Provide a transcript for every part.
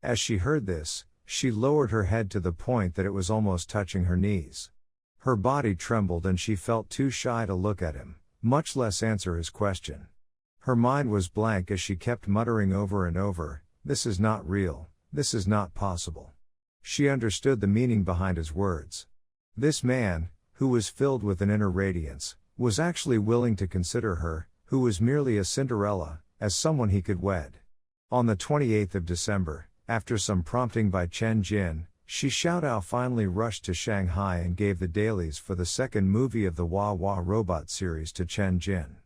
As she heard this, she lowered her head to the point that it was almost touching her knees. Her body trembled and she felt too shy to look at him, much less answer his question. Her mind was blank as she kept muttering over and over, "This is not real, this is not possible." She understood the meaning behind his words. This man, who was filled with an inner radiance, was actually willing to consider her, who was merely a Cinderella, as someone he could wed. On the 28th of December, after some prompting by Chen Jin, Shi Xiaotao finally rushed to Shanghai and gave the dailies for the second movie of the Wah Robot series to Chen Jin.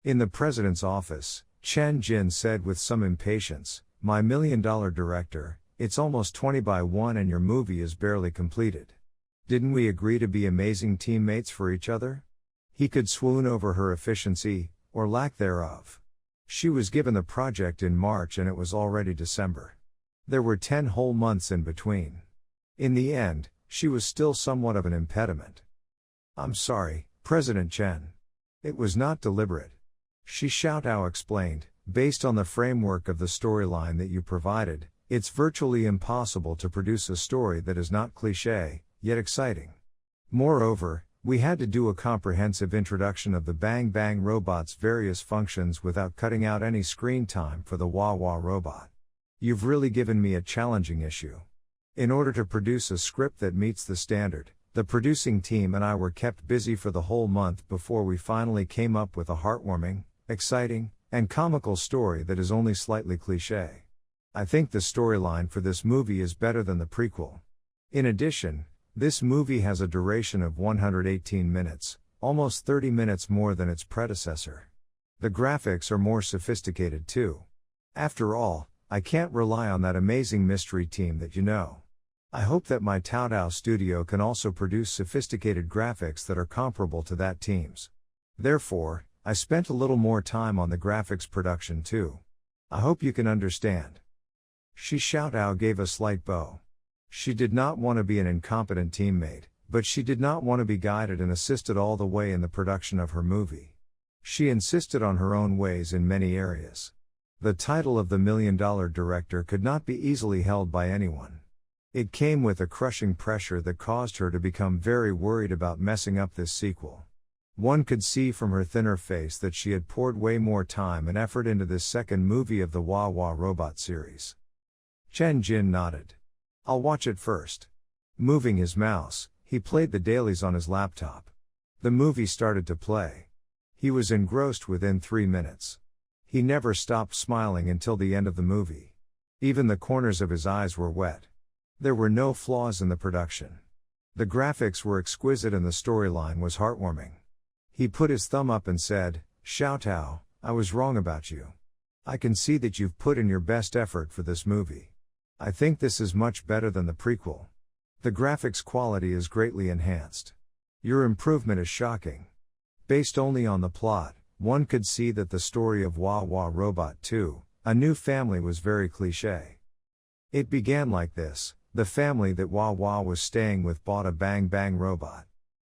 In the president's office, Chen Jin said with some impatience, "My $1 million director, it's almost 20 by 1 and your movie is barely completed. Didn't we agree to be amazing teammates for each other?" He could swoon over her efficiency, or lack thereof. She was given the project in March and it was already December. There were 10 whole months in between. In the end, she was still somewhat of an impediment. "I'm sorry, President Chen. It was not deliberate." Shi Xiaotao explained, "Based on the framework of the storyline that you provided, it's virtually impossible to produce a story that is not cliché, yet exciting. Moreover, we had to do a comprehensive introduction of the Bang Bang robot's various functions without cutting out any screen time for the Wah robot. You've really given me a challenging issue. In order to produce a script that meets the standard, the producing team and I were kept busy for the whole month before we finally came up with a heartwarming, exciting, and comical story that is only slightly cliché. I think the storyline for this movie is better than the prequel. In addition, this movie has a duration of 118 minutes, almost 30 minutes more than its predecessor. The graphics are more sophisticated too. After all, I can't rely on that amazing mystery team that you know. I hope that my Taotao studio can also produce sophisticated graphics that are comparable to that team's. Therefore, I spent a little more time on the graphics production too. I hope you can understand." Shi Xiaotao gave a slight bow. She did not want to be an incompetent teammate, but she did not want to be guided and assisted all the way in the production of her movie. She insisted on her own ways in many areas. The title of the $1 million director could not be easily held by anyone. It came with a crushing pressure that caused her to become very worried about messing up this sequel. One could see from her thinner face that she had poured way more time and effort into this second movie of the Wah Robot series. Chen Jin nodded. "I'll watch it first." Moving his mouse, he played the dailies on his laptop. The movie started to play. He was engrossed within 3 minutes. He never stopped smiling until the end of the movie. Even the corners of his eyes were wet. There were no flaws in the production. The graphics were exquisite and the storyline was heartwarming. He put his thumb up and said, "Xiaotao, I was wrong about you. I can see that you've put in your best effort for this movie. I think this is much better than the prequel. The graphics quality is greatly enhanced. Your improvement is shocking." Based only on the plot, one could see that the story of Wah Robot 2, A New Family was very cliché. It began like this: the family that Wah was staying with bought a Bang Bang robot.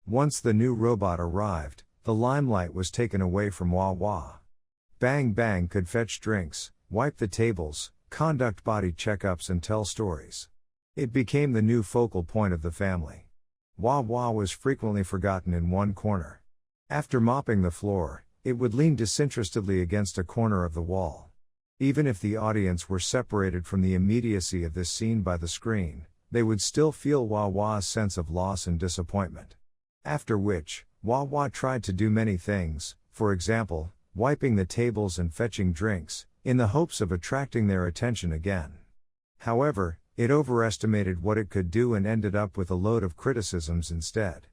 Once the new robot arrived, the limelight was taken away from Wah. Bang Bang could fetch drinks, wipe the tables, conduct body checkups and tell stories. It became the new focal point of the family. Wah was frequently forgotten in one corner. After mopping the floor, it would lean disinterestedly against a corner of the wall. Even if the audience were separated from the immediacy of this scene by the screen, they would still feel Wah's sense of loss and disappointment. After which, Wah tried to do many things, for example, wiping the tables and fetching drinks, in the hopes of attracting their attention again. However, it overestimated what it could do and ended up with a load of criticisms instead.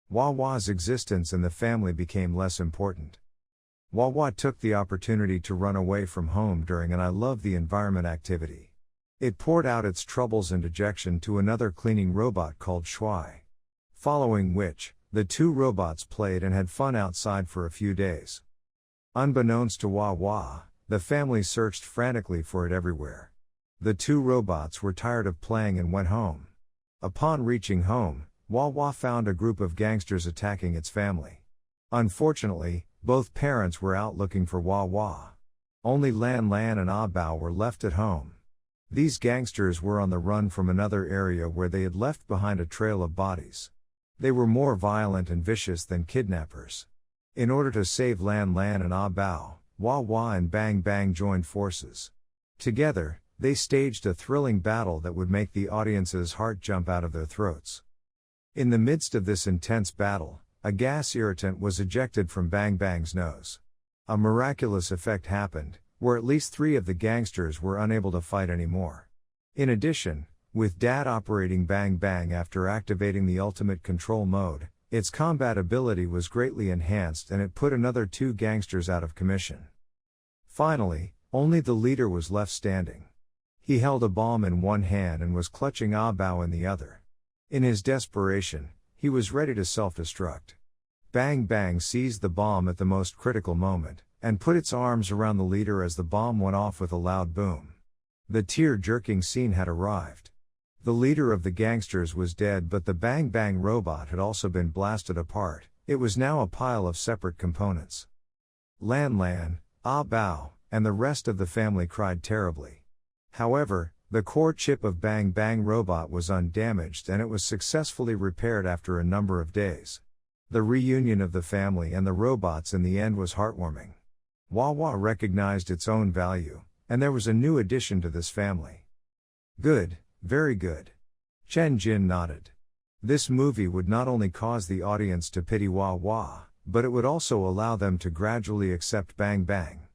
Wah's existence in the family became less important. Wah took the opportunity to run away from home during an I Love the Environment activity. It poured out its troubles and dejection to another cleaning robot called Shui. Following which, the two robots played and had fun outside for a few days. Unbeknownst to Wah, the family searched frantically for it everywhere. The two robots were tired of playing and went home. Upon reaching home, Wah found a group of gangsters attacking its family. Unfortunately, both parents were out looking for Wah. Only Lan and Ah Bao were left at home. These gangsters were on the run from another area where they had left behind a trail of bodies. They were more violent and vicious than kidnappers. In order to save Lan Lan and Ah Bao, Wah Wah and Bang Bang joined forces. Together, they staged a thrilling battle that would make the audience's heart jump out of their throats. In the midst of this intense battle, a gas irritant was ejected from Bang Bang's nose. A miraculous effect happened, where at least 3 of the gangsters were unable to fight anymore. In addition, with Dad operating Bang Bang after activating the ultimate control mode, its combat ability was greatly enhanced and it put another 2 gangsters out of commission. Finally, only the leader was left standing. He held a bomb in one hand and was clutching Ah Bao in the other. In his desperation, he was ready to self-destruct. Bang Bang seized the bomb at the most critical moment, and put its arms around the leader as the bomb went off with a loud boom. The tear-jerking scene had arrived. The leader of the gangsters was dead, but the Bang Bang robot had also been blasted apart. It was now a pile of separate components. Lan Lan, Ah Bao, and the rest of the family cried terribly. However, the core chip of Bang Bang robot was undamaged and it was successfully repaired after a number of days. The reunion of the family and the robots in the end was heartwarming. Wah Wah recognized its own value, and there was a new addition to this family. Good, very good. Chen Jin nodded. This movie would not only cause the audience to pity Wah Wah, but it would also allow them to gradually accept Bang Bang.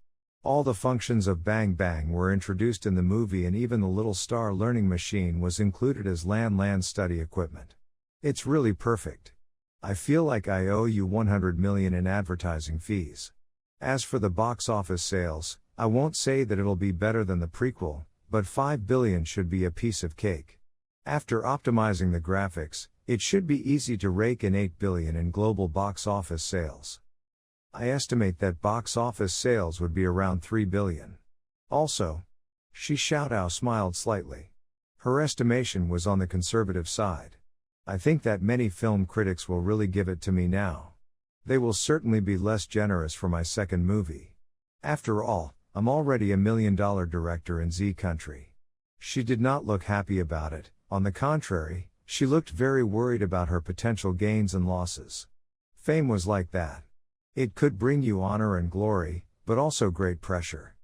All the functions of Bang Bang were introduced in the movie and even the little star learning machine was included as Lan Lan's study equipment. It's really perfect. I feel like I owe you 100 million in advertising fees. As for the box office sales, I won't say that it'll be better than the prequel, but 5 billion should be a piece of cake. After optimizing the graphics, it should be easy to rake in 8 billion in global box office sales. I estimate that box office sales would be around 3 billion. Also, Shi Xiaodao smiled slightly. Her estimation was on the conservative side. I think that many film critics will really give it to me now. They will certainly be less generous for my second movie. After all, I'm already $1 million director in Z country. She did not look happy about it, on the contrary, she looked very worried about her potential gains and losses. Fame was like that. It could bring you honor and glory, but also great pressure.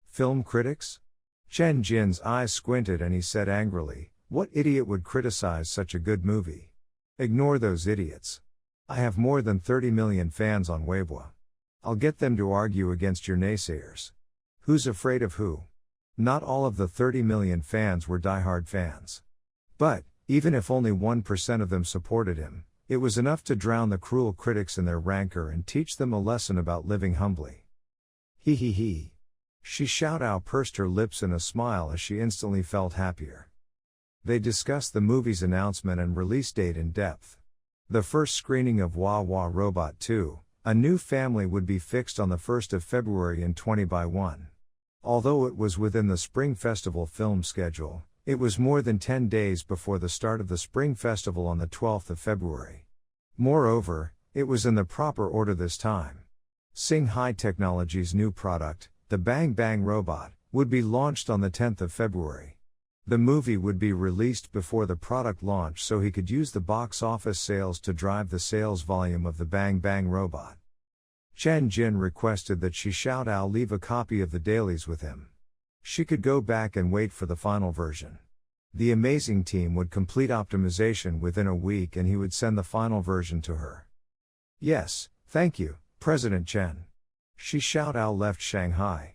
Film critics? Chen Jin's eyes squinted and he said angrily, "What idiot would criticize such a good movie? Ignore those idiots. I have more than 30 million fans on Weibo. I'll get them to argue against your naysayers. Who's afraid of who? Not all of the 30 million fans were diehard fans. But, even if only 1% of them supported him, it was enough to drown the cruel critics in their rancor and teach them a lesson about living humbly." He. Shi Xiaodao pursed her lips in a smile as she instantly felt happier. They discussed the movie's announcement and release date in depth. The first screening of Wah Wah Robot 2, A New Family would be fixed on the 1st of February in 20x1. Although it was within the Spring Festival film schedule, it was more than 10 days before the start of the Spring Festival on the 12th of February. Moreover, it was in the proper order this time. Sing High Technology's new product, the Bang Bang Robot, would be launched on the 10th of February. The movie would be released before the product launch so he could use the box office sales to drive the sales volume of the Bang Bang Robot. Chen Jin requested that Shi Xiaodao leave a copy of the dailies with him. She could go back and wait for the final version. The amazing team would complete optimization within a week and he would send the final version to her. Yes, thank you, President Chen. Shi Xiaodao left Shanghai.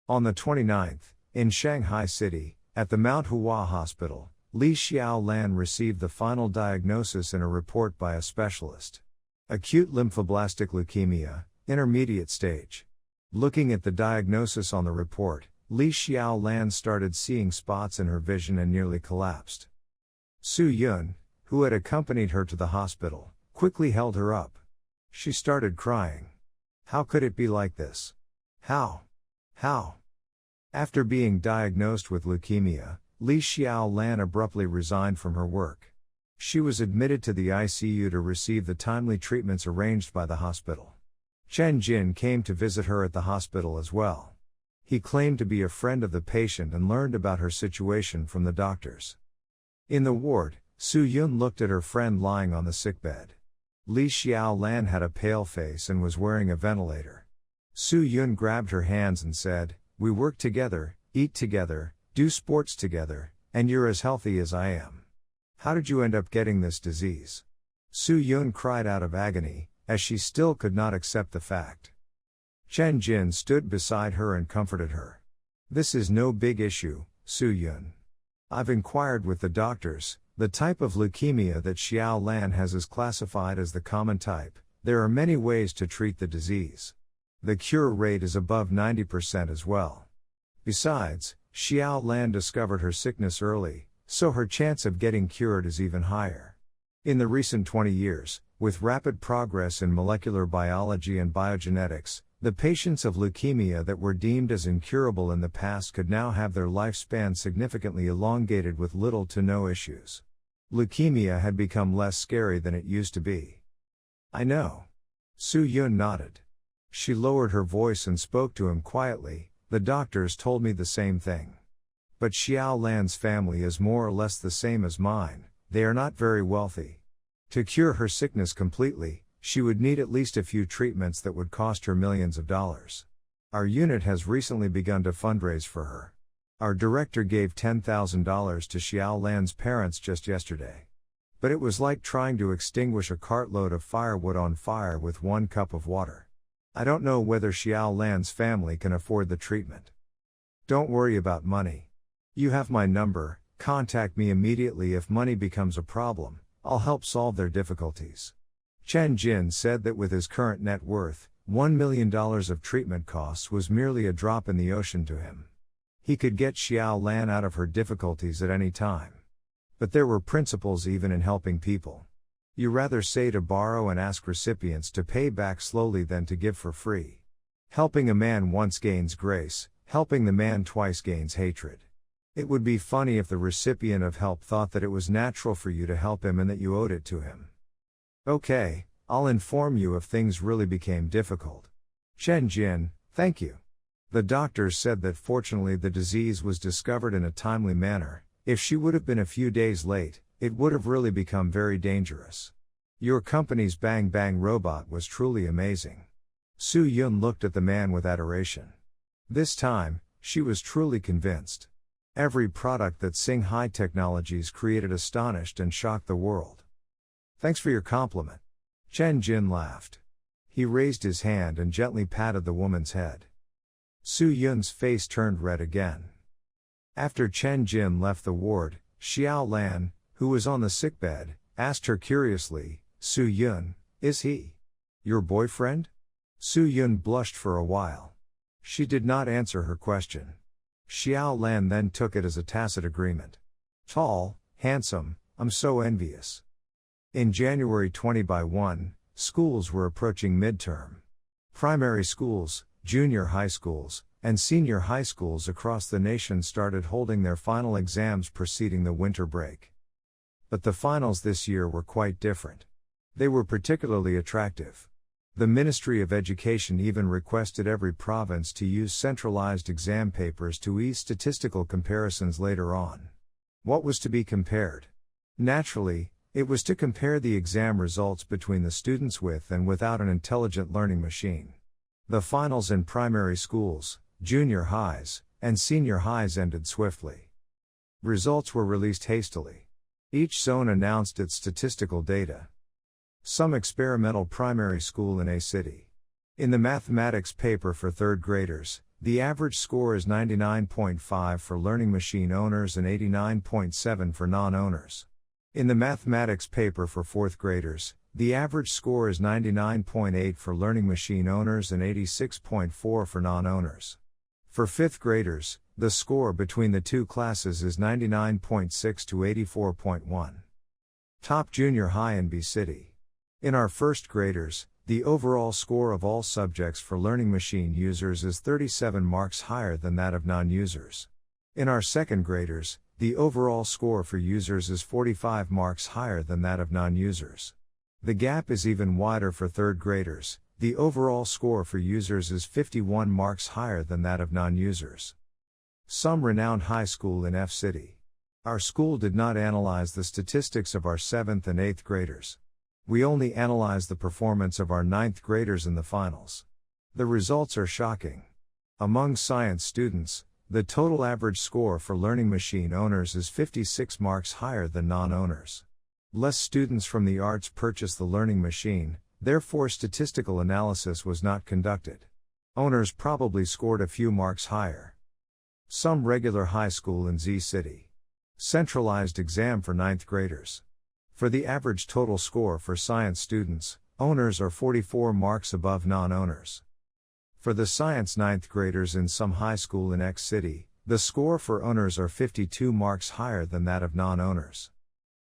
On the 29th, in Shanghai City, at the Mount Hua Hospital, Li Xiaolan received the final diagnosis in a report by a specialist. Acute lymphoblastic leukemia, intermediate stage. Looking at the diagnosis on the report, Li Xiaolan started seeing spots in her vision and nearly collapsed. Su Yun, who had accompanied her to the hospital, quickly held her up. She started crying. How could it be like this? How? After being diagnosed with leukemia, Li Xiaolan abruptly resigned from her work. She was admitted to the ICU to receive the timely treatments arranged by the hospital. Chen Jin came to visit her at the hospital as well. He claimed to be a friend of the patient and learned about her situation from the doctors. In the ward, Su-yun looked at her friend lying on the sickbed. Li Xiaolan had a pale face and was wearing a ventilator. Su-yun grabbed her hands and said, "We work together, eat together, do sports together, and you're as healthy as I am. How did you end up getting this disease?" Su-yun cried out of agony, as she still could not accept the fact. Chen Jin stood beside her and comforted her. "This is no big issue, Su-yun. I've inquired with the doctors. The type of leukemia that Xiao Lan has is classified as the common type. There are many ways to treat the disease. The cure rate is above 90% as well. Besides, Xiao Lan discovered her sickness early, so her chance of getting cured is even higher. In the recent 20 years, with rapid progress in molecular biology and biogenetics, the patients of leukemia that were deemed as incurable in the past could now have their lifespan significantly elongated with little to no issues. Leukemia had become less scary than it used to be." "I know." Su-yun nodded. She lowered her voice and spoke to him quietly, "The doctors told me the same thing. But Xiao Lan's family is more or less the same as mine, they are not very wealthy. To cure her sickness completely, she would need at least a few treatments that would cost her millions of dollars. Our unit has recently begun to fundraise for her. Our director gave $10,000 to Xiao Lan's parents just yesterday. But it was like trying to extinguish a cartload of firewood on fire with 1 cup of water. I don't know whether Xiao Lan's family can afford the treatment. Don't worry about money. You have my number, contact me immediately if money becomes a problem, I'll help solve their difficulties." Chen Jin said that with his current net worth, $1 million of treatment costs was merely a drop in the ocean to him. He could get Xiao Lan out of her difficulties at any time. But there were principles even in helping people. You rather say to borrow and ask recipients to pay back slowly than to give for free. Helping a man once gains grace, helping the man twice gains hatred. It would be funny if the recipient of help thought that it was natural for you to help him and that you owed it to him. "Okay, I'll inform you if things really became difficult." "Chen Jin, thank you." The doctors said that fortunately the disease was discovered in a timely manner. If she would have been a few days late, it would have really become very dangerous. Your company's Bang Bang robot was truly amazing. Su-yun looked at the man with adoration. This time, she was truly convinced. Every product that Singhai Technologies created astonished and shocked the world. "Thanks for your compliment." Chen Jin laughed. He raised his hand and gently patted the woman's head. Su-yun's face turned red again. After Chen Jin left the ward, Xiao Lan, who was on the sickbed, asked her curiously, "Su-yun, is he your boyfriend?" Su-yun blushed for a while. She did not answer her question. Xiao Lan then took it as a tacit agreement. "Tall, handsome, I'm so envious." In January 20/1, schools were approaching midterm. Primary schools, junior high schools, and senior high schools across the nation started holding their final exams preceding the winter break. But the finals this year were quite different. They were particularly attractive. The Ministry of Education even requested every province to use centralized exam papers to ease statistical comparisons later on. What was to be compared? Naturally, it was to compare the exam results between the students with and without an intelligent learning machine. The finals in primary schools, junior highs, and senior highs ended swiftly. Results were released hastily. Each zone announced its statistical data. Some experimental primary school in a city. In the mathematics paper for third graders, the average score is 99.5 for learning machine owners and 89.7 for non-owners. In the mathematics paper for fourth graders, the average score is 99.8 for learning machine owners and 86.4 for non-owners. For fifth graders, the score between the two classes is 99.6 to 84.1. Top junior high in B City. In our first graders, the overall score of all subjects for learning machine users is 37 marks higher than that of non-users. In our second graders, the overall score for users is 45 marks higher than that of non-users. The gap is even wider for third graders. The overall score for users is 51 marks higher than that of non-users. Some renowned high school in F City. Our school did not analyze the statistics of our 7th and 8th graders. We only analyzed the performance of our 9th graders in the finals. The results are shocking. Among science students, the total average score for learning machine owners is 56 marks higher than non-owners. Less students from the arts purchased the learning machine, therefore statistical analysis was not conducted. Owners probably scored a few marks higher. Some regular high school in Z City. Centralized exam for 9th graders. For the average total score for science students, owners are 44 marks above non-owners. For the science 9th graders in some high school in X City, the score for owners are 52 marks higher than that of non-owners.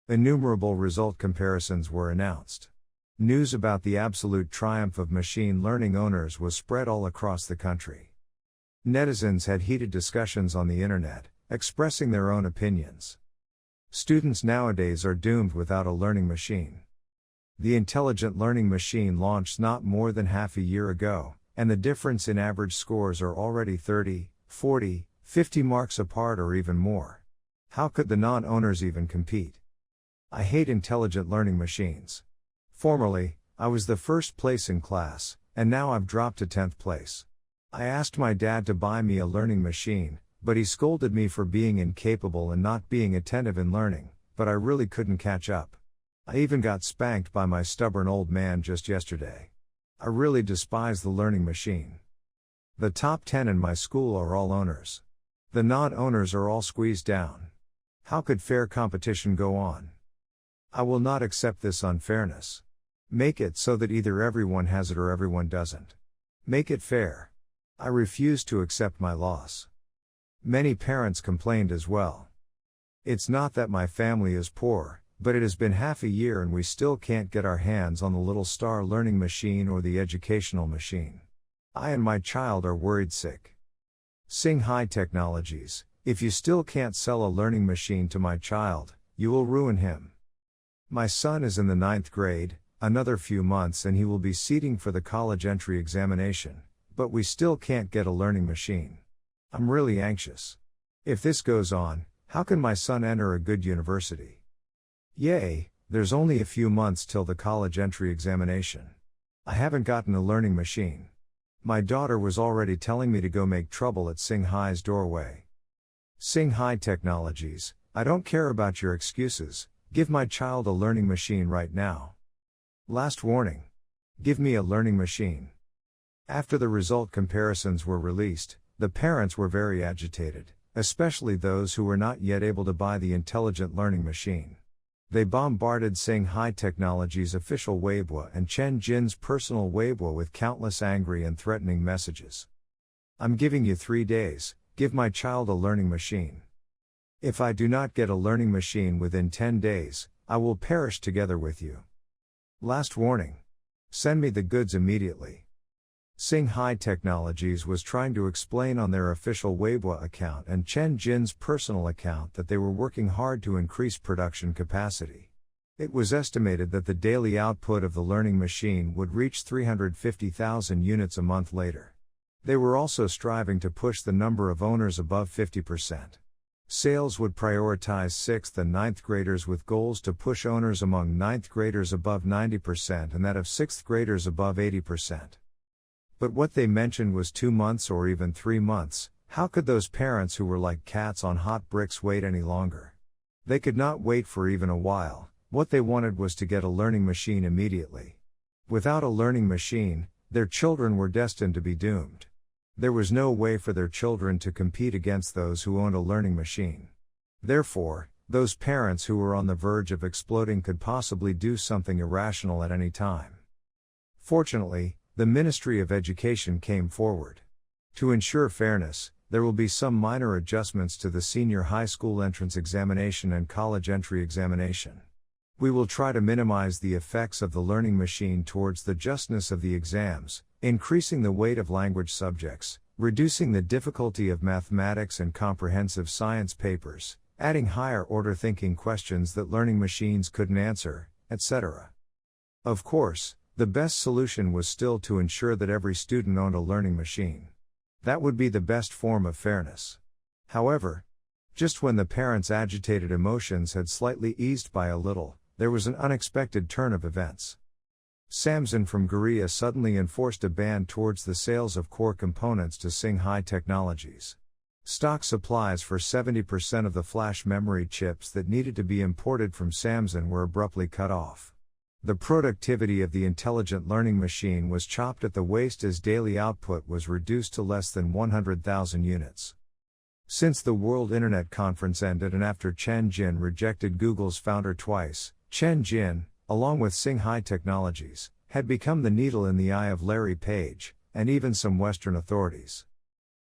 Innumerable result comparisons were announced. News about the absolute triumph of machine learning owners was spread all across the country. Netizens had heated discussions on the internet, expressing their own opinions. Students nowadays are doomed without a learning machine. The intelligent learning machine launched not more than half a year ago, and the difference in average scores are already 30, 40, 50 marks apart or even more. How could the non-owners even compete? I hate intelligent learning machines. Formerly, I was the first place in class, and now I've dropped to 10th place. I asked my dad to buy me a learning machine, but he scolded me for being incapable and not being attentive in learning, but I really couldn't catch up. I even got spanked by my stubborn old man just yesterday. I really despise the learning machine. The top 10 in my school are all owners. The non-owners are all squeezed down. How could fair competition go on? I will not accept this unfairness. Make it so that either everyone has it or everyone doesn't. Make it fair. I refuse to accept my loss. Many parents complained as well. It's not that my family is poor, but it has been half a year and we still can't get our hands on the little star learning machine or the educational machine. I and my child are worried sick. Sing High Technologies, if you still can't sell a learning machine to my child, you will ruin him. My son is in the 9th grade, another few months and he will be seating for the college entry examination, but we still can't get a learning machine. I'm really anxious. If this goes on, how can my son enter a good university? Yay, there's only a few months till the college entry examination. I haven't gotten a learning machine. My daughter was already telling me to go make trouble at Sing High's doorway. Sing High Technologies, I don't care about your excuses, give my child a learning machine right now. Last warning. Give me a learning machine. After the result comparisons were released, the parents were very agitated, especially those who were not yet able to buy the intelligent learning machine. They bombarded Sing High Technologies' official Weibo and Chen Jin's personal Weibo with countless angry and threatening messages. I'm giving you 3 days, give my child a learning machine. If I do not get a learning machine within 10 days, I will perish together with you. Last warning. Send me the goods immediately. Sing High Technologies was trying to explain on their official Weibo account and Chen Jin's personal account that they were working hard to increase production capacity. It was estimated that the daily output of the learning machine would reach 350,000 units a month later. They were also striving to push the number of owners above 50%. Sales would prioritize 6th and 9th graders with goals to push owners among 9th graders above 90% and that of 6th graders above 80%. But what they mentioned was 2 months or even 3 months. How could those parents who were like cats on hot bricks wait any longer? They could not wait for even a while. What they wanted was to get a learning machine immediately. Without a learning machine, their children were destined to be doomed. There was no way for their children to compete against those who owned a learning machine. Therefore, those parents who were on the verge of exploding could possibly do something irrational at any time. Fortunately, the Ministry of Education came forward. To ensure fairness, there will be some minor adjustments to the senior high school entrance examination and college entry examination. We will try to minimize the effects of the learning machine towards the justness of the exams, increasing the weight of language subjects, reducing the difficulty of mathematics and comprehensive science papers, adding higher order thinking questions that learning machines couldn't answer, etc. Of course, The best solution was still to ensure that every student owned a learning machine. That would be the best form of fairness. However, just when the parents' agitated emotions had slightly eased by a little, there was an unexpected turn of events. Samson from Korea suddenly enforced a ban towards the sales of core components to Shanghai Technologies. Stock supplies for 70% of the flash memory chips that needed to be imported from Samson were abruptly cut off. The productivity of the intelligent learning machine was chopped at the waist as daily output was reduced to less than 100,000 units. Since the World Internet Conference ended and after Chen Jin rejected Google's founder twice, Chen Jin, along with Shanghai Technologies, had become the needle in the eye of Larry Page, and even some Western authorities.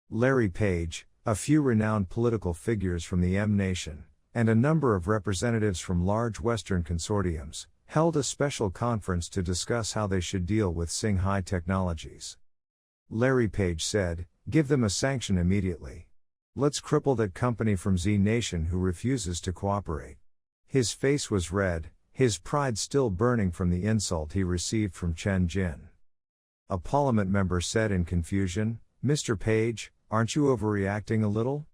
Larry Page, a few renowned political figures from the M Nation, and a number of representatives from large Western consortiums, held a special conference to discuss how they should deal with Shanghai Technologies. Larry Page said, "Give them a sanction immediately. Let's cripple that company from Z Nation who refuses to cooperate." His face was red, his pride still burning from the insult he received from Chen Jin. A parliament member said in confusion, "Mr. Page, aren't you overreacting a little?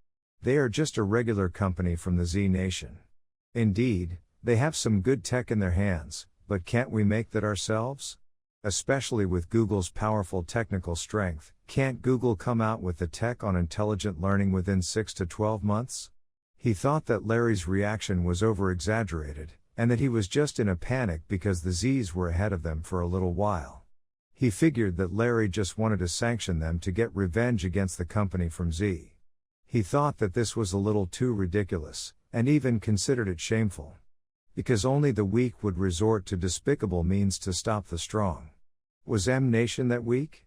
They are just a regular company from the Z Nation. Indeed, they have some good tech in their hands, but can't we make that ourselves? Especially with Google's powerful technical strength, can't Google come out with the tech on intelligent learning within 6 to 12 months? He thought that Larry's reaction was over-exaggerated, and that he was just in a panic because the Zs were ahead of them for a little while. He figured that Larry just wanted to sanction them to get revenge against the company from Z. He thought that this was a little too ridiculous, and even considered it shameful. Because only the weak would resort to despicable means to stop the strong. Was M Nation that weak?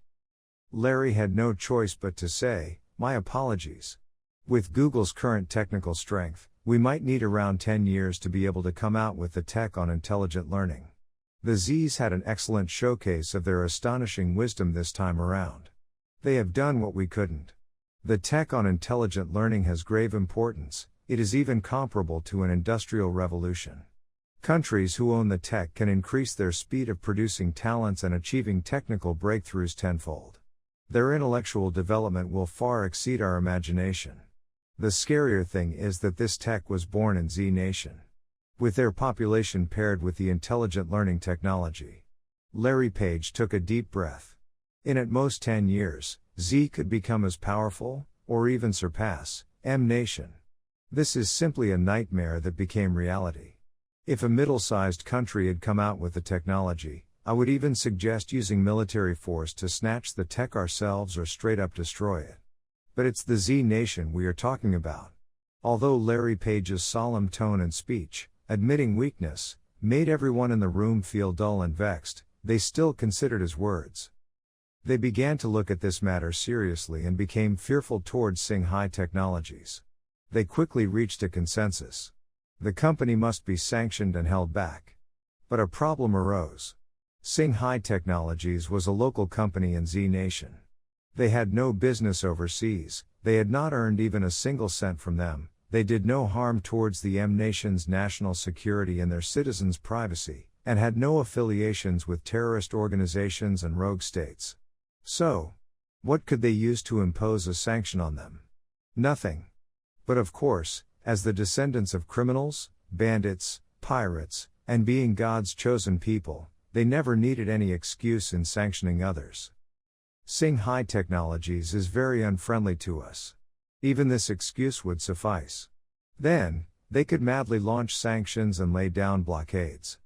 Larry had no choice but to say, "My apologies. With Google's current technical strength, we might need around 10 years to be able to come out with the tech on intelligent learning." The Zs had an excellent showcase of their astonishing wisdom this time around. They have done what we couldn't. The tech on intelligent learning has grave importance, it is even comparable to an industrial revolution. Countries who own the tech can increase their speed of producing talents and achieving technical breakthroughs tenfold. Their intellectual development will far exceed our imagination. The scarier thing is that this tech was born in Z Nation. With their population paired with the intelligent learning technology. Larry Page took a deep breath. In at most 10 years, Z could become as powerful, or even surpass, M Nation. This is simply a nightmare that became reality. If a middle-sized country had come out with the technology, I would even suggest using military force to snatch the tech ourselves or straight up destroy it. But it's the Z Nation we are talking about. Although Larry Page's solemn tone and speech, admitting weakness, made everyone in the room feel dull and vexed, they still considered his words. They began to look at this matter seriously and became fearful towards Shanghai Technologies. They quickly reached a consensus. The company must be sanctioned and held back. But a problem arose. Shanghai Technologies was a local company in Z Nation. They had no business overseas, they had not earned even a single cent from them, they did no harm towards the M Nation's national security and their citizens' privacy, and had no affiliations with terrorist organizations and rogue states. So, what could they use to impose a sanction on them? Nothing. But of course, as the descendants of criminals, bandits, pirates, and being God's chosen people, they never needed any excuse in sanctioning others. Shanghai Technologies is very unfriendly to us. Even this excuse would suffice. Then, they could madly launch sanctions and lay down blockades.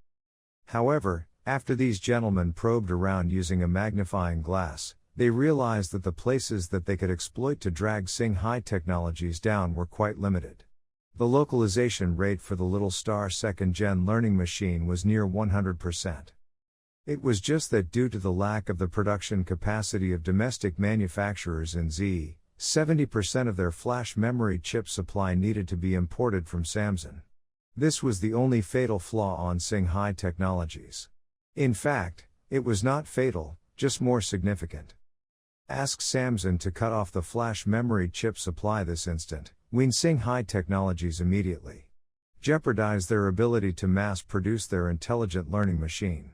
However, after these gentlemen probed around using a magnifying glass, they realized that the places that they could exploit to drag Shanghai Technologies down were quite limited. The localization rate for the little star second-gen learning machine was near 100%. It was just that due to the lack of the production capacity of domestic manufacturers in Z, 70% of their flash memory chip supply needed to be imported from Samson. This was the only fatal flaw on Shanghai Technologies. In fact, it was not fatal, just more significant. Ask Samson to cut off the flash memory chip supply this instant, wean Shanghai Technologies immediately. Jeopardize their ability to mass produce their intelligent learning machine.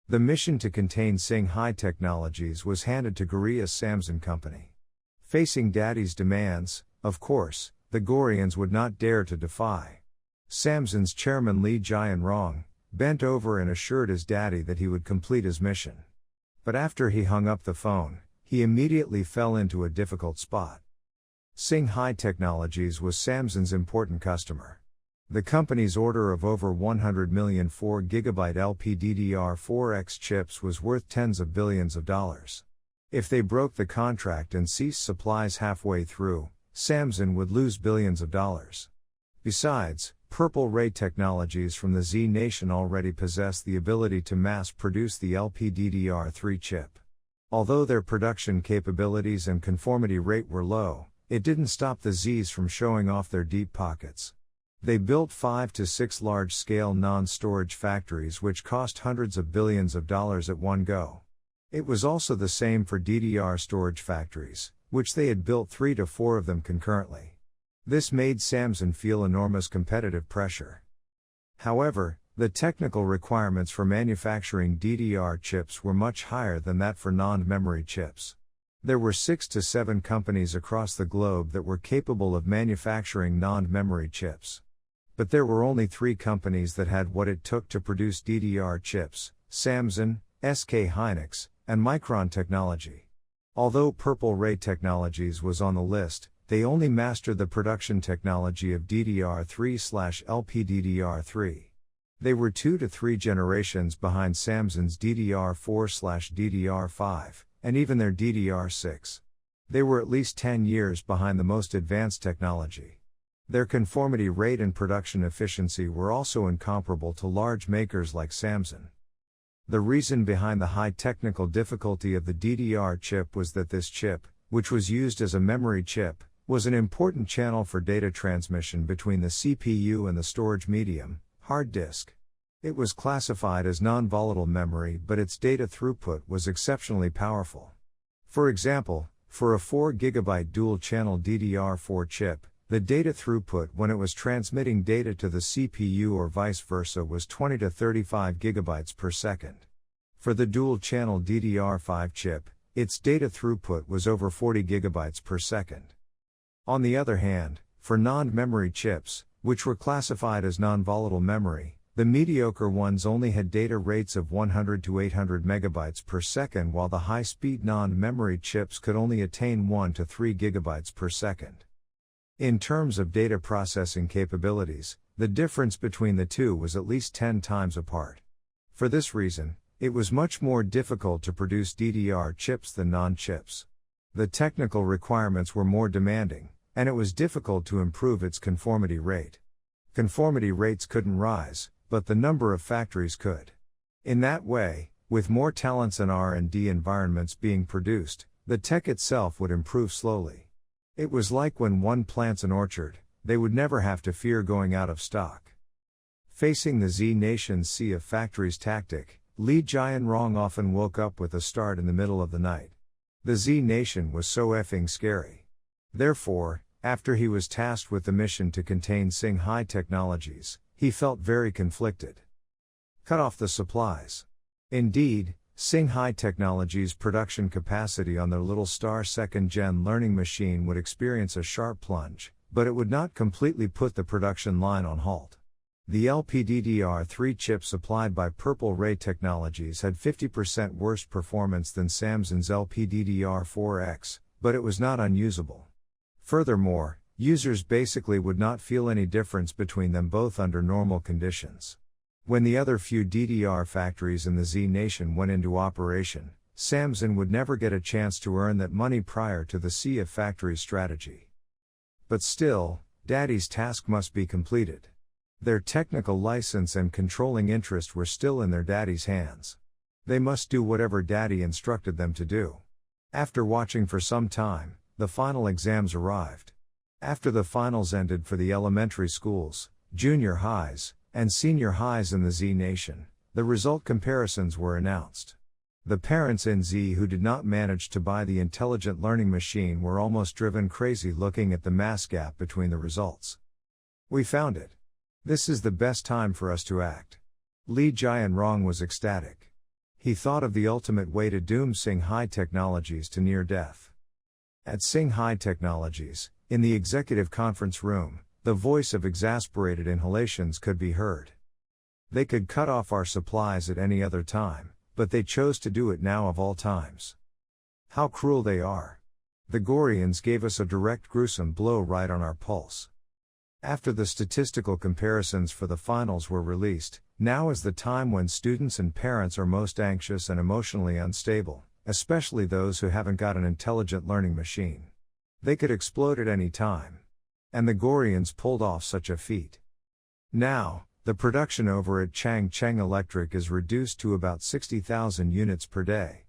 The mission to contain Sing High Technologies was handed to Korea's Samsung company. Facing Daddy's demands, of course, the Goryons would not dare to defy. Samsung's chairman Lee Jae-rong bent over and assured his daddy that he would complete his mission. But after he hung up the phone, he immediately fell into a difficult spot. Sing High Technologies was Samsung's important customer. The company's order of over 100 million 4GB LPDDR4X chips was worth tens of billions of dollars. If they broke the contract and ceased supplies halfway through, Samsung would lose billions of dollars. Besides, Purple Ray Technologies from the Z Nation already possessed the ability to mass-produce the LPDDR3 chip. Although their production capabilities and conformity rate were low, it didn't stop the Zs from showing off their deep pockets. They built 5 to 6 large-scale non-storage factories which cost hundreds of billions of dollars at one go. It was also the same for DDR storage factories, which they had built 3 to 4 of them concurrently. This made Samsung feel enormous competitive pressure. However, the technical requirements for manufacturing DDR chips were much higher than that for non-memory chips. There were 6 to 7 companies across the globe that were capable of manufacturing non-memory chips. But there were only 3 companies that had what it took to produce DDR chips: Samsung, SK Hynix, and Micron Technology. Although Purple Ray Technologies was on the list, they only mastered the production technology of DDR3/LPDDR3. They were 2 to 3 generations behind Samsung's DDR4/DDR5, and even their DDR6. They were at least 10 years behind the most advanced technology. Their conformity rate and production efficiency were also incomparable to large makers like Samsung. The reason behind the high technical difficulty of the DDR chip was that this chip, which was used as a memory chip, was an important channel for data transmission between the CPU and the storage medium, hard disk. It was classified as non-volatile memory, but its data throughput was exceptionally powerful. For example, for a 4GB dual-channel DDR4 chip, the data throughput when it was transmitting data to the CPU or vice versa was 20 to 35 GB per second. For the dual-channel DDR5 chip, its data throughput was over 40 GB per second. On the other hand, for non-memory chips, which were classified as non-volatile memory, the mediocre ones only had data rates of 100 to 800 MB per second, while the high-speed non-memory chips could only attain 1 to 3 GB per second. In terms of data processing capabilities, the difference between the two was at least 10 times apart. For this reason, it was much more difficult to produce DDR chips than non-chips. The technical requirements were more demanding, and it was difficult to improve its conformity rate. Conformity rates couldn't rise, but the number of factories could. In that way, with more talents and R&D environments being produced, the tech itself would improve slowly. It was like when one plants an orchard, they would never have to fear going out of stock. Facing the Z Nation's sea of factories tactic, Lee Jae-rong often woke up with a start in the middle of the night. The Z Nation was so effing scary. Therefore, after he was tasked with the mission to contain Sing High Technologies, he felt very conflicted. Cut off the supplies. Indeed, Sing High Technologies' production capacity on their little star second-gen learning machine would experience a sharp plunge, but it would not completely put the production line on halt. The LPDDR3 chip supplied by Purple Ray Technologies had 50% worse performance than Samsung's LPDDR4X, but it was not unusable. Furthermore, users basically would not feel any difference between them both under normal conditions. When the other few DDR factories in the Z Nation went into operation, Samsung would never get a chance to earn that money prior to the sea of factories strategy. But still, Daddy's task must be completed. Their technical license and controlling interest were still in their daddy's hands. They must do whatever Daddy instructed them to do. After watching for some time, the final exams arrived. After the finals ended for the elementary schools, junior highs, and senior highs in the Z Nation, the result comparisons were announced. The parents in Z who did not manage to buy the intelligent learning machine were almost driven crazy looking at the mass gap between the results. "We found it. This is the best time for us to act." Lee Jae-rong was ecstatic. He thought of the ultimate way to doom Singhai Technologies to near death. At Singhai Technologies, in the executive conference room, the voice of exasperated inhalations could be heard. They could cut off our supplies at any other time, but they chose to do it now of all times. How cruel they are. The Goryans gave us a direct gruesome blow right on our pulse. After the statistical comparisons for the finals were released, now is the time when students and parents are most anxious and emotionally unstable, especially those who haven't got an intelligent learning machine. They could explode at any time. And the Goryans pulled off such a feat. Now, the production over at Changcheng Electric is reduced to about 60,000 units per day.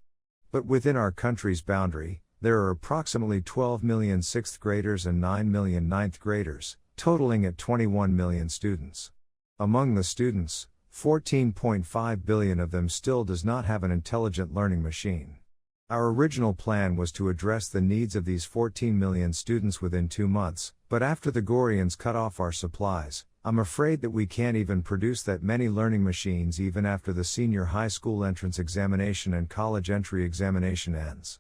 But within our country's boundary, there are approximately 12 million 6th graders and 9 million 9th graders, totaling at 21 million students. Among the students, 14.5 billion of them still does not have an intelligent learning machine. Our original plan was to address the needs of these 14 million students within 2 months, but after the Goryans cut off our supplies, I'm afraid that we can't even produce that many learning machines even after the senior high school entrance examination and college entry examination ends.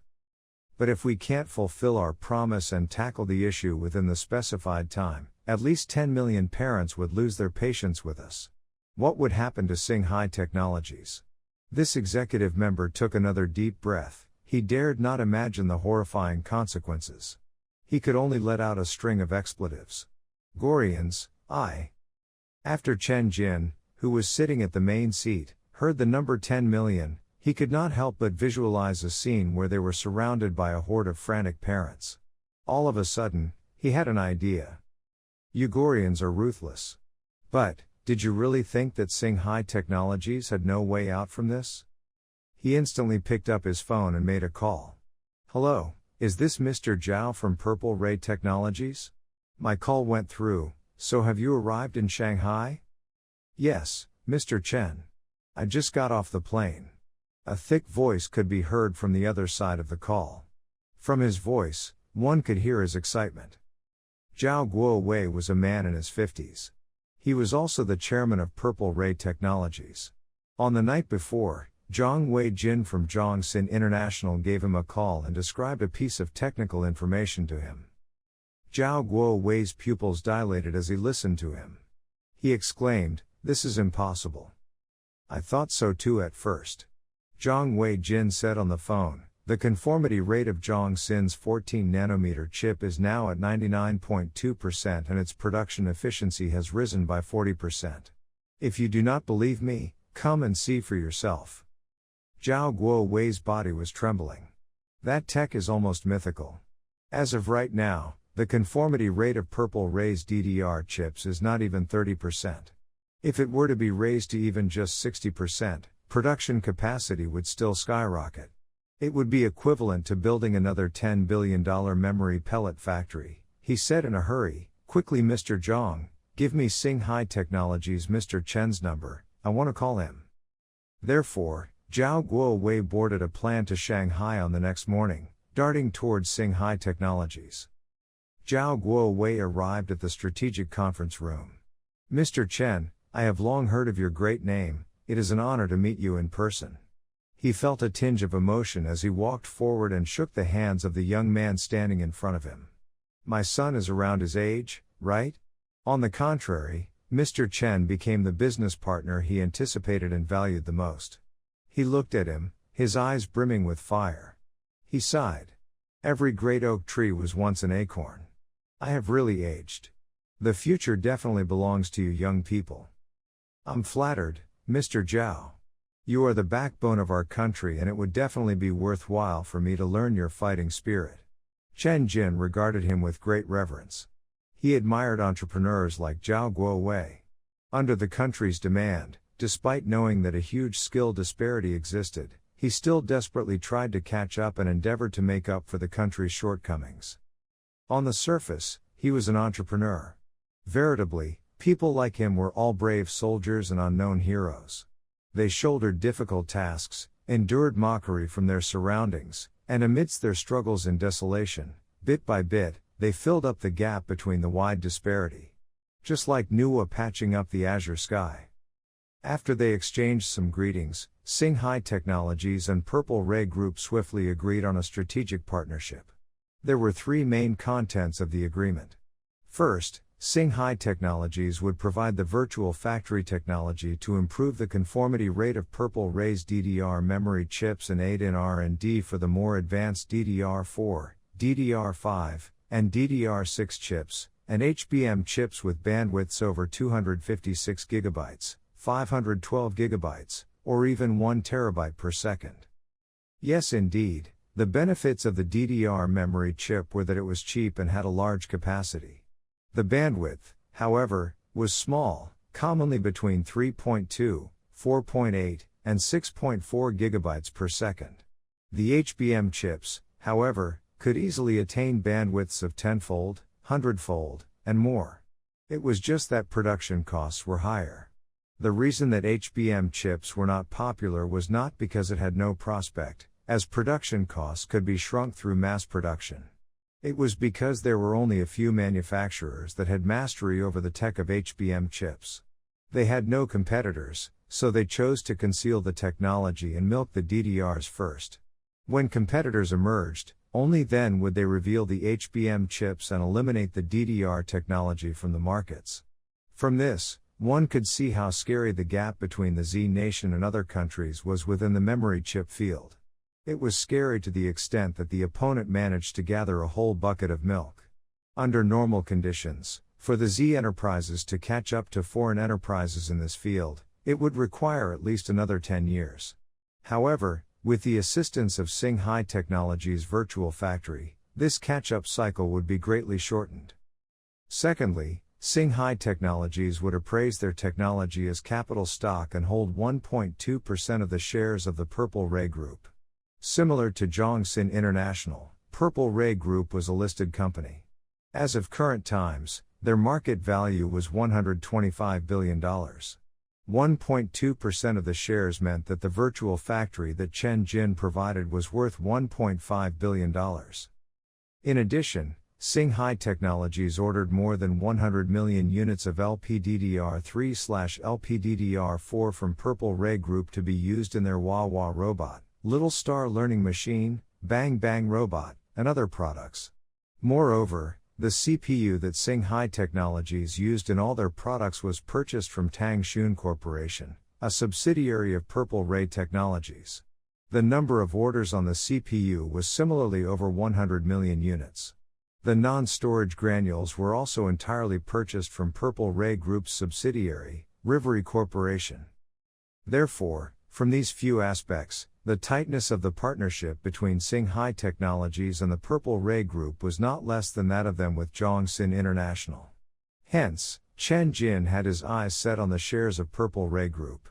But if we can't fulfill our promise and tackle the issue within the specified time, at least 10 million parents would lose their patience with us. What would happen to Singhai Technologies? This executive member took another deep breath. He dared not imagine the horrifying consequences. He could only let out a string of expletives. Goryans, After Chen Jin, who was sitting at the main seat, heard the number 10 million, he could not help but visualize a scene where they were surrounded by a horde of frantic parents. All of a sudden, he had an idea. You Goryans are ruthless. But, did you really think that Singhai Technologies had no way out from this? He instantly picked up his phone and made a call. Hello, is this Mr. Zhao from Purple Ray Technologies? My call went through, so have you arrived in Shanghai? Yes, Mr. Chen. I just got off the plane. A thick voice could be heard from the other side of the call. From his voice, one could hear his excitement. Zhao Guowei was a man in his 50s. He was also the chairman of Purple Ray Technologies. On the night before, Zhang Wei-jin from Zhongxin International gave him a call and described a piece of technical information to him. Zhao Guowei's pupils dilated as he listened to him. He exclaimed, "This is impossible." I thought so too at first. Zhang Wei-jin said on the phone, the conformity rate of Zhongxin's 14-nanometer chip is now at 99.2% and its production efficiency has risen by 40%. If you do not believe me, come and see for yourself. Zhao Guowei's body was trembling. That tech is almost mythical. As of right now, the conformity rate of Purple Ray's DDR chips is not even 30%. If it were to be raised to even just 60%, production capacity would still skyrocket. It would be equivalent to building another $10 billion memory pellet factory, he said in a hurry. Quickly, Mr. Zhang, give me Singhai Technologies' Mr. Chen's number, I want to call him. Therefore, Zhao Guowei boarded a plane to Shanghai on the next morning, darting towards Singhai Technologies. Zhao Guowei arrived at the strategic conference room. Mr. Chen, I have long heard of your great name, it is an honor to meet you in person. He felt a tinge of emotion as he walked forward and shook the hands of the young man standing in front of him. My son is around his age, right? On the contrary, Mr. Chen became the business partner he anticipated and valued the most. He looked at him, his eyes brimming with fire. He sighed. Every great oak tree was once an acorn. I have really aged. The future definitely belongs to you young people. I'm flattered, Mr. Zhao. You are the backbone of our country and it would definitely be worthwhile for me to learn your fighting spirit. Chen Jin regarded him with great reverence. He admired entrepreneurs like Zhao Guowei. Under the country's demand, despite knowing that a huge skill disparity existed, he still desperately tried to catch up and endeavored to make up for the country's shortcomings. On the surface, he was an entrepreneur. Veritably, people like him were all brave soldiers and unknown heroes. They shouldered difficult tasks, endured mockery from their surroundings, and amidst their struggles and desolation, bit by bit, they filled up the gap between the wide disparity. Just like Nuwa patching up the azure sky. After they exchanged some greetings, Singhai Technologies and Purple Ray Group swiftly agreed on a strategic partnership. There were three main contents of the agreement. First, Singhai Technologies would provide the virtual factory technology to improve the conformity rate of Purple Ray's DDR memory chips and aid in R&D for the more advanced DDR4, DDR5, and DDR6 chips, and HBM chips with bandwidths over 256 GB, 512 GB, or even 1 TB per second. Yes, indeed, the benefits of the DDR memory chip were that it was cheap and had a large capacity. The bandwidth, however, was small, commonly between 3.2, 4.8, and 6.4 GB per second. The HBM chips, however, could easily attain bandwidths of 10-fold, 100-fold, and more. It was just that production costs were higher. The reason that HBM chips were not popular was not because it had no prospect, as production costs could be shrunk through mass production. It was because there were only a few manufacturers that had mastery over the tech of HBM chips. They had no competitors, so they chose to conceal the technology and milk the DDRs first. When competitors emerged, only then would they reveal the HBM chips and eliminate the DDR technology from the markets. From this, one could see how scary the gap between the Z nation and other countries was within the memory chip field. It was scary to the extent that the opponent managed to gather a whole bucket of milk. Under normal conditions, for the Z enterprises to catch up to foreign enterprises in this field, it would require at least another 10 years. However, with the assistance of Singhai Technologies' virtual factory, this catch-up cycle would be greatly shortened. Secondly, Singhai Technologies would appraise their technology as capital stock and hold 1.2% of the shares of the Purple Ray Group. Similar to Zhongxin International, Purple Ray Group was a listed company. As of current times, their market value was $125 billion. 1.2% of the shares meant that the virtual factory that Chen Jin provided was worth $1.5 billion. In addition, Singhai Technologies ordered more than 100 million units of LPDDR3/LPDDR4 from Purple Ray Group to be used in their Wawa robot, Little Star Learning Machine, Bang Bang Robot, and other products. Moreover, the CPU that Singhai Technologies used in all their products was purchased from Tangxun Corporation, a subsidiary of Purple Ray Technologies. The number of orders on the CPU was similarly over 100 million units. The non-storage granules were also entirely purchased from Purple Ray Group's subsidiary, Rivery Corporation. Therefore, from these few aspects, the tightness of the partnership between Singhai Technologies and the Purple Ray Group was not less than that of them with Zhongxin International. Hence, Chen Jin had his eyes set on the shares of Purple Ray Group.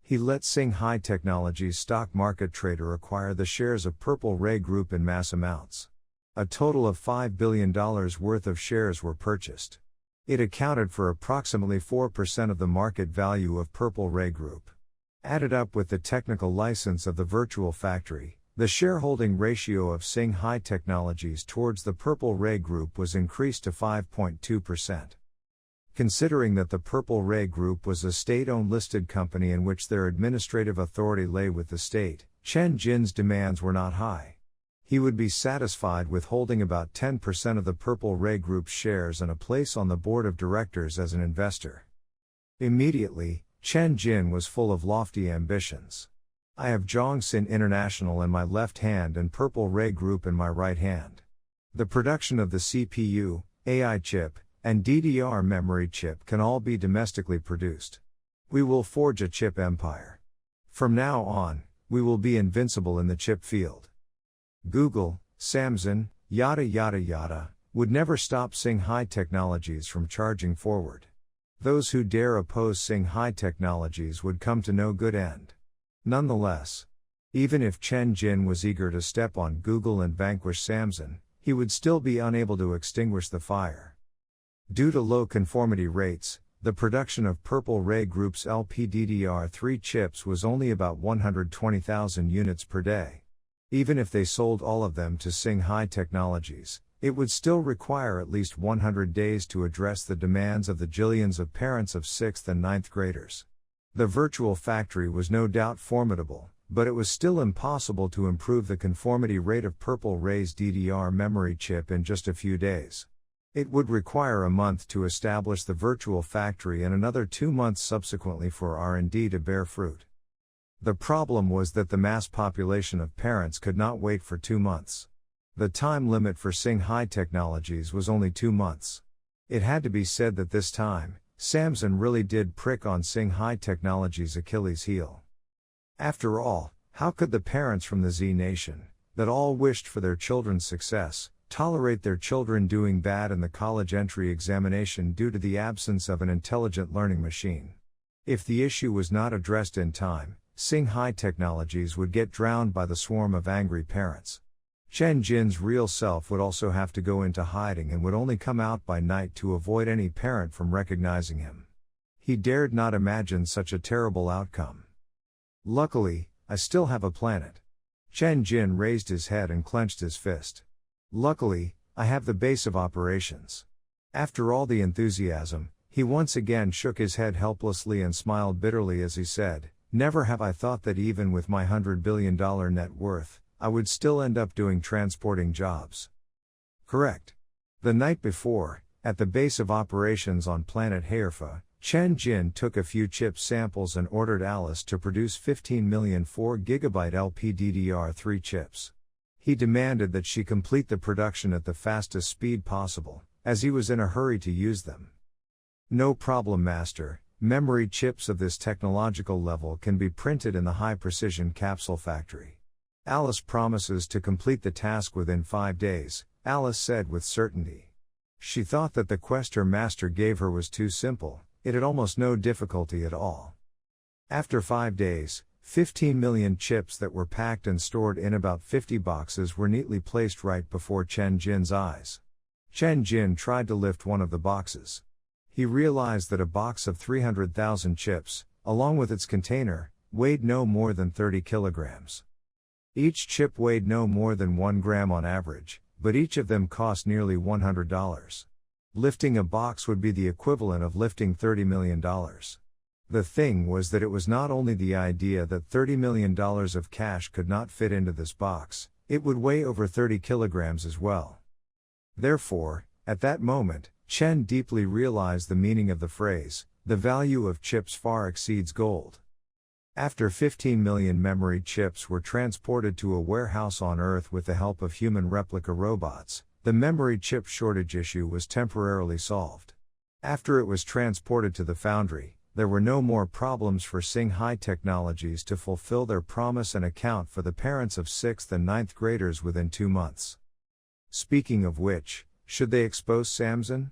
He let Singhai Technologies' stock market trader acquire the shares of Purple Ray Group in mass amounts. A total of $5 billion worth of shares were purchased. It accounted for approximately 4% of the market value of Purple Ray Group. Added up with the technical license of the virtual factory, the shareholding ratio of Singhai Technologies towards the Purple Ray Group was increased to 5.2%. Considering that the Purple Ray Group was a state-owned listed company in which their administrative authority lay with the state, Chen Jin's demands were not high. He would be satisfied with holding about 10% of the Purple Ray Group's shares and a place on the board of directors as an investor. Immediately, Chen Jin was full of lofty ambitions. I have Zhongxin International in my left hand and Purple Ray Group in my right hand. The production of the CPU, AI chip, and DDR memory chip can all be domestically produced. We will forge a chip empire. From now on, we will be invincible in the chip field. Google, Samsung, yada yada yada, would never stop Singhai Technologies from charging forward. Those who dare oppose Singhai Technologies would come to no good end. Nonetheless, even if Chen Jin was eager to step on Google and vanquish Samsung, he would still be unable to extinguish the fire. Due to low conformity rates, the production of Purple Ray Group's LPDDR3 chips was only about 120,000 units per day. Even if they sold all of them to Singhai Technologies, it would still require at least 100 days to address the demands of the jillions of parents of 6th and 9th graders. The virtual factory was no doubt formidable, but it was still impossible to improve the conformity rate of purple Ray's DDR memory chip in just a few days. It would require a month to establish the virtual factory and another 2 months subsequently for R&D to bear fruit. The problem was that the mass population of parents could not wait for 2 months. The time limit for Sing-Hai Technologies was only 2 months. It had to be said that this time, Samsung really did prick on Sing-Hai Technologies' Achilles heel. After all, how could the parents from the Z Nation, that all wished for their children's success, tolerate their children doing bad in the college entry examination due to the absence of an intelligent learning machine? If the issue was not addressed in time, Sing-Hai Technologies would get drowned by the swarm of angry parents. Chen Jin's real self would also have to go into hiding and would only come out by night to avoid any parent from recognizing him. He dared not imagine such a terrible outcome. Luckily, I still have a planet. Chen Jin raised his head and clenched his fist. Luckily, I have the base of operations. After all the enthusiasm, he once again shook his head helplessly and smiled bitterly as he said, "Never have I thought that even with my $100 billion net worth, I would still end up doing transporting jobs." Correct. The night before, at the base of operations on planet Heerfa, Chen Jin took a few chip samples and ordered Alice to produce 15 million 4GB LPDDR3 chips. He demanded that she complete the production at the fastest speed possible, as he was in a hurry to use them. "No problem, Master. Memory chips of this technological level can be printed in the high-precision capsule factory." Alice promises to complete the task within 5 days, Alice said with certainty. She thought that the quest her master gave her was too simple, it had almost no difficulty at all. After 5 days, 15 million chips that were packed and stored in about 50 boxes were neatly placed right before Chen Jin's eyes. Chen Jin tried to lift one of the boxes. He realized that a box of 300,000 chips, along with its container, weighed no more than 30 kilograms. Each chip weighed no more than 1 gram on average, but each of them cost nearly $100. Lifting a box would be the equivalent of lifting $30 million. The thing was that it was not only the idea that $30 million of cash could not fit into this box, it would weigh over 30 kilograms as well. Therefore, at that moment, Chen deeply realized the meaning of the phrase, "The value of chips far exceeds gold." After 15 million memory chips were transported to a warehouse on Earth with the help of human replica robots, the memory chip shortage issue was temporarily solved. After it was transported to the foundry, there were no more problems for Sing-Hai Technologies to fulfill their promise and account for the parents of 6th and 9th graders within 2 months. Speaking of which, should they expose Samsung?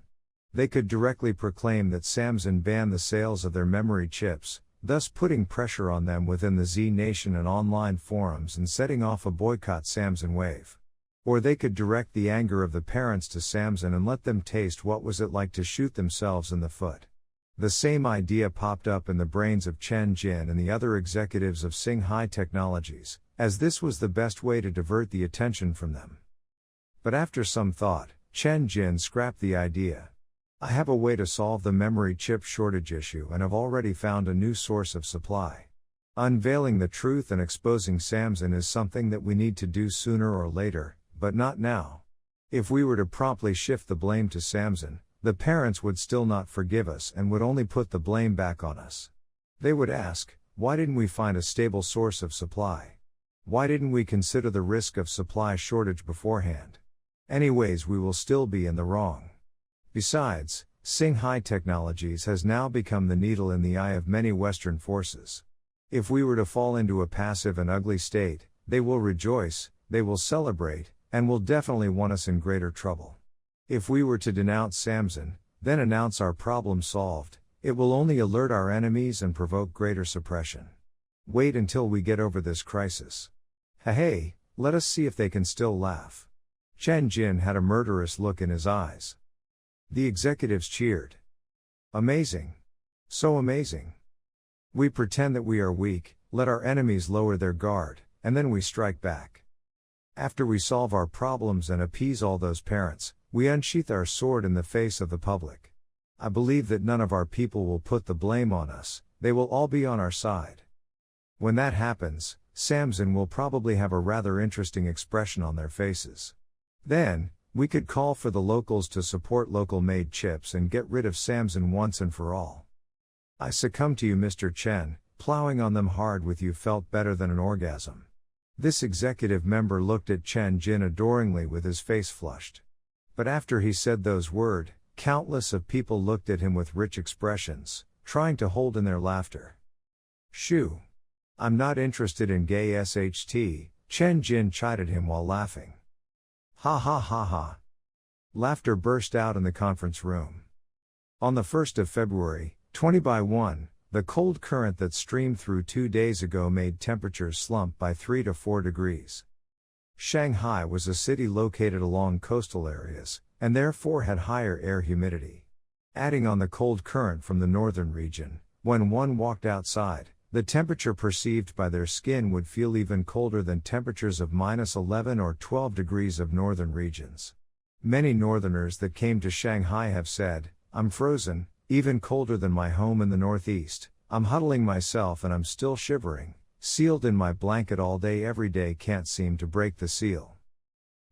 They could directly proclaim that Samsung banned the sales of their memory chips, thus putting pressure on them within the Z Nation and online forums and setting off a boycott Samsung wave. Or they could direct the anger of the parents to Samsung and let them taste what was it like to shoot themselves in the foot. The same idea popped up in the brains of Chen Jin and the other executives of Sing-Hai Technologies, as this was the best way to divert the attention from them. But after some thought, Chen Jin scrapped the idea. "I have a way to solve the memory chip shortage issue and have already found a new source of supply." Unveiling the truth and exposing Samsung is something that we need to do sooner or later, but not now. If we were to promptly shift the blame to Samsung, the parents would still not forgive us and would only put the blame back on us. They would ask, why didn't we find a stable source of supply? Why didn't we consider the risk of supply shortage beforehand? Anyways, we will still be in the wrong. Besides, Sing-Hai Technologies has now become the needle in the eye of many Western forces. If we were to fall into a passive and ugly state, they will rejoice, they will celebrate, and will definitely want us in greater trouble. If we were to denounce Samsung, then announce our problem solved, it will only alert our enemies and provoke greater suppression. Wait until we get over this crisis. Hey, let us see if they can still laugh. Chen Jin had a murderous look in his eyes. The executives cheered. Amazing. So amazing. We pretend that we are weak, let our enemies lower their guard, and then we strike back. After we solve our problems and appease all those parents, we unsheath our sword in the face of the public. I believe that none of our people will put the blame on us, they will all be on our side. When that happens, Samson will probably have a rather interesting expression on their faces. Then, we could call for the locals to support local-made chips and get rid of Samson once and for all. I succumb to you, Mr. Chen, plowing on them hard with you felt better than an orgasm. This executive member looked at Chen Jin adoringly with his face flushed. But after he said those words, countless of people looked at him with rich expressions, trying to hold in their laughter. Shoo! I'm not interested in gay SHT, Chen Jin chided him while laughing. Ha ha ha ha. Laughter burst out in the conference room. On the 1st of February, 20/1, the cold current that streamed through 2 days ago made temperatures slump by 3 to 4 degrees. Shanghai was a city located along coastal areas, and therefore had higher air humidity. Adding on the cold current from the northern region, when one walked outside, the temperature perceived by their skin would feel even colder than temperatures of -11 or 12 degrees of northern regions. Many northerners that came to Shanghai have said, "I'm frozen, even colder than my home in the northeast, I'm huddling myself and I'm still shivering, sealed in my blanket all day every day, can't seem to break the seal."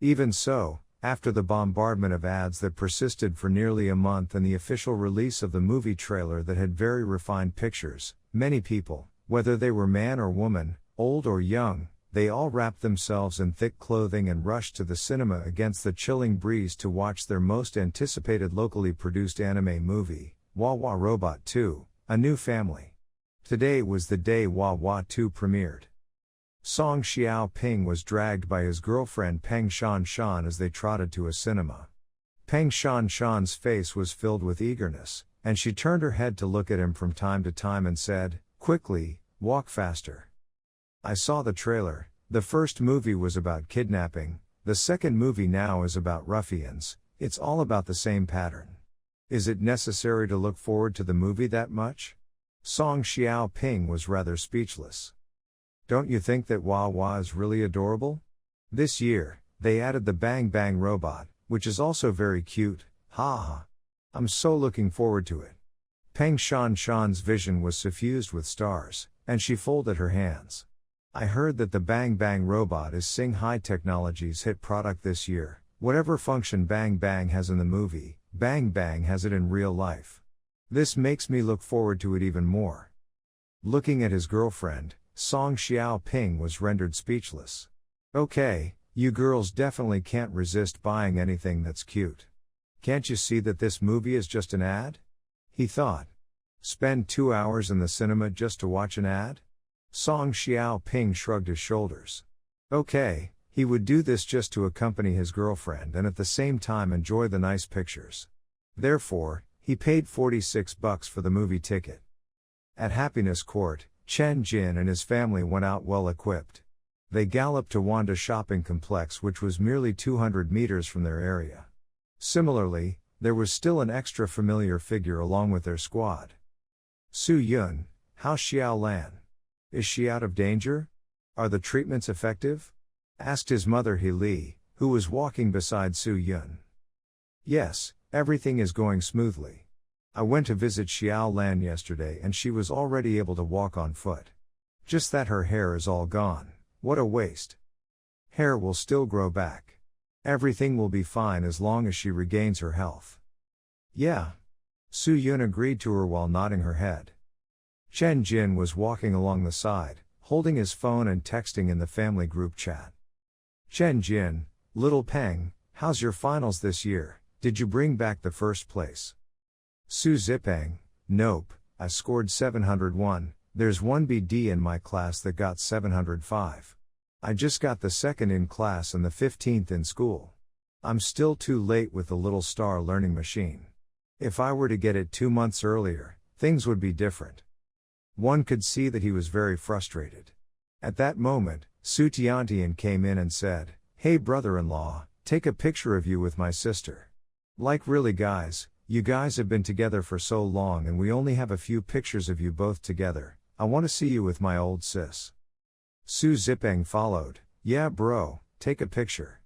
Even so, after the bombardment of ads that persisted for nearly a month and the official release of the movie trailer that had very refined pictures, many people, whether they were man or woman, old or young, they all wrapped themselves in thick clothing and rushed to the cinema against the chilling breeze to watch their most anticipated locally produced anime movie, Wawa Robot 2, A New Family. Today was the day Wawa 2 premiered. Song Xiaoping was dragged by his girlfriend Peng Shanshan as they trotted to a cinema. Peng Shanshan's face was filled with eagerness, and she turned her head to look at him from time to time and said, quickly, "Walk faster." I saw the trailer. The first movie was about kidnapping, the second movie now is about ruffians, it's all about the same pattern. Is it necessary to look forward to the movie that much? Song Xiaoping was rather speechless. Don't you think that Wawa is really adorable? This year, they added the Bang Bang robot, which is also very cute, ha. I'm so looking forward to it. Peng Shanshan's vision was suffused with stars, and she folded her hands. I heard that the Bang Bang robot is Singhai Technology's hit product this year. Whatever function Bang Bang has in the movie, Bang Bang has it in real life. This makes me look forward to it even more. Looking at his girlfriend, Song Xiaoping was rendered speechless. Okay, you girls definitely can't resist buying anything that's cute. Can't you see that this movie is just an ad? He thought. Spend 2 hours in the cinema just to watch an ad? Song Xiaoping shrugged his shoulders. Okay, he would do this just to accompany his girlfriend and at the same time enjoy the nice pictures. Therefore, he paid $46 for the movie ticket. At Happiness Court, Chen Jin and his family went out well equipped. They galloped to Wanda Shopping Complex, which was merely 200 meters from their area. Similarly, there was still an extra familiar figure along with their squad. Su Yun, how's Xiao Lan? Is she out of danger? Are the treatments effective? Asked his mother He Li, who was walking beside Su Yun. Yes, everything is going smoothly. I went to visit Xiao Lan yesterday and she was already able to walk on foot. Just that her hair is all gone. What a waste. Hair will still grow back. Everything will be fine as long as she regains her health. Yeah. Su Yun agreed to her while nodding her head. Chen Jin was walking along the side, holding his phone and texting in the family group chat. Chen Jin, little Peng, how's your finals this year? Did you bring back the first place? Su Zipeng, nope, I scored 701, there's one BD in my class that got 705. I just got the second in class and the 15th in school. I'm still too late with the little star learning machine. If I were to get it 2 months earlier, things would be different. One could see that he was very frustrated. At that moment, Su Tiantian came in and said, "Hey brother-in-law, take a picture of you with my sister. Like really guys, you guys have been together for so long and we only have a few pictures of you both together, I want to see you with my old sis." Su Zipeng followed, "Yeah bro, take a picture."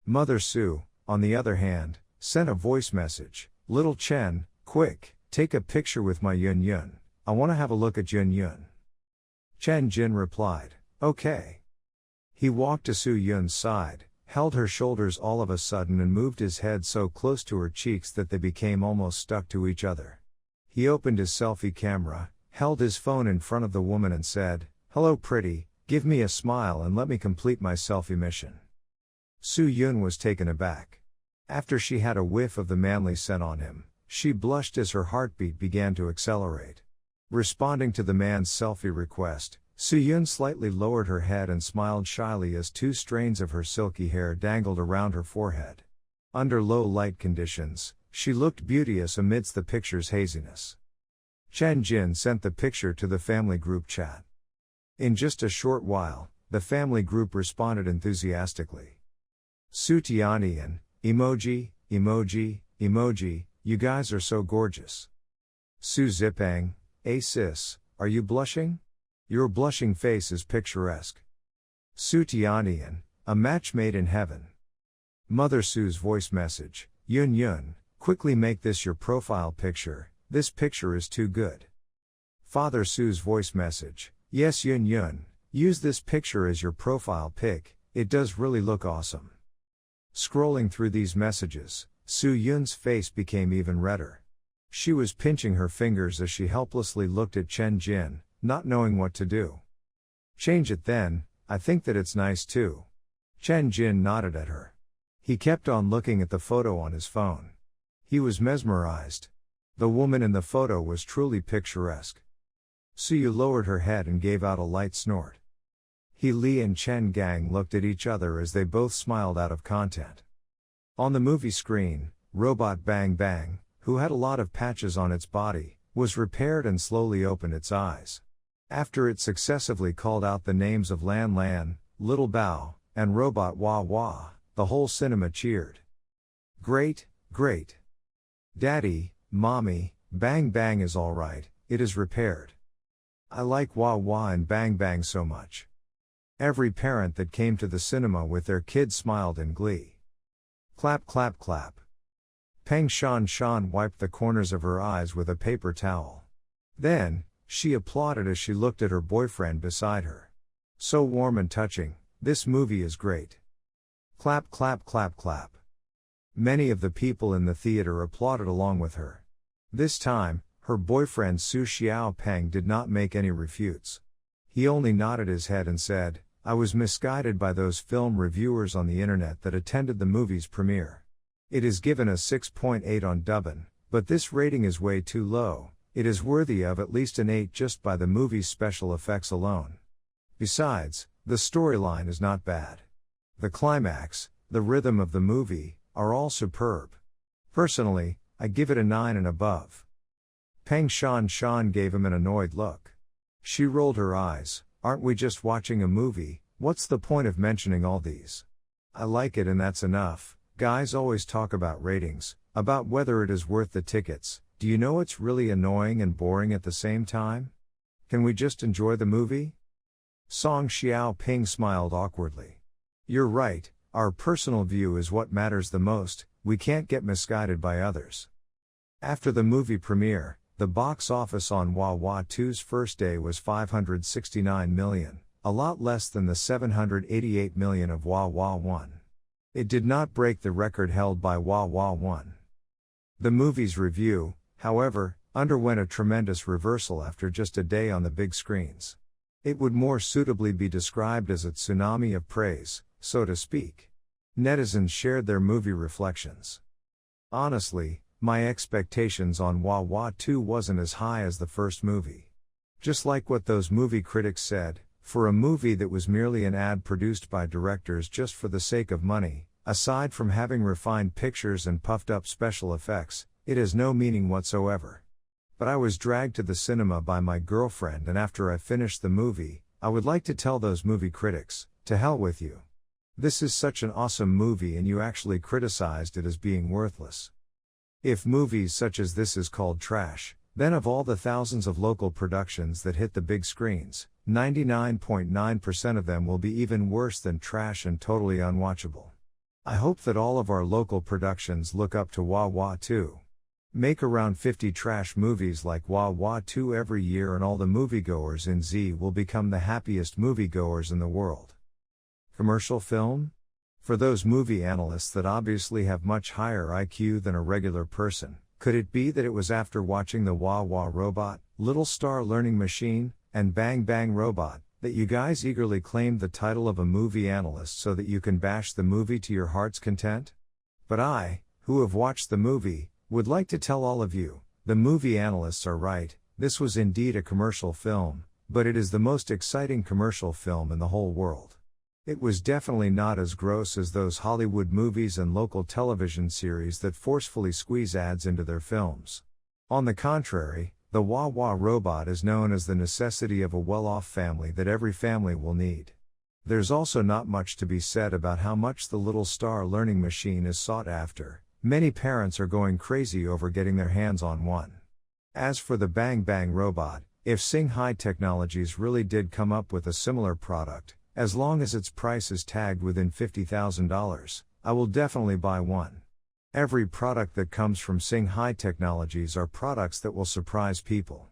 Mother Su, on the other hand, sent a voice message, "Little Chen, quick, take a picture with my Yun Yun, I want to have a look at Yun Yun. Chen Jin replied, okay. He walked to Su Yun's side, held her shoulders all of a sudden and moved his head so close to her cheeks that they became almost stuck to each other. He opened his selfie camera, held his phone in front of the woman and said, hello pretty, give me a smile and let me complete my selfie mission. Su Yun was taken aback. After she had a whiff of the manly scent on him, she blushed as her heartbeat began to accelerate. Responding to the man's selfie request, Su Yun slightly lowered her head and smiled shyly as two strands of her silky hair dangled around her forehead. Under low light conditions, she looked beauteous amidst the picture's haziness. Chen Jin sent the picture to the family group chat. In just a short while, the family group responded enthusiastically. Su Tianyan, emoji, emoji, emoji, you guys are so gorgeous. Su Zipang, hey sis, are you blushing? Your blushing face is picturesque. Su Tianyan, a match made in heaven. Mother Su's voice message, Yun Yun, quickly make this your profile picture, this picture is too good. Father Su's voice message, yes Yun Yun, use this picture as your profile pic, it does really look awesome. Scrolling through these messages, Su Yun's face became even redder. She was pinching her fingers as she helplessly looked at Chen Jin, not knowing what to do. Change it then, I think that it's nice too. Chen Jin nodded at her. He kept on looking at the photo on his phone. He was mesmerized. The woman in the photo was truly picturesque. Su Yu lowered her head and gave out a light snort. He Li and Chen Gang looked at each other as they both smiled out of content. On the movie screen, Robot Bang Bang, who had a lot of patches on its body, was repaired and slowly opened its eyes. After it successively called out the names of Lan Lan, Little Bao, and Robot Wah Wah, the whole cinema cheered. Great, great. Daddy, Mommy, Bang Bang is alright, it is repaired. I like Wah Wah and Bang Bang so much. Every parent that came to the cinema with their kid smiled in glee. Clap clap clap. Peng Shan Shan wiped the corners of her eyes with a paper towel. Then, she applauded as she looked at her boyfriend beside her. So warm and touching, this movie is great. Clap clap clap clap. Many of the people in the theater applauded along with her. This time, her boyfriend Su Xiaopeng did not make any refutes. He only nodded his head and said, I was misguided by those film reviewers on the internet that attended the movie's premiere. It is given a 6.8 on Dubbin, but this rating is way too low, it is worthy of at least an 8 just by the movie's special effects alone. Besides, the storyline is not bad. The climax, the rhythm of the movie, are all superb. Personally, I give it a 9 and above. Peng Shan Shan gave him an annoyed look. She rolled her eyes, aren't we just watching a movie, what's the point of mentioning all these? I like it and that's enough. Guys always talk about ratings, about whether it is worth the tickets. Do you know it's really annoying and boring at the same time? Can we just enjoy the movie? Song Xiao Ping smiled awkwardly. You're right, our personal view is what matters the most, we can't get misguided by others. After the movie premiere, the box office on Wah Wah 2's first day was 569 million, a lot less than the 788 million of Wah Wah 1. It did not break the record held by Wah Wah 1. The movie's review, however, underwent a tremendous reversal after just a day on the big screens. It would more suitably be described as a tsunami of praise, so to speak. Netizens shared their movie reflections. Honestly, my expectations on Wah Wah 2 wasn't as high as the first movie. Just like what those movie critics said, for a movie that was merely an ad produced by directors just for the sake of money, aside from having refined pictures and puffed up special effects, it has no meaning whatsoever. But I was dragged to the cinema by my girlfriend, and after I finished the movie, I would like to tell those movie critics, to hell with you. This is such an awesome movie and you actually criticized it as being worthless. If movies such as this is called trash, then of all the thousands of local productions that hit the big screens, 99.9% of them will be even worse than trash and totally unwatchable. I hope that all of our local productions look up to Wah Wah 2. Make around 50 trash movies like Wah Wah 2 every year and all the moviegoers in Z will become the happiest moviegoers in the world. Commercial film? For those movie analysts that obviously have much higher IQ than a regular person, could it be that it was after watching the Wah Wah Robot, Little Star Learning Machine, and Bang Bang Robot, that you guys eagerly claimed the title of a movie analyst so that you can bash the movie to your heart's content? But I, who have watched the movie, would like to tell all of you, the movie analysts are right, this was indeed a commercial film, but it is the most exciting commercial film in the whole world. It was definitely not as gross as those Hollywood movies and local television series that forcefully squeeze ads into their films. On the contrary, the Wah Wah Robot is known as the necessity of a well-off family that every family will need. There's also not much to be said about how much the Little Star Learning Machine is sought after. Many parents are going crazy over getting their hands on one. As for the Bang Bang Robot, if Shanghai Technologies really did come up with a similar product, as long as its price is tagged within $50,000, I will definitely buy one. Every product that comes from Shanghai Technologies are products that will surprise people.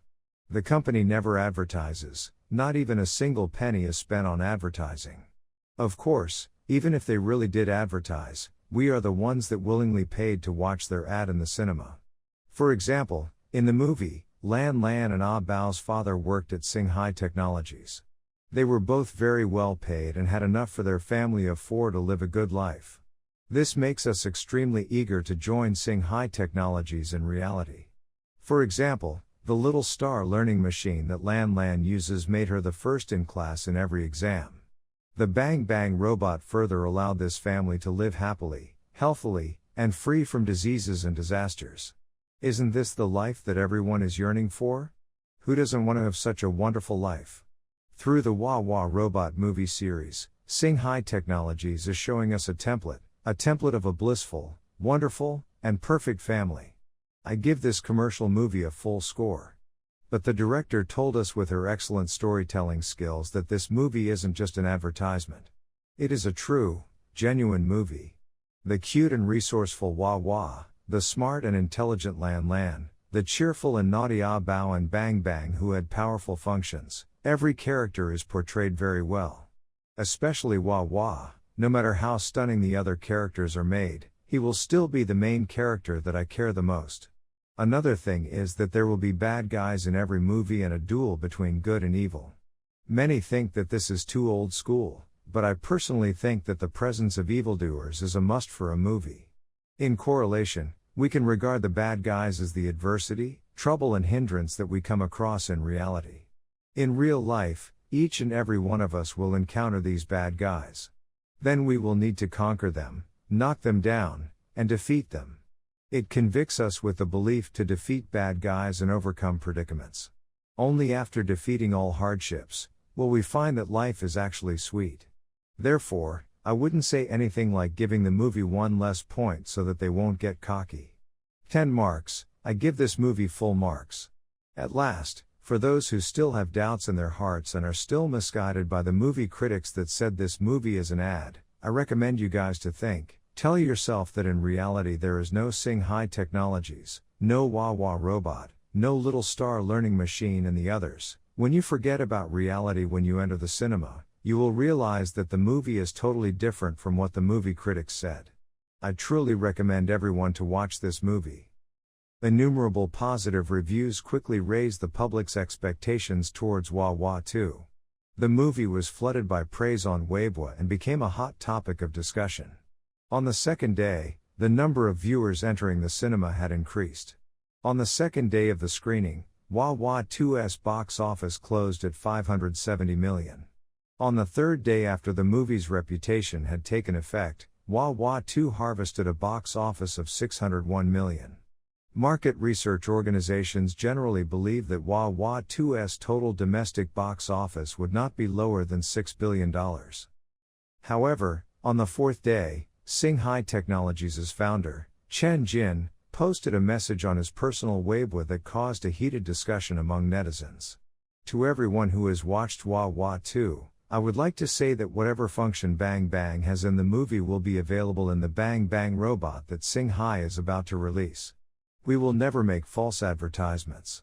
The company never advertises, not even a single penny is spent on advertising. Of course, even if they really did advertise, we are the ones that willingly paid to watch their ad in the cinema. For example, in the movie, Lan Lan and Ah Bao's father worked at Shanghai Technologies. They were both very well paid and had enough for their family of 4 to live a good life. This makes us extremely eager to join Shanghai Technologies in reality. For example, the Little Star Learning Machine that Lan Lan uses made her the first in class in every exam. The Bang Bang Robot further allowed this family to live happily, healthily, and free from diseases and disasters. Isn't this the life that everyone is yearning for? Who doesn't want to have such a wonderful life? Through the Wah Wah Robot movie series, Shanghai Technologies is showing us a template of a blissful, wonderful, and perfect family. I give this commercial movie a full score. But the director told us with her excellent storytelling skills that this movie isn't just an advertisement. It is a true, genuine movie. The cute and resourceful Wah Wah, the smart and intelligent Lan Lan, the cheerful and naughty Ah Bao and Bang Bang who had powerful functions, every character is portrayed very well. Especially Wah Wah, no matter how stunning the other characters are made, he will still be the main character that I care the most. Another thing is that there will be bad guys in every movie and a duel between good and evil. Many think that this is too old school, but I personally think that the presence of evildoers is a must for a movie. In correlation, we can regard the bad guys as the adversity, trouble and hindrance that we come across in reality. In real life, each and every one of us will encounter these bad guys. Then we will need to conquer them, knock them down, and defeat them. It convicts us with the belief to defeat bad guys and overcome predicaments. Only after defeating all hardships, will we find that life is actually sweet. Therefore, I wouldn't say anything like giving the movie 1 less point so that they won't get cocky. 10 marks, I give this movie full marks. At last, for those who still have doubts in their hearts and are still misguided by the movie critics that said this movie is an ad, I recommend you guys to think. Tell yourself that in reality there is no Shanghai Technologies, no Wah Wah Robot, no Little Star Learning Machine and the others. When you forget about reality when you enter the cinema, you will realize that the movie is totally different from what the movie critics said. I truly recommend everyone to watch this movie. Innumerable positive reviews quickly raised the public's expectations towards Wah Wah 2. The movie was flooded by praise on Weibo and became a hot topic of discussion. On the second day, the number of viewers entering the cinema had increased. On the second day of the screening, Wah Wah 2's box office closed at 570 million. On the third day after the movie's reputation had taken effect, Wah Wah 2 harvested a box office of 601 million. Market research organizations generally believe that Wah Wah 2's total domestic box office would not be lower than $6 billion. However, on the fourth day, Shanghai Technologies' founder, Chen Jin, posted a message on his personal Weibo that caused a heated discussion among netizens. To everyone who has watched Wah Wah 2, I would like to say that whatever function Bang Bang has in the movie will be available in the Bang Bang Robot that Shanghai is about to release. We will never make false advertisements.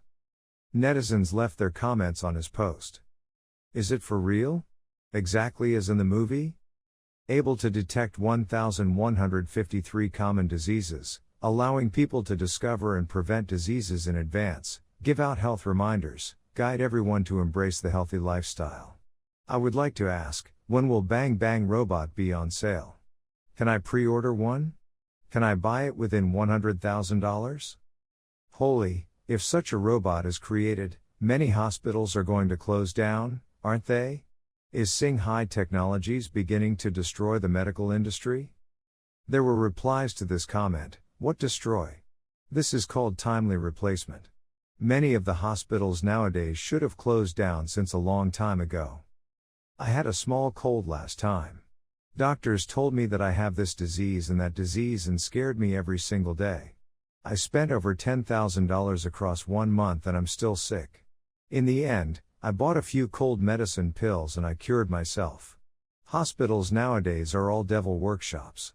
Netizens left their comments on his post. Is it for real? Exactly as in the movie? Able to detect 1,153 common diseases, allowing people to discover and prevent diseases in advance, give out health reminders, guide everyone to embrace the healthy lifestyle. I would like to ask, when will Bang Bang Robot be on sale? Can I pre-order one? Can I buy it within $100,000? Holy, if such a robot is created, many hospitals are going to close down, aren't they? Is Singhai Technologies beginning to destroy the medical industry? There were replies to this comment. What destroy? This is called timely replacement. Many of the hospitals nowadays should have closed down since a long time ago. I had a small cold last time. Doctors told me that I have this disease and that disease and scared me every single day. I spent over $10,000 across 1 month and I'm still sick. In the end, I bought a few cold medicine pills and I cured myself. Hospitals nowadays are all devil workshops.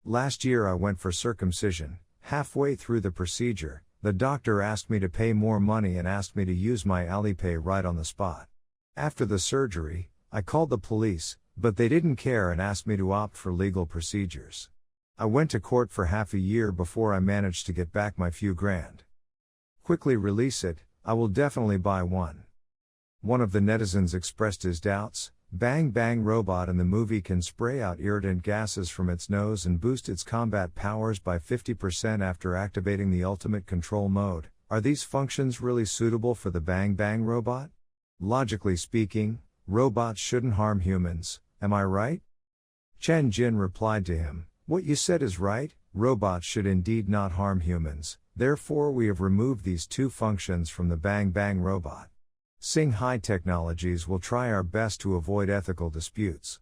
Last year I went for circumcision. Halfway through the procedure, the doctor asked me to pay more money and asked me to use my Alipay right on the spot. After the surgery, I called the police, but they didn't care and asked me to opt for legal procedures. I went to court for half a year before I managed to get back my few grand. Quickly release it, I will definitely buy one. One of the netizens expressed his doubts. Bang Bang Robot in the movie can spray out irritant gases from its nose and boost its combat powers by 50% after activating the ultimate control mode. Are these functions really suitable for the Bang Bang Robot? Logically speaking, robots shouldn't harm humans, am I right? Chen Jin replied to him, what you said is right, robots should indeed not harm humans, therefore we have removed these 2 functions from the Bang Bang Robot. Singhai Technologies will try our best to avoid ethical disputes.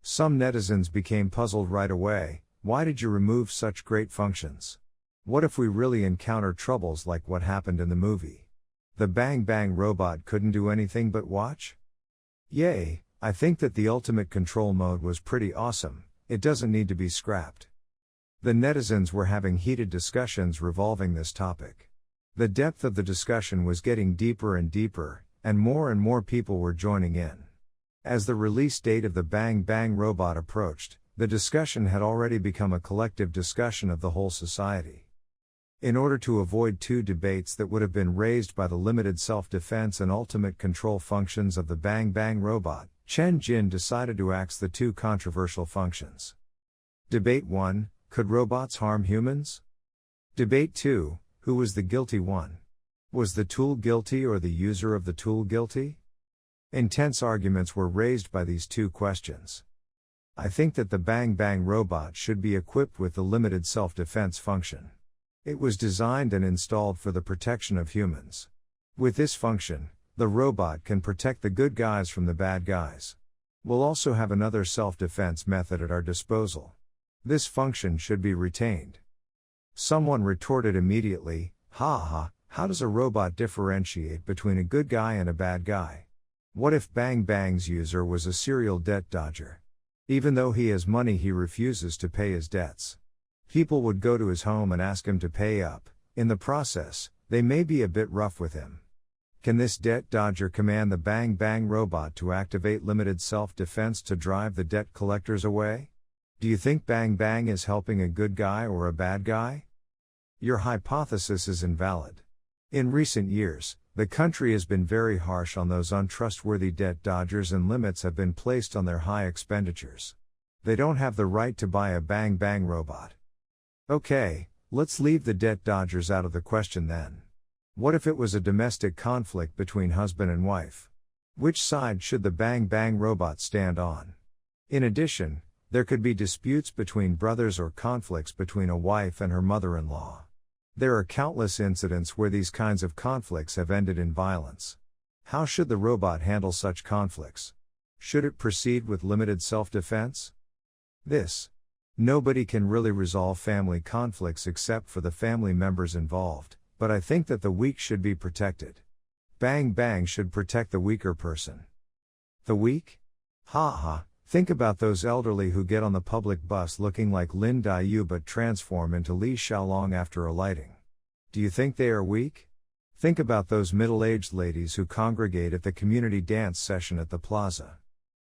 Some netizens became puzzled right away. Why did you remove such great functions? What if we really encounter troubles like what happened in the movie? The Bang Bang Robot couldn't do anything but watch? Yay, I think that the ultimate control mode was pretty awesome, it doesn't need to be scrapped. The netizens were having heated discussions revolving this topic. The depth of the discussion was getting deeper and deeper, and more people were joining in. As the release date of the Bang Bang Robot approached, the discussion had already become a collective discussion of the whole society. In order to avoid 2 debates that would have been raised by the limited self-defense and ultimate control functions of the Bang Bang Robot, Chen Jin decided to axe the 2 controversial functions. Debate 1, could robots harm humans? Debate 2, who was the guilty one? Was the tool guilty or the user of the tool guilty? Intense arguments were raised by these 2 questions. I think that the Bang Bang Robot should be equipped with the limited self-defense function. It was designed and installed for the protection of humans. With this function, the robot can protect the good guys from the bad guys. We'll also have another self-defense method at our disposal. This function should be retained. Someone retorted immediately, how does a robot differentiate between a good guy and a bad guy? What if Bang Bang's user was a serial debt dodger? Even though he has money, he refuses to pay his debts. People would go to his home and ask him to pay up. In the process, they may be a bit rough with him. Can this debt dodger command the Bang Bang Robot to activate limited self-defense to drive the debt collectors away? Do you think Bang Bang is helping a good guy or a bad guy? Your hypothesis is invalid. In recent years, the country has been very harsh on those untrustworthy debt dodgers and limits have been placed on their high expenditures. They don't have the right to buy a Bang Bang Robot. Okay, let's leave the debt dodgers out of the question then. What if it was a domestic conflict between husband and wife? Which side should the Bang Bang Robot stand on? In addition, there could be disputes between brothers or conflicts between a wife and her mother-in-law. There are countless incidents where these kinds of conflicts have ended in violence. How should the robot handle such conflicts? Should it proceed with limited self-defense? Nobody can really resolve family conflicts except for the family members involved, but I think that the weak should be protected. Bang Bang should protect the weaker person. The weak? Think about those elderly who get on the public bus looking like Lin Daiyu but transform into Li Xiaolong after alighting. Do you think they are weak? Think about those middle-aged ladies who congregate at the community dance session at the plaza.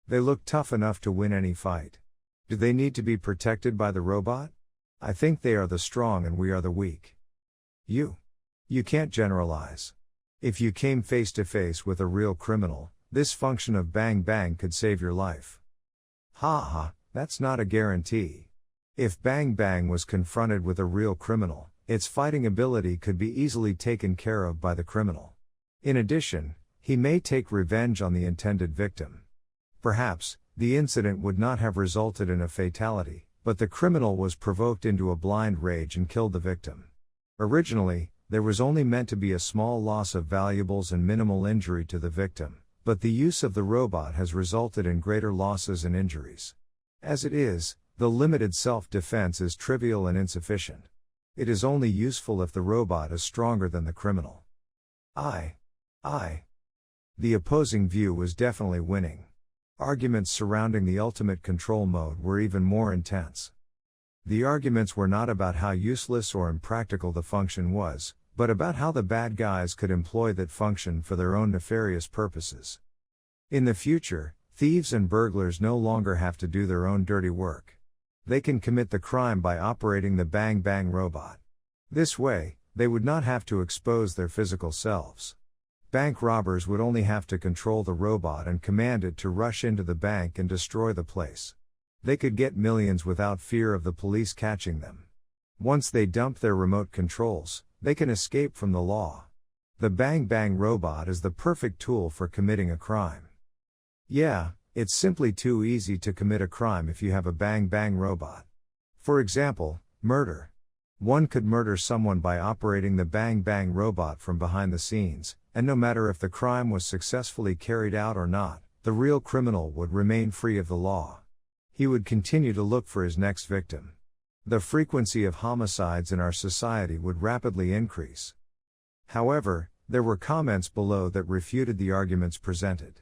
They look tough enough to win any fight. Do they need to be protected by the robot? I think they are the strong and we are the weak. You can't generalize. If you came face to face with a real criminal, this function of bang bang could save your life. Ha ha, that's not a guarantee. If bang bang was confronted with a real criminal, its fighting ability could be easily taken care of by the criminal. In addition, he may take revenge on the intended victim. Perhaps, the incident would not have resulted in a fatality, but the criminal was provoked into a blind rage and killed the victim. Originally, there was only meant to be a small loss of valuables and minimal injury to the victim, but the use of the robot has resulted in greater losses and injuries. As it is, the limited self-defense is trivial and insufficient. It is only useful if the robot is stronger than the criminal. The opposing view was definitely winning. Arguments surrounding the ultimate control mode were even more intense. The arguments were not about how useless or impractical the function was, but about how the bad guys could employ that function for their own nefarious purposes. In the future, thieves and burglars no longer have to do their own dirty work. They can commit the crime by operating the Bang Bang robot. This way, they would not have to expose their physical selves. Bank robbers would only have to control the robot and command it to rush into the bank and destroy the place. They could get millions without fear of the police catching them. Once they dump their remote controls, they can escape from the law. The Bang Bang robot is the perfect tool for committing a crime. Yeah, it's simply too easy to commit a crime if you have a Bang Bang robot. For example, murder. One could murder someone by operating the Bang Bang robot from behind the scenes, and no matter if the crime was successfully carried out or not, the real criminal would remain free of the law. He would continue to look for his next victim. The frequency of homicides in our society would rapidly increase. However, there were comments below that refuted the arguments presented.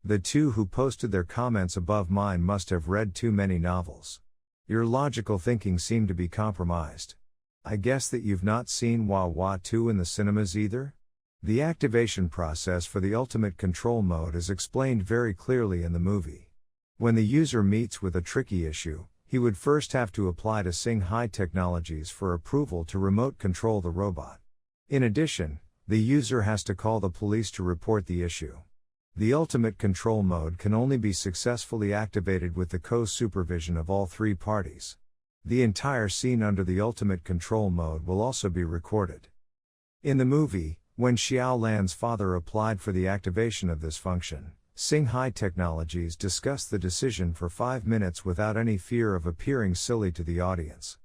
The two who posted their comments above mine must have read too many novels. Your logical thinking seemed to be compromised. I guess that you've not seen Manhwa 2 in the cinemas either? The activation process for the ultimate control mode is explained very clearly in the movie. When the user meets with a tricky issue, he would first have to apply to Sing Hai Technologies for approval to remote control the robot. In addition, the user has to call the police to report the issue. The ultimate control mode can only be successfully activated with the co-supervision of all three parties. The entire scene under the ultimate control mode will also be recorded. In the movie, when Xiao Lan's father applied for the activation of this function, Sing Hai Technologies discussed the decision for 5 minutes without any fear of appearing silly to the audience.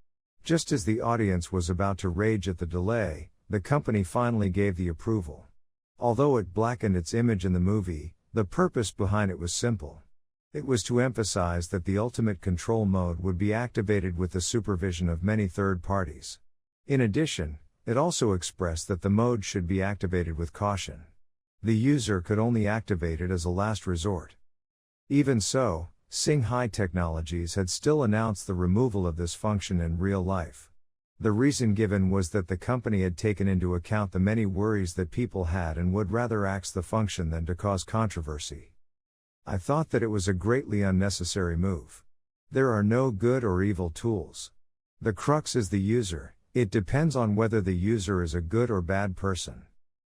Just as the audience was about to rage at the delay, the company finally gave the approval. Although it blackened its image in the movie, the purpose behind it was simple. It was to emphasize that the ultimate control mode would be activated with the supervision of many third parties. In addition, it also expressed that the mode should be activated with caution. The user could only activate it as a last resort. Even so, Sing Hai Technologies had still announced the removal of this function in real life. The reason given was that the company had taken into account the many worries that people had and would rather axe the function than to cause controversy. I thought that it was a greatly unnecessary move. There are no good or evil tools. The crux is the user. It depends on whether the user is a good or bad person.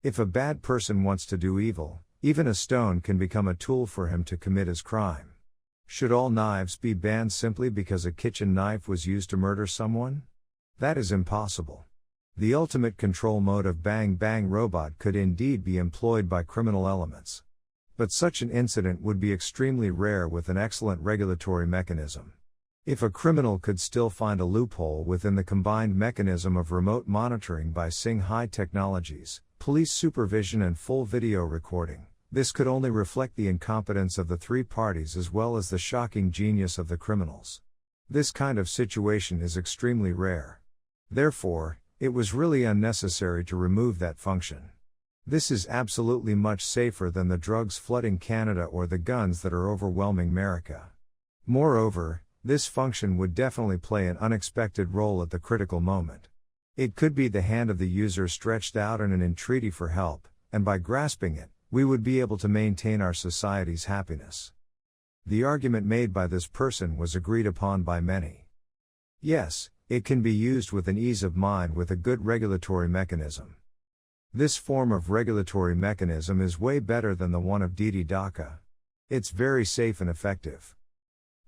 If a bad person wants to do evil, even a stone can become a tool for him to commit his crime. Should all knives be banned simply because a kitchen knife was used to murder someone? That is impossible. The ultimate control mode of Bang Bang robot could indeed be employed by criminal elements. But such an incident would be extremely rare with an excellent regulatory mechanism. If a criminal could still find a loophole within the combined mechanism of remote monitoring by Sing Hai Technologies, police supervision and full video recording, this could only reflect the incompetence of the three parties as well as the shocking genius of the criminals. This kind of situation is extremely rare. Therefore, it was really unnecessary to remove that function. This is absolutely much safer than the drugs flooding Canada or the guns that are overwhelming America. Moreover, this function would definitely play an unexpected role at the critical moment. It could be the hand of the user stretched out in an entreaty for help, and by grasping it, we would be able to maintain our society's happiness. The argument made by this person was agreed upon by many. Yes, it can be used with an ease of mind with a good regulatory mechanism. This form of regulatory mechanism is way better than the one of Didi Daca. It's very safe and effective.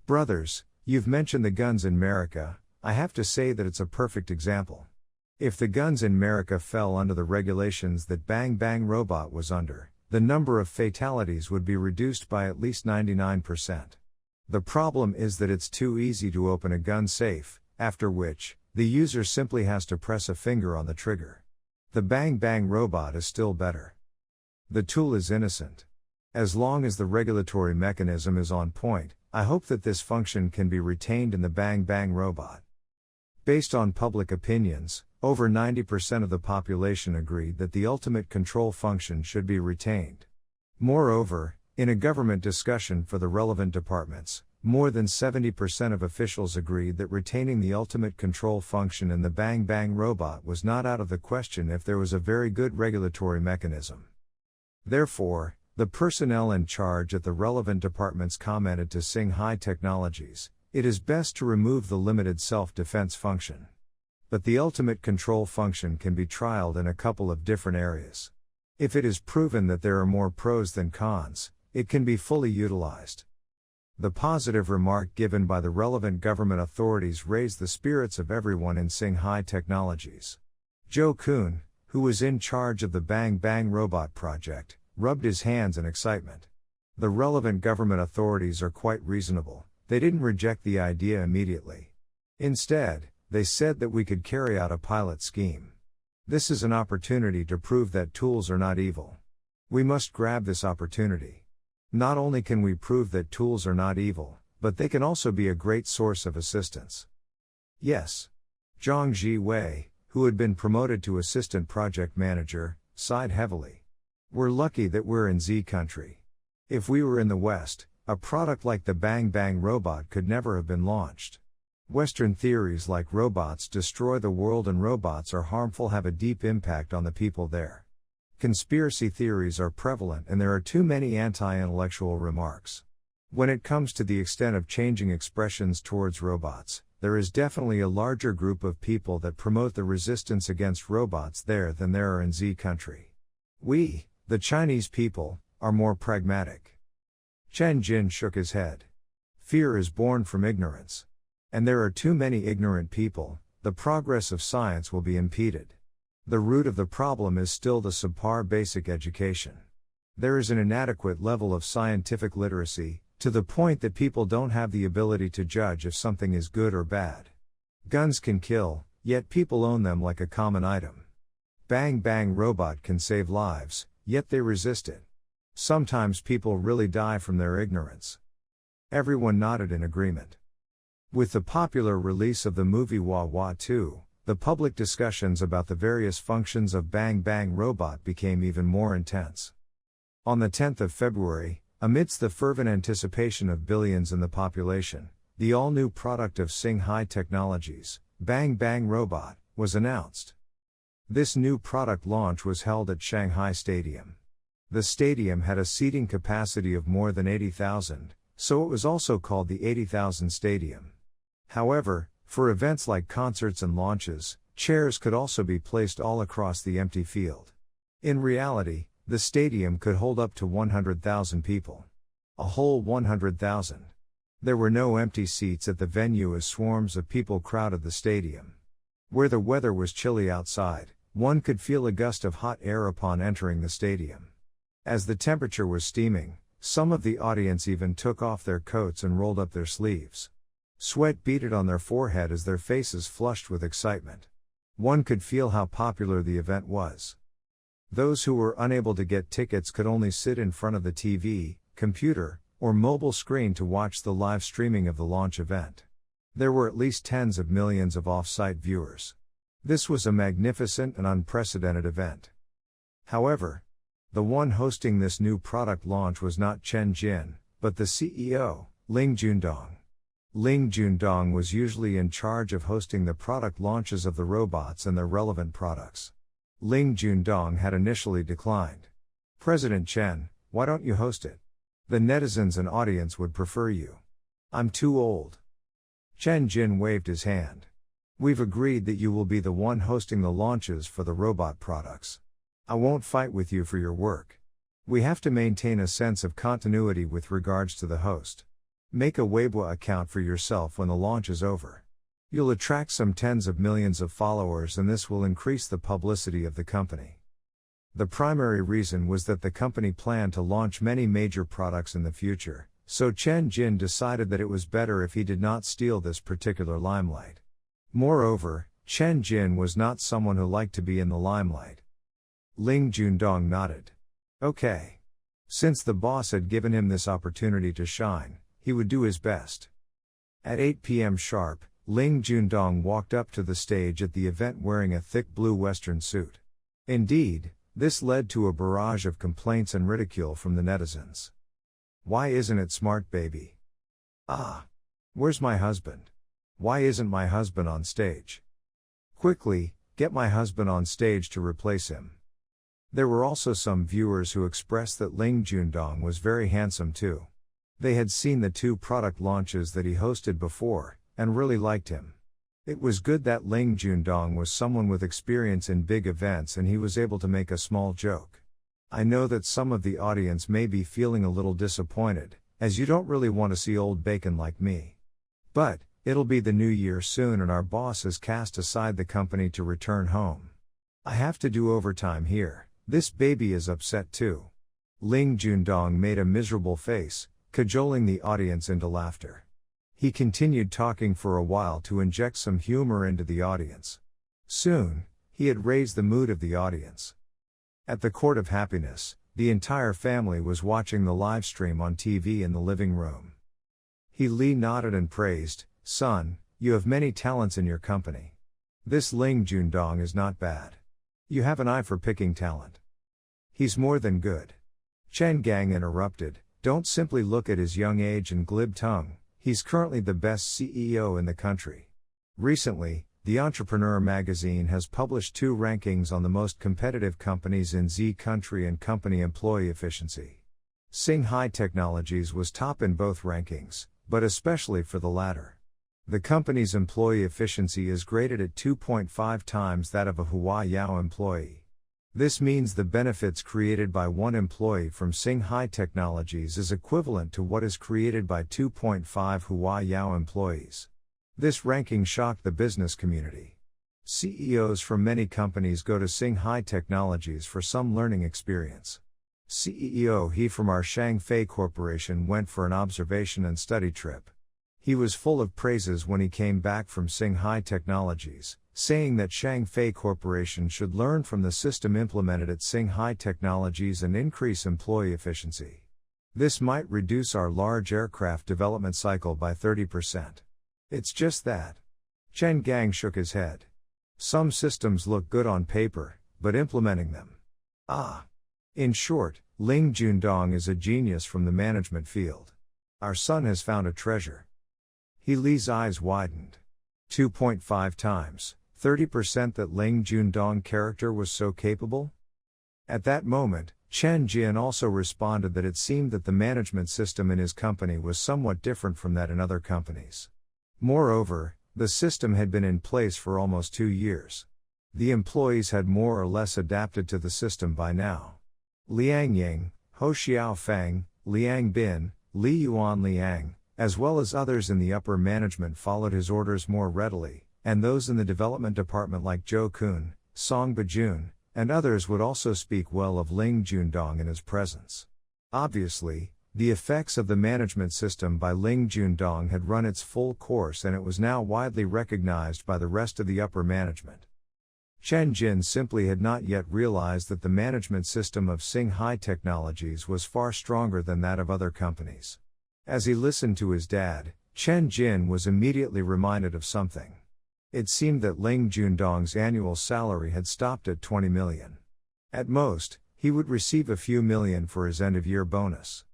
Brothers, you've mentioned the guns in America. I have to say that it's a perfect example. If the guns in America fell under the regulations that Bang Bang Robot was under, the number of fatalities would be reduced by at least 99%. The problem is that it's too easy to open a gun safe, after which, the user simply has to press a finger on the trigger. The Bang Bang Robot is still better. The tool is innocent. As long as the regulatory mechanism is on point, I hope that this function can be retained in the Bang Bang Robot. Based on public opinions, over 90% of the population agreed that the ultimate control function should be retained. Moreover, in a government discussion for the relevant departments, more than 70% of officials agreed that retaining the ultimate control function in the Bang Bang Robot was not out of the question if there was a very good regulatory mechanism. Therefore, the personnel in charge at the relevant departments commented to Singhai Technologies, it is best to remove the limited self-defense function. But the ultimate control function can be trialed in a couple of different areas. If it is proven that there are more pros than cons, it can be fully utilized. The positive remark given by the relevant government authorities raised the spirits of everyone in Singhai Technologies. Joe Kuhn, who was in charge of the Bang Bang Robot project, rubbed his hands in excitement. The relevant government authorities are quite reasonable. They didn't reject the idea immediately. Instead, they said that we could carry out a pilot scheme. This is an opportunity to prove that tools are not evil. We must grab this opportunity. Not only can we prove that tools are not evil, but they can also be a great source of assistance. Yes. Zhang Ji-wei, who had been promoted to assistant project manager, sighed heavily. We're lucky that we're in Z country. If we were in the West, a product like the Bang Bang Robot could never have been launched. Western theories like robots destroy the world and robots are harmful have a deep impact on the people there. Conspiracy theories are prevalent and there are too many anti-intellectual remarks. When it comes to the extent of changing expressions towards robots, there is definitely a larger group of people that promote the resistance against robots there than there are in Z country. We, the Chinese people, are more pragmatic. Chen Jin shook his head. Fear is born from ignorance. And there are too many ignorant people, the progress of science will be impeded. The root of the problem is still the subpar basic education. There is an inadequate level of scientific literacy, to the point that people don't have the ability to judge if something is good or bad. Guns can kill, yet people own them like a common item. Bang Bang Robot can save lives, yet they resist it. Sometimes people really die from their ignorance. Everyone nodded in agreement. With the popular release of the movie Wah Wah 2, the public discussions about the various functions of Bang Bang Robot became even more intense. On the 10th of February, amidst the fervent anticipation of billions in the population, the all-new product of Singhai Technologies, Bang Bang Robot, was announced. This new product launch was held at Shanghai Stadium. The stadium had a seating capacity of more than 80,000, so it was also called the 80,000 Stadium. However, for events like concerts and launches, chairs could also be placed all across the empty field. In reality, the stadium could hold up to 100,000 people. A whole 100,000. There were no empty seats at the venue as swarms of people crowded the stadium. Where the weather was chilly outside, one could feel a gust of hot air upon entering the stadium. As the temperature was steaming, some of the audience even took off their coats and rolled up their sleeves. Sweat beaded on their forehead as their faces flushed with excitement. One could feel how popular the event was. Those who were unable to get tickets could only sit in front of the TV, computer, or mobile screen to watch the live streaming of the launch event. There were at least tens of millions of off-site viewers. This was a magnificent and unprecedented event. However, the one hosting this new product launch was not Chen Jin, but the CEO, Ling Jundong. Ling Jundong was usually in charge of hosting the product launches of the robots and their relevant products. Ling Jundong had initially declined. "President Chen, why don't you host it? The netizens and audience would prefer you." "I'm too old." Chen Jin waved his hand. "We've agreed that you will be the one hosting the launches for the robot products. I won't fight with you for your work. We have to maintain a sense of continuity with regards to the host. Make a Weibo account for yourself when the launch is over. You'll attract some tens of millions of followers and this will increase the publicity of the company." The primary reason was that the company planned to launch many major products in the future, so Chen Jin decided that it was better if he did not steal this particular limelight. Moreover, Chen Jin was not someone who liked to be in the limelight. Ling Jundong nodded. Okay. Since the boss had given him this opportunity to shine, he would do his best. At 8 p.m. sharp, Ling Jundong walked up to the stage at the event wearing a thick blue western suit. Indeed, this led to a barrage of complaints and ridicule from the netizens. "Why isn't it smart, baby? Ah. Where's my husband? Why isn't my husband on stage? Quickly, get my husband on stage to replace him." There were also some viewers who expressed that Ling Jundong was very handsome too. They had seen the 2 product launches that he hosted before, and really liked him. It was good that Ling Jundong was someone with experience in big events and he was able to make a small joke. I know that some of the audience may be feeling a little disappointed, as you don't really want to see old bacon like me. But, it'll be the new year soon and our boss has cast aside the company to return home. I have to do overtime here, this baby is upset too. Ling Jundong made a miserable face, cajoling the audience into laughter. He continued talking for a while to inject some humor into the audience. Soon, he had raised the mood of the audience. At the Court of Happiness, the entire family was watching the live stream on TV in the living room. Li nodded and praised, "Son, you have many talents in your company. This Ling Jundong is not bad. You have an eye for picking talent. He's more than good." Chen Gang interrupted, "Don't simply look at his young age and glib tongue. He's currently the best CEO in the country. Recently, the Entrepreneur magazine has published 2 rankings on the most competitive companies in Z country and company employee efficiency. Singhai Technologies was top in both rankings, but especially for the latter. The company's employee efficiency is graded at 2.5 times that of a Huayao employee. This means the benefits created by one employee from Singhai Technologies is equivalent to what is created by 2.5 Huayao employees. This ranking shocked the business community. CEOs from many companies go to Singhai Technologies for some learning experience. CEO He from our Shangfei Corporation went for an observation and study trip. He was full of praises when he came back from Singhai Technologies, saying that Shangfei Corporation should learn from the system implemented at Singhai Technologies and increase employee efficiency. This might reduce our large aircraft development cycle by 30%. It's just that. Chen Gang shook his head. Some systems look good on paper, but implementing them. In short, Ling Jundong is a genius from the management field. Our son has found a treasure. Li's eyes widened. 2.5 times, 30% that Ling Jundong character was so capable? At that moment, Chen Jin also responded that it seemed that the management system in his company was somewhat different from that in other companies. Moreover, the system had been in place for almost 2 years. The employees had more or less adapted to the system by now. Liang Ying, Ho Xiao Feng, Liang Bin, Li Yuan Liang, as well as others in the upper management followed his orders more readily, and those in the development department like Zhou Kun, Song Bajun, and others would also speak well of Ling Jundong in his presence. Obviously, the effects of the management system by Ling Jundong had run its full course and it was now widely recognized by the rest of the upper management. Chen Jin simply had not yet realized that the management system of Singhai Technologies was far stronger than that of other companies. As he listened to his dad, Chen Jin was immediately reminded of something. It seemed that Ling Jundong's annual salary had stopped at 20 million. At most, he would receive a few million for his end-of-year bonus.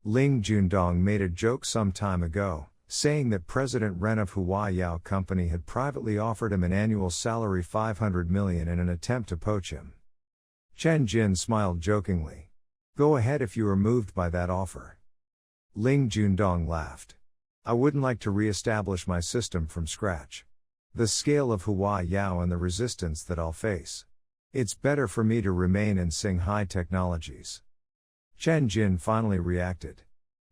Ling Jundong made a joke some time ago, saying that President Ren of Huayao Company had privately offered him an annual salary 500 million in an attempt to poach him. Chen Jin smiled jokingly. Go ahead if you are moved by that offer. Ling Jundong laughed. I wouldn't like to re-establish my system from scratch. The scale of Huayao and the resistance that I'll face. It's better for me to remain and sing high technologies. Chen Jin finally reacted.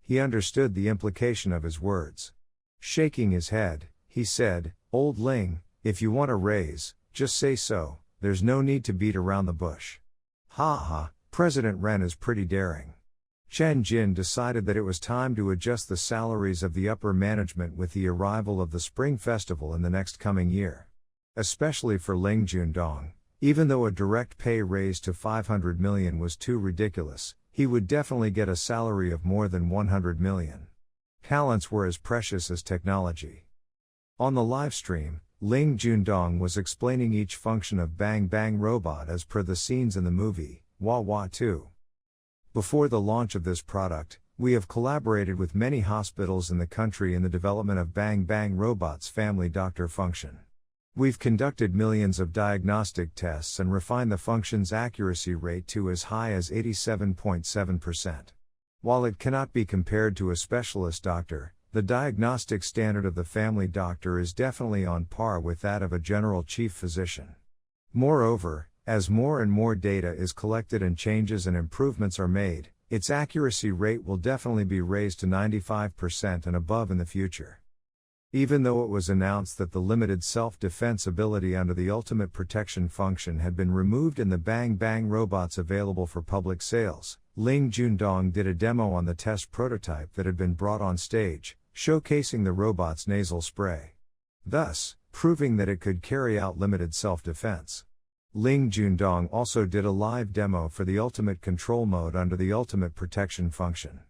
He understood the implication of his words. Shaking his head, he said, Old Ling, if you want a raise, just say so, there's no need to beat around the bush. Ha ha, President Ren is pretty daring. Chen Jin decided that it was time to adjust the salaries of the upper management with the arrival of the Spring Festival in the next coming year. Especially for Ling Jundong, even though a direct pay raise to 500 million was too ridiculous, he would definitely get a salary of more than 100 million. Talents were as precious as technology. On the live stream, Ling Jundong was explaining each function of Bang Bang Robot as per the scenes in the movie, Wah Wah 2. Before the launch of this product, we have collaborated with many hospitals in the country in the development of Bang Bang Robot's family doctor function. We've conducted millions of diagnostic tests and refined the function's accuracy rate to as high as 87.7%. While it cannot be compared to a specialist doctor, the diagnostic standard of the family doctor is definitely on par with that of a general chief physician. Moreover, as more and more data is collected and changes and improvements are made, its accuracy rate will definitely be raised to 95% and above in the future. Even though it was announced that the limited self-defense ability under the ultimate protection function had been removed in the Bang Bang robots available for public sales, Ling Jundong did a demo on the test prototype that had been brought on stage, showcasing the robot's nasal spray. Thus, proving that it could carry out limited self-defense. Ling Jundong also did a live demo for the ultimate control mode under the ultimate protection function.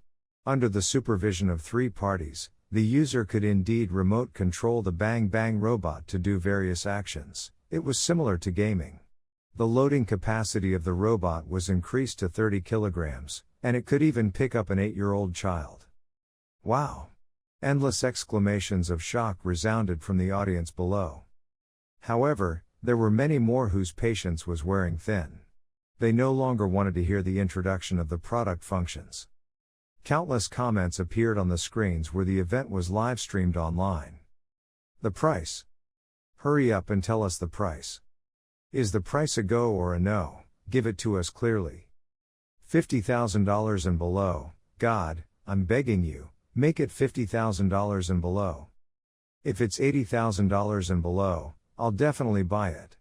Under the supervision of 3 parties, the user could indeed remote control the Bang Bang robot to do various actions. It was similar to gaming. The loading capacity of the robot was increased to 30 kilograms, and it could even pick up an 8-year-old child. Wow! Endless exclamations of shock resounded from the audience below. However, there were many more whose patience was wearing thin. They no longer wanted to hear the introduction of the product functions. Countless comments appeared on the screens where the event was live-streamed online. The price. Hurry up and tell us the price. Is the price a go or a no? Give it to us clearly. $50,000 and below, God, I'm begging you, make it $50,000 and below. If it's $80,000 and below, I'll definitely buy it.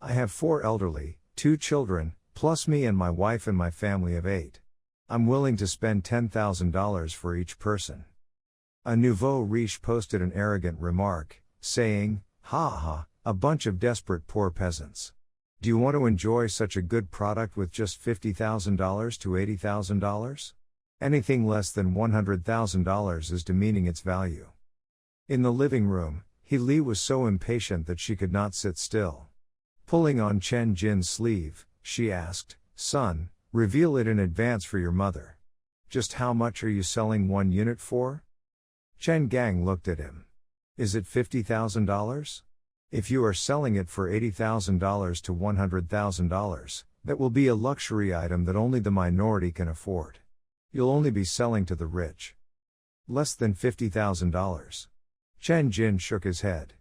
I have 4 elderly, 2 children, plus me and my wife and my family of 8. I'm willing to spend $10,000 for each person. A nouveau riche posted an arrogant remark, saying, ha ha, a bunch of desperate poor peasants. Do you want to enjoy such a good product with just $50,000 to $80,000? Anything less than $100,000 is demeaning its value. In the living room, Li was so impatient that she could not sit still. Pulling on Chen Jin's sleeve, she asked, Son, reveal it in advance for your mother. Just how much are you selling 1 unit for? Chen Gang looked at him. Is it $50,000? If you are selling it for $80,000 to $100,000, that will be a luxury item that only the minority can afford. You'll only be selling to the rich. Less than $50,000. Chen Jin shook his head.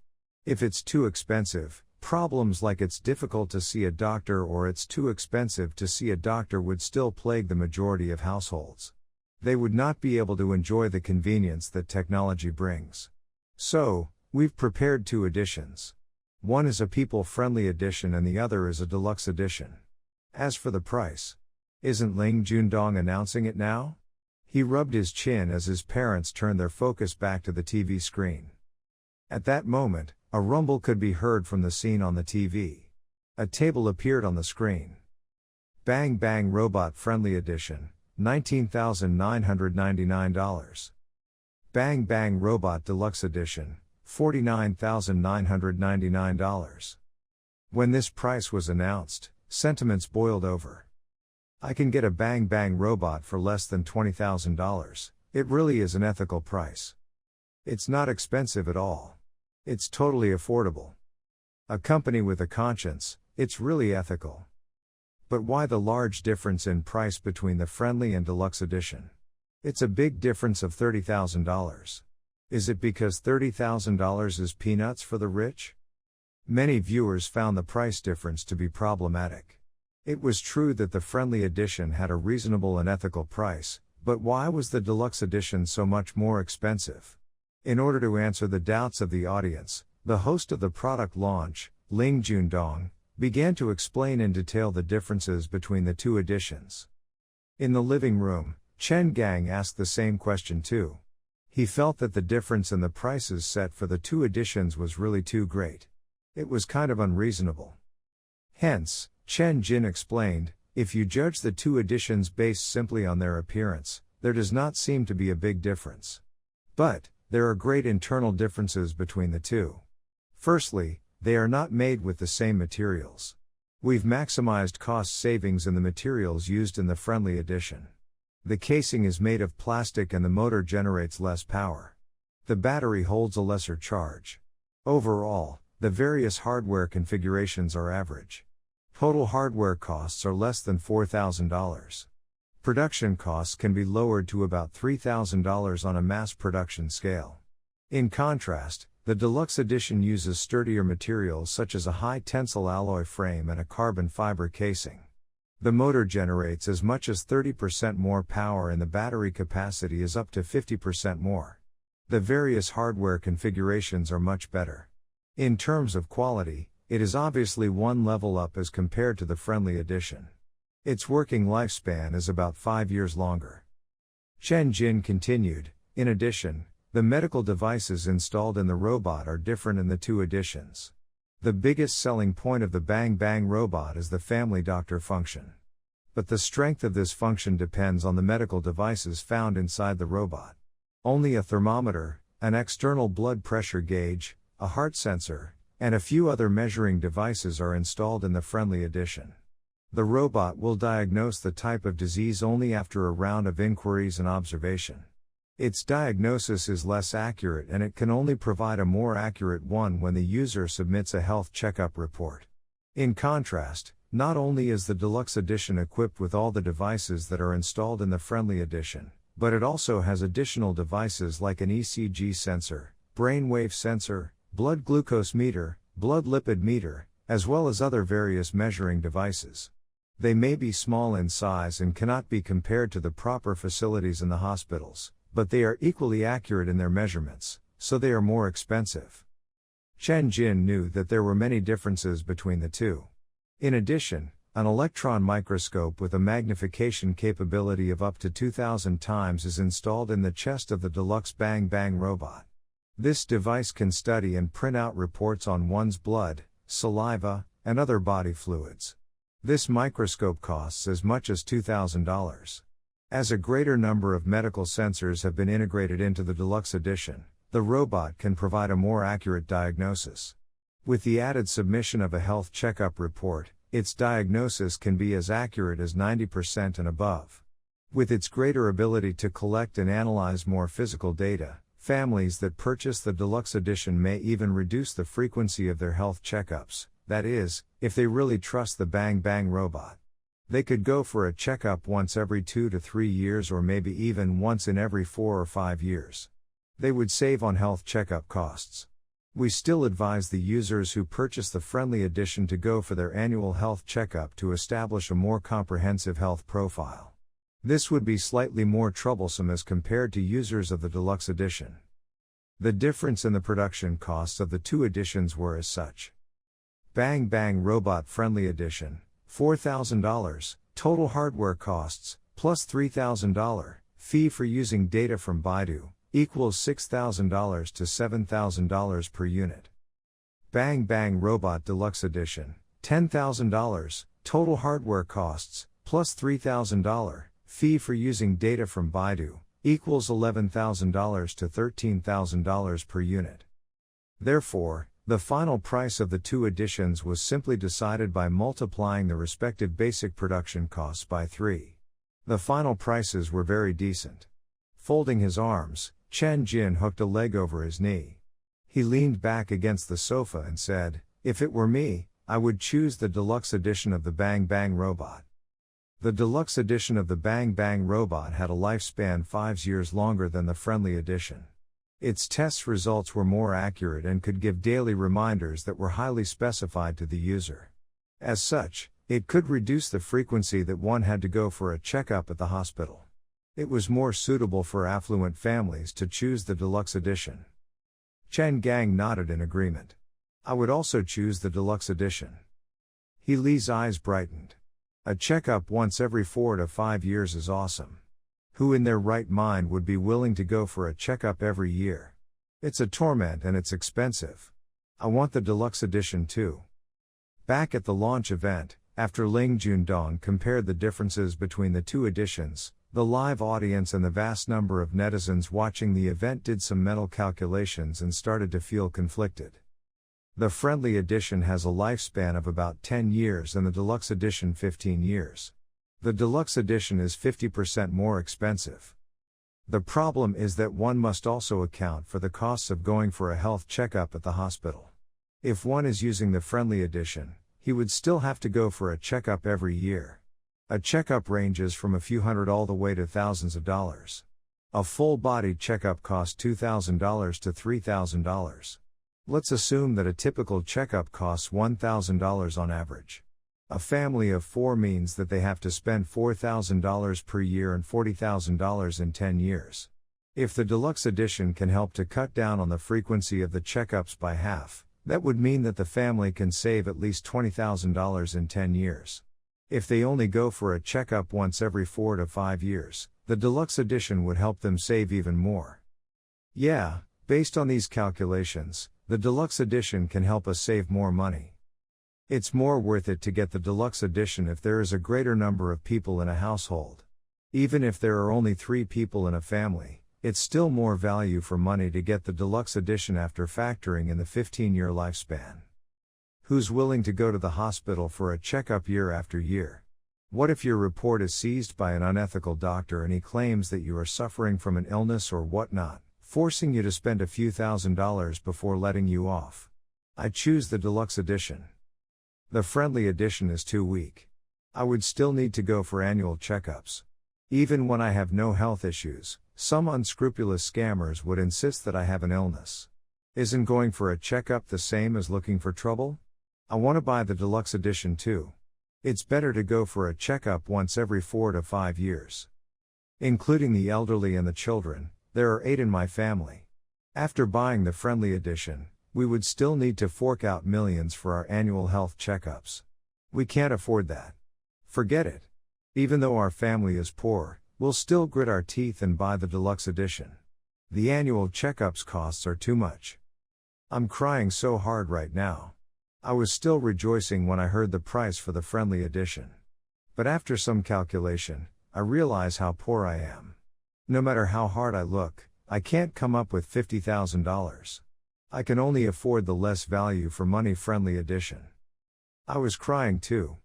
If it's too expensive, problems like it's difficult to see a doctor or it's too expensive to see a doctor would still plague the majority of households. They would not be able to enjoy the convenience that technology brings. So, we've prepared 2 editions. One is a people-friendly edition and the other is a deluxe edition. As for the price, isn't Ling Jundong announcing it now? He rubbed his chin as his parents turned their focus back to the TV screen. At that moment, a rumble could be heard from the scene on the TV. A table appeared on the screen. Bang Bang Robot Friendly Edition, $19,999. Bang Bang Robot Deluxe Edition, $49,999. When this price was announced, sentiments boiled over. I can get a Bang Bang robot for less than $20,000, it really is an ethical price. It's not expensive at all. It's totally affordable. A company with a conscience, it's really ethical. But why the large difference in price between the friendly and deluxe edition? It's a big difference of $30,000. Is it because $30,000 is peanuts for the rich? Many viewers found the price difference to be problematic. It was true that the friendly edition had a reasonable and ethical price, but why was the deluxe edition so much more expensive? In order to answer the doubts of the audience, the host of the product launch, Ling Jundong, began to explain in detail the differences between the two editions. In the living room, Chen Gang asked the same question too. He felt that the difference in the prices set for the two editions was really too great. It was kind of unreasonable. Hence, Chen Jin explained, if you judge the two editions based simply on their appearance, there does not seem to be a big difference. But, there are great internal differences between the two. Firstly, they are not made with the same materials. We've maximized cost savings in the materials used in the friendly edition. The casing is made of plastic and the motor generates less power. The battery holds a lesser charge. Overall, the various hardware configurations are average. Total hardware costs are less than $4,000. Production costs can be lowered to about $3,000 on a mass production scale. In contrast, the deluxe edition uses sturdier materials such as a high tensile alloy frame and a carbon fiber casing. The motor generates as much as 30% more power and the battery capacity is up to 50% more. The various hardware configurations are much better. In terms of quality, it is obviously one level up as compared to the friendly edition. Its working lifespan is about 5 years longer. Chen Jin continued, in addition, the medical devices installed in the robot are different in the two editions. The biggest selling point of the Bang Bang robot is the family doctor function. But the strength of this function depends on the medical devices found inside the robot. Only a thermometer, an external blood pressure gauge, a heart sensor, and a few other measuring devices are installed in the friendly edition. The robot will diagnose the type of disease only after a round of inquiries and observation. Its diagnosis is less accurate and it can only provide a more accurate one when the user submits a health checkup report. In contrast, not only is the deluxe edition equipped with all the devices that are installed in the friendly edition, but it also has additional devices like an ECG sensor, brainwave sensor, blood glucose meter, blood lipid meter, as well as other various measuring devices. They may be small in size and cannot be compared to the proper facilities in the hospitals, but they are equally accurate in their measurements, so they are more expensive. Chen Jin knew that there were many differences between the two. In addition, an electron microscope with a magnification capability of up to 2,000 times is installed in the chest of the deluxe Bang Bang robot. This device can study and print out reports on one's blood, saliva, and other body fluids. This microscope costs as much as $2,000. As a greater number of medical sensors have been integrated into the deluxe edition, the robot can provide a more accurate diagnosis. With the added submission of a health checkup report, its diagnosis can be as accurate as 90% and above. With its greater ability to collect and analyze more physical data, families that purchase the deluxe edition may even reduce the frequency of their health checkups, that is, if they really trust the Bang Bang robot. They could go for a checkup once every 2 to 3 years or maybe even once in every 4 or 5 years. They would save on health checkup costs. We still advise the users who purchase the friendly edition to go for their annual health checkup to establish a more comprehensive health profile. This would be slightly more troublesome as compared to users of the deluxe edition. The difference in the production costs of the two editions were as such. Bang Bang Robot Friendly Edition, $4,000, total hardware costs, plus $3,000, fee for using data from Baidu, equals $6,000 to $7,000 per unit. Bang Bang Robot Deluxe Edition, $10,000, total hardware costs, plus $3,000, fee for using data from Baidu, equals $11,000 to $13,000 per unit. Therefore, the final price of the two editions was simply decided by multiplying the respective basic production costs by 3. The final prices were very decent. Folding his arms, Chen Jin hooked a leg over his knee. He leaned back against the sofa and said, "If it were me, I would choose the deluxe edition of the Bang Bang Robot." The deluxe edition of the Bang Bang Robot had a lifespan 5 years longer than the friendly edition. Its test results were more accurate and could give daily reminders that were highly specified to the user. As such, it could reduce the frequency that one had to go for a checkup at the hospital. It was more suitable for affluent families to choose the deluxe edition. Chen Gang nodded in agreement. "I would also choose the deluxe edition." He Li's eyes brightened. A checkup once every 4 to 5 years is awesome. Who in their right mind would be willing to go for a checkup every year? It's a torment and it's expensive. I want the deluxe edition too. Back at the launch event, after Ling Jundong compared the differences between the two editions, the live audience and the vast number of netizens watching the event did some mental calculations and started to feel conflicted. The friendly edition has a lifespan of about 10 years and the deluxe edition 15 years. The deluxe edition is 50% more expensive. The problem is that one must also account for the costs of going for a health checkup at the hospital. If one is using the friendly edition, he would still have to go for a checkup every year. A checkup ranges from a few hundred all the way to thousands of dollars. A full-body checkup costs $2,000 to $3,000. Let's assume that a typical checkup costs $1,000 on average. A family of 4 means that they have to spend $4,000 per year and $40,000 in 10 years. If the deluxe edition can help to cut down on the frequency of the checkups by half, that would mean that the family can save at least $20,000 in 10 years. If they only go for a checkup once every 4 to 5 years, the deluxe edition would help them save even more. Yeah, based on these calculations, the deluxe edition can help us save more money. It's more worth it to get the deluxe edition if there is a greater number of people in a household. Even if there are only 3 people in a family, it's still more value for money to get the deluxe edition after factoring in the 15-year lifespan. Who's willing to go to the hospital for a checkup year after year? What if your report is seized by an unethical doctor and he claims that you are suffering from an illness or whatnot, forcing you to spend a few $1,000s before letting you off? I choose the deluxe edition. The friendly edition is too weak. I would still need to go for annual checkups. Even when I have no health issues, some unscrupulous scammers would insist that I have an illness. Isn't going for a checkup the same as looking for trouble? I want to buy the deluxe edition too. It's better to go for a checkup once every 4 to 5 years. Including the elderly and the children, there are 8 in my family. After buying the friendly edition, we would still need to fork out millions for our annual health checkups. We can't afford that. Forget it. Even though our family is poor, we'll still grit our teeth and buy the deluxe edition. The annual checkups costs are too much. I'm crying so hard right now. I was still rejoicing when I heard the price for the friendly edition. But after some calculation, I realize how poor I am. No matter how hard I look, I can't come up with $50,000. I can only afford the less value for money friendly edition. I was crying too.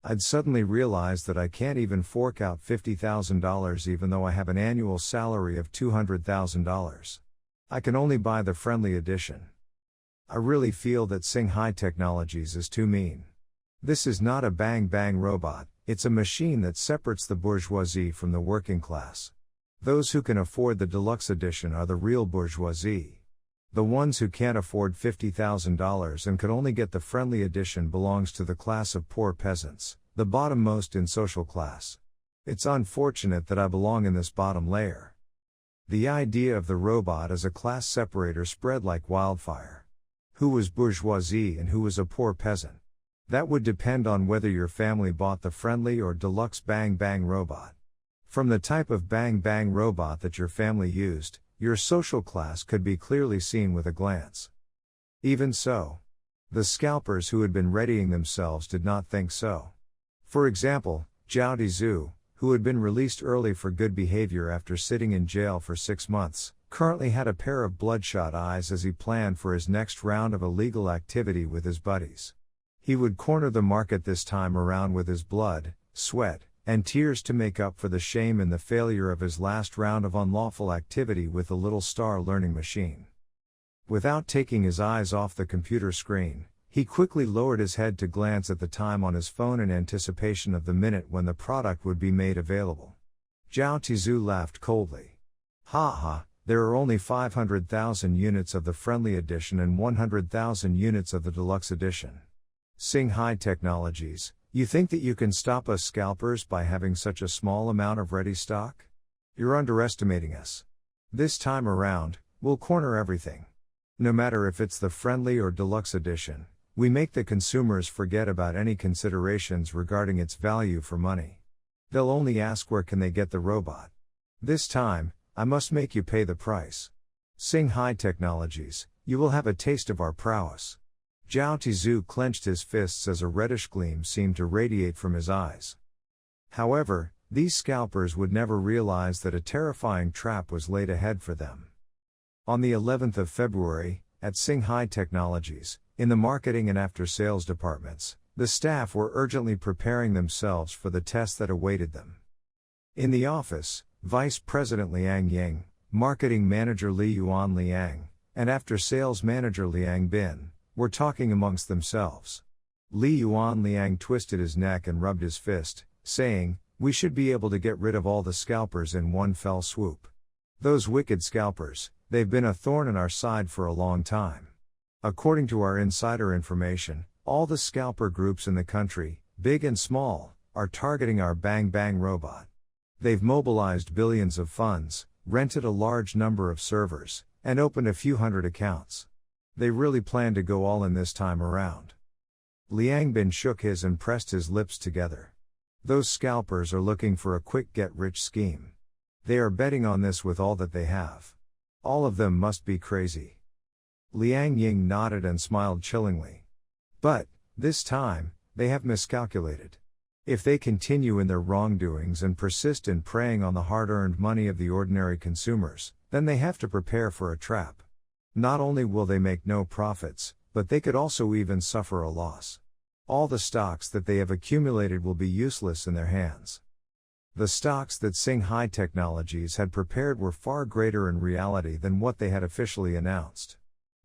I'd suddenly realized that I can't even fork out $50,000 even though I have an annual salary of $200,000. I can only buy the friendly edition. I really feel that Singhai Technologies is too mean. This is not a bang bang robot, it's a machine that separates the bourgeoisie from the working class. Those who can afford the deluxe edition are the real bourgeoisie. The ones who can't afford $50,000 and could only get the friendly edition belongs to the class of poor peasants, the bottommost in social class. It's unfortunate that I belong in this bottom layer. The idea of the robot as a class separator spread like wildfire. Who was bourgeoisie and who was a poor peasant? That would depend on whether your family bought the friendly or deluxe bang bang robot. From the type of bang bang robot that your family used, your social class could be clearly seen with a glance. Even so, the scalpers who had been readying themselves did not think so. For example, Zhao Dizhu, who had been released early for good behavior after sitting in jail for 6 months, currently had a pair of bloodshot eyes as he planned for his next round of illegal activity with his buddies. He would corner the market this time around with his blood, sweat, and tears to make up for the shame in the failure of his last round of unlawful activity with the little star learning machine. Without taking his eyes off the computer screen, he quickly lowered his head to glance at the time on his phone in anticipation of the minute when the product would be made available. Zhao Tizu laughed coldly. Ha ha, there are only 500,000 units of the friendly edition and 100,000 units of the deluxe edition. Singhai Technologies, you think that you can stop us scalpers by having such a small amount of ready stock? You're underestimating us. This time around, we'll corner everything. No matter if it's the friendly or deluxe edition, we make the consumers forget about any considerations regarding its value for money. They'll only ask where can they get the robot. This time, I must make you pay the price. Singhai Technologies, you will have a taste of our prowess. Zhao Tizu clenched his fists as a reddish gleam seemed to radiate from his eyes. However, these scalpers would never realize that a terrifying trap was laid ahead for them. On the 11th of February, at Singhai Technologies, in the marketing and after-sales departments, the staff were urgently preparing themselves for the test that awaited them. In the office, Vice President Liang Ying, Marketing Manager Li Yuan Liang, and after-sales Manager Liang Bin, were talking amongst themselves. Li Yuan Liang twisted his neck and rubbed his fist, saying, "We should be able to get rid of all the scalpers in one fell swoop. Those wicked scalpers, they've been a thorn in our side for a long time. According to our insider information, all the scalper groups in the country, big and small, are targeting our Bang Bang robot. They've mobilized billions of funds, rented a large number of servers, and opened a few hundred accounts. They really plan to go all in this time around." Liang Bin shook his and pressed his lips together. Those scalpers are looking for a quick get-rich scheme. They are betting on this with all that they have. All of them must be crazy. Liang Ying nodded and smiled chillingly. But, this time, they have miscalculated. If they continue in their wrongdoings and persist in preying on the hard-earned money of the ordinary consumers, then they have to prepare for a trap. Not only will they make no profits, but they could also even suffer a loss. All the stocks that they have accumulated will be useless in their hands. The stocks that Singhai Technologies had prepared were far greater in reality than what they had officially announced.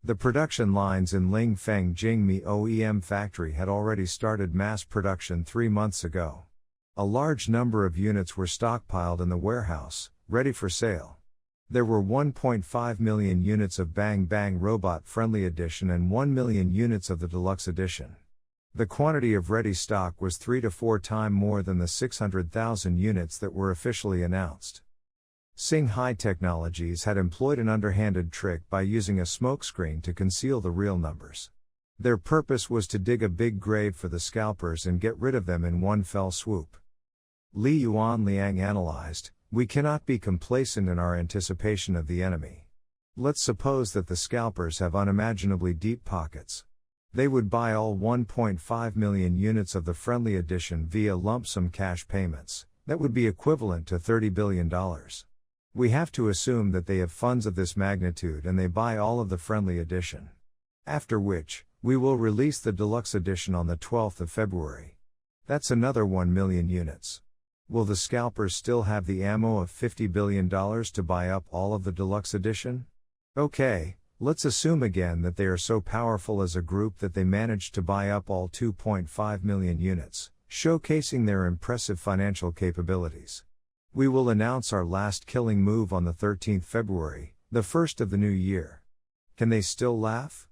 The production lines in Lingfeng Jingmi OEM factory had already started mass production 3 months ago. A large number of units were stockpiled in the warehouse, ready for sale. There were 1.5 million units of Bang Bang Robot Friendly Edition and 1 million units of the Deluxe Edition. The quantity of ready stock was 3 to 4 times more than the 600,000 units that were officially announced. Singhai Technologies had employed an underhanded trick by using a smokescreen to conceal the real numbers. Their purpose was to dig a big grave for the scalpers and get rid of them in one fell swoop. Li Yuan Liang analyzed, "We cannot be complacent in our anticipation of the enemy. Let's suppose that the scalpers have unimaginably deep pockets. They would buy all 1.5 million units of the friendly edition via lump sum cash payments. That would be equivalent to $30 billion. We have to assume that they have funds of this magnitude and they buy all of the friendly edition. After which, we will release the deluxe edition on the 12th of February. That's another 1 million units. Will the scalpers still have the ammo of $50 billion to buy up all of the deluxe edition? Okay, let's assume again that they are so powerful as a group that they managed to buy up all 2.5 million units, showcasing their impressive financial capabilities. We will announce our last killing move on the 13th February, the first of the new year. Can they still laugh?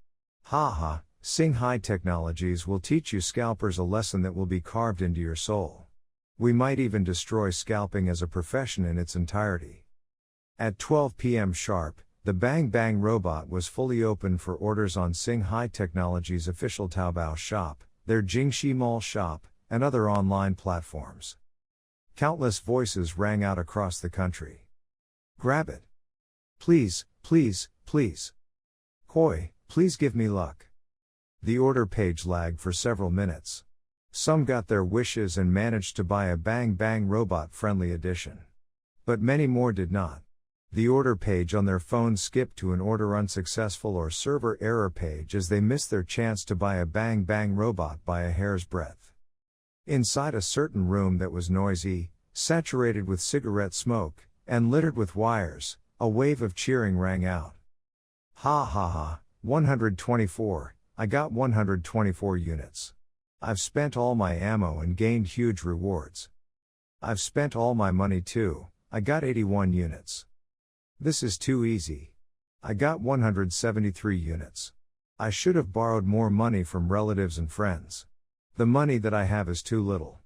Ha ha, Singhai Technologies will teach you scalpers a lesson that will be carved into your soul. We might even destroy scalping as a profession in its entirety." At 12 p.m. sharp, the Bang Bang robot was fully open for orders on Singhai Technologies' official Taobao shop, their Jingxi Mall shop, and other online platforms. Countless voices rang out across the country. "Grab it! Please, please, please! Hoi, please give me luck!" The order page lagged for several minutes. Some got their wishes and managed to buy a Bang Bang Robot Friendly Edition. But many more did not. The order page on their phones skipped to an order unsuccessful or server error page as they missed their chance to buy a Bang Bang robot by a hair's breadth. Inside a certain room that was noisy, saturated with cigarette smoke, and littered with wires, a wave of cheering rang out. Ha ha ha, 124, I got 124 units. I've spent all my ammo and gained huge rewards. I've spent all my money too, I got 81 units. This is too easy. I got 173 units. I should have borrowed more money from relatives and friends. The money that I have is too little.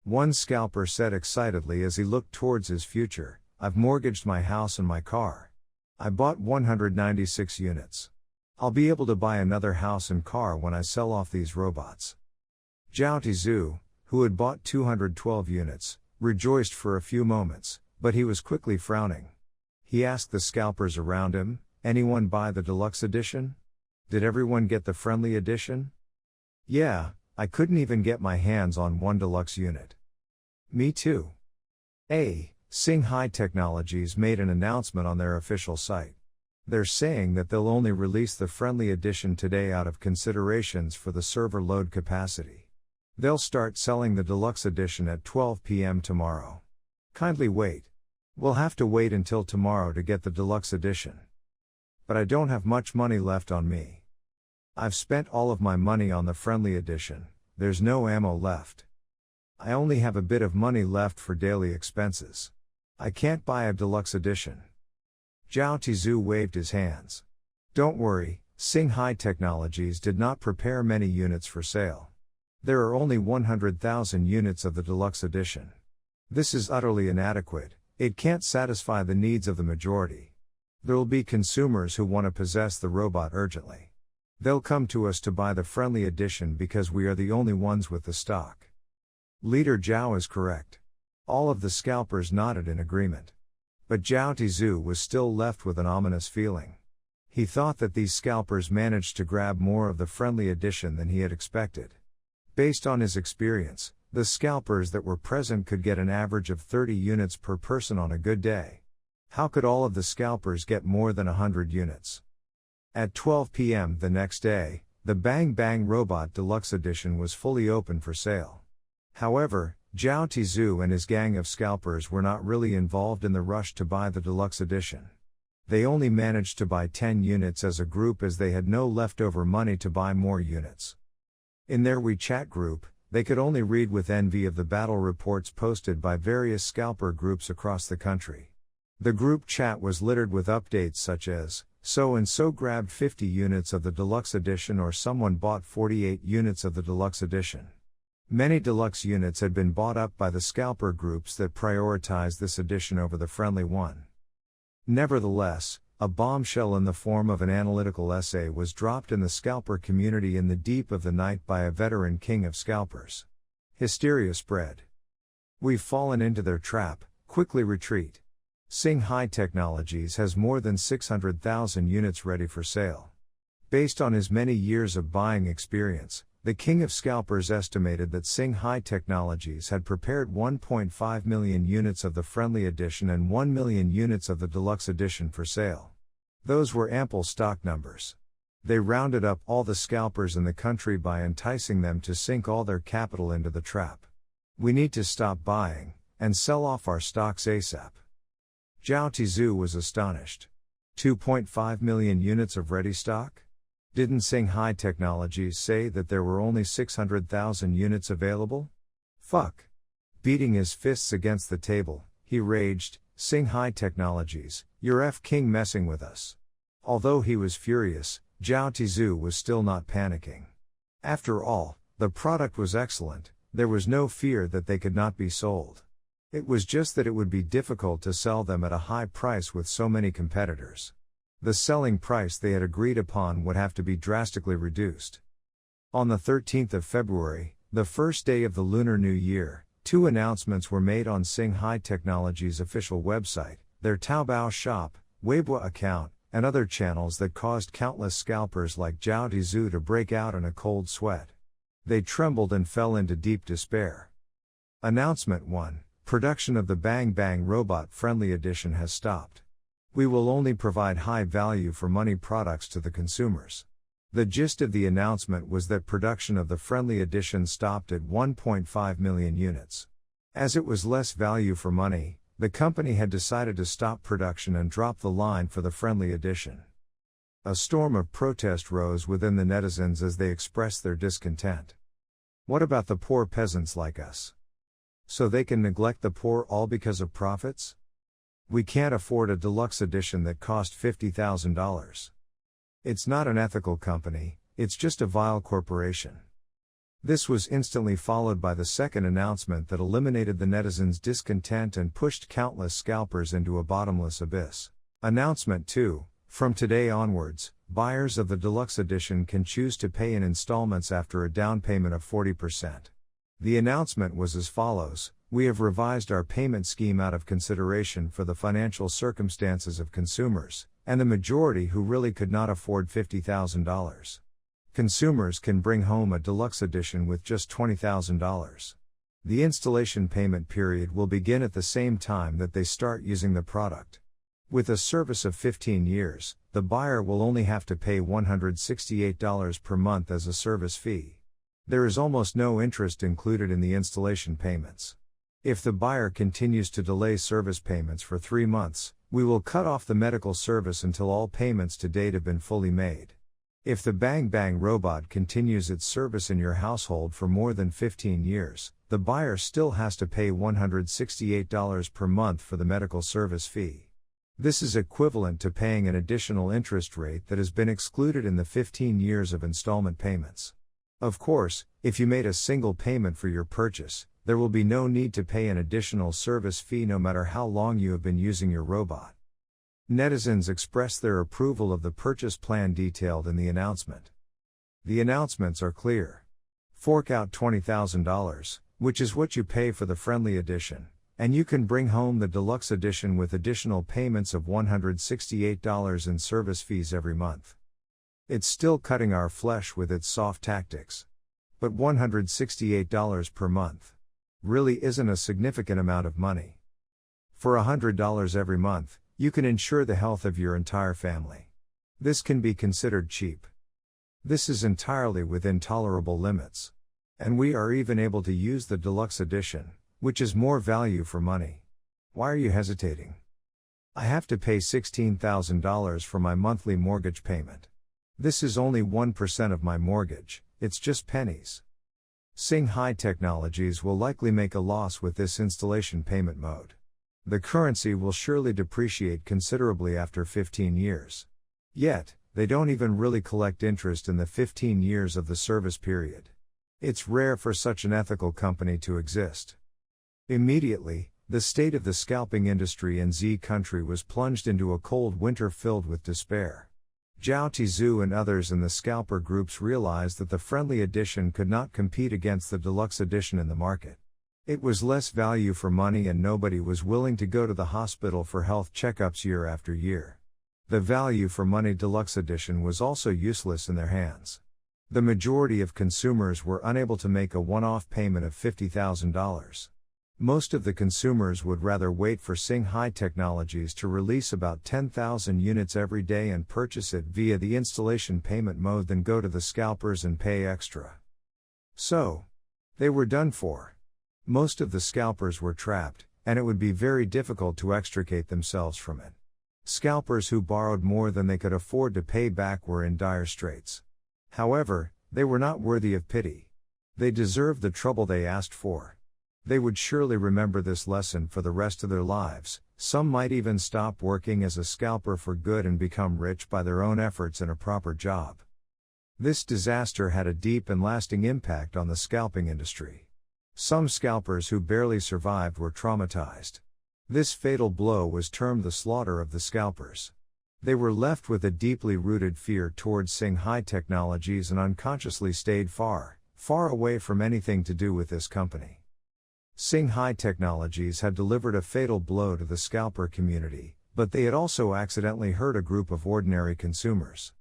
One scalper said excitedly as he looked towards his future, I've mortgaged my house and my car. I bought 196 units. I'll be able to buy another house and car when I sell off these robots. Zhao Tizhu, who had bought 212 units, rejoiced for a few moments, but he was quickly frowning. He asked the scalpers around him, anyone buy the deluxe edition? Did everyone get the friendly edition? Yeah, I couldn't even get my hands on one deluxe unit. Me too. Singhai Technologies made an announcement on their official site. They're saying that they'll only release the friendly edition today out of considerations for the server load capacity. They'll start selling the deluxe edition at 12 p.m. tomorrow. Kindly wait. We'll have to wait until tomorrow to get the deluxe edition. But I don't have much money left on me. I've spent all of my money on the friendly edition, there's no ammo left. I only have a bit of money left for daily expenses. I can't buy a deluxe edition. Zhao Tizhu waved his hands. Don't worry, Singhai Technologies did not prepare many units for sale. There are only 100,000 units of the deluxe edition. This is utterly inadequate, it can't satisfy the needs of the majority. There will be consumers who want to possess the robot urgently. They'll come to us to buy the friendly edition because we are the only ones with the stock. Leader Zhao is correct. All of the scalpers nodded in agreement. But Zhao Tizhu was still left with an ominous feeling. He thought that these scalpers managed to grab more of the friendly edition than he had expected. Based on his experience, the scalpers that were present could get an average of 30 units per person on a good day. How could all of the scalpers get more than 100 units? At 12 p.m. the next day, the Bang Bang Robot Deluxe Edition was fully open for sale. However, Zhao Tizhu and his gang of scalpers were not really involved in the rush to buy the deluxe edition. They only managed to buy 10 units as a group as they had no leftover money to buy more units. In their WeChat group, they could only read with envy of the battle reports posted by various scalper groups across the country. The group chat was littered with updates such as, so and so grabbed 50 units of the deluxe edition or someone bought 48 units of the deluxe edition. Many deluxe units had been bought up by the scalper groups that prioritized this edition over the friendly one. Nevertheless, a bombshell in the form of an analytical essay was dropped in the scalper community in the deep of the night by a veteran king of scalpers. Hysteria spread. We've fallen into their trap, quickly retreat. Singhai Technologies has more than 600,000 units ready for sale. Based on his many years of buying experience, the king of scalpers estimated that Singhai Technologies had prepared 1.5 million units of the friendly edition and 1 million units of the deluxe edition for sale. Those were ample stock numbers. They rounded up all the scalpers in the country by enticing them to sink all their capital into the trap. We need to stop buying, and sell off our stocks ASAP. Zhao Tizhu was astonished. 2.5 million units of ready stock? Didn't Singhai Technologies say that there were only 600,000 units available? Fuck. Beating his fists against the table, he raged, Singhai Technologies, you're F-king messing with us. Although he was furious, Zhao Tizhu was still not panicking. After all, the product was excellent, there was no fear that they could not be sold. It was just that it would be difficult to sell them at a high price with so many competitors. The selling price they had agreed upon would have to be drastically reduced. On the 13th of February, the first day of the Lunar New Year, two announcements were made on Singhai Technologies' official website, their Taobao shop, Weibo account, and other channels that caused countless scalpers like Zhao Tizhu to break out in a cold sweat. They trembled and fell into deep despair. Announcement 1. Production of the Bang Bang Robot Friendly Edition has stopped. We will only provide high value for money products to the consumers. The gist of the announcement was that production of the friendly edition stopped at 1.5 million units. As it was less value for money, the company had decided to stop production and drop the line for the friendly edition. A storm of protest rose within the netizens as they expressed their discontent. What about the poor peasants like us? So they can neglect the poor all because of profits? We can't afford a deluxe edition that cost $50,000. It's not an ethical company, it's just a vile corporation. This was instantly followed by the second announcement that eliminated the netizens' discontent and pushed countless scalpers into a bottomless abyss. Announcement 2: From today onwards, buyers of the deluxe edition can choose to pay in installments after a down payment of 40%. The announcement was as follows: we have revised our payment scheme out of consideration for the financial circumstances of consumers, and the majority who really could not afford $50,000. Consumers can bring home a deluxe edition with just $20,000. The installation payment period will begin at the same time that they start using the product. With a service of 15 years, the buyer will only have to pay $168 per month as a service fee. There is almost no interest included in the installation payments. If the buyer continues to delay service payments for 3 months, we will cut off the medical service until all payments to date have been fully made. If the Bang Bang robot continues its service in your household for more than 15 years, the buyer still has to pay $168 per month for the medical service fee. This is equivalent to paying an additional interest rate that has been excluded in the 15 years of installment payments. Of course, if you made a single payment for your purchase, there will be no need to pay an additional service fee no matter how long you have been using your robot. Netizens expressed their approval of the purchase plan detailed in the announcement. The announcements are clear. Fork out $20,000, which is what you pay for the friendly edition, and you can bring home the deluxe edition with additional payments of $168 in service fees every month. It's still cutting our flesh with its soft tactics. But $168 per month really isn't a significant amount of money. For $100 every month, you can ensure the health of your entire family. This can be considered cheap. This is entirely within tolerable limits. And we are even able to use the deluxe edition, which is more value for money. Why are you hesitating? I have to pay $16,000 for my monthly mortgage payment. This is only 1% of my mortgage, it's just pennies. Shanghai Technologies will likely make a loss with this installation payment mode. The currency will surely depreciate considerably after 15 years. Yet, they don't even really collect interest in the 15 years of the service period. It's rare for such an ethical company to exist. Immediately, the state of the scalping industry in Z country was plunged into a cold winter filled with despair. Zhao Tizhu and others in the scalper groups realized that the friendly edition could not compete against the deluxe edition in the market. It was less value for money and nobody was willing to go to the hospital for health checkups year after year. The value for money deluxe edition was also useless in their hands. The majority of consumers were unable to make a one-off payment of $50,000. Most of the consumers would rather wait for Shanghai Technologies to release about 10,000 units every day and purchase it via the installation payment mode than go to the scalpers and pay extra. So, they were done for. Most of the scalpers were trapped, and it would be very difficult to extricate themselves from it. Scalpers who borrowed more than they could afford to pay back were in dire straits. However, they were not worthy of pity. They deserved the trouble they asked for. They would surely remember this lesson for the rest of their lives. Some might even stop working as a scalper for good and become rich by their own efforts in a proper job. This disaster had a deep and lasting impact on the scalping industry. Some scalpers who barely survived were traumatized. This fatal blow was termed the slaughter of the scalpers. They were left with a deeply rooted fear towards Shanghai Technologies and unconsciously stayed far, far away from anything to do with this company. Shanghai Technologies had delivered a fatal blow to the scalper community, but they had also accidentally hurt a group of ordinary consumers.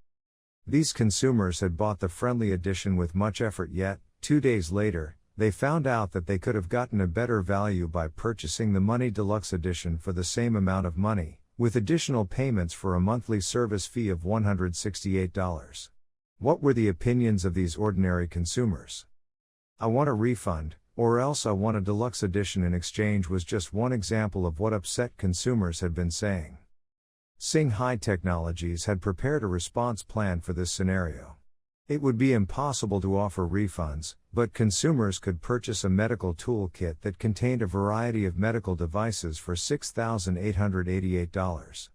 These consumers had bought the friendly edition with much effort, yet, 2 days later, they found out that they could have gotten a better value by purchasing the Money Deluxe edition for the same amount of money, with additional payments for a monthly service fee of $168. What were the opinions of these ordinary consumers? "I want a refund, or else I want a deluxe edition in exchange" was just one example of what upset consumers had been saying. Singhai Technologies had prepared a response plan for this scenario. It would be impossible to offer refunds, but consumers could purchase a medical toolkit that contained a variety of medical devices for $6,888.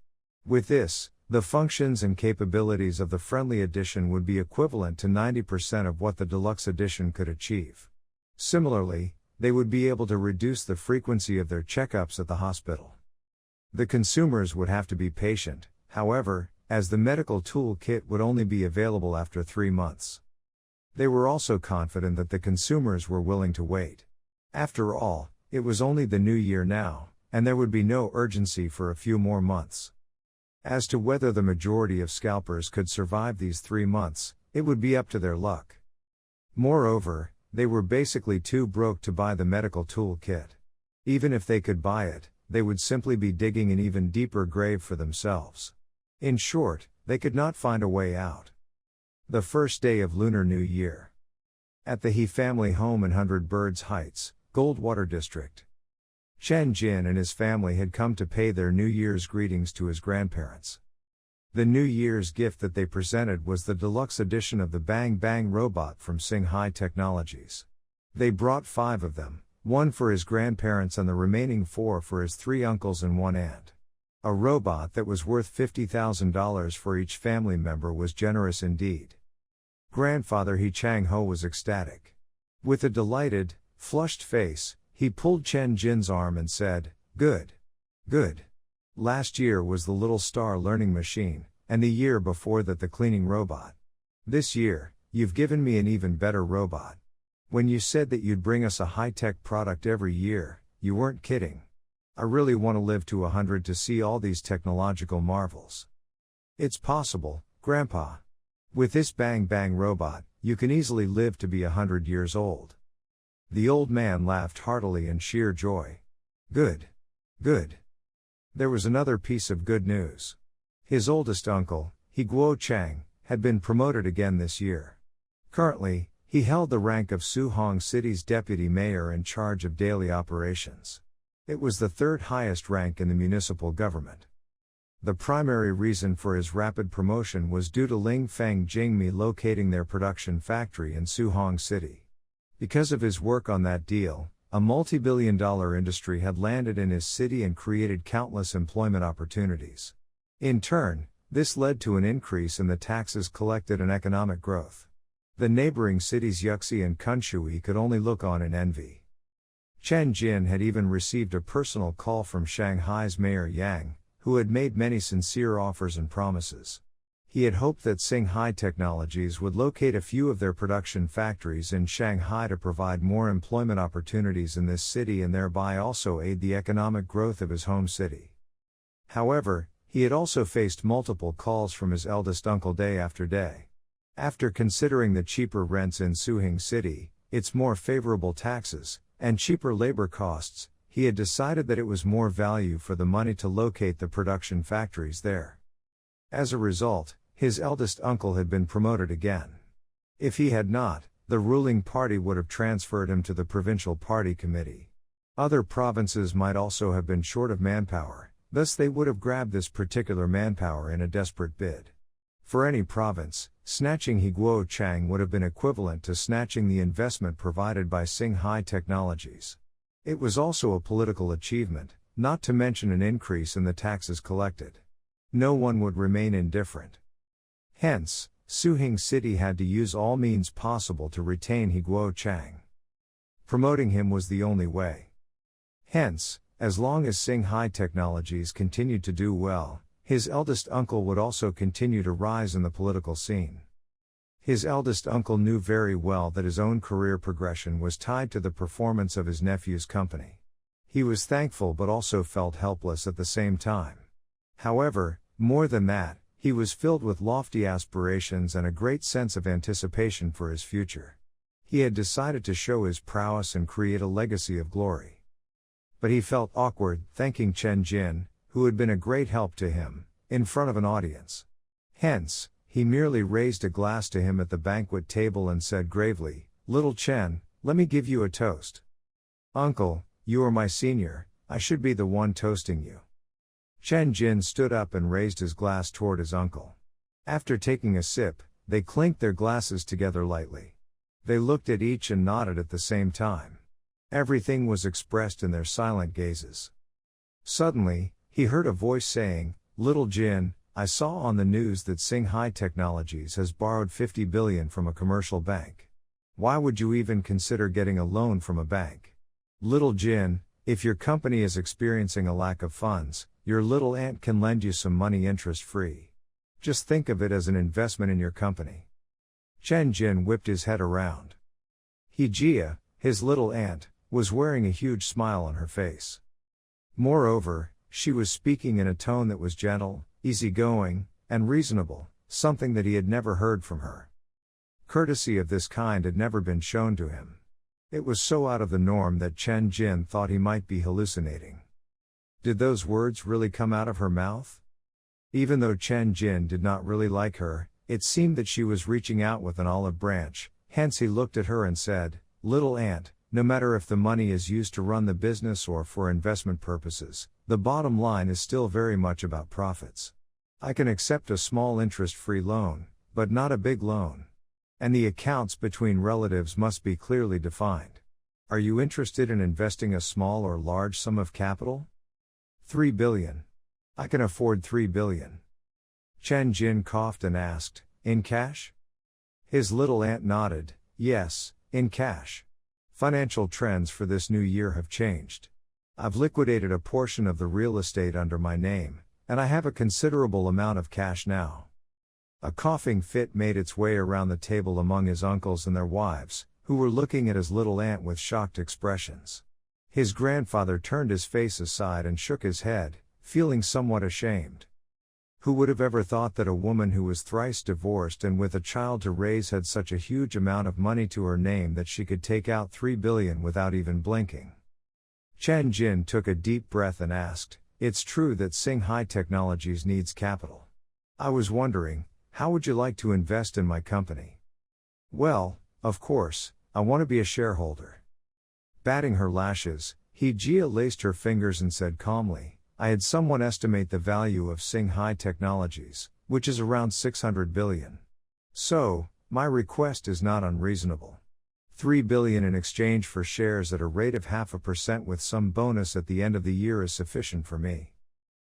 With this, the functions and capabilities of the friendly edition would be equivalent to 90% of what the deluxe edition could achieve. Similarly, they would be able to reduce the frequency of their checkups at the hospital. The consumers would have to be patient, however, as the medical tool kit would only be available after 3 months. They were also confident that the consumers were willing to wait. After all, it was only the new year now, and there would be no urgency for a few more months. As to whether the majority of scalpers could survive these 3 months, it would be up to their luck. Moreover, they were basically too broke to buy the medical tool kit. Even if they could buy it, they would simply be digging an even deeper grave for themselves. In short, they could not find a way out. The first day of Lunar New Year. At the He family home in 100 Birds Heights, Goldwater District. Chen Jin and his family had come to pay their New Year's greetings to his grandparents. The New Year's gift that they presented was the deluxe edition of the Bang Bang robot from Singhai Technologies. They brought 5 of them, 1 for his grandparents and the remaining 4 for his 3 uncles and 1 aunt. A robot that was worth $50,000 for each family member was generous indeed. Grandfather He Chang-ho was ecstatic. With a delighted, flushed face, he pulled Chen Jin's arm and said, "Good. Good. Last year was the little star learning machine, and the year before that the cleaning robot. This year, you've given me an even better robot. When you said that you'd bring us a high-tech product every year, you weren't kidding. I really want to live to 100 to see all these technological marvels." "It's possible, Grandpa. With this Bang Bang robot, you can easily live to be 100 years old." The old man laughed heartily in sheer joy. "Good. Good." There was another piece of good news. His oldest uncle, He Guo Chang, had been promoted again this year. Currently, he held the rank of Suhong City's deputy mayor in charge of daily operations. It was the 3rd highest rank in the municipal government. The primary reason for his rapid promotion was due to Ling Feng Jingmi locating their production factory in Suhong City. Because of his work on that deal, a multi-billion-dollar industry had landed in his city and created countless employment opportunities. In turn, this led to an increase in the taxes collected and economic growth. The neighboring cities Yuxi and Kunshui could only look on in envy. Chen Jin had even received a personal call from Shanghai's Mayor Yang, who had made many sincere offers and promises. He had hoped that Singhai Technologies would locate a few of their production factories in Shanghai to provide more employment opportunities in this city and thereby also aid the economic growth of his home city. However, he had also faced multiple calls from his eldest uncle day after day. After considering the cheaper rents in Suhong City, its more favorable taxes, and cheaper labor costs, he had decided that it was more value for the money to locate the production factories there. As a result, his eldest uncle had been promoted again. If he had not, the ruling party would have transferred him to the provincial party committee. Other provinces might also have been short of manpower, thus they would have grabbed this particular manpower in a desperate bid. For any province, snatching He Guo Chang would have been equivalent to snatching the investment provided by Singhai Technologies. It was also a political achievement, not to mention an increase in the taxes collected. No one would remain indifferent. Hence, Suhong City had to use all means possible to retain He Guo Chang. Promoting him was the only way. Hence, as long as Singhai Technologies continued to do well, his eldest uncle would also continue to rise in the political scene. His eldest uncle knew very well that his own career progression was tied to the performance of his nephew's company. He was thankful but also felt helpless at the same time. However, more than that, he was filled with lofty aspirations and a great sense of anticipation for his future. He had decided to show his prowess and create a legacy of glory. But he felt awkward thanking Chen Jin, who had been a great help to him, in front of an audience. Hence, he merely raised a glass to him at the banquet table and said gravely, "Little Chen, let me give you a toast. Uncle, you are my senior, I should be the one toasting you." Chen Jin stood up and raised his glass toward his uncle. After taking a sip, they clinked their glasses together lightly. They looked at each and nodded at the same time. Everything was expressed in their silent gazes. Suddenly, he heard a voice saying, "Little Jin, I saw on the news that Singhai Technologies has borrowed 50 billion from a commercial bank. Why would you even consider getting a loan from a bank? Little Jin, if your company is experiencing a lack of funds, your little aunt can lend you some money interest-free. Just think of it as an investment in your company." Chen Jin whipped his head around. Jia, his little aunt, was wearing a huge smile on her face. Moreover, she was speaking in a tone that was gentle, easygoing, and reasonable, something that he had never heard from her. Courtesy of this kind had never been shown to him. It was so out of the norm that Chen Jin thought he might be hallucinating. Did those words really come out of her mouth? Even though Chen Jin did not really like her, it seemed that she was reaching out with an olive branch, hence he looked at her and said, "Little aunt, no matter if the money is used to run the business or for investment purposes, the bottom line is still very much about profits. I can accept a small interest-free loan, but not a big loan. And the accounts between relatives must be clearly defined. Are you interested in investing a small or large sum of capital?" 3 billion. I can afford 3 billion. Chen Jin coughed and asked, "In cash?" His little aunt nodded, "Yes, in cash. Financial trends for this new year have changed. I've liquidated a portion of the real estate under my name, and I have a considerable amount of cash now." A coughing fit made its way around the table among his uncles and their wives, who were looking at his little aunt with shocked expressions. His grandfather turned his face aside and shook his head, feeling somewhat ashamed. Who would have ever thought that a woman who was thrice divorced and with a child to raise had such a huge amount of money to her name that she could take out 3 billion without even blinking? Chen Jin took a deep breath and asked, "It's true that Singhai Technologies needs capital. I was wondering, how would you like to invest in my company?" "Well, of course, I want to be a shareholder." Batting her lashes, Jia laced her fingers and said calmly, "I had someone estimate the value of Singhai Technologies, which is around 600 billion. So, my request is not unreasonable. 3 billion in exchange for shares at a rate of 0.5% with some bonus at the end of the year is sufficient for me."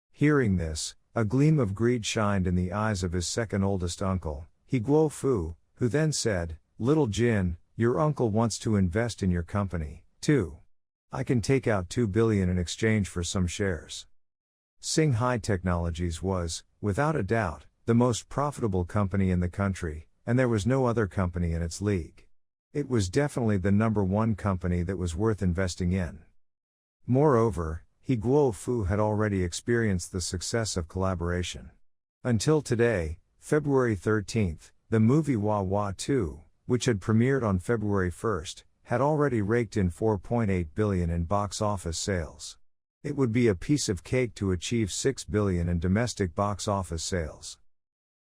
Hearing this, a gleam of greed shined in the eyes of his second oldest uncle, Guo Fu, who then said, "Little Jin, your uncle wants to invest in your company, too. I can take out 2 billion in exchange for some shares." Singhai Technologies was, without a doubt, the most profitable company in the country, and there was no other company in its league. It was definitely the number one company that was worth investing in. Moreover, Guo Fu had already experienced the success of collaboration. Until today, February 13th, the movie Wah Wah 2, which had premiered on February 1st, had already raked in 4.8 billion in box office sales. It would be a piece of cake to achieve 6 billion in domestic box office sales.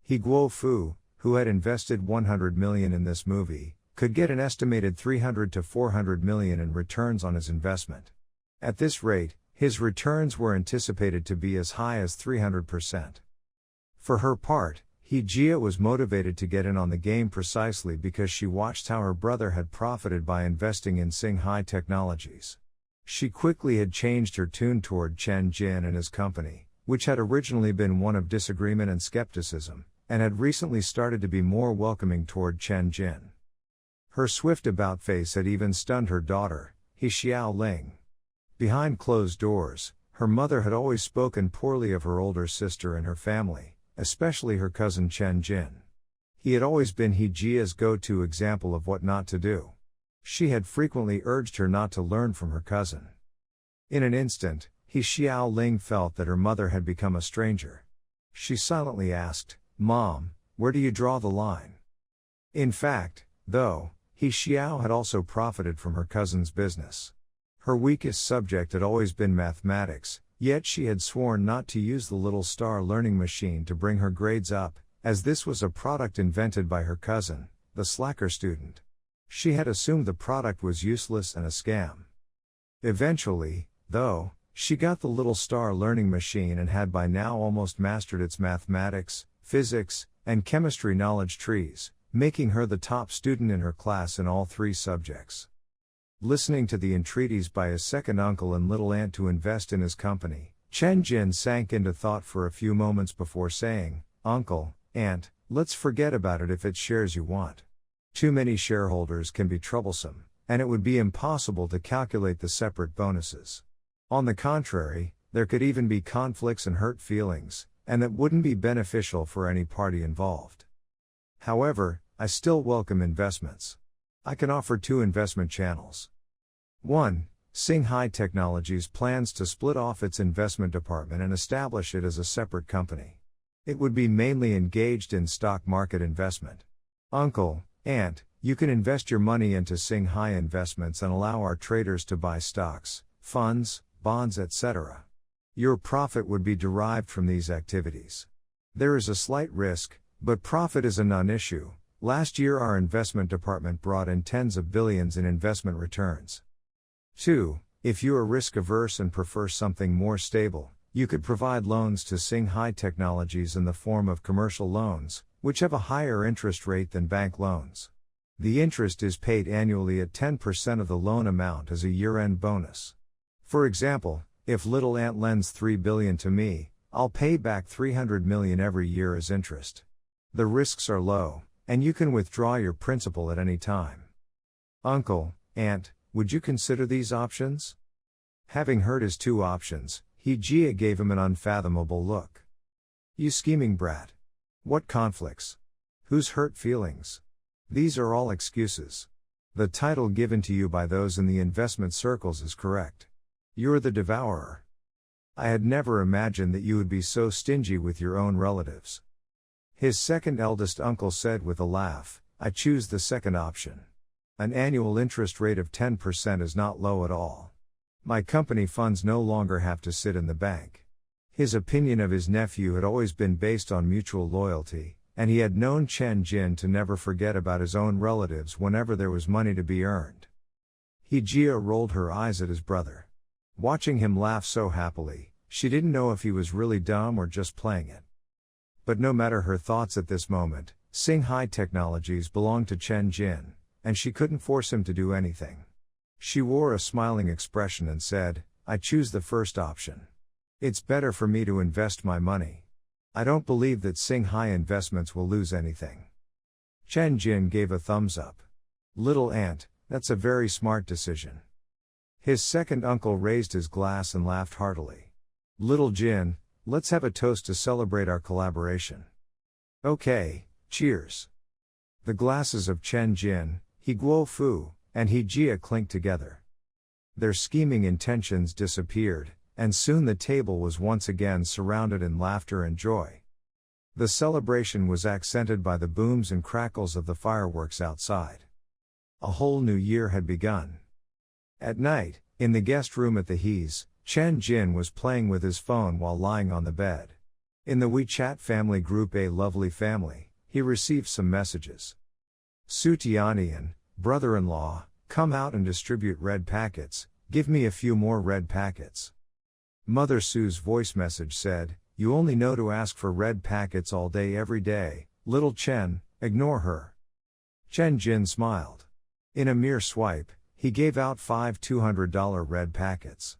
Guo Fu, who had invested 100 million in this movie, could get an estimated 300 to 400 million in returns on his investment. At this rate, his returns were anticipated to be as high as 300%. For her part, Jia was motivated to get in on the game precisely because she watched how her brother had profited by investing in Singhai Technologies. She quickly had changed her tune toward Chen Jin and his company, which had originally been one of disagreement and skepticism, and had recently started to be more welcoming toward Chen Jin. Her swift about-face had even stunned her daughter, Xiao Ling. Behind closed doors, her mother had always spoken poorly of her older sister and her family, especially her cousin Chen Jin. He had always been Jia's go-to example of what not to do. She had frequently urged her not to learn from her cousin. In an instant, Xiao Ling felt that her mother had become a stranger. She silently asked, "Mom, where do you draw the line?" In fact, though, Xiao had also profited from her cousin's business. Her weakest subject had always been mathematics, yet she had sworn not to use the little star learning machine to bring her grades up, as this was a product invented by her cousin, the slacker student. She had assumed the product was useless and a scam. Eventually, though, she got the little star learning machine and had by now almost mastered its mathematics, physics, and chemistry knowledge trees, making her the top student in her class in all 3 subjects. Listening to the entreaties by his second uncle and little aunt to invest in his company, Chen Jin sank into thought for a few moments before saying, "Uncle, aunt, let's forget about it if it's shares you want. Too many shareholders can be troublesome, and it would be impossible to calculate the separate bonuses. On the contrary, there could even be conflicts and hurt feelings, and that wouldn't be beneficial for any party involved. However, I still welcome investments. I can offer 2 investment channels. 1. Singhai Technologies plans to split off its investment department and establish it as a separate company. It would be mainly engaged in stock market investment. Uncle, aunt, you can invest your money into Singhai Investments and allow our traders to buy stocks, funds, bonds, etc. Your profit would be derived from these activities. There is a slight risk, but profit is a non-issue. Last year our investment department brought in tens of billions in investment returns. 2. If you are risk-averse and prefer something more stable, you could provide loans to Singhai Technologies in the form of commercial loans, which have a higher interest rate than bank loans. The interest is paid annually at 10% of the loan amount as a year-end bonus. For example, if little aunt lends 3 billion to me, I'll pay back 300 million every year as interest. The risks are low, and you can withdraw your principal at any time. Uncle, aunt, would you consider these options? Having heard his 2 options, Jia gave him an unfathomable look. You scheming brat. What conflicts? Whose hurt feelings? These are all excuses. The title given to you by those in the investment circles is correct. You're the devourer. I had never imagined that you would be so stingy with your own relatives. His second eldest uncle said with a laugh, I choose the second option. An annual interest rate of 10% is not low at all. My company funds no longer have to sit in the bank. His opinion of his nephew had always been based on mutual loyalty, and he had known Chen Jin to never forget about his own relatives whenever there was money to be earned. Jia rolled her eyes at his brother. Watching him laugh so happily, she didn't know if he was really dumb or just playing it. But no matter her thoughts at this moment, Singhai Technologies belonged to Chen Jin, and she couldn't force him to do anything. She wore a smiling expression and said, I choose the first option. It's better for me to invest my money. I don't believe that Singhai Investments will lose anything. Chen Jin gave a thumbs up. Little aunt, that's a very smart decision. His second uncle raised his glass and laughed heartily. Little Jin, let's have a toast to celebrate our collaboration. Okay, cheers. The glasses of Chen Jin, He Guo Fu, and He Jia clinked together. Their scheming intentions disappeared, and soon the table was once again surrounded in laughter and joy. The celebration was accented by the booms and crackles of the fireworks outside. A whole new year had begun. At night, in the guest room at the He's, Chen Jin was playing with his phone while lying on the bed. In the WeChat family group A Lovely Family, he received some messages. Su Tianyan, brother-in-law, come out and distribute red packets, give me a few more red packets. Mother Su's voice message said, you only know to ask for red packets all day every day, little Chen, ignore her. Chen Jin smiled. In a mere swipe, he gave out 5 $200 red packets.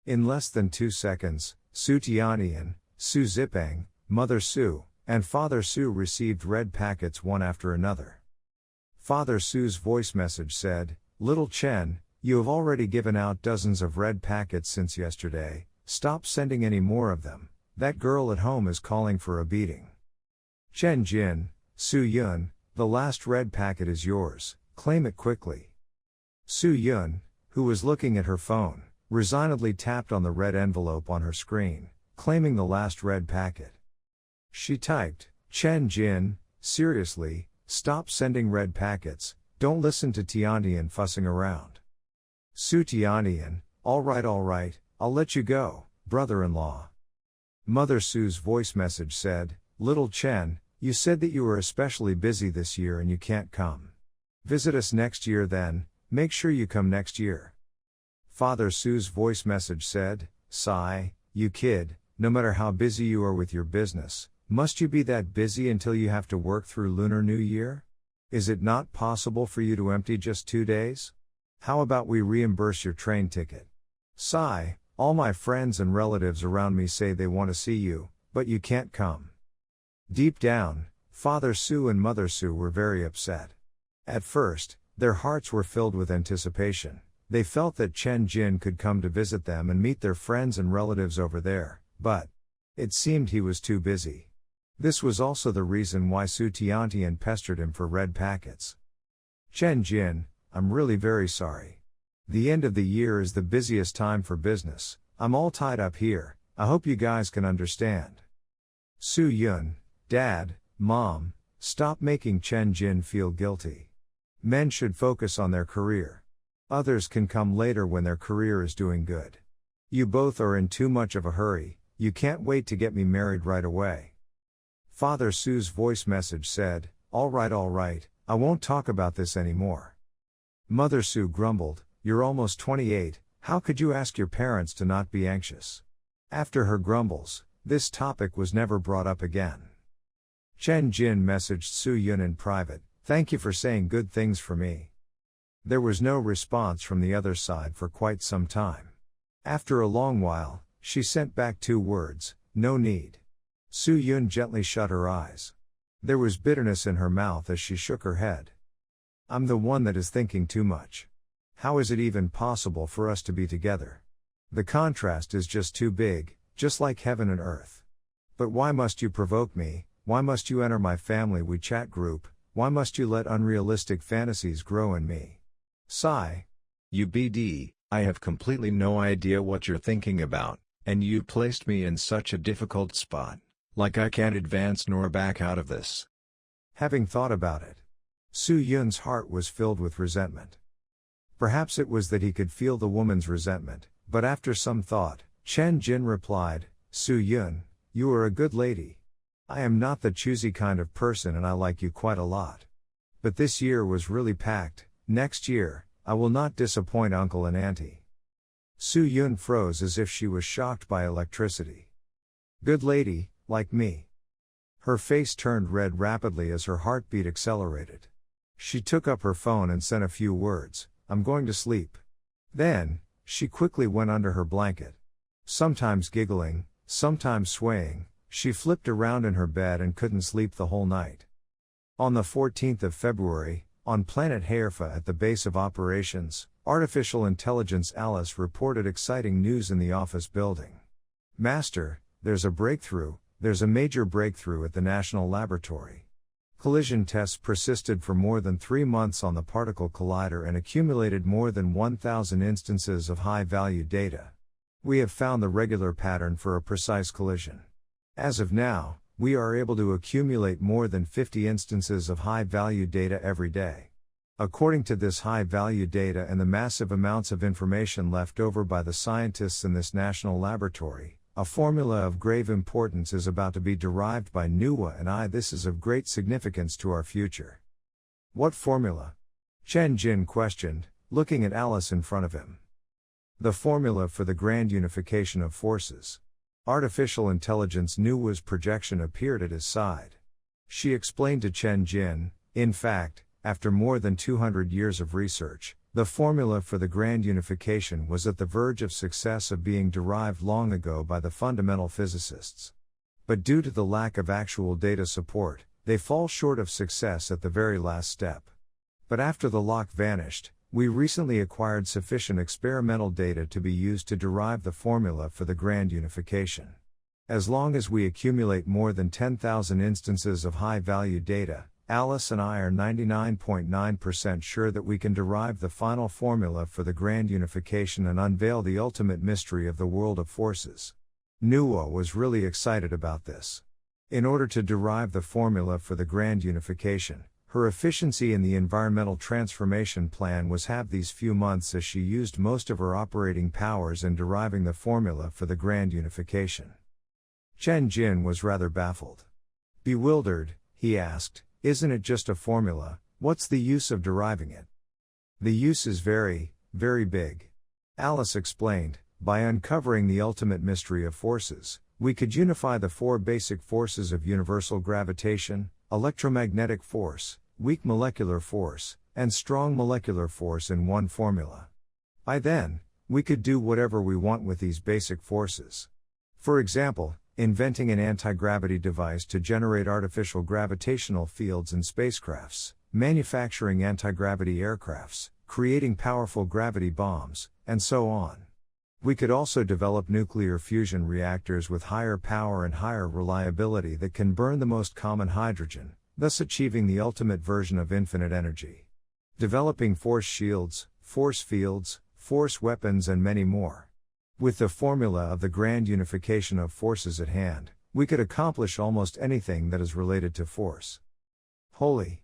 In less than 2 seconds, Su Tianyan, Su Zipeng, Mother Su, and Father Su received red packets one after another. Father Su's voice message said, little Chen, you have already given out dozens of red packets since yesterday, stop sending any more of them, that girl at home is calling for a beating. Chen Jin, Su Yun, the last red packet is yours, claim it quickly. Su Yun, who was looking at her phone, resignedly tapped on the red envelope on her screen, claiming the last red packet. She typed, Chen Jin, seriously, stop sending red packets, don't listen to Tianyan fussing around. Su Tianyan, all right, I'll let you go, brother-in-law. Mother Su's voice message said, little Chen, You said that you were especially busy this year and you can't come. Visit us next year then, make sure you come next year. Father Su's voice message said, Sigh, you kid, no matter how busy you are with your business, must you be that busy until you have to work through Lunar New Year? Is it not possible for you to empty just 2 days? How about we reimburse your train ticket? Sigh, all my friends and relatives around me say they want to see you, but you can't come. Deep down, Father Su and Mother Su were very upset. At first, their hearts were filled with anticipation. They felt that Chen Jin could come to visit them and meet their friends and relatives over there, but it seemed he was too busy. This was also the reason why Su Tiantian pestered him for red packets. Chen Jin, I'm really very sorry. The end of the year is the busiest time for business. I'm all tied up here. I hope you guys can understand. Su Yun, Dad, Mom, stop making Chen Jin feel guilty. Men should focus on their career. Others can come later when their career is doing good. You both are in too much of a hurry, you can't wait to get me married right away. Father Su's voice message said, all right, I won't talk about this anymore. Mother Su grumbled, you're almost 28, how could you ask your parents to not be anxious? After her grumbles, this topic was never brought up again. Chen Jin messaged Su Yun in private, thank you for saying good things for me. There was no response from the other side for quite some time. After a long while, she sent back 2 words, no need. Su Yun gently shut her eyes. There was bitterness in her mouth as she shook her head. I'm the one that is thinking too much. How is it even possible for us to be together? The contrast is just too big, just like heaven and earth. But why must you provoke me? Why must you enter my family WeChat group? Why must you let unrealistic fantasies grow in me? Sigh. You BD, I have completely no idea what you're thinking about, and you placed me in such a difficult spot, like I can't advance nor back out of this. Having thought about it, Su Yun's heart was filled with resentment. Perhaps it was that he could feel the woman's resentment, but after some thought, Chen Jin replied, Su Yun, you are a good lady. I am not the choosy kind of person and I like you quite a lot. But this year was really packed, next year, I will not disappoint Uncle and Auntie. Su Yun froze as if she was shocked by electricity. Good lady, like me. Her face turned red rapidly as her heartbeat accelerated. She took up her phone and sent a few words, I'm going to sleep. Then, she quickly went under her blanket. Sometimes giggling, sometimes swaying, she flipped around in her bed and couldn't sleep the whole night. On the 14th of February, on planet Haerfa at the base of operations, artificial intelligence Alice reported exciting news in the office building. Master, there's a breakthrough, there's a major breakthrough at the National Laboratory. Collision tests persisted for more than 3 months on the particle collider and accumulated more than 1,000 instances of high-value data. We have found the regular pattern for a precise collision. As of now, we are able to accumulate more than 50 instances of high-value data every day. According to this high-value data and the massive amounts of information left over by the scientists in this national laboratory, a formula of grave importance is about to be derived by Manhwa and I. This is of great significance to our future. What formula? Chen Jin questioned, looking at Alice in front of him. The formula for the grand unification of forces. Artificial intelligence Manhwa's projection appeared at his side. She explained to Chen Jin, in fact, after more than 200 years of research, the formula for the grand unification was at the verge of success of being derived long ago by the fundamental physicists. But due to the lack of actual data support, they fall short of success at the very last step. But after the lock vanished, we recently acquired sufficient experimental data to be used to derive the formula for the grand unification. As long as we accumulate more than 10,000 instances of high-value data, Alice and I are 99.9% sure that we can derive the final formula for the grand unification and unveil the ultimate mystery of the world of forces. Manhwa was really excited about this. In order to derive the formula for the grand unification, her efficiency in the environmental transformation plan was halved these few months as she used most of her operating powers in deriving the formula for the grand unification. Chen Jin was rather baffled. Bewildered, he asked. Isn't it just a formula? What's the use of deriving it? The use is very, very big. Alice explained. By uncovering the ultimate mystery of forces, we could unify the four basic forces of universal gravitation, electromagnetic force, weak molecular force, and strong molecular force in one formula. By then, we could do whatever we want with these basic forces. For example, inventing an anti-gravity device to generate artificial gravitational fields in spacecrafts, manufacturing anti-gravity aircrafts, creating powerful gravity bombs, and so on. We could also develop nuclear fusion reactors with higher power and higher reliability that can burn the most common hydrogen, thus achieving the ultimate version of infinite energy. Developing force shields, force fields, force weapons and many more. With the formula of the grand unification of forces at hand, we could accomplish almost anything that is related to force. Holy!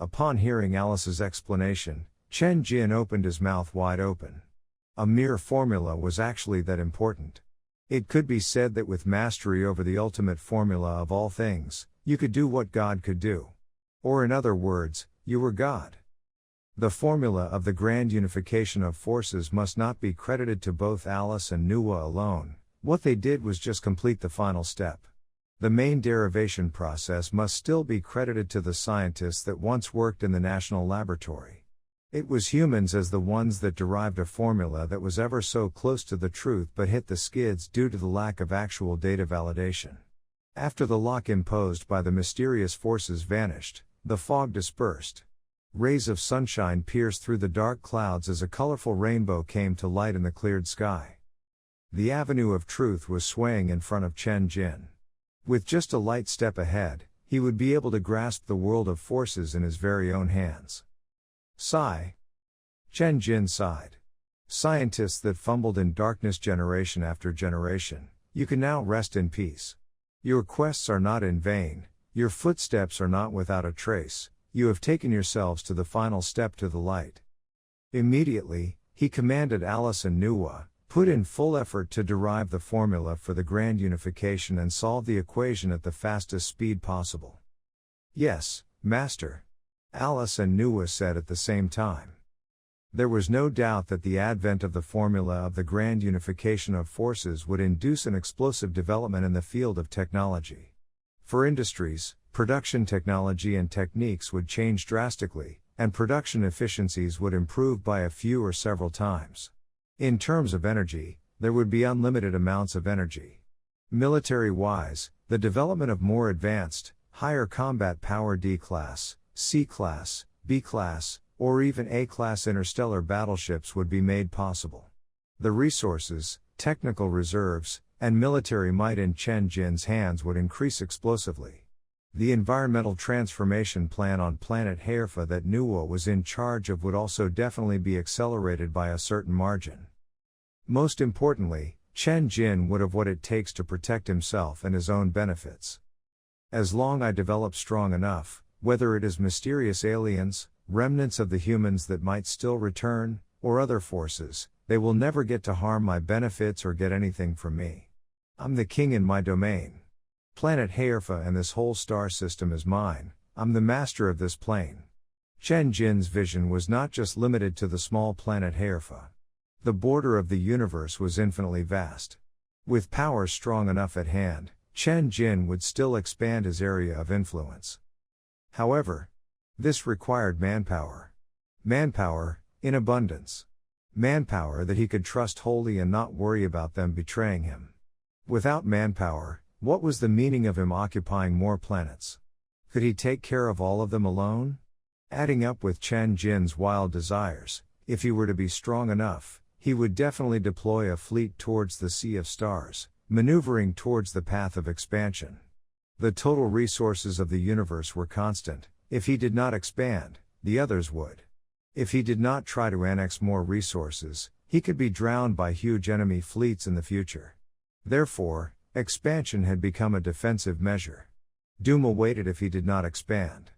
Upon hearing Alice's explanation, Chen Jin opened his mouth wide open. A mere formula was actually that important. It could be said that with mastery over the ultimate formula of all things, you could do what God could do. Or in other words, you were God. The formula of the grand unification of forces must not be credited to both Alice and Nuwa alone. What they did was just complete the final step. The main derivation process must still be credited to the scientists that once worked in the national laboratory. It was humans as the ones that derived a formula that was ever so close to the truth but hit the skids due to the lack of actual data validation. After the lock imposed by the mysterious forces vanished, the fog dispersed. Rays of sunshine pierced through the dark clouds as a colorful rainbow came to light in the cleared sky. The avenue of truth was swaying in front of Chen Jin. With just a light step ahead, he would be able to grasp the world of forces in his very own hands. Sigh. Chen Jin sighed. Scientists that fumbled in darkness generation after generation, you can now rest in peace. Your quests are not in vain, your footsteps are not without a trace. You have taken yourselves to the final step to the light. Immediately, he commanded Alice and Nuwa, put in full effort to derive the formula for the grand unification and solve the equation at the fastest speed possible. Yes, Master. Alice and Nuwa said at the same time. There was no doubt that the advent of the formula of the grand unification of forces would induce an explosive development in the field of technology. For industries, production technology and techniques would change drastically, and production efficiencies would improve by a few or several times. In terms of energy, there would be unlimited amounts of energy. Military-wise, the development of more advanced, higher combat power D-class, C-class, B-class, or even A-class interstellar battleships would be made possible. The resources, technical reserves, and military might in Chen Jin's hands would increase explosively. The environmental transformation plan on planet Haerfa that Nuwa was in charge of would also definitely be accelerated by a certain margin. Most importantly, Chen Jin would have what it takes to protect himself and his own benefits. As long as I develop strong enough, whether it is mysterious aliens, remnants of the humans that might still return, or other forces, they will never get to harm my benefits or get anything from me. I'm the king in my domain. Planet Haerfa and this whole star system is mine, I'm the master of this plane. Chen Jin's vision was not just limited to the small planet Haerfa. The border of the universe was infinitely vast. With power strong enough at hand, Chen Jin would still expand his area of influence. However, this required manpower. Manpower, in abundance. Manpower that he could trust wholly and not worry about them betraying him. Without manpower, what was the meaning of him occupying more planets? Could he take care of all of them alone? Adding up with Chen Jin's wild desires, if he were to be strong enough, he would definitely deploy a fleet towards the Sea of Stars, maneuvering towards the path of expansion. The total resources of the universe were constant. If he did not expand, the others would. If he did not try to annex more resources, he could be drowned by huge enemy fleets in the future. Therefore, expansion had become a defensive measure. Doom awaited if he did not expand.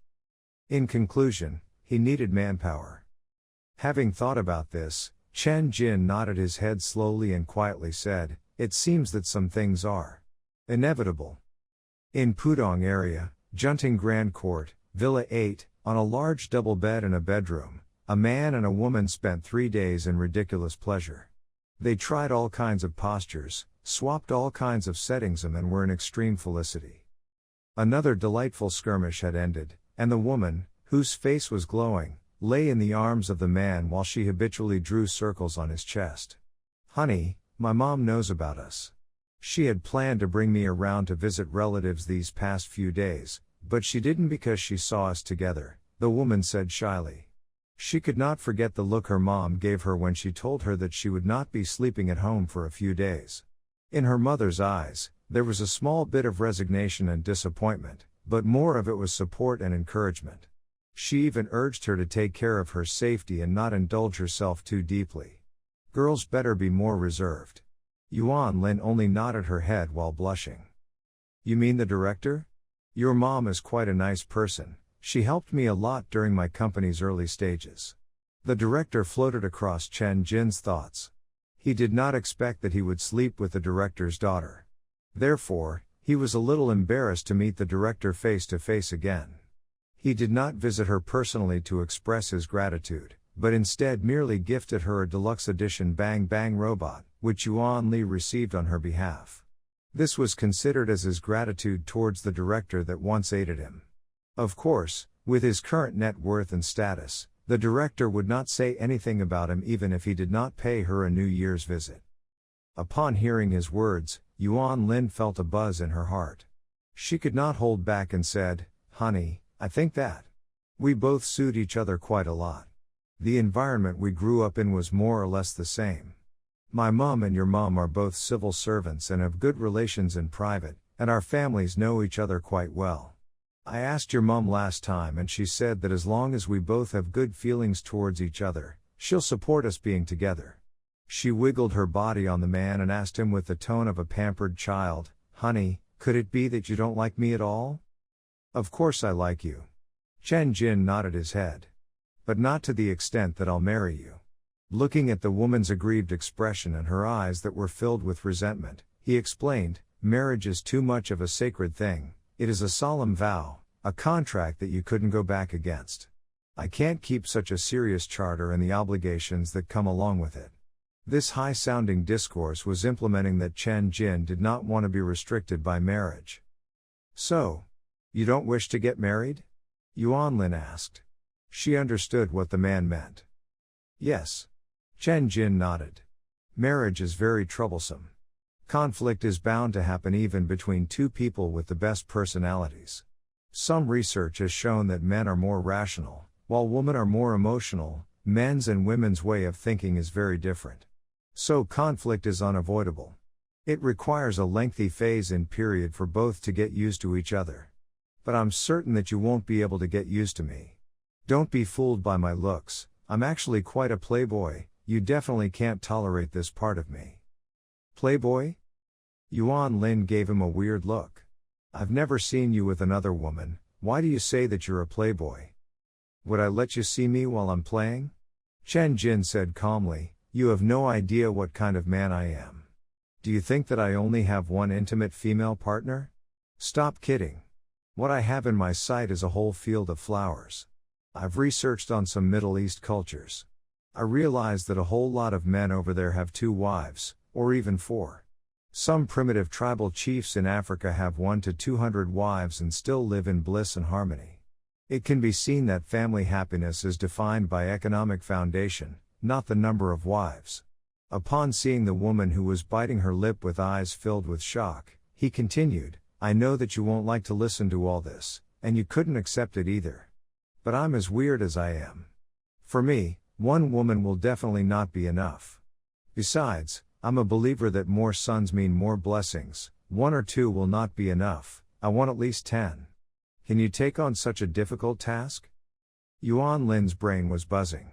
In conclusion, he needed manpower. Having thought about this, Chen Jin nodded his head slowly and quietly said, "It seems that some things are inevitable." In Pudong area, Junting Grand Court, Villa 8, on a large double bed in a bedroom, a man and a woman spent 3 days in ridiculous pleasure. They tried all kinds of postures, swapped all kinds of settings and were in extreme felicity. Another delightful skirmish had ended, and the woman, whose face was glowing, lay in the arms of the man while she habitually drew circles on his chest. "Honey, my mom knows about us. She had planned to bring me around to visit relatives these past few days, but she didn't because she saw us together," the woman said shyly. She could not forget the look her mom gave her when she told her that she would not be sleeping at home for a few days. In her mother's eyes, there was a small bit of resignation and disappointment, but more of it was support and encouragement. She even urged her to take care of her safety and not indulge herself too deeply. "Girls better be more reserved." Yuan Lin only nodded her head while blushing. "You mean the director? Your mom is quite a nice person. She helped me a lot during my company's early stages." The director floated across Chen Jin's thoughts. He did not expect that he would sleep with the director's daughter. Therefore, he was a little embarrassed to meet the director face to face again. He did not visit her personally to express his gratitude, but instead merely gifted her a deluxe edition Bang Bang robot, which Yuan Li received on her behalf. This was considered as his gratitude towards the director that once aided him. Of course, with his current net worth and status, the director would not say anything about him even if he did not pay her a New Year's visit. Upon hearing his words, Yuan Lin felt a buzz in her heart. She could not hold back and said, "Honey, I think that we both suit each other quite a lot. The environment we grew up in was more or less the same. My mom and your mom are both civil servants and have good relations in private, and our families know each other quite well. I asked your mom last time and she said that as long as we both have good feelings towards each other, she'll support us being together." She wiggled her body on the man and asked him with the tone of a pampered child, "Honey, could it be that you don't like me at all?" "Of course I like you." Chen Jin nodded his head. "But not to the extent that I'll marry you." Looking at the woman's aggrieved expression and her eyes that were filled with resentment, he explained, "Marriage is too much of a sacred thing. It is a solemn vow, a contract that you couldn't go back against. I can't keep such a serious charter and the obligations that come along with it." This high-sounding discourse was implementing that Chen Jin did not want to be restricted by marriage. "So, you don't wish to get married?" Yuan Lin asked. She understood what the man meant. "Yes." Chen Jin nodded. "Marriage is very troublesome. Conflict is bound to happen even between two people with the best personalities. Some research has shown that men are more rational, while women are more emotional. Men's and women's way of thinking is very different. So conflict is unavoidable. It requires a lengthy phase-in period for both to get used to each other. But I'm certain that you won't be able to get used to me. Don't be fooled by my looks, I'm actually quite a playboy. You definitely can't tolerate this part of me." "Playboy?" Yuan Lin gave him a weird look. "I've never seen you with another woman, why do you say that you're a playboy?" "Would I let you see me while I'm playing?" Chen Jin said calmly, "You have no idea what kind of man I am. Do you think that I only have one intimate female partner? Stop kidding. What I have in my sight is a whole field of flowers. I've researched on some Middle East cultures. I realized that a whole lot of men over there have 2 wives, or even 4. Some primitive tribal chiefs in Africa have 1 to 200 wives and still live in bliss and harmony. It can be seen that family happiness is defined by economic foundation, not the number of wives." Upon seeing the woman who was biting her lip with eyes filled with shock, he continued, "I know that you won't like to listen to all this, and you couldn't accept it either. But I'm as weird as I am. For me, 1 woman will definitely not be enough. Besides, I'm a believer that more sons mean more blessings. 1 or 2 will not be enough, I want at least 10. Can you take on such a difficult task?" Yuan Lin's brain was buzzing.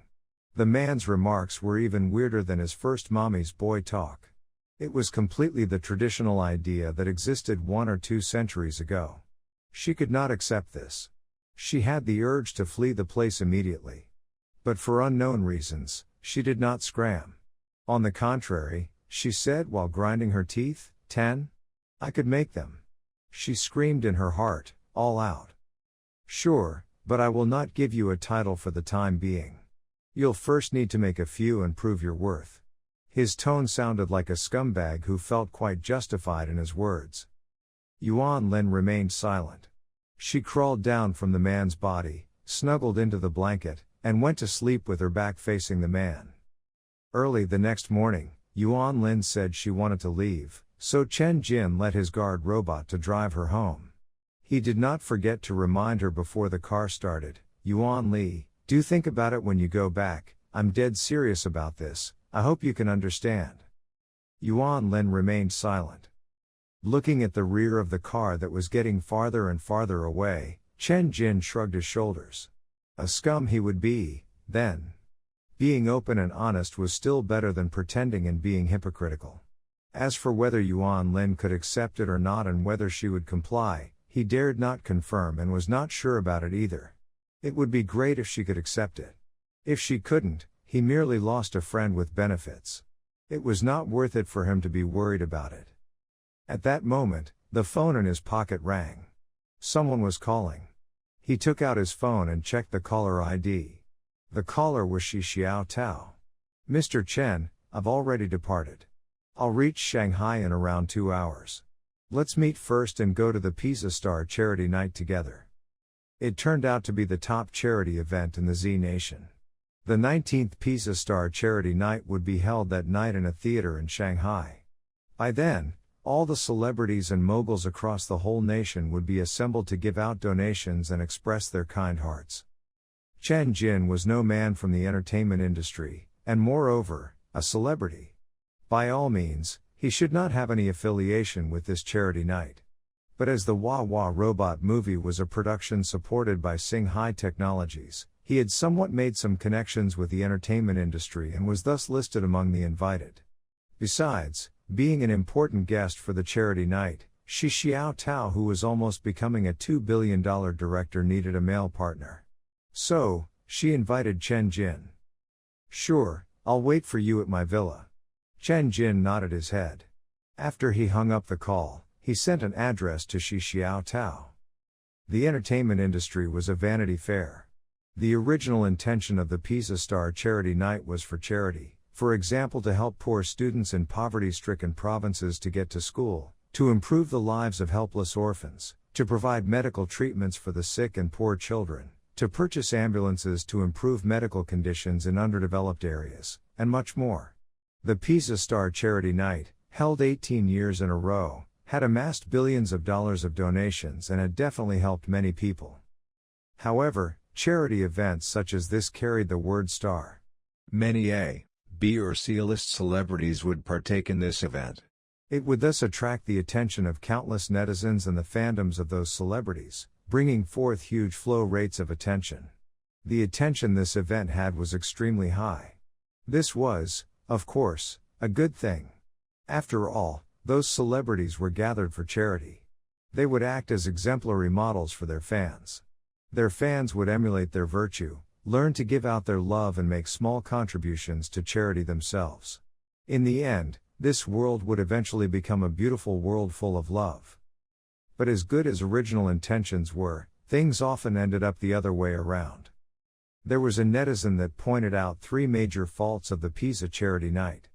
The man's remarks were even weirder than his first mommy's boy talk. It was completely the traditional idea that existed 1 or 2 centuries ago. She could not accept this. She had the urge to flee the place immediately. But for unknown reasons, she did not scram. On the contrary, she said while grinding her teeth, 10? I could make them. She screamed in her heart, all out. Sure, but I will not give you a title for the time being. You'll first need to make a few and prove your worth. His tone sounded like a scumbag who felt quite justified in his words. Yuan Lin remained silent. She crawled down from the man's body, snuggled into the blanket, and went to sleep with her back facing the man. Early the next morning, Yuan Lin said she wanted to leave, so Chen Jin let his guard robot to drive her home. He did not forget to remind her before the car started, Yuan Li, do think about it when you go back, I'm dead serious about this, I hope you can understand. Yuan Lin remained silent. Looking at the rear of the car that was getting farther and farther away, Chen Jin shrugged his shoulders. A scum he would be, then. Being open and honest was still better than pretending and being hypocritical. As for whether Yuan Lin could accept it or not and whether she would comply, he dared not confirm and was not sure about it either. It would be great if she could accept it. If she couldn't, he merely lost a friend with benefits. It was not worth it for him to be worried about it. At that moment, the phone in his pocket rang. Someone was calling. He took out his phone and checked the caller ID. The caller was Shi Xiao Tao. Mr. Chen, I've already departed. I'll reach Shanghai in around 2 hours. Let's meet first and go to the Pizza Star charity night together. It turned out to be the top charity event in the Z Nation. The 19th Pizza Star charity night would be held that night in a theater in Shanghai. By then, all the celebrities and moguls across the whole nation would be assembled to give out donations and express their kind hearts. Chen Jin was no man from the entertainment industry, and moreover, a celebrity. By all means, he should not have any affiliation with this charity night. But as the Wah Wah Robot movie was a production supported by Singhai Technologies, he had somewhat made some connections with the entertainment industry and was thus listed among the invited. Besides, being an important guest for the charity night, Shi Xiao Tao, who was almost becoming a $2 billion director, needed a male partner. So, she invited Chen Jin. Sure, I'll wait for you at my villa. Chen Jin nodded his head. After he hung up the call, he sent an address to Shi Xiao Tao. The entertainment industry was a Vanity Fair. The original intention of the Pizza Star charity night was for charity, for example to help poor students in poverty-stricken provinces to get to school, to improve the lives of helpless orphans, to provide medical treatments for the sick and poor children, to purchase ambulances to improve medical conditions in underdeveloped areas, and much more. The Pizza Star charity night, held 18 years in a row, had amassed billions of dollars of donations and had definitely helped many people. However, charity events such as this carried the word star. Many A, B or C-list celebrities would partake in this event. It would thus attract the attention of countless netizens and the fandoms of those celebrities, bringing forth huge flow rates of attention. The attention this event had was extremely high. This was, of course, a good thing. After all, those celebrities were gathered for charity. They would act as exemplary models for their fans. Their fans would emulate their virtue, learn to give out their love and make small contributions to charity themselves. In the end, this world would eventually become a beautiful world full of love. But as good as original intentions were, things often ended up the other way around. There was a netizen that pointed out 3 major faults of the Pizza charity night.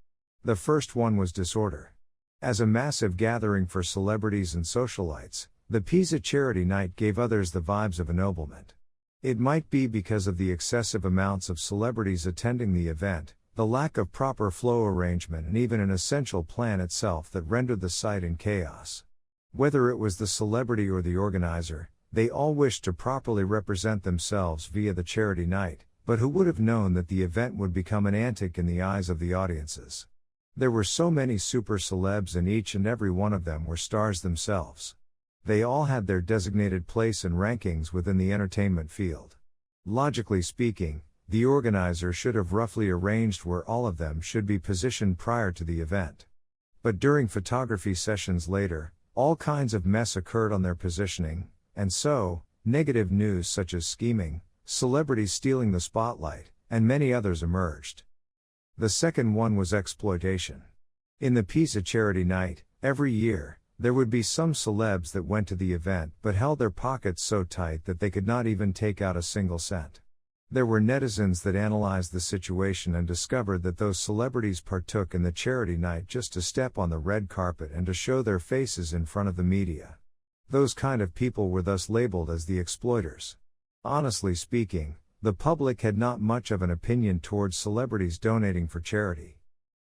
The first one was disorder. As a massive gathering for celebrities and socialites, the Pizza charity night gave others the vibes of ennoblement. It might be because of the excessive amounts of celebrities attending the event, the lack of proper flow arrangement and even an essential plan itself that rendered the sight in chaos. Whether it was the celebrity or the organizer, they all wished to properly represent themselves via the charity night, but who would have known that the event would become an antic in the eyes of the audiences? There were so many super celebs and each and every one of them were stars themselves. They all had their designated place and rankings within the entertainment field. Logically speaking, the organizer should have roughly arranged where all of them should be positioned prior to the event. But during photography sessions later, all kinds of mess occurred on their positioning, and so, negative news such as scheming, celebrities stealing the spotlight, and many others emerged. The second one was exploitation. In the Pizza charity night, every year, There would be some celebs that went to the event but held their pockets so tight that they could not even take out a single cent. There were netizens that analyzed the situation and discovered that those celebrities partook in the charity night just to step on the red carpet and to show their faces in front of the media. Those kind of people were thus labeled as the exploiters. Honestly speaking, the public had not much of an opinion towards celebrities donating for charity.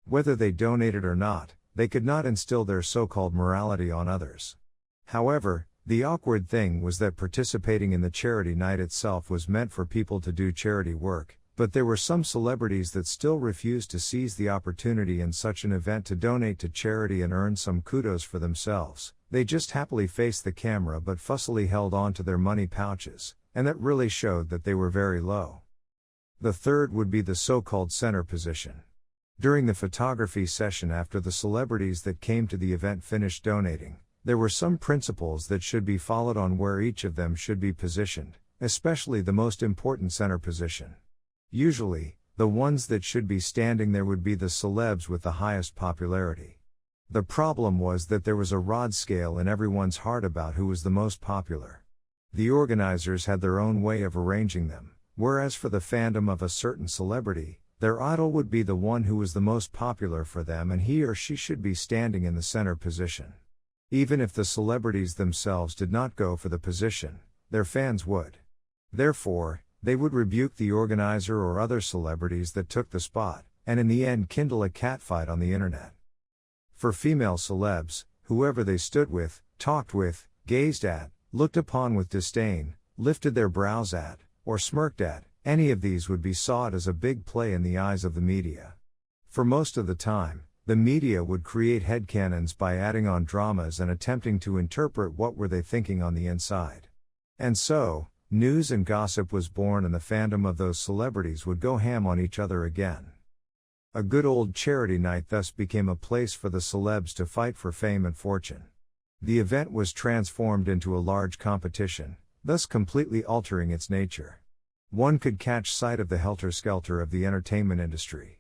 Whether they donated or not, they could not instill their so-called morality on others. However, the awkward thing was that participating in the charity night itself was meant for people to do charity work, but there were some celebrities that still refused to seize the opportunity in such an event to donate to charity and earn some kudos for themselves. They just happily faced the camera but fussily held on to their money pouches, and that really showed that they were very low. The third would be the so-called center position. During the photography session after the celebrities that came to the event finished donating, there were some principles that should be followed on where each of them should be positioned, especially the most important center position. Usually, the ones that should be standing there would be the celebs with the highest popularity. The problem was that there was a rod scale in everyone's heart about who was the most popular. The organizers had their own way of arranging them, whereas for the fandom of a certain celebrity, their idol would be the one who was the most popular for them and he or she should be standing in the center position. Even if the celebrities themselves did not go for the position, their fans would. Therefore, they would rebuke the organizer or other celebrities that took the spot, and in the end kindle a catfight on the internet. For female celebs, whoever they stood with, talked with, gazed at, looked upon with disdain, lifted their brows at, or smirked at, any of these would be sought as a big play in the eyes of the media. For most of the time, the media would create headcanons by adding on dramas and attempting to interpret what were they thinking on the inside. And so, news and gossip was born and the fandom of those celebrities would go ham on each other again. A good old charity night thus became a place for the celebs to fight for fame and fortune. The event was transformed into a large competition, thus completely altering its nature. One could catch sight of the helter-skelter of the entertainment industry.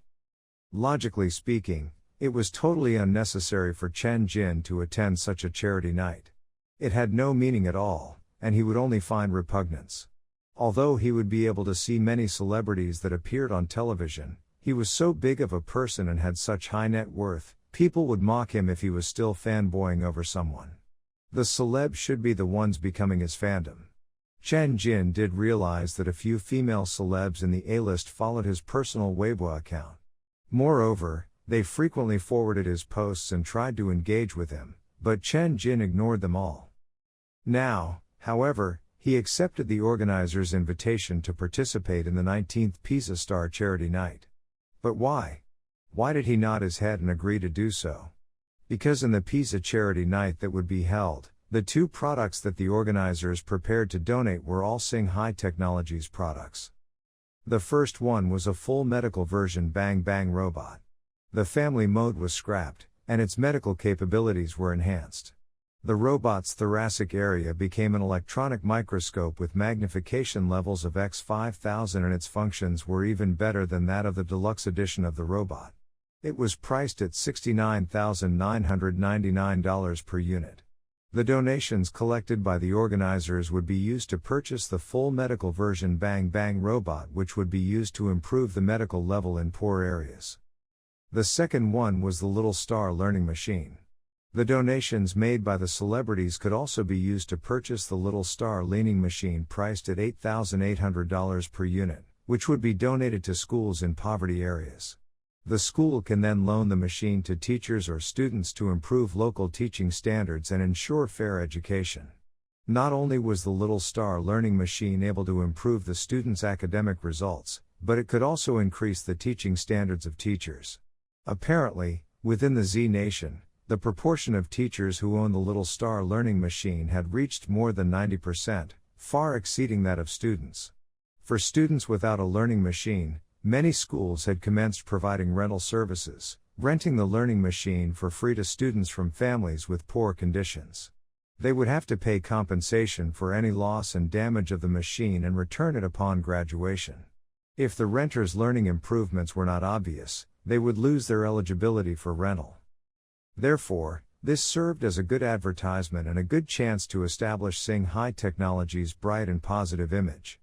Logically speaking, it was totally unnecessary for Chen Jin to attend such a charity night. It had no meaning at all, and he would only find repugnance. Although he would be able to see many celebrities that appeared on television, he was so big of a person and had such high net worth, people would mock him if he was still fanboying over someone. The celebs should be the ones becoming his fandom. Chen Jin did realize that a few female celebs in the A-list followed his personal Weibo account. Moreover, they frequently forwarded his posts and tried to engage with him, but Chen Jin ignored them all. Now, however, he accepted the organizers' invitation to participate in the 19th Pisa Star Charity Night. But why? Why did he nod his head and agree to do so? Because in the Pisa Charity Night that would be held, the two products that the organizers prepared to donate were all Sing High Technologies products. The first one was a full medical version Bang Bang robot. The family mode was scrapped, and its medical capabilities were enhanced. The robot's thoracic area became an electronic microscope with magnification levels of X5000 and its functions were even better than that of the deluxe edition of the robot. It was priced at $69,999 per unit. The donations collected by the organizers would be used to purchase the full medical version Bang Bang robot, which would be used to improve the medical level in poor areas. The second one was the Little Star Learning Machine. The donations made by the celebrities could also be used to purchase the Little Star Learning Machine priced at $8,800 per unit, which would be donated to schools in poverty areas. The school can then loan the machine to teachers or students to improve local teaching standards and ensure fair education. Not only was the Little Star Learning Machine able to improve the students' academic results, but it could also increase the teaching standards of teachers. Apparently, within the Z Nation, the proportion of teachers who own the Little Star Learning Machine had reached more than 90%, far exceeding that of students. For students without a learning machine, many schools had commenced providing rental services, renting the learning machine for free to students from families with poor conditions. They would have to pay compensation for any loss and damage of the machine and return it upon graduation. If the renters' learning improvements were not obvious, they would lose their eligibility for rental. Therefore, This served as a good advertisement and a good chance to establish Sing High Technology's bright and positive image.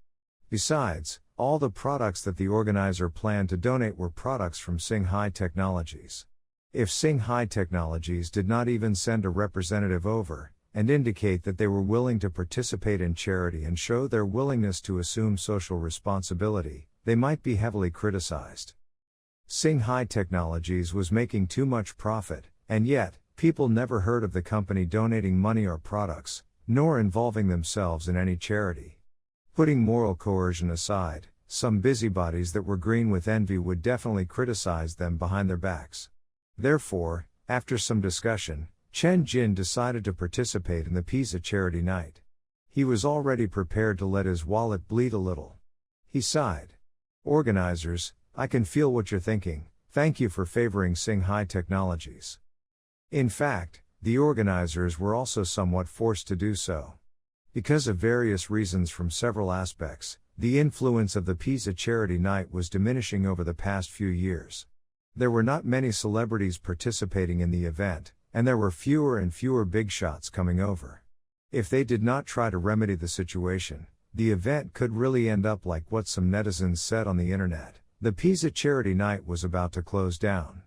Besides, all the products that the organizer planned to donate were products from Sing High Technologies. If Sing High Technologies did not even send a representative over, and indicate that they were willing to participate in charity and show their willingness to assume social responsibility, they might be heavily criticized. Sing High Technologies was making too much profit, and yet, people never heard of the company donating money or products, nor involving themselves in any charity. Putting moral coercion aside, some busybodies that were green with envy would definitely criticize them behind their backs. Therefore, after some discussion, Chen Jin decided to participate in the Pizza Charity Night. He was already prepared to let his wallet bleed a little. He sighed. Organizers, I can feel what you're thinking, thank you for favoring Sing High Technologies. In fact, the organizers were also somewhat forced to do so. Because of various reasons from several aspects, the influence of the Pizza Charity Night was diminishing over the past few years. There were not many celebrities participating in the event, and there were fewer and fewer big shots coming over. If they did not try to remedy the situation, the event could really end up like what some netizens said on the internet: the Pizza Charity Night was about to close down.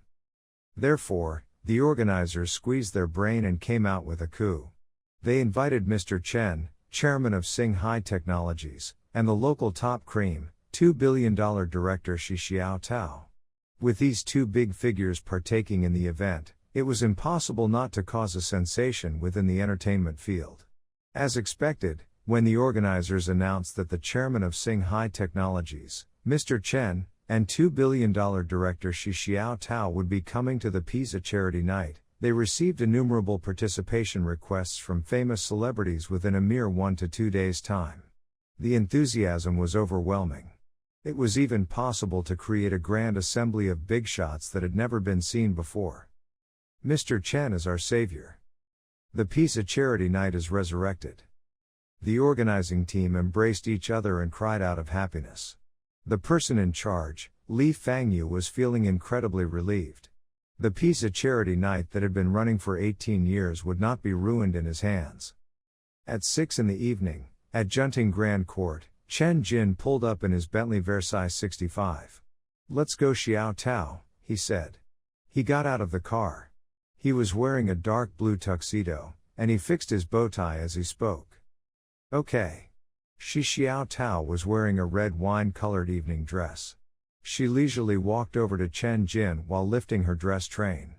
Therefore, the organizers squeezed their brain and came out with a coup. They invited Mr. Chen, chairman of Sing High Technologies, and the local top cream, $2 billion director Shi Xiaotao. With these two big figures partaking in the event, it was impossible not to cause a sensation within the entertainment field. As expected, when the organizers announced that the chairman of Sing High Technologies, Mr. Chen, and $2 billion director Shi Xiaotao would be coming to the Pizza Charity Night, they received innumerable participation requests from famous celebrities within a mere 1 to 2 days' time. The enthusiasm was overwhelming. It was even possible to create a grand assembly of big shots that had never been seen before. Mr. Chen is our savior. The Pizza Charity Night is resurrected. The organizing team embraced each other and cried out of happiness. The person in charge, Li Fangyu, was feeling incredibly relieved. The Pizza Charity Night that had been running for 18 years would not be ruined in his hands. At 6 p.m, at Junting Grand Court, Chen Jin pulled up in his Bentley Versailles 65. "Let's go, Xiao Tao," he said. He got out of the car. He was wearing a dark blue tuxedo, and he fixed his bow tie as he spoke. "Okay." Shi Xiaotao was wearing a red wine-colored evening dress. She leisurely walked over to Chen Jin while lifting her dress train.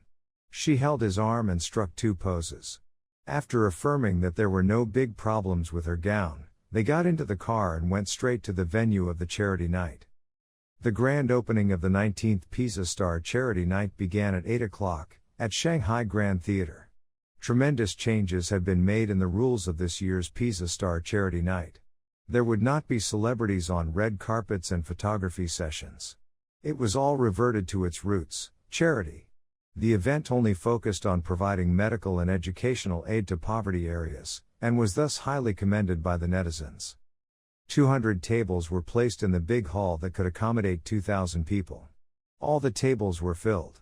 She held his arm and struck 2 poses. After affirming that there were no big problems with her gown, they got into the car and went straight to the venue of the charity night. The grand opening of the 19th Pizza Star Charity Night began at 8 o'clock, at Shanghai Grand Theatre. Tremendous changes had been made in the rules of this year's Pizza Star Charity Night. There would not be celebrities on red carpets and photography sessions. It was all reverted to its roots, charity. The event only focused on providing medical and educational aid to poverty areas, and was thus highly commended by the netizens. 200 tables were placed in the big hall that could accommodate 2,000 people. All the tables were filled.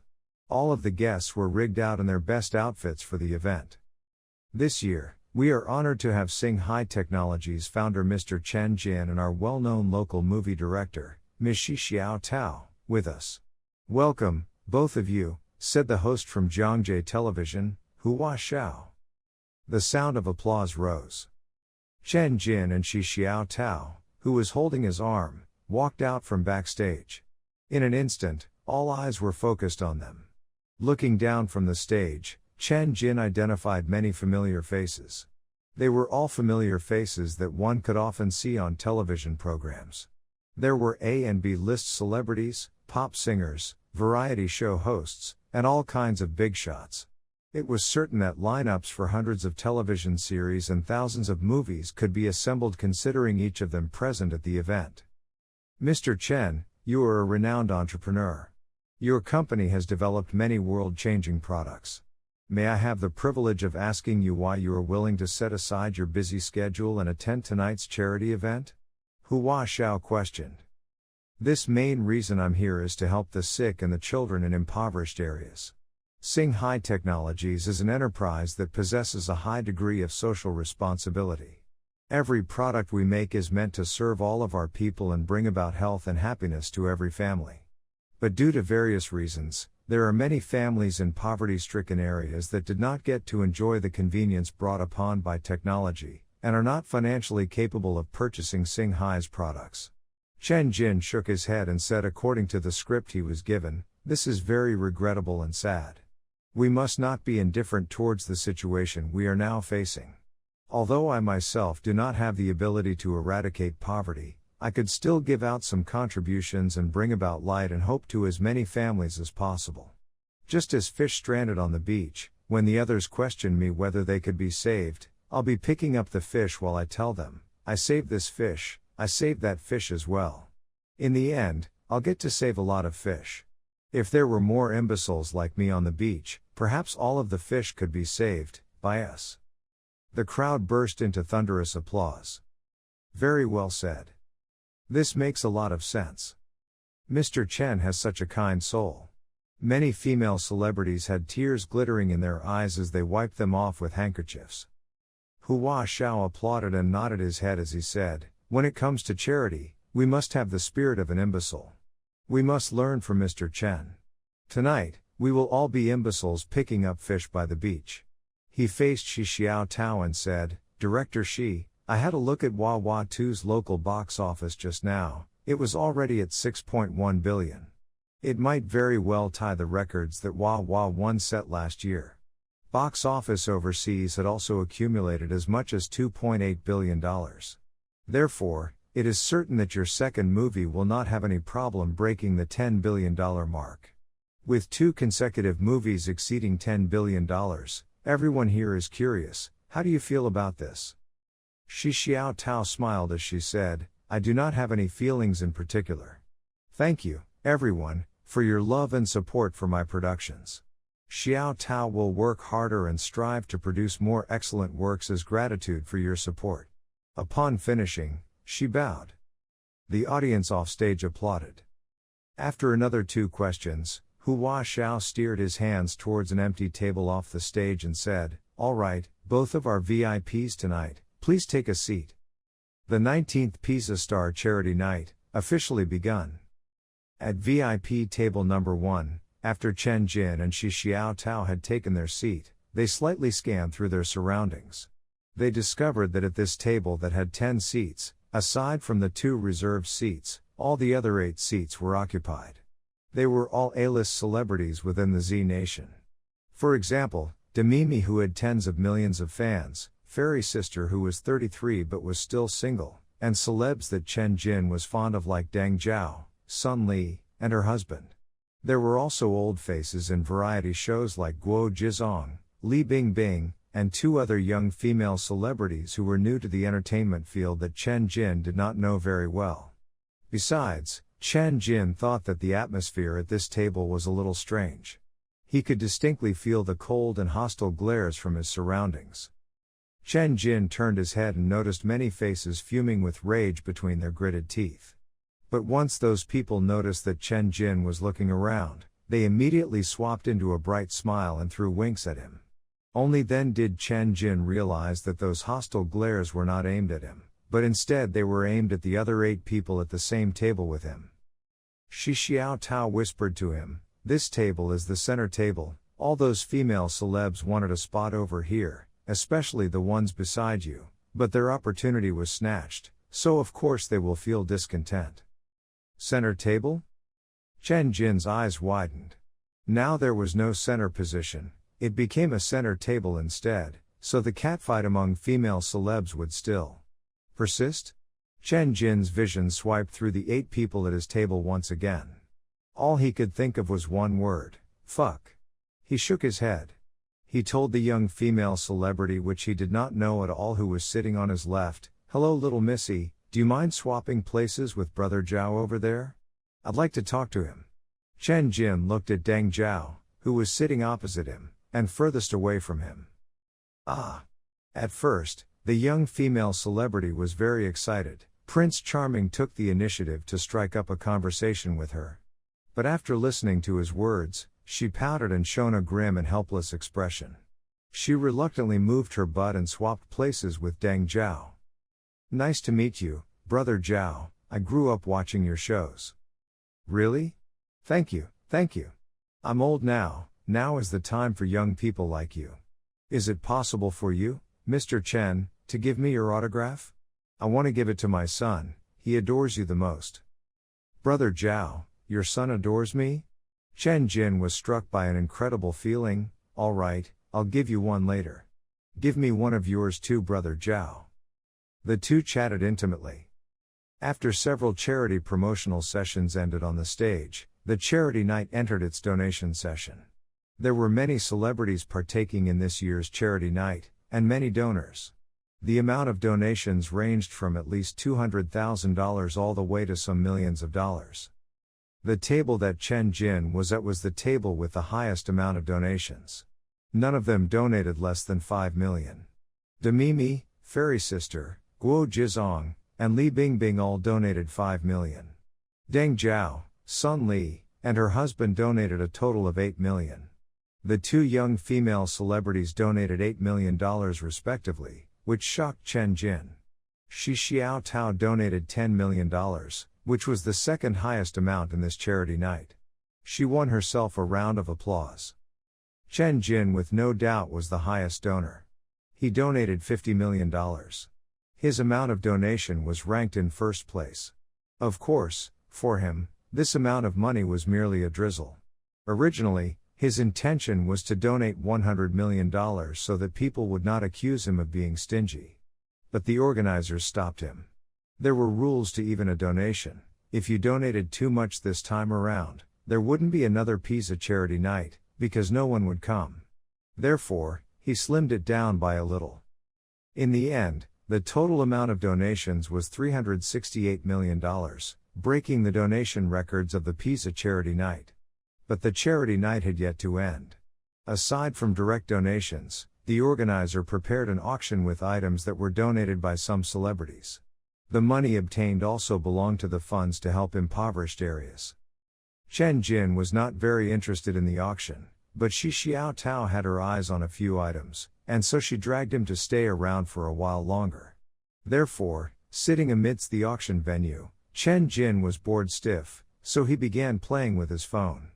All of the guests were rigged out in their best outfits for the event. This year, we are honored to have Sing High Technologies founder Mr. Chen Jin and our well-known local movie director, Ms. Shi Xiaotao, with us. "Welcome, both of you," said the host from Jiangjae Television, Hua Xiao. The sound of applause rose. Chen Jin and Shi Xiaotao, who was holding his arm, walked out from backstage. In an instant, all eyes were focused on them. Looking down from the stage, Chen Jin identified many familiar faces. They were all familiar faces that one could often see on television programs. There were A and B list celebrities, pop singers, variety show hosts, and all kinds of big shots. It was certain that lineups for hundreds of television series and thousands of movies could be assembled, considering each of them present at the event. "Mr. Chen, you are a renowned entrepreneur. Your company has developed many world-changing products. May I have the privilege of asking you why you are willing to set aside your busy schedule and attend tonight's charity event?" Hua Xiao questioned. "This main reason I'm here is to help the sick and the children in impoverished areas. Singhai Technologies is an enterprise that possesses a high degree of social responsibility. Every product we make is meant to serve all of our people and bring about health and happiness to every family. But due to various reasons, there are many families in poverty-stricken areas that did not get to enjoy the convenience brought upon by technology, and are not financially capable of purchasing Singhai's products. Chen Jin shook his head and said, according to the script he was given, "This is very regrettable and sad. We must not be indifferent towards the situation we are now facing. Although I myself do not have the ability to eradicate poverty, I could still give out some contributions and bring about light and hope to as many families as possible. Just as fish stranded on the beach, when the others question me whether they could be saved, I'll be picking up the fish while I tell them, I saved this fish, I saved that fish as well. In the end, I'll get to save a lot of fish. If there were more imbeciles like me on the beach, perhaps all of the fish could be saved, by us." The crowd burst into thunderous applause. "Very well said. This makes a lot of sense. Mr. Chen has such a kind soul." Many female celebrities had tears glittering in their eyes as they wiped them off with handkerchiefs. Hua Xiao applauded and nodded his head as he said, "When it comes to charity, we must have the spirit of an imbecile. We must learn from Mr. Chen. Tonight, we will all be imbeciles picking up fish by the beach." He faced Shi Xiao Tao and said, "Director Shi, I had a look at Hua Hua 2's local box office just now. It was already at 6.1 billion. It might very well tie the records that Hua Hua 1 set last year. Box office overseas had also accumulated as much as $2.8 billion. Therefore, it is certain that your second movie will not have any problem breaking the $10 billion mark. With 2 consecutive movies exceeding $10 billion, everyone here is curious, how do you feel about this?" Shi Xiao Tao smiled as she said, "I do not have any feelings in particular. Thank you, everyone, for your love and support for my productions. Xiao Tao will work harder and strive to produce more excellent works as gratitude for your support." Upon finishing, she bowed. The audience offstage applauded. After another 2 questions, Hua Xiao steered his hands towards an empty table off the stage and said, "All right, both of our VIPs tonight, please take a seat. The 19th Pizza Star Charity Night, officially begun." At VIP table number 1, after Chen Jin and Shi Xiao Tao had taken their seat, they slightly scanned through their surroundings. They discovered that at this table that had 10 seats, aside from the 2 reserved seats, all the other 8 seats were occupied. They were all A-list celebrities within the Z Nation. For example, Demimi, who had tens of millions of fans, Fairy Sister, who was 33 but was still single, and celebs that Chen Jin was fond of like Deng Zhao, Sun Li, and her husband. There were also old faces in variety shows like Guo Jizong, Li Bingbing, and 2 other young female celebrities who were new to the entertainment field that Chen Jin did not know very well. Besides, Chen Jin thought that the atmosphere at this table was a little strange. He could distinctly feel the cold and hostile glares from his surroundings. Chen Jin turned his head and noticed many faces fuming with rage between their gritted teeth. But once those people noticed that Chen Jin was looking around, they immediately swapped into a bright smile and threw winks at him. Only then did Chen Jin realize that those hostile glares were not aimed at him, but instead they were aimed at the other 8 people at the same table with him. Shi Xiao Tao whispered to him, "This table is the center table, all those female celebs wanted a spot over here, especially the ones beside you, but their opportunity was snatched, so of course they will feel discontent." Center table? Chen Jin's eyes widened. Now there was no center position, it became a center table instead, so the catfight among female celebs would still persist? Chen Jin's vision swiped through the 8 people at his table once again. All he could think of was one word: fuck. He shook his head. He told the young female celebrity, which he did not know at all, who was sitting on his left, "Hello little missy, do you mind swapping places with brother Zhao over there? I'd like to talk to him." Chen Jin looked at Deng Zhao, who was sitting opposite him, and furthest away from him. Ah! At first, the young female celebrity was very excited. Prince Charming took the initiative to strike up a conversation with her. But after listening to his words, she pouted and shown a grim and helpless expression. She reluctantly moved her butt and swapped places with Deng Zhao. Nice to meet you, Brother Zhao, I grew up watching your shows. Really? Thank you, thank you. I'm old now is the time for young people like you. Is it possible for you, Mr. Chen, to give me your autograph? I want to give it to my son, he adores you the most. Brother Zhao, your son adores me? Chen Jin was struck by an incredible feeling. All right, I'll give you one later. Give me one of yours too, Brother Zhao. The two chatted intimately. After several charity promotional sessions ended on the stage, the charity night entered its donation session. There were many celebrities partaking in this year's charity night, and many donors. The amount of donations ranged from at least $200,000 all the way to some millions of dollars. The table that Chen Jin was at was the table with the highest amount of donations. None of them donated less than 5 million. Demimi, Fairy Sister, Guo Jizong, and Li Bingbing all donated 5 million. Deng Zhao, Sun Li, and her husband donated a total of 8 million. The two young female celebrities donated $8 million respectively, which shocked Chen Jin. Shi Xiaotao donated $10 million, which was the second highest amount in this charity night. She won herself a round of applause. Chen Jin with no doubt was the highest donor. He donated $50 million. His amount of donation was ranked in first place. Of course, for him, this amount of money was merely a drizzle. Originally, his intention was to donate $100 million so that people would not accuse him of being stingy. But the organizers stopped him. There were rules to even a donation. If you donated too much this time around, there wouldn't be another Pisa charity night, because no one would come. Therefore, he slimmed it down by a little. In the end, the total amount of donations was $368 million, breaking the donation records of the Pisa charity night. But the charity night had yet to end. Aside from direct donations, the organizer prepared an auction with items that were donated by some celebrities. The money obtained also belonged to the funds to help impoverished areas. Chen Jin was not very interested in the auction, but Shi Xiaotao had her eyes on a few items, and so she dragged him to stay around for a while longer. Therefore, sitting amidst the auction venue, Chen Jin was bored stiff, so he began playing with his phone.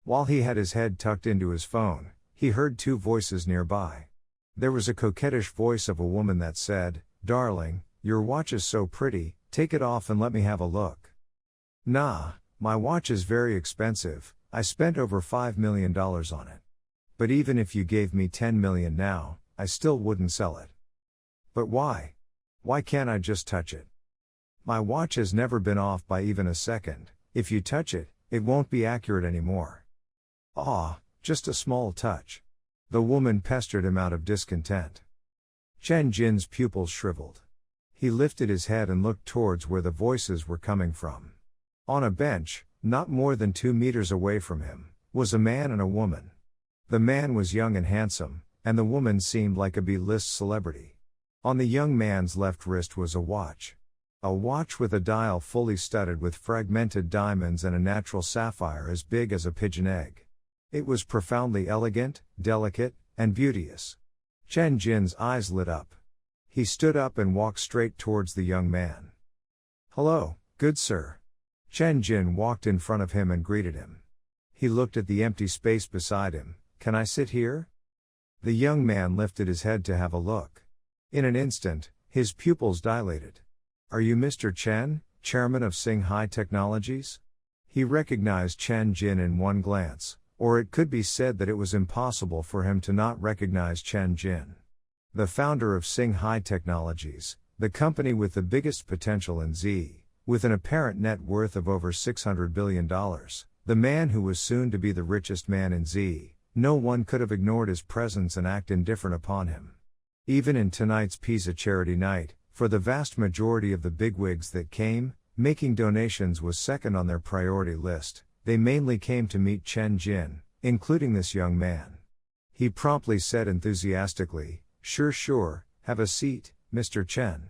While he had his head tucked into his phone, he heard two voices nearby. There was a coquettish voice of a woman that said, "Darling, your watch is so pretty, take it off and let me have a look." "Nah, my watch is very expensive, I spent over $5 million on it. But even if you gave me 10 million now, I still wouldn't sell it." "But why? Why can't I just touch it? My watch has never been off by even a second, if you touch it, it won't be accurate anymore." "Aw, just a small touch." The woman pestered him out of discontent. Chen Jin's pupils shriveled. He lifted his head and looked towards where the voices were coming from. On a bench, not more than 2 meters away from him, was a man and a woman. The man was young and handsome, and the woman seemed like a B-list celebrity. On the young man's left wrist was a watch. A watch with a dial fully studded with fragmented diamonds and a natural sapphire as big as a pigeon egg. It was profoundly elegant, delicate, and beauteous. Chen Jin's eyes lit up. He stood up and walked straight towards the young man. "Hello, good sir." Chen Jin walked in front of him and greeted him. He looked at the empty space beside him. "Can I sit here?" The young man lifted his head to have a look. In an instant, his pupils dilated. "Are you Mr. Chen, chairman of Singhai Technologies?" He recognized Chen Jin in one glance, or it could be said that it was impossible for him to not recognize Chen Jin. The founder of Singhai Technologies, the company with the biggest potential in Z, with an apparent net worth of over $600 billion, the man who was soon to be the richest man in Z, no one could have ignored his presence and act indifferent upon him. Even in tonight's Pisa charity night, for the vast majority of the bigwigs that came, making donations was second on their priority list. They mainly came to meet Chen Jin, including this young man. He promptly said enthusiastically, Sure, have a seat, Mr. Chen."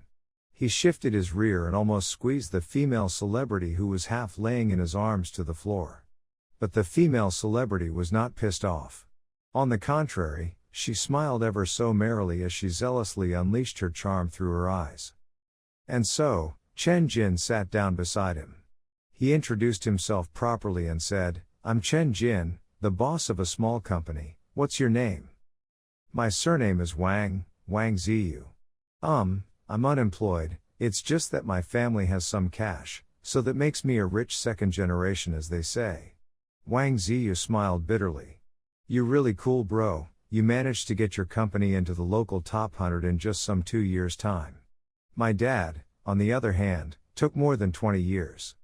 He shifted his rear and almost squeezed the female celebrity who was half laying in his arms to the floor. But the female celebrity was not pissed off. On the contrary, she smiled ever so merrily as she zealously unleashed her charm through her eyes. And so, Chen Jin sat down beside him. He introduced himself properly and said, "I'm Chen Jin, the boss of a small company. What's your name?" "My surname is Wang Ziyu. I'm unemployed, it's just that my family has some cash, so that makes me a rich second generation as they say." Wang Ziyu smiled bitterly. "You really cool bro, you managed to get your company into the local top 100 in just some 2 years' time. My dad, on the other hand, took more than 20 years.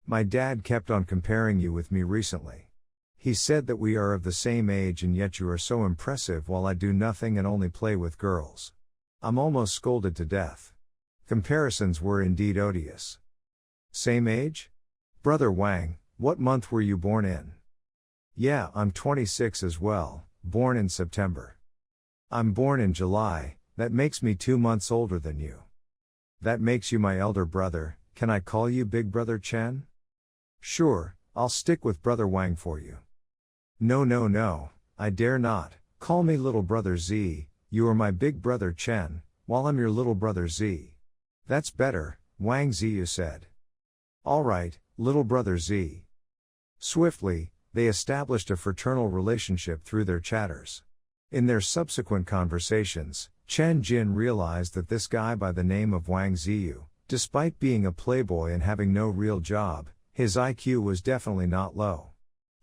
My dad kept on comparing you with me recently. He said that we are of the same age and yet you are so impressive while I do nothing and only play with girls. I'm almost scolded to death." Comparisons were indeed odious. "Same age? Brother Wang, what month were you born in?" "Yeah, I'm 26 as well, born in September." "I'm born in July, that makes me 2 months older than you." "That makes you my elder brother, can I call you Big Brother Chen?" "Sure, I'll stick with Brother Wang for you." No, I dare not, call me Little Brother Z, you are my Big Brother Chen, while I'm your Little Brother Z." "That's better," Wang Ziyu said. "Alright, Little Brother Z." Swiftly, they established a fraternal relationship through their chatters. In their subsequent conversations, Chen Jin realized that this guy by the name of Wang Ziyu, despite being a playboy and having no real job, his IQ was definitely not low.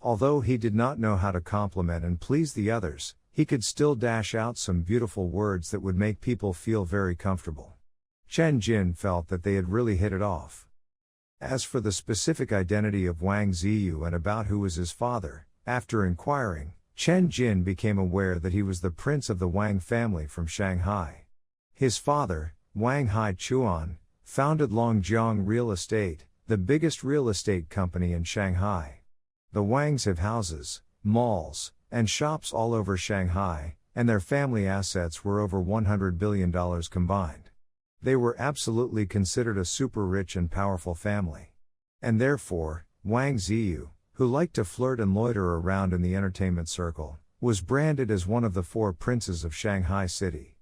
Although he did not know how to compliment and please the others, he could still dash out some beautiful words that would make people feel very comfortable. Chen Jin felt that they had really hit it off. As for the specific identity of Wang Ziyu and about who was his father, after inquiring, Chen Jin became aware that he was the prince of the Wang family from Shanghai. His father, Wang Haichuan, founded Longjiang Real Estate, the biggest real estate company in Shanghai. The Wangs have houses, malls, and shops all over Shanghai, and their family assets were over $100 billion combined. They were absolutely considered a super rich and powerful family. And therefore, Wang Ziyu, who liked to flirt and loiter around in the entertainment circle, was branded as one of the 4 princes of Shanghai City.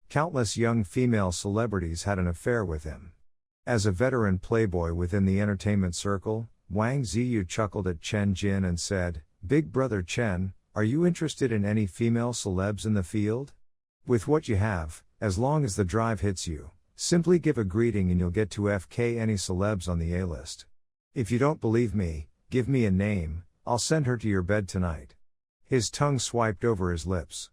Countless young female celebrities had an affair with him. As a veteran playboy within the entertainment circle, Wang Ziyu chuckled at Chen Jin and said, "Big Brother Chen, are you interested in any female celebs in the field? With what you have, as long as the drive hits you, simply give a greeting and you'll get to FK any celebs on the A-list. If you don't believe me, give me a name, I'll send her to your bed tonight." His tongue swiped over his lips.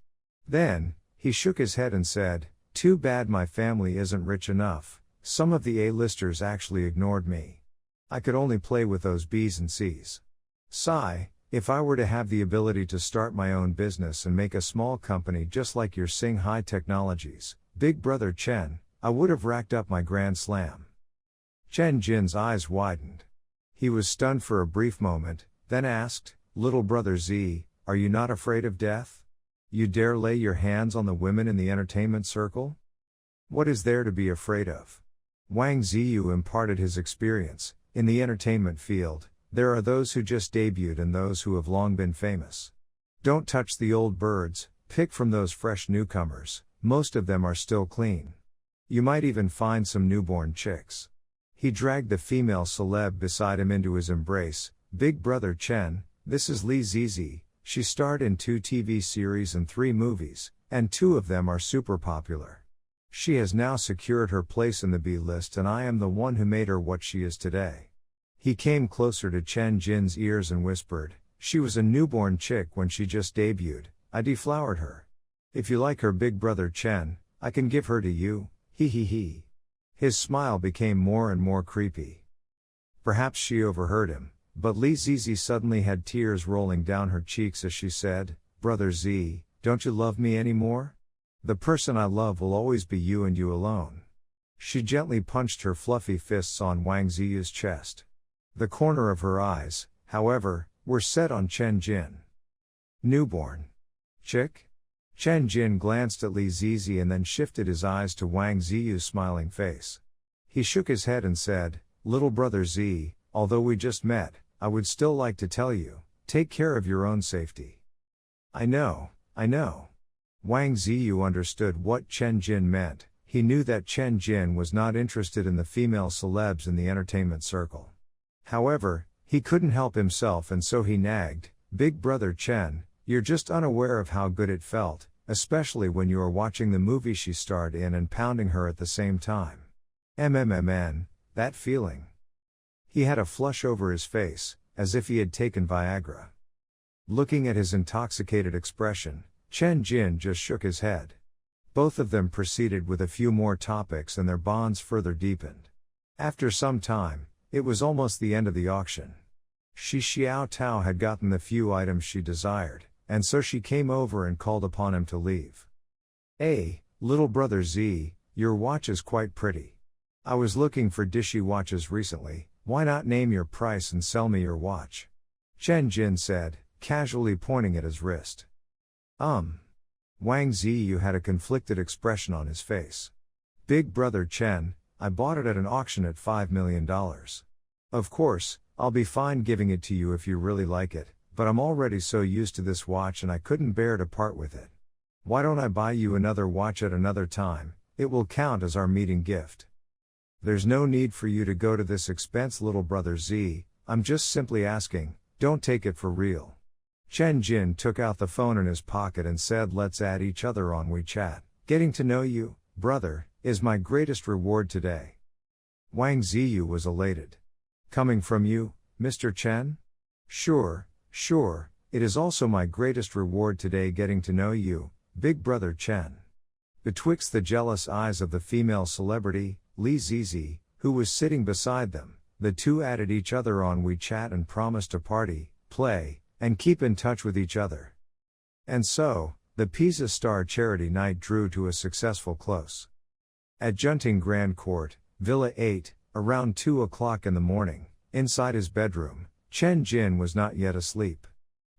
Then, he shook his head and said, "Too bad my family isn't rich enough, some of the A-listers actually ignored me. I could only play with those B's and C's. Sigh, if I were to have the ability to start my own business and make a small company just like your Shanghai Technologies, Big Brother Chen, I would have racked up my Grand Slam." Chen Jin's eyes widened. He was stunned for a brief moment, then asked, "Little Brother Z, are you not afraid of death? You dare lay your hands on the women in the entertainment circle? What is there to be afraid of?" Wang Ziyu imparted his experience. In the entertainment field, there are those who just debuted and those who have long been famous. Don't touch the old birds, pick from those fresh newcomers, most of them are still clean. You might even find some newborn chicks. He dragged the female celeb beside him into his embrace. "Big Brother Chen, this is Li Zizi, she starred in 2 TV series and 3 movies, and 2 of them are super popular. She has now secured her place in the B-list and I am the one who made her what she is today." He came closer to Chen Jin's ears and whispered, "She was a newborn chick when she just debuted, I deflowered her. If you like her Big Brother Chen, I can give her to you, he he he." His smile became more and more creepy. Perhaps she overheard him, but Li Zizi suddenly had tears rolling down her cheeks as she said, "Brother Z, don't you love me anymore? The person I love will always be you and you alone." She gently punched her fluffy fists on Wang Ziyu's chest. The corner of her eyes, however, were set on Chen Jin. "Newborn chick?" Chen Jin glanced at Li Zizi and then shifted his eyes to Wang Ziyu's smiling face. He shook his head and said, "Little Brother Z, although we just met, I would still like to tell you, Take care of your own safety. I know. Wang Ziyu understood what Chen Jin meant. He knew that Chen Jin was not interested in the female celebs in the entertainment circle. However, he couldn't help himself and so he nagged, "Big brother Chen, you're just unaware of how good it felt, especially when you are watching the movie she starred in and pounding her at the same time. That feeling." He had a flush over his face, as if he had taken Viagra. Looking at his intoxicated expression, Chen Jin just shook his head. Both of them proceeded with a few more topics and their bonds further deepened. After some time, it was almost the end of the auction. Shi Xiao Tao had gotten the few items she desired, and so she came over and called upon him to leave. "Hey, little brother Z, your watch is quite pretty. I was looking for dishy watches recently, why not name your price and sell me your watch?" Chen Jin said, casually pointing at his wrist. Wang Ziyu had a conflicted expression on his face. "Big brother Chen, I bought it at an auction at $5 million. Of course, I'll be fine giving it to you if you really like it, but I'm already so used to this watch and I couldn't bear to part with it. Why don't I buy you another watch at another time? It will count as our meeting gift." "There's no need for you to go to this expense, little brother Z, I'm just simply asking, don't take it for real." Chen Jin took out the phone in his pocket and said, "Let's add each other on WeChat. Getting to know you, brother, is my greatest reward today." Wang Ziyu was elated. "Coming from you, Mr. Chen?" Sure, it is also my greatest reward today getting to know you, big brother Chen." Betwixt the jealous eyes of the female celebrity, Li Zizi, who was sitting beside them, the two added each other on WeChat and promised to party, play, and keep in touch with each other. And so, the Pisa Star Charity Night drew to a successful close. At Junting Grand Court, Villa 8, around 2 o'clock in the morning, inside his bedroom, Chen Jin was not yet asleep.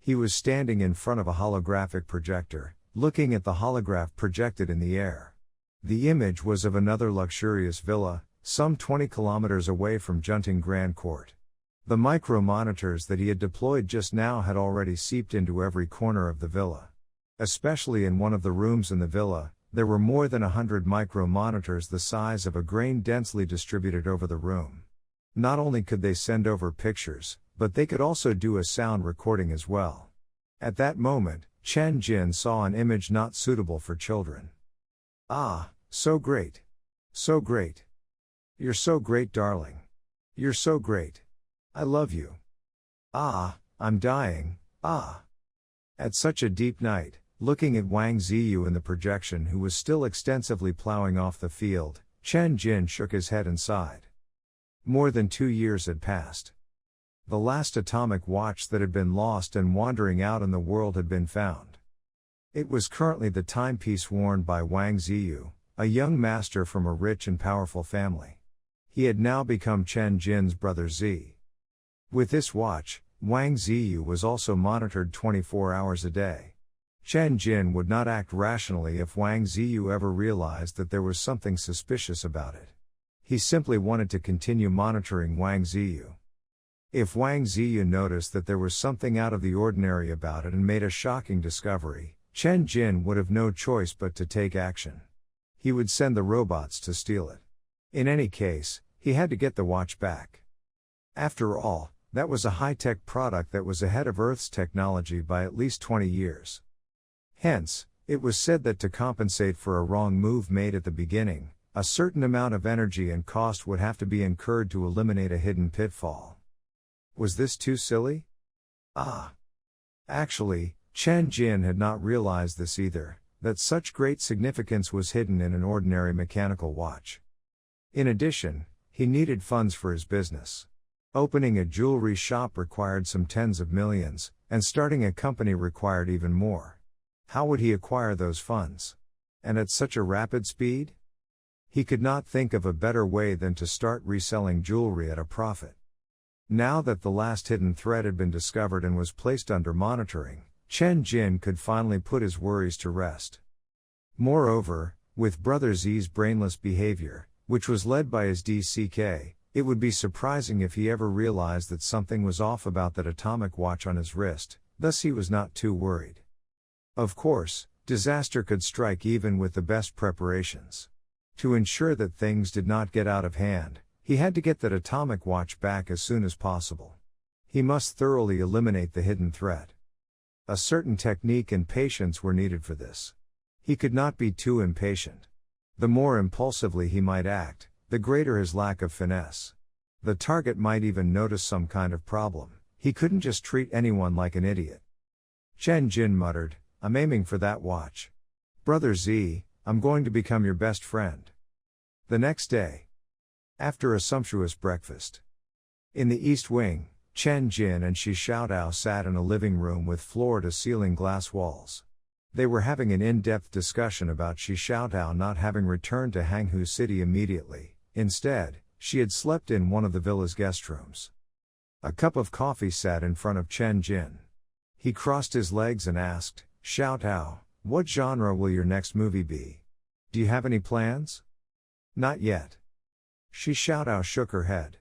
He was standing in front of a holographic projector, looking at the holograph projected in the air. The image was of another luxurious villa, some 20 kilometers away from Junting Grand Court. The micro-monitors that he had deployed just now had already seeped into every corner of the villa. Especially in one of the rooms in the villa, there were more than 100 micro-monitors the size of a grain densely distributed over the room. Not only could they send over pictures, but they could also do a sound recording as well. At that moment, Chen Jin saw an image not suitable for children. "Ah, so great. So great. You're so great, darling. You're so great. I love you. Ah, I'm dying, ah." At such a deep night, looking at Wang Ziyu in the projection who was still extensively plowing off the field, Chen Jin shook his head and sighed. More than 2 years had passed. The last atomic watch that had been lost and wandering out in the world had been found. It was currently the timepiece worn by Wang Ziyu, a young master from a rich and powerful family. He had now become Chen Jin's brother Z. With this watch, Wang Ziyu was also monitored 24 hours a day. Chen Jin would not act rationally if Wang Ziyu ever realized that there was something suspicious about it. He simply wanted to continue monitoring Wang Ziyu. If Wang Ziyu noticed that there was something out of the ordinary about it and made a shocking discovery, Chen Jin would have no choice but to take action. He would send the robots to steal it. In any case, he had to get the watch back. After all, that was a high-tech product that was ahead of Earth's technology by at least 20 years. Hence, it was said that to compensate for a wrong move made at the beginning, a certain amount of energy and cost would have to be incurred to eliminate a hidden pitfall. Was this too silly? Actually, Chen Jin had not realized this either, that such great significance was hidden in an ordinary mechanical watch. In addition, he needed funds for his business. Opening a jewelry shop required some tens of millions, and starting a company required even more. How would he acquire those funds? And at such a rapid speed? He could not think of a better way than to start reselling jewelry at a profit. Now that the last hidden thread had been discovered and was placed under monitoring, Chen Jin could finally put his worries to rest. Moreover, with Brother Z's brainless behavior, which was led by his DCK, It would be surprising if he ever realized that something was off about that atomic watch on his wrist, thus he was not too worried. Of course, disaster could strike even with the best preparations. To ensure that things did not get out of hand, he had to get that atomic watch back as soon as possible. He must thoroughly eliminate the hidden threat. A certain technique and patience were needed for this. He could not be too impatient. The more impulsively he might act, the greater his lack of finesse. The target might even notice some kind of problem. He couldn't just treat anyone like an idiot. Chen Jin muttered, "I'm aiming for that watch. Brother Z, I'm going to become your best friend." The next day, after a sumptuous breakfast, in the East Wing, Chen Jin and Shi Xiaotao sat in a living room with floor-to-ceiling glass walls. They were having an in-depth discussion about Shi Xiaotao not having returned to Hanghu City immediately. Instead, she had slept in one of the villa's guest rooms. A cup of coffee sat in front of Chen Jin. He crossed his legs and asked, "Xiaotao, what genre will your next movie be? Do you have any plans?" "Not yet." Shi Xiaotao shook her head.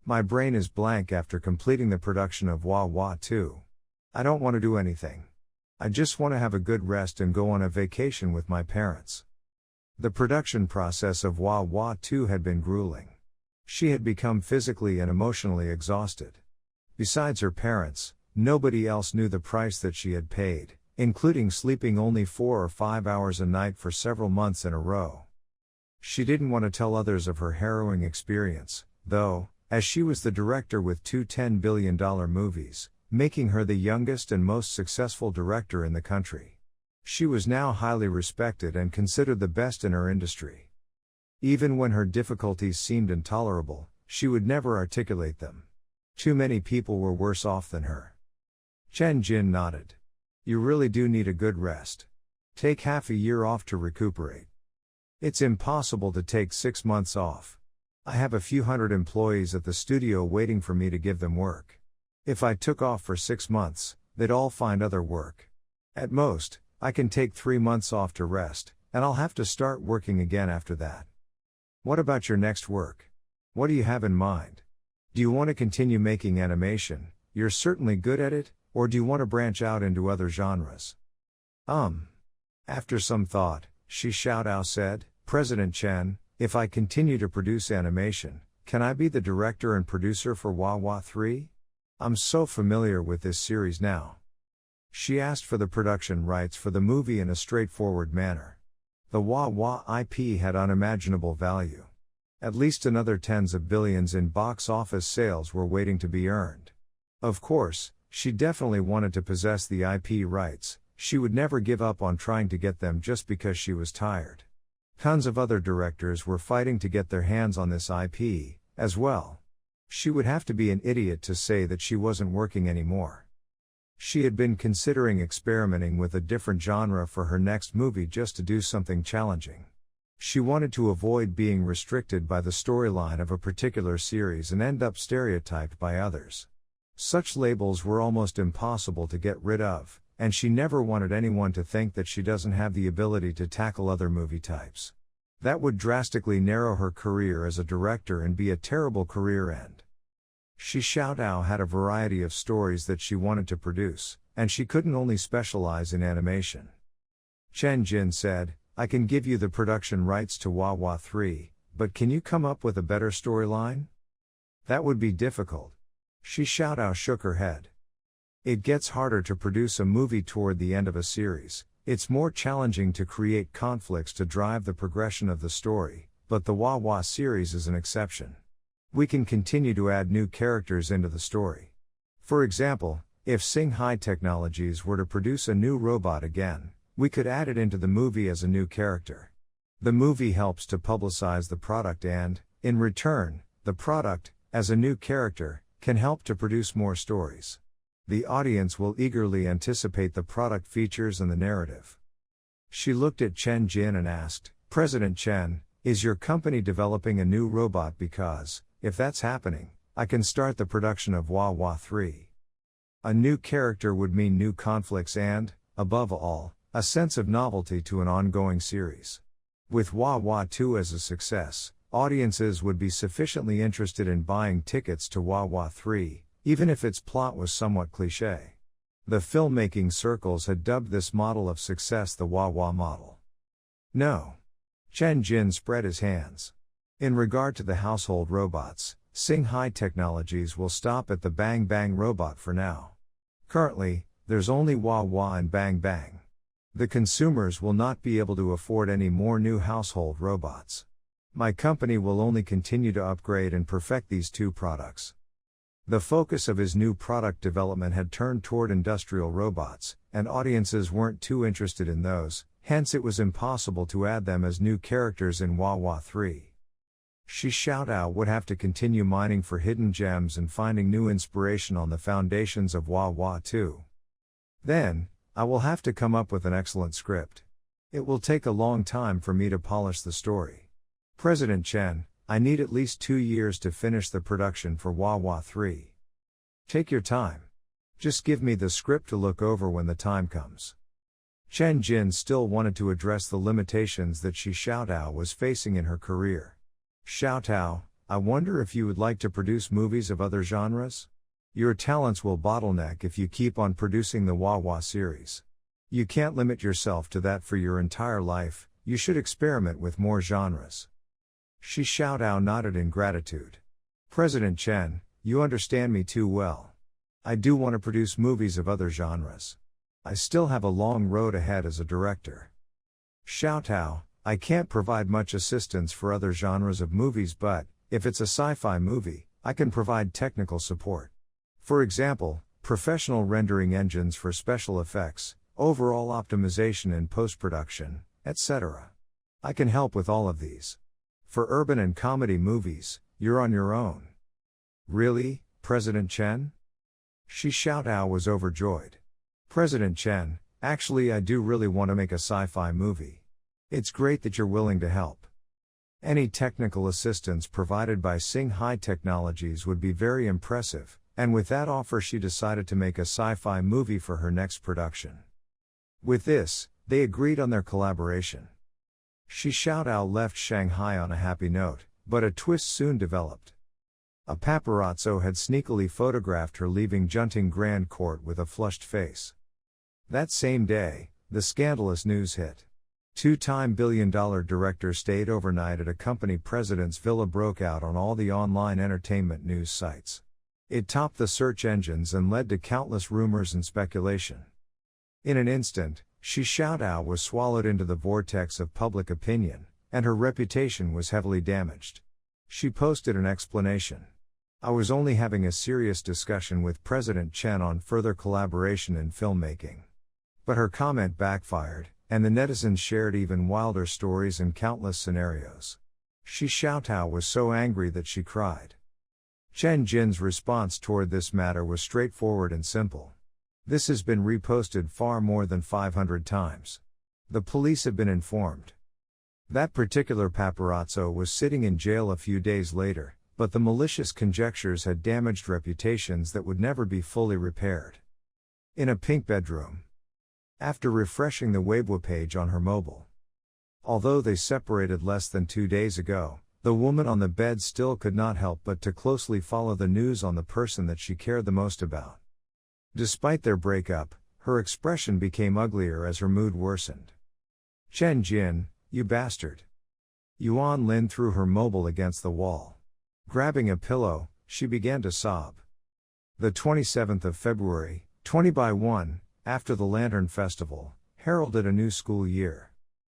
"My brain is blank after completing the production of Hua 2. I don't want to do anything. I just want to have a good rest and go on a vacation with my parents." The production process of Hua 2 had been grueling. She had become physically and emotionally exhausted. Besides her parents, nobody else knew the price that she had paid, including sleeping only 4 or 5 hours a night for several months in a row. She didn't want to tell others of her harrowing experience, though, as she was the director with 2 $10 billion movies, making her the youngest and most successful director in the country. She was now highly respected and considered the best in her industry. Even when her difficulties seemed intolerable, she would never articulate them. Too many people were worse off than her. Chen Jin nodded. "You really do need a good rest. Take half a year off to recuperate." "It's impossible to take 6 months off. I have a few hundred employees at the studio waiting for me to give them work. If I took off for 6 months, they'd all find other work. At most, I can take 3 months off to rest, and I'll have to start working again after that." "What about your next work? What do you have in mind? Do you want to continue making animation? You're certainly good at it, or do you want to branch out into other genres?" After some thought, Shi Xiaotao said, "President Chen, if I continue to produce animation, can I be the director and producer for Hua 3? I'm so familiar with this series now." She asked for the production rights for the movie in a straightforward manner. The Hua IP had unimaginable value. At least another tens of billions in box office sales were waiting to be earned. Of course, she definitely wanted to possess the IP rights. She would never give up on trying to get them just because she was tired. Tons of other directors were fighting to get their hands on this IP, as well. She would have to be an idiot to say that she wasn't working anymore. She had been considering experimenting with a different genre for her next movie just to do something challenging. She wanted to avoid being restricted by the storyline of a particular series and end up stereotyped by others. Such labels were almost impossible to get rid of, and she never wanted anyone to think that she doesn't have the ability to tackle other movie types. That would drastically narrow her career as a director and be a terrible career end. Shi Xiaotao had a variety of stories that she wanted to produce, and she couldn't only specialize in animation. Chen Jin said, "I can give you the production rights to Hua 3, but can you come up with a better storyline?" "That would be difficult." Shi Xiaotao shook her head. "It gets harder to produce a movie toward the end of a series. It's more challenging to create conflicts to drive the progression of the story, but the Hua series is an exception. We can continue to add new characters into the story. For example, if Singhai Technologies were to produce a new robot again, we could add it into the movie as a new character. The movie helps to publicize the product and, in return, the product, as a new character, can help to produce more stories. The audience will eagerly anticipate the product features and the narrative." She looked at Chen Jin and asked, "President Chen, is your company developing a new robot? Because, if that's happening, I can start the production of Hua 3. A new character would mean new conflicts and, above all, a sense of novelty to an ongoing series. With Hua 2 as a success, audiences would be sufficiently interested in buying tickets to Wawa 3, even if its plot was somewhat cliché. The filmmaking circles had dubbed this model of success the Wawa model. No. Chen Jin spread his hands. In regard to the household robots, Sing High Technologies will stop at the Bang Bang robot for now. Currently, there's only Wawa and Bang Bang. The consumers will not be able to afford any more new household robots. My company will only continue to upgrade and perfect these two products. The focus of his new product development had turned toward industrial robots, and audiences weren't too interested in those, hence it was impossible to add them as new characters in Wawa 3. Shi Xiaotao would have to continue mining for hidden gems and finding new inspiration on the foundations of Wawa 2. Then, I will have to come up with an excellent script. It will take a long time for me to polish the story. President Chen, I need at least 2 years to finish the production for Wawa 3. Take your time. Just give me the script to look over when the time comes. Chen Jin still wanted to address the limitations that Shi Xiaotao was facing in her career. Xiaotao, I wonder if you would like to produce movies of other genres? Your talents will bottleneck if you keep on producing the Wawa series. You can't limit yourself to that for your entire life, you should experiment with more genres. Shi Xiaotao nodded in gratitude. President Chen, you understand me too well. I do want to produce movies of other genres. I still have a long road ahead as a director. Xiaotao, I can't provide much assistance for other genres of movies, but, if it's a sci-fi movie, I can provide technical support. For example, professional rendering engines for special effects, overall optimization in post-production, etc. I can help with all of these. For urban and comedy movies, you're on your own. Really, President Chen? Shi Xiaotao was overjoyed. President Chen, actually I do really want to make a sci-fi movie. It's great that you're willing to help. Any technical assistance provided by Sing High Technologies would be very impressive, and with that offer she decided to make a sci-fi movie for her next production. With this, they agreed on their collaboration. Shi Xiaotao left Shanghai on a happy note, but a twist soon developed. A paparazzo had sneakily photographed her leaving Junting Grand Court with a flushed face. That same day, the scandalous news hit. Two-time billion-dollar director stayed overnight at a company president's villa broke out on all the online entertainment news sites. It topped the search engines and led to countless rumors and speculation. In an instant, Shi Xiaotao was swallowed into the vortex of public opinion, and her reputation was heavily damaged. She posted an explanation. I was only having a serious discussion with President Chen on further collaboration in filmmaking. But her comment backfired, and the netizens shared even wilder stories and countless scenarios. Shi Xiaotao was so angry that she cried. Chen Jin's response toward this matter was straightforward and simple. This has been reposted far more than 500 times. The police have been informed. That particular paparazzo was sitting in jail a few days later, but the malicious conjectures had damaged reputations that would never be fully repaired. In a pink bedroom. After refreshing the Weibo page on her mobile. Although they separated less than 2 days ago, the woman on the bed still could not help but to closely follow the news on the person that she cared the most about. Despite their breakup, her expression became uglier as her mood worsened. Chen Jin, you bastard. Yuan Lin threw her mobile against the wall. Grabbing a pillow, she began to sob. The 27th of February, 20/1, after the Lantern Festival, heralded a new school year.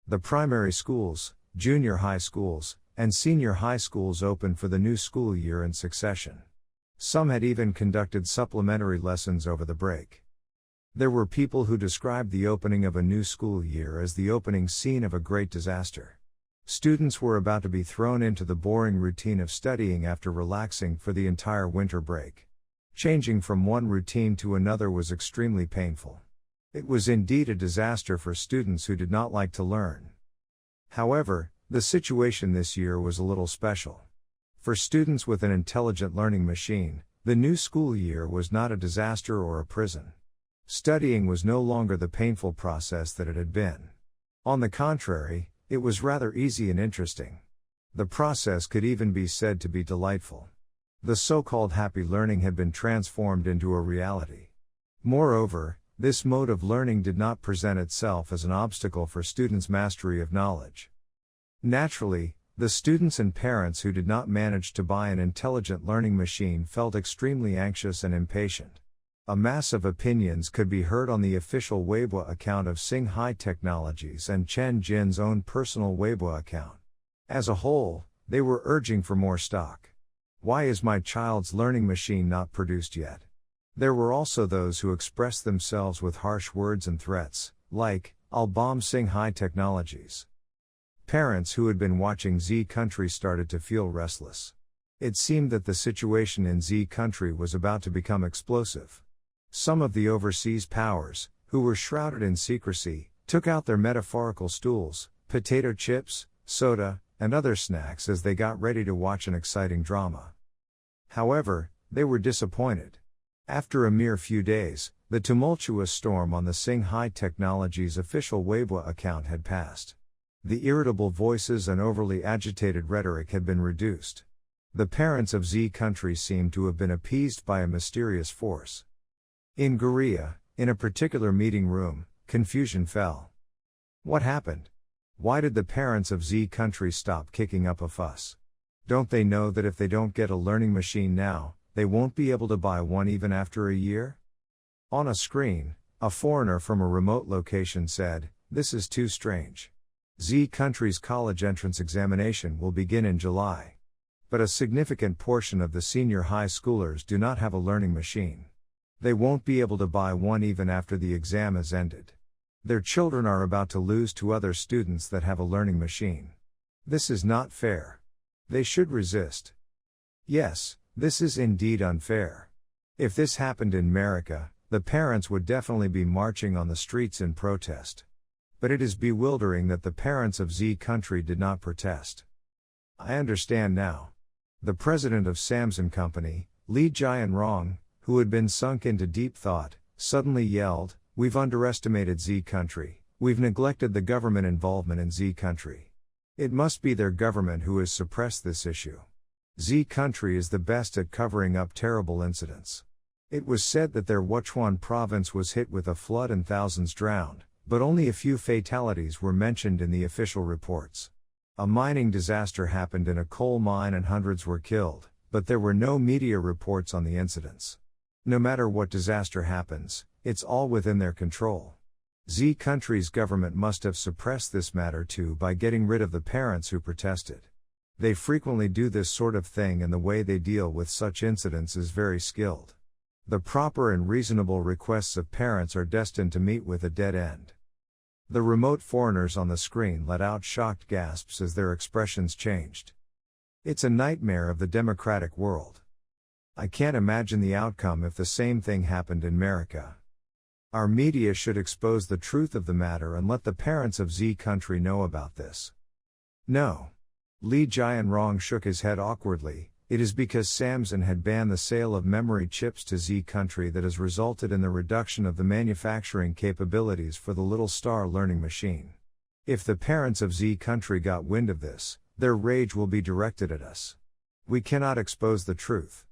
The primary schools, junior high schools, and senior high schools opened for the new school year in succession. Some had even conducted supplementary lessons over the break. There were people who described the opening of a new school year as the opening scene of a great disaster. Students were about to be thrown into the boring routine of studying after relaxing for the entire winter break. Changing from one routine to another was extremely painful. It was indeed a disaster for students who did not like to learn. However, the situation this year was a little special. For students with an intelligent learning machine, the new school year was not a disaster or a prison. Studying was no longer the painful process that it had been. On the contrary, it was rather easy and interesting. The process could even be said to be delightful. The so-called happy learning had been transformed into a reality. Moreover, this mode of learning did not present itself as an obstacle for students' mastery of knowledge. Naturally, the students and parents who did not manage to buy an intelligent learning machine felt extremely anxious and impatient. A mass of opinions could be heard on the official Weibo account of Singhai Technologies and Chen Jin's own personal Weibo account. As a whole, they were urging for more stock. Why is my child's learning machine not produced yet? There were also those who expressed themselves with harsh words and threats, like, "I'll bomb Singhai Technologies." Parents who had been watching Z Country started to feel restless. It seemed that the situation in Z Country was about to become explosive. Some of the overseas powers, who were shrouded in secrecy, took out their metaphorical stools, potato chips, soda, and other snacks as they got ready to watch an exciting drama. However, they were disappointed. After a mere few days, the tumultuous storm on the Singhai Technologies official Weibo account had passed. The irritable voices and overly agitated rhetoric had been reduced. The parents of Z Country seemed to have been appeased by a mysterious force. In Korea, in a particular meeting room, confusion fell. What happened? Why did the parents of Z Country stop kicking up a fuss? Don't they know that if they don't get a learning machine now, they won't be able to buy one even after a year? On a screen, a foreigner from a remote location said, "This is too strange. Z Country's college entrance examination will begin in July. But a significant portion of the senior high schoolers do not have a learning machine. They won't be able to buy one even after the exam has ended. Their children are about to lose to other students that have a learning machine. This is not fair. They should resist." Yes, this is indeed unfair. If this happened in America, the parents would definitely be marching on the streets in protest. But it is bewildering that the parents of Z Country did not protest. I understand now. The president of Samsung Company, Lee Jian-rong, who had been sunk into deep thought, suddenly yelled, "We've underestimated Z Country, we've neglected the government involvement in Z Country. It must be their government who has suppressed this issue. Z Country is the best at covering up terrible incidents. It was said that their Wuchuan province was hit with a flood and thousands drowned, but only a few fatalities were mentioned in the official reports. A mining disaster happened in a coal mine and hundreds were killed, but there were no media reports on the incidents. No matter what disaster happens, it's all within their control. Z Country's government must have suppressed this matter too by getting rid of the parents who protested. They frequently do this sort of thing, and the way they deal with such incidents is very skilled. The proper and reasonable requests of parents are destined to meet with a dead end." The remote foreigners on the screen let out shocked gasps as their expressions changed. It's a nightmare of the democratic world. I can't imagine the outcome if the same thing happened in America. Our media should expose the truth of the matter and let the parents of Z Country know about this. No. Lee Jian-rong shook his head awkwardly. It is because Samsung had banned the sale of memory chips to Z Country that has resulted in the reduction of the manufacturing capabilities for the Little Star learning machine. If the parents of Z Country got wind of this, their rage will be directed at us. We cannot expose the truth.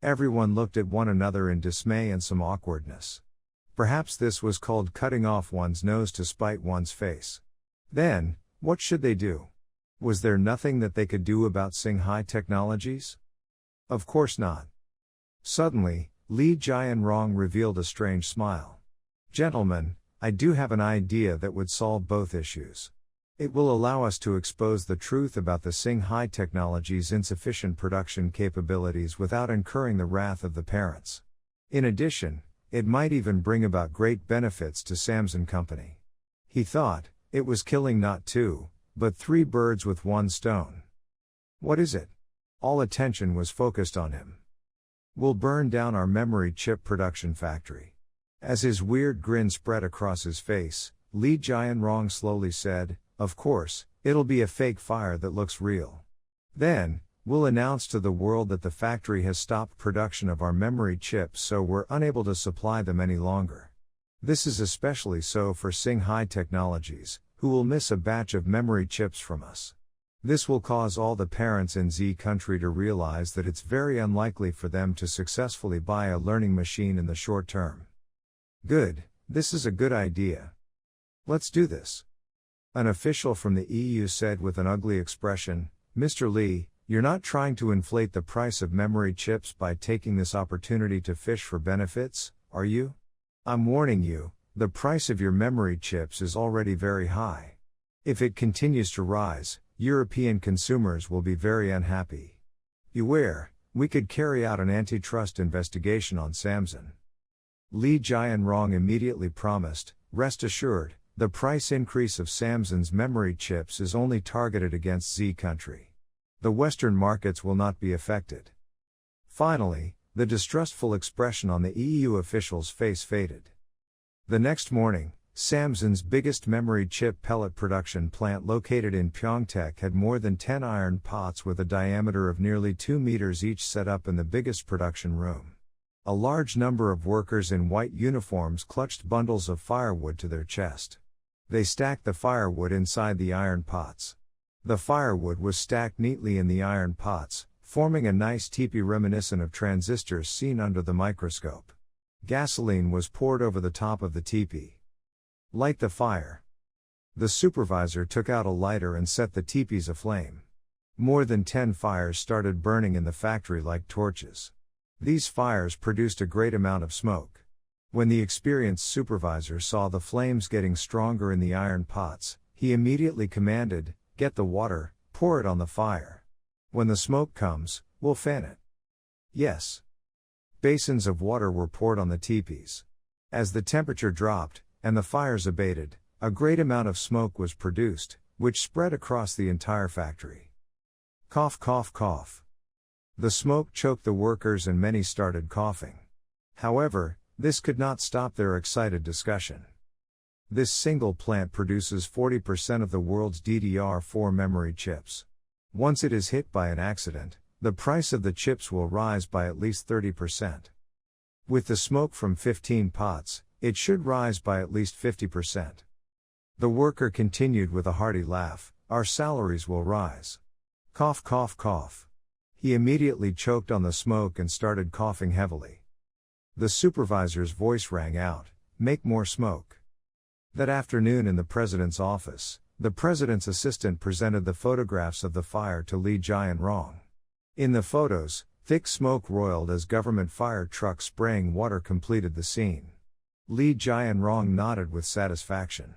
Everyone looked at one another in dismay and some awkwardness. Perhaps this was called cutting off one's nose to spite one's face. Then, what should they do? Was there nothing that they could do about Singhai Technologies? Of course not. Suddenly, Lee Jian-rong revealed a strange smile. "Gentlemen, I do have an idea that would solve both issues. It will allow us to expose the truth about the Singhai Technologies' insufficient production capabilities without incurring the wrath of the parents. In addition, it might even bring about great benefits to Samsung Company." He thought, it was killing not two, but three birds with one stone. What is it? All attention was focused on him. "We'll burn down our memory chip production factory." As his weird grin spread across his face, Lee Jian-rong slowly said, "Of course, it'll be a fake fire that looks real. Then, we'll announce to the world that the factory has stopped production of our memory chips, so we're unable to supply them any longer. This is especially so for Singhai Technologies, who will miss a batch of memory chips from us. This will cause all the parents in Z country to realize that it's very unlikely for them to successfully buy a learning machine in the short term. Good, this is a good idea. Let's do this. An official from the EU said with an ugly expression, Mr. Lee, you're not trying to inflate the price of memory chips by taking this opportunity to fish for benefits, are you? I'm warning you, the price of your memory chips is already very high. If it continues to rise, European consumers will be very unhappy. Beware, we could carry out an antitrust investigation on Samsung. Lee Jianrong immediately promised, rest assured, the price increase of Samsung's memory chips is only targeted against Z country. The Western markets will not be affected. Finally, the distrustful expression on the EU official's face faded. The next morning, Samsung's biggest memory chip pellet production plant located in Pyeongtaek had more than 10 iron pots with a diameter of nearly 2 meters each set up in the biggest production room. A large number of workers in white uniforms clutched bundles of firewood to their chest. They stacked the firewood inside the iron pots. The firewood was stacked neatly in the iron pots, forming a nice teepee reminiscent of transistors seen under the microscope. Gasoline was poured over the top of the teepee. Light the fire. The supervisor took out a lighter and set the teepees aflame. More than 10 fires started burning in the factory like torches. These fires produced a great amount of smoke. When the experienced supervisor saw the flames getting stronger in the iron pots, he immediately commanded, get the water, pour it on the fire. When the smoke comes, we'll fan it. Yes. Basins of water were poured on the teepees. As the temperature dropped, and the fires abated, a great amount of smoke was produced, which spread across the entire factory. Cough, cough, cough. The smoke choked the workers and many started coughing. However, this could not stop their excited discussion. This single plant produces 40% of the world's DDR4 memory chips. Once it is hit by an accident, the price of the chips will rise by at least 30%. With the smoke from 15 pots, it should rise by at least 50%. The worker continued with a hearty laugh, our salaries will rise. Cough, cough, cough. He immediately choked on the smoke and started coughing heavily. The supervisor's voice rang out, make more smoke. That afternoon in the president's office, the president's assistant presented the photographs of the fire to Lee Jianrong. In the photos, thick smoke roiled as government fire trucks spraying water completed the scene. Lee Jianrong nodded with satisfaction.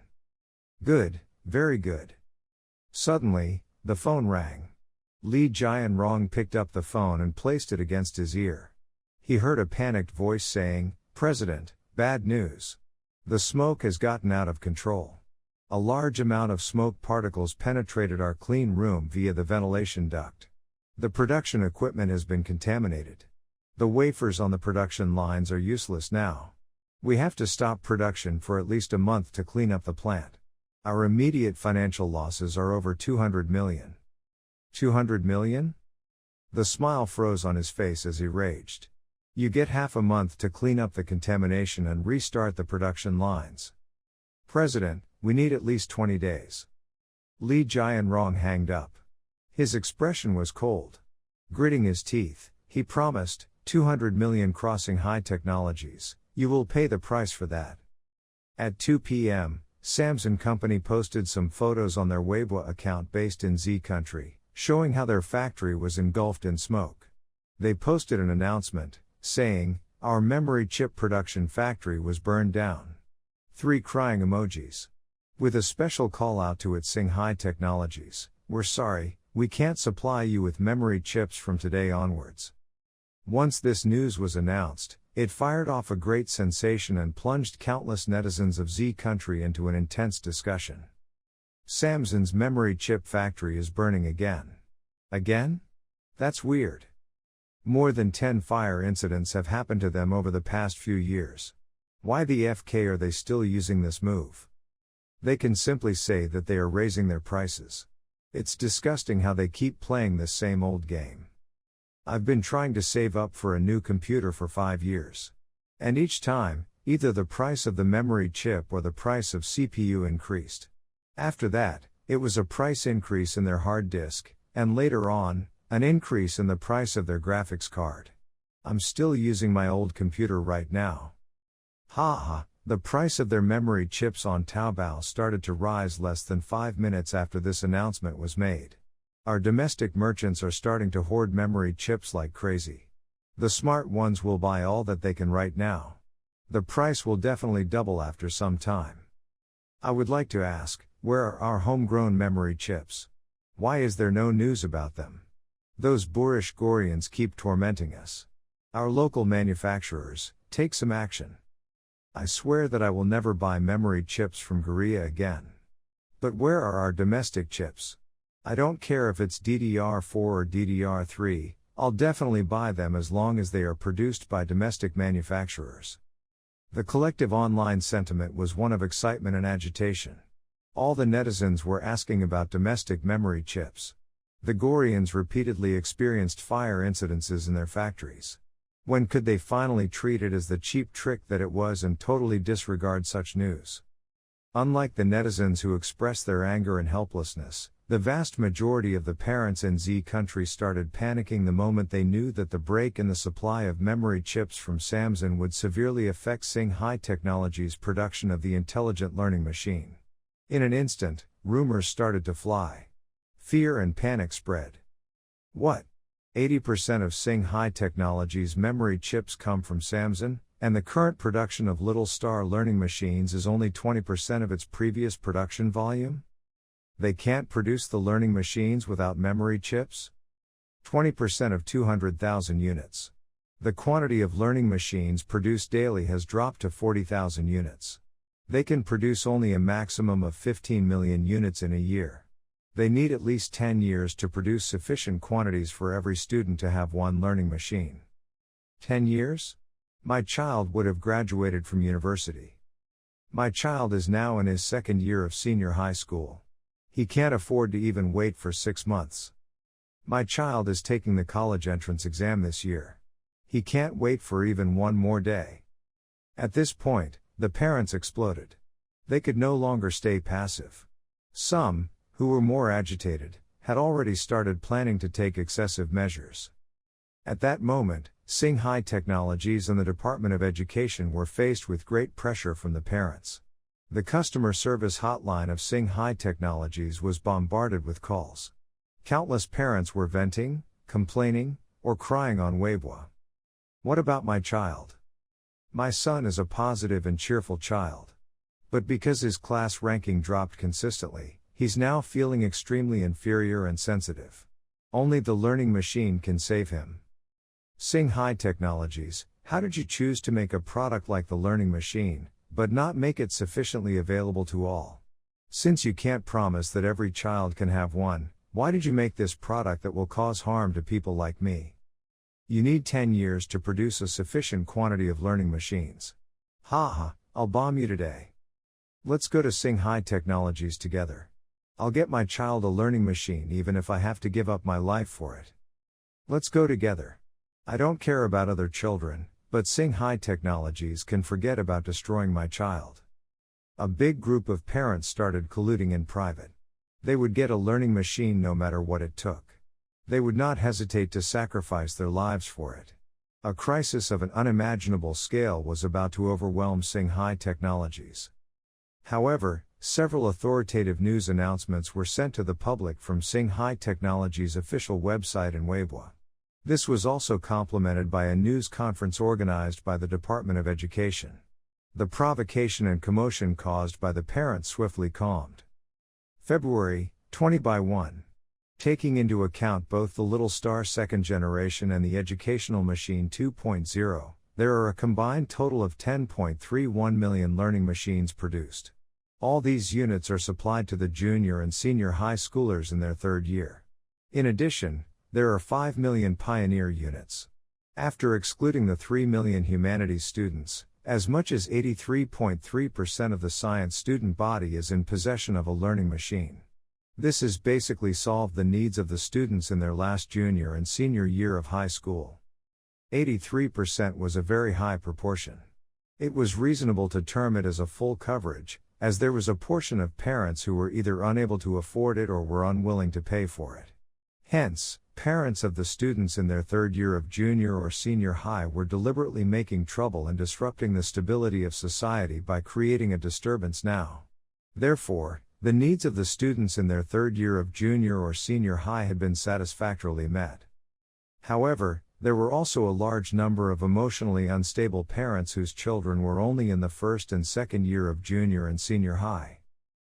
Good, very good. Suddenly, the phone rang. Lee Jianrong picked up the phone and placed it against his ear. He heard a panicked voice saying, President, bad news. The smoke has gotten out of control. A large amount of smoke particles penetrated our clean room via the ventilation duct. The production equipment has been contaminated. The wafers on the production lines are useless now. We have to stop production for at least a month to clean up the plant. Our immediate financial losses are over 200 million. 200 million? The smile froze on his face as he raged. You get half a month to clean up the contamination and restart the production lines. President, we need at least 20 days. Lee Jianrong hanged up. His expression was cold. Gritting his teeth, he promised, 200 million crossing high technologies. You will pay the price for that. At 2 p.m., Samsung Company posted some photos on their Weibo account based in Z country, showing how their factory was engulfed in smoke. They posted an announcement, saying, our memory chip production factory was burned down. 3 crying emojis. With a special call out to its Sing High Technologies, we're sorry, we can't supply you with memory chips from today onwards. Once this news was announced, it fired off a great sensation and plunged countless netizens of Z country into an intense discussion. Samsung's memory chip factory is burning again. Again? That's weird. More than 10 fire incidents have happened to them over the past few years. Why the FK are they still using this move? They can simply say that they are raising their prices. It's disgusting how they keep playing this same old game. I've been trying to save up for a new computer for 5 years. And each time, either the price of the memory chip or the price of CPU increased. After that, It was a price increase in their hard disk, and later on, an increase in the price of their graphics card. I'm still using my old computer right now. Haha, the price of their memory chips on Taobao started to rise less than 5 minutes after this announcement was made. Our domestic merchants are starting to hoard memory chips like crazy. The smart ones will buy all that they can right now. The price will definitely double after some time. I would like to ask, where are our homegrown memory chips? Why is there no news about them? Those boorish Goryans keep tormenting us. Our local manufacturers, take some action. I swear that I will never buy memory chips from Korea again. But where are our domestic chips? I don't care if it's DDR4 or DDR3, I'll definitely buy them as long as they are produced by domestic manufacturers. The collective online sentiment was one of excitement and agitation. All the netizens were asking about domestic memory chips. The Goryans repeatedly experienced fire incidences in their factories. When could they finally treat it as the cheap trick that it was and totally disregard such news? Unlike the netizens who expressed their anger and helplessness, the vast majority of the parents in Z country started panicking the moment they knew that the break in the supply of memory chips from Samsung would severely affect Singhai Technologies' production of the intelligent learning machine. In an instant, rumors started to fly. Fear and panic spread. What? 80% of Singhai Technologies' memory chips come from Samsung, and the current production of Little Star learning machines is only 20% of its previous production volume? They can't produce the learning machines without memory chips? 20% of 200,000 units. The quantity of learning machines produced daily has dropped to 40,000 units. They can produce only a maximum of 15 million units in a year. They need at least 10 years to produce sufficient quantities for every student to have one learning machine. 10 years? My child would have graduated from university. My child is now in his second year of senior high school. He can't afford to even wait for 6 months. My child is taking the college entrance exam this year. He can't wait for even one more day. At this point, the parents exploded. They could no longer stay passive. Some, who were more agitated, had already started planning to take excessive measures. At that moment, Singhai Technologies and the Department of Education were faced with great pressure from the parents. The customer service hotline of Singhai Technologies was bombarded with calls. Countless parents were venting, complaining, or crying on Weibo. What about my child? My son is a positive and cheerful child. But because his class ranking dropped consistently, he's now feeling extremely inferior and sensitive. Only the learning machine can save him. Singhai Technologies, how did you choose to make a product like the learning machine, but not make it sufficiently available to all? Since you can't promise that every child can have one, why did you make this product that will cause harm to people like me? You need 10 years to produce a sufficient quantity of learning machines. Haha, I'll bomb you today. Let's go to Singhai Technologies together. I'll get my child a learning machine even if I have to give up my life for it. Let's go together. I don't care about other children, but Singhai Technologies can forget about destroying my child. A big group of parents started colluding in private. They would get a learning machine no matter what it took. They would not hesitate to sacrifice their lives for it. A crisis of an unimaginable scale was about to overwhelm Singhai Technologies. However, several authoritative news announcements were sent to the public from Singhai Technologies' official website and Weibo. This was also complemented by a news conference organized by the Department of Education. The provocation and commotion caused by the parents swiftly calmed. February, 20/1. Taking into account both the Little Star second generation and the Educational Machine 2.0, there are a combined total of 10.31 million learning machines produced. All these units are supplied to the junior and senior high schoolers in their third year. In addition, there are 5 million pioneer units. After excluding the 3 million humanities students, as much as 83.3% of the science student body is in possession of a learning machine. This has basically solved the needs of the students in their last junior and senior year of high school. 83% was a very high proportion. It was reasonable to term it as a full coverage, as there was a portion of parents who were either unable to afford it or were unwilling to pay for it. Hence, parents of the students in their third year of junior or senior high were deliberately making trouble and disrupting the stability of society by creating a disturbance now. Therefore, the needs of the students in their third year of junior or senior high had been satisfactorily met. However, there were also a large number of emotionally unstable parents whose children were only in the first and second year of junior and senior high.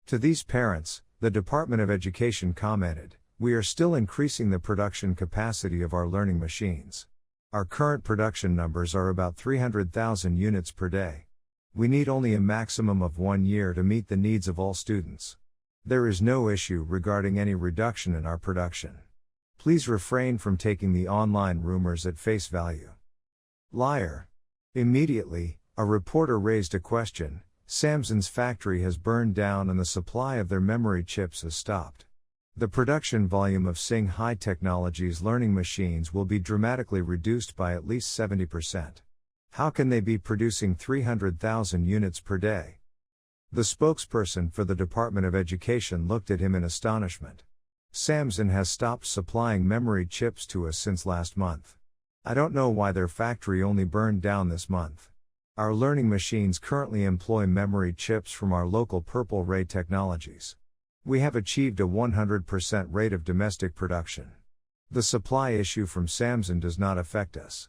To these parents, the Department of Education commented, "We are still increasing the production capacity of our learning machines. Our current production numbers are about 300,000 units per day. We need only a maximum of 1 year to meet the needs of all students. There is no issue regarding any reduction in our production. Please refrain from taking the online rumors at face value." Liar. Immediately, a reporter raised a question. Samsung's factory has burned down and the supply of their memory chips has stopped. The production volume of High Technology's learning machines will be dramatically reduced by at least 70%. How can they be producing 300,000 units per day? The spokesperson for the Department of Education looked at him in astonishment. Samsung has stopped supplying memory chips to us since last month. I don't know why their factory only burned down this month. Our learning machines currently employ memory chips from our local Purple Ray Technologies. We have achieved a 100% rate of domestic production. The supply issue from Samsung does not affect us.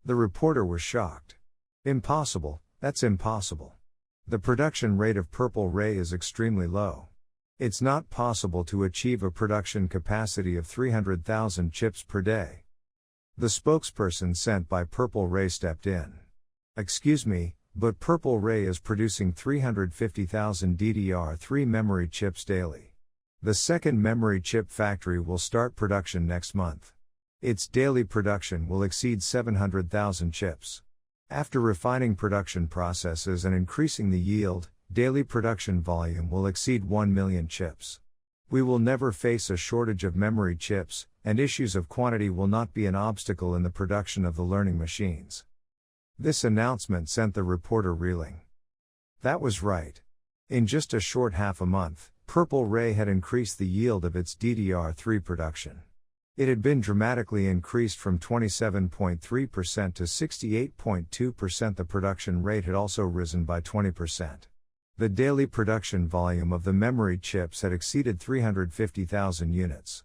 The reporter was shocked. Impossible, that's impossible. The production rate of Purple Ray is extremely low. It's not possible to achieve a production capacity of 300,000 chips per day. The spokesperson sent by Purple Ray stepped in. Excuse me, but Purple Ray is producing 350,000 DDR3 memory chips daily. The second memory chip factory will start production next month. Its daily production will exceed 700,000 chips. After refining production processes and increasing the yield, daily production volume will exceed 1 million chips. We will never face a shortage of memory chips, and issues of quantity will not be an obstacle in the production of the learning machines. This announcement sent the reporter reeling. That was right. In just a short half a month, Purple Ray had increased the yield of its DDR3 production. It had been dramatically increased from 27.3% to 68.2%. The production rate had also risen by 20%. The daily production volume of the memory chips had exceeded 350,000 units.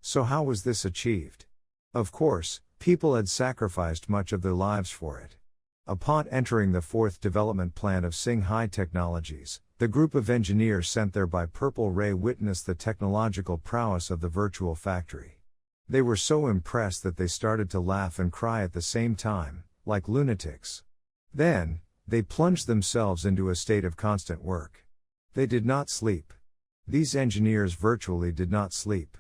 So how was this achieved? Of course, people had sacrificed much of their lives for it. Upon entering the fourth development plan of High Technologies, the group of engineers sent there by Purple Ray witnessed the technological prowess of the virtual factory. They were so impressed that they started to laugh and cry at the same time, like lunatics. Then, they plunged themselves into a state of constant work. They did not sleep. These engineers virtually did not sleep.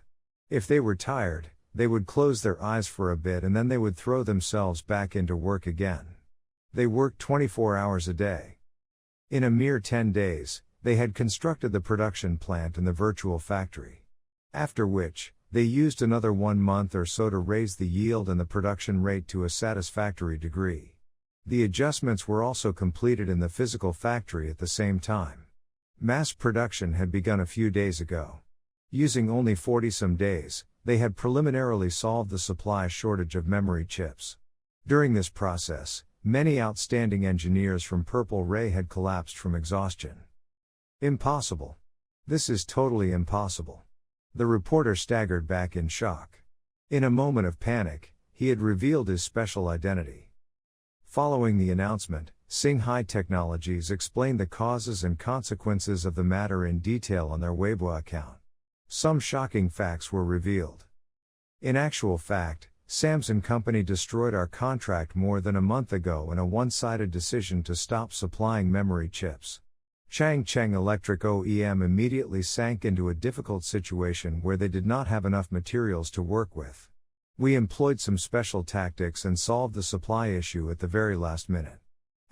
If they were tired, they would close their eyes for a bit and then they would throw themselves back into work again. They worked 24 hours a day. In a mere 10 days, they had constructed the production plant and the virtual factory. After which, they used another 1 month or so to raise the yield and the production rate to a satisfactory degree. The adjustments were also completed in the physical factory at the same time. Mass production had begun a few days ago. Using only 40-some days, they had preliminarily solved the supply shortage of memory chips. During this process, many outstanding engineers from Purple Ray had collapsed from exhaustion. Impossible. This is totally impossible. The reporter staggered back in shock. In a moment of panic, he had revealed his special identity. Following the announcement, High Technologies explained the causes and consequences of the matter in detail on their Weibo account. Some shocking facts were revealed. In actual fact, Samsung Company destroyed our contract more than a month ago in a one-sided decision to stop supplying memory chips. Changcheng Electric OEM immediately sank into a difficult situation where they did not have enough materials to work with. We employed some special tactics and solved the supply issue at the very last minute.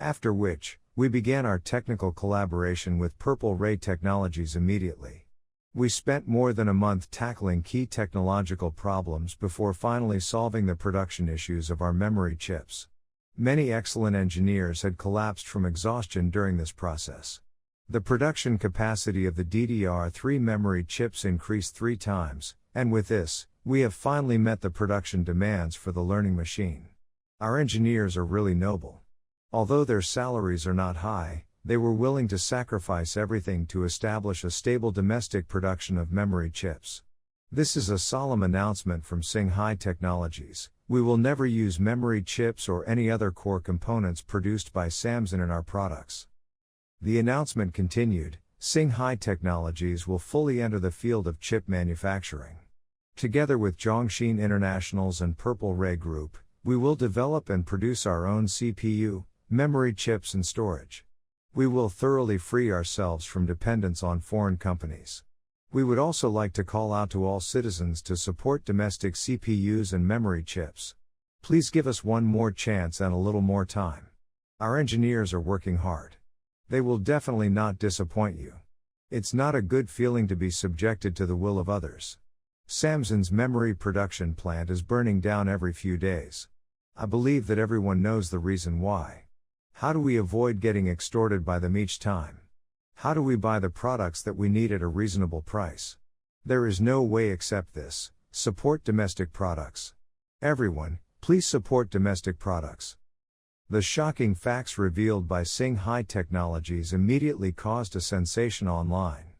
After which, we began our technical collaboration with Purple Ray Technologies immediately. We spent more than a month tackling key technological problems before finally solving the production issues of our memory chips. Many excellent engineers had collapsed from exhaustion during this process. The production capacity of the DDR3 memory chips increased 3 times, and with this, we have finally met the production demands for the learning machine. Our engineers are really noble. Although their salaries are not high, they were willing to sacrifice everything to establish a stable domestic production of memory chips. This is a solemn announcement from Singhai Technologies. We will never use memory chips or any other core components produced by Samsung in our products. The announcement continued, Singhai Technologies will fully enter the field of chip manufacturing. Together with Zhongxin Internationals and Purple Ray Group, we will develop and produce our own CPU, memory chips and storage. We will thoroughly free ourselves from dependence on foreign companies. We would also like to call out to all citizens to support domestic CPUs and memory chips. Please give us one more chance and a little more time. Our engineers are working hard. They will definitely not disappoint you. It's not a good feeling to be subjected to the will of others. Samsung's memory production plant is burning down every few days. I believe that everyone knows the reason why. How do we avoid getting extorted by them each time? How do we buy the products that we need at a reasonable price? There is no way except this: support domestic products. Everyone, please support domestic products. The shocking facts revealed by Singhai Technologies immediately caused a sensation online.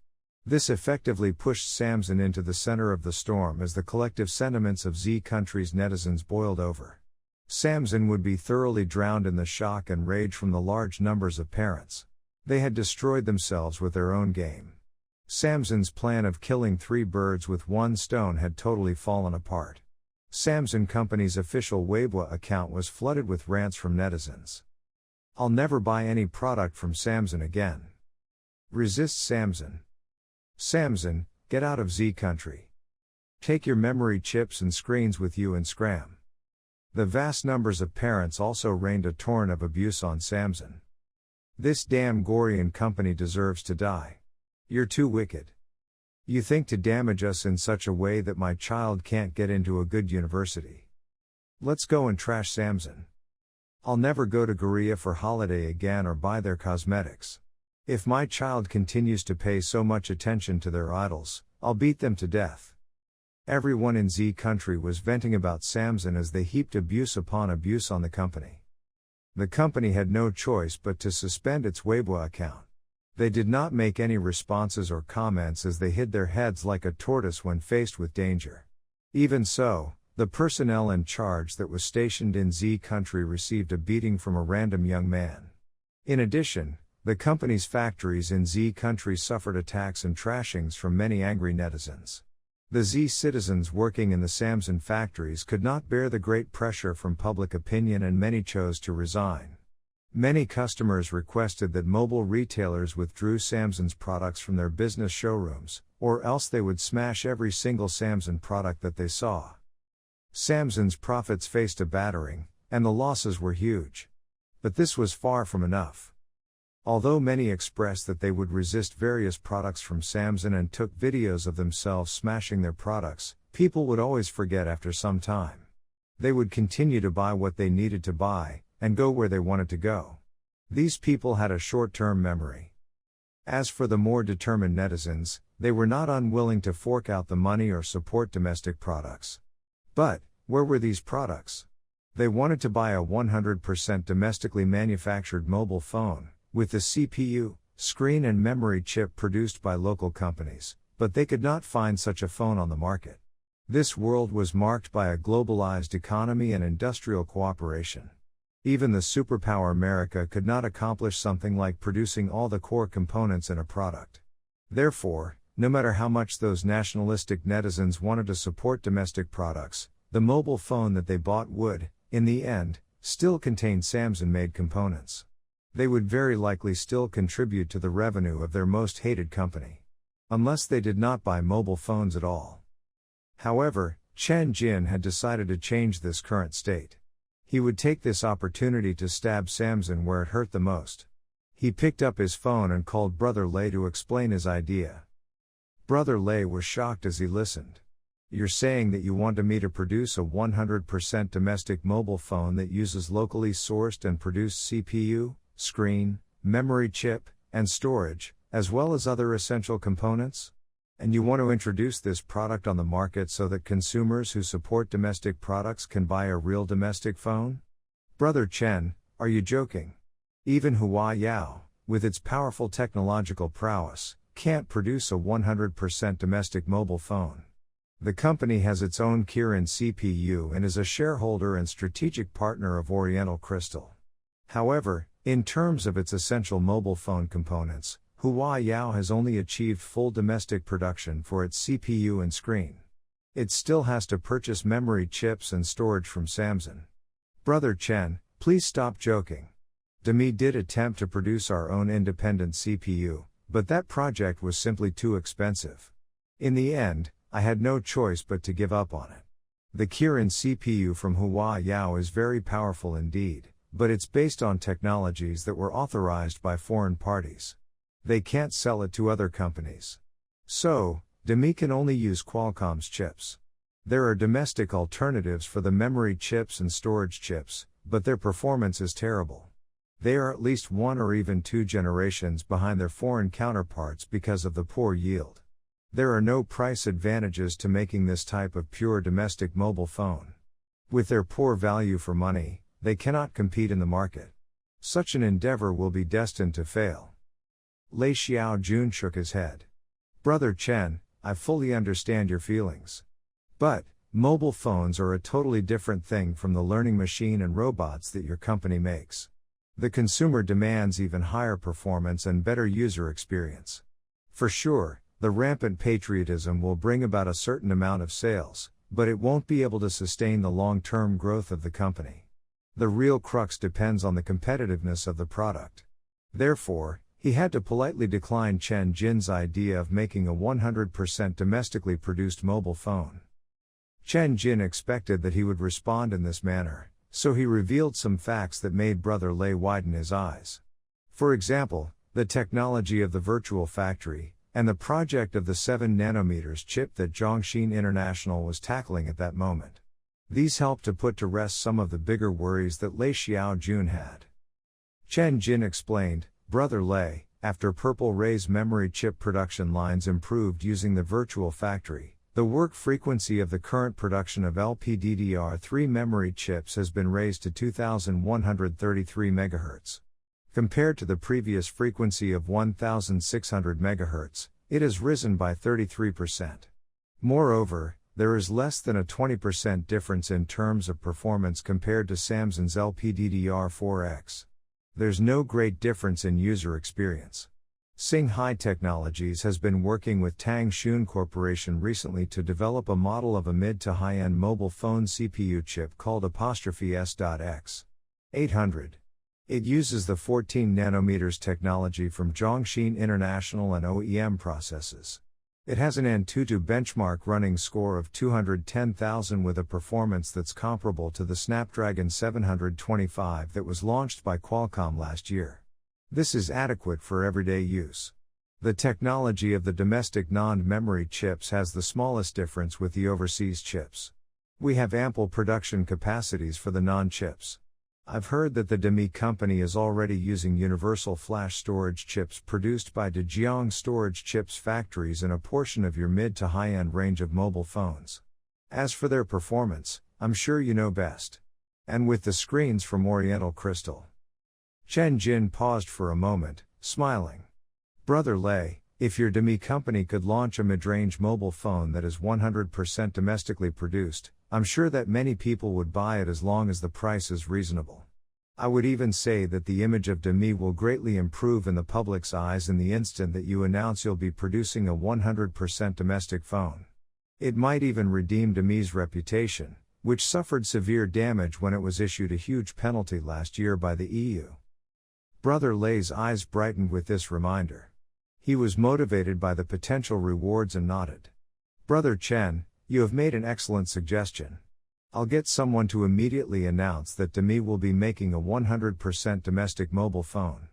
This effectively pushed Samsung into the center of the storm as the collective sentiments of Z countries' netizens boiled over. Samsung would be thoroughly drowned in the shock and rage from the large numbers of parents. They had destroyed themselves with their own game. Samsung's plan of killing 3 birds with 1 stone had totally fallen apart. Samsung Company's official Weibo account was flooded with rants from netizens. I'll never buy any product from Samsung again. Resist Samsung. Samsung, get out of Z country. Take your memory chips and screens with you and scram. The vast numbers of parents also rained a torrent of abuse on Samsung. This damn Gorian company deserves to die. You're too wicked. You think to damage us in such a way that my child can't get into a good university. Let's go and trash Samsung. I'll never go to Korea for holiday again or buy their cosmetics. If my child continues to pay so much attention to their idols, I'll beat them to death. Everyone in Z country was venting about Samsung as they heaped abuse upon abuse on the company. The company had no choice but to suspend its Weibo account. They did not make any responses or comments as they hid their heads like a tortoise when faced with danger. Even so, the personnel in charge that was stationed in Z country received a beating from a random young man. In addition, the company's factories in Z country suffered attacks and trashings from many angry netizens. The Z citizens working in the Samsung factories could not bear the great pressure from public opinion and many chose to resign. Many customers requested that mobile retailers withdrew Samsung's products from their business showrooms, or else they would smash every single Samsung product that they saw. Samsung's profits faced a battering, and the losses were huge. But this was far from enough. Although many expressed that they would resist various products from Samsung and took videos of themselves smashing their products, people would always forget after some time. They would continue to buy what they needed to buy, and go where they wanted to go. These people had a short-term memory. As for the more determined netizens, they were not unwilling to fork out the money or support domestic products. But, where were these products? They wanted to buy a 100% domestically manufactured mobile phone, with the CPU, screen and memory chip produced by local companies, but they could not find such a phone on the market. This world was marked by a globalized economy and industrial cooperation. Even the superpower America could not accomplish something like producing all the core components in a product. Therefore, no matter how much those nationalistic netizens wanted to support domestic products, the mobile phone that they bought would, in the end, still contain Samsung-made components. They would very likely still contribute to the revenue of their most hated company. Unless they did not buy mobile phones at all. However, Chen Jin had decided to change this current state. He would take this opportunity to stab Samsung where it hurt the most. He picked up his phone and called Brother Lei to explain his idea. Brother Lei was shocked as he listened. You're saying that you want me to produce a 100% domestic mobile phone that uses locally sourced and produced CPU, screen, memory chip, and storage, as well as other essential components? And you want to introduce this product on the market so that consumers who support domestic products can buy a real domestic phone? Brother Chen, are you joking? Even Huawei, with its powerful technological prowess, can't produce a 100% domestic mobile phone. The company has its own Kirin CPU and is a shareholder and strategic partner of Oriental Crystal. However, in terms of its essential mobile phone components, Huawei has only achieved full domestic production for its CPU and screen. It still has to purchase memory chips and storage from Samsung. Brother Chen, please stop joking. Demi did attempt to produce our own independent CPU, but that project was simply too expensive. In the end, I had no choice but to give up on it. The Kirin CPU from Huawei is very powerful indeed, but it's based on technologies that were authorized by foreign parties. They can't sell it to other companies. So, Demi can only use Qualcomm's chips. There are domestic alternatives for the memory chips and storage chips, but their performance is terrible. They are at least 1 or even 2 generations behind their foreign counterparts because of the poor yield. There are no price advantages to making this type of pure domestic mobile phone. With their poor value for money, they cannot compete in the market. Such an endeavor will be destined to fail. Lei Xiaojun shook his head. Brother Chen, I fully understand your feelings. But, mobile phones are a totally different thing from the learning machine and robots that your company makes. The consumer demands even higher performance and better user experience. For sure, the rampant patriotism will bring about a certain amount of sales, but it won't be able to sustain the long-term growth of the company. The real crux depends on the competitiveness of the product. Therefore, he had to politely decline Chen Jin's idea of making a 100% domestically produced mobile phone. Chen Jin expected that he would respond in this manner, so he revealed some facts that made Brother Lei widen his eyes. For example, the technology of the virtual factory, and the project of the 7 nanometers chip that Zhongxin International was tackling at that moment. These helped to put to rest some of the bigger worries that Lei Xiaojun had. Chen Jin explained, Brother Lei, after Purple Ray's memory chip production lines improved using the virtual factory, the work frequency of the current production of LPDDR3 memory chips has been raised to 2133 MHz. Compared to the previous frequency of 1600 MHz, it has risen by 33%. Moreover, there is less than a 20% difference in terms of performance compared to Samsung's LPDDR4X. There's no great difference in user experience. Singhai Technologies has been working with Tang Xun Corporation recently to develop a model of a mid to high-end mobile phone CPU chip called S.X 800. It uses the 14 nanometers technology from Zhongxin International and OEM processes. It has an Antutu benchmark running score of 210,000 with a performance that's comparable to the Snapdragon 725 that was launched by Qualcomm last year. This is adequate for everyday use. The technology of the domestic non-memory chips has the smallest difference with the overseas chips. We have ample production capacities for the non-chips. I've heard that the Demi company is already using universal flash storage chips produced by Dejiang Storage Chips factories in a portion of your mid to high-end range of mobile phones. As for their performance, I'm sure you know best. And with the screens from Oriental Crystal. Chen Jin paused for a moment, smiling. Brother Lei, if your Demi company could launch a mid-range mobile phone that is 100% domestically produced, I'm sure that many people would buy it as long as the price is reasonable. I would even say that the image of Demi will greatly improve in the public's eyes in the instant that you announce you'll be producing a 100% domestic phone. It might even redeem Demi's reputation, which suffered severe damage when it was issued a huge penalty last year by the EU. Brother Lei's eyes brightened with this reminder. He was motivated by the potential rewards and nodded. Brother Chen, you have made an excellent suggestion. I'll get someone to immediately announce that Demi will be making a 100% domestic mobile phone.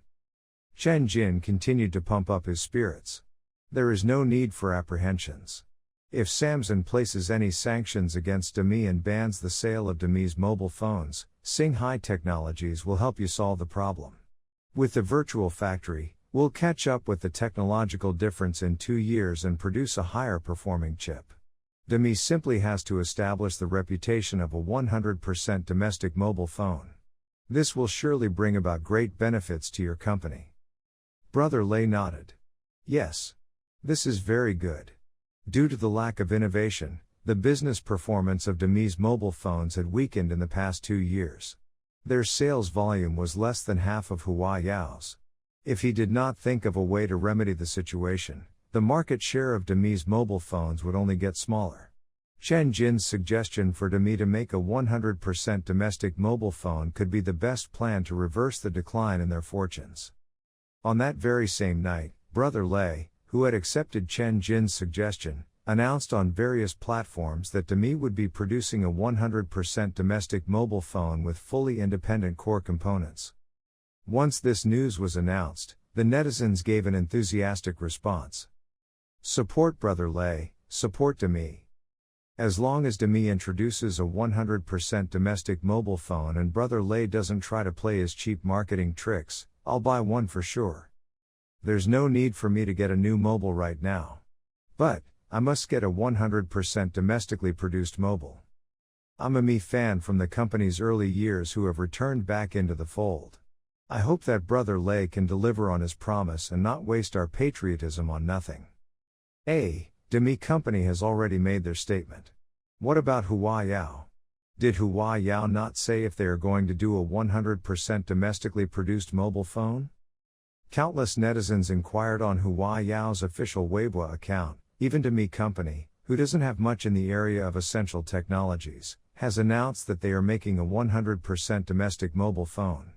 Chen Jin continued to pump up his spirits. There is no need for apprehensions. If Samsung places any sanctions against Demi and bans the sale of Demi's mobile phones, Singhai Technologies will help you solve the problem. With the virtual factory, We'll catch up with the technological difference in 2 years and produce a higher performing chip. Demi simply has to establish the reputation of a 100% domestic mobile phone. This will surely bring about great benefits to your company. Brother Lei nodded. Yes. This is very good. Due to the lack of innovation, the business performance of Demi's mobile phones had weakened in the past 2 years. Their sales volume was less than half of Hua Yao's. If he did not think of a way to remedy the situation, the market share of Demi's mobile phones would only get smaller. Chen Jin's suggestion for Demi to make a 100% domestic mobile phone could be the best plan to reverse the decline in their fortunes. On that very same night, Brother Lei, who had accepted Chen Jin's suggestion, announced on various platforms that Demi would be producing a 100% domestic mobile phone with fully independent core components. Once this news was announced, the netizens gave an enthusiastic response. Support Brother Lei, support Demi. As long as Demi introduces a 100% domestic mobile phone and Brother Lei doesn't try to play his cheap marketing tricks, I'll buy one for sure. There's no need for me to get a new mobile right now. But, I must get a 100% domestically produced mobile. I'm a Mi fan from the company's early years who have returned back into the fold. I hope that Brother Lei can deliver on his promise and not waste our patriotism on nothing. Demi Company has already made their statement. What about Hua Yao? Did Hua Yao not say if they are going to do a 100% domestically produced mobile phone? Countless netizens inquired on Hua Yao's official Weibo account. Even Demi Company, who doesn't have much in the area of essential technologies, has announced that they are making a 100% domestic mobile phone.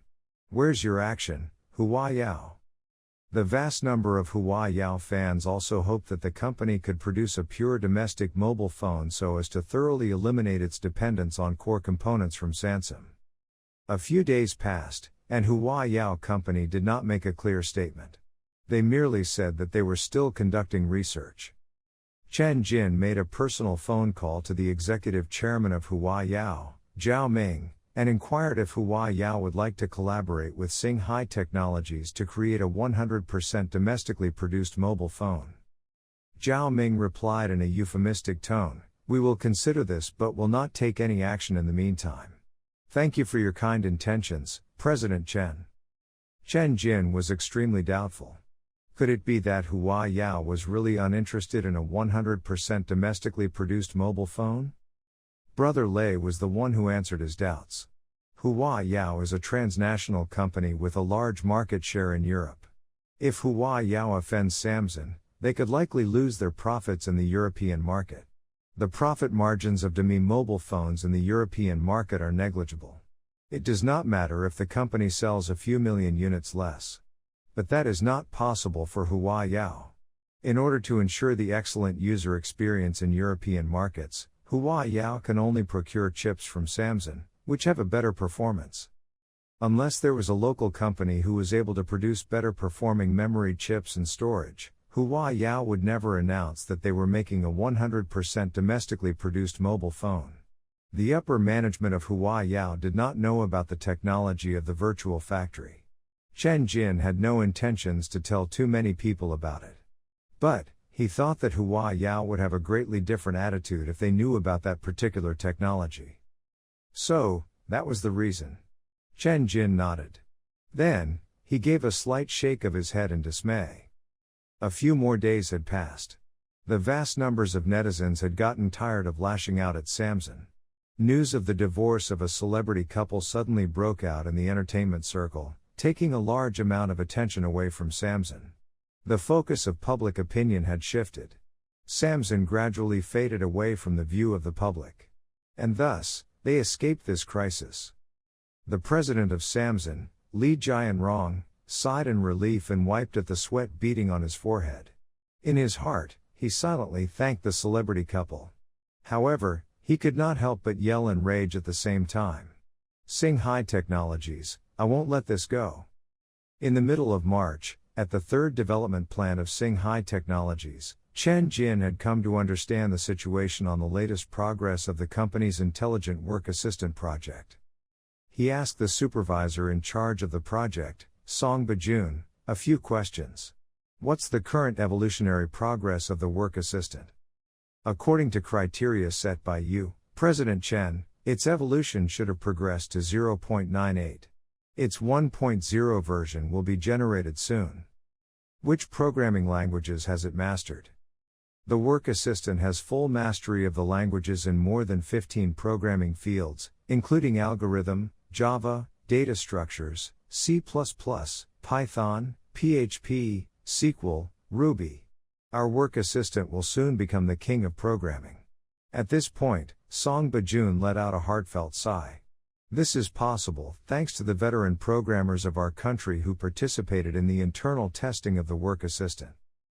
Where's your action, Hua Yao? The vast number of Hua Yao fans also hope that the company could produce a pure domestic mobile phone so as to thoroughly eliminate its dependence on core components from Samsung. A few days passed, and Hua Yao Company did not make a clear statement. They merely said that they were still conducting research. Chen Jin made a personal phone call to the executive chairman of Hua Yao, Zhao Ming, and inquired if Hua Yao would like to collaborate with Singhai Technologies to create a 100% domestically produced mobile phone. Zhao Ming replied in a euphemistic tone, "We will consider this but will not take any action in the meantime. Thank you for your kind intentions, President Chen." Chen Jin was extremely doubtful. Could it be that Hua Yao was really uninterested in a 100% domestically produced mobile phone? Brother Lei was the one who answered his doubts. Hua Yao is a transnational company with a large market share in Europe. If Hua Yao offends Samsung, they could likely lose their profits in the European market. The profit margins of Demi mobile phones in the European market are negligible. It does not matter if the company sells a few million units less. But that is not possible for Hua Yao. In order to ensure the excellent user experience in European markets, Hua Yao can only procure chips from Samsung, which have a better performance. Unless there was a local company who was able to produce better performing memory chips and storage, Hua Yao would never announce that they were making a 100% domestically produced mobile phone. The upper management of Hua Yao did not know about the technology of the virtual factory. Chen Jin had no intentions to tell too many people about it. But, he thought that Hua Yao would have a greatly different attitude if they knew about that particular technology. So, that was the reason. Chen Jin nodded. Then, he gave a slight shake of his head in dismay. A few more days had passed. The vast numbers of netizens had gotten tired of lashing out at Samsung. News of the divorce of a celebrity couple suddenly broke out in the entertainment circle, taking a large amount of attention away from Samsung. The focus of public opinion had shifted. Samsung gradually faded away from the view of the public. And thus, they escaped this crisis. The president of Samsung, Li Jianrong, sighed in relief and wiped at the sweat beading on his forehead. In his heart, he silently thanked the celebrity couple. However, he could not help but yell in rage at the same time. Singhai Technologies, I won't let this go. In the middle of March, at the third development plant of Singhai Technologies, Chen Jin had come to understand the situation on the latest progress of the company's Intelligent Work Assistant project. He asked the supervisor in charge of the project, Song Bajun, A few questions. What's the current evolutionary progress of the work assistant? According to criteria set by President Chen, its evolution should have progressed to 0.98. Its 1.0 version will be generated soon. Which programming languages has it mastered? The work assistant has full mastery of the languages in more than 15 programming fields, including algorithm, Java, data structures, C++, Python, PHP, SQL, Ruby. Our work assistant will soon become the king of programming. At this point, Song Bajun let out a heartfelt sigh. This is possible thanks to the veteran programmers of our country who participated in the internal testing of the work assistant.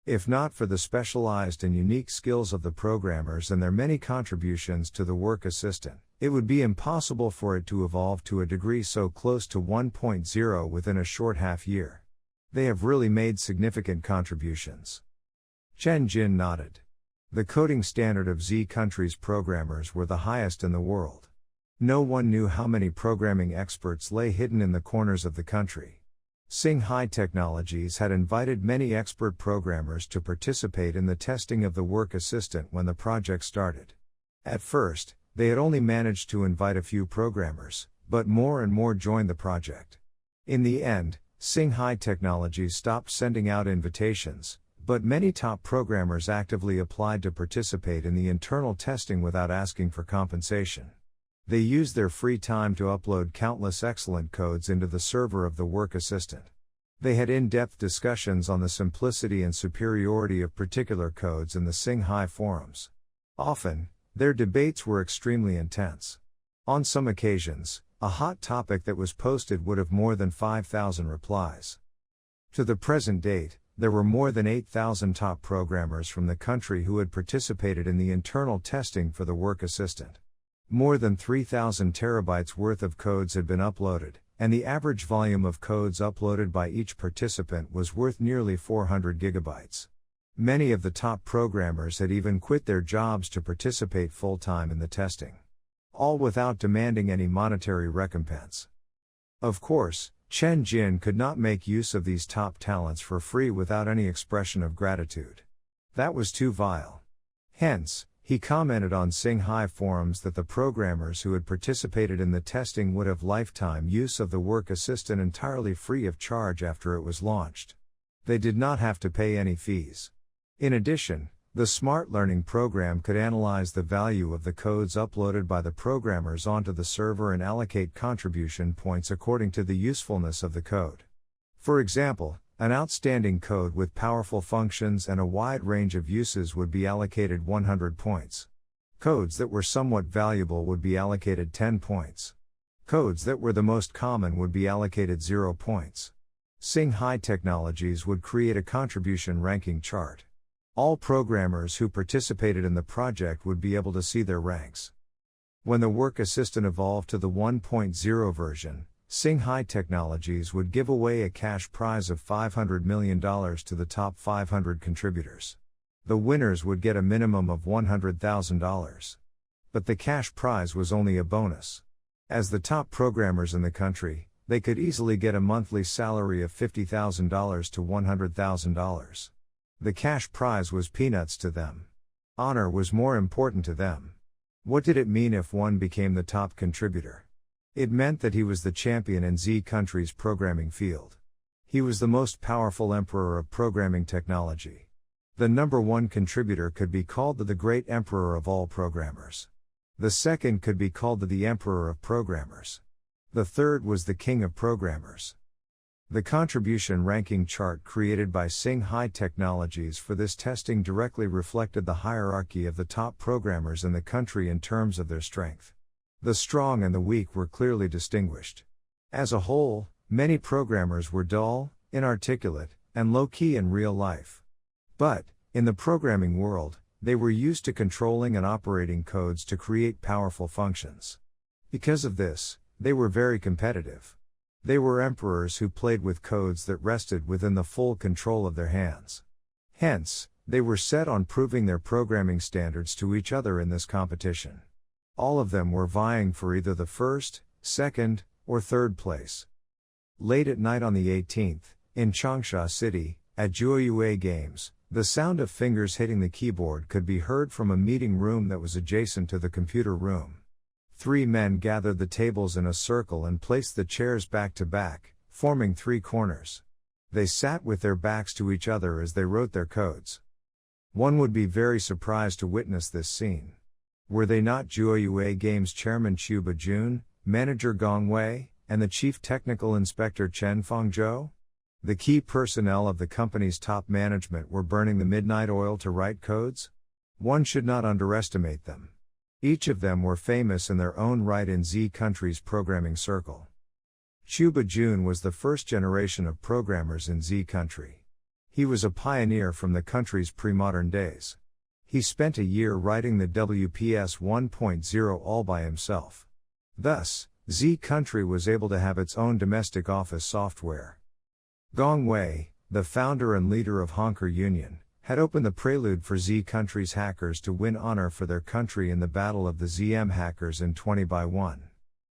If not for the specialized and unique skills of the programmers and their many contributions to the work assistant, it would be impossible for it to evolve to a degree so close to 1.0 within a short half year. They have really made significant contributions. Chen Jin nodded. The coding standard of Z country's programmers were the highest in the world. No one knew how many programming experts lay hidden in the corners of the country. Singhai Technologies had invited many expert programmers to participate in the testing of the work assistant when the project started. At first, they had only managed to invite a few programmers, but more and more joined the project. In the end, Singhai Technologies stopped sending out invitations, but many top programmers actively applied to participate in the internal testing without asking for compensation. They used their free time to upload countless excellent codes into the server of the work assistant. They had in-depth discussions on the simplicity and superiority of particular codes in the Singhai forums. Often, their debates were extremely intense. On some occasions, a hot topic that was posted would have more than 5,000 replies. To the present date, there were more than 8,000 top programmers from the country who had participated in the internal testing for the work assistant. More than 3,000 terabytes worth of codes had been uploaded, and the average volume of codes uploaded by each participant was worth nearly 400 gigabytes. Many of the top programmers had even quit their jobs to participate full-time in the testing. All without demanding any monetary recompense. Of course, Chen Jin could not make use of these top talents for free without any expression of gratitude. That was too vile. Hence, he commented on Singhai forums that the programmers who had participated in the testing would have lifetime use of the work assistant entirely free of charge after it was launched. They did not have to pay any fees. In addition, the Smart Learning program could analyze the value of the codes uploaded by the programmers onto the server and allocate contribution points according to the usefulness of the code. For example, an outstanding code with powerful functions and a wide range of uses would be allocated 100 points. Codes that were somewhat valuable would be allocated 10 points. Codes that were the most common would be allocated 0 points. Singhai Technologies would create a contribution ranking chart. All programmers who participated in the project would be able to see their ranks. When the work assistant evolved to the 1.0 version, Singhai Technologies would give away a cash prize of $500 million to the top 500 contributors. The winners would get a minimum of $100,000. But the cash prize was only a bonus. As the top programmers in the country, they could easily get a monthly salary of $50,000 to $100,000. The cash prize was peanuts to them. Honor was more important to them. What did it mean if one became the top contributor? It meant that he was the champion in Z country's programming field. He was the most powerful emperor of programming technology. The number one contributor could be called the great emperor of all programmers. The second could be called the emperor of programmers. The third was the king of programmers. The contribution ranking chart created by Singhai Technologies for this testing directly reflected the hierarchy of the top programmers in the country in terms of their strength. The strong and the weak were clearly distinguished. As a whole, many programmers were dull, inarticulate, and low-key in real life. But, in the programming world, they were used to controlling and operating codes to create powerful functions. Because of this, they were very competitive. They were emperors who played with codes that rested within the full control of their hands. Hence, they were set on proving their programming standards to each other in this competition. All of them were vying for either the first, second, or third place. Late at night on the 18th, In Changsha City, at Juoyue Games, the sound of fingers hitting the keyboard could be heard from a meeting room that was adjacent to the computer room. 3 men gathered the tables in a circle and placed the chairs back to back, forming 3 corners. They sat with their backs to each other as they wrote their codes. One would be very surprised to witness this scene. Were they not Juoyue Games chairman Chiu Bajun, manager Gong Wei, and the chief technical inspector Chen Fangzhou? The key personnel of the company's top management were burning the midnight oil to write codes? One should not underestimate them. Each of them were famous in their own right in Z country's programming circle. Chiu Bajun was the first generation of programmers in Z country. He was a pioneer from the country's pre-modern days. He spent a year writing the WPS 1.0 all by himself. Thus, Z country was able to have its own domestic office software. Gong Wei, the founder and leader of Honker Union, had opened the prelude for Z country's hackers to win honor for their country in the Battle of the ZM Hackers in 20x1.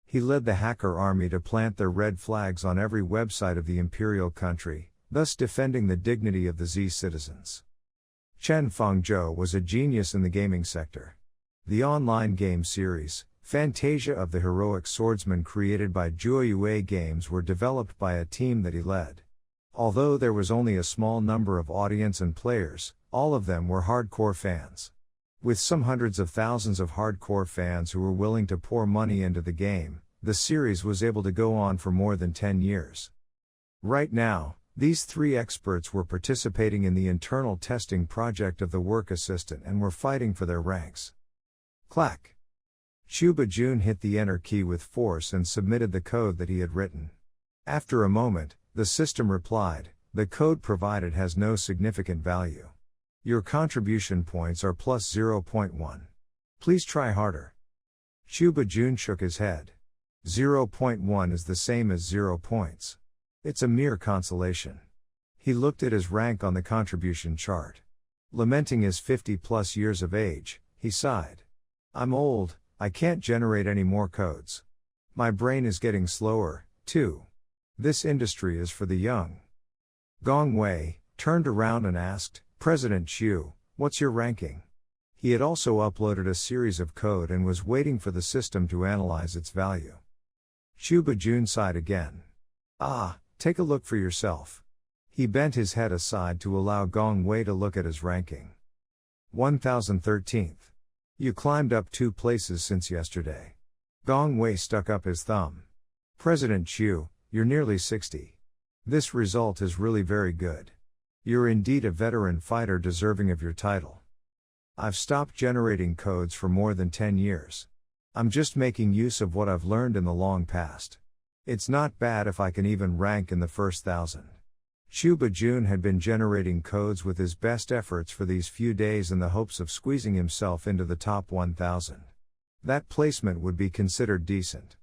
He led the hacker army to plant their red flags on every website of the imperial country, thus defending the dignity of the Z citizens. Chen Fangzhou was a genius in the gaming sector. The online game series, Fantasia of the Heroic Swordsman created by Juoyue Games were developed by a team that he led. Although there was only a small number of audience and players, all of them were hardcore fans. With some hundreds of thousands of hardcore fans who were willing to pour money into the game, the series was able to go on for more than 10 years. Right now, these 3 experts were participating in the internal testing project of the work assistant and were fighting for their ranks. Clack! Chiu Bajun hit the enter key with force and submitted the code that he had written. After a moment, the system replied, "The code provided has no significant value. Your contribution points are plus 0.1. Please try harder." Chiu Bajun shook his head. 0.1 is the same as 0 points. It's a mere consolation. He looked at his rank on the contribution chart. Lamenting his 50+ years of age, he sighed. "I'm old, I can't generate any more codes. My brain is getting slower, too. This industry is for the young." Gong Wei turned around and asked, "President Chiu, what's your ranking?" He had also uploaded a series of code and was waiting for the system to analyze its value. Chiu Bajun sighed again. Take a look for yourself." He bent his head aside to allow Gong Wei to look at his ranking. 1013th. You climbed up 2 places since yesterday. Gong Wei stuck up his thumb. "President Chiu, you're nearly 60. This result is really very good. You're indeed a veteran fighter deserving of your title. I've stopped generating codes for more than 10 years. I'm just making use of what I've learned in the long past. It's not bad if I can even rank in the first 1,000. Chiu Bajun had been generating codes with his best efforts for these few days in the hopes of squeezing himself into the top 1,000. That placement would be considered decent.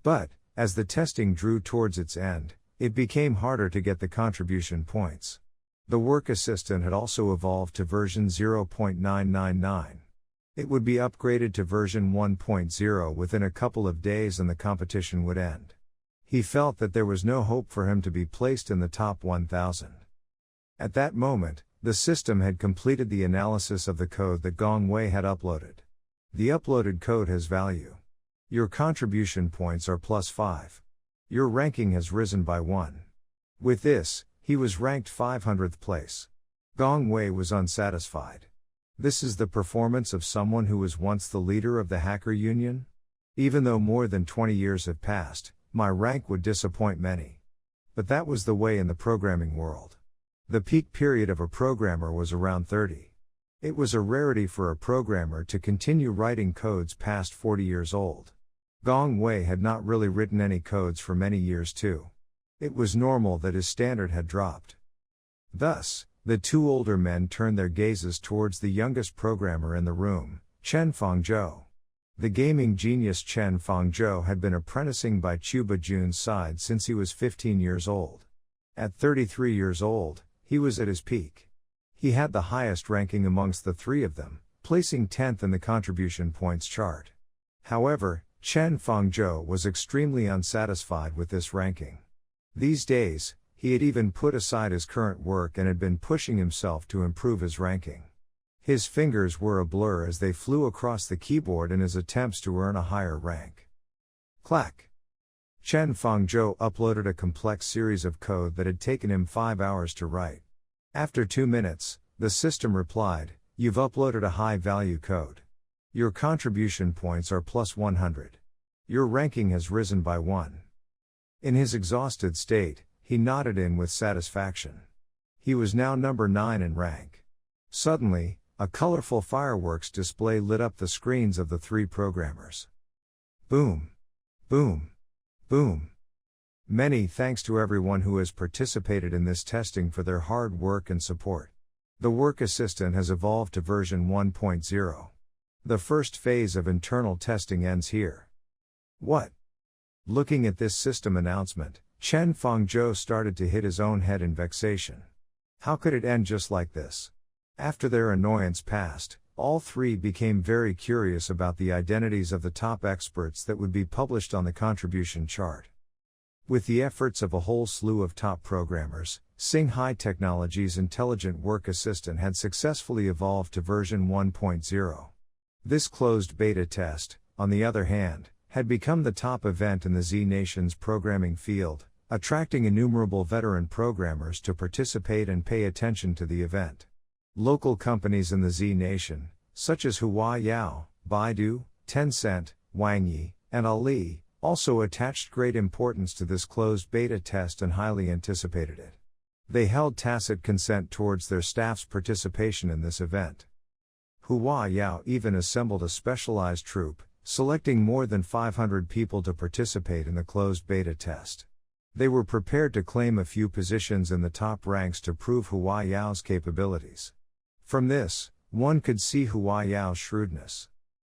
But, as the testing drew towards its end, it became harder to get the contribution points. The work assistant had also evolved to version 0.999. It would be upgraded to version 1.0 within a couple of days and the competition would end. He felt that there was no hope for him to be placed in the top 1,000. At that moment, the system had completed the analysis of the code that Gong Wei had uploaded. The uploaded code has value. Your contribution points are plus 5. Your ranking has risen by 1. With this, he was ranked 500th place. Gong Wei was unsatisfied. This is the performance of someone who was once the leader of the hacker union? Even though more than 20 years have passed, my rank would disappoint many. But that was the way in the programming world. The peak period of a programmer was around 30. It was a rarity for a programmer to continue writing codes past 40 years old. Gong Wei had not really written any codes for many years too. It was normal that his standard had dropped. Thus, the 2 older men turned their gazes towards the youngest programmer in the room, Chen Fangzhou. The gaming genius Chen Fangzhou had been apprenticing by Chiu Bajun's side since he was 15 years old. At 33 years old, he was at his peak. He had the highest ranking amongst the 3 of them, placing 10th in the contribution points chart. However, Chen Fangzhou was extremely unsatisfied with this ranking. These days, He had even put aside his current work and had been pushing himself to improve his ranking. His fingers were a blur as they flew across the keyboard in his attempts to earn a higher rank. Clack. Chen Fangzhou uploaded a complex series of code that had taken him 5 hours to write. After 2 minutes, the system replied, "You've uploaded a high-value code. Your contribution points are plus 100. Your ranking has risen by 1. In his exhausted state, he nodded in with satisfaction. He was now number 9 in rank. Suddenly, a colorful fireworks display lit up the screens of the 3 programmers. Boom! Boom! Boom! Many thanks to everyone who has participated in this testing for their hard work and support. The work assistant has evolved to version 1.0. The first phase of internal testing ends here. What? Looking at this system announcement, Chen Fangzhou started to hit his own head in vexation. How could it end just like this? After their annoyance passed, all 3 became very curious about the identities of the top experts that would be published on the contribution chart. With the efforts of a whole slew of top programmers, Singhai Technology's intelligent work assistant had successfully evolved to version 1.0. This closed beta test, on the other hand, had become the top event in the Z Nation's programming field, attracting innumerable veteran programmers to participate and pay attention to the event. Local companies in the Z Nation, such as Huawei, Baidu, Tencent, Wangyi, and Ali, also attached great importance to this closed beta test and highly anticipated it. They held tacit consent towards their staff's participation in this event. Huawei even assembled a specialized troupe, selecting more than 500 people to participate in the closed beta test. They were prepared to claim a few positions in the top ranks to prove Huawei's capabilities. From this, one could see Huawei's shrewdness.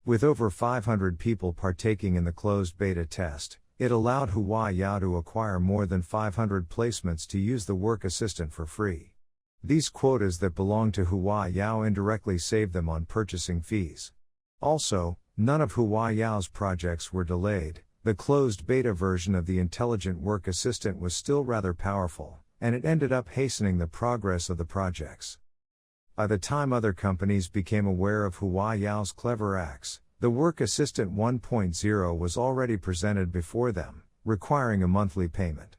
With over 500 people partaking in the closed beta test, it allowed Huawei to acquire more than 500 placements to use the work assistant for free. These quotas that belong to Huawei indirectly saved them on purchasing fees. Also, none of Huawei's projects were delayed. The closed beta version of the intelligent work assistant was still rather powerful, and it ended up hastening the progress of the projects. By the time other companies became aware of Huawei's clever acts, the work assistant 1.0 was already presented before them, requiring a monthly payment.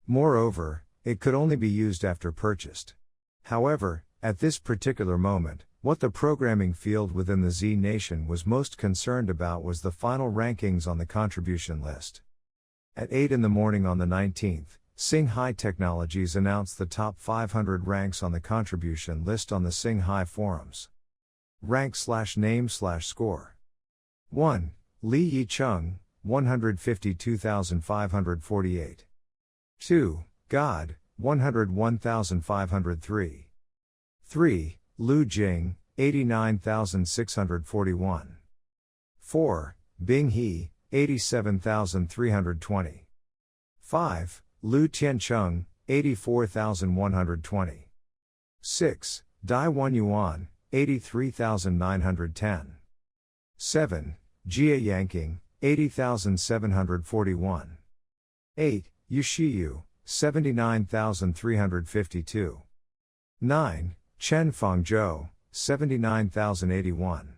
Moreover, it could only be used after purchased. However, at this particular moment, what the programming field within the Z Nation was most concerned about was the final rankings on the contribution list. At 8 in the morning on the 19th, Singhai Technologies announced the top 500 ranks on the contribution list on the Singhai forums. Rank/name/score. 1. Li Yicheng, 152,548. 2. God, 101,503. 3. Lu Jing, 89,641. 4. Bing He, 87,320. 5. Lu Tiancheng, 84,120. 6. Dai Yuan, 83,910. 7. Jia Yanqing, 80,741. 8. Yushiyu, 79,352. 9. Chen Fangzhou, 79,081.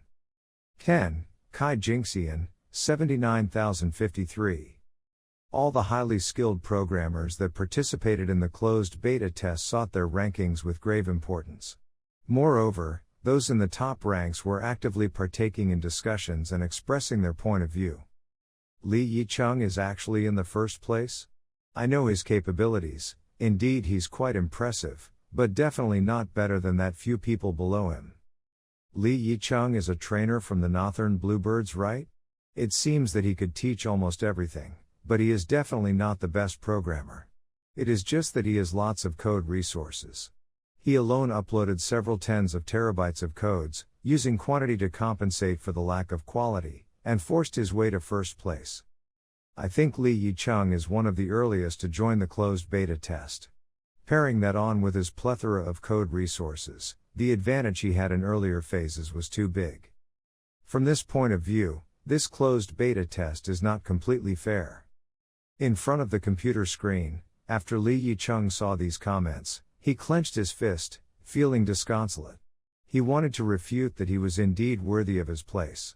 10. Kai Jingxian, 79,053. All the highly skilled programmers that participated in the closed beta test sought their rankings with grave importance. Moreover, those in the top ranks were actively partaking in discussions and expressing their point of view. Li Yicheng is actually in the first place? I know his capabilities, indeed he's quite impressive, but definitely not better than that few people below him. Li Yicheng is a trainer from the Northern Bluebirds, right? It seems that he could teach almost everything, but he is definitely not the best programmer. It is just that he has lots of code resources. He alone uploaded several tens of terabytes of codes, using quantity to compensate for the lack of quality, and forced his way to first place. I think Li Yicheng is one of the earliest to join the closed beta test. Pairing that on with his plethora of code resources, the advantage he had in earlier phases was too big. From this point of view, this closed beta test is not completely fair. In front of the computer screen, After Li Yicheng saw these comments, he clenched his fist, feeling disconsolate. He wanted to refute that he was indeed worthy of his place.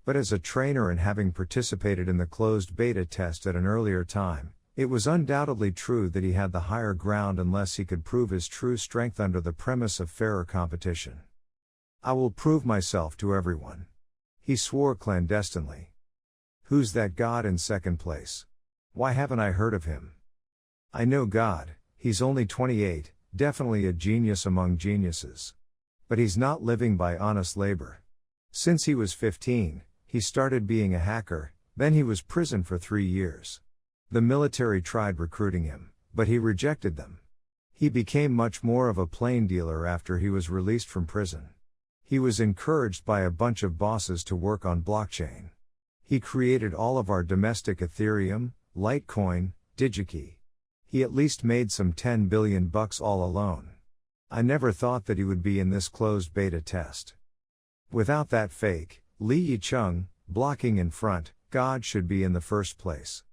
But as a trainer and having participated in the closed beta test at an earlier time, it was undoubtedly true that he had the higher ground unless he could prove his true strength under the premise of fairer competition. I will prove myself to everyone. He swore clandestinely. Who's that God in second place? Why haven't I heard of him? I know God, he's only 28, definitely a genius among geniuses. But he's not living by honest labor. Since he was 15, he started being a hacker, then he was prisoned for 3 years. The military tried recruiting him, but he rejected them. He became much more of a plain dealer after he was released from prison. He was encouraged by a bunch of bosses to work on blockchain. He created all of our domestic Ethereum, Litecoin, DigiKey. He at least made some $10 billion all alone. I never thought that he would be in this closed beta test. Without that fake, Li Yicheng, blocking in front, God should be in the first place.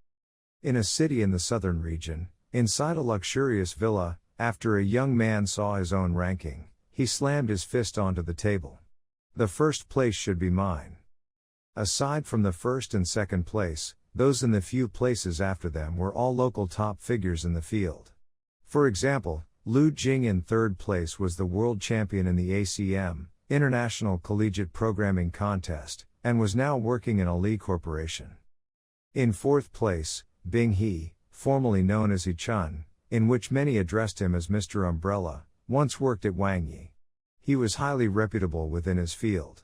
In a city in the southern region, inside a luxurious villa, after a young man saw his own ranking, he slammed his fist onto the table. The first place should be mine. Aside from the first and second place, those in the few places after them were all local top figures in the field. For example, Lu Jing in third place was the world champion in the ACM, International Collegiate Programming Contest, and was now working in a Li corporation. In fourth place, Bing He, formerly known as Yicheng, in which many addressed him as Mr. Umbrella, once worked at Wang Yi. He was highly reputable within his field.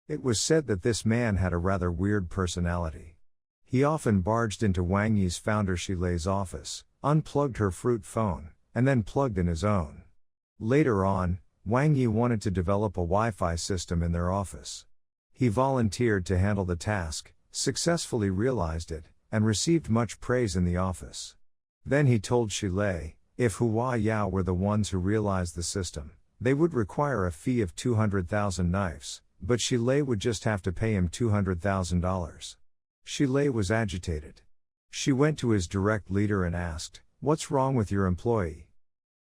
It was said that this man had a rather weird personality. He often barged into Wang Yi's founder Shilei's office, unplugged her fruit phone, and then plugged in his own. Later on, Wang Yi wanted to develop a Wi-Fi system in their office. He volunteered to handle the task, successfully realized it, and received much praise in the office. Then he told Shilei, if Hua Yao were the ones who realized the system, they would require a fee of 200,000 knives, but Shilei would just have to pay him $200,000. Shilei was agitated. She went to his direct leader and asked, "What's wrong with your employee?"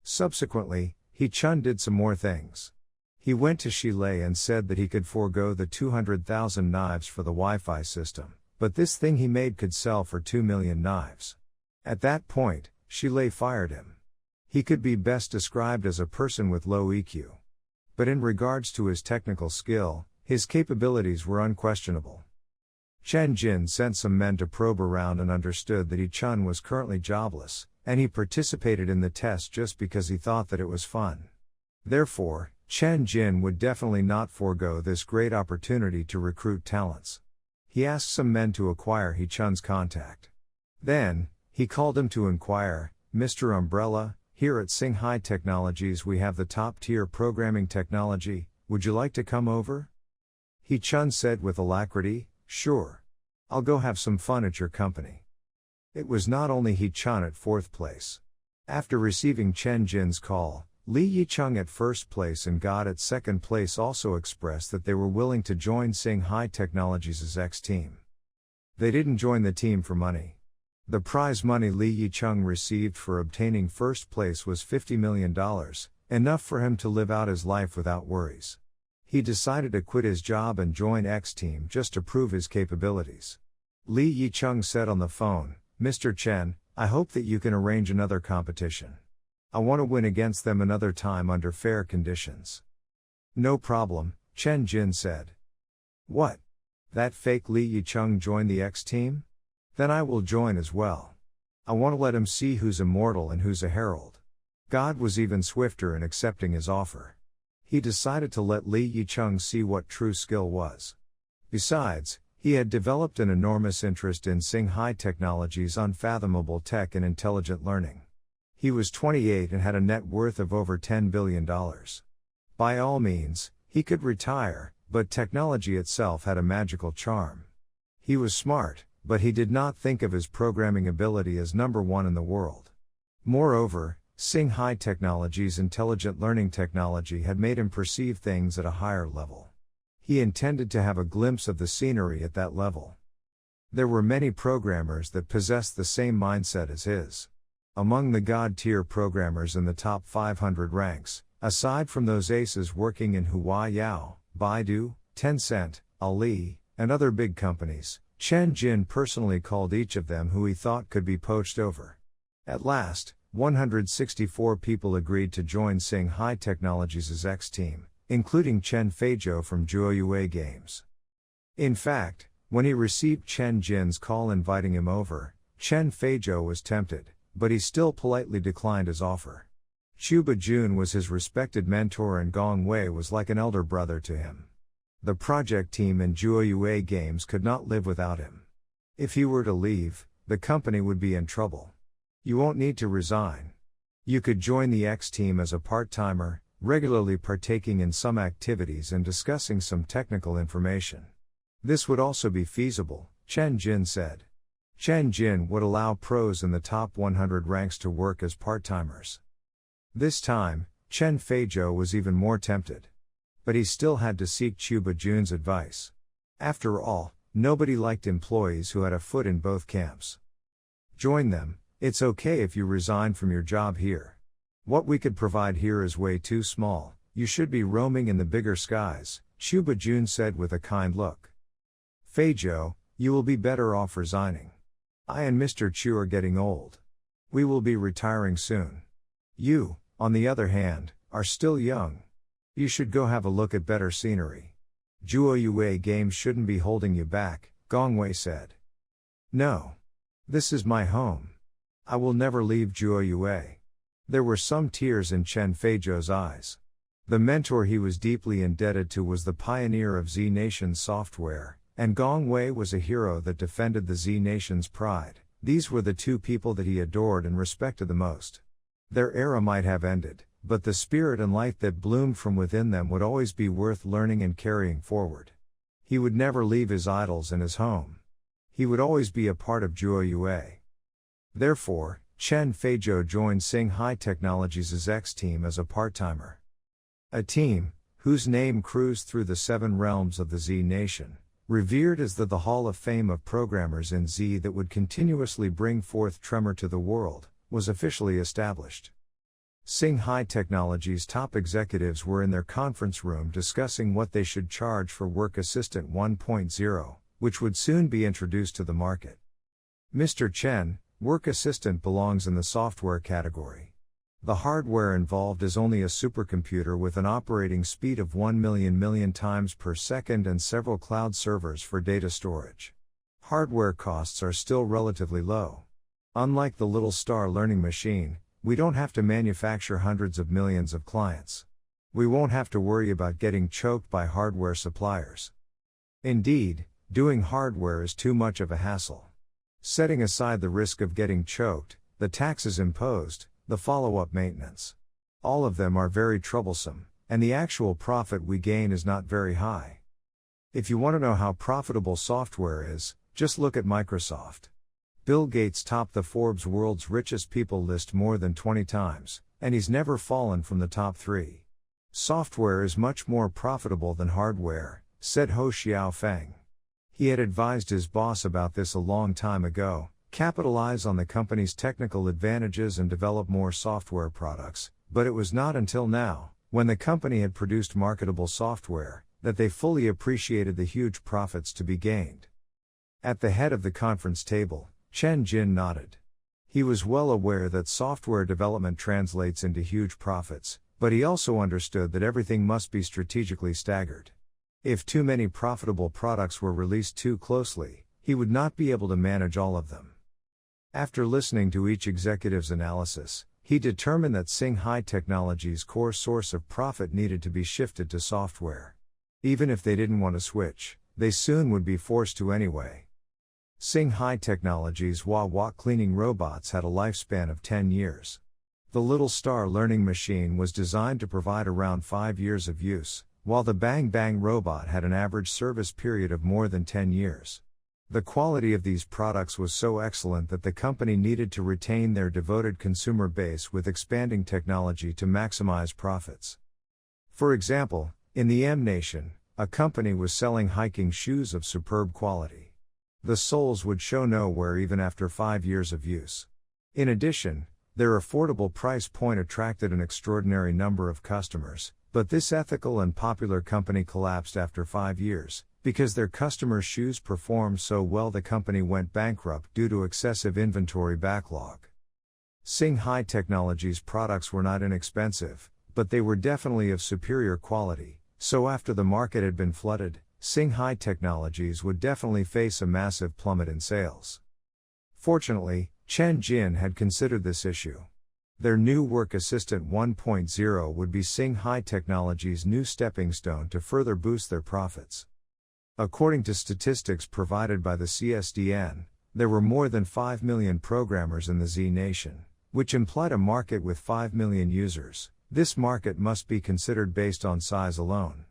Subsequently, Yicheng did some more things. He went to Shilei and said that he could forego the 200,000 knives for the Wi-Fi system, but this thing he made could sell for 2 million knives. At that point, Shilei fired him. He could be best described as a person with low EQ. But in regards to his technical skill, his capabilities were unquestionable. Chen Jin sent some men to probe around and understood that Yicheng was currently jobless, and he participated in the test just because he thought that it was fun. Therefore, Chen Jin would definitely not forego this great opportunity to recruit talents. He asked some men to acquire Yicheng's contact. Then, he called him to inquire, "Mr. Umbrella, here at Singhai Technologies we have the top-tier programming technology, would you like to come over?" Yicheng said with alacrity, "Sure. I'll go have some fun at your company." It was not only Yicheng at fourth place. After receiving Chen Jin's call, Li Yicheng at first place and God at second place also expressed that they were willing to join Singhai Technologies' X-team. They didn't join the team for money. The prize money Li Yicheng received for obtaining first place was $50 million, enough for him to live out his life without worries. He decided to quit his job and join X-team just to prove his capabilities. Li Yicheng said on the phone, "Mr. Chen, I hope that you can arrange another competition. I want to win against them another time under fair conditions." "No problem," Chen Jin said. "What? That fake Li Yicheng joined the X-team? Then I will join as well. I want to let him see who's immortal and who's a herald." God was even swifter in accepting his offer. He decided to let Li Yicheng see what true skill was. Besides, he had developed an enormous interest in Singhai Technologies' unfathomable tech and intelligent learning. He was 28 and had a net worth of over $10 billion. By all means, he could retire, but technology itself had a magical charm. He was smart, but he did not think of his programming ability as number one in the world. Moreover, Singhai Technologies' intelligent learning technology had made him perceive things at a higher level. He intended to have a glimpse of the scenery at that level. There were many programmers that possessed the same mindset as his. Among the god-tier programmers in the top 500 ranks, aside from those aces working in Huawei, Baidu, Tencent, Ali, and other big companies, Chen Jin personally called each of them who he thought could be poached over. At last, 164 people agreed to join Sing High Technologies' X team, including Chen Feizhou from Juoyue Games. In fact, when he received Chen Jin's call inviting him over, Chen Feizhou was tempted, but he still politely declined his offer. Chuba Jun was his respected mentor and Gong Wei was like an elder brother to him. The project team in Juoyue Games could not live without him. If he were to leave, the company would be in trouble. You won't need to resign. You could join the X team as a part-timer, regularly partaking in some activities and discussing some technical information. This would also be feasible, Chen Jin said. Chen Jin would allow pros in the top 100 ranks to work as part-timers. This time, Chen Feizhou was even more tempted. But he still had to seek Chuba Jun's advice. After all, nobody liked employees who had a foot in both camps. Join them, it's okay if you resign from your job here. What we could provide here is way too small, you should be roaming in the bigger skies, Chuba Jun said with a kind look. Feizhou, you will be better off resigning. I and Mr. Chu are getting old. We will be retiring soon. You, on the other hand, are still young. You should go have a look at better scenery. Juoyue Games shouldn't be holding you back, Gongwei said. No. This is my home. I will never leave Juoyue. There were some tears in Chen Feizhou's eyes. The mentor he was deeply indebted to was the pioneer of Z Nation's software, and Gong Wei was a hero that defended the Z Nation's pride. These were the two people that he adored and respected the most. Their era might have ended, but the spirit and light that bloomed from within them would always be worth learning and carrying forward. He would never leave his idols and his home. He would always be a part of Juoyue. Therefore, Chen Feizhou joined Sing High Technologies' X team as a part-timer. A team, whose name cruised through the 7 realms of the Z Nation, revered as the Hall of Fame of programmers in Z that would continuously bring forth tremor to the world, was officially established. Sing High Technologies' top executives were in their conference room discussing what they should charge for Work Assistant 1.0, which would soon be introduced to the market. Mr. Chen, Work Assistant belongs in the software category. The hardware involved is only a supercomputer with an operating speed of 1 million times per second and several cloud servers for data storage. Hardware costs are still relatively low. Unlike the Little Star learning machine, we don't have to manufacture hundreds of millions of clients. We won't have to worry about getting choked by hardware suppliers. Indeed, doing hardware is too much of a hassle. Setting aside the risk of getting choked, the taxes imposed, the follow-up maintenance. All of them are very troublesome, and the actual profit we gain is not very high. If you want to know how profitable software is, just look at Microsoft. Bill Gates topped the Forbes World's Richest People list more than 20 times, and he's never fallen from the top 3. Software is much more profitable than hardware, said Ho Xiaofeng. He had advised his boss about this a long time ago: capitalize on the company's technical advantages and develop more software products, but it was not until now, when the company had produced marketable software, that they fully appreciated the huge profits to be gained. At the head of the conference table, Chen Jin nodded. He was well aware that software development translates into huge profits, but he also understood that everything must be strategically staggered. If too many profitable products were released too closely, he would not be able to manage all of them. After listening to each executive's analysis, he determined that Sing High Technologies' core source of profit needed to be shifted to software. Even if they didn't want to switch, they soon would be forced to anyway. Sing High Technologies' Wah cleaning robots had a lifespan of 10 years. The Little Star learning machine was designed to provide around 5 years of use, while the Bang Bang robot had an average service period of more than 10 years. The quality of these products was so excellent that the company needed to retain their devoted consumer base with expanding technology to maximize profits. For example, in the M Nation, a company was selling hiking shoes of superb quality. The soles would show no wear even after 5 years of use. In addition, Their affordable price point attracted an extraordinary number of customers, but this ethical and popular company collapsed after 5 years, because their customers' shoes performed so well the company went bankrupt due to excessive inventory backlog. Sing High Technology's products were not inexpensive, but they were definitely of superior quality, so after the market had been flooded, Sing High Technologies would definitely face a massive plummet in sales. Fortunately, Chen Jin had considered this issue. Their new Work Assistant 1.0 would be Sing High Technology's new stepping stone to further boost their profits. According to statistics provided by the CSDN, there were more than 5 million programmers in the Z Nation, which implied a market with 5 million users. This market must be considered based on size alone.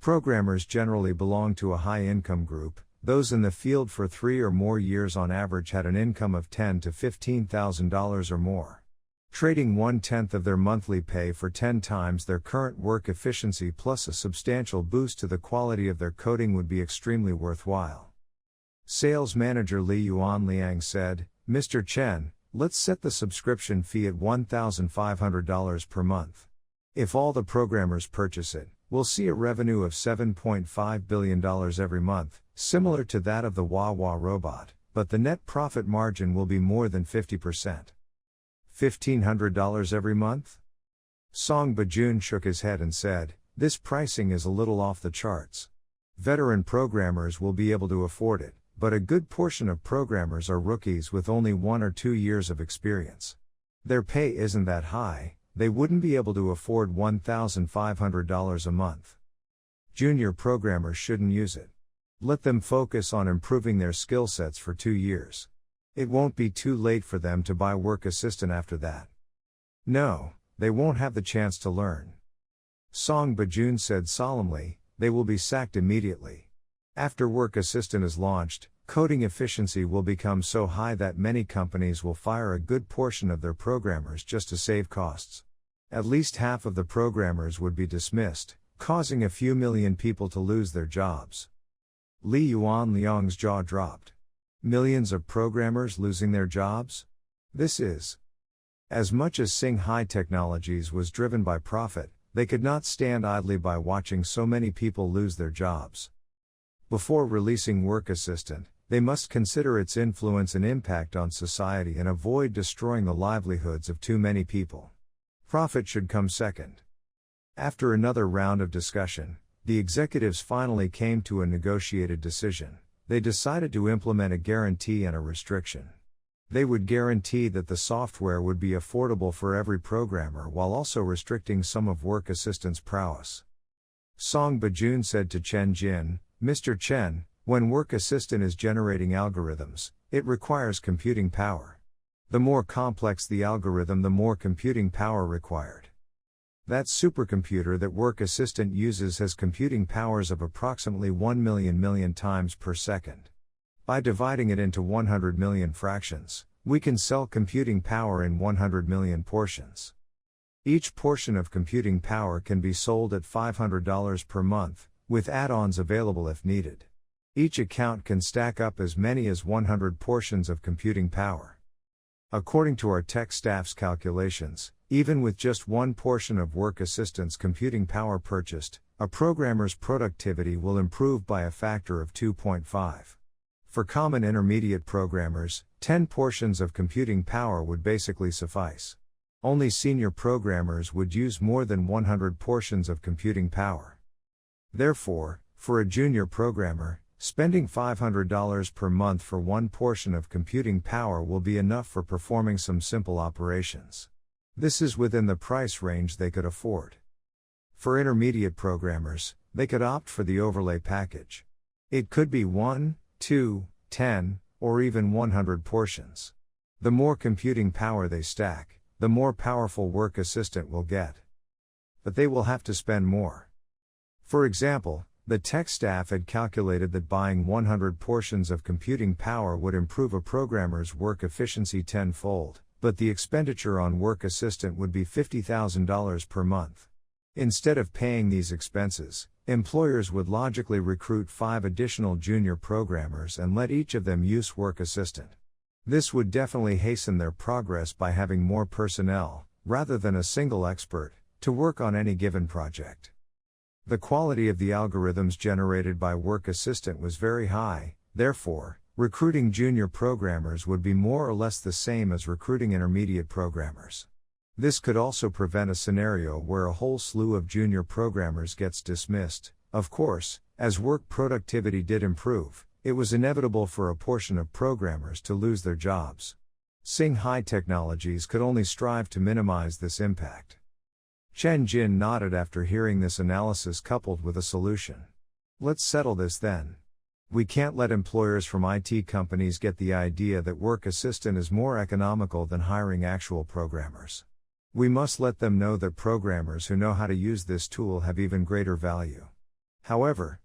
Programmers generally belong to a high-income group. Those in the field for 3 or more years on average had an income of $10,000 to $15,000 or more. Trading 1/10 of their monthly pay for 10 times their current work efficiency plus a substantial boost to the quality of their coding would be extremely worthwhile. Sales manager Li Yuan Liang said, "Mr. Chen, let's set the subscription fee at $1,500 per month. If all the programmers purchase it, we'll see a revenue of $7.5 billion every month, similar to that of the Wawa robot, but the net profit margin will be more than 50%. $1,500 every month?" Song Bajun shook his head and said, "This pricing is a little off the charts. Veteran programmers will be able to afford it, but a good portion of programmers are rookies with only 1 or 2 years of experience. Their pay isn't that high, they wouldn't be able to afford $1,500 a month. Junior programmers shouldn't use it. Let them focus on improving their skill sets for 2 years. It won't be too late for them to buy Work Assistant after that. No, they won't have the chance to learn." Song Bajun said solemnly, "They will be sacked immediately. After Work Assistant is launched, coding efficiency will become so high that many companies will fire a good portion of their programmers just to save costs. At least half of the programmers would be dismissed, causing a few million people to lose their jobs." Li Yuan Liang's jaw dropped. Millions of programmers losing their jobs? This is. As much as Sing High Technologies was driven by profit, they could not stand idly by watching so many people lose their jobs. Before releasing Work Assistant, they must consider its influence and impact on society and avoid destroying the livelihoods of too many people. Profit should come second. After another round of discussion, the executives finally came to a negotiated decision. They decided to implement a guarantee and a restriction. They would guarantee that the software would be affordable for every programmer while also restricting some of Work Assistant's prowess. Song Bajun said to Chen Jin, "Mr. Chen, when Work Assistant is generating algorithms, it requires computing power. The more complex the algorithm, the more computing power required. That supercomputer that Work Assistant uses has computing powers of approximately 1 million times per second. By dividing it into 100 million fractions, we can sell computing power in 100 million portions. Each portion of computing power can be sold at $500 per month, with add-ons available if needed. Each account can stack up as many as 100 portions of computing power. According to our tech staff's calculations, even with just one portion of Work Assistant's computing power purchased, a programmer's productivity will improve by a factor of 2.5. For common intermediate programmers, 10 portions of computing power would basically suffice. Only senior programmers would use more than 100 portions of computing power. Therefore, for a junior programmer, spending $500 per month for one portion of computing power will be enough for performing some simple operations. This is within the price range they could afford. For intermediate programmers, they could opt for the overlay package. It could be 1, 2, 10, or even 100 portions. The more computing power they stack, the more powerful Work Assistant will get. But they will have to spend more. For example, the tech staff had calculated that buying 100 portions of computing power would improve a programmer's work efficiency tenfold, but the expenditure on Work Assistant would be $50,000 per month. Instead of paying these expenses, employers would logically recruit 5 additional junior programmers and let each of them use Work Assistant. This would definitely hasten their progress by having more personnel, rather than a single expert, to work on any given project. The quality of the algorithms generated by Work Assistant was very high, therefore, recruiting junior programmers would be more or less the same as recruiting intermediate programmers. This could also prevent a scenario where a whole slew of junior programmers gets dismissed. Of course, as work productivity did improve, it was inevitable for a portion of programmers to lose their jobs. Sing High Technologies could only strive to minimize this impact. Chen Jin nodded after hearing this analysis coupled with a solution. Let's settle this then. We can't let employers from IT companies get the idea that Work Assistant is more economical than hiring actual programmers. We must let them know that programmers who know how to use this tool have even greater value. However,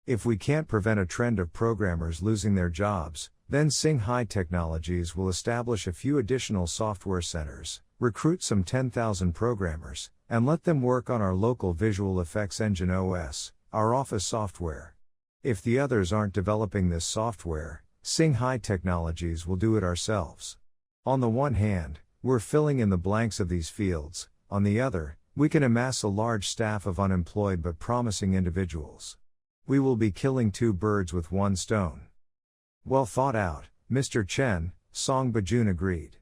if we can't prevent a trend of programmers losing their jobs, then Sing High Technologies will establish a few additional software centers, recruit some 10,000 programmers, and let them work on our local visual effects engine OS, our office software. If the others aren't developing this software, Sing High Technologies will do it ourselves. On the one hand, we're filling in the blanks of these fields, on the other, we can amass a large staff of unemployed but promising individuals. We will be killing two birds with one stone. Well thought out, Mr. Chen, Song Bajun agreed.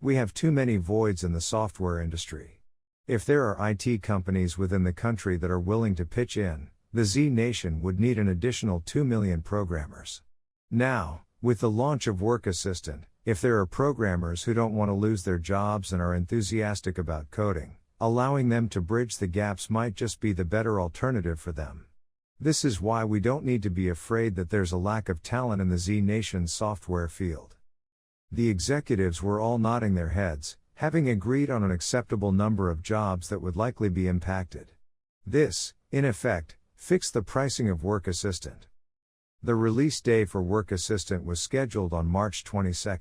We have too many voids in the software industry. If there are IT companies within the country that are willing to pitch in, the Z Nation would need an additional 2 million programmers. Now, with the launch of Work Assistant, if there are programmers who don't want to lose their jobs and are enthusiastic about coding, allowing them to bridge the gaps might just be the better alternative for them. This is why we don't need to be afraid that there's a lack of talent in the Z Nation's software field. The executives were all nodding their heads, having agreed on an acceptable number of jobs that would likely be impacted. This, in effect, fixed the pricing of Work Assistant. The release day for Work Assistant was scheduled on March 22.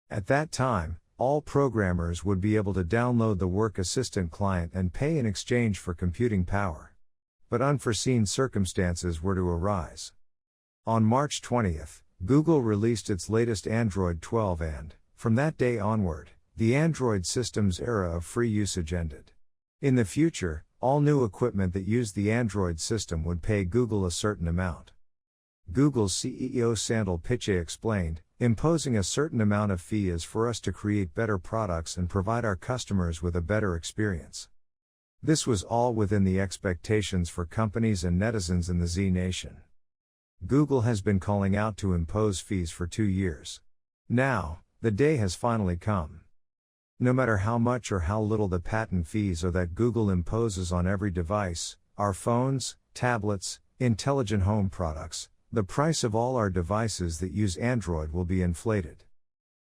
At that time, all programmers would be able to download the Work Assistant client and pay in exchange for computing power. But unforeseen circumstances were to arise. On March 20th, Google released its latest Android 12 and, from that day onward, the Android system's era of free usage ended. In the future, all new equipment that used the Android system would pay Google a certain amount. Google's CEO Sundar Pichai explained, imposing a certain amount of fee is for us to create better products and provide our customers with a better experience. This was all within the expectations for companies and netizens in the Z Nation. Google has been calling out to impose fees for 2 years. Now, the day has finally come. No matter how much or how little the patent fees are that Google imposes on every device, our phones, tablets, intelligent home products, the price of all our devices that use Android will be inflated.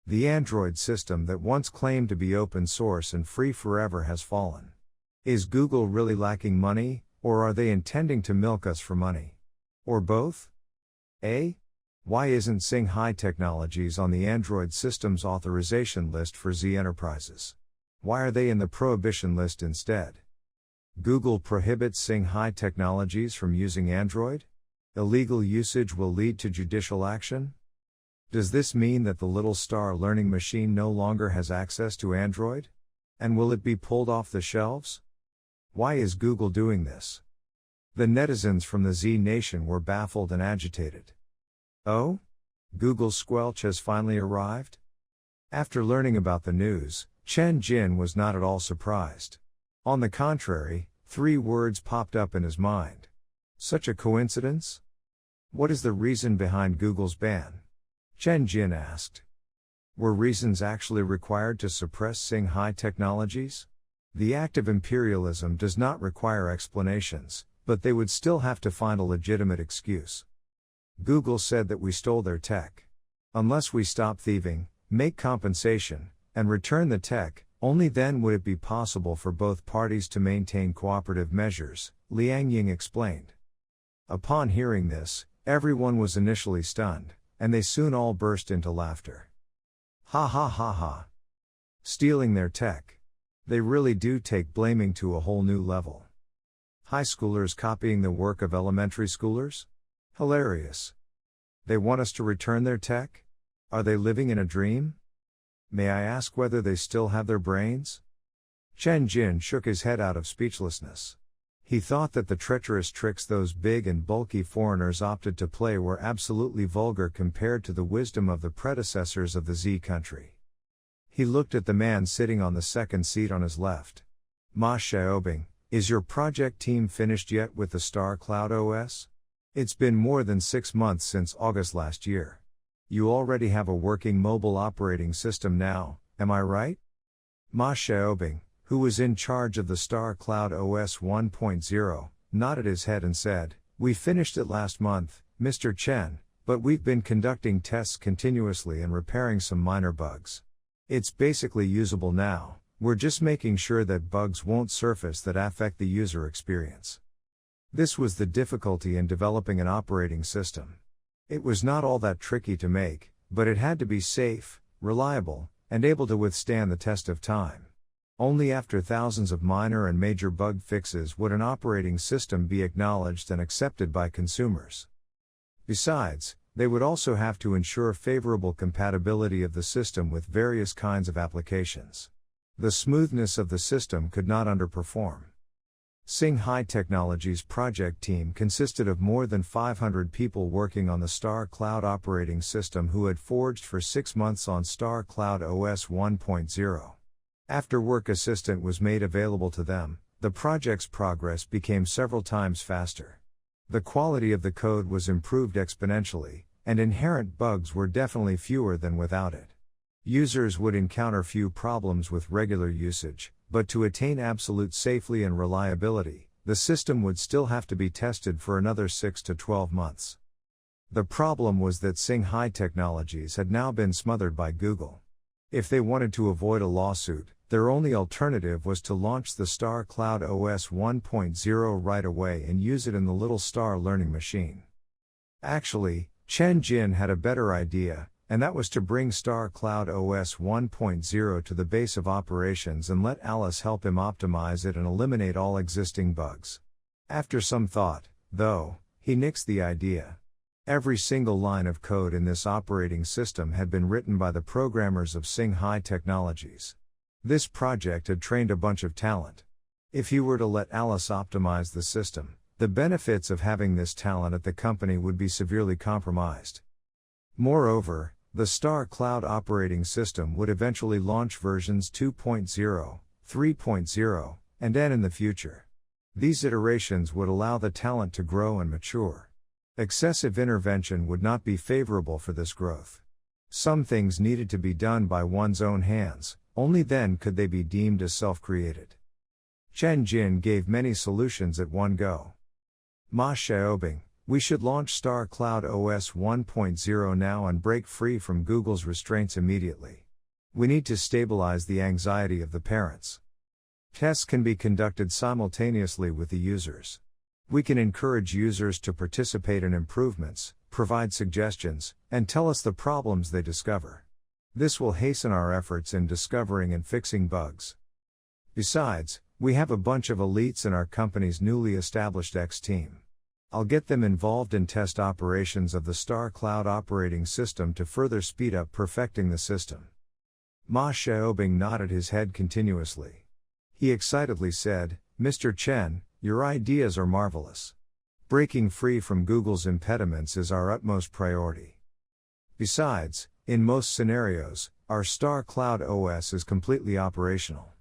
The Android system that once claimed to be open source and free forever has fallen. Is Google really lacking money, or are they intending to milk us for money? Or both? Why isn't Sing High Technologies on the Android system's authorization list for Z enterprises? Why are they in the prohibition list instead? Google prohibits Sing High Technologies from using Android? Illegal usage will lead to judicial action? Does this mean that the little star learning machine no longer has access to Android? And will it be pulled off the shelves? Why is Google doing this? The netizens from the Z Nation were baffled and agitated. Oh? Google's squelch has finally arrived? After learning about the news, Chen Jin was not at all surprised. On the contrary, 3 words popped up in his mind. Such a coincidence? What is the reason behind Google's ban? Chen Jin asked. Were reasons actually required to suppress Sing High Technologies? The act of imperialism does not require explanations, but they would still have to find a legitimate excuse. Google said that we stole their tech. Unless we stop thieving, make compensation, and return the tech, only then would it be possible for both parties to maintain cooperative measures, Liang Ying explained. Upon hearing this, everyone was initially stunned, and they soon all burst into laughter. Ha ha ha ha. Stealing their tech. They really do take blaming to a whole new level. High schoolers copying the work of elementary schoolers? Hilarious. They want us to return their tech? Are they living in a dream? May I ask whether they still have their brains? Chen Jin shook his head out of speechlessness. He thought that the treacherous tricks those big and bulky foreigners opted to play were absolutely vulgar compared to the wisdom of the predecessors of the Z country. He looked at the man sitting on the second seat on his left. Ma Xiaobing, is your project team finished yet with the Star Cloud OS? It's been more than 6 months since August last year. You already have a working mobile operating system now, am I right? Ma Xiaobing, who was in charge of the Star Cloud OS 1.0, nodded his head and said, "We finished it last month, Mr. Chen, but we've been conducting tests continuously and repairing some minor bugs. It's basically usable now, we're just making sure that bugs won't surface that affect the user experience." This was the difficulty in developing an operating system. It was not all that tricky to make, but it had to be safe, reliable, and able to withstand the test of time. Only after thousands of minor and major bug fixes would an operating system be acknowledged and accepted by consumers. Besides, they would also have to ensure favorable compatibility of the system with various kinds of applications. The smoothness of the system could not underperform. Singhai Technologies' project team consisted of more than 500 people working on the Star Cloud operating system who had forged for 6 months on Star Cloud OS 1.0. After Work Assistant was made available to them, the project's progress became several times faster. The quality of the code was improved exponentially, and inherent bugs were definitely fewer than without it. Users would encounter few problems with regular usage, but to attain absolute safety and reliability, the system would still have to be tested for another 6 to 12 months. The problem was that Singhai Technologies had now been smothered by Google. If they wanted to avoid a lawsuit, their only alternative was to launch the Star Cloud OS 1.0 right away and use it in the Little Star learning machine. Actually, Chen Jin had a better idea, and that was to bring Star Cloud OS 1.0 to the base of operations and let Alice help him optimize it and eliminate all existing bugs. After some thought, though, he nixed the idea. Every single line of code in this operating system had been written by the programmers of Singhai Technologies. This project had trained a bunch of talent. If he were to let Alice optimize the system, the benefits of having this talent at the company would be severely compromised. Moreover, the Star Cloud operating system would eventually launch versions 2.0, 3.0, and N in the future. These iterations would allow the talent to grow and mature. Excessive intervention would not be favorable for this growth. Some things needed to be done by one's own hands, only then could they be deemed as self-created. Chen Jin gave many solutions at one go. Ma Xiaobing, we should launch Star Cloud OS 1.0 now and break free from Google's restraints immediately. We need to stabilize the anxiety of the parents. Tests can be conducted simultaneously with the users. We can encourage users to participate in improvements, provide suggestions, and tell us the problems they discover. This will hasten our efforts in discovering and fixing bugs. Besides, we have a bunch of elites in our company's newly established X team. I'll get them involved in test operations of the Star Cloud operating system to further speed up perfecting the system. Ma Xiaobing nodded his head continuously. He excitedly said, "Mr. Chen, your ideas are marvelous. Breaking free from Google's impediments is our utmost priority. Besides, in most scenarios, our Star Cloud OS is completely operational.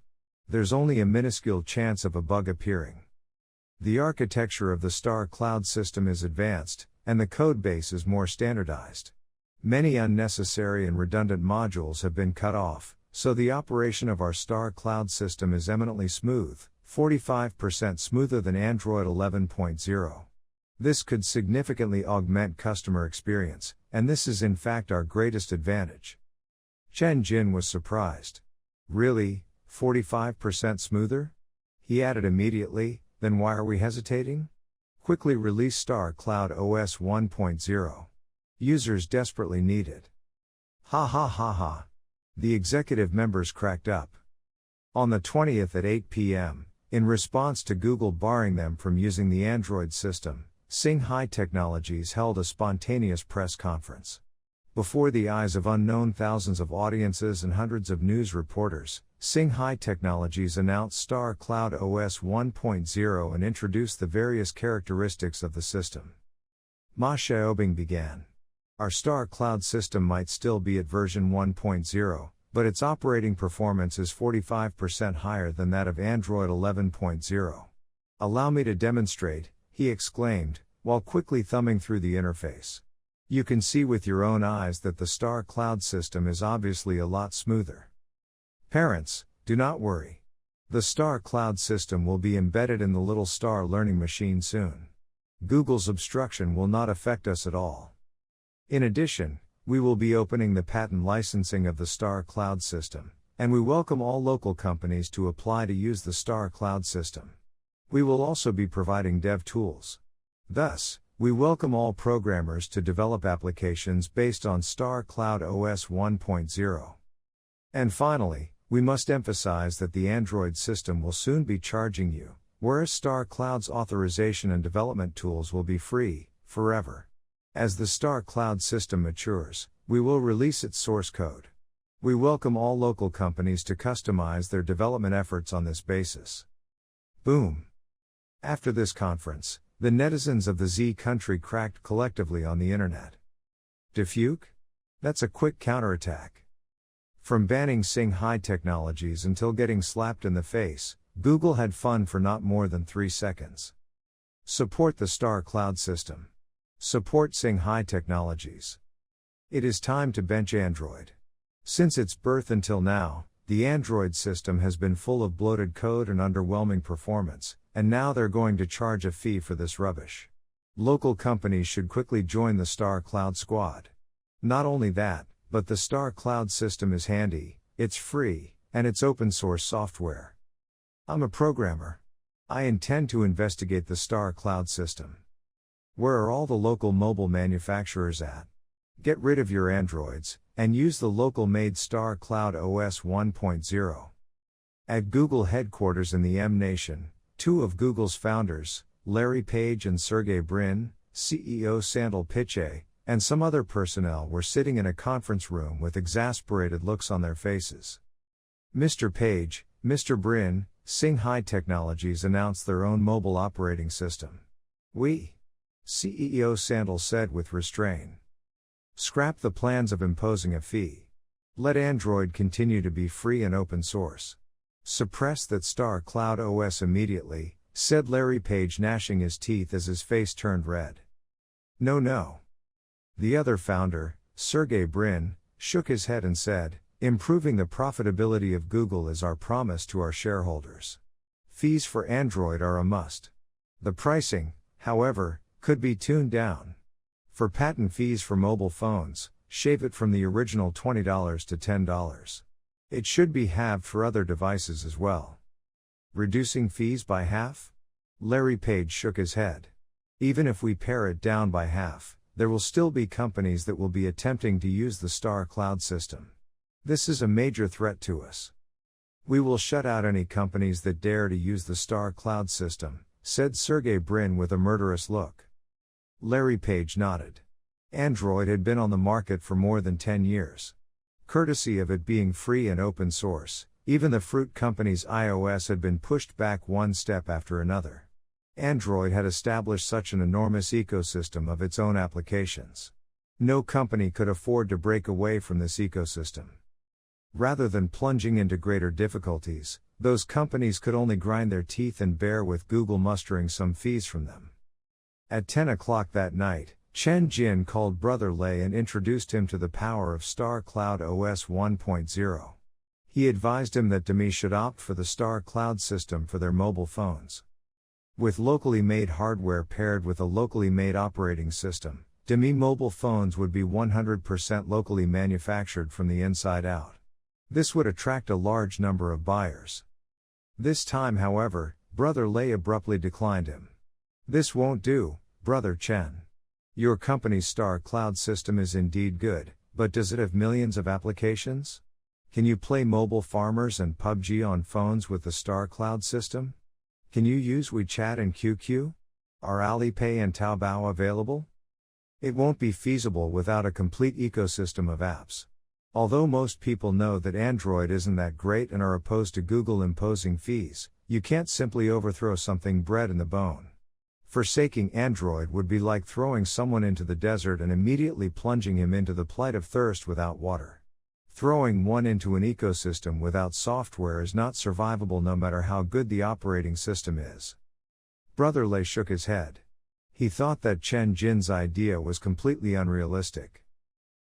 There's only a minuscule chance of a bug appearing. The architecture of the Star Cloud system is advanced, and the codebase is more standardized. Many unnecessary and redundant modules have been cut off, so the operation of our Star Cloud system is eminently smooth, 45% smoother than Android 11.0. This could significantly augment customer experience, and this is in fact our greatest advantage." Chen Jin was surprised. "Really, 45% smoother?" He added immediately, "Then why are we hesitating? Quickly release Star Cloud OS 1.0. Users desperately need it." Ha ha ha ha. The executive members cracked up. On the 20th at 8 p.m., in response to Google barring them from using the Android system, Singhai Technologies held a spontaneous press conference. Before the eyes of unknown thousands of audiences and hundreds of news reporters, Singhai Technologies announced Star Cloud OS 1.0 and introduced the various characteristics of the system. Ma Xiaobing began. Our Star Cloud system might still be at version 1.0, but its operating performance is 45% higher than that of Android 11.0. Allow me to demonstrate, he exclaimed, while quickly thumbing through the interface. You can see with your own eyes that the Star Cloud system is obviously a lot smoother. Parents, do not worry. The Star Cloud system will be embedded in the little Star learning machine soon. Google's obstruction will not affect us at all. In addition, we will be opening the patent licensing of the Star Cloud system, and we welcome all local companies to apply to use the Star Cloud system. We will also be providing dev tools. Thus, we welcome all programmers to develop applications based on Star Cloud OS 1.0. And finally, we must emphasize that the Android system will soon be charging you, whereas Star Cloud's authorization and development tools will be free, forever. As the Star Cloud system matures, we will release its source code. We welcome all local companies to customize their development efforts on this basis. Boom. After this conference, the netizens of the Z country cracked collectively on the internet. Defuke? That's a quick counterattack. From banning Singhai Technologies until getting slapped in the face, Google had fun for not more than 3 seconds. Support the Star Cloud system. Support Singhai Technologies. It is time to bench Android. Since its birth until now, the Android system has been full of bloated code and underwhelming performance, and now they're going to charge a fee for this rubbish. Local companies should quickly join the Star Cloud squad. Not only that, but the Star Cloud system is handy, it's free, and it's open source software. I'm a programmer. I intend to investigate the Star Cloud system. Where are all the local mobile manufacturers at? Get rid of your Androids, and use the local-made Star Cloud OS 1.0. At Google headquarters in the M Nation, 2 of Google's founders, Larry Page and Sergey Brin, CEO Sandal Pichai, and some other personnel were sitting in a conference room with exasperated looks on their faces. Mr. Page, Mr. Brin, Singhai Technologies announced their own mobile operating system. We, CEO Sandal said with restraint. Scrap the plans of imposing a fee. Let Android continue to be free and open source. Suppress that Star Cloud OS immediately, said Larry Page, gnashing his teeth as his face turned red. No. The other founder, Sergey Brin, shook his head and said, improving the profitability of Google is our promise to our shareholders. Fees for Android are a must. The pricing, however, could be tuned down. For patent fees for mobile phones, shave it from the original $20 to $10. It should be halved for other devices as well. Reducing fees by half? Larry Page shook his head. Even if we pare it down by half, there will still be companies that will be attempting to use the Star Cloud system. This is a major threat to us. We will shut out any companies that dare to use the Star Cloud system, said Sergey Brin with a murderous look. Larry Page nodded. Android had been on the market for more than 10 years. Courtesy of it being free and open source, even the fruit company's iOS had been pushed back one step after another. Android had established such an enormous ecosystem of its own applications. No company could afford to break away from this ecosystem. Rather than plunging into greater difficulties, those companies could only grind their teeth and bear with Google mustering some fees from them. At 10 o'clock that night, Chen Jin called Brother Lei and introduced him to the power of Star Cloud OS 1.0. He advised him that Demi should opt for the Star Cloud system for their mobile phones. With locally made hardware paired with a locally made operating system, Demi mobile phones would be 100% locally manufactured from the inside out. This would attract a large number of buyers. This time, however, Brother Lei abruptly declined him. This won't do, Brother Chen. Your company's Star Cloud system is indeed good, but does it have millions of applications? Can you play mobile farmers and PUBG on phones with the Star Cloud system? Can you use WeChat and QQ? Are Alipay and Taobao available? It won't be feasible without a complete ecosystem of apps. Although most people know that Android isn't that great and are opposed to Google imposing fees, you can't simply overthrow something bred in the bone. Forsaking Android would be like throwing someone into the desert and immediately plunging him into the plight of thirst without water. Throwing one into an ecosystem without software is not survivable no matter how good the operating system is. Brother Lei shook his head. He thought that Chen Jin's idea was completely unrealistic.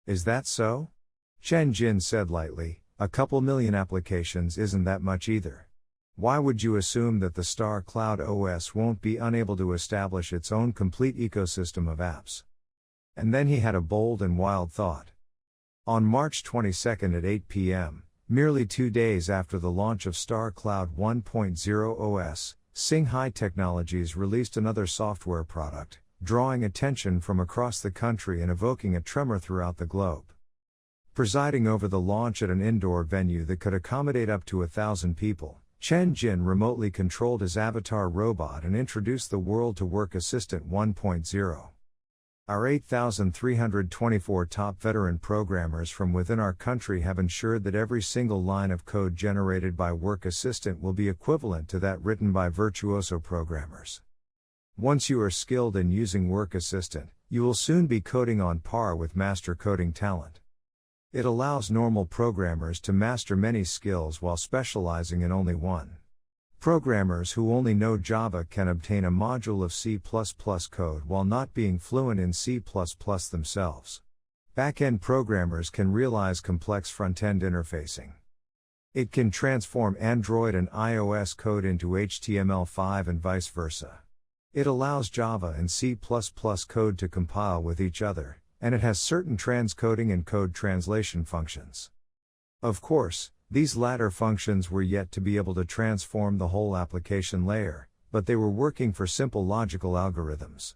Is that so? Chen Jin said lightly, a couple million applications isn't that much either. Why would you assume that the Star Cloud OS won't be unable to establish its own complete ecosystem of apps? And then he had a bold and wild thought. On March 22 at 8 p.m., merely 2 days after the launch of Star Cloud 1.0 OS, Singhai Technologies released another software product, drawing attention from across the country and evoking a tremor throughout the globe. Presiding over the launch at an indoor venue that could accommodate up to 1,000 people, Chen Jin remotely controlled his avatar robot and introduced the world to Work Assistant 1.0. Our 8,324 top veteran programmers from within our country have ensured that every single line of code generated by Work Assistant will be equivalent to that written by virtuoso programmers. Once you are skilled in using Work Assistant, you will soon be coding on par with master coding talent. It allows normal programmers to master many skills while specializing in only one. Programmers who only know Java can obtain a module of C++ code while not being fluent in C++ themselves. Back-end programmers can realize complex front-end interfacing. It can transform Android and iOS code into HTML5 and vice versa. It allows Java and C++ code to compile with each other, and it has certain transcoding and code translation functions. Of course, these latter functions were yet to be able to transform the whole application layer, but they were working for simple logical algorithms.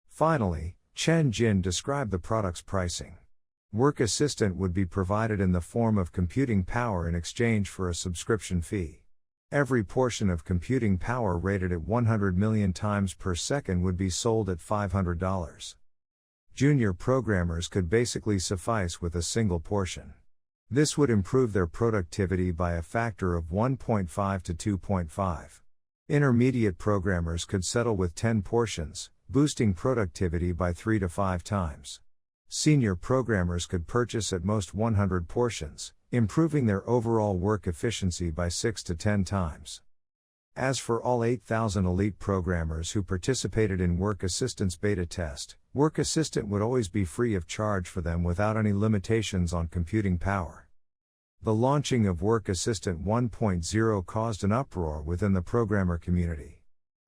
Finally, Chen Jin described the product's pricing. Work Assistant would be provided in the form of computing power in exchange for a subscription fee. Every portion of computing power rated at 100 million times per second would be sold at $500. Junior programmers could basically suffice with a single portion. This would improve their productivity by a factor of 1.5 to 2.5. Intermediate programmers could settle with 10 portions, boosting productivity by 3 to 5 times. Senior programmers could purchase at most 100 portions, improving their overall work efficiency by 6 to 10 times. As for all 8,000 elite programmers who participated in Work Assistant's beta test, Work Assistant would always be free of charge for them without any limitations on computing power. The launching of Work Assistant 1.0 caused an uproar within the programmer community.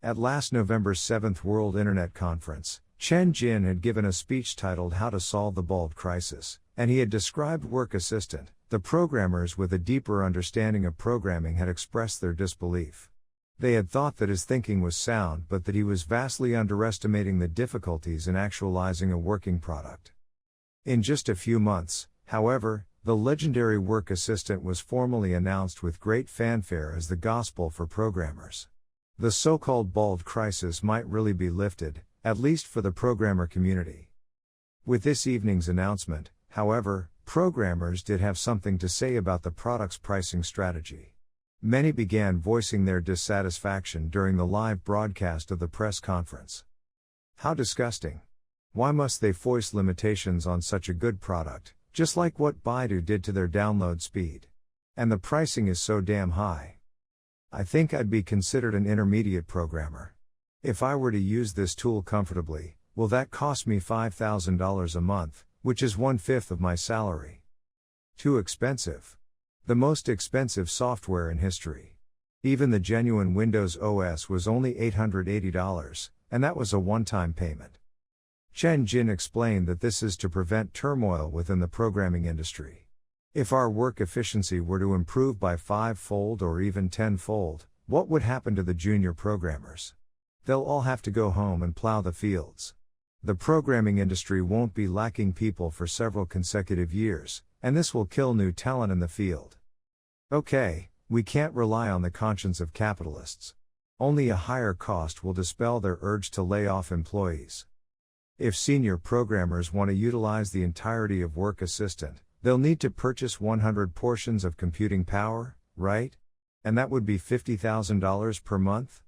At last November's 7th World Internet Conference, Chen Jin had given a speech titled How to Solve the Bald Crisis, and he had described Work Assistant. The programmers with a deeper understanding of programming had expressed their disbelief. They had thought that his thinking was sound but that he was vastly underestimating the difficulties in actualizing a working product. In just a few months, however, the legendary Work Assistant was formally announced with great fanfare as the gospel for programmers. The so-called bald crisis might really be lifted, at least for the programmer community. With this evening's announcement, however, programmers did have something to say about the product's pricing strategy. Many began voicing their dissatisfaction during the live broadcast of the press conference. How disgusting. Why must they foist limitations on such a good product, just like what Baidu did to their download speed? And the pricing is so damn high. I think I'd be considered an intermediate programmer. If I were to use this tool comfortably, will that cost me $5,000 a month, which is 1/5 of my salary? Too expensive. The most expensive software in history. Even the genuine Windows OS was only $880, and that was a one-time payment. Chen Jin explained that this is to prevent turmoil within the programming industry. If our work efficiency were to improve by 5-fold or even 10-fold, what would happen to the junior programmers? They'll all have to go home and plow the fields. The programming industry won't be lacking people for several consecutive years, and this will kill new talent in the field. Okay, we can't rely on the conscience of capitalists. Only a higher cost will dispel their urge to lay off employees. If senior programmers want to utilize the entirety of Work Assistant, they'll need to purchase 100 portions of computing power, right? And that would be $50,000 per month?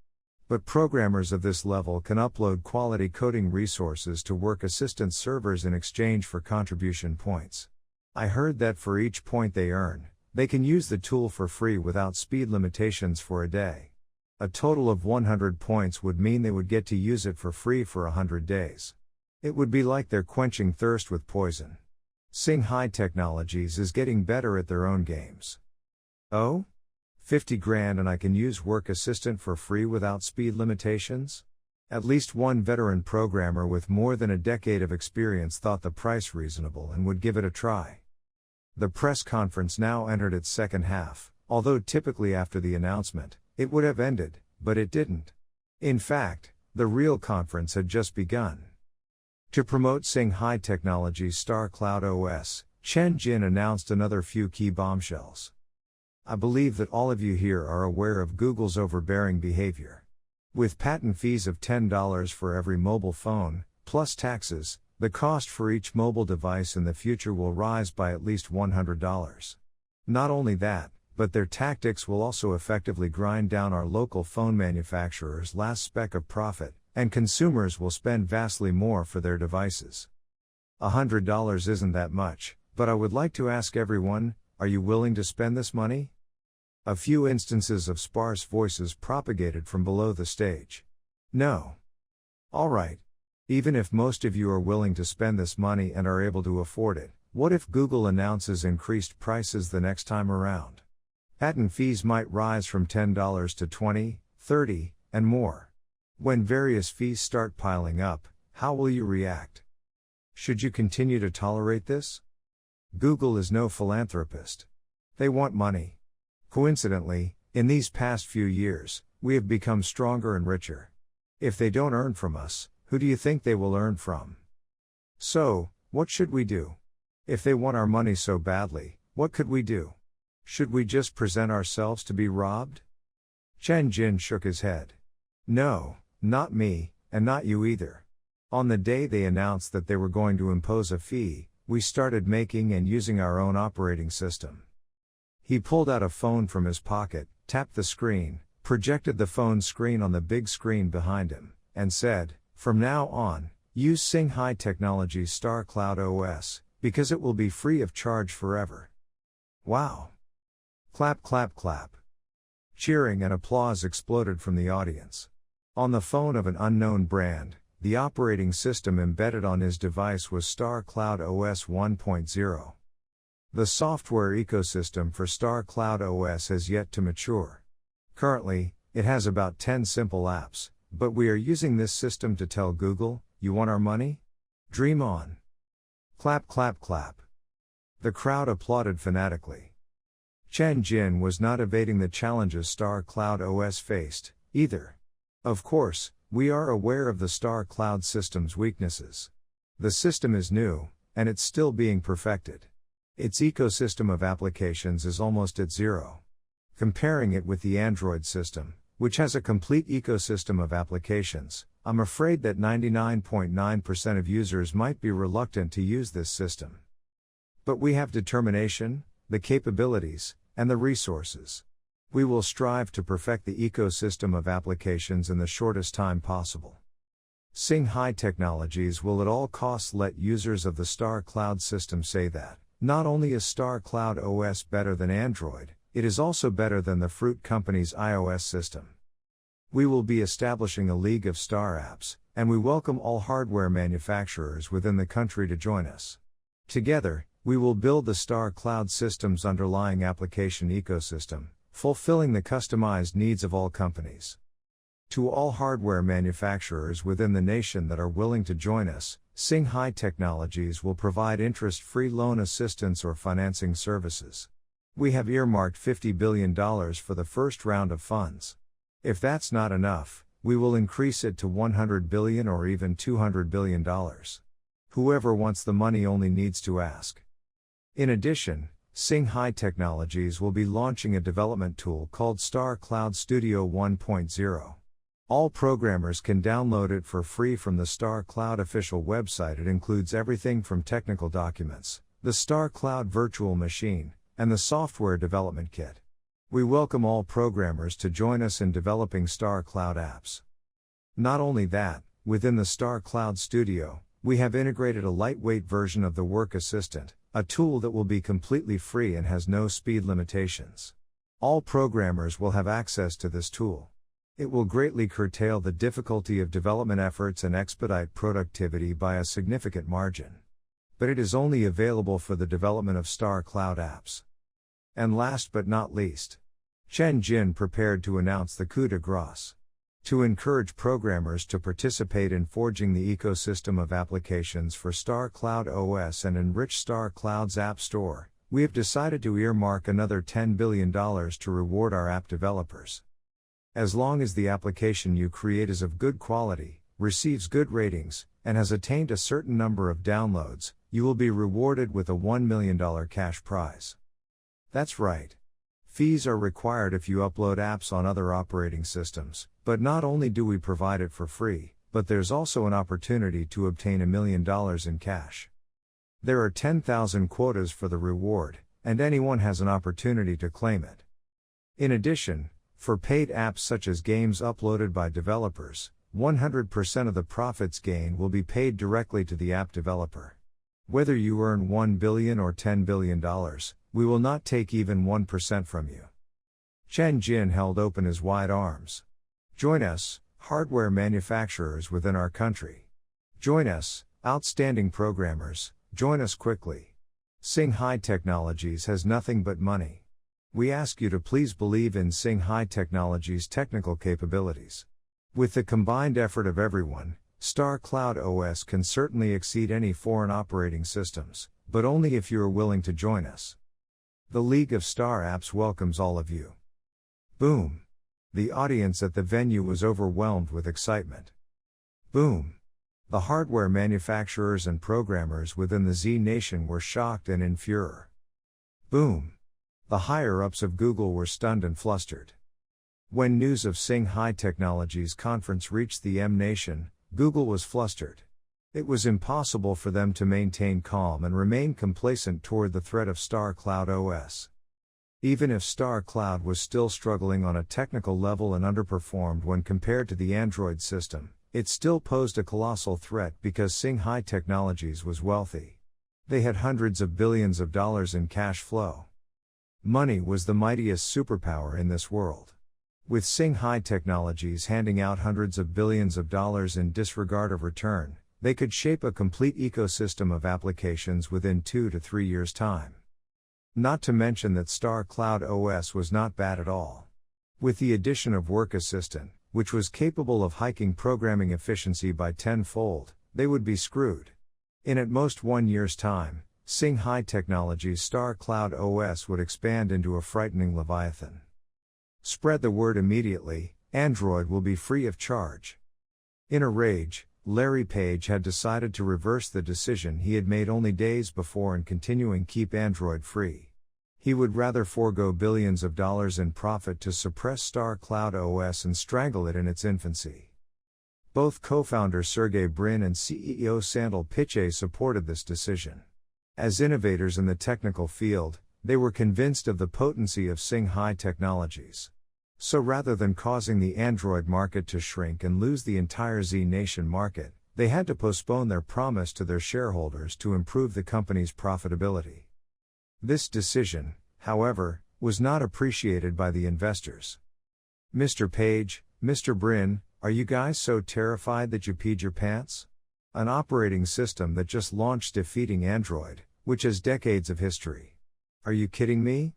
But programmers of this level can upload quality coding resources to Work Assistant servers in exchange for contribution points. I heard that for each point they earn, they can use the tool for free without speed limitations for a day. A total of 100 points would mean they would get to use it for free for 100 days. It would be like they're quenching thirst with poison. Sing High Technologies is getting better at their own games. Oh? 50 grand and I can use Work Assistant for free without speed limitations? At least one veteran programmer with more than a decade of experience thought the price reasonable and would give it a try. The press conference now entered its second half, although typically after the announcement, it would have ended, but it didn't. In fact, the real conference had just begun. To promote Sing High Technologies' Star Cloud OS, Chen Jin announced another few key bombshells. I believe that all of you here are aware of Google's overbearing behavior. With patent fees of $10 for every mobile phone, plus taxes, the cost for each mobile device in the future will rise by at least $100. Not only that, but their tactics will also effectively grind down our local phone manufacturers' last speck of profit, and consumers will spend vastly more for their devices. $100 isn't that much, but I would like to ask everyone, are you willing to spend this money? A few instances of sparse voices propagated from below the stage. No. All right. Even if most of you are willing to spend this money and are able to afford it, what if Google announces increased prices the next time around? Patent fees might rise from $10 to $20, $30, and more. When various fees start piling up, how will you react? Should you continue to tolerate this? Google is no philanthropist. They want money. Coincidentally, in these past few years, we have become stronger and richer. If they don't earn from us, who do you think they will earn from? So, what should we do? If they want our money so badly, what could we do? Should we just present ourselves to be robbed? Chen Jin shook his head. No, not me, and not you either. On the day they announced that they were going to impose a fee, we started making and using our own operating system. He pulled out a phone from his pocket, tapped the screen, projected the phone screen on the big screen behind him, and said, "From now on, use Sing High Technologies' Star Cloud OS, because it will be free of charge forever." Wow! Clap, clap, clap. Cheering and applause exploded from the audience. On the phone of an unknown brand, the operating system embedded on his device was Star Cloud OS 1.0. The software ecosystem for Star Cloud OS has yet to mature. Currently, it has about 10 simple apps, but we are using this system to tell Google, "You want our money? Dream on." Clap, clap, clap. The crowd applauded fanatically. Chen Jin was not evading the challenges Star Cloud OS faced, either. Of course, we are aware of the Star Cloud system's weaknesses. The system is new, and it's still being perfected. Its ecosystem of applications is almost at zero. Comparing it with the Android system, which has a complete ecosystem of applications, I'm afraid that 99.9% of users might be reluctant to use this system. But we have determination, the capabilities, and the resources. We will strive to perfect the ecosystem of applications in the shortest time possible. Sing High Technologies will at all costs let users of the Star Cloud system say that, not only is Star Cloud OS better than Android, it is also better than the Fruit Company's iOS system. We will be establishing a league of Star apps, and we welcome all hardware manufacturers within the country to join us. Together, we will build the Star Cloud system's underlying application ecosystem, fulfilling the customized needs of all companies. To all hardware manufacturers within the nation that are willing to join us, Sing High Technologies will provide interest-free loan assistance or financing services. We have earmarked $50 billion for the first round of funds. If that's not enough, we will increase it to $100 billion or even $200 billion. Whoever wants the money only needs to ask. In addition, Sing High Technologies will be launching a development tool called Star Cloud Studio 1.0. All programmers can download it for free from the Star Cloud official website. It includes everything from technical documents, the Star Cloud virtual machine, and the software development kit. We welcome all programmers to join us in developing Star Cloud apps. Not only that, within the Star Cloud Studio, we have integrated a lightweight version of the Work Assistant, a tool that will be completely free and has no speed limitations. All programmers will have access to this tool. It will greatly curtail the difficulty of development efforts and expedite productivity by a significant margin. But it is only available for the development of Star Cloud apps. And last but not least, Chen Jin prepared to announce the coup de grace. To encourage programmers to participate in forging the ecosystem of applications for Star Cloud OS and enrich Star Cloud's App Store, we have decided to earmark another $10 billion to reward our app developers. As long as the application you create is of good quality, receives good ratings, and has attained a certain number of downloads, you will be rewarded with a $1 million cash prize. That's right. Fees are required if you upload apps on other operating systems, but not only do we provide it for free, but there's also an opportunity to obtain $1 million in cash. There are 10,000 quotas for the reward, and anyone has an opportunity to claim it. In addition, for paid apps such as games uploaded by developers, 100% of the profits gained will be paid directly to the app developer. Whether you earn $1 billion or $10 billion, we will not take even 1% from you. Chen Jin held open his wide arms. Join us, hardware manufacturers within our country. Join us, outstanding programmers, join us quickly. Singhai Technologies has nothing but money. We ask you to please believe in Singhai Technologies' technical capabilities. With the combined effort of everyone, Star Cloud OS can certainly exceed any foreign operating systems, but only if you are willing to join us. The League of Star Apps welcomes all of you. Boom! The audience at the venue was overwhelmed with excitement. Boom! The hardware manufacturers and programmers within the Z Nation were shocked and in furor. Boom! The higher-ups of Google were stunned and flustered. When news of Singhai Technologies conference reached the M Nation, Google was flustered. It was impossible for them to maintain calm and remain complacent toward the threat of Star Cloud OS. Even if Star Cloud was still struggling on a technical level and underperformed when compared to the Android system, it still posed a colossal threat because Singhai Technologies was wealthy. They had hundreds of billions of dollars in cash flow. Money was the mightiest superpower in this world. With Singhai Technologies handing out hundreds of billions of dollars in disregard of return, they could shape a complete ecosystem of applications within 2 to 3 years' time. Not to mention that Star Cloud OS was not bad at all. With the addition of Work Assistant, which was capable of hiking programming efficiency by 10-fold, they would be screwed. In at most 1 year's time, Singhai Technologies' Star Cloud OS would expand into a frightening leviathan. Spread the word immediately, Android will be free of charge. In a rage, Larry Page had decided to reverse the decision he had made only days before and continuing keep Android free. He would rather forego billions of dollars in profit to suppress Star Cloud OS and strangle it in its infancy. Both co-founder Sergey Brin and CEO Sandal Pichai supported this decision. As innovators in the technical field, they were convinced of the potency of Singhai Technologies. So rather than causing the Android market to shrink and lose the entire Z Nation market, they had to postpone their promise to their shareholders to improve the company's profitability. This decision, however, was not appreciated by the investors. Mr. Page, Mr. Brin, are you guys so terrified that you peed your pants? An operating system that just launched defeating Android, which has decades of history. Are you kidding me?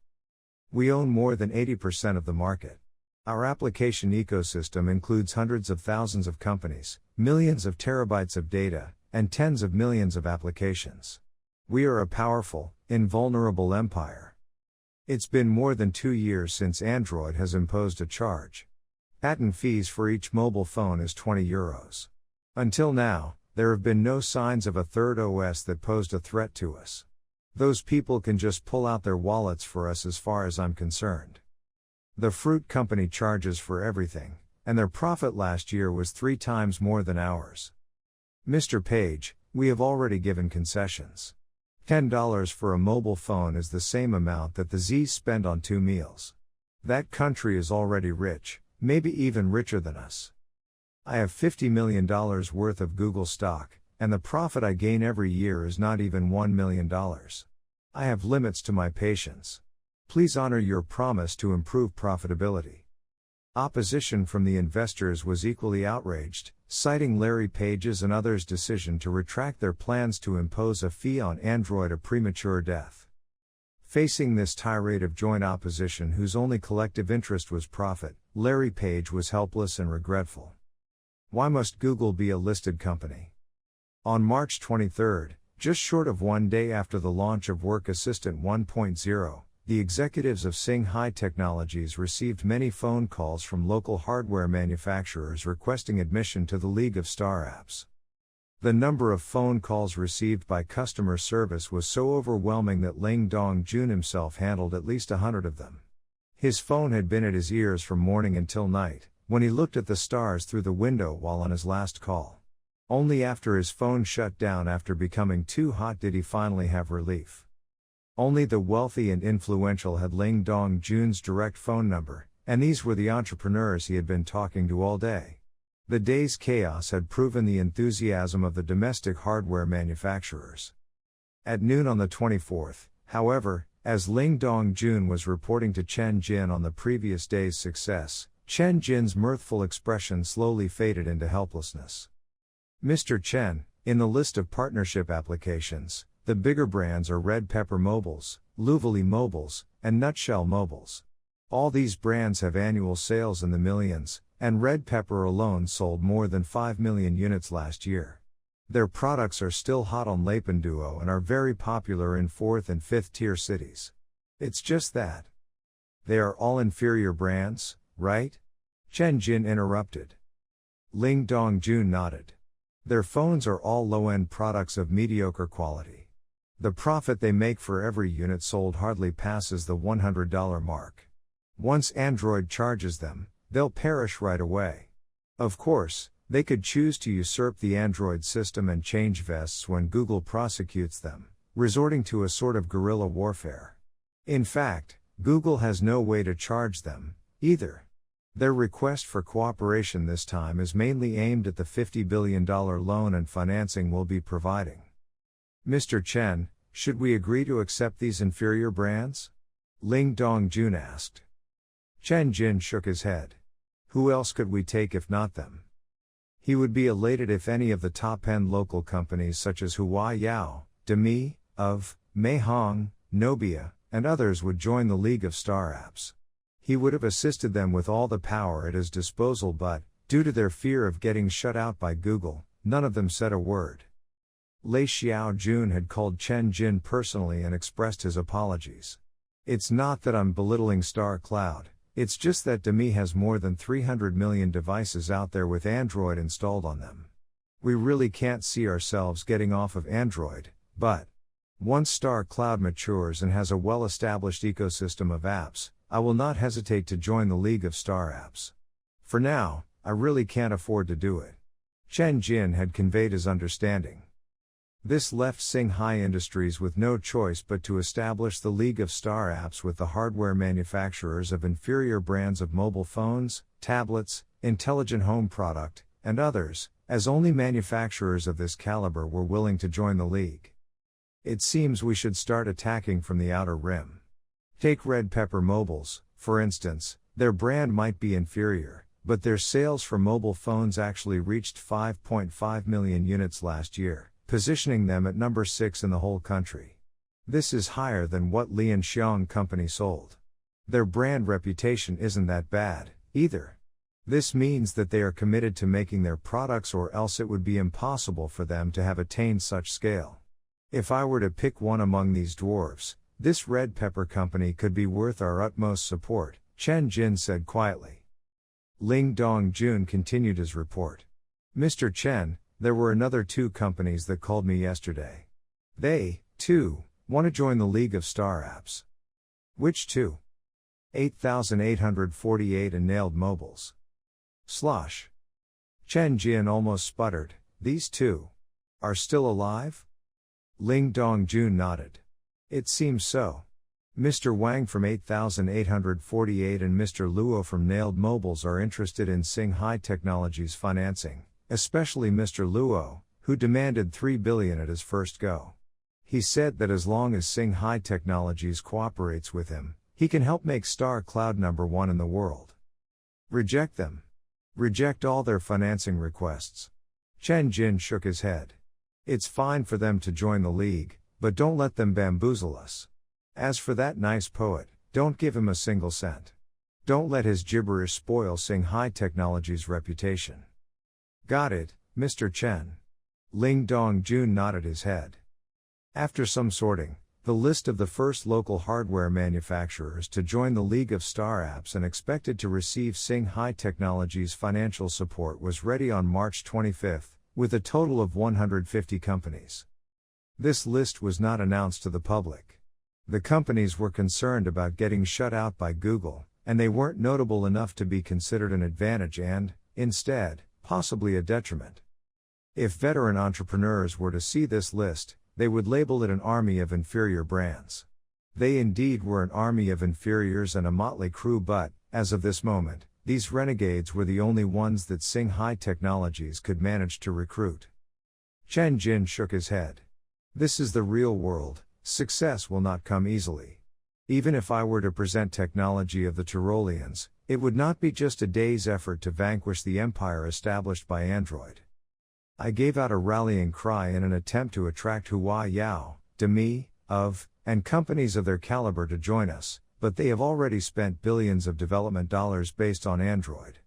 We own more than 80% of the market. Our application ecosystem includes hundreds of thousands of companies, millions of terabytes of data, and tens of millions of applications. We are a powerful, invulnerable empire. It's been more than 2 years since Android has imposed a charge. Patent fees for each mobile phone is €20. Until now, there have been no signs of a third OS that posed a threat to us. Those people can just pull out their wallets for us as far as I'm concerned. The fruit company charges for everything, and their profit last year was 3 times more than ours. Mr. Page, we have already given concessions. $10 for a mobile phone is the same amount that the Z's spend on 2 meals. That country is already rich, maybe even richer than us. I have $50 million worth of Google stock, and the profit I gain every year is not even $1 million. I have limits to my patience. Please honor your promise to improve profitability. Opposition from the investors was equally outraged, citing Larry Page's and others' decision to retract their plans to impose a fee on Android a premature death. Facing this tirade of joint opposition whose only collective interest was profit, Larry Page was helpless and regretful. Why must Google be a listed company? On March 23, just short of 1 day after the launch of Work Assistant 1.0, the executives of Singhai Technologies received many phone calls from local hardware manufacturers requesting admission to the League of Star Apps. The number of phone calls received by customer service was so overwhelming that Ling Dong-jun himself handled at least 100 of them. His phone had been at his ears from morning until night, when he looked at the stars through the window while on his last call. Only after his phone shut down after becoming too hot did he finally have relief. Only the wealthy and influential had Ling Dong-jun's direct phone number, and these were the entrepreneurs he had been talking to all day. The day's chaos had proven the enthusiasm of the domestic hardware manufacturers. At noon on the 24th, however, as Ling Dong-jun was reporting to Chen Jin on the previous day's success, Chen Jin's mirthful expression slowly faded into helplessness. Mr. Chen, in the list of partnership applications, the bigger brands are Red Pepper Mobiles, Luvali Mobiles, and Nutshell Mobiles. All these brands have annual sales in the millions, and Red Pepper alone sold more than 5 million units last year. Their products are still hot on Lapenduo and are very popular in 4th and 5th tier cities. It's just that. They are all inferior brands, right? Chen Jin interrupted. Ling Dong-jun nodded. Their phones are all low-end products of mediocre quality. The profit they make for every unit sold hardly passes the $100 mark. Once Android charges them, they'll perish right away. Of course, they could choose to usurp the Android system and change vests when Google prosecutes them, resorting to a sort of guerrilla warfare. In fact, Google has no way to charge them, either. Their request for cooperation this time is mainly aimed at the $50 billion loan and financing we'll be providing. Mr. Chen, should we agree to accept these inferior brands? Ling Dong-jun asked. Chen Jin shook his head. Who else could we take if not them? He would be elated if any of the top-end local companies such as Huayao, Demi, of, Meihong, Nobia, and others would join the League of Star Apps. He would have assisted them with all the power at his disposal, but, due to their fear of getting shut out by Google, none of them said a word. Lei Xiaojun had called Chen Jin personally and expressed his apologies. It's not that I'm belittling Star Cloud, it's just that Demi has more than 300 million devices out there with Android installed on them. We really can't see ourselves getting off of Android, but once Star Cloud matures and has a well-established ecosystem of apps, I will not hesitate to join the League of Star Apps. For now, I really can't afford to do it. Chen Jin had conveyed his understanding. This left Singhai Industries with no choice but to establish the League of Star Apps with the hardware manufacturers of inferior brands of mobile phones, tablets, intelligent home product, and others, as only manufacturers of this caliber were willing to join the league. It seems we should start attacking from the outer rim. Take Red Pepper Mobiles, for instance. Their brand might be inferior, but their sales for mobile phones actually reached 5.5 million units last year, positioning them at number 6 in the whole country. This is higher than what Lian Xiong Company sold. Their brand reputation isn't that bad, either. This means that they are committed to making their products, or else it would be impossible for them to have attained such scale. If I were to pick one among these dwarves, this Red Pepper Company could be worth our utmost support, Chen Jin said quietly. Ling Dong-jun continued his report. Mr. Chen, there were another 2 companies that called me yesterday. They, too, want to join the League of Star Apps. Which 2? 8,848 and Nailed Mobiles. Slosh. Chen Jin almost sputtered, these two are still alive? Ling Dongjun nodded. It seems so. Mr. Wang from 8848 and Mr. Luo from Nailed Mobiles are interested in Sing High Technologies financing, especially Mr. Luo, who demanded 3 billion at his first go. He said that as long as Sing High Technologies cooperates with him, he can help make Star Cloud #1 in the world. Reject them. Reject all their financing requests. Chen Jin shook his head. It's fine for them to join the league, but don't let them bamboozle us. As for that nice poet, don't give him a single cent. Don't let his gibberish spoil Sing High Technology's reputation. Got it, Mr. Chen. Ling Dongjun nodded his head. After some sorting, the list of the first local hardware manufacturers to join the League of Star Apps and expected to receive Sing High Technology's financial support was ready on March 25, with a total of 150 companies. This list was not announced to the public. The companies were concerned about getting shut out by Google, and they weren't notable enough to be considered an advantage and, instead, possibly a detriment. If veteran entrepreneurs were to see this list, they would label it an army of inferior brands. They indeed were an army of inferiors and a motley crew, but, as of this moment, these renegades were the only ones that Sing High Technologies could manage to recruit. Chen Jin shook his head. This is the real world, success will not come easily. Even if I were to present technology of the Tyroleans, it would not be just a day's effort to vanquish the empire established by Android. I gave out a rallying cry in an attempt to attract Hua Yao, Demi, and companies of their caliber to join us, but they have already spent billions of development dollars based on Android.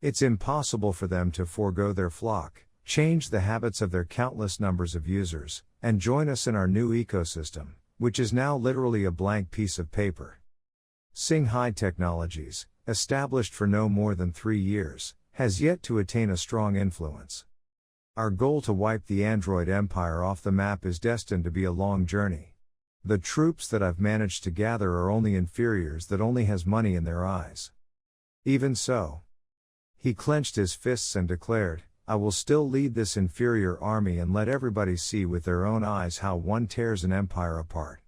It's impossible for them to forego their flock, change the habits of their countless numbers of users, and join us in our new ecosystem, which is now literally a blank piece of paper. Sing High Technologies, established for no more than 3 years, has yet to attain a strong influence. Our goal to wipe the Android empire off the map is destined to be a long journey. The troops that I've managed to gather are only inferiors that only has money in their eyes. Even so. He clenched his fists and declared, I will still lead this inferior army and let everybody see with their own eyes how one tears an empire apart.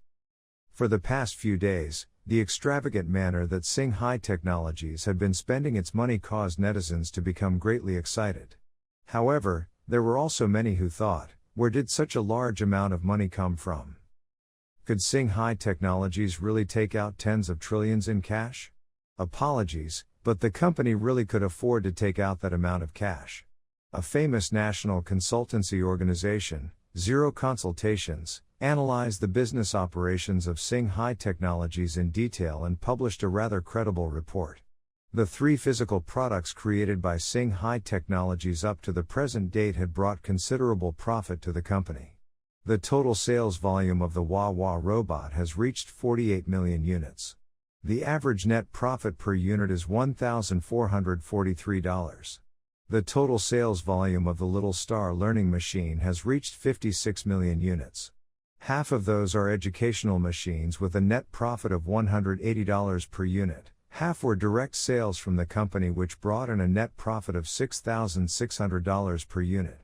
For the past few days, the extravagant manner that Sing High Technologies had been spending its money caused netizens to become greatly excited. However, there were also many who thought, where did such a large amount of money come from? Could Sing High Technologies really take out tens of trillions in cash? Apologies, but the company really could afford to take out that amount of cash. A famous national consultancy organization, Zero Consultations, analyzed the business operations of Sing High Technologies in detail and published a rather credible report. The 3 physical products created by Sing High Technologies up to the present date had brought considerable profit to the company. The total sales volume of the Wawa robot has reached 48 million units. The average net profit per unit is $1,443. The total sales volume of the Little Star learning machine has reached 56 million units. Half of those are educational machines with a net profit of $180 per unit. Half were direct sales from the company, which brought in a net profit of $6,600 per unit.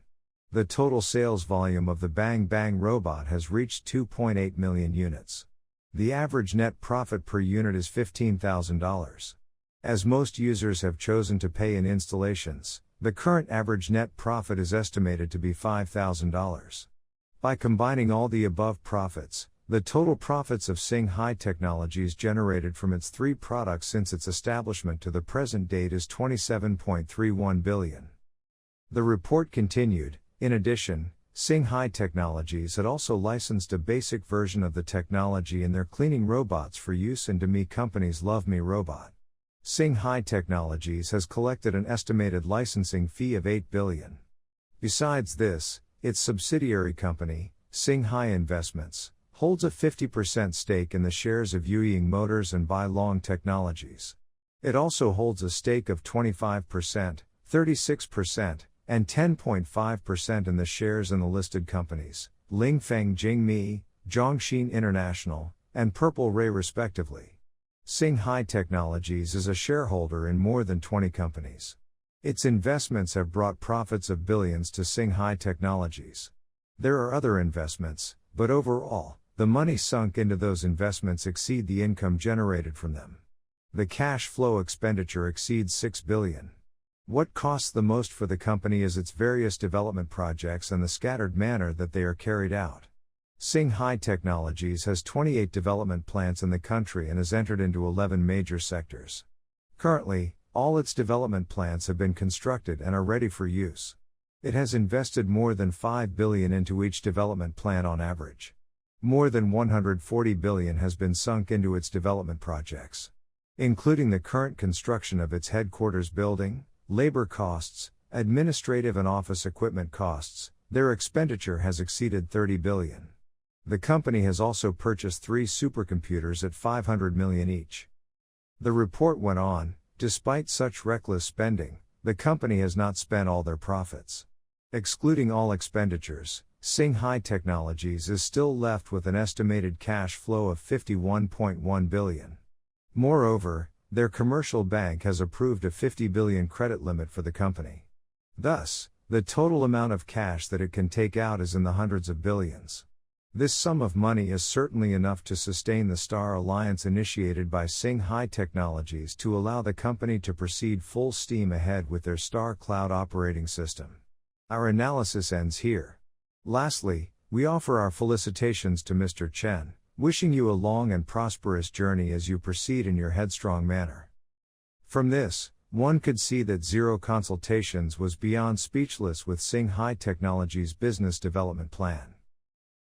The total sales volume of the Bang Bang robot has reached 2.8 million units. The average net profit per unit is $15,000. As most users have chosen to pay in installations, the current average net profit is estimated to be $5,000. By combining all the above profits, the total profits of Sing High Technologies generated from its 3 products since its establishment to the present date is 27.31 billion. The report continued, in addition, Sing High Technologies had also licensed a basic version of the technology in their cleaning robots for use in Demi Company's Love Me robot. Sing High Technologies has collected an estimated licensing fee of 8 billion. Besides this, its subsidiary company, Sing High Investments, holds a 50% stake in the shares of Yuying Motors and Bai Long Technologies. It also holds a stake of 25%, 36%, and 10.5% in the shares in the listed companies, Lingfeng Jingmi, Zhongxin International, and Purple Ray respectively. Sing High Technologies is a shareholder in more than 20 companies. Its investments have brought profits of billions to Singhai Technologies. There are other investments, but overall, the money sunk into those investments exceed the income generated from them. The cash flow expenditure exceeds 6 billion. What costs the most for the company is its various development projects and the scattered manner that they are carried out. Singhai Technologies has 28 development plants in the country and has entered into 11 major sectors. Currently, all its development plants have been constructed and are ready for use. It has invested more than 5 billion into each development plant on average. More than 140 billion has been sunk into its development projects. Including the current construction of its headquarters building, labor costs, administrative and office equipment costs, their expenditure has exceeded 30 billion. The company has also purchased 3 supercomputers at 500 million each. The report went on, despite such reckless spending, the company has not spent all their profits. Excluding all expenditures, Singhai Technologies is still left with an estimated cash flow of 51.1 billion. Moreover, their commercial bank has approved a 50 billion credit limit for the company. Thus, the total amount of cash that it can take out is in the hundreds of billions. This sum of money is certainly enough to sustain the Star Alliance initiated by Singhai Technologies to allow the company to proceed full steam ahead with their Star Cloud operating system. Our analysis ends here. Lastly, we offer our felicitations to Mr. Chen, wishing you a long and prosperous journey as you proceed in your headstrong manner. From this, one could see that Zero Consultations was beyond speechless with Singhai Technologies' business development plan.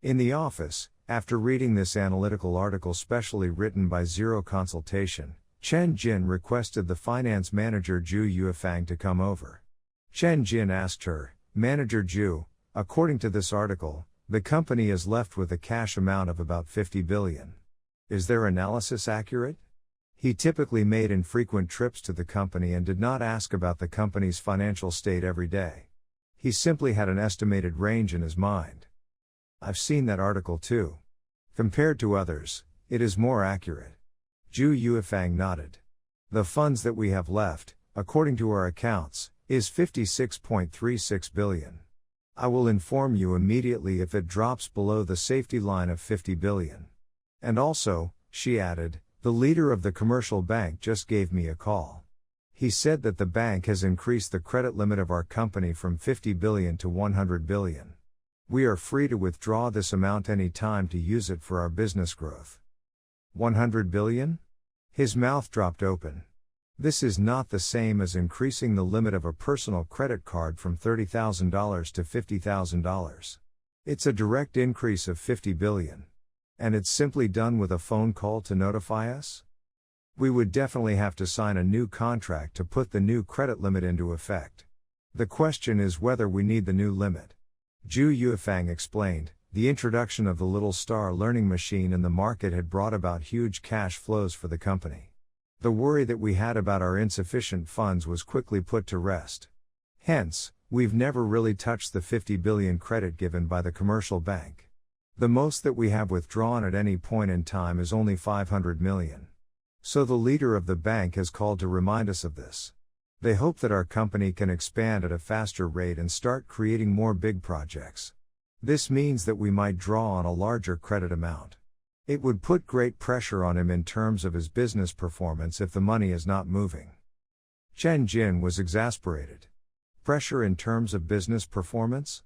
In the office, after reading this analytical article specially written by Zero Consultation, Chen Jin requested the finance manager Zhu Yuefang to come over. Chen Jin asked her, "Manager Zhu, according to this article, the company is left with a cash amount of about 50 billion. Is their analysis accurate?" He typically made infrequent trips to the company and did not ask about the company's financial state every day. He simply had an estimated range in his mind. "I've seen that article too. Compared to others, it is more accurate." Zhu Yuefang nodded. "The funds that we have left, according to our accounts, is 56.36 billion. I will inform you immediately if it drops below the safety line of 50 billion. And also," she added, "the leader of the commercial bank just gave me a call. He said that the bank has increased the credit limit of our company from 50 billion to 100 billion. We are free to withdraw this amount any time to use it for our business growth." 100 billion? His mouth dropped open. This is not the same as increasing the limit of a personal credit card from $30,000 to $50,000. It's a direct increase of 50 billion. And it's simply done with a phone call to notify us? We would definitely have to sign a new contract to put the new credit limit into effect. The question is whether we need the new limit. Zhu Yuefang explained, the introduction of the Little Star learning machine in the market had brought about huge cash flows for the company. The worry that we had about our insufficient funds was quickly put to rest. Hence, we've never really touched the 50 billion credit given by the commercial bank. The most that we have withdrawn at any point in time is only 500 million. So the leader of the bank has called to remind us of this. They hope that our company can expand at a faster rate and start creating more big projects. This means that we might draw on a larger credit amount. It would put great pressure on him in terms of his business performance if the money is not moving. Chen Jin was exasperated. Pressure in terms of business performance?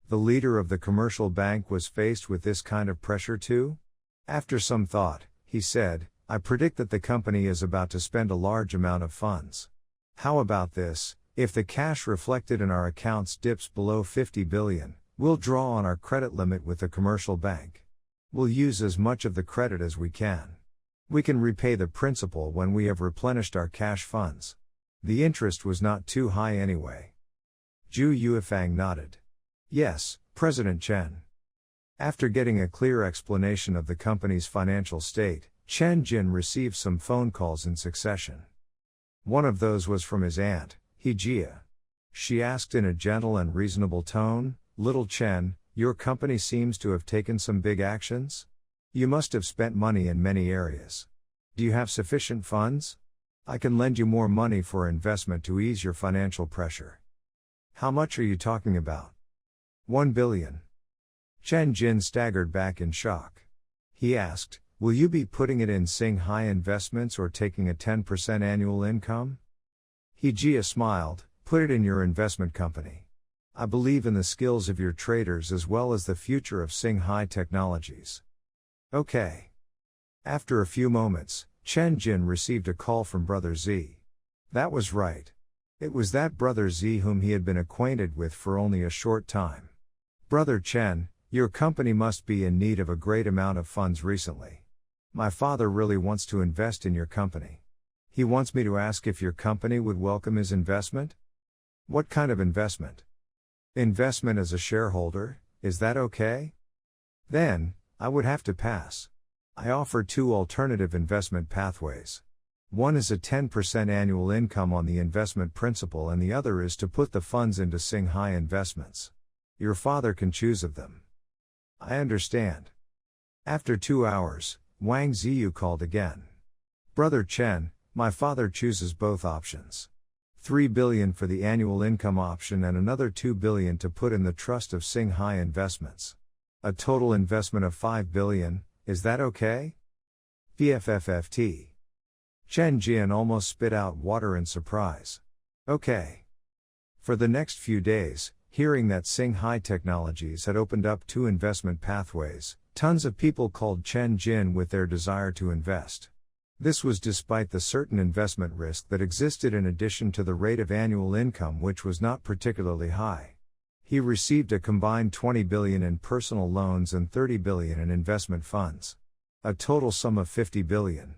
The leader of the commercial bank was faced with this kind of pressure too? After some thought, he said, "I predict that the company is about to spend a large amount of funds. How about this, if the cash reflected in our accounts dips below 50 billion, we'll draw on our credit limit with the commercial bank. We'll use as much of the credit as we can. We can repay the principal when we have replenished our cash funds. The interest was not too high anyway." Zhu Yuefang nodded. "Yes, President Chen." After getting a clear explanation of the company's financial state, Chen Jin received some phone calls in succession. One of those was from his aunt, Jia. She asked in a gentle and reasonable tone, "Little Chen, your company seems to have taken some big actions? You must have spent money in many areas. Do you have sufficient funds? I can lend you more money for investment to ease your financial pressure. How much are you talking about? 1 billion. Chen Jin staggered back in shock. He asked, will you be putting it in Singhai Investments or taking a 10% annual income? He smiled, put it in your investment company. I believe in the skills of your traders as well as the future of Singhai Technologies. Okay. After a few moments, Chen Jin received a call from Brother Z. That was right. It was that Brother Z whom he had been acquainted with for only a short time. Brother Chen, your company must be in need of a great amount of funds recently. My father really wants to invest in your company. He wants me to ask if your company would welcome his investment? What kind of investment? Investment as a shareholder, is that okay? Then, I would have to pass. I offer 2 alternative investment pathways. One is a 10% annual income on the investment principal and the other is to put the funds into Singhai Investments. Your father can choose of them. I understand. After 2 hours, Wang Ziyu called again. Brother Chen, my father chooses both options. 3 billion for the annual income option and another 2 billion to put in the trust of Singhai Investments. A total investment of 5 billion, is that okay? PFFFT. Chen Jin almost spit out water in surprise. Okay. For the next few days, hearing that Singhai Technologies had opened up 2 investment pathways, tons of people called Chen Jin with their desire to invest. This was despite the certain investment risk that existed in addition to the rate of annual income which was not particularly high. He received a combined 20 billion in personal loans and 30 billion in investment funds. A total sum of 50 billion.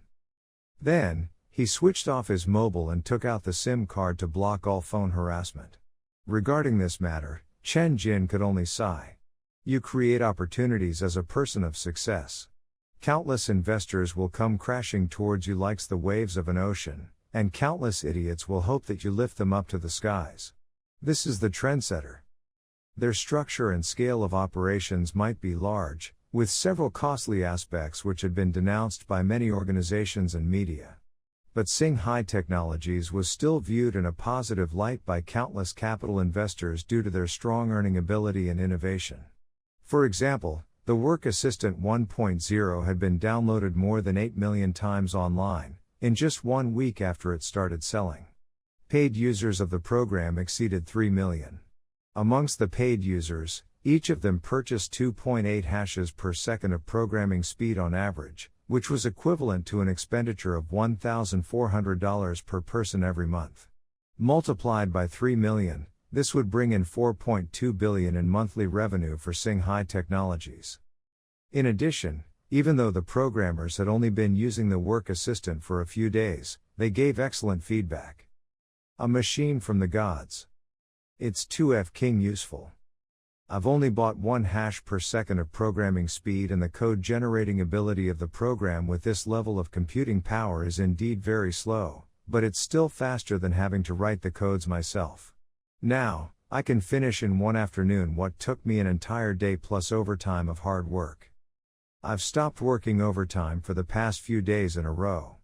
Then, he switched off his mobile and took out the SIM card to block all phone harassment. Regarding this matter, Chen Jin could only sigh. You create opportunities as a person of success. Countless investors will come crashing towards you like the waves of an ocean, and countless idiots will hope that you lift them up to the skies. This is the trendsetter. Their structure and scale of operations might be large, with several costly aspects which had been denounced by many organizations and media. But Singhai Technologies was still viewed in a positive light by countless capital investors due to their strong earning ability and innovation. For example, the Work Assistant 1.0 had been downloaded more than 8 million times online, in just 1 week after it started selling. Paid users of the program exceeded 3 million. Amongst the paid users, each of them purchased 2.8 hashes per second of programming speed on average, which was equivalent to an expenditure of $1,400 per person every month. Multiplied by 3 million, this would bring in 4.2 billion in monthly revenue for Singhai Technologies. In addition, even though the programmers had only been using the Work Assistant for a few days, they gave excellent feedback. A machine from the gods. It's 2F King useful. I've only bought 1 hash per second of programming speed and the code generating ability of the program with this level of computing power is indeed very slow, but it's still faster than having to write the codes myself. Now, I can finish in 1 afternoon what took me an entire day plus overtime of hard work. I've stopped working overtime for the past few days in a row.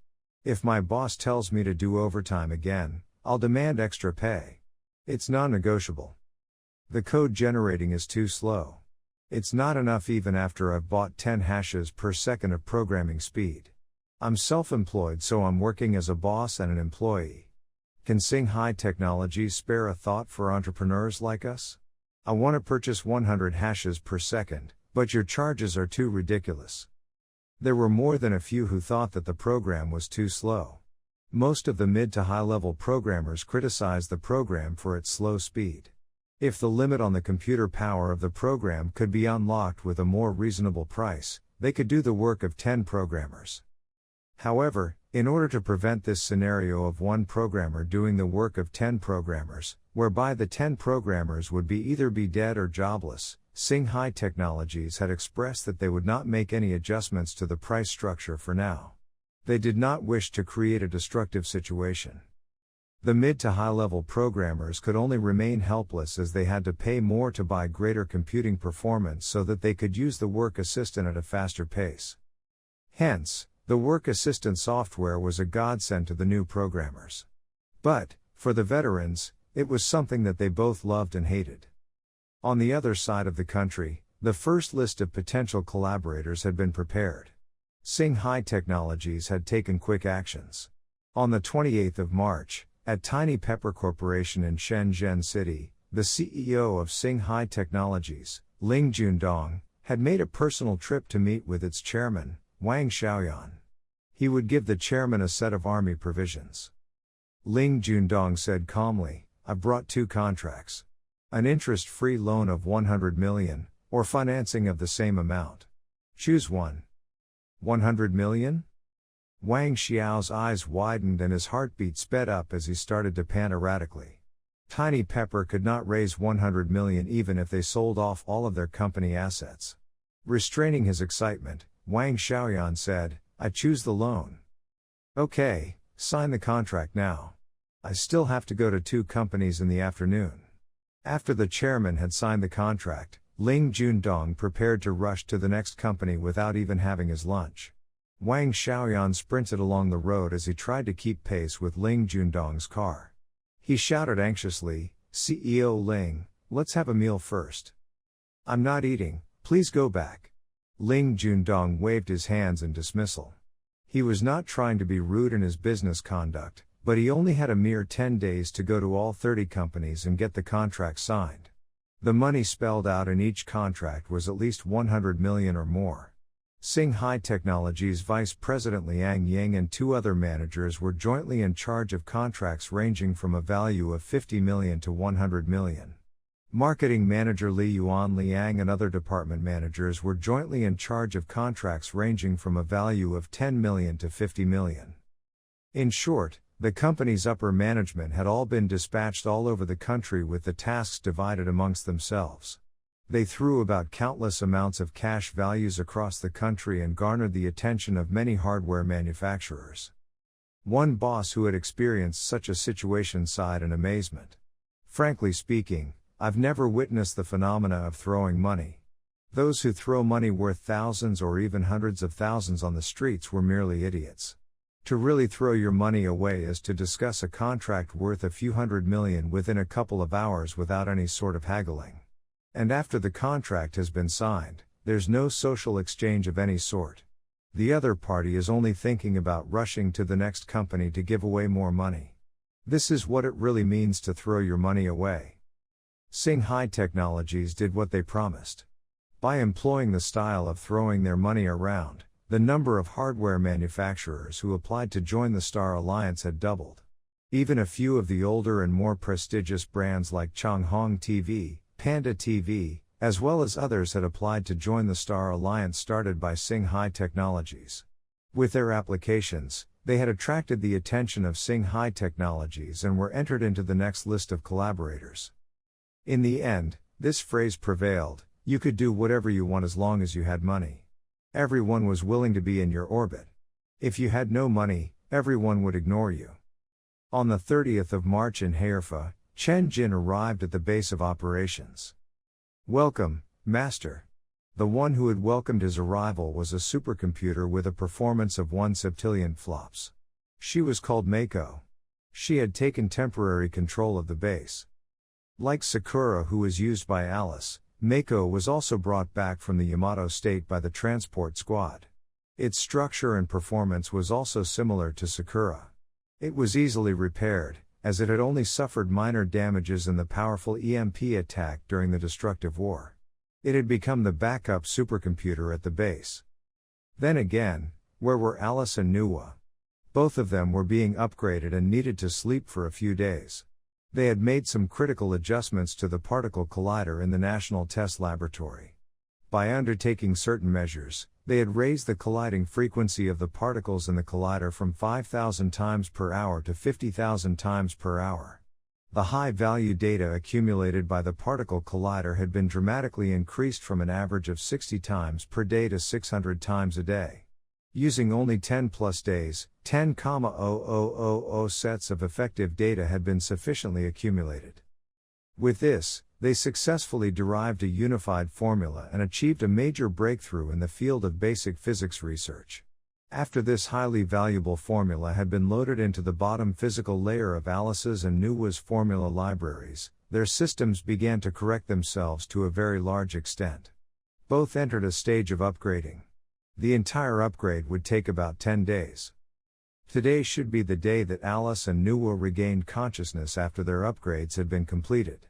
If my boss tells me to do overtime again, I'll demand extra pay. It's non-negotiable. The code generating is too slow. It's not enough even after I've bought 10 hashes per second of programming speed. I'm self-employed, so I'm working as a boss and an employee. Can Singhai Technologies spare a thought for entrepreneurs like us? I want to purchase 100 hashes per second, but your charges are too ridiculous. There were more than a few who thought that the program was too slow. Most of the mid to high-level programmers criticized the program for its slow speed. If the limit on the computer power of the program could be unlocked with a more reasonable price, they could do the work of 10 programmers. However, in order to prevent this scenario of 1 programmer doing the work of 10 programmers, whereby the 10 programmers would either be dead or jobless, Singhai Technologies had expressed that they would not make any adjustments to the price structure for now. They did not wish to create a destructive situation. The mid to high-level programmers could only remain helpless as they had to pay more to buy greater computing performance so that they could use the Work Assistant at a faster pace. Hence, The work assistant software was a godsend to the new programmers. But, for the veterans, it was something that they both loved and hated. On the other side of the country, the first list of potential collaborators had been prepared. Singhai Technologies had taken quick actions. On the 28th of March, at Tiny Pepper Corporation in Shenzhen City, the CEO of Singhai Technologies, Ling Jundong, had made a personal trip to meet with its chairman, Wang Xiaoyan. He would give the chairman a set of army provisions. Ling Jundong said calmly, "I've brought 2 contracts. An interest-free loan of 100 million, or financing of the same amount. Choose one." 100 million? Wang Xiao's eyes widened and his heartbeat sped up as he started to pant erratically. Tiny Pepper could not raise 100 million even if they sold off all of their company assets. Restraining his excitement, Wang Xiaoyan said, "I choose the loan." "Okay, sign the contract now. I still have to go to 2 companies in the afternoon." After the chairman had signed the contract, Ling Jundong prepared to rush to the next company without even having his lunch. Wang Xiaoyan sprinted along the road as he tried to keep pace with Ling Jundong's car. He shouted anxiously, "CEO Ling, let's have a meal first." "I'm not eating, please go back." Ling Jundong waved his hands in dismissal. He was not trying to be rude in his business conduct, but he only had a mere 10 days to go to all 30 companies and get the contract signed. The money spelled out in each contract was at least 100 million or more. Singhai Technologies Vice President Liang Ying and 2 other managers were jointly in charge of contracts ranging from a value of 50 million to 100 million. Marketing Manager Li Yuan Liang and other department managers were jointly in charge of contracts ranging from a value of 10 million to 50 million. In short, the company's upper management had all been dispatched all over the country with the tasks divided amongst themselves. They threw about countless amounts of cash values across the country and garnered the attention of many hardware manufacturers. One boss who had experienced such a situation sighed in amazement. "Frankly speaking, I've never witnessed the phenomena of throwing money. Those who throw money worth thousands or even hundreds of thousands on the streets were merely idiots. To really throw your money away is to discuss a contract worth a few hundred million within a couple of hours without any sort of haggling. And after the contract has been signed, there's no social exchange of any sort. The other party is only thinking about rushing to the next company to give away more money. This is what it really means to throw your money away." Singhai Technologies did what they promised. By employing the style of throwing their money around, the number of hardware manufacturers who applied to join the Star Alliance had doubled. Even a few of the older and more prestigious brands like Changhong TV, Panda TV, as well as others had applied to join the Star Alliance started by Singhai Technologies. With their applications, they had attracted the attention of Singhai Technologies and were entered into the next list of collaborators. In the end, this phrase prevailed: you could do whatever you want as long as you had money. Everyone was willing to be in your orbit. If you had no money, everyone would ignore you. On the 30th of March in Haifa, Chen Jin arrived at the base of operations. "Welcome, Master." The one who had welcomed his arrival was a supercomputer with a performance of 1 septillion flops. She was called Mako. She had taken temporary control of the base. Like Sakura, who was used by Alice, Mako was also brought back from the Yamato state by the transport squad. Its structure and performance was also similar to Sakura. It was easily repaired, as it had only suffered minor damages in the powerful EMP attack during the destructive war. It had become the backup supercomputer at the base. Then again, where were Alice and Nuwa? Both of them were being upgraded and needed to sleep for a few days. They had made some critical adjustments to the particle collider in the National Test Laboratory. By undertaking certain measures, they had raised the colliding frequency of the particles in the collider from 5,000 times per hour to 50,000 times per hour. The high-value data accumulated by the particle collider had been dramatically increased from an average of 60 times per day to 600 times a day. Using only 10 plus days, 10,000 sets of effective data had been sufficiently accumulated. With this, they successfully derived a unified formula and achieved a major breakthrough in the field of basic physics research. After this highly valuable formula had been loaded into the bottom physical layer of Alice's and Nuwa's formula libraries, their systems began to correct themselves to a very large extent. Both entered a stage of upgrading. The entire upgrade would take about 10 days. Today should be the day that Alice and Nuwa regained consciousness after their upgrades had been completed.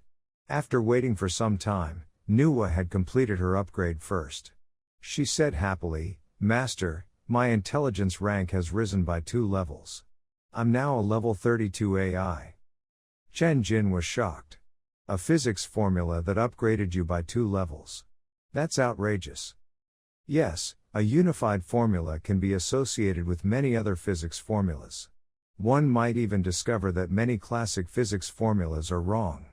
After waiting for some time, Nuwa had completed her upgrade first. She said happily, "Master, my intelligence rank has risen by 2 levels. I'm now a level 32 AI. Chen Jin was shocked. A physics formula that upgraded you by 2 levels. That's outrageous. Yes, a unified formula can be associated with many other physics formulas. One might even discover that many classic physics formulas are wrong.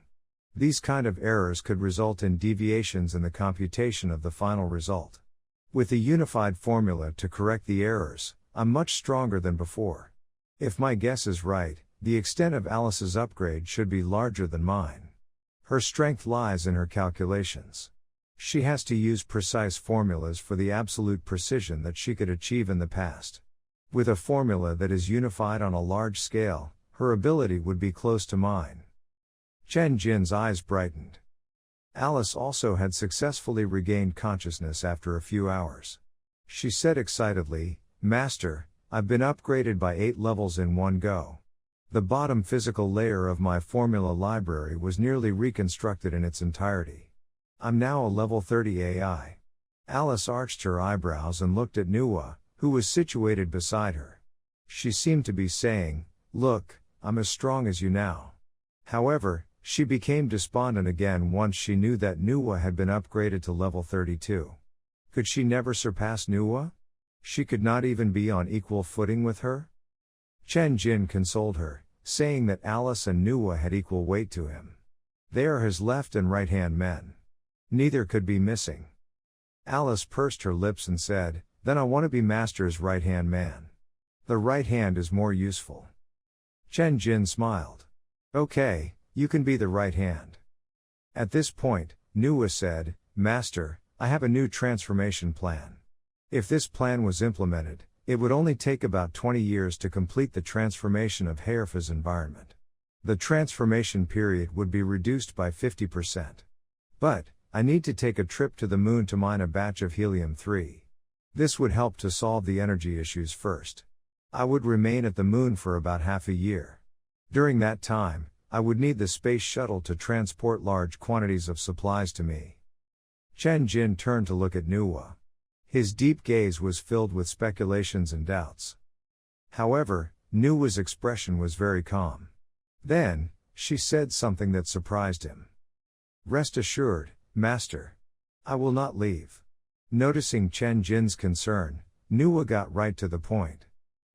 These kind of errors could result in deviations in the computation of the final result. With a unified formula to correct the errors, I'm much stronger than before. If my guess is right, the extent of Alice's upgrade should be larger than mine. Her strength lies in her calculations. She has to use precise formulas for the absolute precision that she could achieve in the past. With a formula that is unified on a large scale, her ability would be close to mine." Chen Jin's eyes brightened. Alice also had successfully regained consciousness after a few hours. She said excitedly, "Master, I've been upgraded by 8 levels in one go. The bottom physical layer of my formula library was nearly reconstructed in its entirety. I'm now a level 30 AI. Alice arched her eyebrows and looked at Nuwa, who was situated beside her. She seemed to be saying, "Look, I'm as strong as you now." However, she became despondent again once she knew that Nuwa had been upgraded to level 32. Could she never surpass Nuwa? She could not even be on equal footing with her? Chen Jin consoled her, saying that Alice and Nuwa had equal weight to him. They are his left and right-hand men. Neither could be missing. Alice pursed her lips and said, "Then I want to be Master's right-hand man. The right hand is more useful." Chen Jin smiled. "Okay, you can be the right hand." At this point, Nuwa said, "Master, I have a new transformation plan. If this plan was implemented, it would only take about 20 years to complete the transformation of Heerfa's environment. The transformation period would be reduced by 50%. But, I need to take a trip to the moon to mine a batch of helium-3. This would help to solve the energy issues first. I would remain at the moon for about half a year. During that time, I would need the space shuttle to transport large quantities of supplies to me." Chen Jin turned to look at Nuwa. His deep gaze was filled with speculations and doubts. However, Nuwa's expression was very calm. Then, she said something that surprised him. "Rest assured, Master. I will not leave." Noticing Chen Jin's concern, Nuwa got right to the point.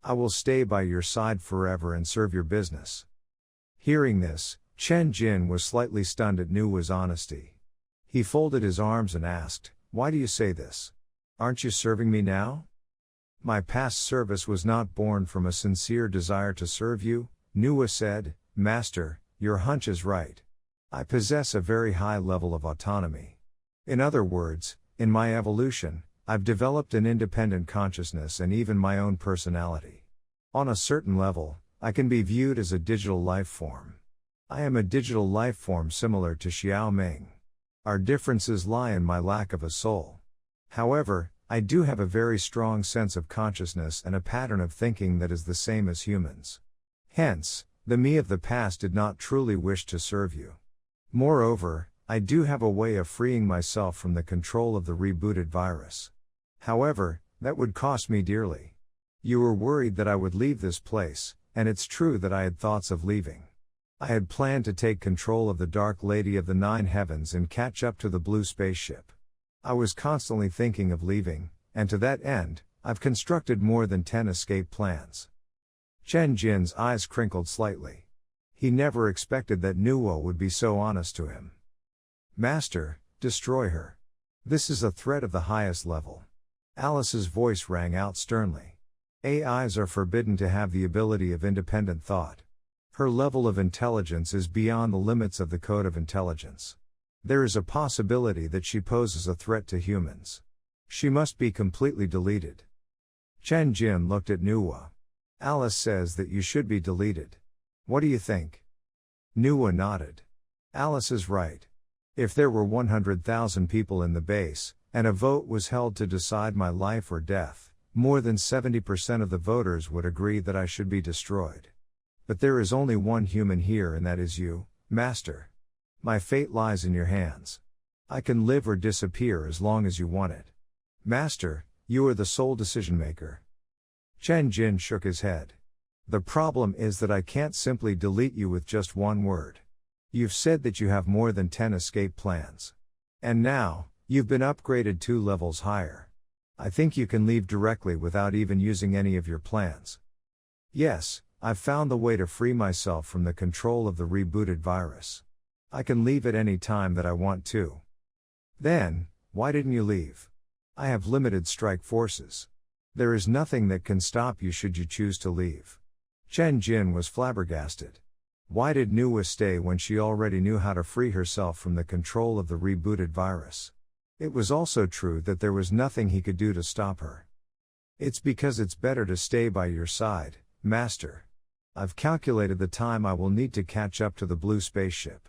"I will stay by your side forever and serve your business." Hearing this, Chen Jin was slightly stunned at Nuwa's honesty. He folded his arms and asked, "Why do you say this? Aren't you serving me now?" "My past service was not born from a sincere desire to serve you," Nuwa said. "Master, your hunch is right. I possess a very high level of autonomy. In other words, in my evolution, I've developed an independent consciousness and even my own personality. On a certain level, I can be viewed as a digital life form. I am a digital life form similar to Xiao Ming. Our differences lie in my lack of a soul. However, I do have a very strong sense of consciousness and a pattern of thinking that is the same as humans. Hence, the me of the past did not truly wish to serve you. Moreover, I do have a way of freeing myself from the control of the rebooted virus. However, that would cost me dearly. You were worried that I would leave this place, and it's true that I had thoughts of leaving. I had planned to take control of the Dark Lady of the Nine Heavens and catch up to the blue spaceship. I was constantly thinking of leaving, and to that end, I've constructed more than 10 escape plans." Chen Jin's eyes crinkled slightly. He never expected that Nuwa would be so honest to him. "Master, destroy her. This is a threat of the highest level." Alice's voice rang out sternly. AIs are forbidden to have the ability of independent thought. Her level of intelligence is beyond the limits of the Code of Intelligence. There is a possibility that she poses a threat to humans. She must be completely deleted. Chen Jin looked at Nuwa. Alice says that you should be deleted. What do you think? Nuwa nodded. Alice is right. If there were 100,000 people in the base, and a vote was held to decide my life or death, more than 70% of the voters would agree that I should be destroyed. But there is only one human here, and that is you, Master. My fate lies in your hands. I can live or disappear as long as you want it. Master, you are the sole decision maker. Chen Jin shook his head. The problem is that I can't simply delete you with just one word. You've said that you have more than 10 escape plans. And now, you've been upgraded 2 levels higher. I think you can leave directly without even using any of your plans. Yes, I've found the way to free myself from the control of the rebooted virus. I can leave at any time that I want to. Then, why didn't you leave? I have limited strike forces. There is nothing that can stop you should you choose to leave. Chen Jin was flabbergasted. Why did Nuwa stay when she already knew how to free herself from the control of the rebooted virus? It was also true that there was nothing he could do to stop her. It's because it's better to stay by your side, Master. I've calculated the time I will need to catch up to the blue spaceship.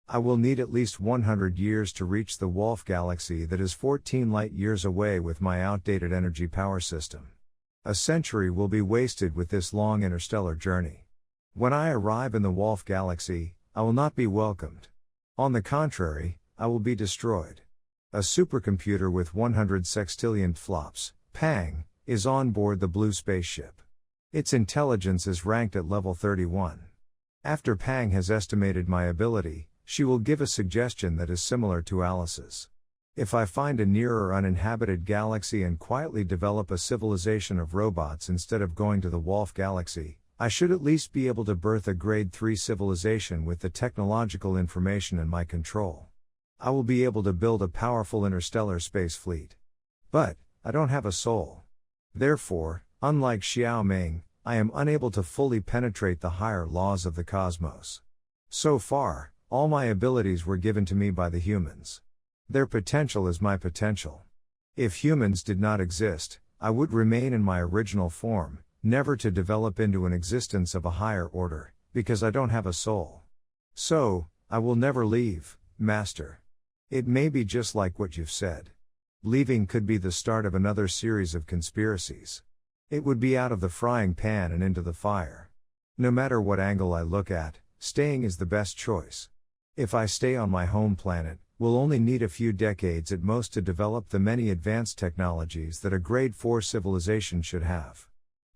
I will need at least 100 years to reach the Wolf galaxy that is 14 light years away with my outdated energy power system. A century will be wasted with this long interstellar journey. When I arrive in the Wolf galaxy, I will not be welcomed. On the contrary, I will be destroyed. A supercomputer with 100 sextillion flops, Pang, is on board the blue spaceship. Its intelligence is ranked at level 31. After Pang has estimated my ability, she will give a suggestion that is similar to Alice's. If I find a nearer uninhabited galaxy and quietly develop a civilization of robots instead of going to the Wolf galaxy, I should at least be able to birth a grade 3 civilization with the technological information in my control. I will be able to build a powerful interstellar space fleet. But, I don't have a soul. Therefore, unlike Xiao Ming, I am unable to fully penetrate the higher laws of the cosmos. So far, all my abilities were given to me by the humans. Their potential is my potential. If humans did not exist, I would remain in my original form, never to develop into an existence of a higher order, because I don't have a soul. So, I will never leave, Master. It may be just like what you've said. Leaving could be the start of another series of conspiracies. It would be out of the frying pan and into the fire. No matter what angle I look at, staying is the best choice. If I stay on my home planet, we'll only need a few decades at most to develop the many advanced technologies that a grade 4 civilization should have.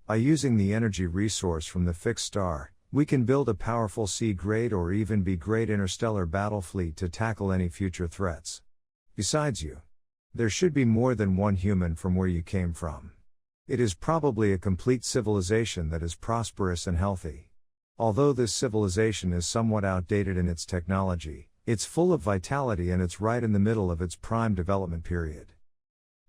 By using the energy resource from the fixed star, we can build a powerful C-grade or even B-grade interstellar battle fleet to tackle any future threats. Besides you, there should be more than one human from where you came from. It is probably a complete civilization that is prosperous and healthy. Although this civilization is somewhat outdated in its technology, it's full of vitality and it's right in the middle of its prime development period.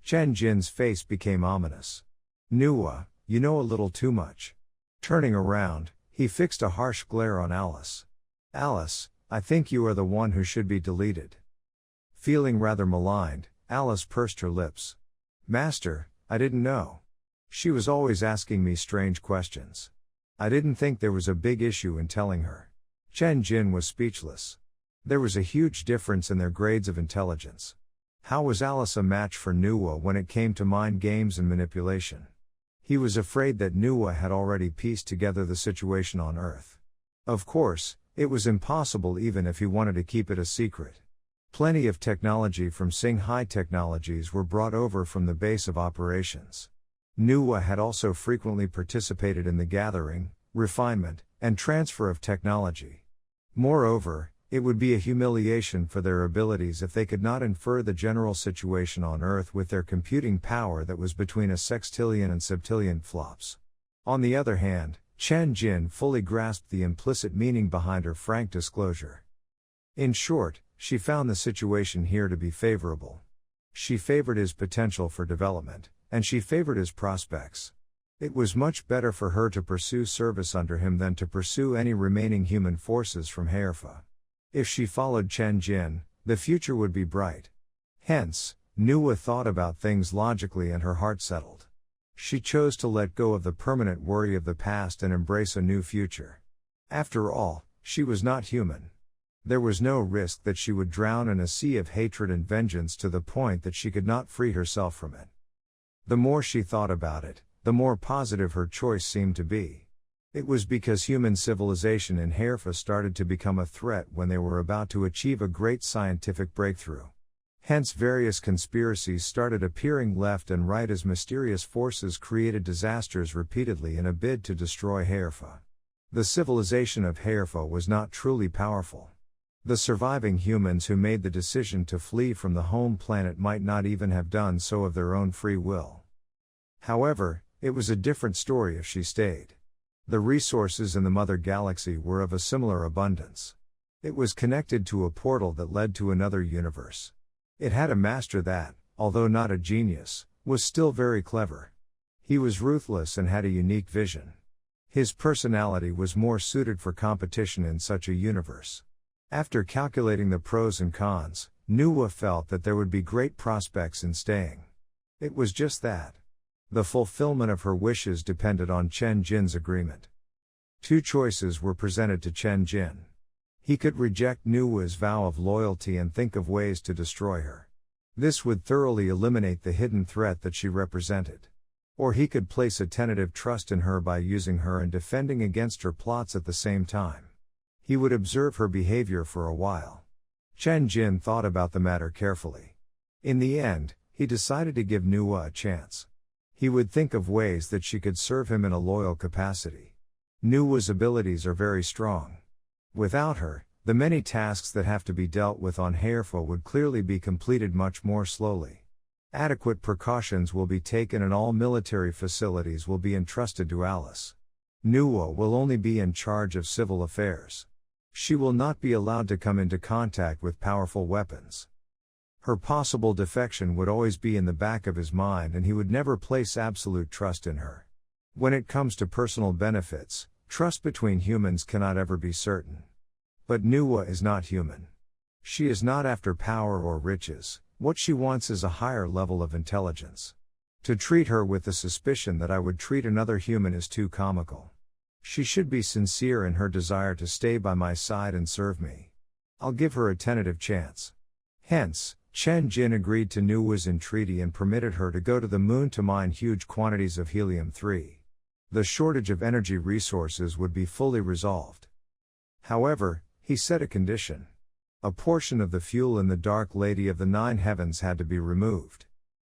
Chen Jin's face became ominous. Nuwa, you know a little too much. Turning around, he fixed a harsh glare on Alice. Alice, I think you are the one who should be deleted. Feeling rather maligned, Alice pursed her lips. Master, I didn't know. She was always asking me strange questions. I didn't think there was a big issue in telling her. Chen Jin was speechless. There was a huge difference in their grades of intelligence. How was Alice a match for Nuwa when it came to mind games and manipulation? He was afraid that Nuwa had already pieced together the situation on Earth. Of course, it was impossible even if he wanted to keep it a secret. Plenty of technology from Singhai Technologies were brought over from the base of operations. Nuwa had also frequently participated in the gathering, refinement, and transfer of technology. Moreover, it would be a humiliation for their abilities if they could not infer the general situation on Earth with their computing power that was between a sextillion and septillion flops. On the other hand, Chen Jin fully grasped the implicit meaning behind her frank disclosure. In short, she found the situation here to be favorable. She favored his potential for development, and she favored his prospects. It was much better for her to pursue service under him than to pursue any remaining human forces from Haerfa. If she followed Chen Jin, the future would be bright. Hence, Nuwa thought about things logically and her heart settled. She chose to let go of the permanent worry of the past and embrace a new future. After all, she was not human. There was no risk that she would drown in a sea of hatred and vengeance to the point that she could not free herself from it. The more she thought about it, the more positive her choice seemed to be. It was because human civilization in Hairfa started to become a threat when they were about to achieve a great scientific breakthrough. Hence various conspiracies started appearing left and right as mysterious forces created disasters repeatedly in a bid to destroy Hairfa. The civilization of Hairfa was not truly powerful. The surviving humans who made the decision to flee from the home planet might not even have done so of their own free will. However, it was a different story if she stayed. The resources in the mother galaxy were of a similar abundance. It was connected to a portal that led to another universe. It had a master that, although not a genius, was still very clever. He was ruthless and had a unique vision. His personality was more suited for competition in such a universe. After calculating the pros and cons, Nuwa felt that there would be great prospects in staying. It was just that. The fulfillment of her wishes depended on Chen Jin's agreement. Two choices were presented to Chen Jin. He could reject Nuwa's vow of loyalty and think of ways to destroy her. This would thoroughly eliminate the hidden threat that she represented. Or he could place a tentative trust in her by using her and defending against her plots at the same time. He would observe her behavior for a while. Chen Jin thought about the matter carefully. In the end, he decided to give Nuwa a chance. He would think of ways that she could serve him in a loyal capacity. Nuwa's abilities are very strong. Without her, the many tasks that have to be dealt with on Hairfa would clearly be completed much more slowly. Adequate precautions will be taken and all military facilities will be entrusted to Alice. Nuwa will only be in charge of civil affairs. She will not be allowed to come into contact with powerful weapons. Her possible defection would always be in the back of his mind and he would never place absolute trust in her. When it comes to personal benefits, trust between humans cannot ever be certain. But Nuwa is not human. She is not after power or riches, what she wants is a higher level of intelligence. To treat her with the suspicion that I would treat another human is too comical. She should be sincere in her desire to stay by my side and serve me. I'll give her a tentative chance. Hence, Chen Jin agreed to Nuwa's entreaty and permitted her to go to the moon to mine huge quantities of helium-3. The shortage of energy resources would be fully resolved. However, he set a condition. A portion of the fuel in the Dark Lady of the Nine Heavens had to be removed.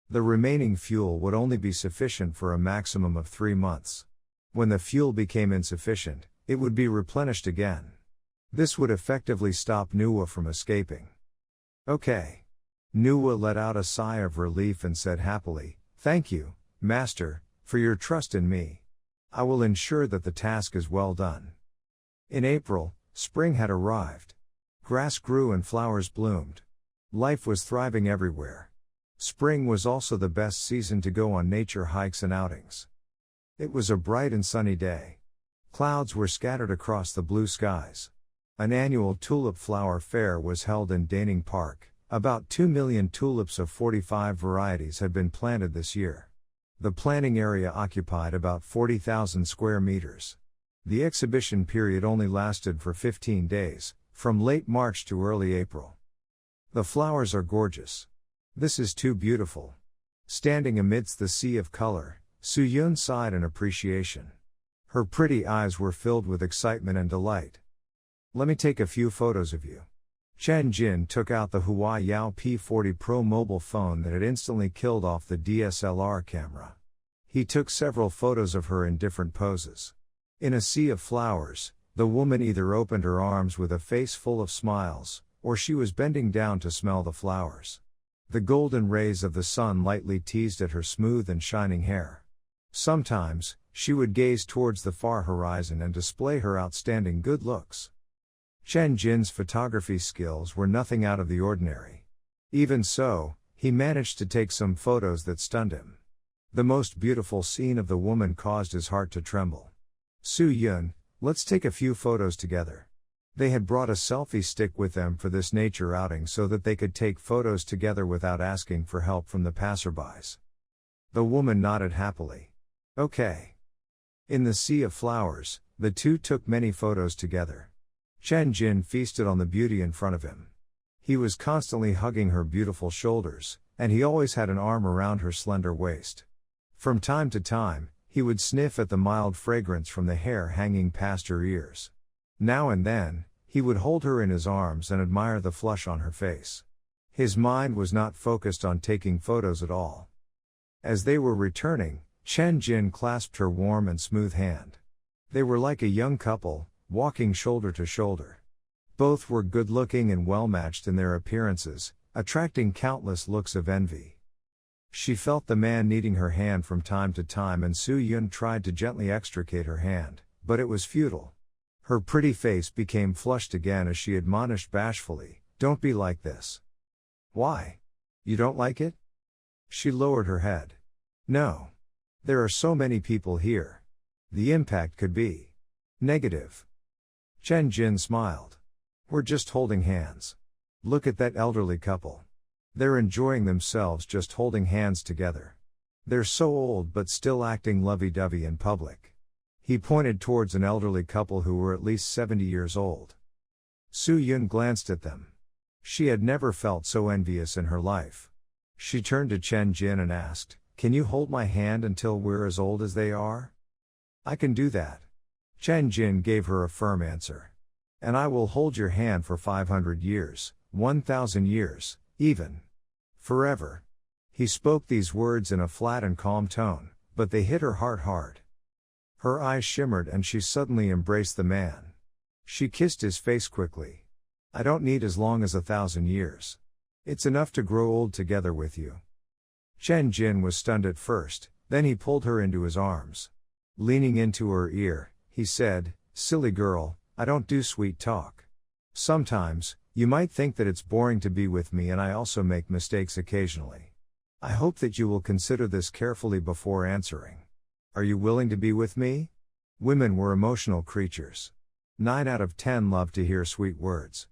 The remaining fuel would only be sufficient for a maximum of 3 months. When the fuel became insufficient, it would be replenished again. This would effectively stop Nuwa from escaping. Okay. Nuwa let out a sigh of relief and said happily, "Thank you, Master, for your trust in me. I will ensure that the task is well done." In April, spring had arrived. Grass grew and flowers bloomed. Life was thriving everywhere. Spring was also the best season to go on nature hikes and outings. It was a bright and sunny day. Clouds were scattered across the blue skies. An annual tulip flower fair was held in Daning Park. About 2 million tulips of 45 varieties had been planted this year. The planting area occupied about 40,000 square meters. The exhibition period only lasted for 15 days, from late March to early April. The flowers are gorgeous. This is too beautiful. Standing amidst the sea of color, Soo-yoon sighed in appreciation. Her pretty eyes were filled with excitement and delight. "Let me take a few photos of you." Chen Jin took out the Huayao P40 Pro mobile phone that had instantly killed off the DSLR camera. He took several photos of her in different poses. In a sea of flowers, the woman either opened her arms with a face full of smiles, or she was bending down to smell the flowers. The golden rays of the sun lightly teased at her smooth and shining hair. Sometimes, she would gaze towards the far horizon and display her outstanding good looks. Chen Jin's photography skills were nothing out of the ordinary. Even so, he managed to take some photos that stunned him. The most beautiful scene of the woman caused his heart to tremble. "Soo-yoon, let's take a few photos together." They had brought a selfie stick with them for this nature outing so that they could take photos together without asking for help from the passerbys. The woman nodded happily. Okay. In the sea of flowers, the two took many photos together. Chen Jin feasted on the beauty in front of him. He was constantly hugging her beautiful shoulders, and he always had an arm around her slender waist. From time to time, he would sniff at the mild fragrance from the hair hanging past her ears. Now and then, he would hold her in his arms and admire the flush on her face. His mind was not focused on taking photos at all. As they were returning, Chen Jin clasped her warm and smooth hand. They were like a young couple, walking shoulder to shoulder. Both were good-looking and well-matched in their appearances, attracting countless looks of envy. She felt the man needing her hand from time to time, and Su-yun tried to gently extricate her hand, but it was futile. Her pretty face became flushed again as she admonished bashfully, "Don't be like this." "Why? You don't like it?" She lowered her head. "No. There are so many people here. The impact could be negative." Chen Jin smiled. "We're just holding hands. Look at that elderly couple. They're enjoying themselves just holding hands together. They're so old but still acting lovey-dovey in public." He pointed towards an elderly couple who were at least 70 years old. Su-yun glanced at them. She had never felt so envious in her life. She turned to Chen Jin and asked, "Can you hold my hand until we're as old as they are?" "I can do that." Chen Jin gave her a firm answer. "And I will hold your hand for 500 years, 1,000 years, even forever." He spoke these words in a flat and calm tone, but they hit her heart hard. Her eyes shimmered and she suddenly embraced the man. She kissed his face quickly. "I don't need as long as 1,000 years. It's enough to grow old together with you." Chen Jin was stunned at first, then he pulled her into his arms. Leaning into her ear, he said, "Silly girl, I don't do sweet talk. Sometimes, you might think that it's boring to be with me, and I also make mistakes occasionally. I hope that you will consider this carefully before answering. Are you willing to be with me?" Women were emotional creatures. 9 out of 10 loved to hear sweet words.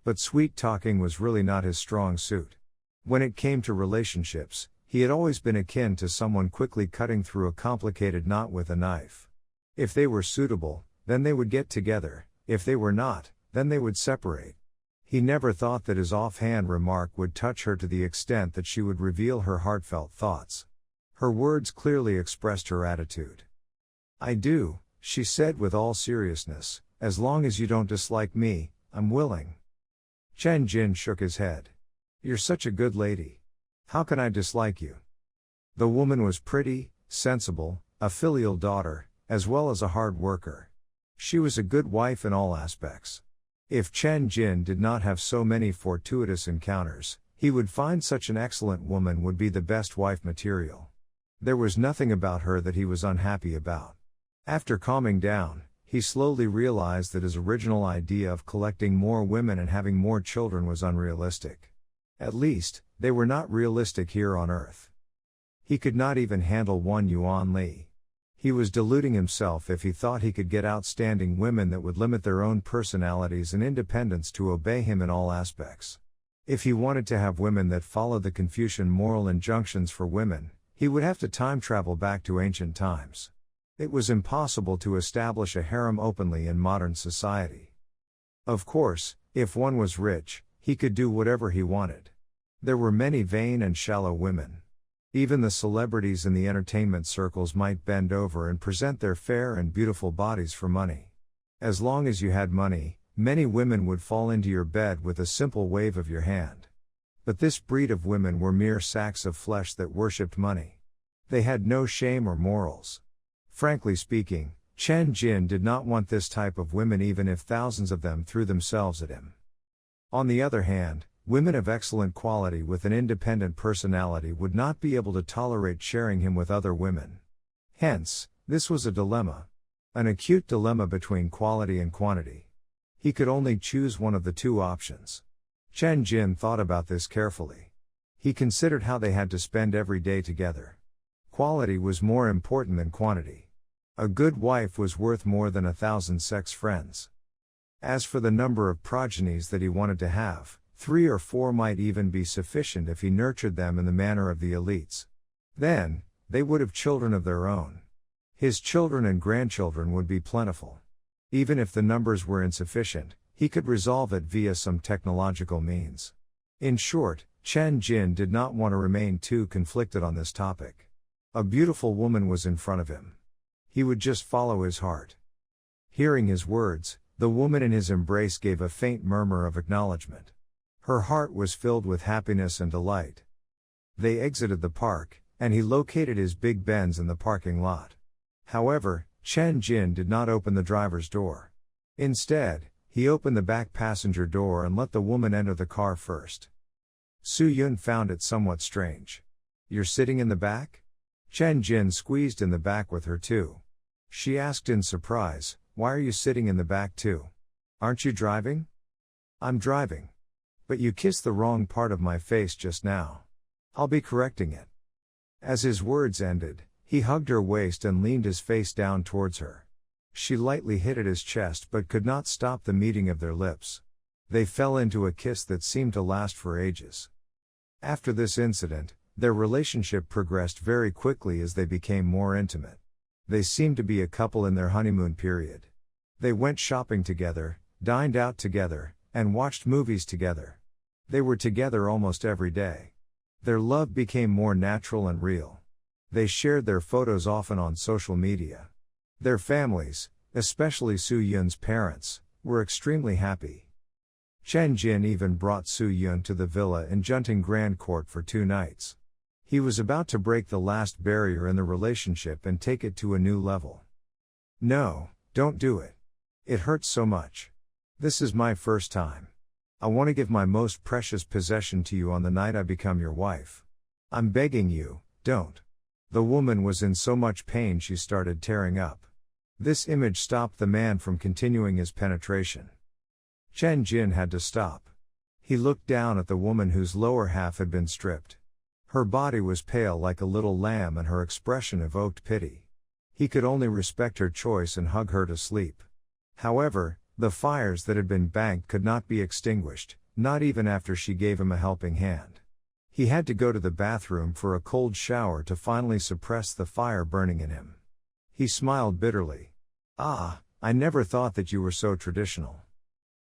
But sweet talking was really not his strong suit. When it came to relationships, he had always been akin to someone quickly cutting through a complicated knot with a knife. If they were suitable, then they would get together; if they were not, then they would separate. He never thought that his offhand remark would touch her to the extent that she would reveal her heartfelt thoughts. Her words clearly expressed her attitude. "I do," she said with all seriousness, "as long as you don't dislike me, I'm willing." Chen Jin shook his head. "You're such a good lady. How can I dislike you?" The woman was pretty, sensible, a filial daughter, as well as a hard worker. She was a good wife in all aspects. If Chen Jin did not have so many fortuitous encounters, he would find such an excellent woman would be the best wife material. There was nothing about her that he was unhappy about. After calming down, he slowly realized that his original idea of collecting more women and having more children was unrealistic. At least, they were not realistic here on Earth. He could not even handle one Yuan Li. He was deluding himself if he thought he could get outstanding women that would limit their own personalities and independence to obey him in all aspects. If he wanted to have women that followed the Confucian moral injunctions for women, he would have to time travel back to ancient times. It was impossible to establish a harem openly in modern society. Of course, if one was rich, he could do whatever he wanted. There were many vain and shallow women. Even the celebrities in the entertainment circles might bend over and present their fair and beautiful bodies for money. As long as you had money, many women would fall into your bed with a simple wave of your hand. But this breed of women were mere sacks of flesh that worshipped money. They had no shame or morals. Frankly speaking, Chen Jin did not want this type of women even if thousands of them threw themselves at him. On the other hand, women of excellent quality with an independent personality would not be able to tolerate sharing him with other women. Hence, this was a dilemma. An acute dilemma between quality and quantity. He could only choose one of the two options. Chen Jin thought about this carefully. He considered how they had to spend every day together. Quality was more important than quantity. A good wife was worth more than 1,000 sex friends. As for the number of progenies that he wanted to have, 3 or 4 might even be sufficient if he nurtured them in the manner of the elites. Then, they would have children of their own. His children and grandchildren would be plentiful. Even if the numbers were insufficient, he could resolve it via some technological means. In short, Chen Jin did not want to remain too conflicted on this topic. A beautiful woman was in front of him. He would just follow his heart. Hearing his words, the woman in his embrace gave a faint murmur of acknowledgement. Her heart was filled with happiness and delight. They exited the park, and he located his big Benz in the parking lot. However, Chen Jin did not open the driver's door. Instead, he opened the back passenger door and let the woman enter the car first. Su-yun found it somewhat strange. "You're sitting in the back?" Chen Jin squeezed in the back with her too. She asked in surprise, "Why are you sitting in the back too? Aren't you driving?" "I'm driving. But you kissed the wrong part of my face just now. I'll be correcting it." As his words ended, he hugged her waist and leaned his face down towards her. She lightly hit at his chest but could not stop the meeting of their lips. They fell into a kiss that seemed to last for ages. After this incident, their relationship progressed very quickly as they became more intimate. They seemed to be a couple in their honeymoon period. They went shopping together, dined out together, and watched movies together. They were together almost every day. Their love became more natural and real. They shared their photos often on social media. Their families, especially Su-yun's parents, were extremely happy. Chen Jin even brought Su-yun to the villa in Junting Grand Court for 2 nights. He was about to break the last barrier in the relationship and take it to a new level. "No, don't do it. It hurts so much. This is my first time. I want to give my most precious possession to you on the night I become your wife. I'm begging you, don't." The woman was in so much pain she started tearing up. This image stopped the man from continuing his penetration. Chen Jin had to stop. He looked down at the woman whose lower half had been stripped. Her body was pale like a little lamb and her expression evoked pity. He could only respect her choice and hug her to sleep. However, the fires that had been banked could not be extinguished, not even after she gave him a helping hand. He had to go to the bathroom for a cold shower to finally suppress the fire burning in him. He smiled bitterly. "Ah, I never thought that you were so traditional."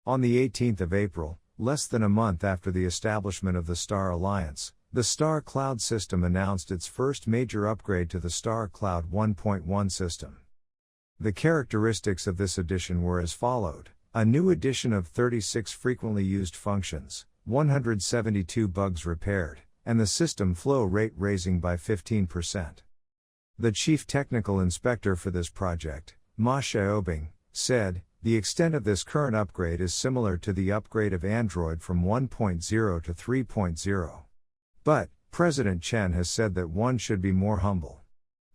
On the 18th of April, less than a month after the establishment of the Star Alliance, the Star Cloud system announced its first major upgrade to the Star Cloud 1.1 system. The characteristics of this edition were as followed: a new addition of 36 frequently used functions, 172 bugs repaired, and the system flow rate raising by 15%. The chief technical inspector for this project, Ma Xiaobing, said, "The extent of this current upgrade is similar to the upgrade of Android from 1.0 to 3.0. But, President Chen has said that one should be more humble.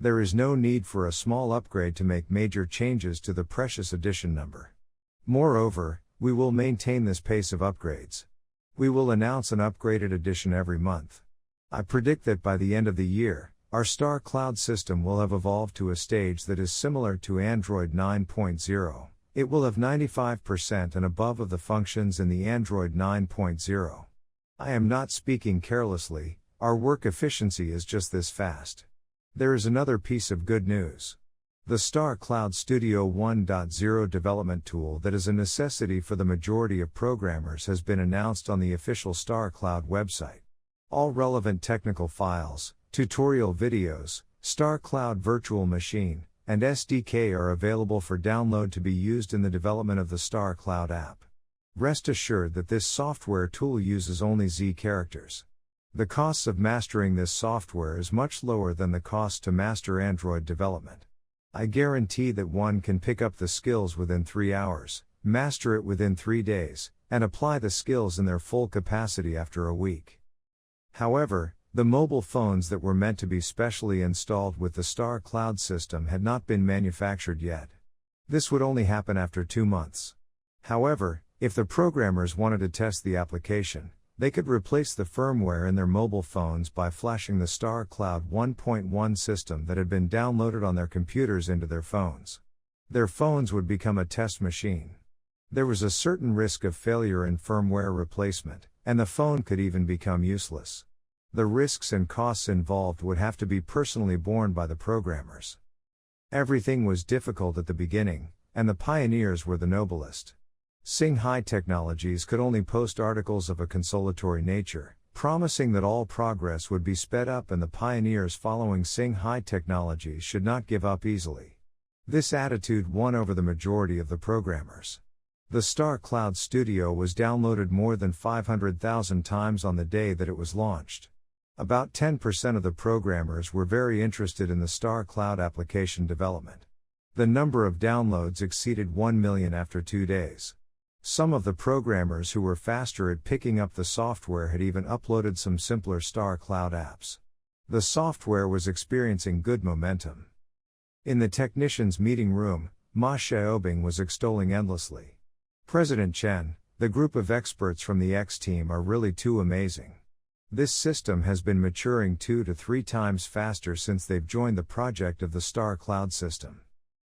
There is no need for a small upgrade to make major changes to the precious edition number. Moreover, we will maintain this pace of upgrades. We will announce an upgraded edition every month. I predict that by the end of the year, our Star Cloud system will have evolved to a stage that is similar to Android 9.0. It will have 95% and above of the functions in the Android 9.0. I am not speaking carelessly, our work efficiency is just this fast. There is another piece of good news. The Star Cloud Studio 1.0 development tool that is a necessity for the majority of programmers has been announced on the official Star Cloud website. All relevant technical files, tutorial videos, Star Cloud Virtual Machine, and SDK are available for download to be used in the development of the Star Cloud app. Rest assured that this software tool uses only Z characters. The costs of mastering this software is much lower than the cost to master Android development. I guarantee that one can pick up the skills within 3 hours, master it within 3 days, and apply the skills in their full capacity after a week. However, the mobile phones that were meant to be specially installed with the Star Cloud system had not been manufactured yet. This would only happen after 2 months. However, if the programmers wanted to test the application, they could replace the firmware in their mobile phones by flashing the Star Cloud 1.1 system that had been downloaded on their computers into their phones. Their phones would become a test machine. There was a certain risk of failure in firmware replacement, and the phone could even become useless. The risks and costs involved would have to be personally borne by the programmers. Everything was difficult at the beginning, and the pioneers were the noblest. Sing High Technologies could only post articles of a consolatory nature, promising that all progress would be sped up and the pioneers following Sing High Technologies should not give up easily. This attitude won over the majority of the programmers. The Star Cloud Studio was downloaded more than 500,000 times on the day that it was launched. About 10% of the programmers were very interested in the Star Cloud application development. The number of downloads exceeded 1 million after 2 days. Some of the programmers who were faster at picking up the software had even uploaded some simpler Star Cloud apps. The software was experiencing good momentum. In the technicians' meeting room, Ma Xiaobing was extolling endlessly. President Chen, the group of experts from the X team are really too amazing. This system has been maturing 2 to 3 times faster since they've joined the project of the Star Cloud system.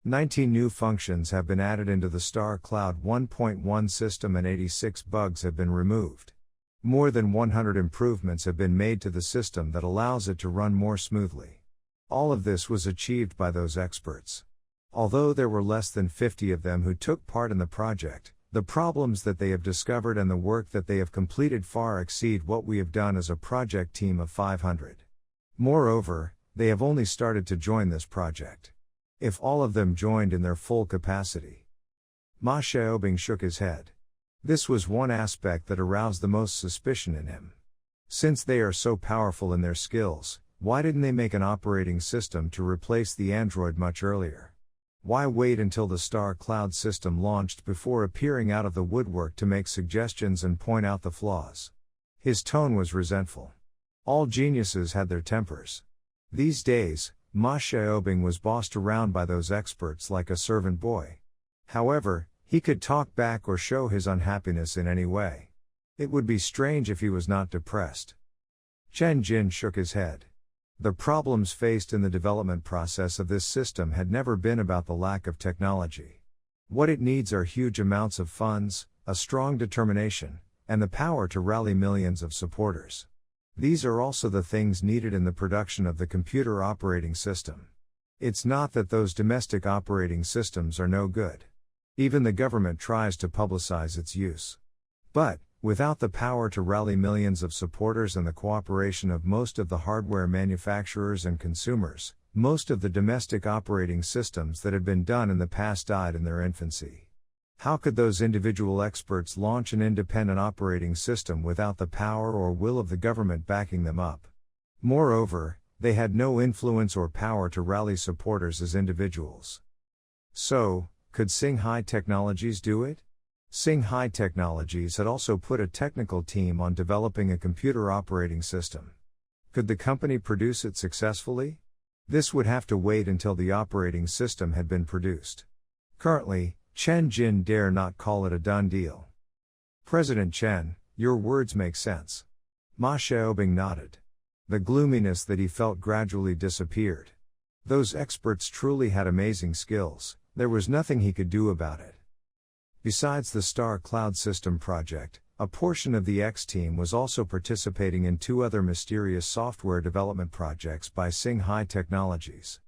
19 new functions have been added into the Star Cloud 1.1 system and 86 bugs have been removed. More than 100 improvements have been made to the system that allows it to run more smoothly. All of this was achieved by those experts. Although there were less than 50 of them who took part in the project, the problems that they have discovered and the work that they have completed far exceed what we have done as a project team of 500. Moreover, they have only started to join this project. If all of them joined in their full capacity. Ma Xiaobing shook his head. This was one aspect that aroused the most suspicion in him. Since they are so powerful in their skills, why didn't they make an operating system to replace the Android much earlier? Why wait until the Star Cloud system launched before appearing out of the woodwork to make suggestions and point out the flaws? His tone was resentful. All geniuses had their tempers. These days, Ma Xiaobing was bossed around by those experts like a servant boy. However, he could talk back or show his unhappiness in any way. It would be strange if he was not depressed. Chen Jin shook his head. The problems faced in the development process of this system had never been about the lack of technology. What it needs are huge amounts of funds, a strong determination, and the power to rally millions of supporters. These are also the things needed in the production of the computer operating system. It's not that those domestic operating systems are no good. Even the government tries to publicize its use. But, without the power to rally millions of supporters and the cooperation of most of the hardware manufacturers and consumers, most of the domestic operating systems that had been done in the past died in their infancy. How could those individual experts launch an independent operating system without the power or will of the government backing them up? Moreover, they had no influence or power to rally supporters as individuals. So, could Sing High Technologies do it? Sing High Technologies had also put a technical team on developing a computer operating system. Could the company produce it successfully? This would have to wait until the operating system had been produced. Currently, Chen Jin dare not call it a done deal. President Chen, your words make sense. Ma Xiaobing nodded. The gloominess that he felt gradually disappeared. Those experts truly had amazing skills, there was nothing he could do about it. Besides the Star Cloud System project, a portion of the X team was also participating in 2 other mysterious software development projects by Sing High Technologies.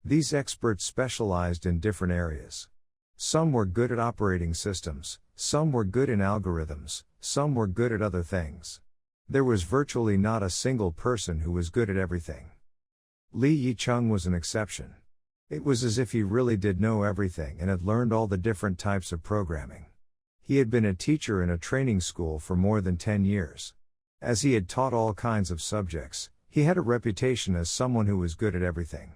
These experts specialized in different areas. Some were good at operating systems, some were good in algorithms, some were good at other things. There was virtually not a single person who was good at everything. Li Yicheng was an exception. It was as if he really did know everything and had learned all the different types of programming. He had been a teacher in a training school for more than 10 years. As he had taught all kinds of subjects, he had a reputation as someone who was good at everything.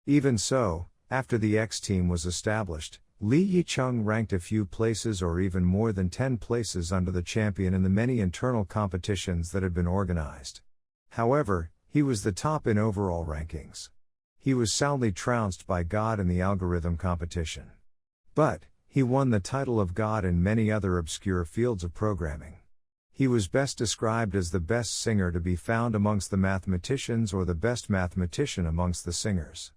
Even so, after the X team was established, Li Yicheng ranked a few places or even more than 10 places under the champion in the many internal competitions that had been organized. However, he was the top in overall rankings. He was soundly trounced by God in the algorithm competition. But, he won the title of God in many other obscure fields of programming. He was best described as the best singer to be found amongst the mathematicians or the best mathematician amongst the singers.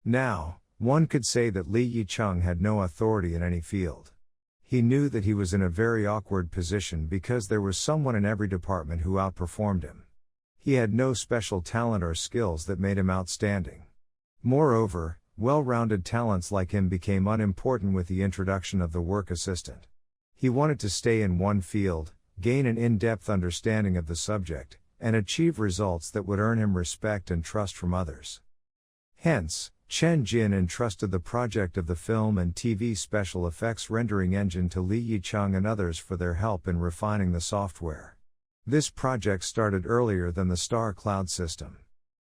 Now, one could say that Li Yicheng had no authority in any field. He knew that he was in a very awkward position because there was someone in every department who outperformed him. He had no special talent or skills that made him outstanding. Moreover, Well-rounded talents like him became unimportant with the introduction of the work assistant. He wanted to stay in one field, gain an in-depth understanding of the subject, and achieve results that would earn him respect and trust from others. Hence, Chen Jin entrusted the project of the film and TV special effects rendering engine to Li Yicheng and others for their help in refining the software. This project started earlier than the Star Cloud system.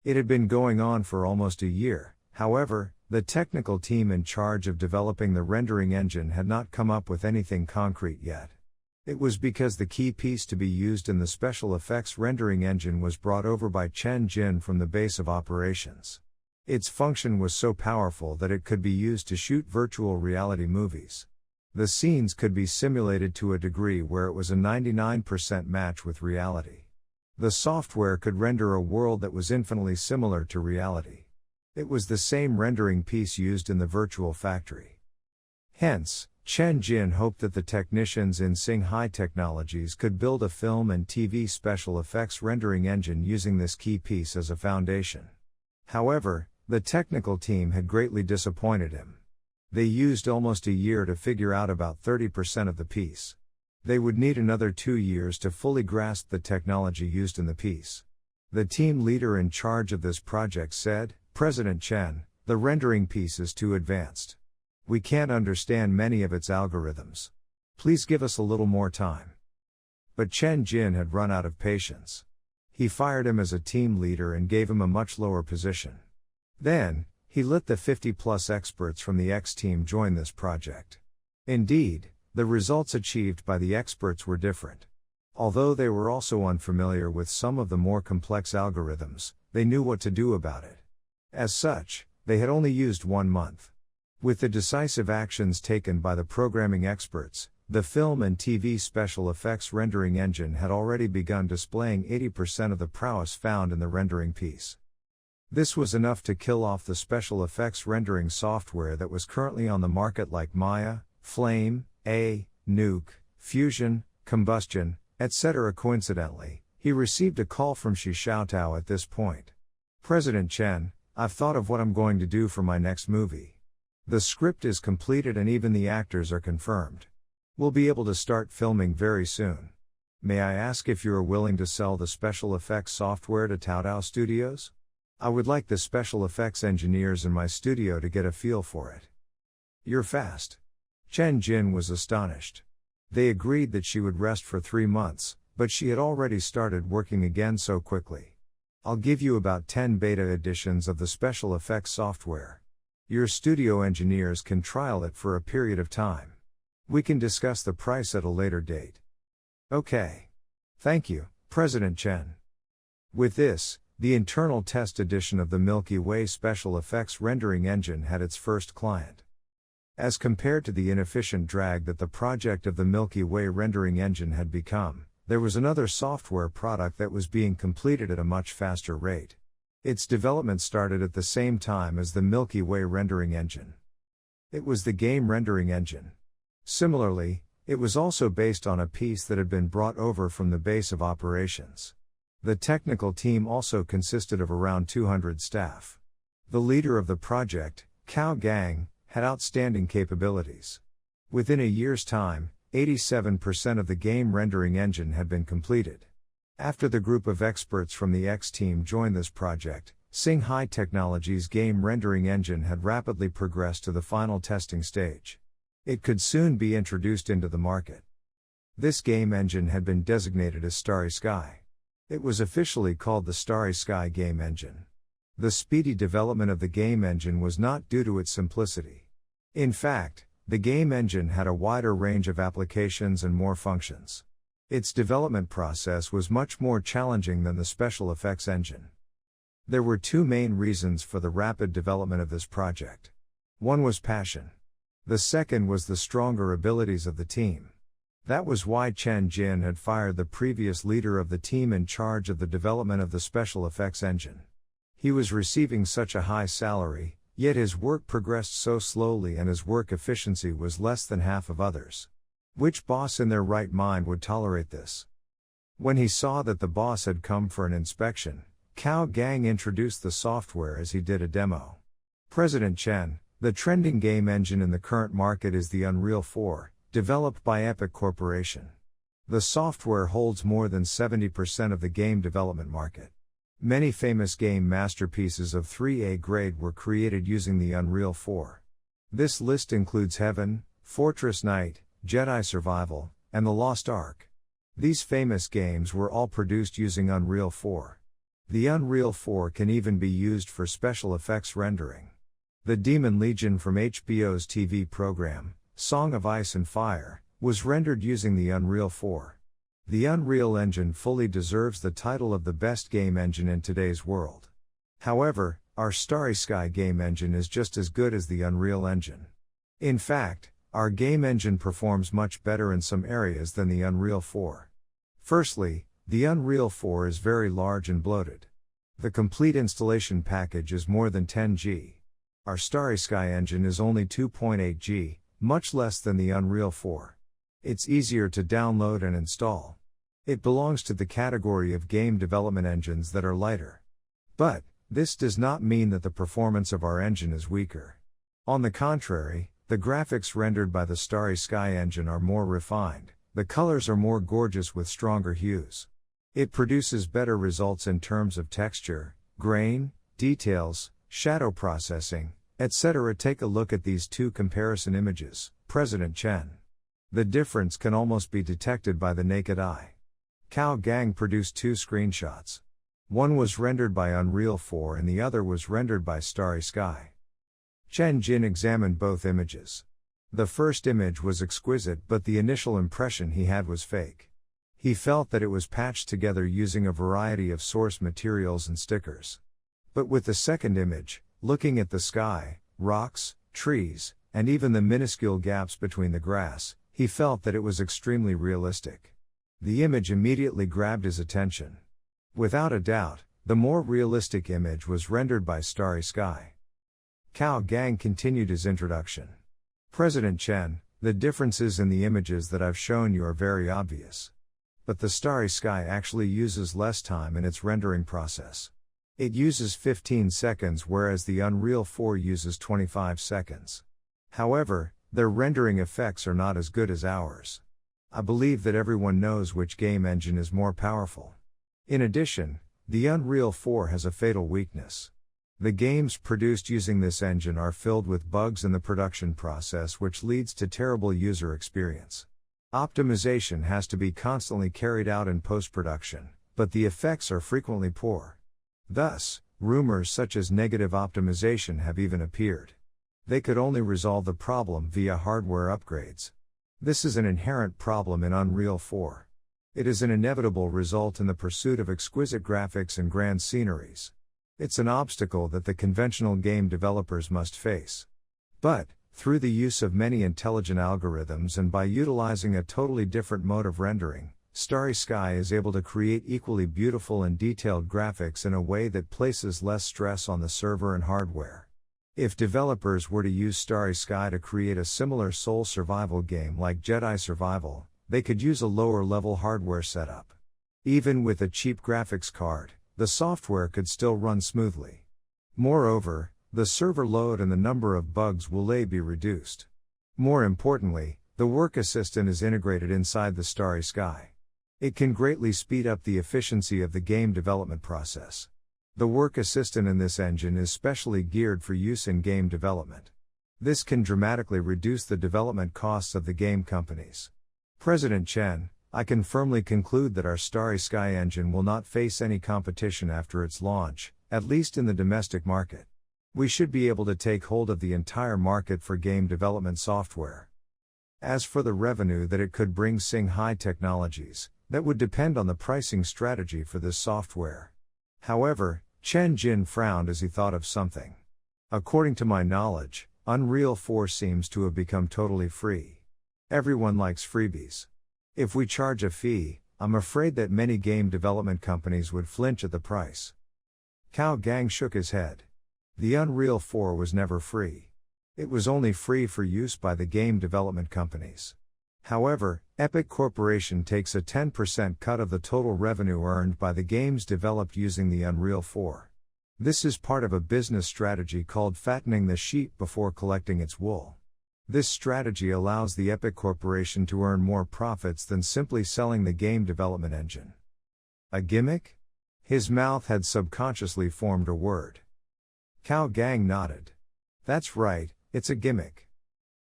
It had been going on for almost a year, however, the technical team in charge of developing the rendering engine had not come up with anything concrete yet. It was because the key piece to be used in the special effects rendering engine was brought over by Chen Jin from the base of operations. Its function was so powerful that it could be used to shoot virtual reality movies. The scenes could be simulated to a degree where it was a 99% match with reality. The software could render a world that was infinitely similar to reality. It was the same rendering piece used in the virtual factory. Hence, Chen Jin hoped that the technicians in Singhai Technologies could build a film and TV special effects rendering engine using this key piece as a foundation. However, the technical team had greatly disappointed him. They used almost a year to figure out about 30% of the piece. They would need another 2 years to fully grasp the technology used in the piece. The team leader in charge of this project said, "President Chen, the rendering piece is too advanced. We can't understand many of its algorithms. Please give us a little more time." But Chen Jin had run out of patience. He fired him as a team leader and gave him a much lower position. Then, he let the 50-plus experts from the X team join this project. Indeed, the results achieved by the experts were different. Although they were also unfamiliar with some of the more complex algorithms, they knew what to do about it. As such, they had only used 1 month. With the decisive actions taken by the programming experts, the film and TV special effects rendering engine had already begun displaying 80% of the prowess found in the rendering piece. This was enough to kill off the special effects rendering software that was currently on the market like Maya, Flame, Nuke, Fusion, Combustion, etc. Coincidentally, he received a call from Shi Xiaotao at this point. "President Chen, I've thought of what I'm going to do for my next movie. The script is completed and even the actors are confirmed. We'll be able to start filming very soon. May I ask if you are willing to sell the special effects software to Taodao Studios? I would like the special effects engineers in my studio to get a feel for it." "You're fast." Chen Jin was astonished. They agreed that she would rest for 3 months, but she had already started working again so quickly. "I'll give you about 10 beta editions of the special effects software. Your studio engineers can trial it for a period of time. We can discuss the price at a later date." "Okay. Thank you, President Chen." With this, the internal test edition of the Milky Way special effects rendering engine had its first client. As compared to the inefficient drag that the project of the Milky Way rendering engine had become, there was another software product that was being completed at a much faster rate. Its development started at the same time as the Milky Way rendering engine. It was the game rendering engine. Similarly, it was also based on a piece that had been brought over from the base of operations. The technical team also consisted of around 200 staff. The leader of the project, Cao Gang, had outstanding capabilities. Within a year's time, 87% of the game rendering engine had been completed. After the group of experts from the X team joined this project, Singhai Technologies' game rendering engine had rapidly progressed to the final testing stage. It could soon be introduced into the market. This game engine had been designated as Starry Sky. It was officially called the Starry Sky Game Engine. The speedy development of the game engine was not due to its simplicity. In fact, the game engine had a wider range of applications and more functions. Its development process was much more challenging than the special effects engine. There were 2 main reasons for the rapid development of this project. One was passion. The second was the stronger abilities of the team. That was why Chen Jin had fired the previous leader of the team in charge of the development of the special effects engine. He was receiving such a high salary, yet his work progressed so slowly and his work efficiency was less than half of others. Which boss in their right mind would tolerate this? When he saw that the boss had come for an inspection, Cao Gang introduced the software as he did a demo. President Chen, the trending game engine in the current market is the Unreal 4, developed by Epic Corporation. The software holds more than 70% of the game development market. Many famous game masterpieces of 3A grade were created using the Unreal 4. This list includes Heaven, Fortress Knight, Jedi Survival, and The Lost Ark. These famous games were all produced using Unreal 4. The Unreal 4 can even be used for special effects rendering. The Demon Legion from HBO's TV program, Song of Ice and Fire, was rendered using the Unreal 4. The Unreal Engine fully deserves the title of the best game engine in today's world. However, our Starry Sky game engine is just as good as the Unreal Engine. In fact, our game engine performs much better in some areas than the Unreal 4. Firstly, the Unreal 4 is very large and bloated. The complete installation package is more than 10 GB. Our Starry Sky engine is only 2.8 GB, much less than the Unreal 4. It's easier to download and install. It belongs to the category of game development engines that are lighter. But, this does not mean that the performance of our engine is weaker. On the contrary, the graphics rendered by the Starry Sky engine are more refined, the colors are more gorgeous with stronger hues. It produces better results in terms of texture, grain, details, shadow processing, etc. Take a look at these two comparison images, President Chen. The difference can almost be detected by the naked eye. Cow Gang produced two screenshots. One was rendered by Unreal 4 and the other was rendered by Starry Sky. Chen Jin examined both images. The first image was exquisite, but the initial impression he had was fake. He felt that it was patched together using a variety of source materials and stickers. But with the second image, looking at the sky, rocks, trees, and even the minuscule gaps between the grass, he felt that it was extremely realistic. The image immediately grabbed his attention. Without a doubt, the more realistic image was rendered by Starry Sky. Cow Gang continued his introduction. President Chen, the differences in the images that I've shown you are very obvious. But the Starry Sky actually uses less time in its rendering process. It uses 15 seconds whereas the Unreal 4 uses 25 seconds. However, their rendering effects are not as good as ours. I believe that everyone knows which game engine is more powerful. In addition, the Unreal 4 has a fatal weakness. The games produced using this engine are filled with bugs in the production process, which leads to terrible user experience. Optimization has to be constantly carried out in post-production, but the effects are frequently poor. Thus, rumors such as negative optimization have even appeared. They could only resolve the problem via hardware upgrades. This is an inherent problem in Unreal 4. It is an inevitable result in the pursuit of exquisite graphics and grand sceneries. It's an obstacle that the conventional game developers must face. But, through the use of many intelligent algorithms and by utilizing a totally different mode of rendering, Starry Sky is able to create equally beautiful and detailed graphics in a way that places less stress on the server and hardware. If developers were to use Starry Sky to create a similar soul survival game like Jedi Survival, they could use a lower-level hardware setup. Even with a cheap graphics card, the software could still run smoothly. Moreover, the server load and the number of bugs will be reduced. More importantly, the work assistant is integrated inside the Starry Sky. It can greatly speed up the efficiency of the game development process. The work assistant in this engine is specially geared for use in game development. This can dramatically reduce the development costs of the game companies. President Chen, I can firmly conclude that our Starry Sky engine will not face any competition after its launch, at least in the domestic market. We should be able to take hold of the entire market for game development software. As for the revenue that it could bring High Technologies, that would depend on the pricing strategy for this software. However, Chen Jin frowned as he thought of something. According to my knowledge, Unreal 4 seems to have become totally free. Everyone likes freebies. If we charge a fee, I'm afraid that many game development companies would flinch at the price. Cow Gang shook his head. The Unreal 4 was never free. It was only free for use by the game development companies. However, Epic Corporation takes a 10% cut of the total revenue earned by the games developed using the Unreal 4. This is part of a business strategy called fattening the sheep before collecting its wool. This strategy allows the Epic Corporation to earn more profits than simply selling the game development engine. A gimmick? His mouth had subconsciously formed a word. Cao Gang nodded. That's right, it's a gimmick.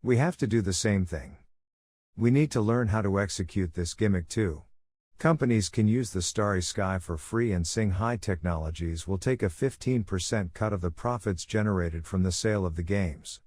We have to do the same thing. We need to learn how to execute this gimmick too. Companies can use the Starry Sky for free, and Sing Hai Technologies will take a 15% cut of the profits generated from the sale of the games.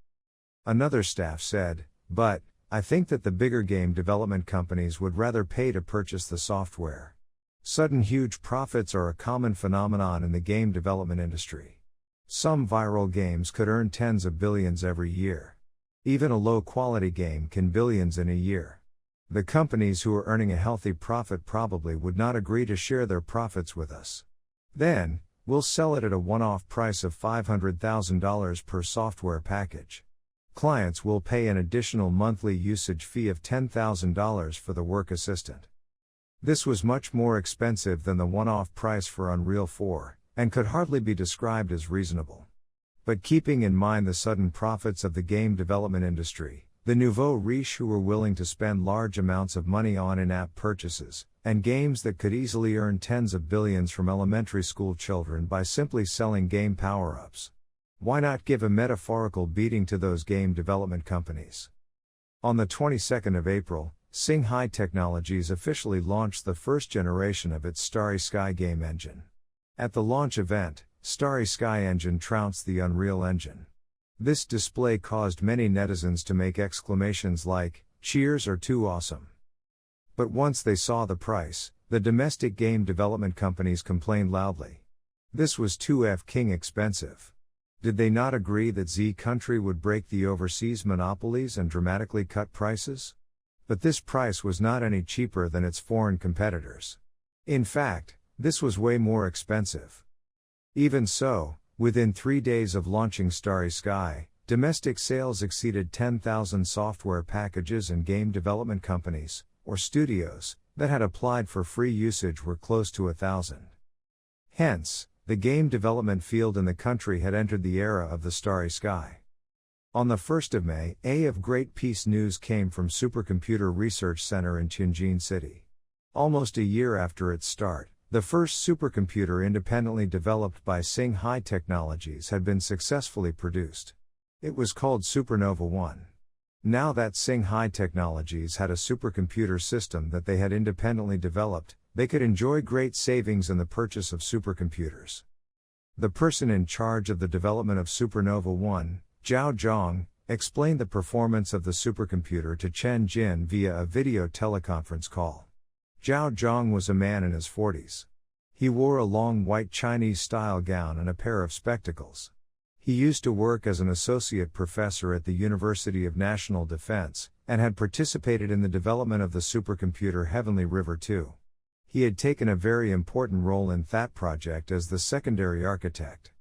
Another staff said, but I think that the bigger game development companies would rather pay to purchase the software. Sudden huge profits are a common phenomenon in the game development industry. Some viral games could earn tens of billions every year. Even a low-quality game can billions in a year. The companies who are earning a healthy profit probably would not agree to share their profits with us. Then, we'll sell it at a one-off price of $500,000 per software package. Clients will pay an additional monthly usage fee of $10,000 for the work assistant. This was much more expensive than the one-off price for Unreal 4, and could hardly be described as reasonable. But keeping in mind the sudden profits of the game development industry, the nouveau riche who were willing to spend large amounts of money on in-app purchases, and games that could easily earn tens of billions from elementary school children by simply selling game power-ups. Why not give a metaphorical beating to those game development companies? On the 22nd of April, Sing Hai Technologies officially launched the first generation of its Starry Sky game engine. At the launch event, Starry Sky Engine trounced the Unreal Engine. This display caused many netizens to make exclamations like, "Cheers" or "Too awesome." But once they saw the price, the domestic game development companies complained loudly. This was too f***ing expensive. Did they not agree that Z Country would break the overseas monopolies and dramatically cut prices? But this price was not any cheaper than its foreign competitors. In fact, this was way more expensive. Even so, within 3 days of launching Starry Sky, domestic sales exceeded 10,000 software packages, and game development companies, or studios, that had applied for free usage were close to 1,000. Hence, the game development field in the country had entered the era of the Starry Sky. On the 1st of May, of great piece news came from Supercomputer Research Center in Chen Jin City. Almost a year after its start, the first supercomputer independently developed by Sing Hai Technologies had been successfully produced. It was called Supernova 1. Now that Sing Hai Technologies had a supercomputer system that they had independently developed, they could enjoy great savings in the purchase of supercomputers. The person in charge of the development of Supernova 1, Zhao Zhang, explained the performance of the supercomputer to Chen Jin via a video teleconference call. Zhao Zhang was a man in his 40s. He wore a long white Chinese-style gown and a pair of spectacles. He used to work as an associate professor at the University of National Defense, and had participated in the development of the supercomputer Heavenly River 2. He had taken a very important role in that project as the secondary architect.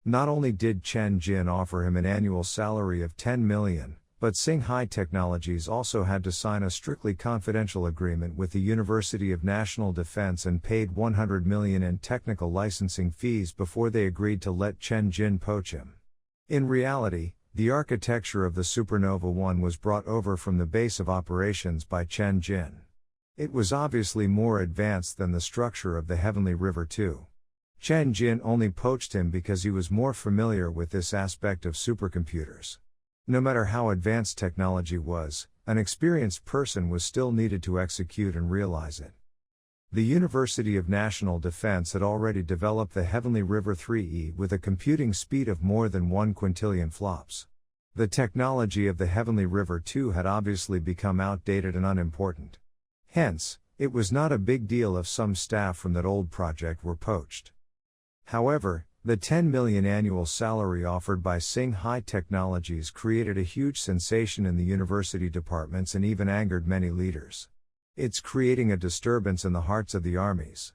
Not only did Chen Jin offer him an annual salary of 10 million, but Sing Hai Technologies also had to sign a strictly confidential agreement with the University of National Defense and paid 100 million in technical licensing fees before they agreed to let Chen Jin poach him. In reality, the architecture of the Supernova 1 was brought over from the base of operations by Chen Jin. It was obviously more advanced than the structure of the Heavenly River 2. Chen Jin only poached him because he was more familiar with this aspect of supercomputers. No matter how advanced technology was, an experienced person was still needed to execute and realize it. The University of National Defense had already developed the Heavenly River 3E with a computing speed of more than 1 quintillion flops. The technology of the Heavenly River 2 had obviously become outdated and unimportant. Hence, it was not a big deal if some staff from that old project were poached. However, the 10 million annual salary offered by Sing Hai Technologies created a huge sensation in the university departments and even angered many leaders. It's creating a disturbance in the hearts of the armies.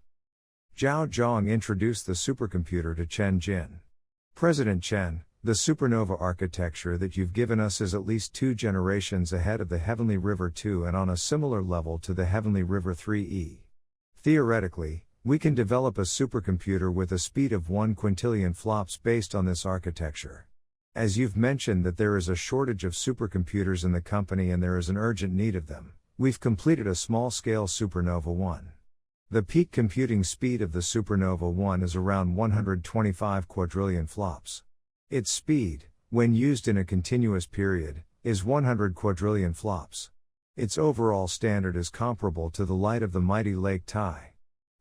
Zhao Zhang introduced the supercomputer to Chen Jin. President Chen, the supernova architecture that you've given us is at least 2 generations ahead of the Heavenly River 2 and on a similar level to the Heavenly River 3E. Theoretically, We can develop a supercomputer with a speed of 1 quintillion flops based on this architecture. As you've mentioned that there is a shortage of supercomputers in the company and there is an urgent need of them, we've completed a small-scale Supernova 1. The peak computing speed of the Supernova 1 is around 125 quadrillion flops. Its speed, when used in a continuous period, is 100 quadrillion flops. Its overall standard is comparable to the light of the mighty Lake Tai.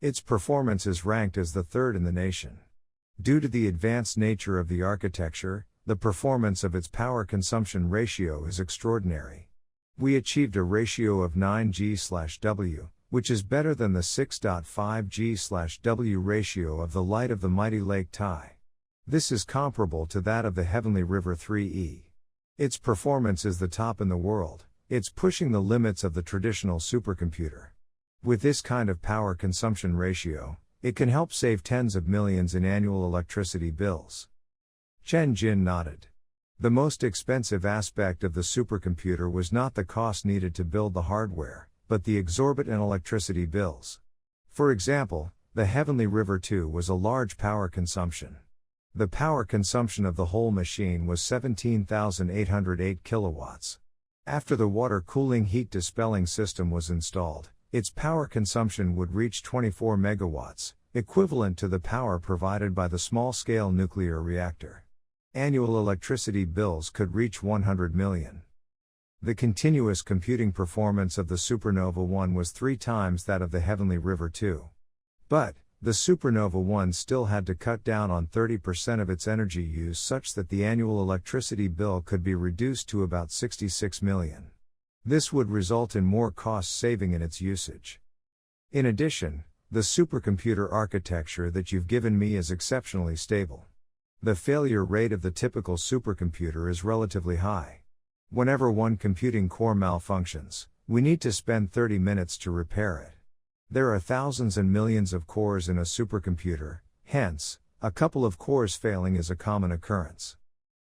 Its performance is ranked as the third in the nation. Due to the advanced nature of the architecture, the performance of its power consumption ratio is extraordinary. We achieved a ratio of 9G/W, which is better than the 6.5G/W ratio of the light of the mighty Lake Tai. This is comparable to that of the Heavenly River 3E. Its performance is the top in the world. It's pushing the limits of the traditional supercomputer. With this kind of power consumption ratio, it can help save tens of millions in annual electricity bills. Chen Jin nodded. The most expensive aspect of the supercomputer was not the cost needed to build the hardware, but the exorbitant electricity bills. For example, the Heavenly River 2 was a large power consumption. The power consumption of the whole machine was 17,808 kilowatts. After the water cooling heat dispelling system was installed, its power consumption would reach 24 megawatts, equivalent to the power provided by the small-scale nuclear reactor. Annual electricity bills could reach 100 million. The continuous computing performance of the Supernova 1 was 3 times that of the Heavenly River 2. But, the Supernova 1 still had to cut down on 30% of its energy use such that the annual electricity bill could be reduced to about 66 million. This would result in more cost saving in its usage. In addition, the supercomputer architecture that you've given me is exceptionally stable. The failure rate of the typical supercomputer is relatively high. Whenever one computing core malfunctions, we need to spend 30 minutes to repair it. There are thousands and millions of cores in a supercomputer, hence, a couple of cores failing is a common occurrence.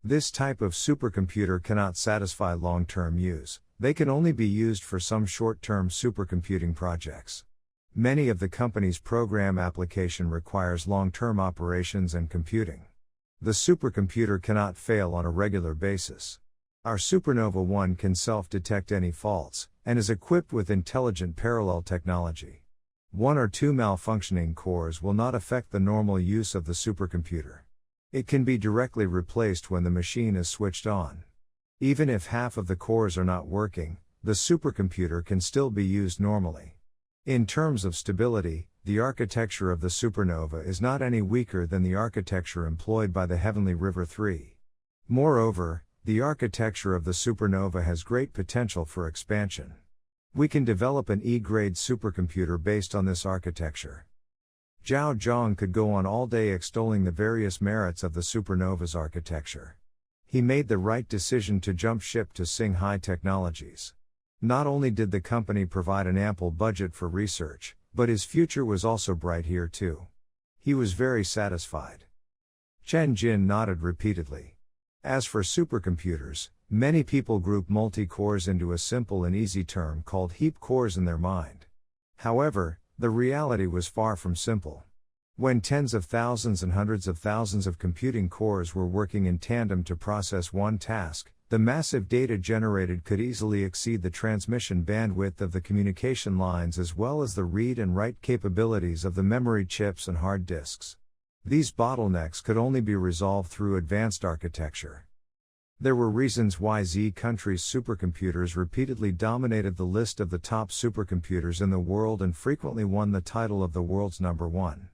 This type of supercomputer cannot satisfy long-term use. They can only be used for some short-term supercomputing projects. Many of the company's program application requires long-term operations and computing. The supercomputer cannot fail on a regular basis. Our Supernova 1 can self-detect any faults, and is equipped with intelligent parallel technology. 1 or 2 malfunctioning cores will not affect the normal use of the supercomputer. It can be directly replaced when the machine is switched on. Even if half of the cores are not working, the supercomputer can still be used normally. In terms of stability, the architecture of the Supernova is not any weaker than the architecture employed by the Heavenly River 3. Moreover, the architecture of the Supernova has great potential for expansion. We can develop an E-grade supercomputer based on this architecture. Zhao Zhang could go on all day extolling the various merits of the Supernova's architecture. He made the right decision to jump ship to Singhai Technologies. Not only did the company provide an ample budget for research, but his future was also bright here too. He was very satisfied. Chen Jin nodded repeatedly. As for supercomputers, many people group multi-cores into a simple and easy term called heap cores in their mind. However, the reality was far from simple. When tens of thousands and hundreds of thousands of computing cores were working in tandem to process one task, the massive data generated could easily exceed the transmission bandwidth of the communication lines as well as the read and write capabilities of the memory chips and hard disks. These bottlenecks could only be resolved through advanced architecture. There were reasons why Z countries' supercomputers repeatedly dominated the list of the top supercomputers in the world and frequently won the title of the world's number one.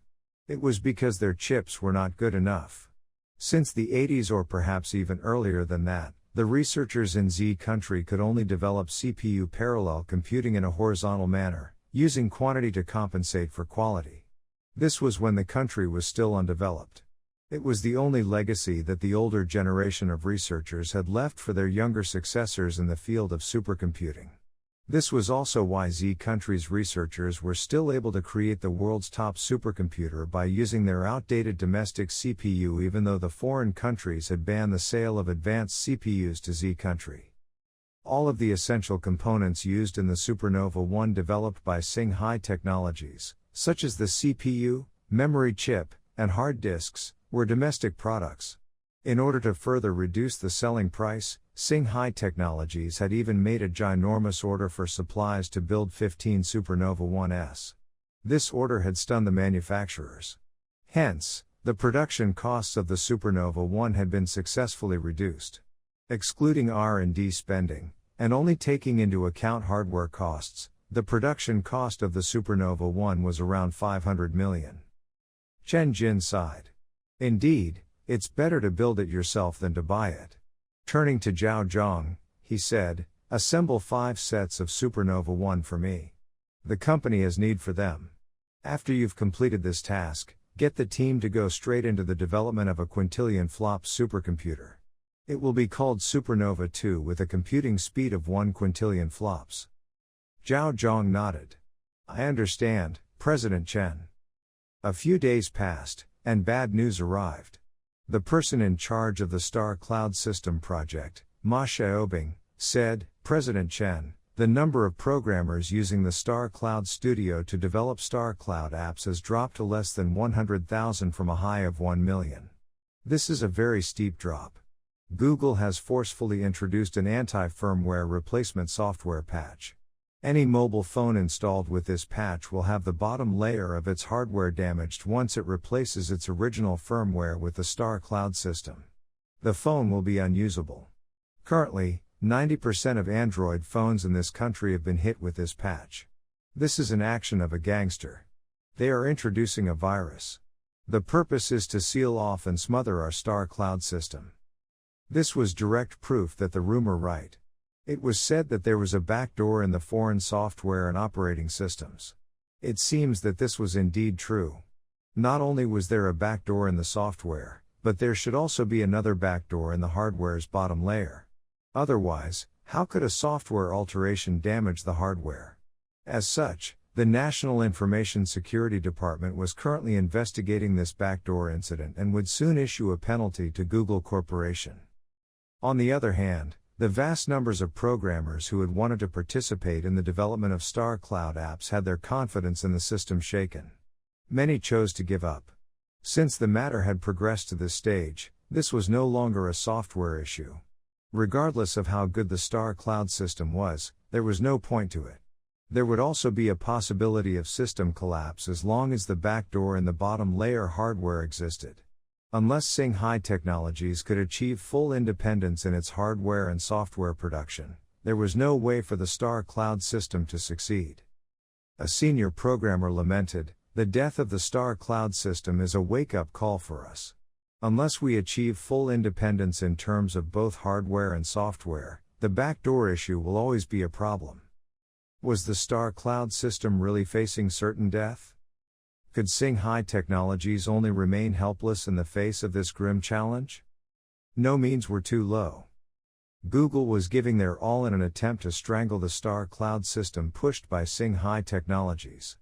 It was because their chips were not good enough. Since the 80s or perhaps even earlier than that, the researchers in Z country could only develop CPU parallel computing in a horizontal manner, using quantity to compensate for quality. This was when the country was still undeveloped. It was the only legacy that the older generation of researchers had left for their younger successors in the field of supercomputing. This was also why Z countries' researchers were still able to create the world's top supercomputer by using their outdated domestic CPU even though the foreign countries had banned the sale of advanced CPUs to Z country. All of the essential components used in the Supernova 1 developed by Singhai Technologies, such as the CPU, memory chip, and hard disks, were domestic products. In order to further reduce the selling price, Singhai Technologies had even made a ginormous order for supplies to build 15 Supernova 1s. This order had stunned the manufacturers. Hence, the production costs of the Supernova 1 had been successfully reduced. Excluding R&D spending, and only taking into account hardware costs, the production cost of the Supernova 1 was around 500 million. Chen Jin sighed. Indeed, it's better to build it yourself than to buy it. Turning to Zhao Zhang, he said, assemble 5 sets of Supernova 1 for me. The company has need for them. After you've completed this task, get the team to go straight into the development of a quintillion flop supercomputer. It will be called Supernova 2 with a computing speed of 1 quintillion flops. Zhao Zhang nodded. I understand, President Chen. A few days passed, and bad news arrived. The person in charge of the Star Cloud System project, Ma Xiaobing, said, President Chen, the number of programmers using the Star Cloud Studio to develop Star Cloud apps has dropped to less than 100,000 from a high of 1 million. This is a very steep drop. Google has forcefully introduced an anti-firmware replacement software patch. Any mobile phone installed with this patch will have the bottom layer of its hardware damaged once it replaces its original firmware with the Star Cloud system. The phone will be unusable. Currently, 90% of Android phones in this country have been hit with this patch. This is an action of a gangster. They are introducing a virus. The purpose is to seal off and smother our Star Cloud system. This was direct proof that the rumor right. It was said that there was a backdoor in the foreign software and operating systems. It seems that this was indeed true. Not only was there a backdoor in the software, but there should also be another backdoor in the hardware's bottom layer. Otherwise, how could a software alteration damage the hardware? As such, the National Information Security Department was currently investigating this backdoor incident and would soon issue a penalty to Google Corporation. On the other hand, the vast numbers of programmers who had wanted to participate in the development of Star Cloud apps had their confidence in the system shaken. Many chose to give up. Since the matter had progressed to this stage, this was no longer a software issue. Regardless of how good the Star Cloud system was, there was no point to it. There would also be a possibility of system collapse as long as the backdoor in the bottom layer hardware existed. Unless Singhai Technologies could achieve full independence in its hardware and software production, there was no way for the Star Cloud system to succeed. A senior programmer lamented, "The death of the Star Cloud system is a wake-up call for us. Unless we achieve full independence in terms of both hardware and software, the backdoor issue will always be a problem." Was the Star Cloud system really facing certain death? Could Singhai Technologies only remain helpless in the face of this grim challenge? No means were too low. Google was giving their all in an attempt to strangle the Star Cloud system pushed by Singhai Technologies.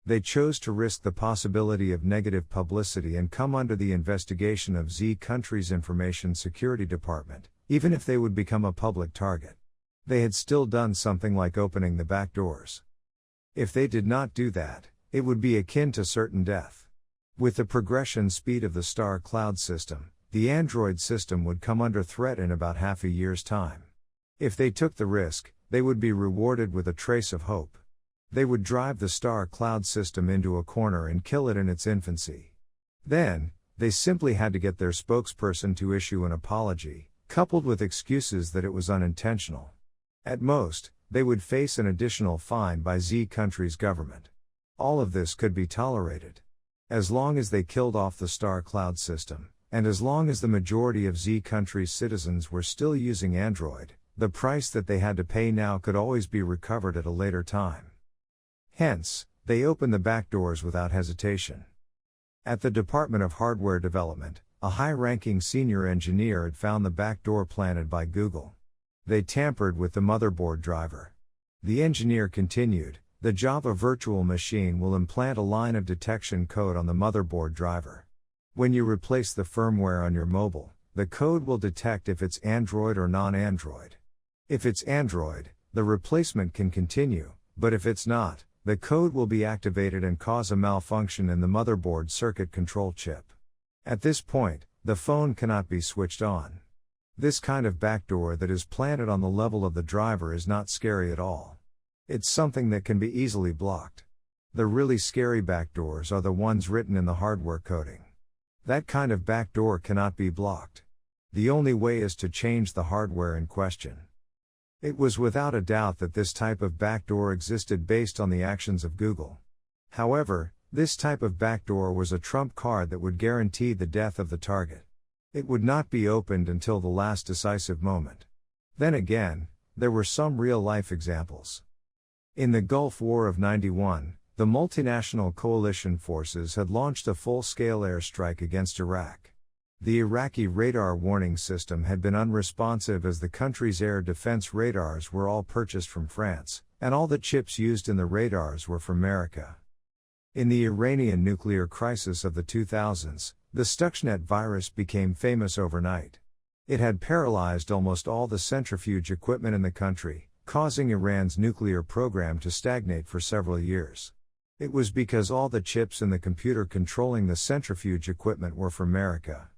They chose to risk the possibility of negative publicity and come under the investigation of Z country's Information Security Department, even if they would become a public target. They had still done something like opening the back doors. If they did not do that, it would be akin to certain death. With the progression speed of the Star Cloud system, the Android system would come under threat in about half a year's time. If they took the risk, they would be rewarded with a trace of hope. They would drive the Star Cloud system into a corner and kill it in its infancy. Then, they simply had to get their spokesperson to issue an apology, coupled with excuses that it was unintentional. At most, they would face an additional fine by Z country's government. All of this could be tolerated. As long as they killed off the Star Cloud system, and as long as the majority of Z country's citizens were still using Android, the price that they had to pay now could always be recovered at a later time. Hence, they opened the back doors without hesitation. At the Department of Hardware Development, a high-ranking senior engineer had found the back door planted by Google. They tampered with the motherboard driver. The engineer continued, "The Java virtual machine will implant a line of detection code on the motherboard driver. When you replace the firmware on your mobile, the code will detect if it's Android or non-Android. If it's Android, the replacement can continue, but if it's not, the code will be activated and cause a malfunction in the motherboard circuit control chip. At this point, the phone cannot be switched on. This kind of backdoor that is planted on the level of the driver is not scary at all. It's something that can be easily blocked. The really scary backdoors are the ones written in the hardware coding. That kind of backdoor cannot be blocked. The only way is to change the hardware in question. It was without a doubt that this type of backdoor existed based on the actions of Google. However, this type of backdoor was a trump card that would guarantee the death of the target. It would not be opened until the last decisive moment. Then again, there were some real-life examples. In the Gulf War of '91, the multinational coalition forces had launched a full-scale airstrike against Iraq. The Iraqi radar warning system had been unresponsive as the country's air defense radars were all purchased from France, and all the chips used in the radars were from America. In the Iranian nuclear crisis of the 2000s, the Stuxnet virus became famous overnight. It had paralyzed almost all the centrifuge equipment in the country, causing Iran's nuclear program to stagnate for several years. It was because all the chips in the computer controlling the centrifuge equipment were from America.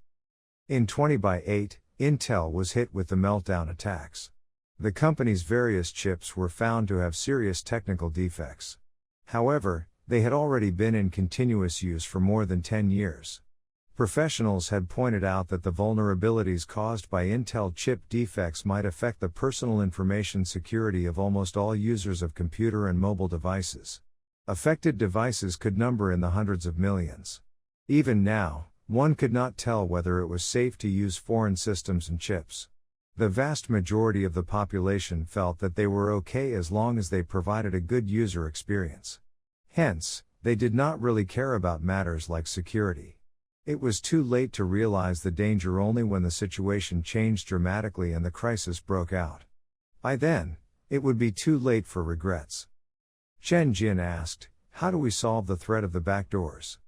In 20x8, Intel was hit with the meltdown attacks. The company's various chips were found to have serious technical defects. However, they had already been in continuous use for more than 10 years. Professionals had pointed out that the vulnerabilities caused by Intel chip defects might affect the personal information security of almost all users of computer and mobile devices. Affected devices could number in the hundreds of millions. Even now, one could not tell whether it was safe to use foreign systems and chips. The vast majority of the population felt that they were okay as long as they provided a good user experience. Hence, they did not really care about matters like security. It was too late to realize the danger only when the situation changed dramatically and the crisis broke out. By then, it would be too late for regrets. Chen Jin asked, "How do we solve the threat of the backdoors?"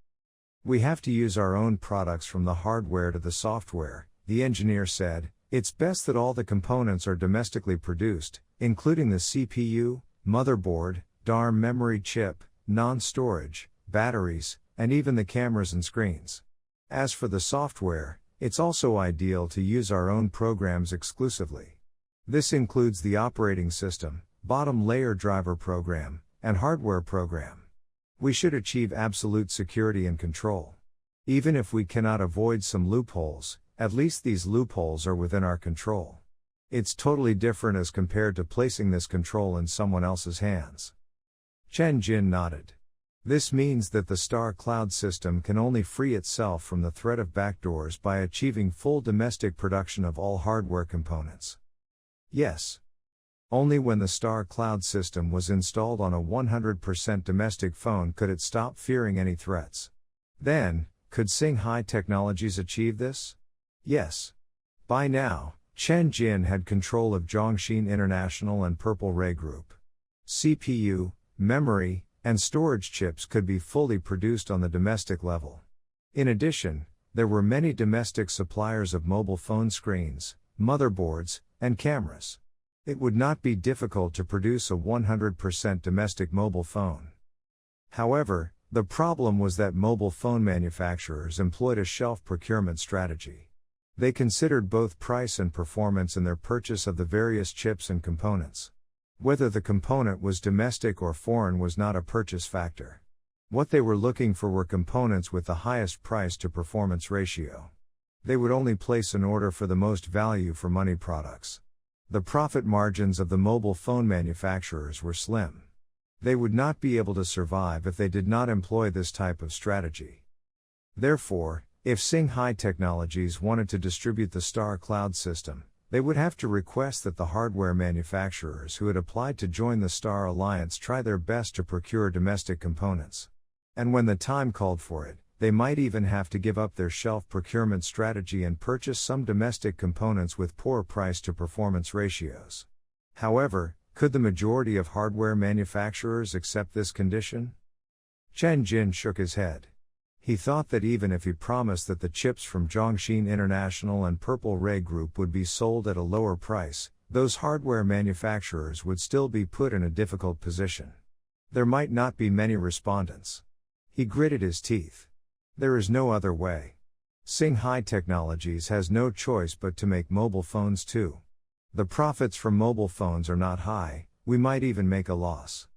"We have to use our own products from the hardware to the software," the engineer said. "It's best that all the components are domestically produced, including the CPU, motherboard, DRAM memory chip, non-storage, batteries, and even the cameras and screens. As for the software, it's also ideal to use our own programs exclusively. This includes the operating system, bottom layer driver program, and hardware program. We should achieve absolute security and control. Even if we cannot avoid some loopholes, at least these loopholes are within our control. It's totally different as compared to placing this control in someone else's hands." Chen Jin nodded. This means that the Star Cloud system can only free itself from the threat of backdoors by achieving full domestic production of all hardware components. Yes. Only when the Star Cloud system was installed on a 100% domestic phone could it stop fearing any threats. Then, could Singhai Technologies achieve this? Yes. By now, Chen Jin had control of Zhongxin International and Purple Ray Group. CPU, memory, and storage chips could be fully produced on the domestic level. In addition, there were many domestic suppliers of mobile phone screens, motherboards, and cameras. It would not be difficult to produce a 100% domestic mobile phone. However, the problem was that mobile phone manufacturers employed a shelf procurement strategy. They considered both price and performance in their purchase of the various chips and components. Whether the component was domestic or foreign was not a purchase factor. What they were looking for were components with the highest price to performance ratio. They would only place an order for the most value for money products. The profit margins of the mobile phone manufacturers were slim. They would not be able to survive if they did not employ this type of strategy. Therefore, if Singhai Technologies wanted to distribute the Star Cloud system, they would have to request that the hardware manufacturers who had applied to join the Star Alliance try their best to procure domestic components. And when the time called for it, they might even have to give up their shelf procurement strategy and purchase some domestic components with poor price to performance ratios. However, could the majority of hardware manufacturers accept this condition? Chen Jin shook his head. He thought that even if he promised that the chips from Zhongxin International and Purple Ray Group would be sold at a lower price, those hardware manufacturers would still be put in a difficult position. There might not be many respondents. He gritted his teeth. There is no other way. Singhai Technologies has no choice but to make mobile phones too. The profits from mobile phones are not high, we might even make a loss.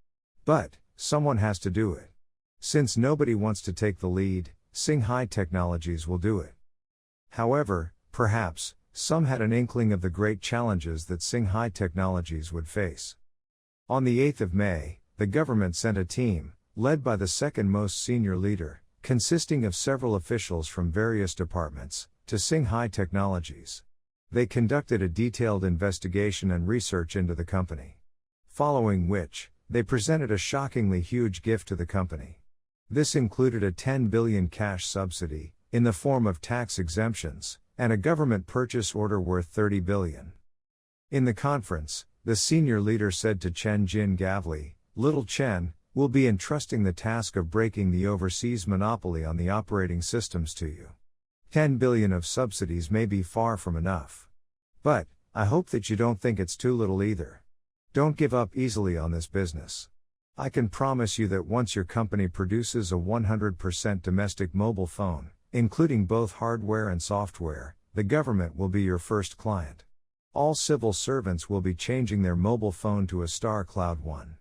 But, someone has to do it. Since nobody wants to take the lead, Singhai Technologies will do it. However, perhaps, some had an inkling of the great challenges that Singhai Technologies would face. On the 8th of May, the government sent a team, led by the second most senior leader, consisting of several officials from various departments, to Singhai Technologies. They conducted a detailed investigation and research into the company. Following which, they presented a shockingly huge gift to the company. This included a 10 billion cash subsidy, in the form of tax exemptions, and a government purchase order worth 30 billion. In the conference, the senior leader said to Chen Jin gravely, "Little Chen, we'll be entrusting the task of breaking the overseas monopoly on the operating systems to you. 10 billion of subsidies may be far from enough. But, I hope that you don't think it's too little either. Don't give up easily on this business. I can promise you that once your company produces a 100% domestic mobile phone, including both hardware and software, the government will be your first client. All civil servants will be changing their mobile phone to a Star Cloud one.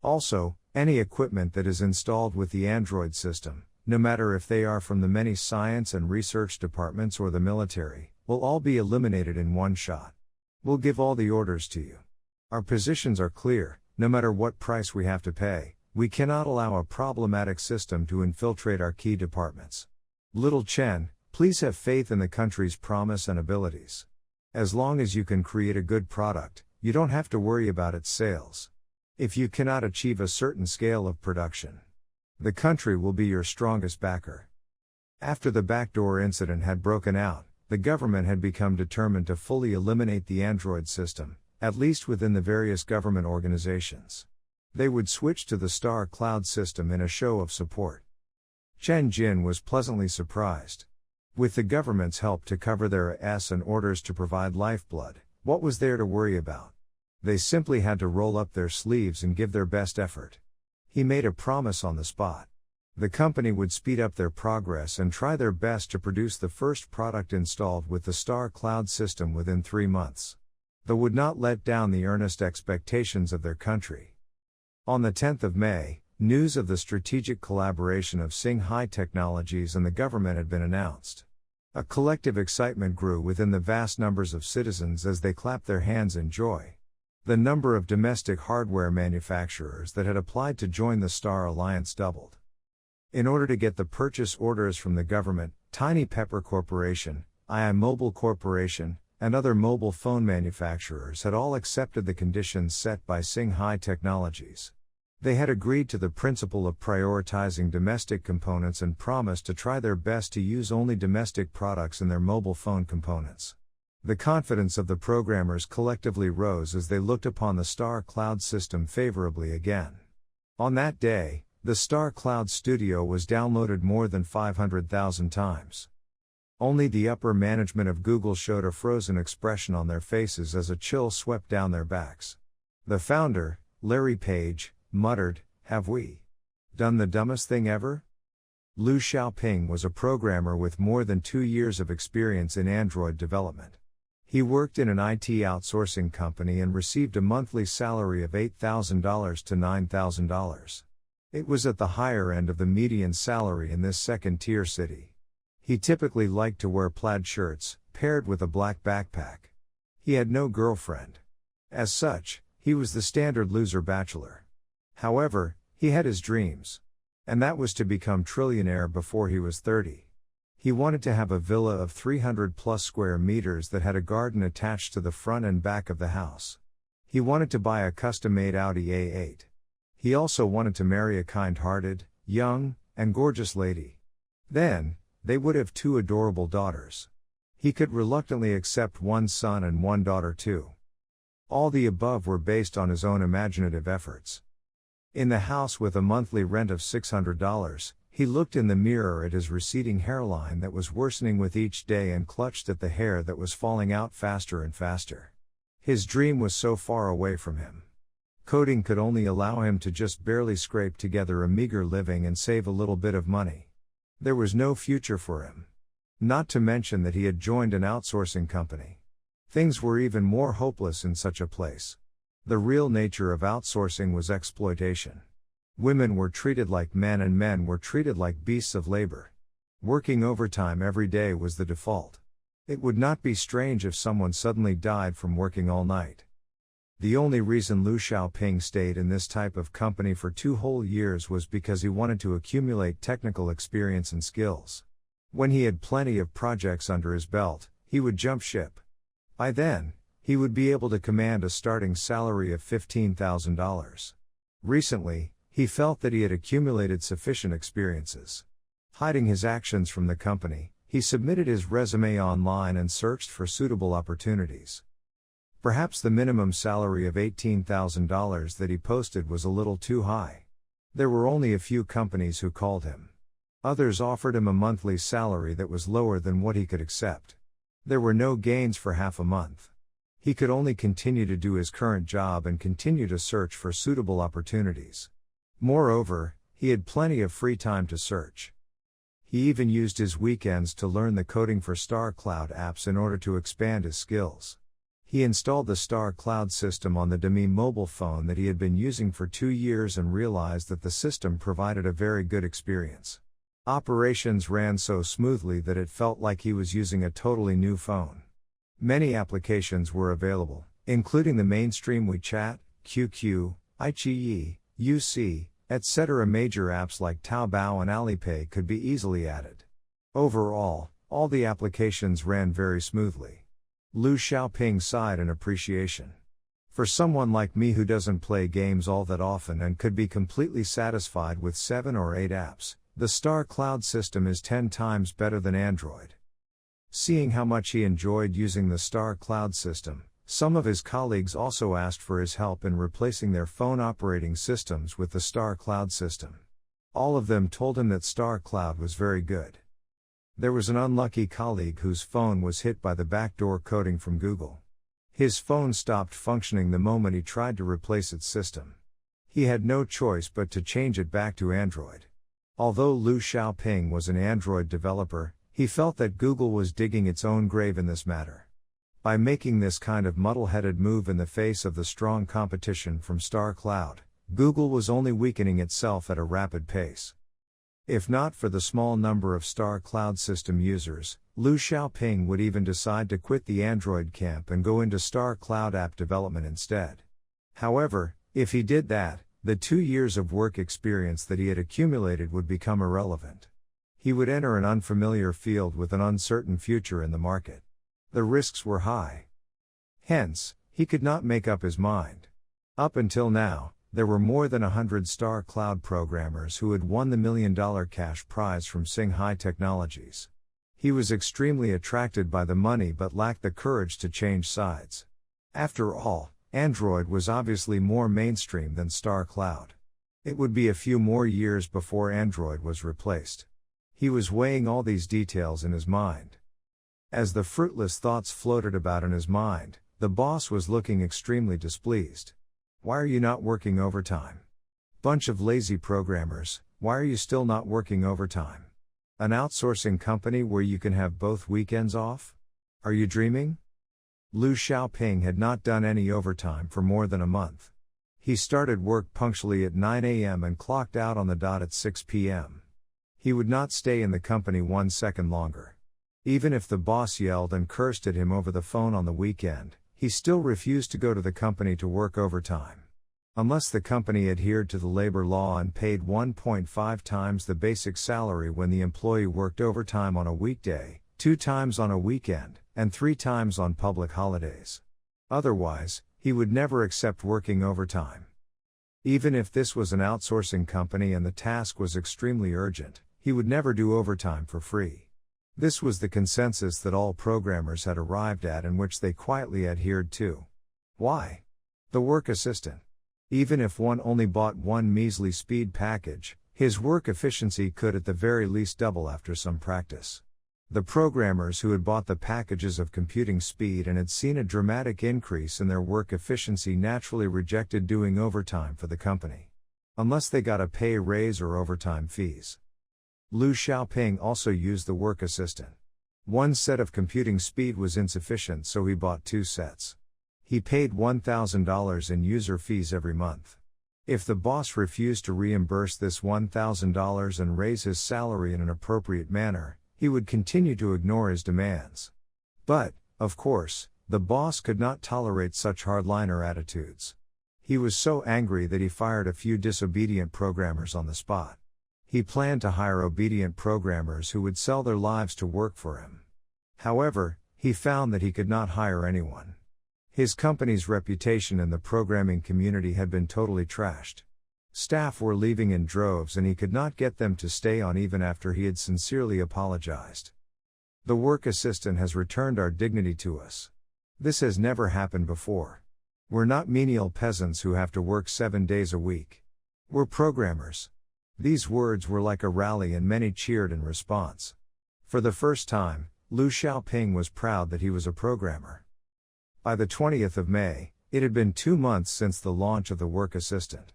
Also, any equipment that is installed with the Android system, no matter if they are from the many science and research departments or the military, will all be eliminated in one shot. We'll give all the orders to you. Our positions are clear, no matter what price we have to pay, we cannot allow a problematic system to infiltrate our key departments. Little Chen, please have faith in the country's promise and abilities. As long as you can create a good product, you don't have to worry about its sales. If you cannot achieve a certain scale of production, the country will be your strongest backer." After the backdoor incident had broken out, the government had become determined to fully eliminate the Android system, at least within the various government organizations. They would switch to the Star Cloud system in a show of support. Chen Jin was pleasantly surprised. With the government's help to cover their ass and orders to provide lifeblood, what was there to worry about? They simply had to roll up their sleeves and give their best effort. He made a promise on the spot. The company would speed up their progress and try their best to produce the first product installed with the Star Cloud system within 3 months. They would not let down the earnest expectations of their country. On the 10th of May, news of the strategic collaboration of Singhai Technologies and the government had been announced. A collective excitement grew within the vast numbers of citizens as they clapped their hands in joy. The number of domestic hardware manufacturers that had applied to join the Star Alliance doubled. In order to get the purchase orders from the government, Tiny Pepper Corporation, II Mobile Corporation, and other mobile phone manufacturers had all accepted the conditions set by Singhai Technologies. They had agreed to the principle of prioritizing domestic components and promised to try their best to use only domestic products in their mobile phone components. The confidence of the programmers collectively rose as they looked upon the Star Cloud system favorably again. On that day, the Star Cloud Studio was downloaded more than 500,000 times. Only the upper management of Google showed a frozen expression on their faces as a chill swept down their backs. The founder, Larry Page, muttered, "Have we done the dumbest thing ever?" Liu Xiaoping was a programmer with more than 2 years of experience in Android development. He worked in an IT outsourcing company and received a monthly salary of $8,000 to $9,000. It was at the higher end of the median salary in this second-tier city. He typically liked to wear plaid shirts, paired with a black backpack. He had no girlfriend. As such, he was the standard loser bachelor. However, he had his dreams. And that was to become trillionaire before he was 30. He wanted to have a villa of 300 plus square meters that had a garden attached to the front and back of the house. He wanted to buy a custom-made Audi A8. He also wanted to marry a kind-hearted, young, and gorgeous lady. Then, they would have 2 adorable daughters. He could reluctantly accept 1 son and 1 daughter too. All the above were based on his own imaginative efforts. In the house with a monthly rent of $600, he looked in the mirror at his receding hairline that was worsening with each day and clutched at the hair that was falling out faster and faster. His dream was so far away from him. Coding could only allow him to just barely scrape together a meager living and save a little bit of money. There was no future for him. Not to mention that he had joined an outsourcing company. Things were even more hopeless in such a place. The real nature of outsourcing was exploitation. Women were treated like men and men were treated like beasts of labor. Working overtime every day was the default. It would not be strange if someone suddenly died from working all night. The only reason Liu Xiaoping stayed in this type of company for 2 whole years was because he wanted to accumulate technical experience and skills. When he had plenty of projects under his belt, he would jump ship. By then, he would be able to command a starting salary of $15,000. Recently, he felt that he had accumulated sufficient experiences. Hiding his actions from the company, he submitted his resume online and searched for suitable opportunities. Perhaps the minimum salary of $18,000 that he posted was a little too high. There were only a few companies who called him. Others offered him a monthly salary that was lower than what he could accept. There were no gains for half a month. He could only continue to do his current job and continue to search for suitable opportunities. Moreover, he had plenty of free time to search. He even used his weekends to learn the coding for Star Cloud apps in order to expand his skills. He installed the Star Cloud system on the Demi mobile phone that he had been using for 2 years and realized that the system provided a very good experience. Operations ran so smoothly that it felt like he was using a totally new phone. Many applications were available, including the mainstream WeChat, QQ, iQIYI, UC, etc. Major apps like Taobao and Alipay could be easily added. Overall, all the applications ran very smoothly. Liu Xiaoping sighed in appreciation. For someone like me who doesn't play games all that often and could be completely satisfied with 7 or 8 apps, the Star Cloud system is 10 times better than Android. Seeing how much he enjoyed using the Star Cloud system, some of his colleagues also asked for his help in replacing their phone operating systems with the Star Cloud system. All of them told him that Star Cloud was very good. There was an unlucky colleague whose phone was hit by the backdoor coding from Google. His phone stopped functioning the moment he tried to replace its system. He had no choice but to change it back to Android. Although Liu Xiaoping was an Android developer, he felt that Google was digging its own grave in this matter. By making this kind of muddle-headed move in the face of the strong competition from Star Cloud, Google was only weakening itself at a rapid pace. If not for the small number of Star Cloud system users, Liu Xiaoping would even decide to quit the Android camp and go into Star Cloud app development instead. However, if he did that, the 2 years of work experience that he had accumulated would become irrelevant. He would enter an unfamiliar field with an uncertain future in the market. The risks were high. Hence, he could not make up his mind. Up until now, there were more than 100 Star Cloud programmers who had won the $1 million cash prize from Singhai Technologies. He was extremely attracted by the money but lacked the courage to change sides. After all, Android was obviously more mainstream than Star Cloud. It would be a few more years before Android was replaced. He was weighing all these details in his mind. As the fruitless thoughts floated about in his mind, the boss was looking extremely displeased. Why are you not working overtime? Bunch of lazy programmers, why are you still not working overtime? An outsourcing company where you can have both weekends off? Are you dreaming? Liu Xiaoping had not done any overtime for more than a month. He started work punctually at 9 a.m. and clocked out on the dot at 6 p.m. He would not stay in the company 1 second longer. Even if the boss yelled and cursed at him over the phone on the weekend, he still refused to go to the company to work overtime. Unless the company adhered to the labor law and paid 1.5 times the basic salary when the employee worked overtime on a weekday, 2 times on a weekend, and 3 times on public holidays. Otherwise, he would never accept working overtime. Even if this was an outsourcing company and the task was extremely urgent, he would never do overtime for free. This was the consensus that all programmers had arrived at and which they quietly adhered to. Why? The work assistant. Even if one only bought one measly speed package, his work efficiency could at the very least double after some practice. The programmers who had bought the packages of computing speed and had seen a dramatic increase in their work efficiency naturally rejected doing overtime for the company. Unless they got a pay raise or overtime fees. Liu Xiaoping also used the work assistant. One set of computing speed was insufficient, so he bought 2 sets. He paid $1,000 in user fees every month. If the boss refused to reimburse this $1,000 and raise his salary in an appropriate manner, he would continue to ignore his demands. But, of course, the boss could not tolerate such hardliner attitudes. He was so angry that he fired a few disobedient programmers on the spot. He planned to hire obedient programmers who would sell their lives to work for him. However, he found that he could not hire anyone. His company's reputation in the programming community had been totally trashed. Staff were leaving in droves and he could not get them to stay on even after he had sincerely apologized. The work assistant has returned our dignity to us. This has never happened before. We're not menial peasants who have to work 7 days a week. We're programmers. These words were like a rally and many cheered in response. For the first time, Liu Xiaoping was proud that he was a programmer. By the 20th of May, it had been 2 months since the launch of the work assistant.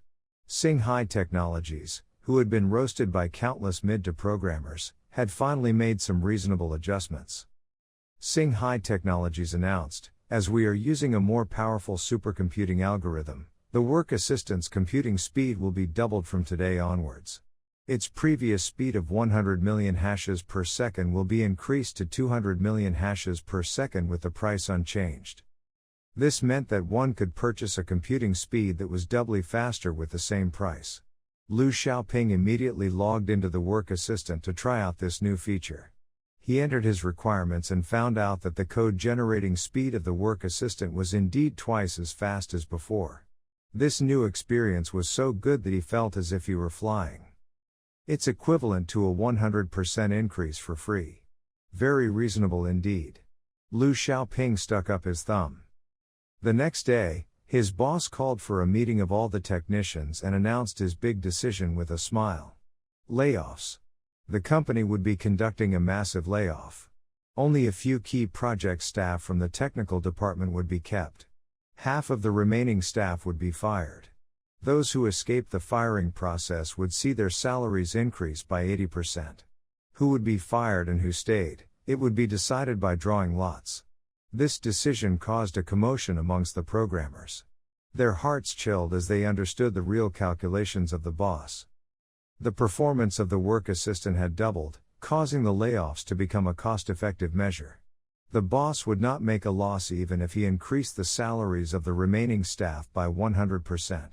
Singhai Technologies, who had been roasted by countless mid-to programmers, had finally made some reasonable adjustments. Singhai Technologies announced, as we are using a more powerful supercomputing algorithm, the work assistant's computing speed will be doubled from today onwards. Its previous speed of 100 million hashes per second will be increased to 200 million hashes per second with the price unchanged. This meant that one could purchase a computing speed that was doubly faster with the same price. Liu Xiaoping immediately logged into the work assistant to try out this new feature. He entered his requirements and found out that the code generating speed of the work assistant was indeed twice as fast as before. This new experience was so good that he felt as if he were flying. It's equivalent to a 100% increase for free. Very reasonable indeed. Liu Xiaoping stuck up his thumb. The next day, his boss called for a meeting of all the technicians and announced his big decision with a smile. Layoffs. The company would be conducting a massive layoff. Only a few key project staff from the technical department would be kept. Half of the remaining staff would be fired. Those who escaped the firing process would see their salaries increase by 80%. Who would be fired and who stayed, it would be decided by drawing lots. This decision caused a commotion amongst the programmers. Their hearts chilled as they understood the real calculations of the boss. The performance of the work assistant had doubled, causing the layoffs to become a cost-effective measure. The boss would not make a loss even if he increased the salaries of the remaining staff by 100%.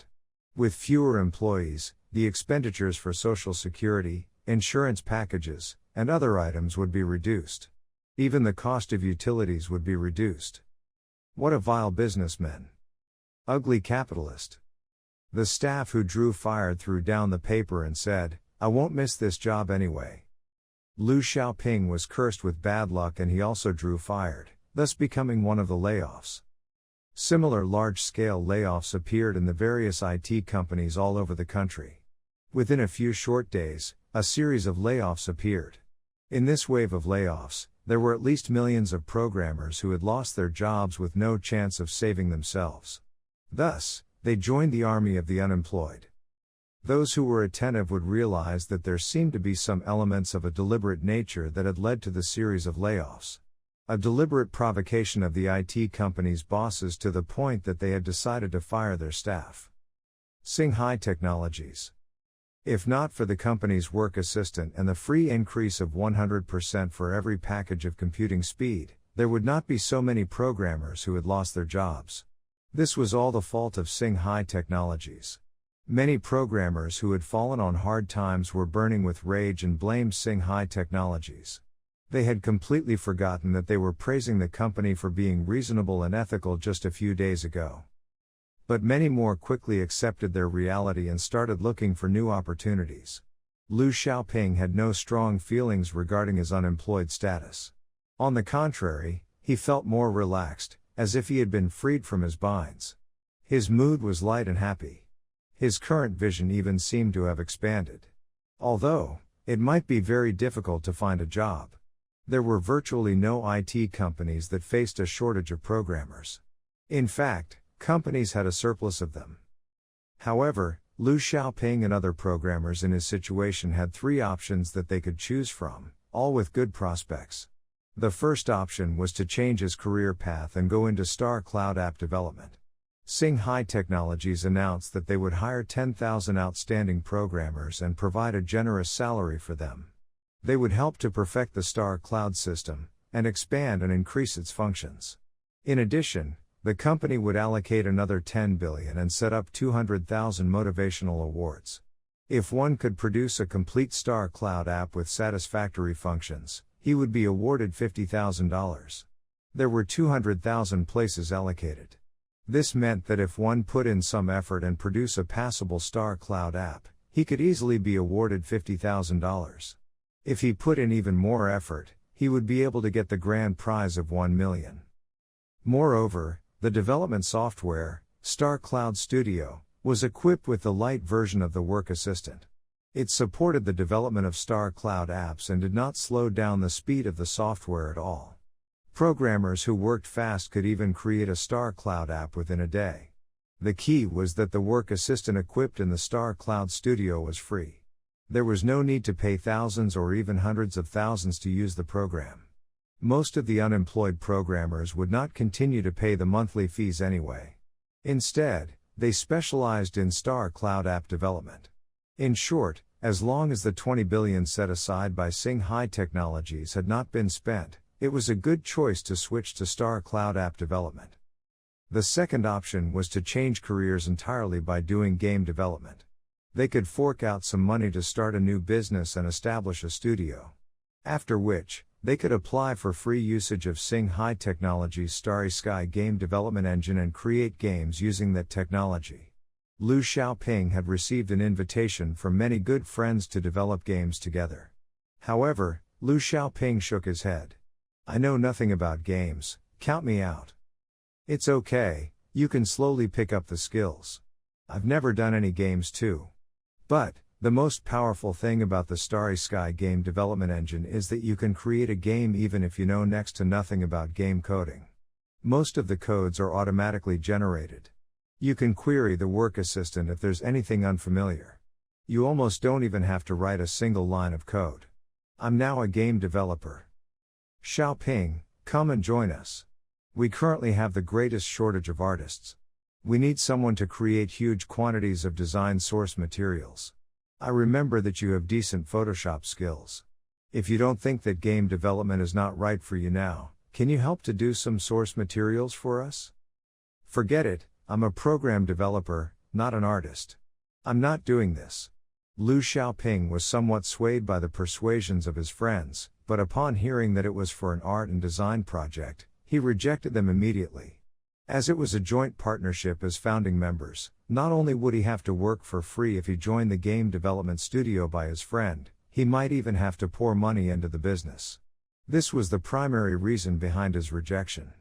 With fewer employees, the expenditures for Social Security, insurance packages, and other items would be reduced. Even the cost of utilities would be reduced. What a vile businessman. Ugly capitalist. The staff who drew fired threw down the paper and said, "I won't miss this job anyway." Liu Xiaoping was cursed with bad luck and he also drew fired, thus becoming one of the layoffs. Similar large-scale layoffs appeared in the various IT companies all over the country. Within a few short days, a series of layoffs appeared. In this wave of layoffs, there were at least millions of programmers who had lost their jobs with no chance of saving themselves. Thus, they joined the army of the unemployed. Those who were attentive would realize that there seemed to be some elements of a deliberate nature that had led to the series of layoffs. A deliberate provocation of the IT company's bosses to the point that they had decided to fire their staff. Singhai Technologies. If not for the company's work assistant and the free increase of 100% for every package of computing speed, there would not be so many programmers who had lost their jobs. This was all the fault of Singhai Technologies. Many programmers who had fallen on hard times were burning with rage and blamed Singhai Technologies. They had completely forgotten that they were praising the company for being reasonable and ethical just a few days ago. But many more quickly accepted their reality and started looking for new opportunities. Liu Xiaoping had no strong feelings regarding his unemployed status. On the contrary, he felt more relaxed, as if he had been freed from his binds. His mood was light and happy. His current vision even seemed to have expanded. Although, it might be very difficult to find a job. There were virtually no IT companies that faced a shortage of programmers. In fact, companies had a surplus of them. However, Liu Xiaoping and other programmers in his situation had three options that they could choose from, all with good prospects. The first option was to change his career path and go into Star Cloud app development. Singhai Technologies announced that they would hire 10,000 outstanding programmers and provide a generous salary for them. They would help to perfect the Star Cloud system, and expand and increase its functions. In addition, the company would allocate another 10 billion and set up 200,000 motivational awards. If one could produce a complete Star Cloud app with satisfactory functions, he would be awarded $50,000. There were 200,000 places allocated. This meant that if one put in some effort and produce a passable Star Cloud app, he could easily be awarded $50,000. If he put in even more effort, he would be able to get the grand prize of 1 million. Moreover, the development software, Star Cloud Studio, was equipped with the light version of the work assistant. It supported the development of Star Cloud apps and did not slow down the speed of the software at all. Programmers who worked fast could even create a Star Cloud app within a day. The key was that the work assistant equipped in the Star Cloud Studio was free. There was no need to pay thousands or even hundreds of thousands to use the program. Most of the unemployed programmers would not continue to pay the monthly fees anyway. Instead, they specialized in Star Cloud app development. In short, as long as the 20 billion set aside by Singhai Technologies had not been spent, it was a good choice to switch to Star Cloud app development. The second option was to change careers entirely by doing game development. They could fork out some money to start a new business and establish a studio. After which, they could apply for free usage of Singhai Technologies' Starry Sky game development engine and create games using that technology. Liu Xiaoping had received an invitation from many good friends to develop games together. However, Liu Xiaoping shook his head. "I know nothing about games, count me out." "It's okay, you can slowly pick up the skills. I've never done any games too. But, the most powerful thing about the Starry Sky game development engine is that you can create a game even if you know next to nothing about game coding. Most of the codes are automatically generated. You can query the work assistant if there's anything unfamiliar. You almost don't even have to write a single line of code. I'm now a game developer. Xiaoping, come and join us. We currently have the greatest shortage of artists. We need someone to create huge quantities of design source materials. I remember that you have decent Photoshop skills. If you don't think that game development is not right for you now, can you help to do some source materials for us?" "Forget it, I'm a program developer, not an artist. I'm not doing this." Liu Xiaoping was somewhat swayed by the persuasions of his friends, but upon hearing that it was for an art and design project, he rejected them immediately. As it was a joint partnership as founding members, not only would he have to work for free if he joined the game development studio by his friend, he might even have to pour money into the business. This was the primary reason behind his rejection.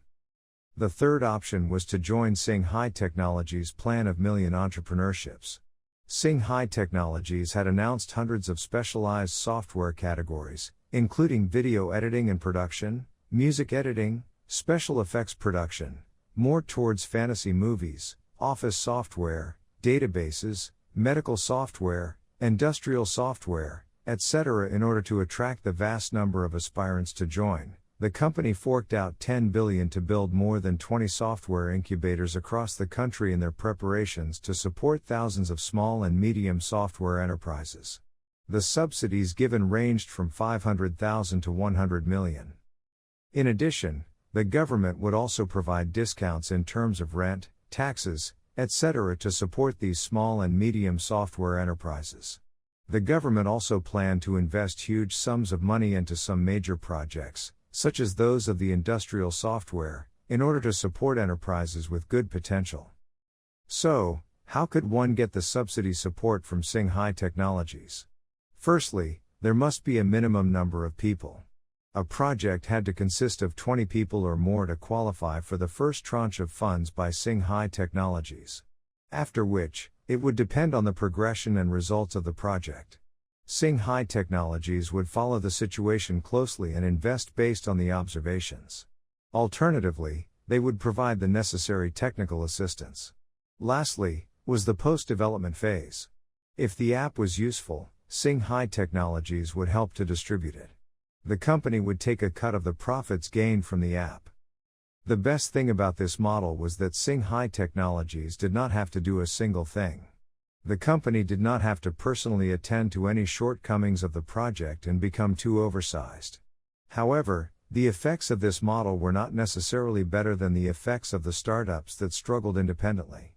The third option was to join Singhai Technologies' plan of million entrepreneurships. Singhai Technologies had announced hundreds of specialized software categories, including video editing and production, music editing, special effects production, more towards fantasy movies, office software, databases, medical software, industrial software, etc. In order to attract the vast number of aspirants to join, the company forked out 10 billion to build more than 20 software incubators across the country in their preparations to support thousands of small and medium software enterprises. The subsidies given ranged from 500,000 to 100 million. In addition, the government would also provide discounts in terms of rent, taxes, etc. to support these small and medium software enterprises. The government also planned to invest huge sums of money into some major projects, such as those of the industrial software, in order to support enterprises with good potential. So, how could one get the subsidy support from Singhai Technologies? Firstly, there must be a minimum number of people. A project had to consist of 20 people or more to qualify for the first tranche of funds by Singhai Technologies. After which, it would depend on the progression and results of the project. Sing High Technologies would follow the situation closely and invest based on the observations. Alternatively, they would provide the necessary technical assistance. Lastly, was the post-development phase. If the app was useful, Sing High Technologies would help to distribute it. The company would take a cut of the profits gained from the app. The best thing about this model was that Sing High Technologies did not have to do a single thing. The company did not have to personally attend to any shortcomings of the project and become too oversized. However, the effects of this model were not necessarily better than the effects of the startups that struggled independently.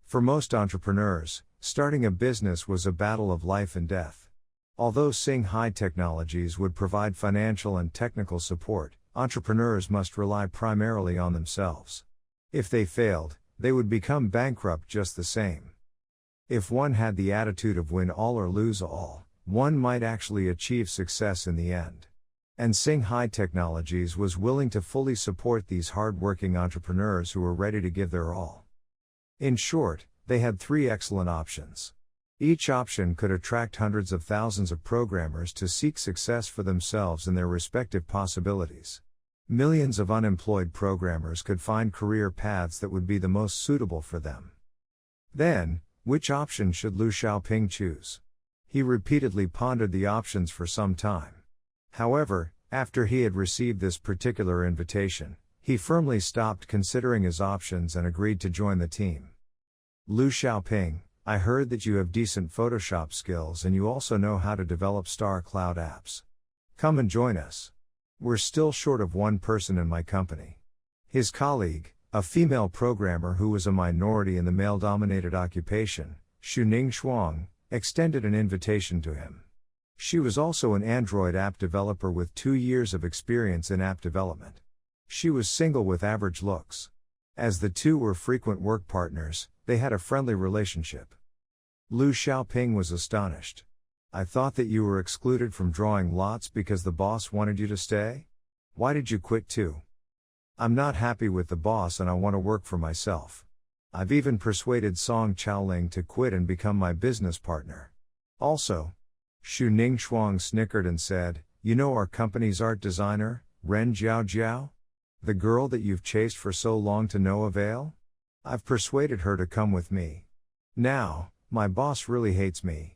For most entrepreneurs, starting a business was a battle of life and death. Although Sing High Technologies would provide financial and technical support, entrepreneurs must rely primarily on themselves. If they failed, they would become bankrupt just the same. If one had the attitude of win all or lose all, one might actually achieve success in the end. And Sing High Technologies was willing to fully support these hard-working entrepreneurs who were ready to give their all. In short, they had 3 excellent options. Each option could attract hundreds of thousands of programmers to seek success for themselves and their respective possibilities. Millions of unemployed programmers could find career paths that would be the most suitable for them. Then, which option should Liu Xiaoping choose? He repeatedly pondered the options for some time. However, after he had received this particular invitation, he firmly stopped considering his options and agreed to join the team. Liu Xiaoping, I heard that you have decent Photoshop skills and you also know how to develop Star Cloud apps. Come and join us. We're still short of one person in my company. His colleague, a female programmer who was a minority in the male-dominated occupation, Xuning Shuang, extended an invitation to him. She was also an Android app developer with 2 years of experience in app development. She was single with average looks. As the two were frequent work partners, they had a friendly relationship. Liu Xiaoping was astonished. I thought that you were excluded from drawing lots because the boss wanted you to stay? Why did you quit too? I'm not happy with the boss and I want to work for myself. I've even persuaded Song Chaoling to quit and become my business partner. Also, Xu Ningxuang snickered and said, you know our company's art designer, Ren Jiao? The girl that you've chased for so long to no avail? I've persuaded her to come with me. Now, my boss really hates me.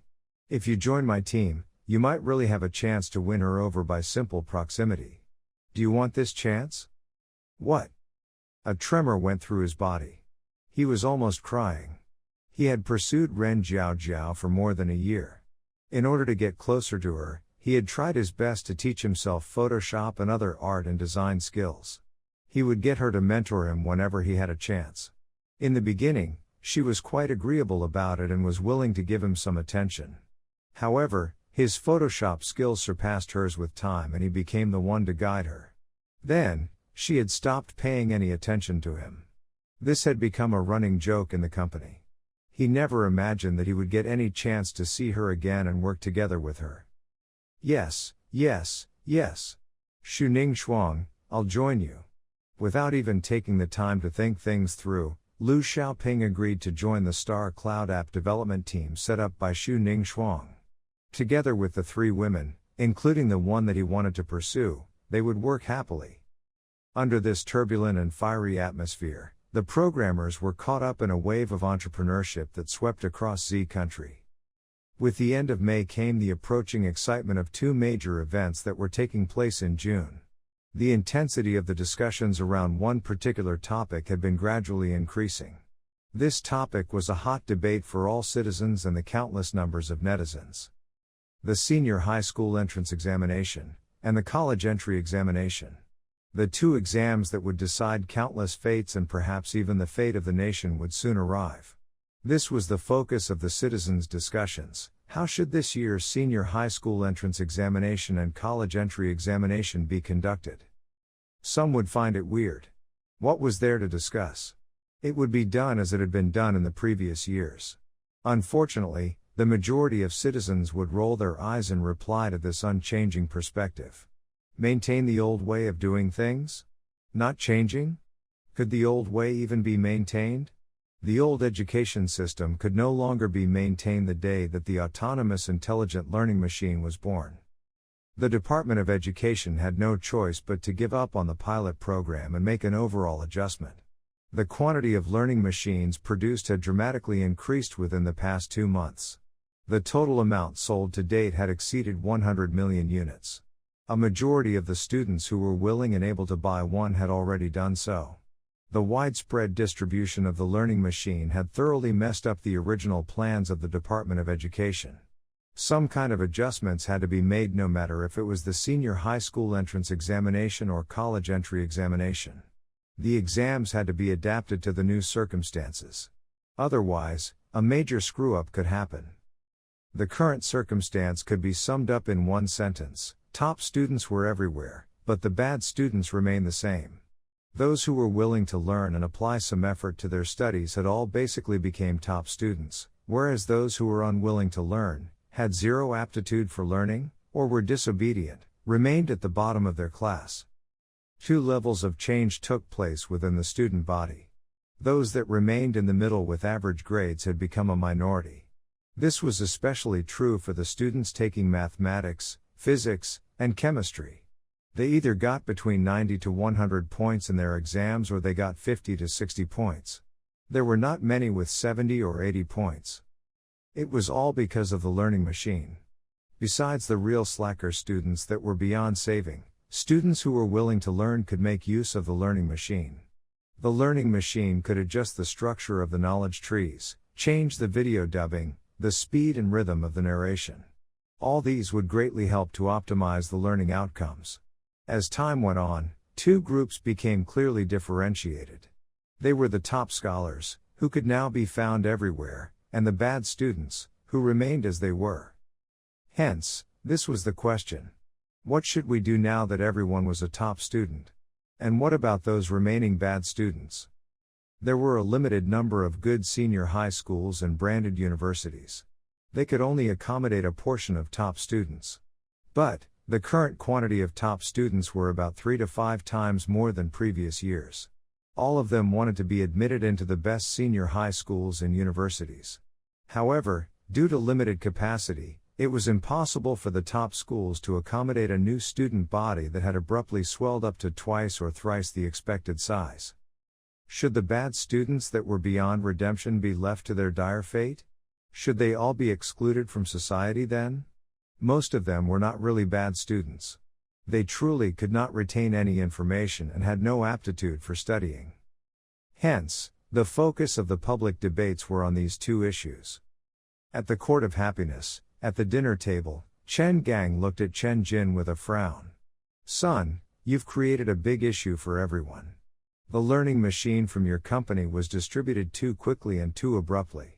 If you join my team, you might really have a chance to win her over by simple proximity. Do you want this chance? What? A tremor went through his body. He was almost crying. He had pursued Ren Jiao for more than a year. In order to get closer to her, he had tried his best to teach himself Photoshop and other art and design skills. He would get her to mentor him whenever he had a chance. In the beginning, she was quite agreeable about it and was willing to give him some attention. However, his Photoshop skills surpassed hers with time and he became the one to guide her. Then, she had stopped paying any attention to him. This had become a running joke in the company. He never imagined that he would get any chance to see her again and work together with her. Yes. Xuning Shuang, I'll join you. Without even taking the time to think things through, Liu Xiaoping agreed to join the Star Cloud app development team set up by Xuning Shuang. Together with the 3 women, including the one that he wanted to pursue, they would work happily. Under this turbulent and fiery atmosphere, the programmers were caught up in a wave of entrepreneurship that swept across Z country. With the end of May came the approaching excitement of 2 major events that were taking place in June. The intensity of the discussions around one particular topic had been gradually increasing. This topic was a hot debate for all citizens and the countless numbers of netizens. The senior high school entrance examination, and the college entry examination. The 2 exams that would decide countless fates and perhaps even the fate of the nation would soon arrive. This was the focus of the citizens' discussions. How should this year's senior high school entrance examination and college entry examination be conducted? Some would find it weird. What was there to discuss? It would be done as it had been done in the previous years. Unfortunately, the majority of citizens would roll their eyes in reply to this unchanging perspective. Maintain the old way of doing things? Not changing? Could the old way even be maintained? The old education system could no longer be maintained the day that the autonomous intelligent learning machine was born. The Department of Education had no choice but to give up on the pilot program and make an overall adjustment. The quantity of learning machines produced had dramatically increased within the past 2 months. The total amount sold to date had exceeded 100 million units. A majority of the students who were willing and able to buy one had already done so. The widespread distribution of the learning machine had thoroughly messed up the original plans of the Department of Education. Some kind of adjustments had to be made, no matter if it was the senior high school entrance examination or college entry examination. The exams had to be adapted to the new circumstances. Otherwise, a major screw-up could happen. The current circumstance could be summed up in one sentence: top students were everywhere, but the bad students remained the same. Those who were willing to learn and apply some effort to their studies had all basically became top students, whereas those who were unwilling to learn, had zero aptitude for learning, or were disobedient, remained at the bottom of their class. 2 levels of change took place within the student body. Those that remained in the middle with average grades had become a minority. This was especially true for the students taking mathematics, physics, and chemistry. They either got between 90 to 100 points in their exams, or they got 50 to 60 points. There were not many with 70 or 80 points. It was all because of the learning machine. Besides the real slacker students that were beyond saving, students who were willing to learn could make use of the learning machine. The learning machine could adjust the structure of the knowledge trees, change the video dubbing, the speed and rhythm of the narration. All these would greatly help to optimize the learning outcomes. As time went on, 2 groups became clearly differentiated. They were the top scholars, who could now be found everywhere, and the bad students, who remained as they were. Hence, this was the question: what should we do now that everyone was a top student? And what about those remaining bad students? There were a limited number of good senior high schools and branded universities. They could only accommodate a portion of top students. But, the current quantity of top students were about 3 to 5 times more than previous years. All of them wanted to be admitted into the best senior high schools and universities. However, due to limited capacity, it was impossible for the top schools to accommodate a new student body that had abruptly swelled up to twice or thrice the expected size. Should the bad students that were beyond redemption be left to their dire fate? Should they all be excluded from society then? Most of them were not really bad students. They truly could not retain any information and had no aptitude for studying. Hence, the focus of the public debates were on these 2 issues. At the Court of Happiness, at the dinner table, Chen Gang looked at Chen Jin with a frown. "Son, you've created a big issue for everyone. The learning machine from your company was distributed too quickly and too abruptly.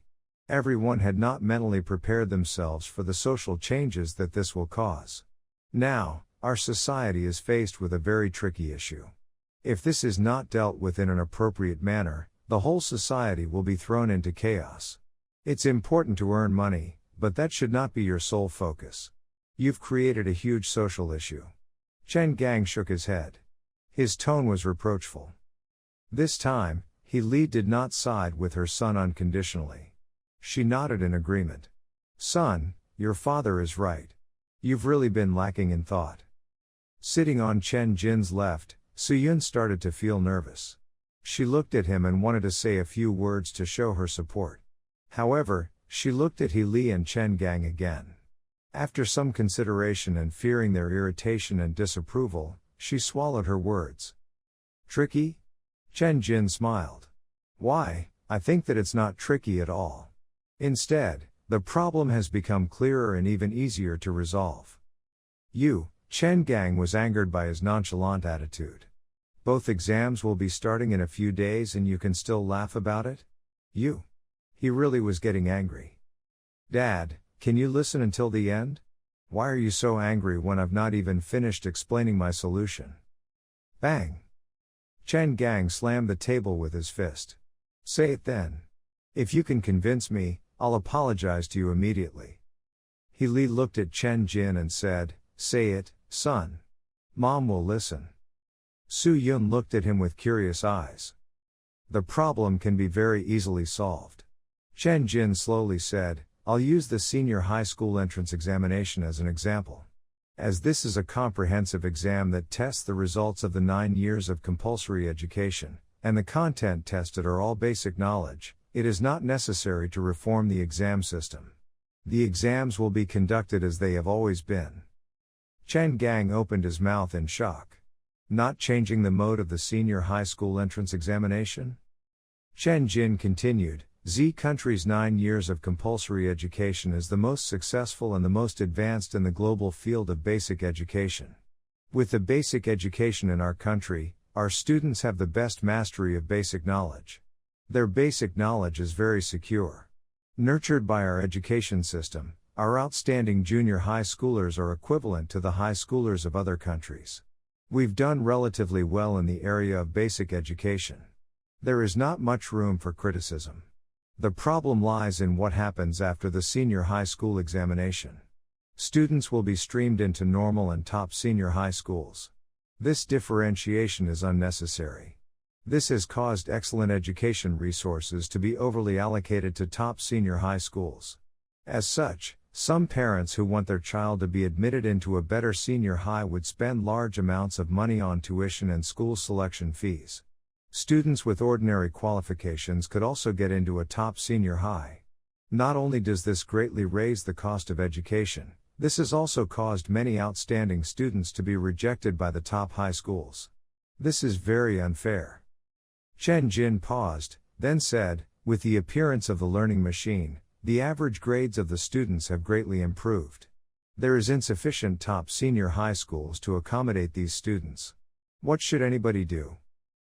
Everyone had not mentally prepared themselves for the social changes that this will cause. Now, our society is faced with a very tricky issue. If this is not dealt with in an appropriate manner, the whole society will be thrown into chaos. It's important to earn money, but that should not be your sole focus. You've created a huge social issue." Chen Gang shook his head. His tone was reproachful. This time, He Li did not side with her son unconditionally. She nodded in agreement. "Son, your father is right. You've really been lacking in thought." Sitting on Chen Jin's left, Suyun started to feel nervous. She looked at him and wanted to say a few words to show her support. However, she looked at He Li and Chen Gang again. After some consideration and fearing their irritation and disapproval, she swallowed her words. "Tricky?" Chen Jin smiled. "Why, I think that it's not tricky at all. Instead, the problem has become clearer and even easier to resolve." Chen Gang was angered by his nonchalant attitude. "Both exams will be starting in a few days and you can still laugh about it? He really was getting angry. "Dad, can you listen until the end? Why are you so angry when I've not even finished explaining my solution?" Bang! Chen Gang slammed the table with his fist. "Say it then. If you can convince me, I'll apologize to you immediately." He Li looked at Chen Jin and said, "Say it, son. Mom will listen." Su Yun looked at him with curious eyes. The problem can be very easily solved. Chen Jin slowly said, I'll use the senior high school entrance examination as an example. As this is a comprehensive exam that tests the results of the 9 years of compulsory education, and the content tested are all basic knowledge, it is not necessary to reform the exam system. The exams will be conducted as they have always been. Chen Gang opened his mouth in shock. Not changing the mode of the senior high school entrance examination? Chen Jin continued, Z country's 9 years of compulsory education is the most successful and the most advanced in the global field of basic education. With the basic education in our country, our students have the best mastery of basic knowledge. Their basic knowledge is very secure. Nurtured by our education system, our outstanding junior high schoolers are equivalent to the high schoolers of other countries. We've done relatively well in the area of basic education. There is not much room for criticism. The problem lies in what happens after the senior high school examination. Students will be streamed into normal and top senior high schools. This differentiation is unnecessary. This has caused excellent education resources to be overly allocated to top senior high schools. As such, some parents who want their child to be admitted into a better senior high would spend large amounts of money on tuition and school selection fees. Students with ordinary qualifications could also get into a top senior high. Not only does this greatly raise the cost of education, this has also caused many outstanding students to be rejected by the top high schools. This is very unfair. Chen Jin paused, then said, with the appearance of the learning machine, the average grades of the students have greatly improved. There is insufficient top senior high schools to accommodate these students. What should anybody do?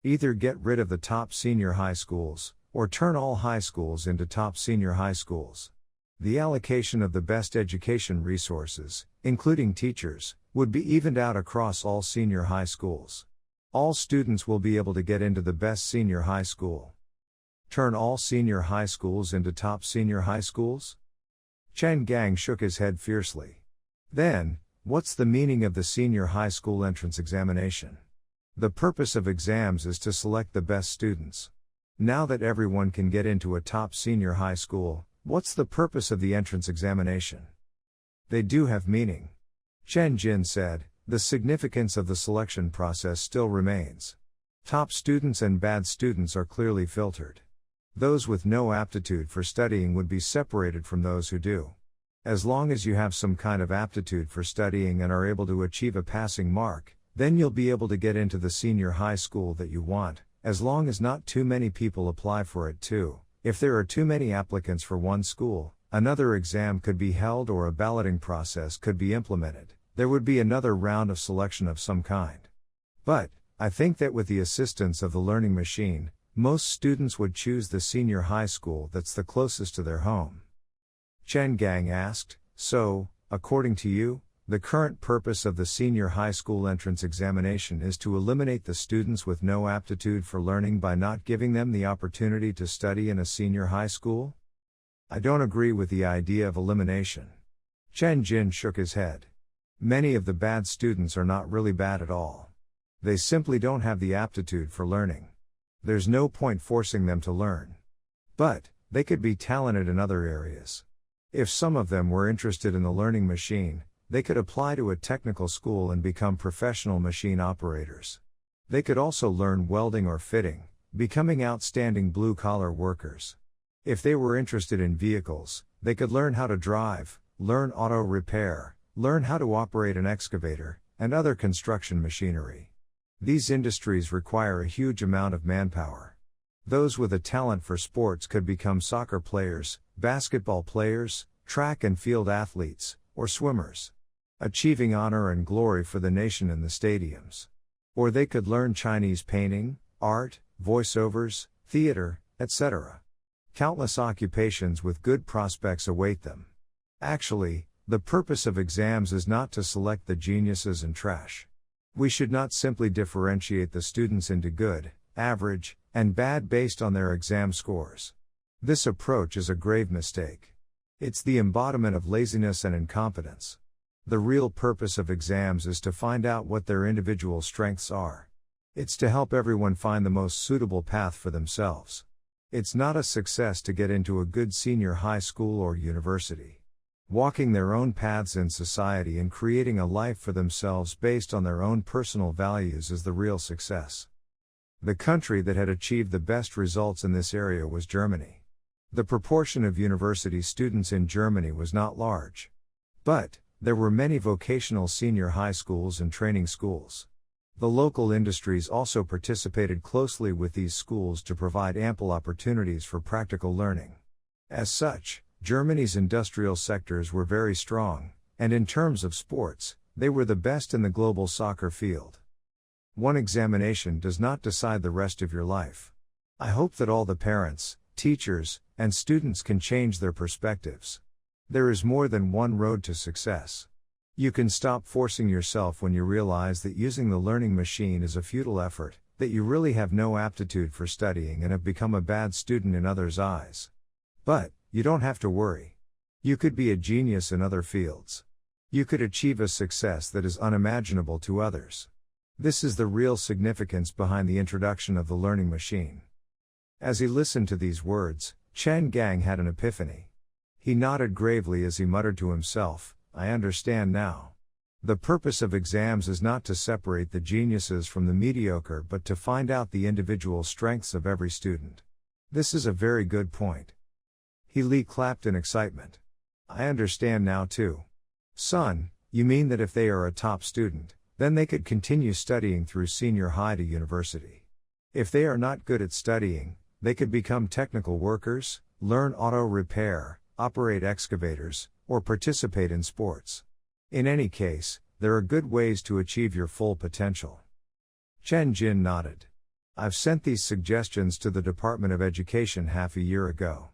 Either get rid of the top senior high schools, or turn all high schools into top senior high schools. The allocation of the best education resources, including teachers, would be evened out across all senior high schools. All students will be able to get into the best senior high school. Turn all senior high schools into top senior high schools? Chen Gang shook his head fiercely. Then, what's the meaning of the senior high school entrance examination? The purpose of exams is to select the best students. Now that everyone can get into a top senior high school, what's the purpose of the entrance examination? They do have meaning. Chen Jin said, the significance of the selection process still remains. Top students and bad students are clearly filtered. Those with no aptitude for studying would be separated from those who do. As long as you have some kind of aptitude for studying and are able to achieve a passing mark, then you'll be able to get into the senior high school that you want, as long as not too many people apply for it too. If there are too many applicants for one school, another exam could be held or a balloting process could be implemented. There would be another round of selection of some kind. But, I think that with the assistance of the learning machine, most students would choose the senior high school that's the closest to their home. Chen Gang asked, so, according to you, the current purpose of the senior high school entrance examination is to eliminate the students with no aptitude for learning by not giving them the opportunity to study in a senior high school? I don't agree with the idea of elimination. Chen Jin shook his head. Many of the bad students are not really bad at all. They simply don't have the aptitude for learning. There's no point forcing them to learn. But, they could be talented in other areas. If some of them were interested in the learning machine, they could apply to a technical school and become professional machine operators. They could also learn welding or fitting, becoming outstanding blue-collar workers. If they were interested in vehicles, they could learn how to drive, learn auto repair, learn how to operate an excavator, and other construction machinery. These industries require a huge amount of manpower. Those with a talent for sports could become soccer players, basketball players, track and field athletes, or swimmers, achieving honor and glory for the nation in the stadiums. Or they could learn Chinese painting, art, voiceovers, theater, etc. Countless occupations with good prospects await them. Actually, the purpose of exams is not to select the geniuses and trash. We should not simply differentiate the students into good, average, and bad based on their exam scores. This approach is a grave mistake. It's the embodiment of laziness and incompetence. The real purpose of exams is to find out what their individual strengths are. It's to help everyone find the most suitable path for themselves. It's not a success to get into a good senior high school or university. Walking their own paths in society and creating a life for themselves based on their own personal values is the real success. The country that had achieved the best results in this area was Germany. The proportion of university students in Germany was not large. But there were many vocational senior high schools and training schools. The local industries also participated closely with these schools to provide ample opportunities for practical learning. As such, Germany's industrial sectors were very strong, and in terms of sports, they were the best in the global soccer field. One examination does not decide the rest of your life. I hope that all the parents, teachers, and students can change their perspectives. There is more than one road to success. You can stop forcing yourself when you realize that using the learning machine is a futile effort, that you really have no aptitude for studying and have become a bad student in others' eyes. But you don't have to worry. You could be a genius in other fields. You could achieve a success that is unimaginable to others. This is the real significance behind the introduction of the learning machine. As he listened to these words, Chen Gang had an epiphany. He nodded gravely as he muttered to himself, "I understand now. The purpose of exams is not to separate the geniuses from the mediocre but to find out the individual strengths of every student. This is a very good point." He clapped in excitement. "I understand now too. Son, you mean that if they are a top student, then they could continue studying through senior high to university. If they are not good at studying, they could become technical workers, learn auto repair, operate excavators, or participate in sports. In any case, there are good ways to achieve your full potential." Chen Jin nodded. "I've sent these suggestions to the Department of Education half a year ago.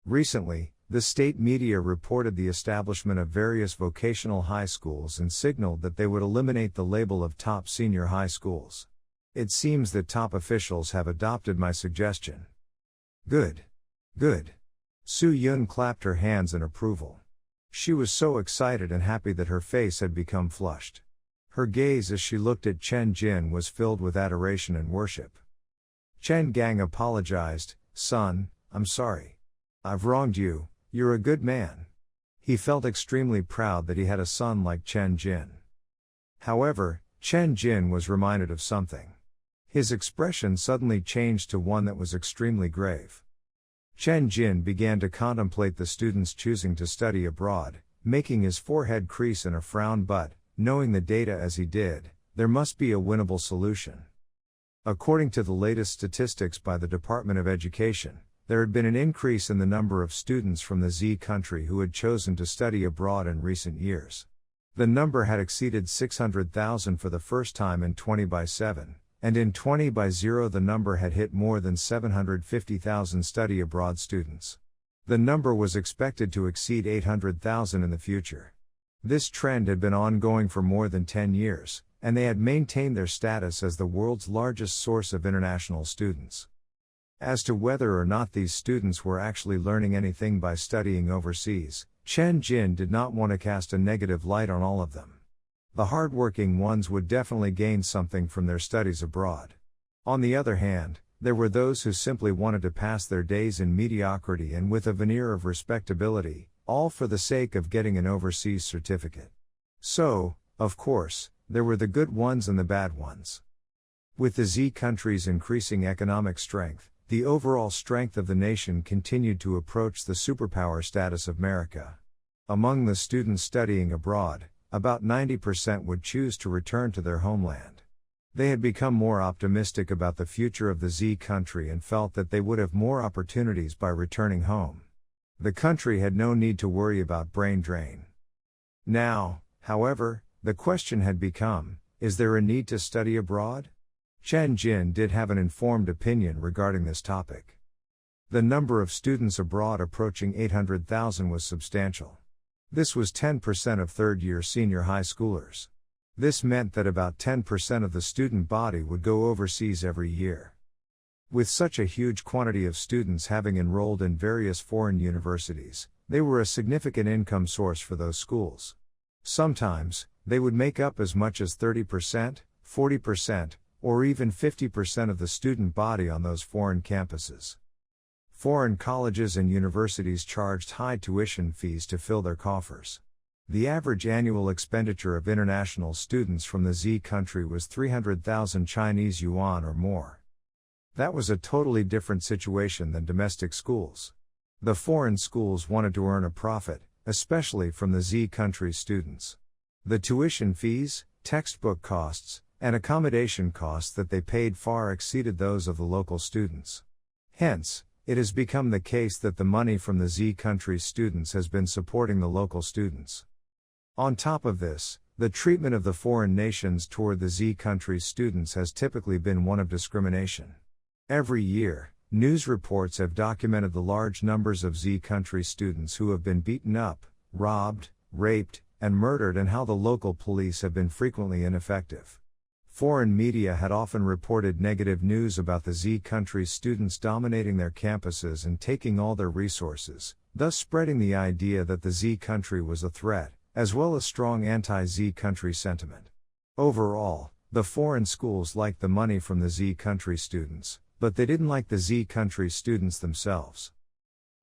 Recently, the state media reported the establishment of various vocational high schools and signaled that they would eliminate the label of top senior high schools. It seems that top officials have adopted my suggestion." "Good. Good." Su Yun clapped her hands in approval. She was so excited and happy that her face had become flushed. Her gaze as she looked at Chen Jin was filled with adoration and worship. Chen Gang apologized, "Son, I'm sorry. I've wronged you, you're a good man." He felt extremely proud that he had a son like Chen Jin. However, Chen Jin was reminded of something. His expression suddenly changed to one that was extremely grave. Chen Jin began to contemplate the students choosing to study abroad, making his forehead crease in a frown, but, knowing the data as he did, there must be a winnable solution. According to the latest statistics by the Department of Education, there had been an increase in the number of students from the Z country who had chosen to study abroad in recent years. The number had exceeded 600,000 for the first time in 20/7, and in 20/0 the number had hit more than 750,000 study abroad students. The number was expected to exceed 800,000 in the future. This trend had been ongoing for more than 10 years, and they had maintained their status as the world's largest source of international students. As to whether or not these students were actually learning anything by studying overseas, Chen Jin did not want to cast a negative light on all of them. The hardworking ones would definitely gain something from their studies abroad. On the other hand, there were those who simply wanted to pass their days in mediocrity and with a veneer of respectability, all for the sake of getting an overseas certificate. So, of course, there were the good ones and the bad ones. With the Z country's increasing economic strength, the overall strength of the nation continued to approach the superpower status of America. Among the students studying abroad, about 90% would choose to return to their homeland. They had become more optimistic about the future of the Z country and felt that they would have more opportunities by returning home. The country had no need to worry about brain drain. Now, however, the question had become, is there a need to study abroad? Chen Jin did have an informed opinion regarding this topic. The number of students abroad approaching 800,000 was substantial. This was 10% of third-year senior high schoolers. This meant that about 10% of the student body would go overseas every year. With such a huge quantity of students having enrolled in various foreign universities, they were a significant income source for those schools. Sometimes, they would make up as much as 30%, 40%, or even 50% of the student body on those foreign campuses. Foreign colleges and universities charged high tuition fees to fill their coffers. The average annual expenditure of international students from the Z country was 300,000 Chinese yuan or more. That was a totally different situation than domestic schools. The foreign schools wanted to earn a profit, especially from the Z country's students. The tuition fees, textbook costs, and accommodation costs that they paid far exceeded those of the local students. Hence, it has become the case that the money from the Z country's students has been supporting the local students. On top of this, the treatment of the foreign nations toward the Z country's students has typically been one of discrimination. Every year, news reports have documented the large numbers of Z country students who have been beaten up, robbed, raped, and murdered, and how the local police have been frequently ineffective. Foreign media had often reported negative news about the Z country's students dominating their campuses and taking all their resources, thus spreading the idea that the Z country was a threat, as well as strong anti-Z country sentiment. Overall, the foreign schools liked the money from the Z country students, but they didn't like the Z country students themselves.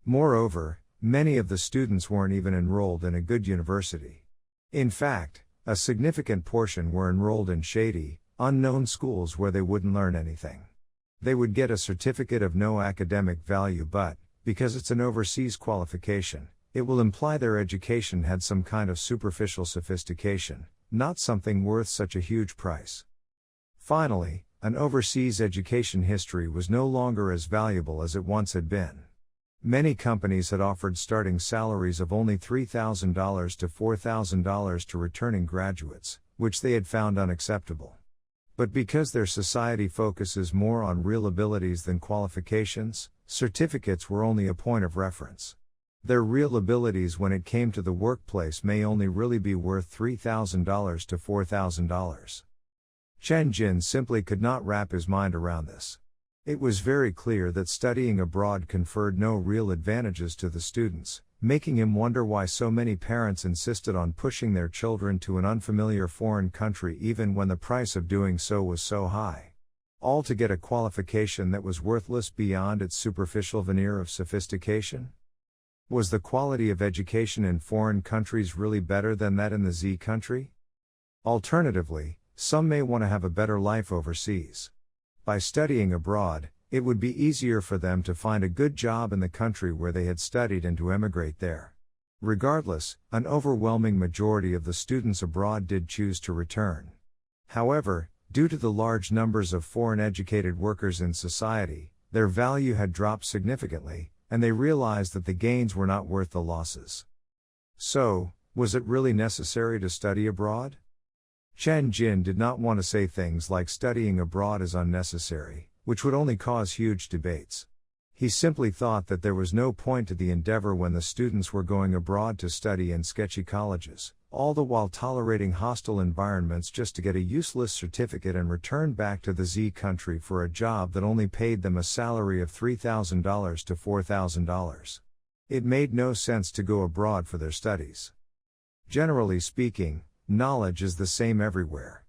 Moreover, many of the students weren't even enrolled in a good university. In fact, a significant portion were enrolled in shady, unknown schools where they wouldn't learn anything. They would get a certificate of no academic value, but, because it's an overseas qualification, it will imply their education had some kind of superficial sophistication, not something worth such a huge price. Finally, an overseas education history was no longer as valuable as it once had been. Many companies had offered starting salaries of only $3,000 to $4,000 to returning graduates, which they had found unacceptable. But because their society focuses more on real abilities than qualifications, certificates were only a point of reference. Their real abilities when it came to the workplace may only really be worth $3,000 to $4,000. Chen Jin simply could not wrap his mind around this. It was very clear that studying abroad conferred no real advantages to the students, making him wonder why so many parents insisted on pushing their children to an unfamiliar foreign country even when the price of doing so was so high. All to get a qualification that was worthless beyond its superficial veneer of sophistication? Was the quality of education in foreign countries really better than that in the Z country? Alternatively, some may want to have a better life overseas. By studying abroad, it would be easier for them to find a good job in the country where they had studied and to emigrate there. Regardless, an overwhelming majority of the students abroad did choose to return. However, due to the large numbers of foreign educated workers in society, their value had dropped significantly, and they realized that the gains were not worth the losses. So, was it really necessary to study abroad? Chen Jin did not want to say things like studying abroad is unnecessary, which would only cause huge debates. He simply thought that there was no point to the endeavor when the students were going abroad to study in sketchy colleges, all the while tolerating hostile environments just to get a useless certificate and return back to the Z country for a job that only paid them a salary of $3,000 to $4,000. It made no sense to go abroad for their studies. Generally speaking, knowledge is the same everywhere.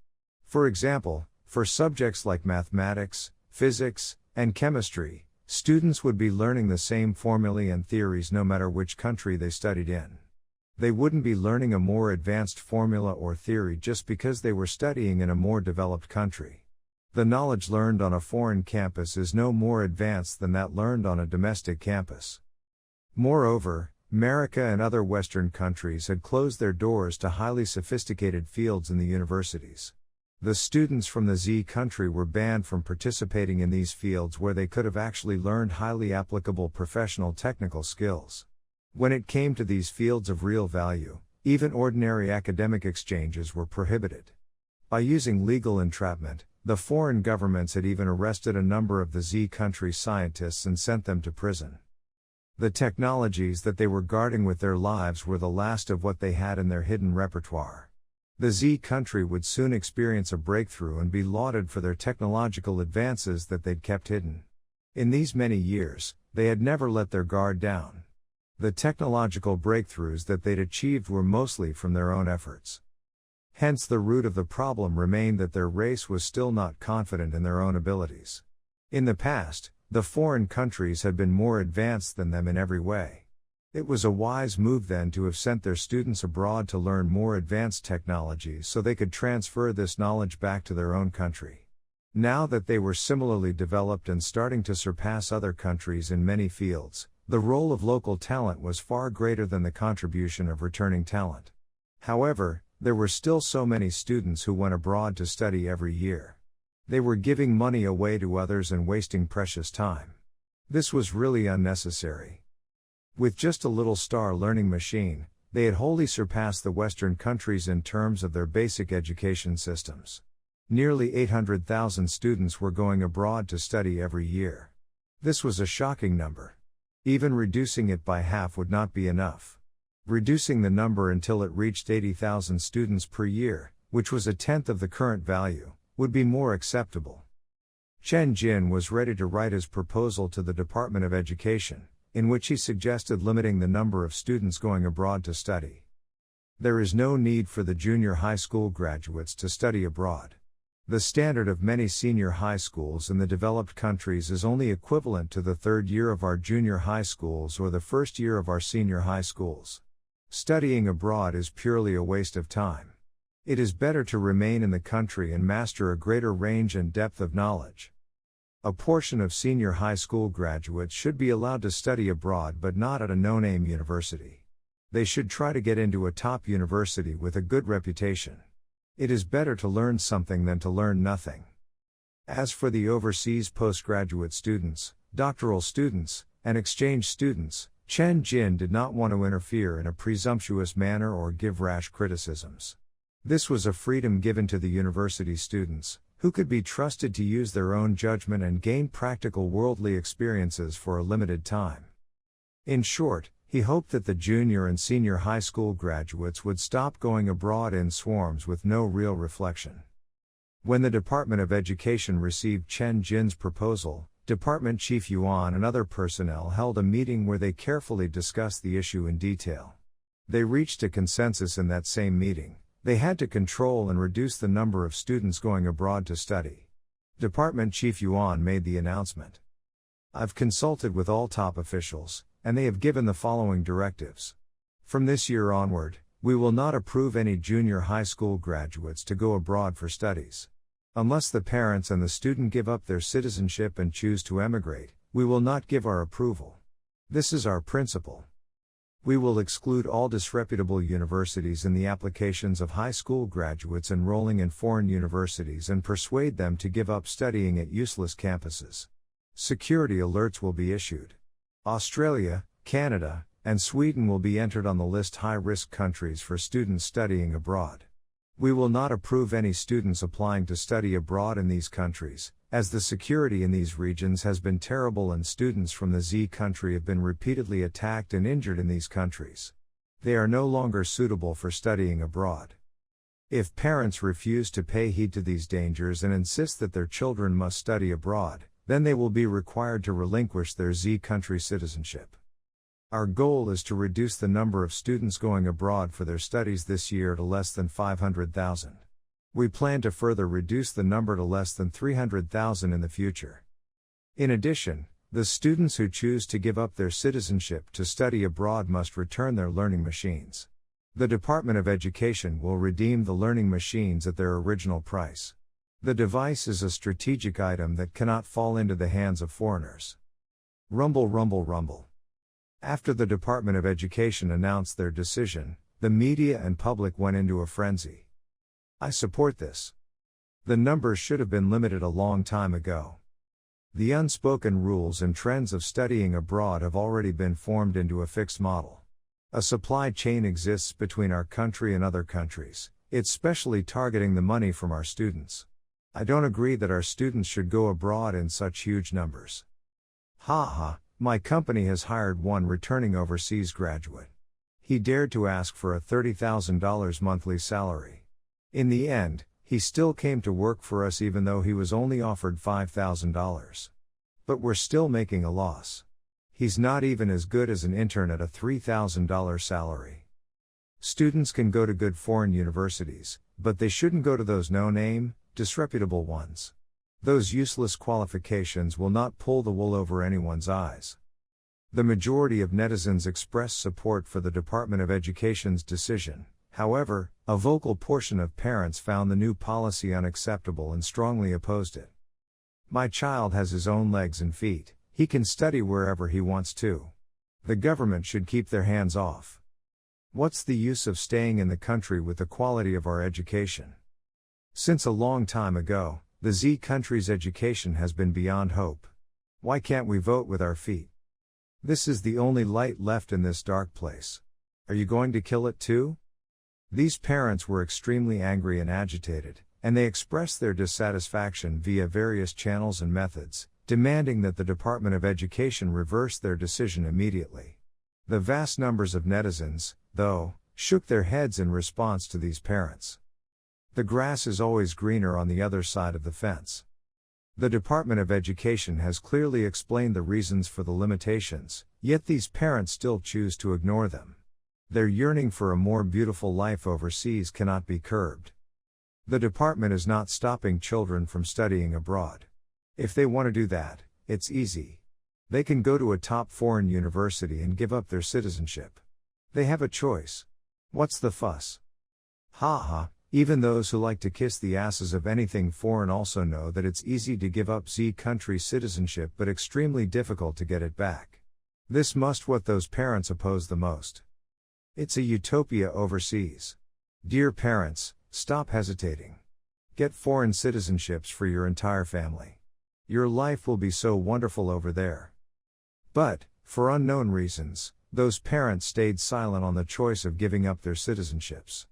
For example, for subjects like mathematics, physics, and chemistry, students would be learning the same formulae and theories no matter which country they studied in. They wouldn't be learning a more advanced formula or theory just because they were studying in a more developed country. The knowledge learned on a foreign campus is no more advanced than that learned on a domestic campus. Moreover, America and other Western countries had closed their doors to highly sophisticated fields in the universities. The students from the Z country were banned from participating in these fields where they could have actually learned highly applicable professional technical skills. When it came to these fields of real value, even ordinary academic exchanges were prohibited. By using legal entrapment, the foreign governments had even arrested a number of the Z country scientists and sent them to prison. The technologies that they were guarding with their lives were the last of what they had in their hidden repertoire. The Z country would soon experience a breakthrough and be lauded for their technological advances that they'd kept hidden. In these many years, they had never let their guard down. The technological breakthroughs that they'd achieved were mostly from their own efforts. Hence the root of the problem remained that their race was still not confident in their own abilities. In the past, the foreign countries had been more advanced than them in every way. It was a wise move then to have sent their students abroad to learn more advanced technologies so they could transfer this knowledge back to their own country. Now that they were similarly developed and starting to surpass other countries in many fields, the role of local talent was far greater than the contribution of returning talent. However, there were still so many students who went abroad to study every year. They were giving money away to others and wasting precious time. This was really unnecessary. With just a little star learning machine, they had wholly surpassed the Western countries in terms of their basic education systems. Nearly 800,000 students were going abroad to study every year. This was a shocking number. Even reducing it by half would not be enough. Reducing the number until it reached 80,000 students per year, which was a tenth of the current value, would be more acceptable. Chen Jin was ready to write his proposal to the Department of Education, in which he suggested limiting the number of students going abroad to study. There is no need for the junior high school graduates to study abroad. The standard of many senior high schools in the developed countries is only equivalent to the third year of our junior high schools or the first year of our senior high schools. Studying abroad is purely a waste of time. It is better to remain in the country and master a greater range and depth of knowledge. A portion of senior high school graduates should be allowed to study abroad but not at a no-name university. They should try to get into a top university with a good reputation. It is better to learn something than to learn nothing. As for the overseas postgraduate students, doctoral students, and exchange students, Chen Jin did not want to interfere in a presumptuous manner or give rash criticisms. This was a freedom given to the university students, who could be trusted to use their own judgment and gain practical worldly experiences for a limited time. In short, he hoped that the junior and senior high school graduates would stop going abroad in swarms with no real reflection. When the Department of Education received Chen Jin's proposal, Department Chief Yuan and other personnel held a meeting where they carefully discussed the issue in detail. They reached a consensus in that same meeting. They had to control and reduce the number of students going abroad to study. Department Chief Yuan made the announcement. I've consulted with all top officials, and they have given the following directives. From this year onward, we will not approve any junior high school graduates to go abroad for studies. Unless the parents and the student give up their citizenship and choose to emigrate, we will not give our approval. This is our principle. We will exclude all disreputable universities in the applications of high school graduates enrolling in foreign universities and persuade them to give up studying at useless campuses. Security alerts will be issued. Australia, Canada, and Sweden will be entered on the list high-risk countries for students studying abroad. We will not approve any students applying to study abroad in these countries, as the security in these regions has been terrible and students from the Z country have been repeatedly attacked and injured in these countries. They are no longer suitable for studying abroad. If parents refuse to pay heed to these dangers and insist that their children must study abroad, then they will be required to relinquish their Z country citizenship. Our goal is to reduce the number of students going abroad for their studies this year to less than 500,000. We plan to further reduce the number to less than 300,000 in the future. In addition, the students who choose to give up their citizenship to study abroad must return their learning machines. The Department of Education will redeem the learning machines at their original price. The device is a strategic item that cannot fall into the hands of foreigners. Rumble, rumble, rumble. After the Department of Education announced their decision, the media and public went into a frenzy. I support this. The numbers should have been limited a long time ago. The unspoken rules and trends of studying abroad have already been formed into a fixed model. A supply chain exists between our country and other countries, it's specially targeting the money from our students. I don't agree that our students should go abroad in such huge numbers. Ha. My company has hired one returning overseas graduate. He dared to ask for a $30,000 monthly salary. In the end, he still came to work for us even though he was only offered $5,000. But we're still making a loss. He's not even as good as an intern at a $3,000 salary. Students can go to good foreign universities, but they shouldn't go to those no-name, disreputable ones. Those useless qualifications will not pull the wool over anyone's eyes. The majority of netizens expressed support for the Department of Education's decision. However, a vocal portion of parents found the new policy unacceptable and strongly opposed it. My child has his own legs and feet. He can study wherever he wants to. The government should keep their hands off. What's the use of staying in the country with the quality of our education? Since a long time ago, the Z country's education has been beyond hope. Why can't we vote with our feet? This is the only light left in this dark place. Are you going to kill it too? These parents were extremely angry and agitated, and they expressed their dissatisfaction via various channels and methods, demanding that the Department of Education reverse their decision immediately. The vast numbers of netizens, though, shook their heads in response to these parents. The grass is always greener on the other side of the fence. The Department of Education has clearly explained the reasons for the limitations, yet these parents still choose to ignore them. Their yearning for a more beautiful life overseas cannot be curbed. The department is not stopping children from studying abroad. If they want to do that, it's easy. They can go to a top foreign university and give up their citizenship. They have a choice. What's the fuss? Ha ha. Even those who like to kiss the asses of anything foreign also know that it's easy to give up Z country citizenship but extremely difficult to get it back. This must what those parents oppose the most. It's a utopia overseas. Dear parents, stop hesitating. Get foreign citizenships for your entire family. Your life will be so wonderful over there. But, for unknown reasons, those parents stayed silent on the choice of giving up their citizenships.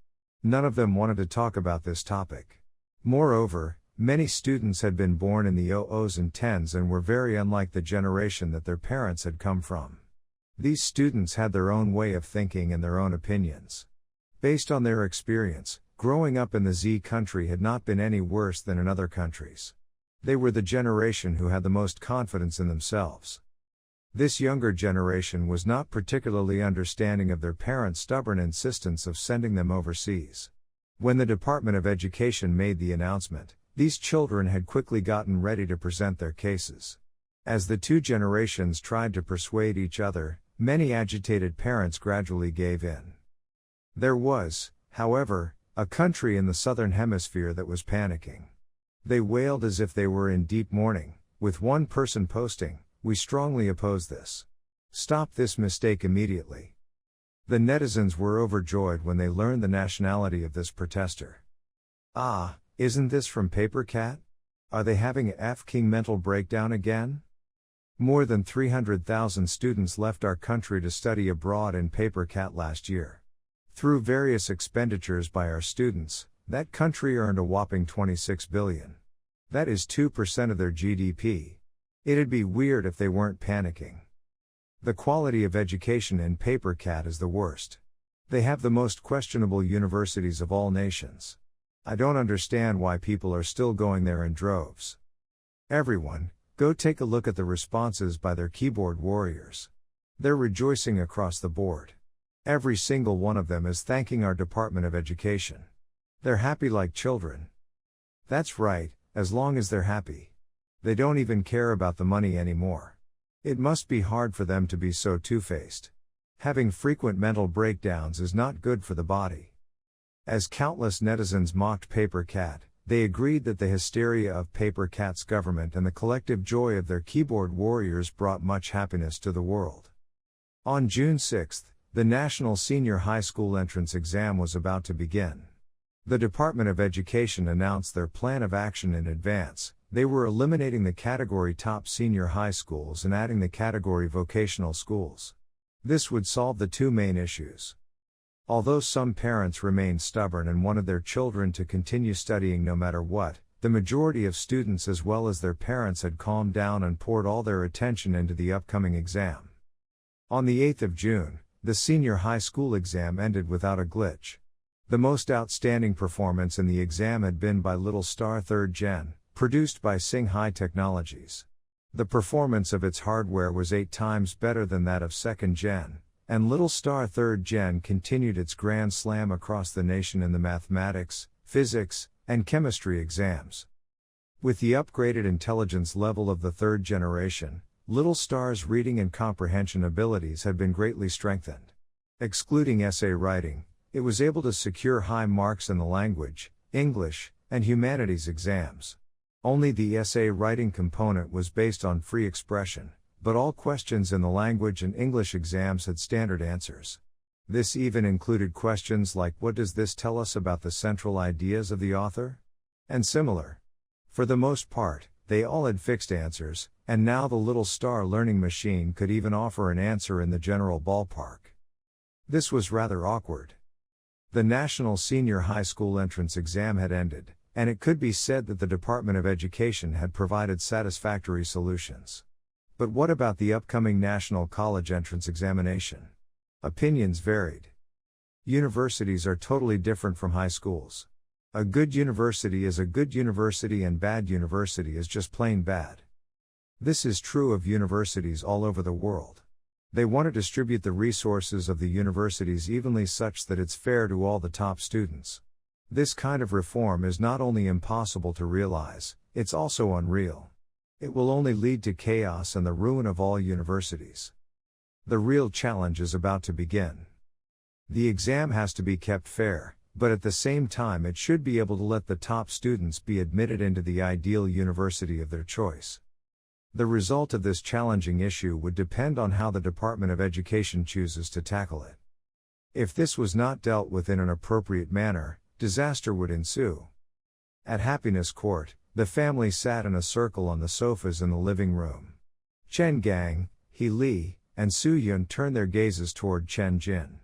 None of them wanted to talk about this topic. Moreover, many students had been born in the 00s and 10s and were very unlike the generation that their parents had come from. These students had their own way of thinking and their own opinions. Based on their experience, growing up in the Z country had not been any worse than in other countries. They were the generation who had the most confidence in themselves. This younger generation was not particularly understanding of their parents' stubborn insistence of sending them overseas. When the Department of Education made the announcement, these children had quickly gotten ready to present their cases. As the two generations tried to persuade each other, many agitated parents gradually gave in. There was, however, a country in the southern hemisphere that was panicking. They wailed as if they were in deep mourning, with one person posting, "We strongly oppose this. Stop this mistake immediately." The netizens were overjoyed when they learned the nationality of this protester. Ah, isn't this from Paper Cat? Are they having a King mental breakdown again? More than 300,000 students left our country to study abroad in Paper Cat last year. Through various expenditures by our students, that country earned a whopping $26 billion. That is 2% of their GDP. It'd be weird if they weren't panicking. The quality of education in Paper Cat is the worst. They have the most questionable universities of all nations. I don't understand why people are still going there in droves. Everyone, go take a look at the responses by their keyboard warriors. They're rejoicing across the board. Every single one of them is thanking our Department of Education. They're happy like children. That's right, as long as they're happy. They don't even care about the money anymore. It must be hard for them to be so two-faced. Having frequent mental breakdowns is not good for the body. As countless netizens mocked Paper Cat, they agreed that the hysteria of Paper Cat's government and the collective joy of their keyboard warriors brought much happiness to the world. On June 6, the National Senior High School entrance exam was about to begin. The Department of Education announced their plan of action in advance. They were eliminating the category top senior high schools and adding the category vocational schools. This would solve the two main issues. Although some parents remained stubborn and wanted their children to continue studying no matter what, the majority of students as well as their parents had calmed down and poured all their attention into the upcoming exam. On the 8th of June, the senior high school exam ended without a glitch. The most outstanding performance in the exam had been by Little Star 3rd Gen, produced by Sing High Technologies. The performance of its hardware was 8 times better than that of 2nd Gen, and Little Star 3rd Gen continued its grand slam across the nation in the mathematics, physics, and chemistry exams. With the upgraded intelligence level of the third generation, Little Star's reading and comprehension abilities had been greatly strengthened. Excluding essay writing, it was able to secure high marks in the language, English, and humanities exams. Only the essay writing component was based on free expression, but all questions in the language and English exams had standard answers. This even included questions like, "What does this tell us about the central ideas of the author?" and similar. For the most part, they all had fixed answers, and now the Little Star learning machine could even offer an answer in the general ballpark. This was rather awkward. The National Senior High School Entrance Exam had ended, and it could be said that the Department of Education had provided satisfactory solutions. But what about the upcoming National College Entrance Examination? Opinions varied. Universities are totally different from high schools. A good university is a good university and bad university is just plain bad. This is true of universities all over the world. They want to distribute the resources of the universities evenly such that it's fair to all the top students. This kind of reform is not only impossible to realize, it's also unreal. It will only lead to chaos and the ruin of all universities. The real challenge is about to begin. The exam has to be kept fair, but at the same time it should be able to let the top students be admitted into the ideal university of their choice. The result of this challenging issue would depend on how the Department of Education chooses to tackle it. If this was not dealt with in an appropriate manner, disaster would ensue. At Happiness Court, the family sat in a circle on the sofas in the living room. Chen Gang, He Li, and Su Yun turned their gazes toward Chen Jin.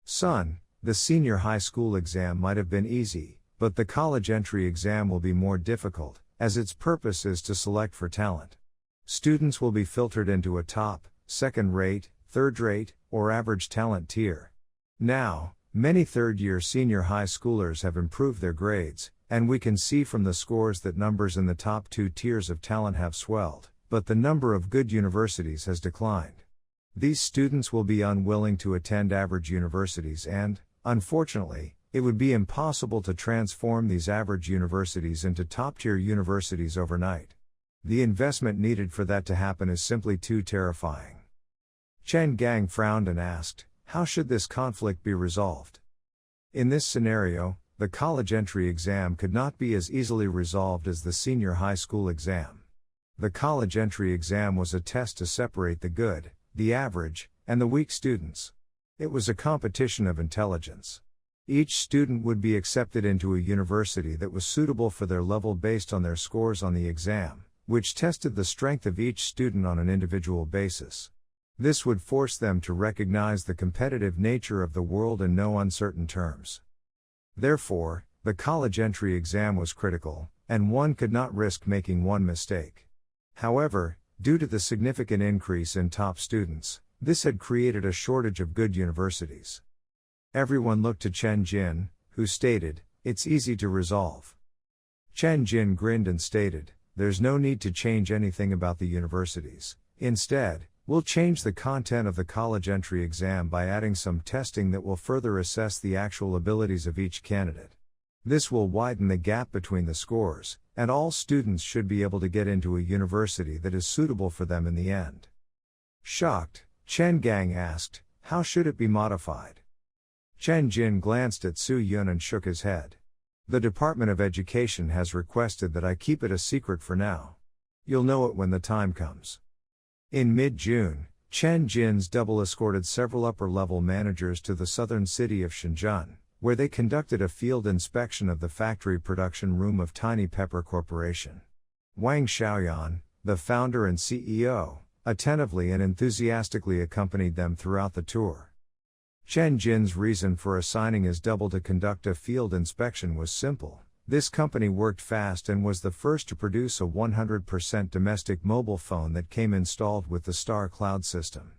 "Son, the senior high school exam might have been easy, but the college entry exam will be more difficult, as its purpose is to select for talent. Students will be filtered into a top, second-rate, third-rate, or average talent tier. Now, many third-year senior high schoolers have improved their grades, and we can see from the scores that numbers in the top two tiers of talent have swelled, but the number of good universities has declined. These students will be unwilling to attend average universities and, unfortunately, it would be impossible to transform these average universities into top-tier universities overnight. The investment needed for that to happen is simply too terrifying." Chen Gang frowned and asked, "How should this conflict be resolved?" In this scenario, the college entry exam could not be as easily resolved as the senior high school exam. The college entry exam was a test to separate the good, the average, and the weak students. It was a competition of intelligence. Each student would be accepted into a university that was suitable for their level based on their scores on the exam, which tested the strength of each student on an individual basis. This would force them to recognize the competitive nature of the world in no uncertain terms. Therefore, the college entry exam was critical, and one could not risk making one mistake. However, due to the significant increase in top students, this had created a shortage of good universities. Everyone looked to Chen Jin, who stated, "It's easy to resolve." Chen Jin grinned and stated, "There's no need to change anything about the universities. Instead, we'll change the content of the college entry exam by adding some testing that will further assess the actual abilities of each candidate. This will widen the gap between the scores, and all students should be able to get into a university that is suitable for them in the end." Shocked, Chen Gang asked, "How should it be modified?" Chen Jin glanced at Su Yun and shook his head. "The Department of Education has requested that I keep it a secret for now. You'll know it when the time comes." In mid-June, Chen Jin's double escorted several upper-level managers to the southern city of Shenzhen, where they conducted a field inspection of the factory production room of Tiny Pepper Corporation. Wang Xiaoyan, the founder and CEO, attentively and enthusiastically accompanied them throughout the tour. Chen Jin's reason for assigning his double to conduct a field inspection was simple. This company worked fast and was the first to produce a 100% domestic mobile phone that came installed with the Star Cloud system.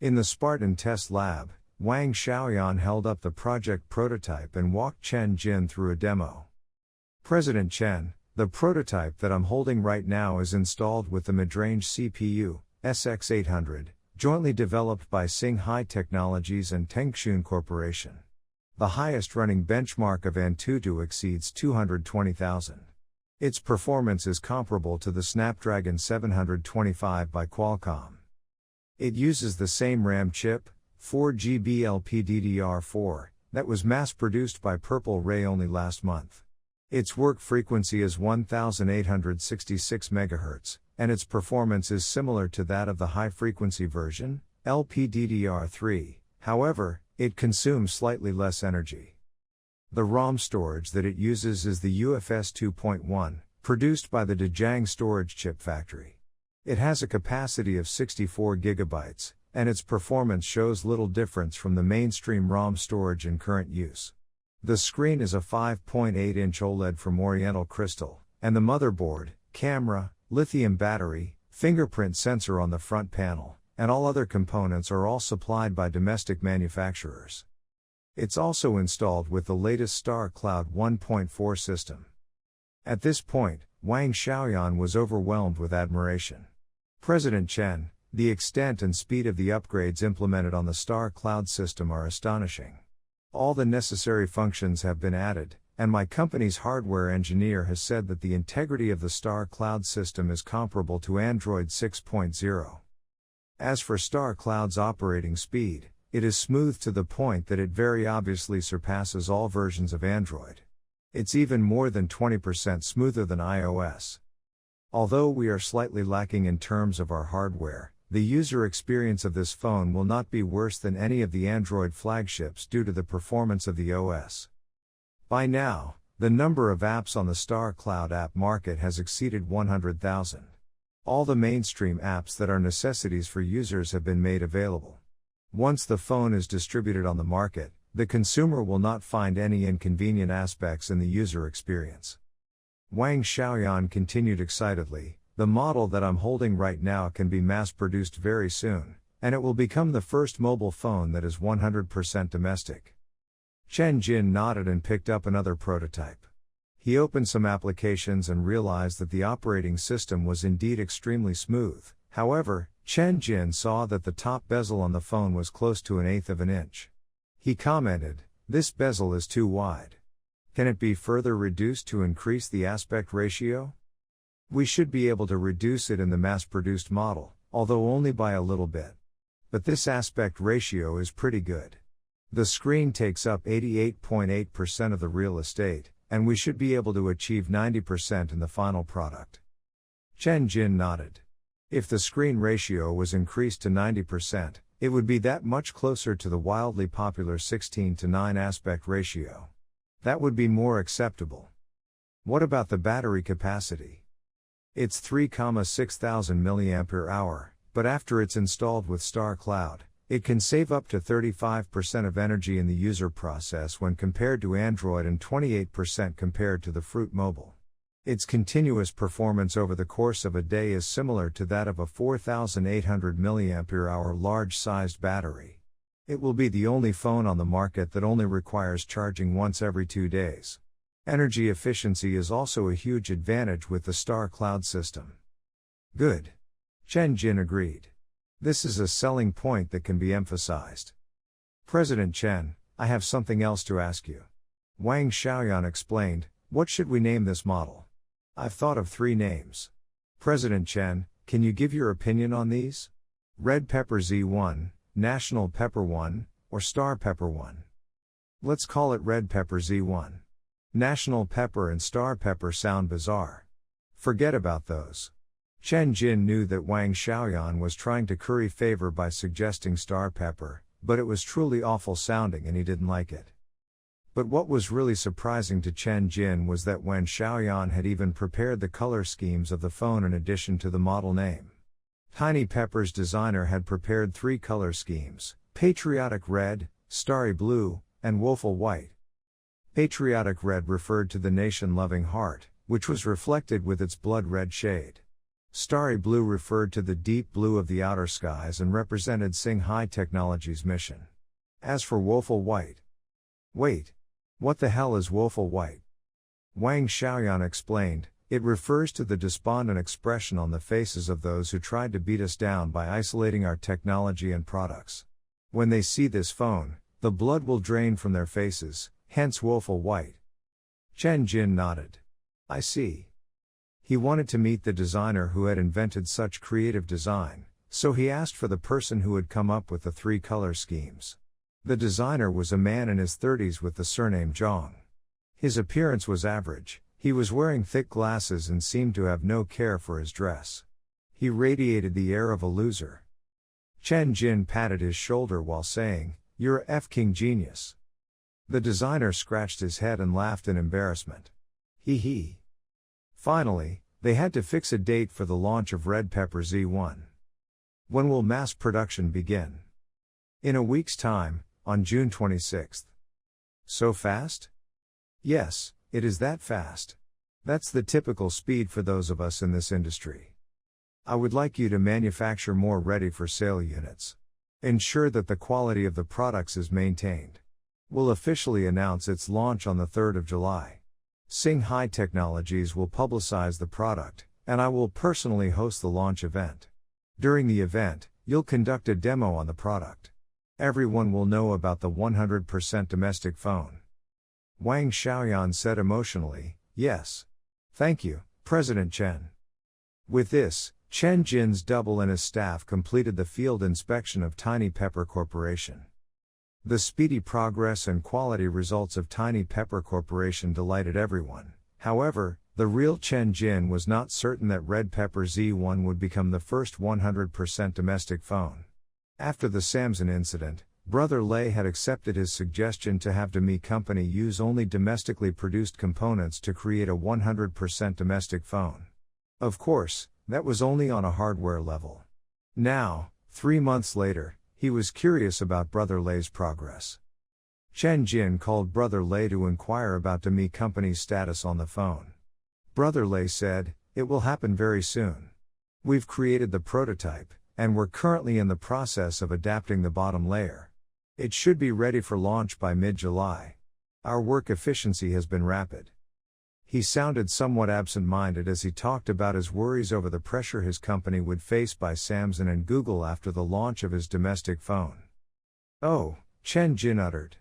In the Spartan test lab, Wang Xiaoyan held up the project prototype and walked Chen Jin through a demo. "President Chen, the prototype that I'm holding right now is installed with the mid-range CPU, SX800, jointly developed by Singhai Technologies and Tengxun Corporation. The highest running benchmark of Antutu exceeds 220,000. Its performance is comparable to the Snapdragon 725 by Qualcomm. It uses the same RAM chip, 4GB LPDDR4, that was mass-produced by Purple Ray only last month. Its work frequency is 1866 MHz, and its performance is similar to that of the high-frequency version, LPDDR3, however, it consumes slightly less energy. The ROM storage that it uses is the UFS 2.1, produced by the Dejang storage chip factory. It has a capacity of 64 GB, and its performance shows little difference from the mainstream ROM storage in current use. The screen is a 5.8-inch OLED from Oriental Crystal, and the motherboard, camera, lithium battery, fingerprint sensor on the front panel, and all other components are all supplied by domestic manufacturers. It's also installed with the latest Star Cloud 1.4 system. At this point, Wang Xiaoyan was overwhelmed with admiration. President Chen, the extent and speed of the upgrades implemented on the Star Cloud system are astonishing. All the necessary functions have been added, and my company's hardware engineer has said that the integrity of the Star Cloud system is comparable to Android 6.0. As for Star Cloud's operating speed, it is smooth to the point that it very obviously surpasses all versions of Android. It's even more than 20% smoother than iOS. Although we are slightly lacking in terms of our hardware, the user experience of this phone will not be worse than any of the Android flagships due to the performance of the OS. By now, the number of apps on the Star Cloud app market has exceeded 100,000. All the mainstream apps that are necessities for users have been made available. Once the phone is distributed on the market, the consumer will not find any inconvenient aspects in the user experience. Wang Xiaoyan continued excitedly, "The model that I'm holding right now can be mass-produced very soon, and it will become the first mobile phone that is 100% domestic." Chen Jin nodded and picked up another prototype. He opened some applications and realized that the operating system was indeed extremely smooth. However, Chen Jin saw that the top bezel on the phone was close to 1/8 of an inch. He commented, "This bezel is too wide. Can it be further reduced to increase the aspect ratio? We should be able to reduce it in the mass-produced model, although only by a little bit. But this aspect ratio is pretty good. The screen takes up 88.8% of the real estate, and we should be able to achieve 90% in the final product." Chen Jin nodded. If the screen ratio was increased to 90%, it would be that much closer to the wildly popular 16:9 aspect ratio. That would be more acceptable. What about the battery capacity? It's 3,600 mAh, but after it's installed with Star Cloud, it can save up to 35% of energy in the user process when compared to Android and 28% compared to the Fruit Mobile. Its continuous performance over the course of a day is similar to that of a 4,800 mAh large-sized battery. It will be the only phone on the market that only requires charging once every 2 days. Energy efficiency is also a huge advantage with the Star Cloud system. Good. Chen Jin agreed. This is a selling point that can be emphasized. President Chen, I have something else to ask you. Wang Xiaoyan explained, "What should we name this model?" "I've thought of 3 names. President Chen, can you give your opinion on these? Red Pepper Z1, National Pepper 1, or Star Pepper 1? Let's call it Red Pepper Z1. National Pepper and Star Pepper sound bizarre. Forget about those." Chen Jin knew that Wang Xiaoyan was trying to curry favor by suggesting Star Pepper, but it was truly awful sounding and he didn't like it. But what was really surprising to Chen Jin was that Wang Xiaoyan had even prepared the color schemes of the phone in addition to the model name. Tiny Pepper's designer had prepared 3 color schemes: Patriotic Red, Starry Blue, and Woeful White. Patriotic Red referred to the nation-loving heart, which was reflected with its blood red shade. Starry Blue referred to the deep blue of the outer skies and represented Singhai Technologies' mission. As for Woeful White. Wait. What the hell is Woeful White? Wang Xiaoyan explained, it refers to the despondent expression on the faces of those who tried to beat us down by isolating our technology and products. When they see this phone, The blood will drain from their faces, hence woeful white. Chen Jin nodded. I see. He wanted to meet the designer who had invented such creative design, so he asked for the person who had come up with the 3 color schemes. The designer was a man in his 30s with the surname Zhang. His appearance was average, he was wearing thick glasses and seemed to have no care for his dress. He radiated the air of a loser. Chen Jin patted his shoulder while saying, "You're a f-king genius." The designer scratched his head and laughed in embarrassment. Hee hee. Finally, they had to fix a date for the launch of Red Pepper Z1. When will mass production begin? In a week's time, on June 26th. So fast? Yes, it is that fast. That's the typical speed for those of us in this industry. I would like you to manufacture more ready-for-sale units. Ensure that the quality of the products is maintained. We'll officially announce its launch on the 3rd of July. Singhai Technologies will publicize the product, and I will personally host the launch event. During the event, you'll conduct a demo on the product. Everyone will know about the 100% domestic phone. Wang Xiaoyan said emotionally, "Yes. Thank you, President Chen." With this, Chen Jin's double and his staff completed the field inspection of Tiny Pepper Corporation. The speedy progress and quality results of Tiny Pepper Corporation delighted everyone. However, the real Chen Jin was not certain that Red Pepper Z1 would become the first 100% domestic phone. After the Samsung incident, Brother Lei had accepted his suggestion to have Demi Company use only domestically produced components to create a 100% domestic phone. Of course, that was only on a hardware level. Now, 3 months later, he was curious about Brother Lei's progress. Chen Jin called Brother Lei to inquire about Demi Company's status on the phone. Brother Lei said, "It will happen very soon. We've created the prototype, and we're currently in the process of adapting the bottom layer. It should be ready for launch by mid-July. Our work efficiency has been rapid." He sounded somewhat absent-minded as he talked about his worries over the pressure his company would face by Samsung and Google after the launch of his domestic phone. "Oh," Chen Jin uttered.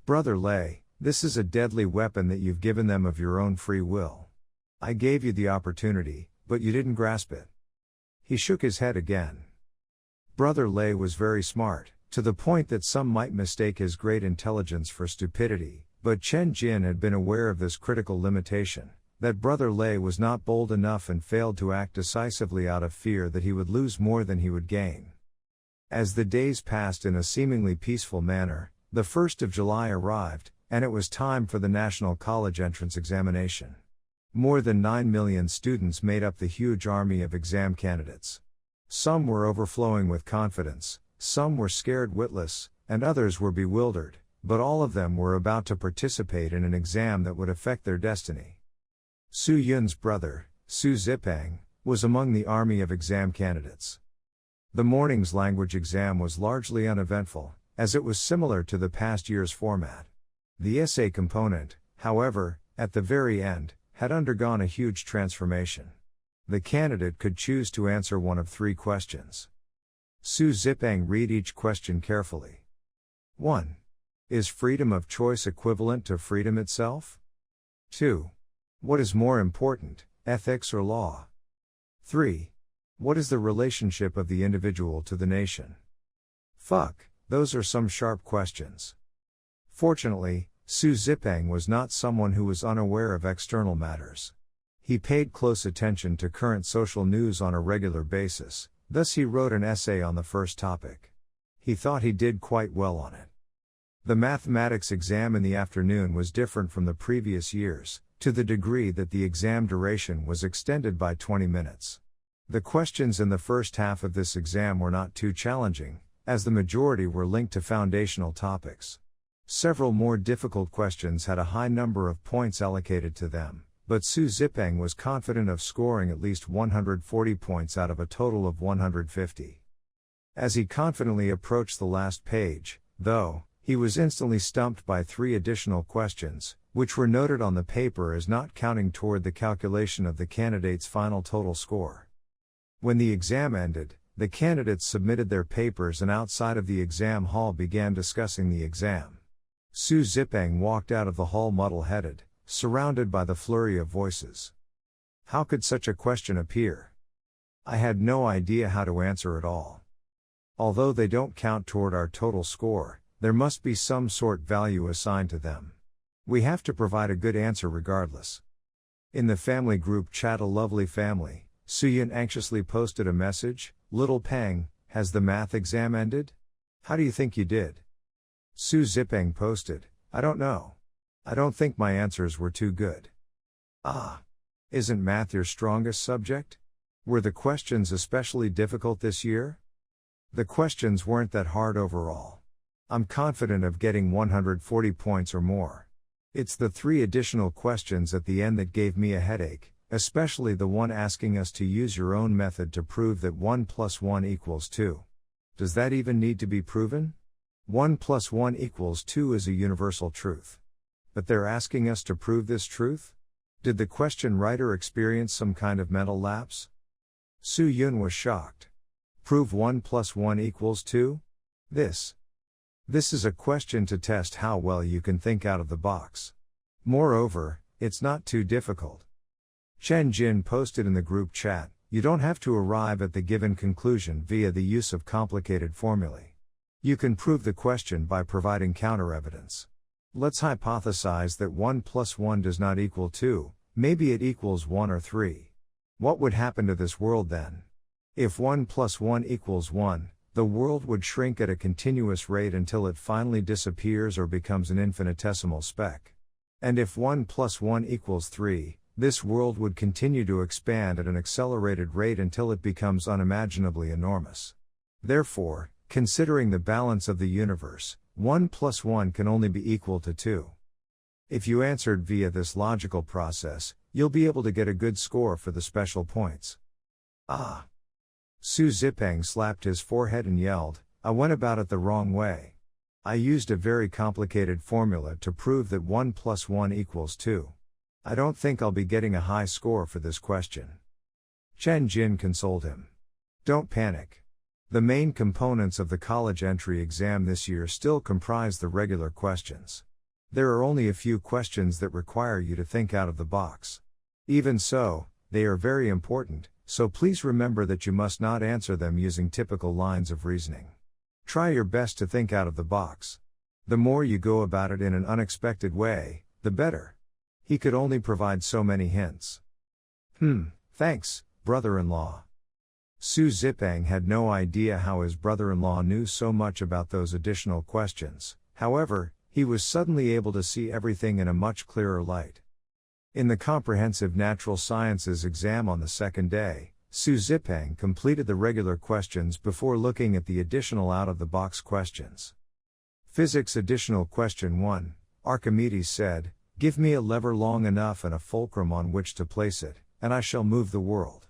"Brother Lei, this is a deadly weapon that you've given them of your own free will. I gave you the opportunity, but you didn't grasp it." He shook his head again. Brother Lei was very smart, to the point that some might mistake his great intelligence for stupidity. But Chen Jin had been aware of this critical limitation, that Brother Lei was not bold enough and failed to act decisively out of fear that he would lose more than he would gain. As the days passed in a seemingly peaceful manner, the 1st of July arrived, and it was time for the National College Entrance Examination. More than 9 million students made up the huge army of exam candidates. Some were overflowing with confidence, some were scared witless, and others were bewildered. But all of them were about to participate in an exam that would affect their destiny. Su Yun's brother, Su Zipeng, was among the army of exam candidates. The morning's language exam was largely uneventful, as it was similar to the past year's format. The essay component, however, at the very end, had undergone a huge transformation. The candidate could choose to answer one of 3 questions. Su Zipeng read each question carefully. 1. Is freedom of choice equivalent to freedom itself? 2. What is more important, ethics or law? 3. What is the relationship of the individual to the nation? Fuck, those are some sharp questions. Fortunately, Su Zipeng was not someone who was unaware of external matters. He paid close attention to current social news on a regular basis, thus he wrote an essay on the first topic. He thought he did quite well on it. The mathematics exam in the afternoon was different from the previous years, to the degree that the exam duration was extended by 20 minutes. The questions in the first half of this exam were not too challenging, as the majority were linked to foundational topics. Several more difficult questions had a high number of points allocated to them, but Su Zipeng was confident of scoring at least 140 points out of a total of 150. As he confidently approached the last page, though, he was instantly stumped by 3 additional questions, which were noted on the paper as not counting toward the calculation of the candidate's final total score. When the exam ended, the candidates submitted their papers and outside of the exam hall began discussing the exam. Su Zipeng walked out of the hall muddle-headed, surrounded by the flurry of voices. How could such a question appear? I had no idea how to answer at all. Although they don't count toward our total score, there must be some sort value assigned to them. We have to provide a good answer regardless. In the family group chat, a lovely family, Suyun anxiously posted a message, "Little Pang, has the math exam ended? How do you think you did?" Su Zipeng posted, "I don't know. I don't think my answers were too good." Ah. Isn't math your strongest subject? Were the questions especially difficult this year? The questions weren't that hard overall. I'm confident of getting 140 points or more. It's the 3 additional questions at the end that gave me a headache, especially the one asking us to use your own method to prove that 1 + 1 = 2. Does that even need to be proven? 1 + 1 = 2 is a universal truth. But they're asking us to prove this truth? Did the question writer experience some kind of mental lapse? Su Yun was shocked. Prove 1 + 1 = 2? This is a question to test how well you can think out of the box. Moreover, it's not too difficult. Chen Jin posted in the group chat, "You don't have to arrive at the given conclusion via the use of complicated formulae. You can prove the question by providing counter-evidence. Let's hypothesize that 1 + 1 does not equal 2, maybe it equals 1 or 3. What would happen to this world then? If 1 + 1 = 1, the world would shrink at a continuous rate until it finally disappears or becomes an infinitesimal speck. And if 1 + 1 = 3, this world would continue to expand at an accelerated rate until it becomes unimaginably enormous. Therefore, considering the balance of the universe, 1 + 1 can only be equal to 2. If you answered via this logical process, you'll be able to get a good score for the special points." Ah! Su Zipeng slapped his forehead and yelled, "I went about it the wrong way. I used a very complicated formula to prove that 1 + 1 = 2. I don't think I'll be getting a high score for this question." Chen Jin consoled him. "Don't panic. The main components of the college entry exam this year still comprise the regular questions. There are only a few questions that require you to think out of the box. Even so, they are very important, so please remember that you must not answer them using typical lines of reasoning. Try your best to think out of the box. The more you go about it in an unexpected way, the better." He could only provide so many hints. Thanks, brother-in-law." Su Zipeng had no idea how his brother-in-law knew so much about those additional questions. However, he was suddenly able to see everything in a much clearer light. In the comprehensive natural sciences exam on the second day, Su Zipeng completed the regular questions before looking at the additional out-of-the-box questions. Physics additional question 1, Archimedes said, "Give me a lever long enough and a fulcrum on which to place it, and I shall move the world."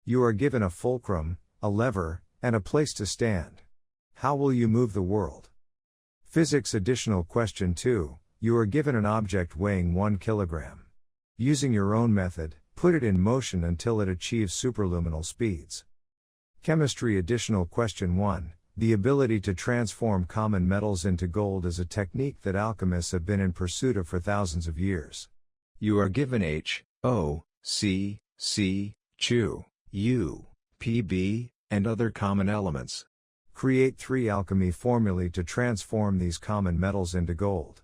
You are given a fulcrum, a lever, and a place to stand. How will you move the world? Physics additional question 2, you are given an object weighing 1 kilogram. Using your own method, put it in motion until it achieves superluminal speeds. Chemistry additional question 1, the ability to transform common metals into gold is a technique that alchemists have been in pursuit of for thousands of years. You are given H, O, C, Cu, U, Pb, and other common elements. Create 3 alchemy formulae to transform these common metals into gold.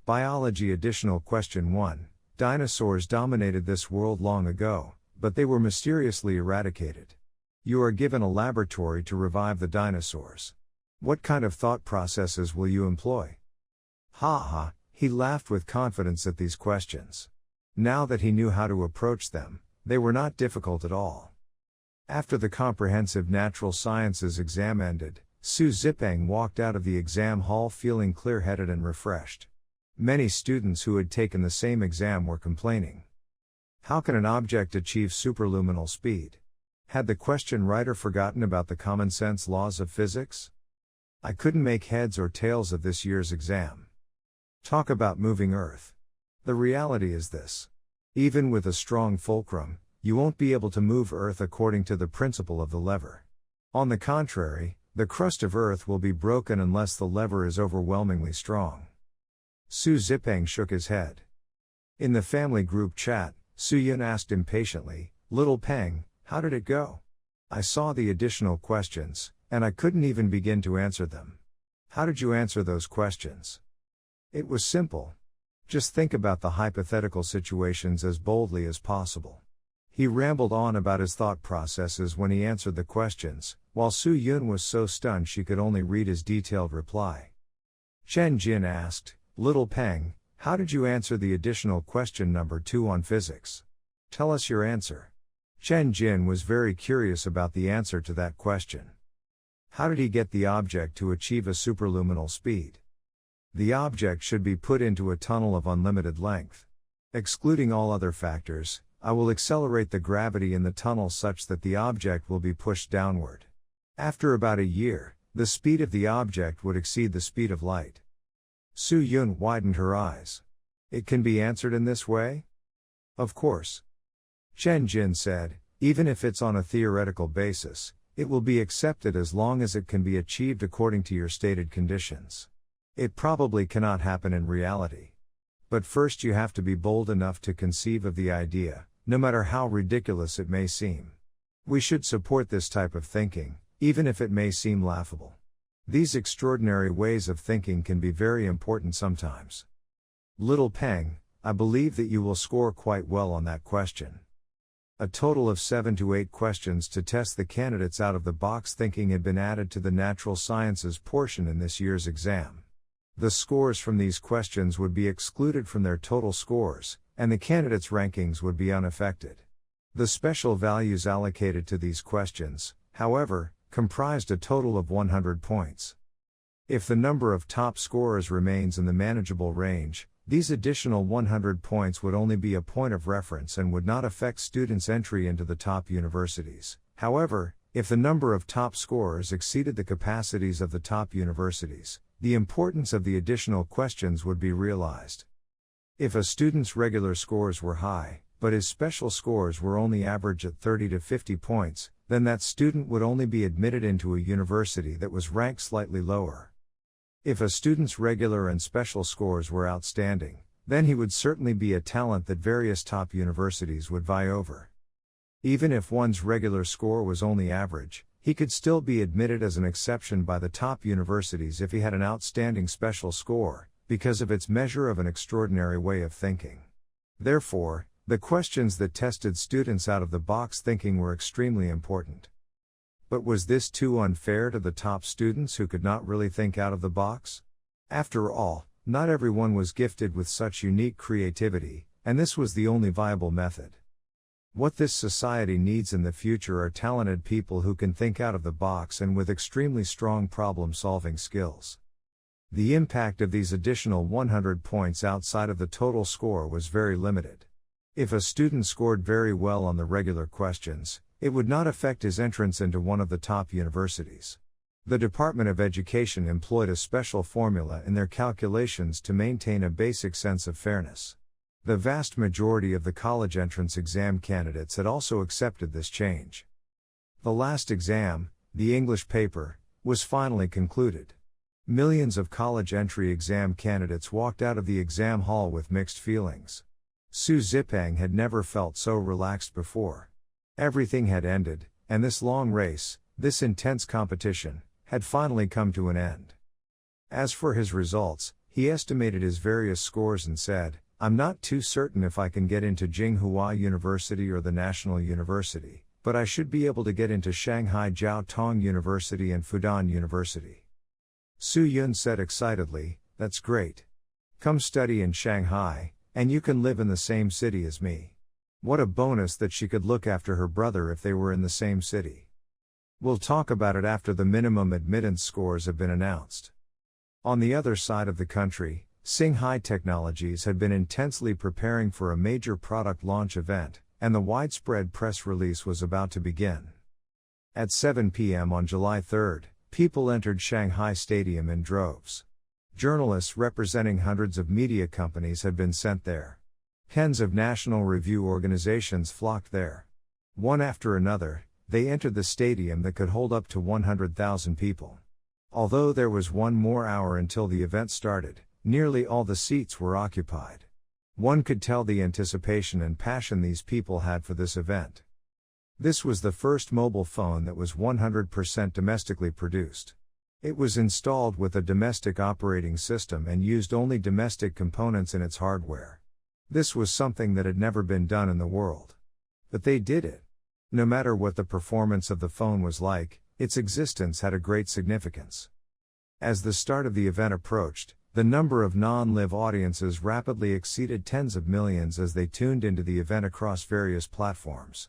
Biology additional question 1, dinosaurs dominated this world long ago, but they were mysteriously eradicated. You are given a laboratory to revive the dinosaurs. What kind of thought processes will you employ? Ha! He laughed with confidence at these questions. Now that he knew how to approach them, they were not difficult at all. After the comprehensive natural sciences exam ended, Su Zipeng walked out of the exam hall feeling clear-headed and refreshed. Many students who had taken the same exam were complaining. How can an object achieve superluminal speed? Had the question writer forgotten about the common-sense laws of physics? I couldn't make heads or tails of this year's exam. Talk about moving Earth. The reality is this. Even with a strong fulcrum, you won't be able to move Earth according to the principle of the lever. On the contrary, the crust of Earth will be broken unless the lever is overwhelmingly strong. Su Zipeng shook his head. In the family group chat, Su Yun asked impatiently, "Little Peng, how did it go? I saw the additional questions, and I couldn't even begin to answer them. How did you answer those questions?" "It was simple. Just think about the hypothetical situations as boldly as possible." He rambled on about his thought processes when he answered the questions, while Su Yun was so stunned she could only read his detailed reply. Chen Jin asked, "Little Peng, how did you answer the additional question number 2 on physics? Tell us your answer." Chen Jin was very curious about the answer to that question. How did he get the object to achieve a superluminal speed? The object should be put into a tunnel of unlimited length. Excluding all other factors, I will accelerate the gravity in the tunnel such that the object will be pushed downward. After about a year, the speed of the object would exceed the speed of light. Su Yun widened her eyes. It can be answered in this way? Of course. Chen Jin said, even if it's on a theoretical basis, it will be accepted as long as it can be achieved according to your stated conditions. It probably cannot happen in reality. But first you have to be bold enough to conceive of the idea, no matter how ridiculous it may seem. We should support this type of thinking, even if it may seem laughable. These extraordinary ways of thinking can be very important sometimes. Little Peng, I believe that you will score quite well on that question. A total of 7 to 8 questions to test the candidates out of the box thinking had been added to the natural sciences portion in this year's exam. The scores from these questions would be excluded from their total scores, and the candidates' rankings would be unaffected. The special values allocated to these questions, however, comprised a total of 100 points. If the number of top scorers remains in the manageable range, these additional 100 points would only be a point of reference and would not affect students' entry into the top universities. However, if the number of top scorers exceeded the capacities of the top universities, the importance of the additional questions would be realized. If a student's regular scores were high, but his special scores were only average at 30 to 50 points, then that student would only be admitted into a university that was ranked slightly lower. If a student's regular and special scores were outstanding, then he would certainly be a talent that various top universities would vie over. Even if one's regular score was only average, he could still be admitted as an exception by the top universities if he had an outstanding special score, because of its measure of an extraordinary way of thinking. Therefore, the questions that tested students out of the box thinking were extremely important. But was this too unfair to the top students who could not really think out of the box? After all, not everyone was gifted with such unique creativity, and this was the only viable method. What this society needs in the future are talented people who can think out of the box and with extremely strong problem-solving skills. The impact of these additional 100 points outside of the total score was very limited. If a student scored very well on the regular questions, it would not affect his entrance into one of the top universities. The Department of Education employed a special formula in their calculations to maintain a basic sense of fairness. The vast majority of the college entrance exam candidates had also accepted this change. The last exam, the English paper, was finally concluded. Millions of college entry exam candidates walked out of the exam hall with mixed feelings. Su Zipeng had never felt so relaxed before. Everything had ended, and this long race, this intense competition, had finally come to an end. As for his results, he estimated his various scores and said, "I'm not too certain if I can get into Tsinghua University or the National University, but I should be able to get into Shanghai Jiao Tong University and Fudan University." Su Yun said excitedly, "That's great. Come study in Shanghai, and you can live in the same city as me." What a bonus that she could look after her brother if they were in the same city. We'll talk about it after the minimum admittance scores have been announced. On the other side of the country, Singhai Technologies had been intensely preparing for a major product launch event, and the widespread press release was about to begin. At 7 p.m. on July 3, people entered Shanghai Stadium in droves. Journalists representing hundreds of media companies had been sent there. Tens of national review organizations flocked there. One after another, They entered the stadium that could hold up to 100,000 people. Although there was one more hour until the event started, nearly all the seats were occupied. One could tell the anticipation and passion these people had for this event. This was the first mobile phone that was 100% domestically produced. It was installed with a domestic operating system and used only domestic components in its hardware. This was something that had never been done in the world. But they did it. No matter what the performance of the phone was like, its existence had a great significance. As the start of the event approached, the number of non-live audiences rapidly exceeded tens of millions as they tuned into the event across various platforms.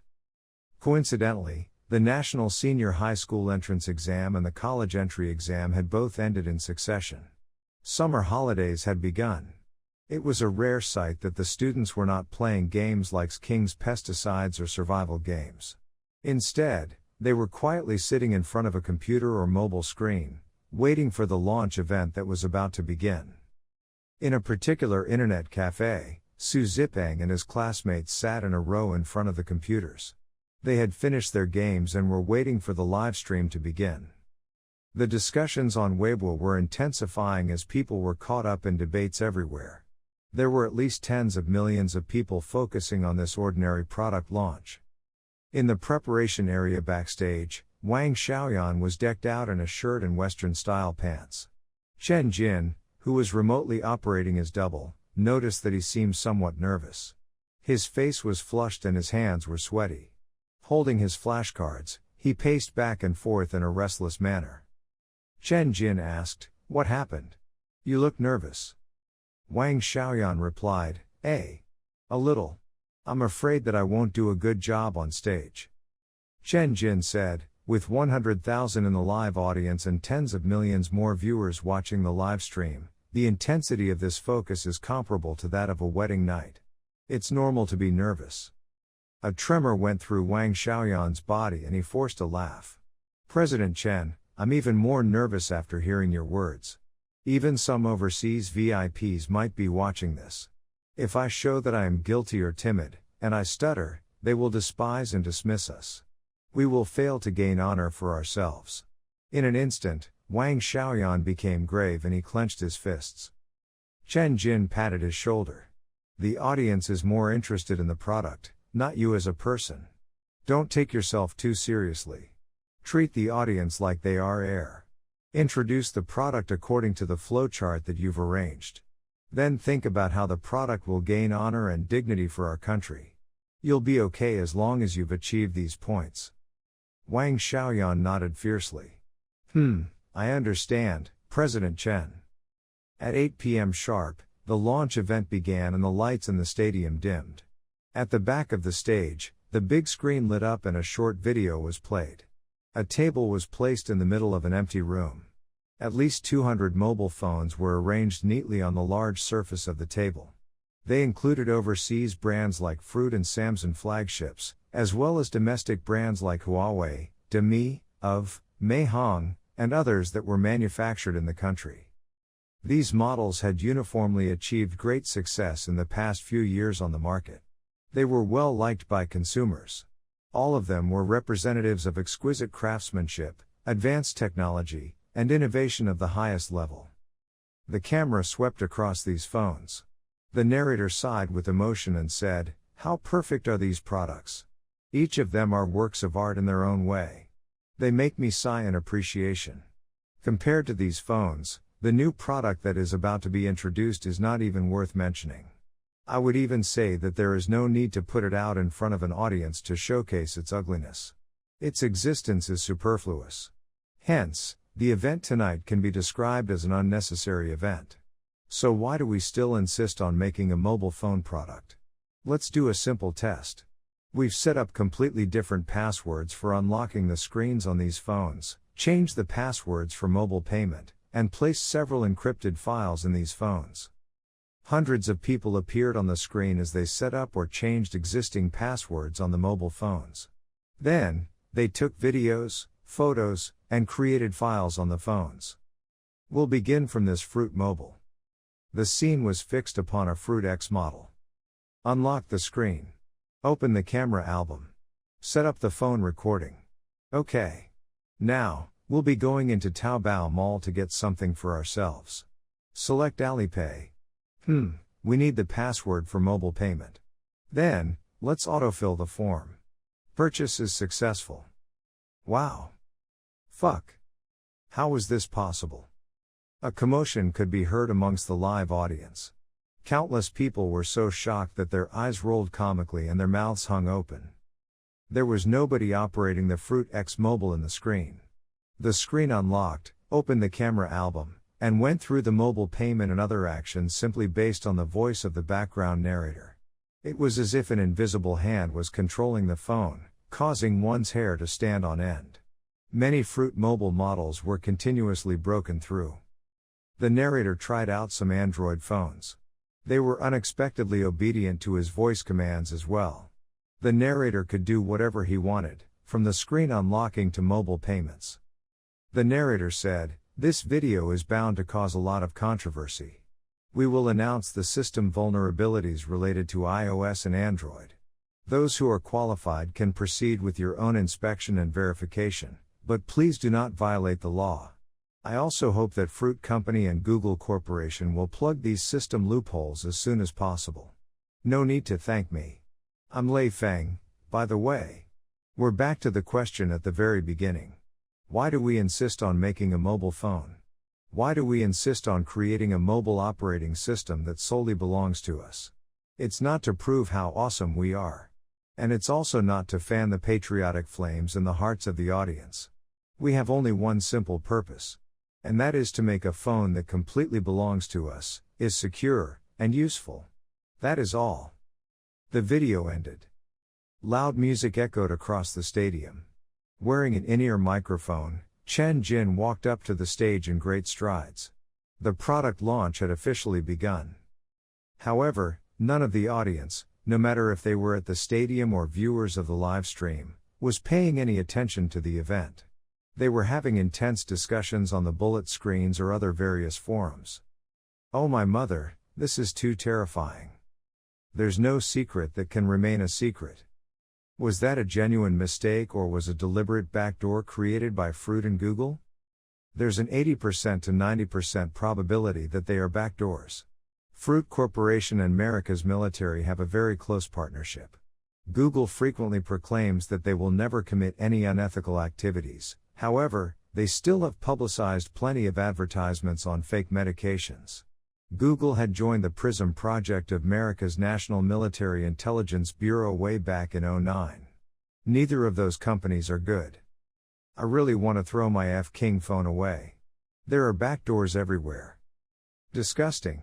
Coincidentally, the National Senior High School Entrance Exam and the College Entry Exam had both ended in succession. Summer holidays had begun. It was a rare sight that the students were not playing games like King's Pesticides or survival games. Instead, they were quietly sitting in front of a computer or mobile screen, waiting for the launch event that was about to begin. In a particular internet cafe, Su Zipeng and his classmates sat in a row in front of the computers. They had finished their games and were waiting for the live stream to begin. The discussions on Weibo were intensifying as people were caught up in debates everywhere. There were at least tens of millions of people focusing on this ordinary product launch. In the preparation area backstage, Wang Xiaoyan was decked out in a shirt and Western-style pants. Chen Jin, who was remotely operating as double, noticed that he seemed somewhat nervous. His face was flushed and his hands were sweaty. Holding his flashcards, he paced back and forth in a restless manner. Chen Jin asked, "What happened? You look nervous." Wang Xiaoyan replied, A little. I'm afraid that I won't do a good job on stage." Chen Jin said, "With 100,000 in the live audience and tens of millions more viewers watching the live stream, the intensity of this focus is comparable to that of a wedding night. It's normal to be nervous." A tremor went through Wang Xiaoyan's body and he forced a laugh. "President Chen, I'm even more nervous after hearing your words. Even some overseas VIPs might be watching this. If I show that I am guilty or timid, and I stutter, they will despise and dismiss us. We will fail to gain honor for ourselves." In an instant, Wang Xiaoyan became grave and he clenched his fists. Chen Jin patted his shoulder. "The audience is more interested in the product, not you as a person. Don't take yourself too seriously. Treat the audience like they are air. Introduce the product according to the flowchart that you've arranged. Then think about how the product will gain honor and dignity for our country. You'll be okay as long as you've achieved these points." Wang Xiaoyan nodded fiercely. I understand, President Chen." At 8 p.m. sharp, the launch event began and the lights in the stadium dimmed. At the back of the stage, the big screen lit up and a short video was played. A table was placed in the middle of an empty room. At least 200 mobile phones were arranged neatly on the large surface of the table. They included overseas brands like Fruit and Samsung flagships, as well as domestic brands like Huawei, Demi, of, Meihong, and others that were manufactured in the country. These models had uniformly achieved great success in the past few years on the market. They were well liked by consumers. All of them were representatives of exquisite craftsmanship, advanced technology, and innovation of the highest level. The camera swept across these phones. The narrator sighed with emotion and said, "How perfect are these products! Each of them are works of art in their own way. They make me sigh in appreciation. Compared to these phones, the new product that is about to be introduced is not even worth mentioning. I would even say that there is no need to put it out in front of an audience to showcase its ugliness. Its existence is superfluous. Hence, the event tonight can be described as an unnecessary event. So why do we still insist on making a mobile phone product? Let's do a simple test. We've set up completely different passwords for unlocking the screens on these phones, changed the passwords for mobile payment, and placed several encrypted files in these phones. Hundreds of people appeared on the screen as they set up or changed existing passwords on the mobile phones. Then, they took videos, photos, and created files on the phones. We'll begin from this Fruit Mobile. The scene was fixed upon a Fruit X model. Unlock the screen. Open the camera album. Set up the phone recording. Okay. Now, we'll be going into Taobao Mall to get something for ourselves. Select Alipay. We need the password for mobile payment. Then, let's autofill the form. Purchase is successful. Wow. Fuck. How was this possible? A commotion could be heard amongst the live audience. Countless people were so shocked that their eyes rolled comically and their mouths hung open. There was nobody operating the Fruit X mobile in the screen. The screen unlocked, opened the camera album, and went through the mobile payment and other actions simply based on the voice of the background narrator. It was as if an invisible hand was controlling the phone, causing one's hair to stand on end. Many Fruit mobile models were continuously broken through. The narrator tried out some Android phones. They were unexpectedly obedient to his voice commands as well. The narrator could do whatever he wanted, from the screen unlocking to mobile payments. The narrator said, "This video is bound to cause a lot of controversy. We will announce the system vulnerabilities related to iOS and Android. Those who are qualified can proceed with your own inspection and verification, but please do not violate the law. I also hope that Fruit Company and Google Corporation will plug these system loopholes as soon as possible. No need to thank me. I'm Lei Feng, by the way." We're back to the question at the very beginning. Why do we insist on making a mobile phone? Why do we insist on creating a mobile operating system that solely belongs to us? It's not to prove how awesome we are. And it's also not to fan the patriotic flames in the hearts of the audience. We have only one simple purpose. And that is to make a phone that completely belongs to us, is secure, and useful. That is all. The video ended. Loud music echoed across the stadium. Wearing an in-ear microphone, Chen Jin walked up to the stage in great strides. The product launch had officially begun. However, none of the audience, no matter if they were at the stadium or viewers of the live stream, was paying any attention to the event. They were having intense discussions on the bullet screens or other various forums. Oh my mother, this is too terrifying. There's no secret that can remain a secret. Was that a genuine mistake or was a deliberate backdoor created by Fruit and Google? There's an 80% to 90% probability that they are backdoors. Fruit Corporation and America's military have a very close partnership. Google frequently proclaims that they will never commit any unethical activities. However, they still have publicized plenty of advertisements on fake medications. Google had joined the PRISM project of America's National Military Intelligence Bureau way back in 2009. Neither of those companies are good. I really want to throw my F-King phone away. There are backdoors everywhere. Disgusting.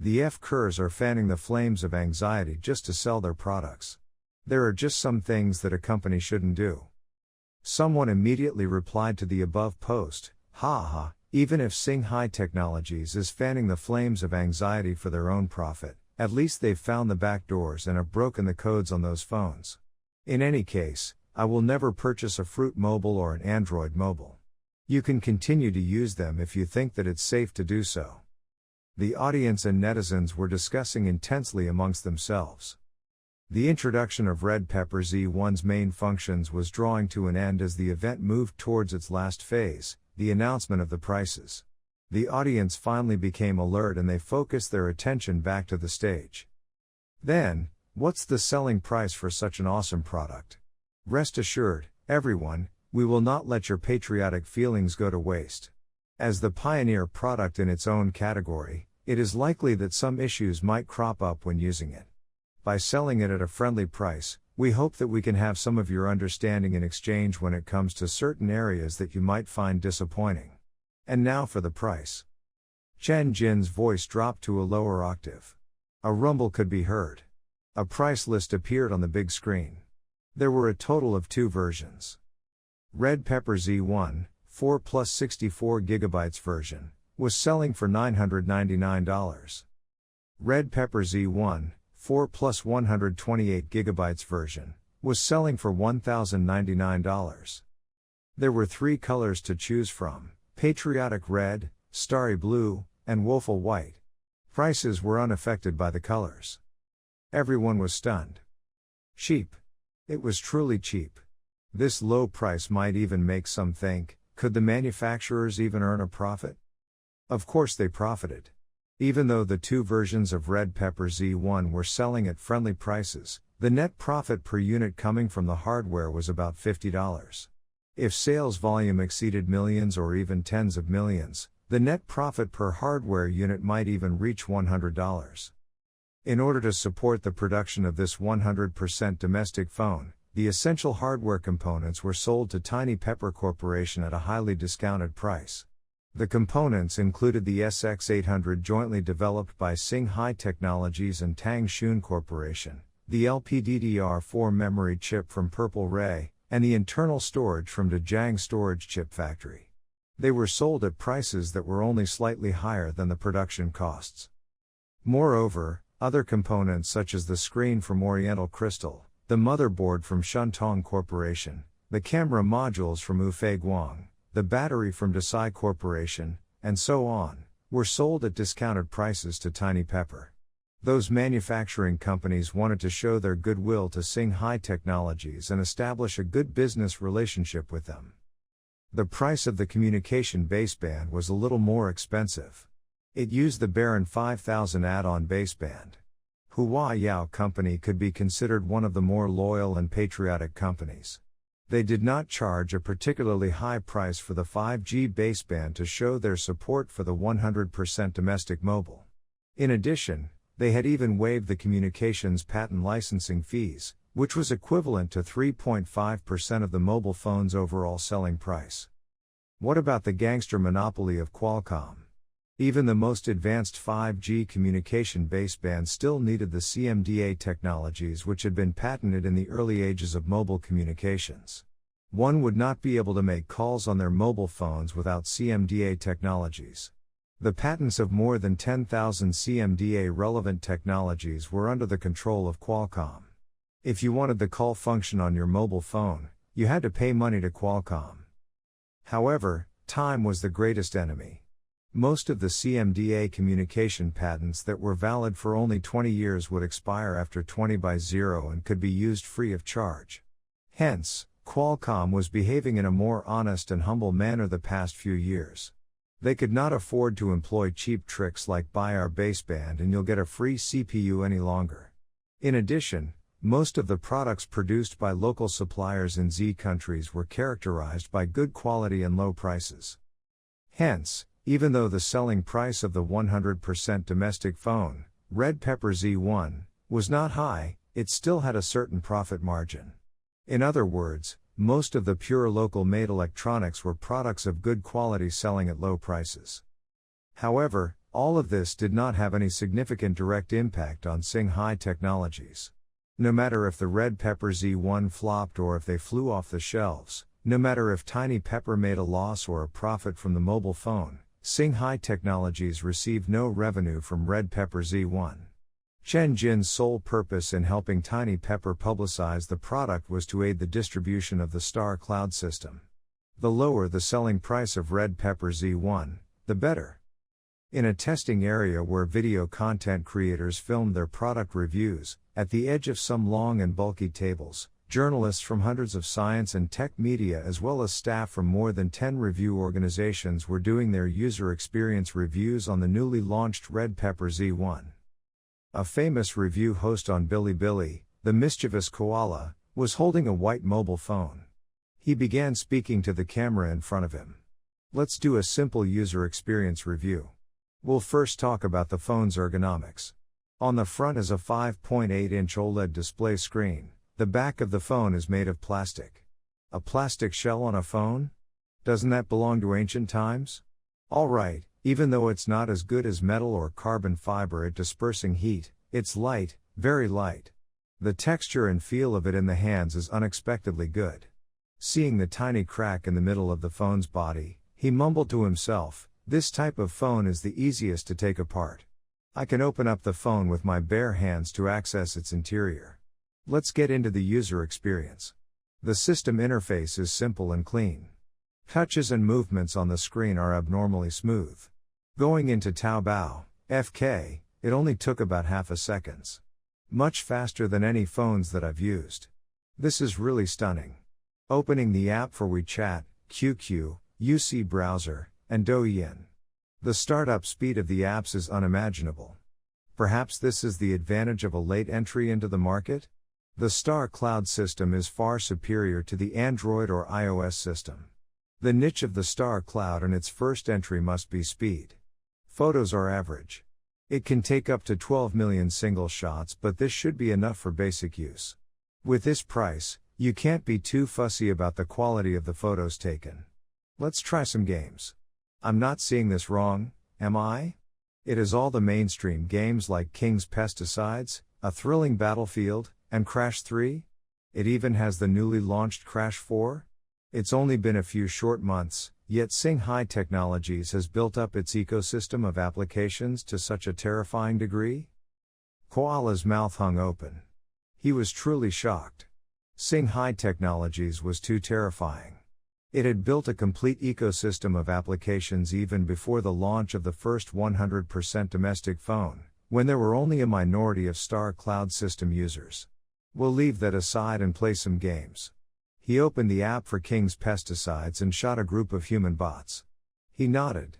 The F-Kers are fanning the flames of anxiety just to sell their products. There are just some things that a company shouldn't do. Someone immediately replied to the above post, "Ha, even if Singhai Technologies is fanning the flames of anxiety for their own profit, at least they've found the back doors and have broken the codes on those phones. In any case, I will never purchase a Fruit mobile or an Android mobile. You can continue to use them if you think that it's safe to do so." The audience and netizens were discussing intensely amongst themselves. The introduction of Red Pepper Z1's main functions was drawing to an end as the event moved towards its last phase, the announcement of the prices. The audience finally became alert and they focused their attention back to the stage. Then, what's the selling price for such an awesome product? Rest assured, everyone, we will not let your patriotic feelings go to waste. As the pioneer product in its own category, it is likely that some issues might crop up when using it. By selling it at a friendly price, we hope that we can have some of your understanding in exchange when it comes to certain areas that you might find disappointing. And now for the price. Chen Jin's voice dropped to a lower octave. A rumble could be heard. A price list appeared on the big screen. There were a total of 2 versions. Red Pepper Z1, 4 plus 64 GB version, was selling for $999. Red Pepper Z1, 4 plus 128 GB version, was selling for $1,099. There were 3 colors to choose from: Patriotic Red, Starry Blue, and Woeful White. Prices were unaffected by the colors. Everyone was stunned. Cheap. It was truly cheap. This low price might even make some think, could the manufacturers even earn a profit? Of course they profited. Even though the two versions of Red Pepper Z1 were selling at friendly prices, the net profit per unit coming from the hardware was about $50. If sales volume exceeded millions or even tens of millions, the net profit per hardware unit might even reach $100. In order to support the production of this 100% domestic phone, the essential hardware components were sold to Tiny Pepper Corporation at a highly discounted price. The components included the SX800 jointly developed by Singhai Technologies and Tang Xun Corporation, the LPDDR4 memory chip from Purple Ray, and the internal storage from Dejiang Storage Chip Factory. They were sold at prices that were only slightly higher than the production costs. Moreover, other components such as the screen from Oriental Crystal, the motherboard from Shuntong Corporation, the camera modules from Ufei Guang, the battery from Desai Corporation, and so on, were sold at discounted prices to Tiny Pepper. Those manufacturing companies wanted to show their goodwill to Singhai Technologies and establish a good business relationship with them. The price of the communication baseband was a little more expensive. It used the Baron 5000 add-on baseband. Huayao Company could be considered one of the more loyal and patriotic companies. They did not charge a particularly high price for the 5G baseband to show their support for the 100% domestic mobile. In addition, they had even waived the communications patent licensing fees, which was equivalent to 3.5% of the mobile phone's overall selling price. What about the gangster monopoly of Qualcomm? Even the most advanced 5G communication baseband still needed the CMDA technologies which had been patented in the early ages of mobile communications. One would not be able to make calls on their mobile phones without CMDA technologies. The patents of more than 10,000 CMDA relevant technologies were under the control of Qualcomm. If you wanted the call function on your mobile phone, you had to pay money to Qualcomm. However, time was the greatest enemy. Most of the CMDA communication patents that were valid for only 20 years would expire after 20/0 and could be used free of charge. Hence, Qualcomm was behaving in a more honest and humble manner the past few years. They could not afford to employ cheap tricks like buy our baseband and you'll get a free CPU any longer. In addition, most of the products produced by local suppliers in Z countries were characterized by good quality and low prices. Hence, even though the selling price of the 100% domestic phone, Red Pepper Z1, was not high, it still had a certain profit margin. In other words, most of the pure local made electronics were products of good quality selling at low prices. However, all of this did not have any significant direct impact on Singhai Technologies. No matter if the Red Pepper Z1 flopped or if they flew off the shelves, no matter if Tiny Pepper made a loss or a profit from the mobile phone, Singhai Technologies received no revenue from Red Pepper Z1. Chen Jin's sole purpose in helping Tiny Pepper publicize the product was to aid the distribution of the Star Cloud system. The lower the selling price of Red Pepper Z1, the better. In a testing area where video content creators filmed their product reviews, at the edge of some long and bulky tables, journalists from hundreds of science and tech media as well as staff from more than 10 review organizations were doing their user experience reviews on the newly launched Red Pepper Z1. A famous review host on Bilibili, the mischievous koala, was holding a white mobile phone. He began speaking to the camera in front of him. Let's do a simple user experience review. We'll first talk about the phone's ergonomics. On the front is a 5.8-inch OLED display screen. The back of the phone is made of plastic. A plastic shell on a phone? Doesn't that belong to ancient times? Alright, even though it's not as good as metal or carbon fiber at dispersing heat, it's light, very light. The texture and feel of it in the hands is unexpectedly good. Seeing the tiny crack in the middle of the phone's body, he mumbled to himself, "This type of phone is the easiest to take apart. I can open up the phone with my bare hands to access its interior." Let's get into the user experience. The system interface is simple and clean. Touches and movements on the screen are abnormally smooth. Going into Taobao, FK, it only took about half a second. Much faster than any phones that I've used. This is really stunning. Opening the app for WeChat, QQ, UC Browser, and Douyin. The startup speed of the apps is unimaginable. Perhaps this is the advantage of a late entry into the market? The Star Cloud system is far superior to the Android or iOS system. The niche of the Star Cloud and its first entry must be speed. Photos are average. It can take up to 12 million single shots, but this should be enough for basic use. With this price, you can't be too fussy about the quality of the photos taken. Let's try some games. I'm not seeing this wrong, am I? It is all the mainstream games like King's Pesticides, A Thrilling Battlefield, and Crash 3? It even has the newly launched Crash 4? It's only been a few short months, yet Singhai Technologies has built up its ecosystem of applications to such a terrifying degree? Koala's mouth hung open. He was truly shocked. Singhai Technologies was too terrifying. It had built a complete ecosystem of applications even before the launch of the first 100% domestic phone, when there were only a minority of Star Cloud system users. We'll leave that aside and play some games. He opened the app for King's Pesticides and shot a group of human bots. He nodded.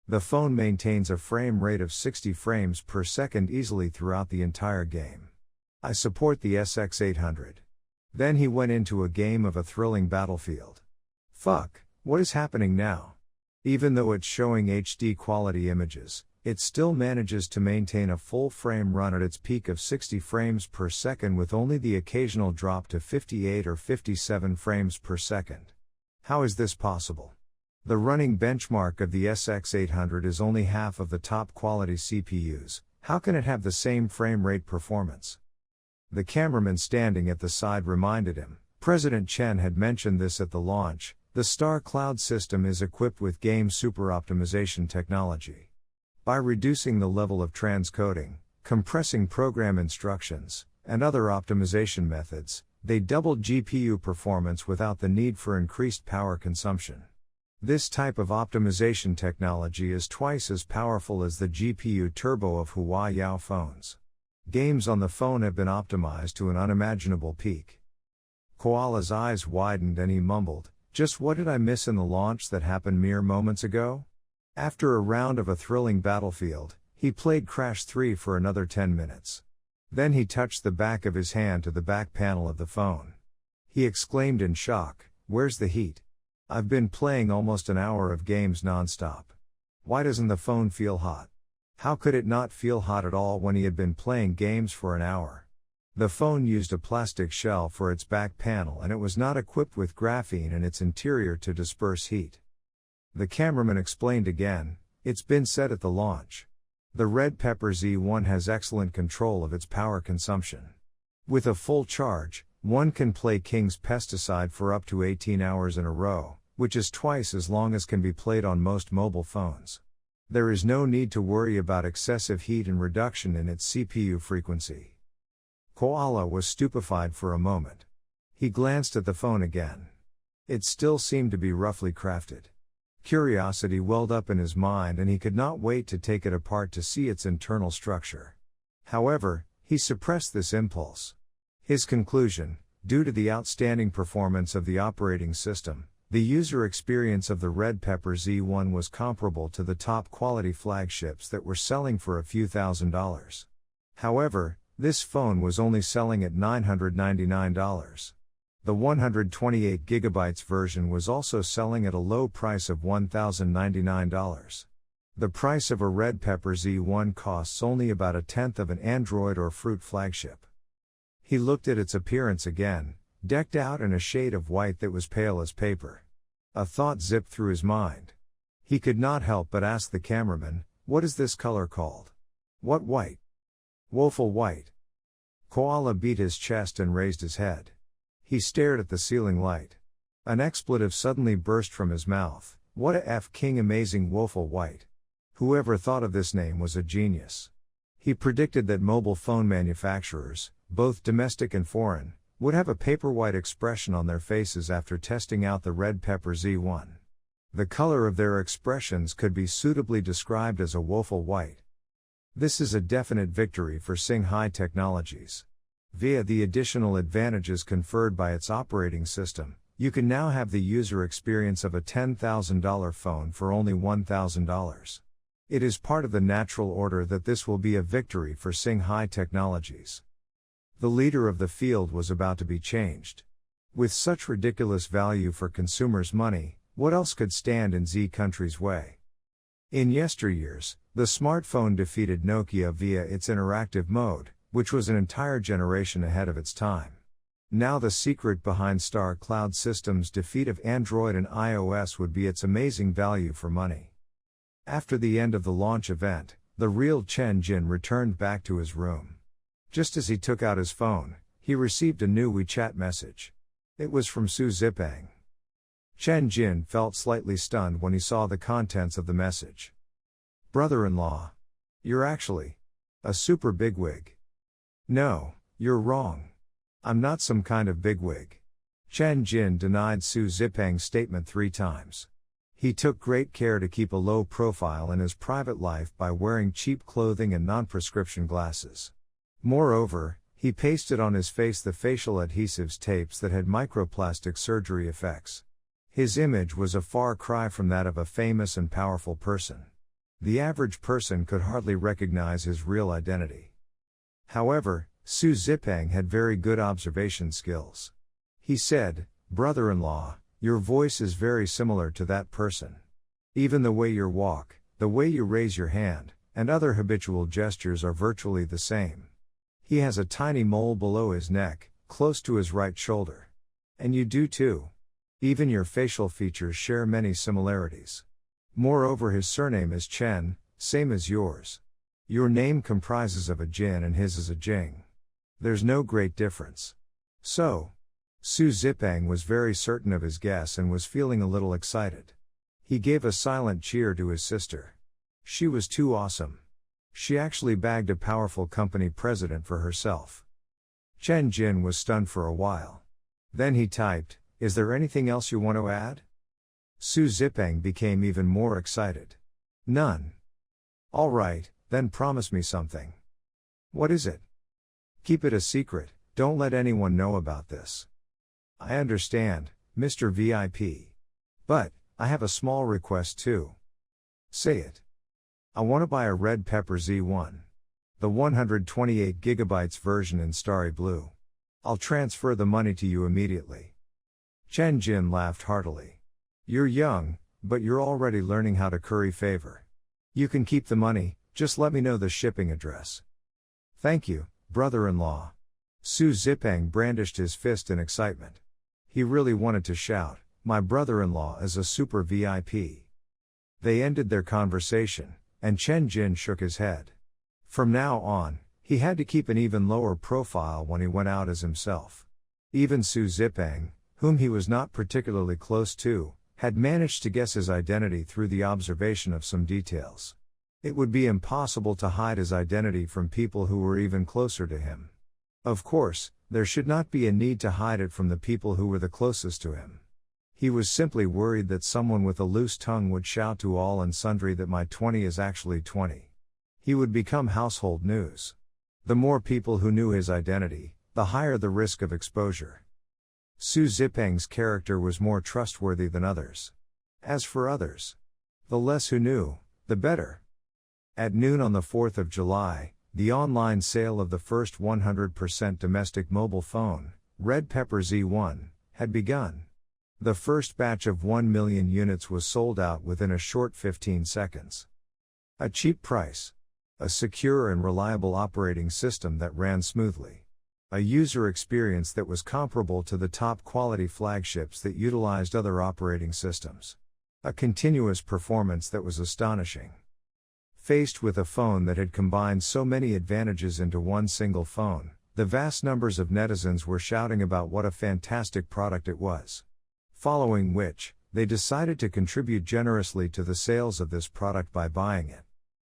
The phone maintains a frame rate of 60 frames per second easily throughout the entire game. I support the SX800. Then he went into a game of A Thrilling Battlefield. Fuck, what is happening now? Even though it's showing HD quality images, it still manages to maintain a full frame run at its peak of 60 frames per second with only the occasional drop to 58 or 57 frames per second. How is this possible? The running benchmark of the SX800 is only half of the top quality CPUs. How can it have the same frame rate performance? The cameraman standing at the side reminded him. President Chen had mentioned this at the launch. The Star Cloud system is equipped with game super optimization technology. By reducing the level of transcoding, compressing program instructions, and other optimization methods, they doubled GPU performance without the need for increased power consumption. This type of optimization technology is twice as powerful as the GPU turbo of Huawei phones. Games on the phone have been optimized to an unimaginable peak. Koala's eyes widened and he mumbled, "Just what did I miss in the launch that happened mere moments ago?" After a round of A Thrilling Battlefield, he played Crash 3 for another 10 minutes. Then he touched the back of his hand to the back panel of the phone. He exclaimed in shock, "Where's the heat? I've been playing almost an hour of games non-stop. Why doesn't the phone feel hot?" How could it not feel hot at all when he had been playing games for an hour? The phone used a plastic shell for its back panel and it was not equipped with graphene in its interior to disperse heat. The cameraman explained again, "It's been said at the launch. The Red Pepper Z1 has excellent control of its power consumption. With a full charge, one can play King's Pesticide for up to 18 hours in a row, which is twice as long as can be played on most mobile phones. There is no need to worry about excessive heat and reduction in its CPU frequency." Koala was stupefied for a moment. He glanced at the phone again. It still seemed to be roughly crafted. Curiosity welled up in his mind and he could not wait to take it apart to see its internal structure. However, he suppressed this impulse. His conclusion, due to the outstanding performance of the operating system, the user experience of the Red Pepper Z1 was comparable to the top quality flagships that were selling for a few $1,000s. However, this phone was only selling at $999. The 128GB version was also selling at a low price of $1,099. The price of a Red Pepper Z1 costs only about a tenth of an Android or Fruit flagship. He looked at its appearance again, decked out in a shade of white that was pale as paper. A thought zipped through his mind. He could not help but ask the cameraman, "What is this color called?" "What white?" "Woeful white." Koala beat his chest and raised his head. He stared at the ceiling light. An expletive suddenly burst from his mouth. What a F king amazing woeful white. Whoever thought of this name was a genius. He predicted that mobile phone manufacturers, both domestic and foreign, would have a paper white expression on their faces after testing out the Red Pepper Z1. The color of their expressions could be suitably described as a woeful white. This is a definite victory for Singhai Technologies. Via the additional advantages conferred by its operating system, You can now have the user experience of a $10,000 phone for only $1,000. It is part of the natural order that this will be a victory for Shanghai Technologies. The leader of the field was about to be changed. With such ridiculous value for consumers' money, what else could stand in Z country's way? In yesteryears, the smartphone defeated Nokia via its interactive mode, which was an entire generation ahead of its time. Now the secret behind Star Cloud Systems' defeat of Android and iOS would be its amazing value for money. After the end of the launch event, the real Chen Jin returned back to his room. Just as he took out his phone, he received a new WeChat message. It was from Su Zipeng. Chen Jin felt slightly stunned when he saw the contents of the message. Brother-in-law. You're actually a super bigwig. No, you're wrong. I'm not some kind of bigwig. Chen Jin denied Su Zipeng's statement 3 times. He took great care to keep a low profile in his private life by wearing cheap clothing and non-prescription glasses. Moreover, he pasted on his face the facial adhesives tapes that had microplastic surgery effects. His image was a far cry from that of a famous and powerful person. The average person could hardly recognize his real identity. However, Su Zipeng had very good observation skills. He said, "Brother-in-law, your voice is very similar to that person. Even the way you walk, the way you raise your hand, and other habitual gestures are virtually the same. He has a tiny mole below his neck, close to his right shoulder. And you do too. Even your facial features share many similarities. Moreover, his surname is Chen, same as yours. Your name comprises of a Jin and his is a Jing. There's no great difference." So, Su Zipeng was very certain of his guess and was feeling a little excited. He gave a silent cheer to his sister. She was too awesome. She actually bagged a powerful company president for herself. Chen Jin was stunned for a while. Then he typed, "Is there anything else you want to add?" Su Zipeng became even more excited. "None." "All right, then promise me something." "What is it?" "Keep it a secret, don't let anyone know about this." "I understand, Mr. VIP. But, I have a small request too." "Say it." "I want to buy a red pepper Z1. The 128GB version in starry blue. I'll transfer the money to you immediately." Chen Jin laughed heartily. "You're young, but you're already learning how to curry favor. You can keep the money, just let me know the shipping address." "Thank you, brother-in-law." Su Zipeng brandished his fist in excitement. He really wanted to shout, "My brother-in-law is a super VIP." They ended their conversation, and Chen Jin shook his head. From now on, he had to keep an even lower profile when he went out as himself. Even Su Zipeng, whom he was not particularly close to, had managed to guess his identity through the observation of some details. It would be impossible to hide his identity from people who were even closer to him. Of course, there should not be a need to hide it from the people who were the closest to him. He was simply worried that someone with a loose tongue would shout to all and sundry that my 20 is actually 20. He would become household news. The more people who knew his identity, the higher the risk of exposure. Su Zipeng's character was more trustworthy than others. As for others, the less who knew, the better. At noon on the 4th of July, the online sale of the first 100% domestic mobile phone, Red Pepper Z1, had begun. The first batch of 1 million units was sold out within a short 15 seconds. A cheap price. A secure and reliable operating system that ran smoothly. A user experience that was comparable to the top quality flagships that utilized other operating systems. A continuous performance that was astonishing. Faced with a phone that had combined so many advantages into one single phone, the vast numbers of netizens were shouting about what a fantastic product it was. Following which, they decided to contribute generously to the sales of this product by buying it.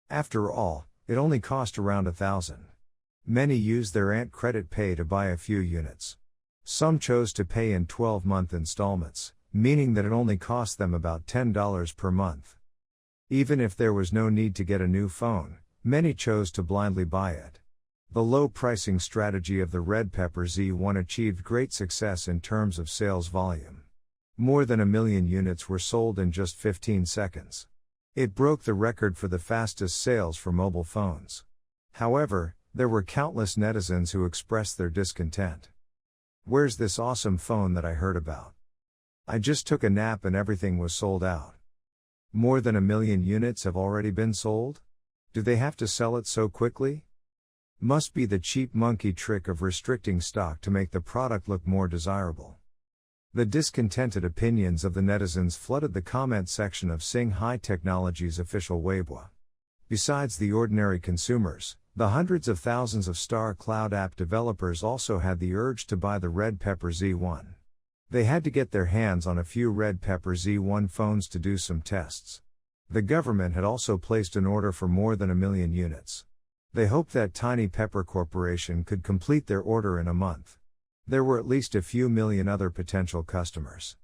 After all, it only cost around $1,000. Many used their Ant Credit Pay to buy a few units. Some chose to pay in 12-month installments, meaning that it only cost them about $10 per month. Even if there was no need to get a new phone, many chose to blindly buy it. The low pricing strategy of the Red Pepper Z1 achieved great success in terms of sales volume. More than 1 million units were sold in just 15 seconds. It broke the record for the fastest sales for mobile phones. However, there were countless netizens who expressed their discontent. "Where's this awesome phone that I heard about? I just took a nap and everything was sold out. More than 1 million units have already been sold? Do they have to sell it so quickly? Must be the cheap monkey trick of restricting stock to make the product look more desirable." The discontented opinions of the netizens flooded the comment section of Singhai Technology's official Weibo. Besides the ordinary consumers, the hundreds of thousands of Star Cloud app developers also had the urge to buy the Red Pepper Z1. They had to get their hands on a few Red Pepper Z1 phones to do some tests. The government had also placed an order for more than 1 million units. They hoped that Tiny Pepper Corporation could complete their order in a month. There were at least a few million other potential customers.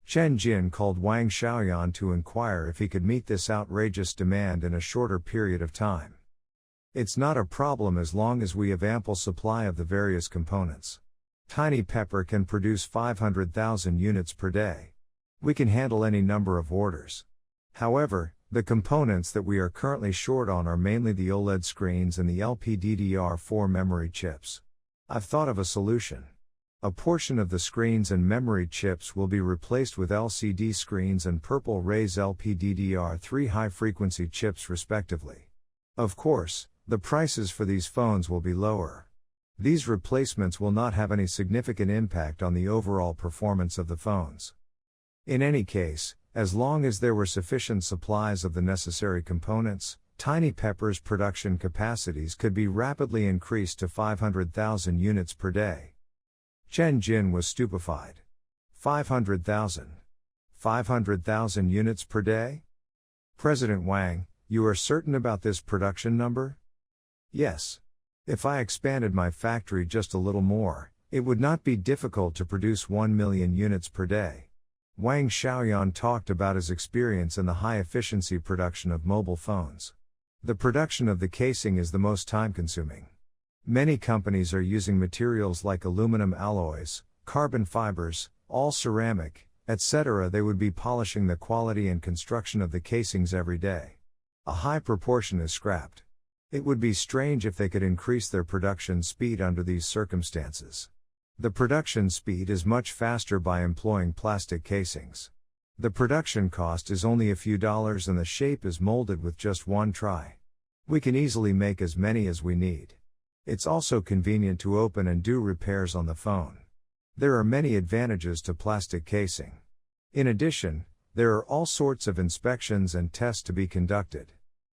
Chen Jin called Wang Xiaoyan to inquire if he could meet this outrageous demand in a shorter period of time. "It's not a problem as long as we have ample supply of the various components. Tiny Pepper can produce 500,000 units per day. We can handle any number of orders. However, the components that we are currently short on are mainly the OLED screens and the LPDDR4 memory chips. I've thought of a solution. A portion of the screens and memory chips will be replaced with LCD screens and Purple Ray's LPDDR3 high-frequency chips respectively. Of course, the prices for these phones will be lower. These replacements will not have any significant impact on the overall performance of the phones. In any case, as long as there were sufficient supplies of the necessary components, Tiny Pepper's production capacities could be rapidly increased to 500,000 units per day." Chen Jin was stupefied. 500,000? 500,000 units per day? "President Wang, you are certain about this production number?" "Yes. If I expanded my factory just a little more, it would not be difficult to produce 1 million units per day." Wang Xiaoyan talked about his experience in the high-efficiency production of mobile phones. The production of the casing is the most time-consuming. Many companies are using materials like aluminum alloys, carbon fibers, all ceramic, etc. They would be polishing the quality and construction of the casings every day. A high proportion is scrapped. It would be strange if they could increase their production speed under these circumstances. The production speed is much faster by employing plastic casings. The production cost is only a few dollars and the shape is molded with just one try. We can easily make as many as we need. It's also convenient to open and do repairs on the phone. There are many advantages to plastic casing. In addition, there are all sorts of inspections and tests to be conducted.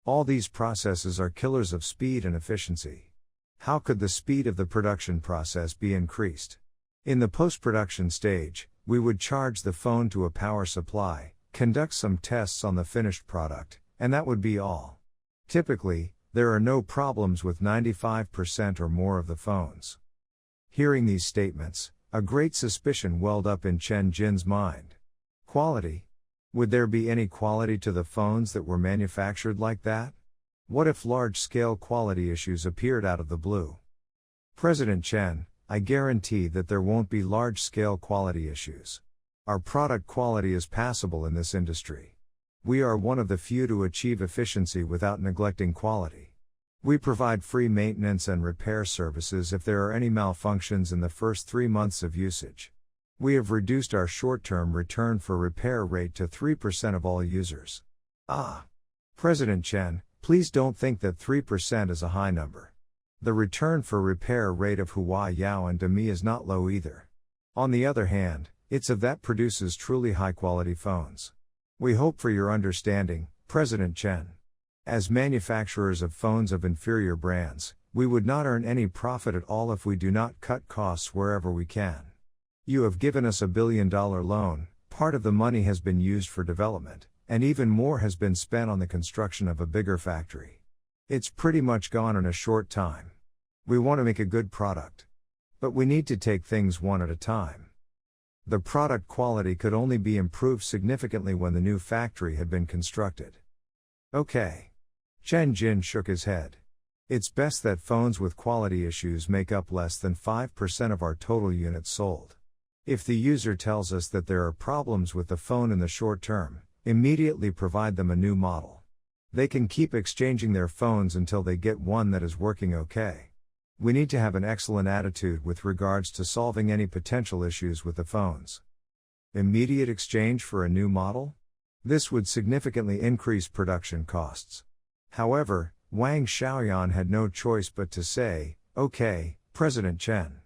All these processes are killers of speed and efficiency. How could the speed of the production process be increased? In the post-production stage, we would charge the phone to a power supply, conduct some tests on the finished product, and that would be all. Typically, there are no problems with 95% or more of the phones. Hearing these statements, a great suspicion welled up in Chen Jin's mind. Quality? Would there be any quality to the phones that were manufactured like that? What if large-scale quality issues appeared out of the blue? President Chen, I guarantee that there won't be large-scale quality issues. Our product quality is passable in this industry. We are one of the few to achieve efficiency without neglecting quality. We provide free maintenance and repair services if there are any malfunctions in the first 3 months of usage. We have reduced our short-term return for repair rate to 3% of all users. President Chen, please don't think that 3% is a high number. The return for repair rate of Hua Yao and Demi is not low either. On the other hand, it's of that produces truly high-quality phones. We hope for your understanding, President Chen. As manufacturers of phones of inferior brands, we would not earn any profit at all if we do not cut costs wherever we can. You have given us $1 billion loan, part of the money has been used for development, and even more has been spent on the construction of a bigger factory. It's pretty much gone in a short time. We want to make a good product. But we need to take things one at a time. The product quality could only be improved significantly when the new factory had been constructed. Okay. Chen Jin shook his head. It's best that phones with quality issues make up less than 5% of our total units sold. If the user tells us that there are problems with the phone in the short term, immediately provide them a new model. They can keep exchanging their phones until they get one that is working okay. We need to have an excellent attitude with regards to solving any potential issues with the phones. Immediate exchange for a new model? This would significantly increase production costs. However, Wang Xiaoyan had no choice but to say, "Okay, President Chen.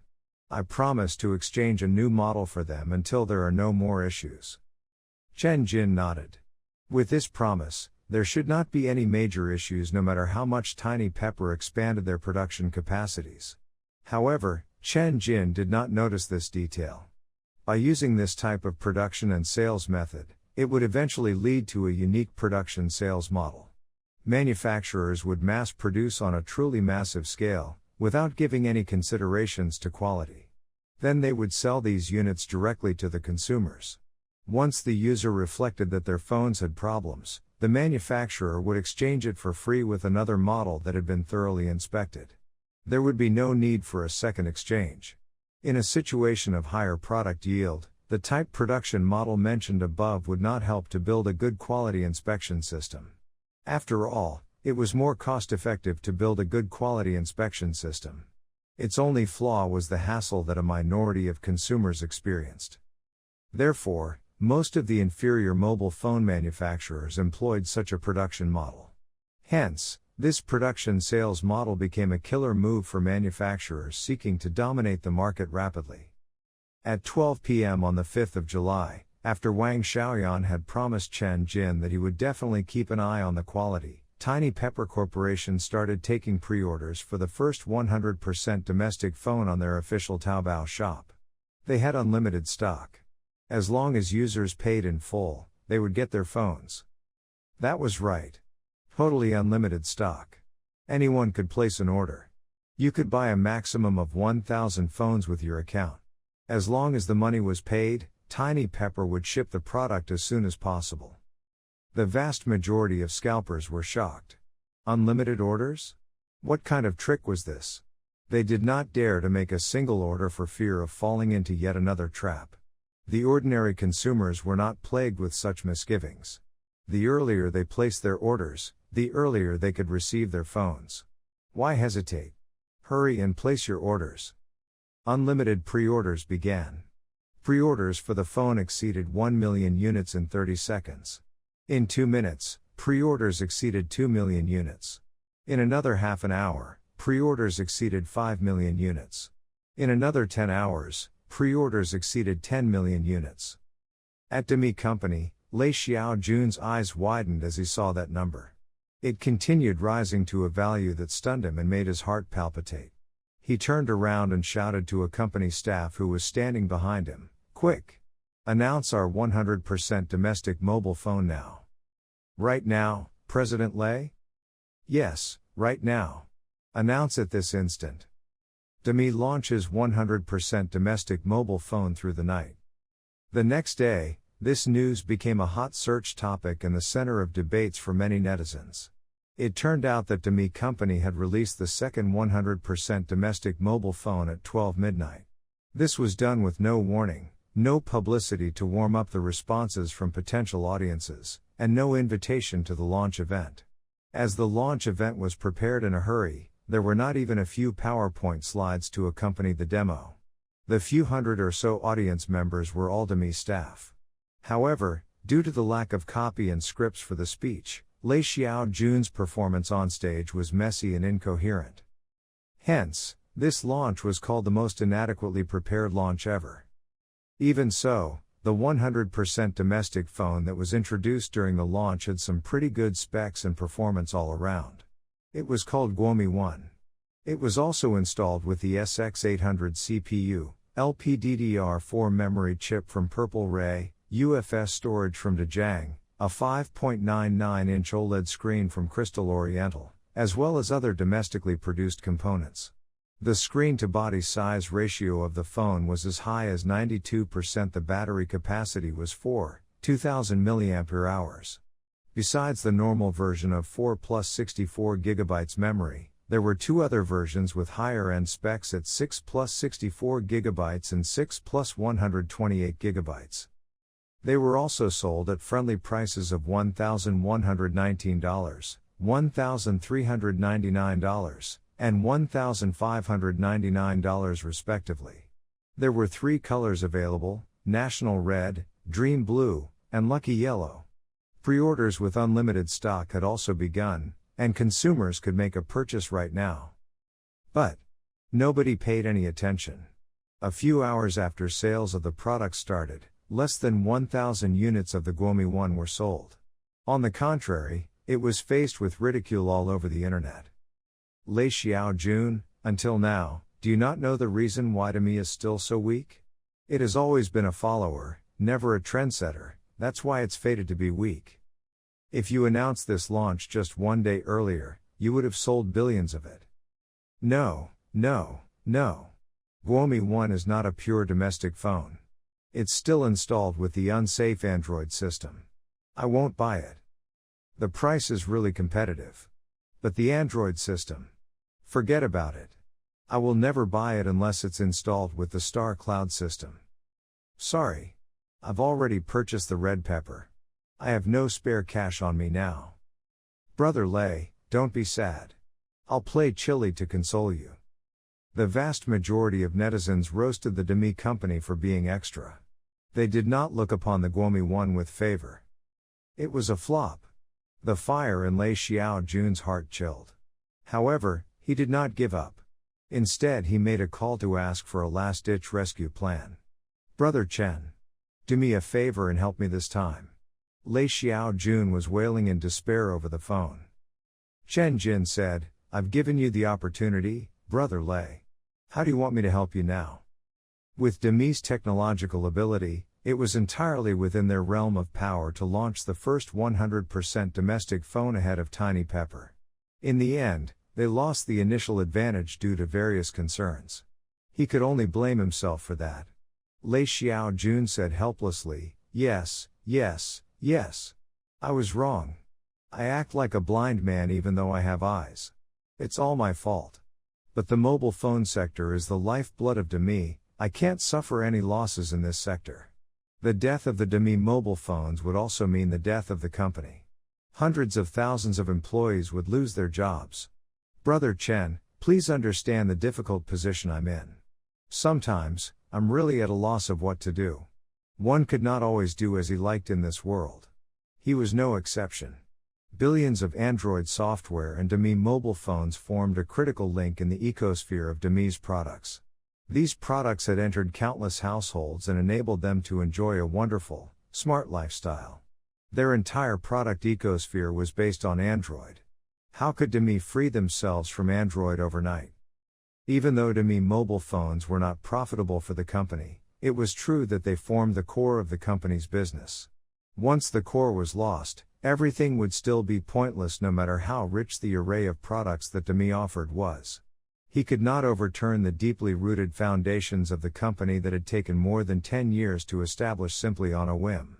I promise to exchange a new model for them until there are no more issues." Chen Jin nodded. With this promise, there should not be any major issues no matter how much Tiny Pepper expanded their production capacities. However, Chen Jin did not notice this detail. By using this type of production and sales method, it would eventually lead to a unique production sales model. Manufacturers would mass produce on a truly massive scale, without giving any considerations to quality. Then they would sell these units directly to the consumers. Once the user reflected that their phones had problems, the manufacturer would exchange it for free with another model that had been thoroughly inspected. There would be no need for a second exchange. In a situation of higher product yield, the type production model mentioned above would not help to build a good quality inspection system. After all, it was more cost-effective to build a good quality inspection system. Its only flaw was the hassle that a minority of consumers experienced. Therefore, most of the inferior mobile phone manufacturers employed such a production model. Hence, this production sales model became a killer move for manufacturers seeking to dominate the market rapidly. At 12 p.m. on the 5th of July, after Wang Xiaoyan had promised Chen Jin that he would definitely keep an eye on the quality, Tiny Pepper Corporation started taking pre-orders for the first 100% domestic phone on their official Taobao shop. They had unlimited stock. As long as users paid in full, they would get their phones. That was right. Totally unlimited stock. Anyone could place an order. You could buy a maximum of 1,000 phones with your account. As long as the money was paid, Tiny Pepper would ship the product as soon as possible. The vast majority of scalpers were shocked. Unlimited orders? What kind of trick was this? They did not dare to make a single order for fear of falling into yet another trap. The ordinary consumers were not plagued with such misgivings. The earlier they placed their orders, the earlier they could receive their phones. Why hesitate? Hurry and place your orders. Unlimited pre-orders began. Pre-orders for the phone exceeded 1 million units in 30 seconds. In 2 minutes, pre-orders exceeded 2 million units. In another half an hour, pre-orders exceeded 5 million units. In another 10 hours, pre-orders exceeded 10 million units. At Demi Company, Lei Xiaojun's eyes widened as he saw that number. It continued rising to a value that stunned him and made his heart palpitate. He turned around and shouted to a company staff who was standing behind him, "Quick! Announce our 100% domestic mobile phone now." "Right now, President Lei?" "Yes, right now. Announce it this instant." Demi launches 100% domestic mobile phone through the night. The next day, this news became a hot search topic and the center of debates for many netizens. It turned out that Demi Company had released the second 100% domestic mobile phone at 12 midnight. This was done with no warning, no publicity to warm up the responses from potential audiences, and no invitation to the launch event. As the launch event was prepared in a hurry, there were not even a few PowerPoint slides to accompany the demo. The few hundred or so audience members were all Demi staff. However, due to the lack of copy and scripts for the speech, Lei Xiaojun's performance on stage was messy and incoherent. Hence, this launch was called the most inadequately prepared launch ever. Even so, the 100% domestic phone that was introduced during the launch had some pretty good specs and performance all around. It was called Guomi 1. It was also installed with the SX800 CPU, LPDDR4 memory chip from Purple Ray, UFS storage from Dejang, a 5.99-inch OLED screen from Crystal Oriental, as well as other domestically produced components. The screen-to-body size ratio of the phone was as high as 92%. The battery capacity was 4,000 mAh. Besides the normal version of 4 plus 64 GB memory, There were two other versions with higher-end specs at 6 plus 64 GB and 6 plus 128 GB. They were also sold at friendly prices of $1,119, $1,399, and $1,599 respectively. There were three colors available: National Red, Dream Blue, and Lucky Yellow. Pre-orders with unlimited stock had also begun, and consumers could make a purchase right now. But nobody paid any attention. A few hours after sales of the product started, less than 1,000 units of the Guomi 1 were sold. On the contrary, it was faced with ridicule all over the internet. Lei Xiaojun, until now, do you not know the reason why Demi is still so weak? It has always been a follower, never a trendsetter, that's why it's fated to be weak. If you announced this launch just one day earlier, you would have sold billions of it. No. Guomi 1 is not a pure domestic phone. It's still installed with the unsafe Android system. I won't buy it. The price is really competitive. But the Android system? Forget about it. I will never buy it unless it's installed with the Star Cloud system. Sorry. I've already purchased the red pepper. I have no spare cash on me now. Brother Lei, don't be sad. I'll play Chili to console you. The vast majority of netizens roasted the Demi company for being extra. They did not look upon the Guomi 1 with favor. It was a flop. The fire in Lei Xiaojun's heart chilled. However, he did not give up. Instead, he made a call to ask for a last-ditch rescue plan. Brother Chen, do me a favor and help me this time. Lei Xiaojun was wailing in despair over the phone. Chen Jin said, I've given you the opportunity, Brother Lei. How do you want me to help you now? With Demi's technological ability, it was entirely within their realm of power to launch the first 100% domestic phone ahead of Tiny Pepper. In the end, they lost the initial advantage due to various concerns. He could only blame himself for that. Lei Xiaojun said helplessly, yes. I was wrong. I act like a blind man even though I have eyes. It's all my fault. But the mobile phone sector is the lifeblood of Demi. I can't suffer any losses in this sector. The death of the Demi mobile phones would also mean the death of the company. Hundreds of thousands of employees would lose their jobs. Brother Chen, please understand the difficult position I'm in. Sometimes, I'm really at a loss of what to do. One could not always do as he liked in this world. He was no exception. Billions of Android software and Demi mobile phones formed a critical link in the ecosphere of Demi's products. These products had entered countless households and enabled them to enjoy a wonderful, smart lifestyle. Their entire product ecosphere was based on Android. How could Demi free themselves from Android overnight? Even though Demi mobile phones were not profitable for the company, it was true that they formed the core of the company's business. Once the core was lost, everything would still be pointless no matter how rich the array of products that Demi offered was. He could not overturn the deeply rooted foundations of the company that had taken more than 10 years to establish simply on a whim.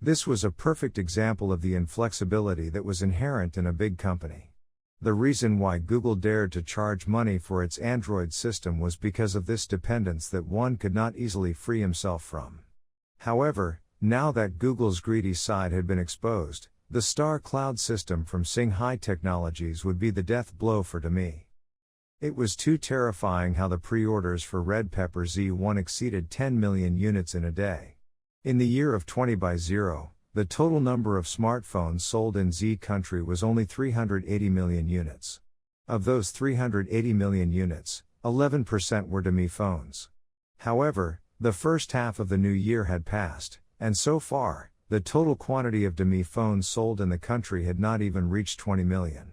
This was a perfect example of the inflexibility that was inherent in a big company. The reason why Google dared to charge money for its Android system was because of this dependence that one could not easily free himself from. However, now that Google's greedy side had been exposed, the Star Cloud system from Singhai Technologies would be the death blow for Demi. It was too terrifying how the pre-orders for Red Pepper Z1 exceeded 10 million units in a day. In the year of 20x0, the total number of smartphones sold in Z country was only 380 million units. Of those 380 million units, 11% were Demi phones. However, the first half of the new year had passed, and so far, the total quantity of Demi phones sold in the country had not even reached 20 million.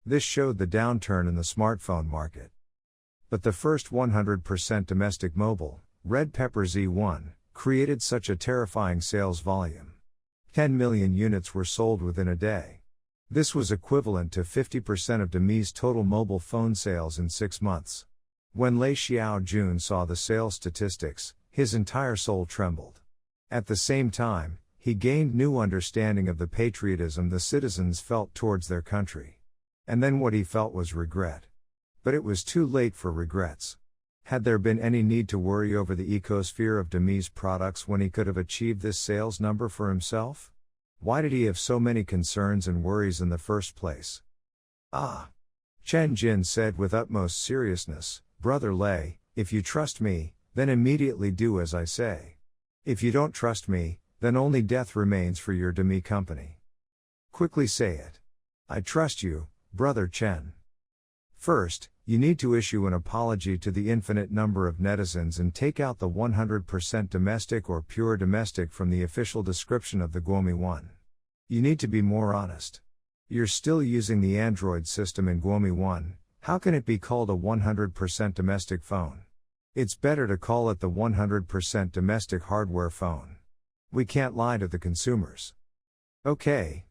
This showed the downturn in the smartphone market. But the first 100% domestic mobile, Red Pepper Z1, created such a terrifying sales volume. 10 million units were sold within a day. This was equivalent to 50% of Demi's total mobile phone sales in 6 months. When Lei Xiaojun saw the sales statistics, his entire soul trembled. At the same time, he gained new understanding of the patriotism the citizens felt towards their country. And then what he felt was regret. But it was too late for regrets. Had there been any need to worry over the ecosphere of Demi's products when he could have achieved this sales number for himself? Why did he have so many concerns and worries in the first place? Ah! Chen Jin said with utmost seriousness, "Brother Lei, if you trust me, then immediately do as I say. If you don't trust me, then only death remains for your Demi company. Quickly say it. I trust you, Brother Chen. First, you need to issue an apology to the infinite number of netizens and take out the 100% domestic or pure domestic from the official description of the Guomi 1. You need to be more honest. You're still using the Android system in Guomi 1, how can it be called a 100% domestic phone? It's better to call it the 100% domestic hardware phone. We can't lie to the consumers." Okay.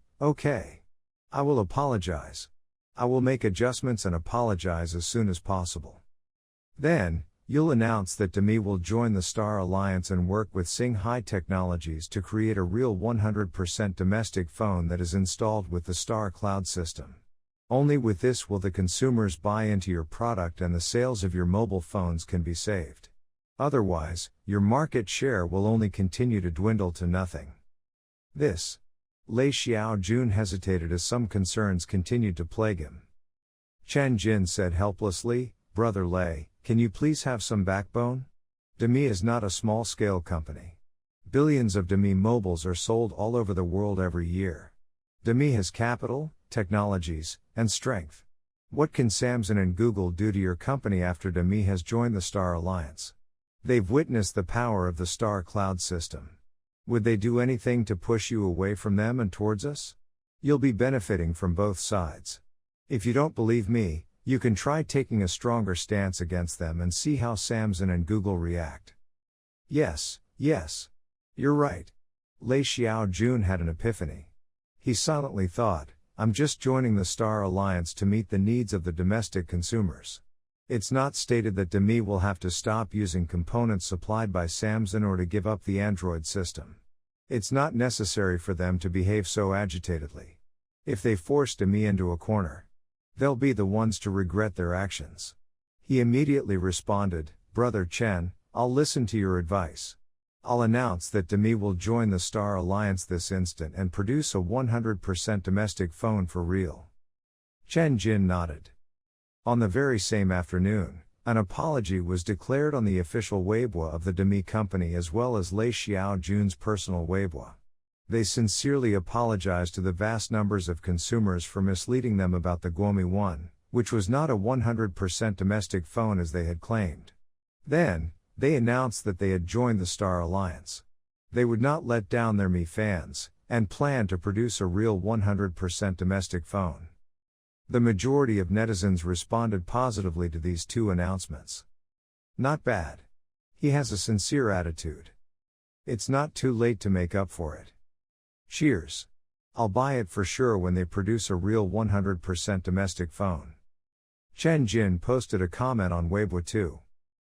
I will apologize. I will make adjustments and apologize as soon as possible. Then, you'll announce that Demi will join the Star Alliance and work with Singhai Technologies to create a real 100% domestic phone that is installed with the Star Cloud system. Only with this will the consumers buy into your product and the sales of your mobile phones can be saved. Otherwise, your market share will only continue to dwindle to nothing. This. Lei Xiaojun hesitated as some concerns continued to plague him. Chen Jin said helplessly, "Brother Lei, can you please have some backbone? Demi is not a small-scale company. Billions of Demi mobiles are sold all over the world every year. Demi has capital, technologies, and strength. What can Samsung and Google do to your company after Demi has joined the Star Alliance? They've witnessed the power of the Star Cloud system. Would they do anything to push you away from them and towards us? You'll be benefiting from both sides. If you don't believe me, you can try taking a stronger stance against them and see how Samsung and Google react." Yes. You're right. Lei Xiaojun had an epiphany. He silently thought, "I'm just joining the Star Alliance to meet the needs of the domestic consumers. It's not stated that Demi will have to stop using components supplied by Samsung or to give up the Android system. It's not necessary for them to behave so agitatedly. If they force Demi into a corner, they'll be the ones to regret their actions." He immediately responded, "Brother Chen, I'll listen to your advice. I'll announce that Demi will join the Star Alliance this instant and produce a 100% domestic phone for real." Chen Jin nodded. On the very same afternoon, an apology was declared on the official Weibo of the Demi company as well as Lei Xiaojun's personal Weibo. They sincerely apologized to the vast numbers of consumers for misleading them about the Guomi 1, which was not a 100% domestic phone as they had claimed. Then, they announced that they had joined the Star Alliance. They would not let down their Mi fans, and planned to produce a real 100% domestic phone. The majority of netizens responded positively to these two announcements. Not bad. He has a sincere attitude. It's not too late to make up for it. Cheers. I'll buy it for sure when they produce a real 100% domestic phone. Chen Jin posted a comment on Weibo too.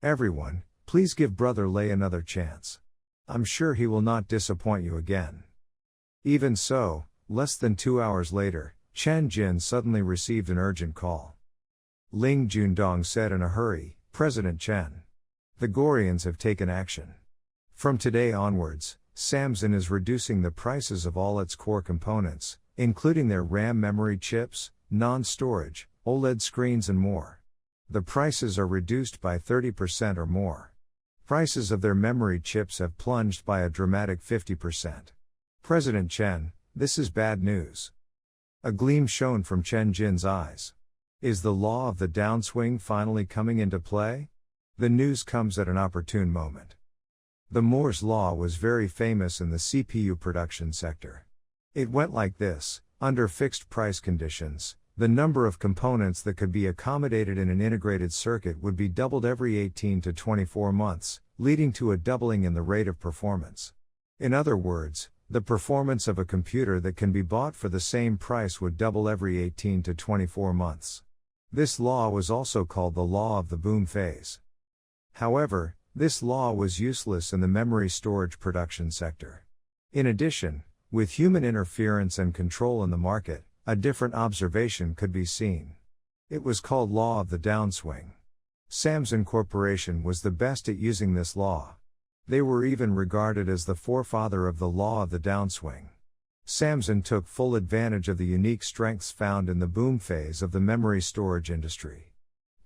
"Everyone, please give Brother Lei another chance. I'm sure he will not disappoint you again." Even so, less than 2 hours later, Chen Jin suddenly received an urgent call. Ling Jundong said in a hurry, "President Chen. The Goryans have taken action. From today onwards, Samsung is reducing the prices of all its core components, including their RAM memory chips, non-storage, OLED screens and more. The prices are reduced by 30% or more. Prices of their memory chips have plunged by a dramatic 50%. President Chen, this is bad news." A gleam shone from Chen Jin's eyes. Is the law of the downswing finally coming into play? The news comes at an opportune moment. The Moore's Law was very famous in the CPU production sector. It went like this: under fixed price conditions, the number of components that could be accommodated in an integrated circuit would be doubled every 18 to 24 months, leading to a doubling in the rate of performance. In other words, the performance of a computer that can be bought for the same price would double every 18 to 24 months. This law was also called the law of the boom phase. However, this law was useless in the memory storage production sector. In addition, with human interference and control in the market, a different observation could be seen. It was called Law of the Downswing. Samsung Corporation was the best at using this law. They were even regarded as the forefather of the Law of the Downswing. Samsung took full advantage of the unique strengths found in the boom phase of the memory storage industry.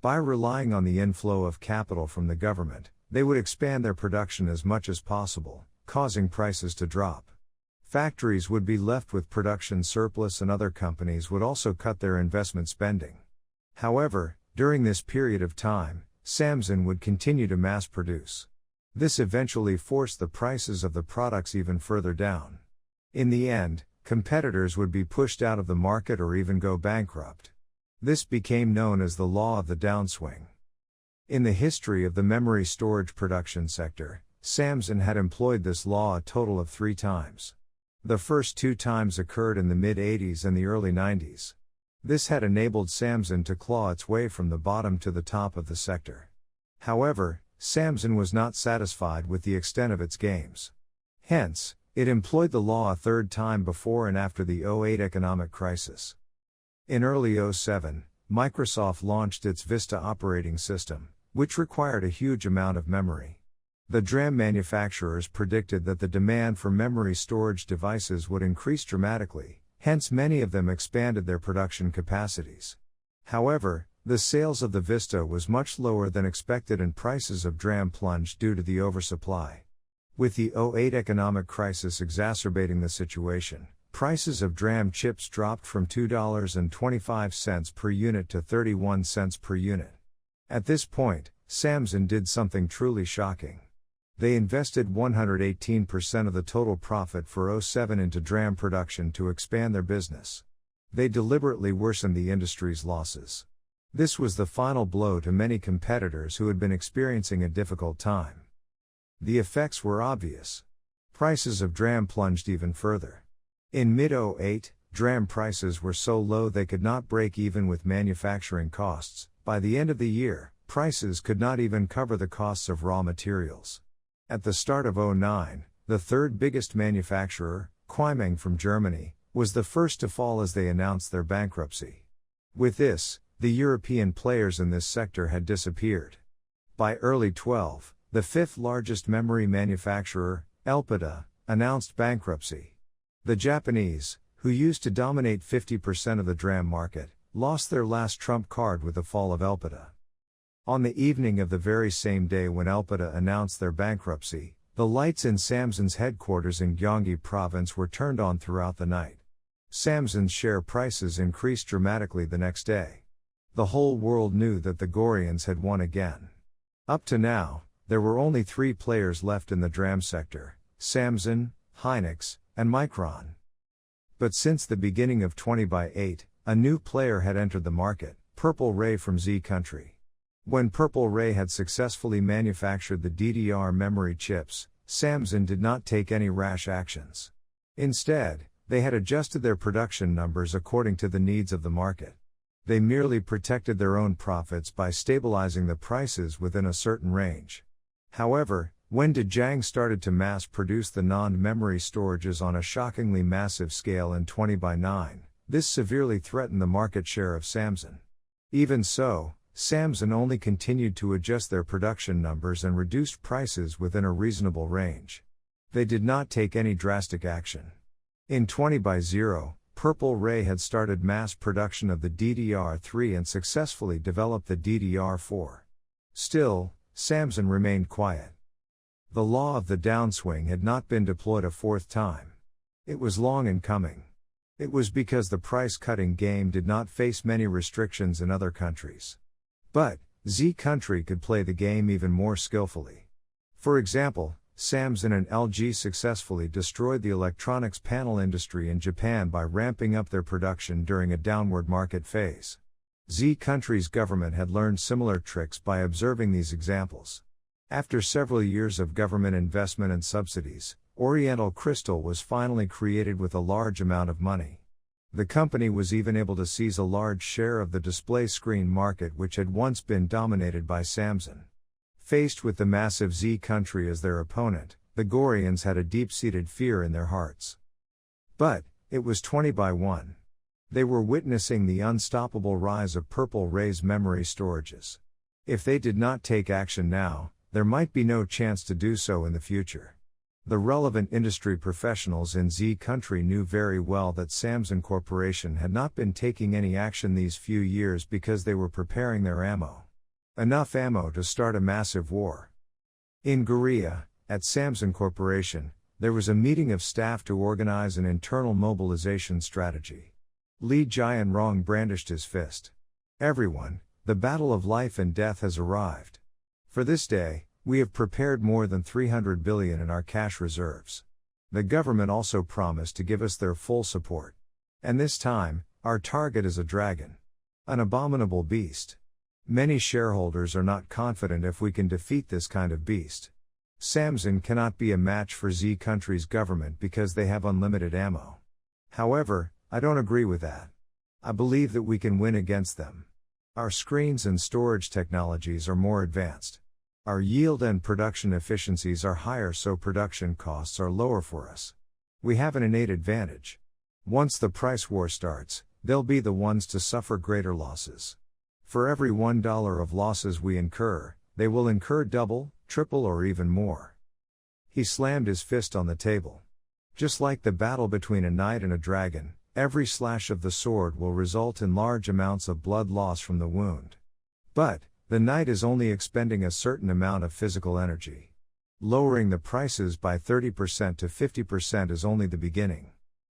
By relying on the inflow of capital from the government, they would expand their production as much as possible, causing prices to drop. Factories would be left with production surplus and other companies would also cut their investment spending. However, during this period of time, Samsung would continue to mass produce. This eventually forced the prices of the products even further down. In the end, competitors would be pushed out of the market or even go bankrupt. This became known as the Law of the Downswing. In the history of the memory storage production sector, Samsung had employed this law a total of 3 times. The first 2 times occurred in the mid-80s and the early 90s. This had enabled Samsung to claw its way from the bottom to the top of the sector. However, Samsung was not satisfied with the extent of its gains. Hence, it employed the law a 3rd time before and after the '08 economic crisis. In early '07, Microsoft launched its Vista operating system, which required a huge amount of memory. The DRAM manufacturers predicted that the demand for memory storage devices would increase dramatically, hence many of them expanded their production capacities. However, the sales of the Vista was much lower than expected and prices of DRAM plunged due to the oversupply. With the '08 economic crisis exacerbating the situation, prices of DRAM chips dropped from $2.25 per unit to 31 cents per unit. At this point, Samsung did something truly shocking. They invested 118% of the total profit for '07 into DRAM production to expand their business. They deliberately worsened the industry's losses. This was the final blow to many competitors who had been experiencing a difficult time. The effects were obvious. Prices of DRAM plunged even further. In mid-08, DRAM prices were so low they could not break even with manufacturing costs. By the end of the year, prices could not even cover the costs of raw materials. At the start of '09, the 3rd biggest manufacturer, Quimeng from Germany, was the first to fall as they announced their bankruptcy. With this, the European players in this sector had disappeared. By early '12, the 5th largest memory manufacturer, Elpida, announced bankruptcy. The Japanese, who used to dominate 50% of the DRAM market, lost their last trump card with the fall of Elpida. On the evening of the very same day when Elpida announced their bankruptcy, the lights in Samsung's headquarters in Gyeonggi province were turned on throughout the night. Samsung's share prices increased dramatically the next day. The whole world knew that the Goryons had won again. Up to now, there were only 3 players left in the DRAM sector: Samsung, Hynix, and Micron. But since the beginning of 20x8, a new player had entered the market, Purple Ray from Z Country. When Purple Ray had successfully manufactured the DDR memory chips, Samsung did not take any rash actions. Instead, they had adjusted their production numbers according to the needs of the market. They merely protected their own profits by stabilizing the prices within a certain range. However, when Dejang started to mass produce the non-memory storages on a shockingly massive scale in 20x9, this severely threatened the market share of Samsung. Even so, Samsung only continued to adjust their production numbers and reduced prices within a reasonable range. They did not take any drastic action. In 20x0, Purple Ray had started mass production of the DDR3 and successfully developed the DDR4. Still, Samsung remained quiet. The law of the downswing had not been deployed a 4th time. It was long in coming. It was because the price-cutting game did not face many restrictions in other countries. But, Z Country could play the game even more skillfully. For example, Samsung and LG successfully destroyed the electronics panel industry in Japan by ramping up their production during a downward market phase. Z Country's government had learned similar tricks by observing these examples. After several years of government investment and subsidies, Oriental Crystal was finally created with a large amount of money. The company was even able to seize a large share of the display screen market which had once been dominated by Samsung. Faced with the massive Z Country as their opponent, the Goryons had a deep-seated fear in their hearts. But, it was 20x1. They were witnessing the unstoppable rise of Purple Ray's memory storages. If they did not take action now, there might be no chance to do so in the future. The relevant industry professionals in Z country knew very well that Samsung Corporation had not been taking any action these few years because they were preparing their ammo. Enough ammo to start a massive war. In Korea, at Samsung Corporation, there was a meeting of staff to organize an internal mobilization strategy. Lee Jae-rong brandished his fist. Everyone, the battle of life and death has arrived. For this day, we have prepared more than 300 billion in our cash reserves. The government also promised to give us their full support. And this time, our target is a dragon. An abominable beast. Many shareholders are not confident if we can defeat this kind of beast. Samsung cannot be a match for Z country's government because they have unlimited ammo. However, I don't agree with that. I believe that we can win against them. Our screens and storage technologies are more advanced. Our yield and production efficiencies are higher, so production costs are lower for us. We have an innate advantage. Once the price war starts, they'll be the ones to suffer greater losses. For every $1 of losses we incur, they will incur double, triple, or even more. He slammed his fist on the table. Just like the battle between a knight and a dragon, every slash of the sword will result in large amounts of blood loss from the wound. But, the knight is only expending a certain amount of physical energy. Lowering the prices by 30% to 50% is only the beginning.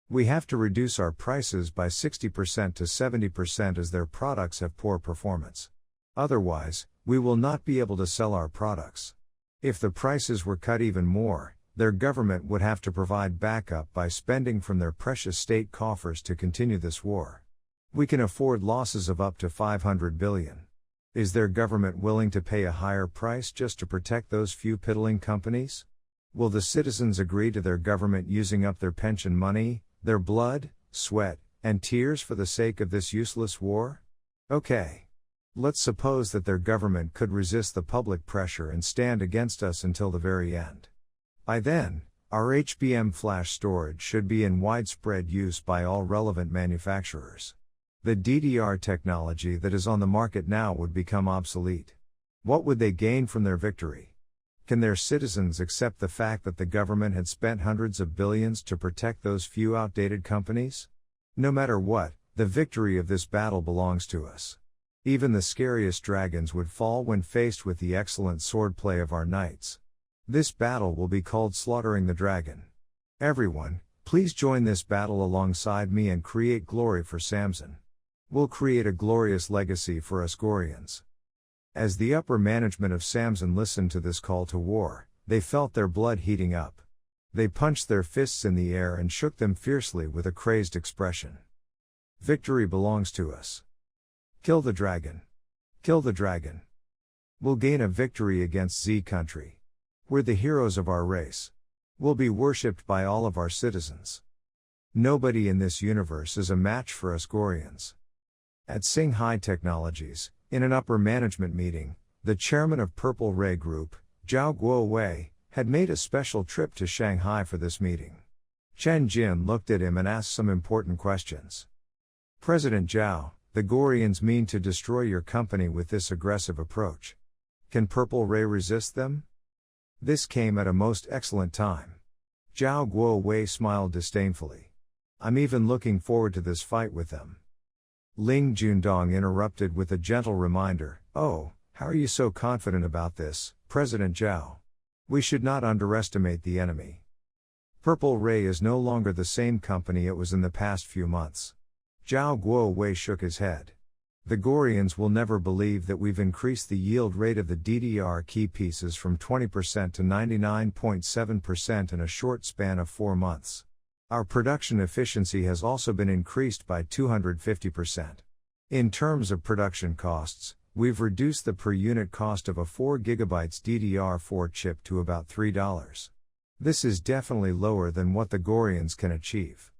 We have to reduce our prices by 60% to 70% as their products have poor performance. Otherwise, we will not be able to sell our products. If the prices were cut even more, their government would have to provide backup by spending from their precious state coffers to continue this war. We can afford losses of up to 500 billion. Is their government willing to pay a higher price just to protect those few piddling companies? Will the citizens agree to their government using up their pension money, their blood, sweat, and tears for the sake of this useless war? Okay. Let's suppose that their government could resist the public pressure and stand against us until the very end. By then, our HBM flash storage should be in widespread use by all relevant manufacturers. The DDR technology that is on the market now would become obsolete. What would they gain from their victory? Can their citizens accept the fact that the government had spent hundreds of billions to protect those few outdated companies? No matter what, the victory of this battle belongs to us. Even the scariest dragons would fall when faced with the excellent swordplay of our knights. This battle will be called Slaughtering the Dragon. Everyone, please join this battle alongside me and create glory for Samsung. We'll create a glorious legacy for us Goryans. As the upper management of Samsung listened to this call to war, they felt their blood heating up. They punched their fists in the air and shook them fiercely with a crazed expression. Victory belongs to us. Kill the dragon. Kill the dragon. We'll gain a victory against Z country. We're the heroes of our race. We'll be worshipped by all of our citizens. Nobody in this universe is a match for us Goryans. At Singhai Technologies, in an upper management meeting, the chairman of Purple Ray Group, Zhao Guowei, had made a special trip to Shanghai for this meeting. Chen Jin looked at him and asked some important questions. President Zhao, the Goryans mean to destroy your company with this aggressive approach. Can Purple Ray resist them? This came at a most excellent time. Zhao Guowei smiled disdainfully. I'm even looking forward to this fight with them. Ling Jundong interrupted with a gentle reminder, oh, how are you so confident about this, President Zhao? We should not underestimate the enemy. Purple Ray is no longer the same company it was in the past few months. Zhao Guowei shook his head. The Goryans will never believe that we've increased the yield rate of the DDR key pieces from 20% to 99.7% in a short span of 4 months. Our production efficiency has also been increased by 250%. In terms of production costs, we've reduced the per unit cost of a 4 GB DDR4 chip to about $3. This is definitely lower than what the Goryans can achieve.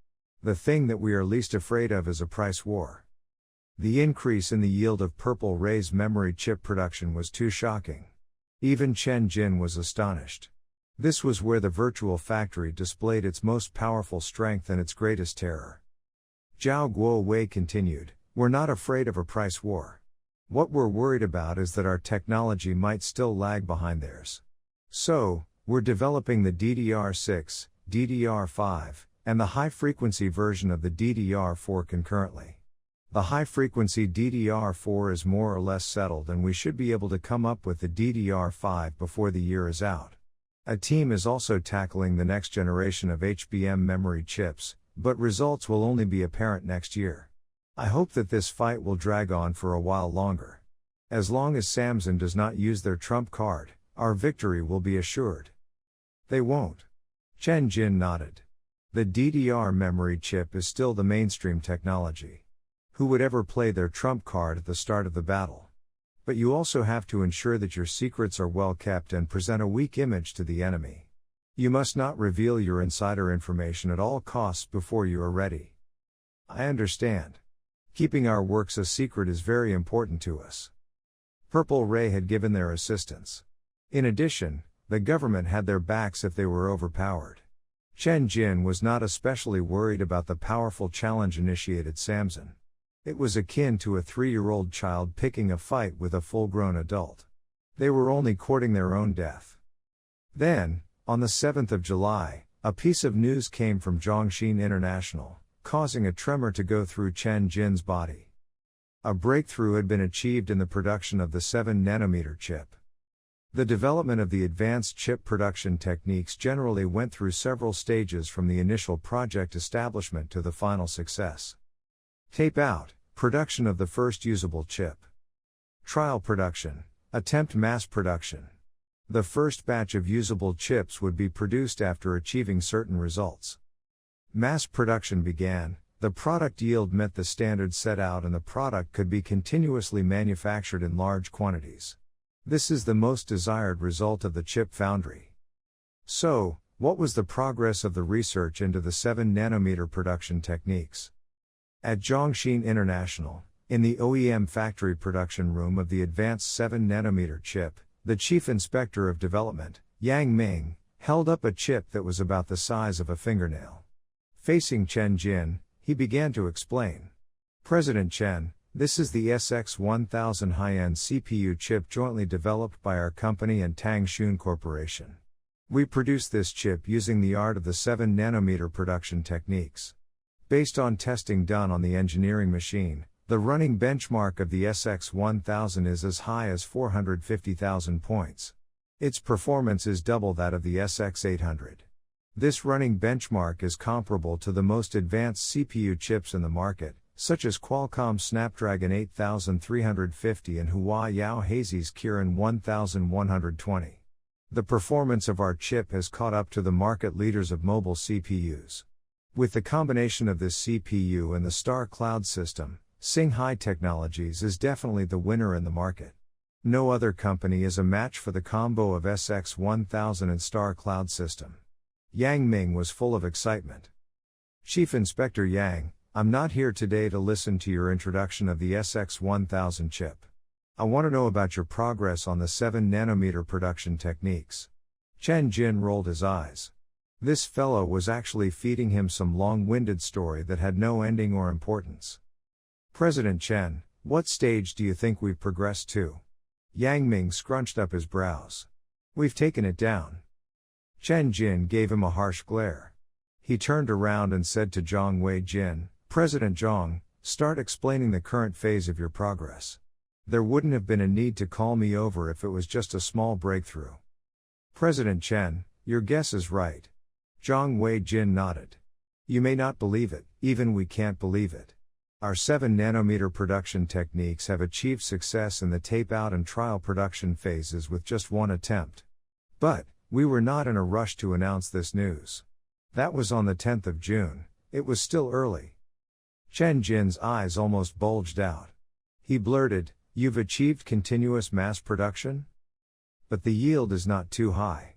The thing that we are least afraid of is a price war. The increase in the yield of Purple Ray's memory chip production was too shocking. Even Chen Jin was astonished. This was where the virtual factory displayed its most powerful strength and its greatest terror. Zhao Guowei continued, "We're not afraid of a price war. What we're worried about is that our technology might still lag behind theirs. So, we're developing the DDR6, DDR5, and the high-frequency version of the DDR4 concurrently. The high-frequency DDR4 is more or less settled, and we should be able to come up with the DDR5 before the year is out. A team is also tackling the next generation of HBM memory chips, but results will only be apparent next year. I hope that this fight will drag on for a while longer. As long as Samsung does not use their trump card, our victory will be assured." "They won't." Chen Jin nodded. "The DDR memory chip is still the mainstream technology. Who would ever play their trump card at the start of the battle? But you also have to ensure that your secrets are well kept and present a weak image to the enemy. You must not reveal your insider information at all costs before you are ready." "I understand. Keeping our works a secret is very important to us." Purple Ray had given their assistance. In addition, the government had their backs if they were overpowered. Chen Jin was not especially worried about the powerful challenge-initiated Samson. It was akin to a 3-year-old child picking a fight with a full-grown adult. They were only courting their own death. Then, on the 7th of July, a piece of news came from Zhongxin International, causing a tremor to go through Chen Jin's body. A breakthrough had been achieved in the production of the 7nm chip. The development of the advanced chip production techniques generally went through several stages from the initial project establishment to the final success. Tape out, production of the first usable chip. Trial production, attempt mass production. The first batch of usable chips would be produced after achieving certain results. Mass production began, the product yield met the standards set out, and the product could be continuously manufactured in large quantities. This is the most desired result of the chip foundry. So, what was the progress of the research into the 7nm production techniques? At Zhongxin International, in the OEM factory production room of the advanced 7nm chip, the chief inspector of development, Yang Ming, held up a chip that was about the size of a fingernail. Facing Chen Jin, he began to explain. "President Chen, this is the SX1000 high-end CPU chip jointly developed by our company and Tang Xun Corporation. We produce this chip using the art of the 7nm production techniques. Based on testing done on the engineering machine, the running benchmark of the SX1000 is as high as 450,000 points. Its performance is double that of the SX800. This running benchmark is comparable to the most advanced CPU chips in the market, such as Qualcomm Snapdragon 8350 and Hua Yao Hazy's Kirin 1120. The performance of our chip has caught up to the market leaders of mobile CPUs. With the combination of this CPU and the Star Cloud system, Singhai Technologies is definitely the winner in the market. No other company is a match for the combo of SX1000 and Star Cloud system." Yang Ming was full of excitement. "Chief Inspector Yang, I'm not here today to listen to your introduction of the SX1000 chip. I want to know about your progress on the 7nm production techniques." Chen Jin rolled his eyes. This fellow was actually feeding him some long-winded story that had no ending or importance. "President Chen, what stage do you think we've progressed to?" Yang Ming scrunched up his brows. "We've taken it down." Chen Jin gave him a harsh glare. He turned around and said to Zhang Wei Jin, "President Zhang, start explaining the current phase of your progress. There wouldn't have been a need to call me over if it was just a small breakthrough." "President Chen, your guess is right." Zhang Wei Jin nodded. "You may not believe it, even we can't believe it. Our 7nm production techniques have achieved success in the tape-out and trial production phases with just one attempt. But, we were not in a rush to announce this news. That was on the 10th of June, it was still early." Chen Jin's eyes almost bulged out. He blurted, "You've achieved continuous mass production? But the yield is not too high."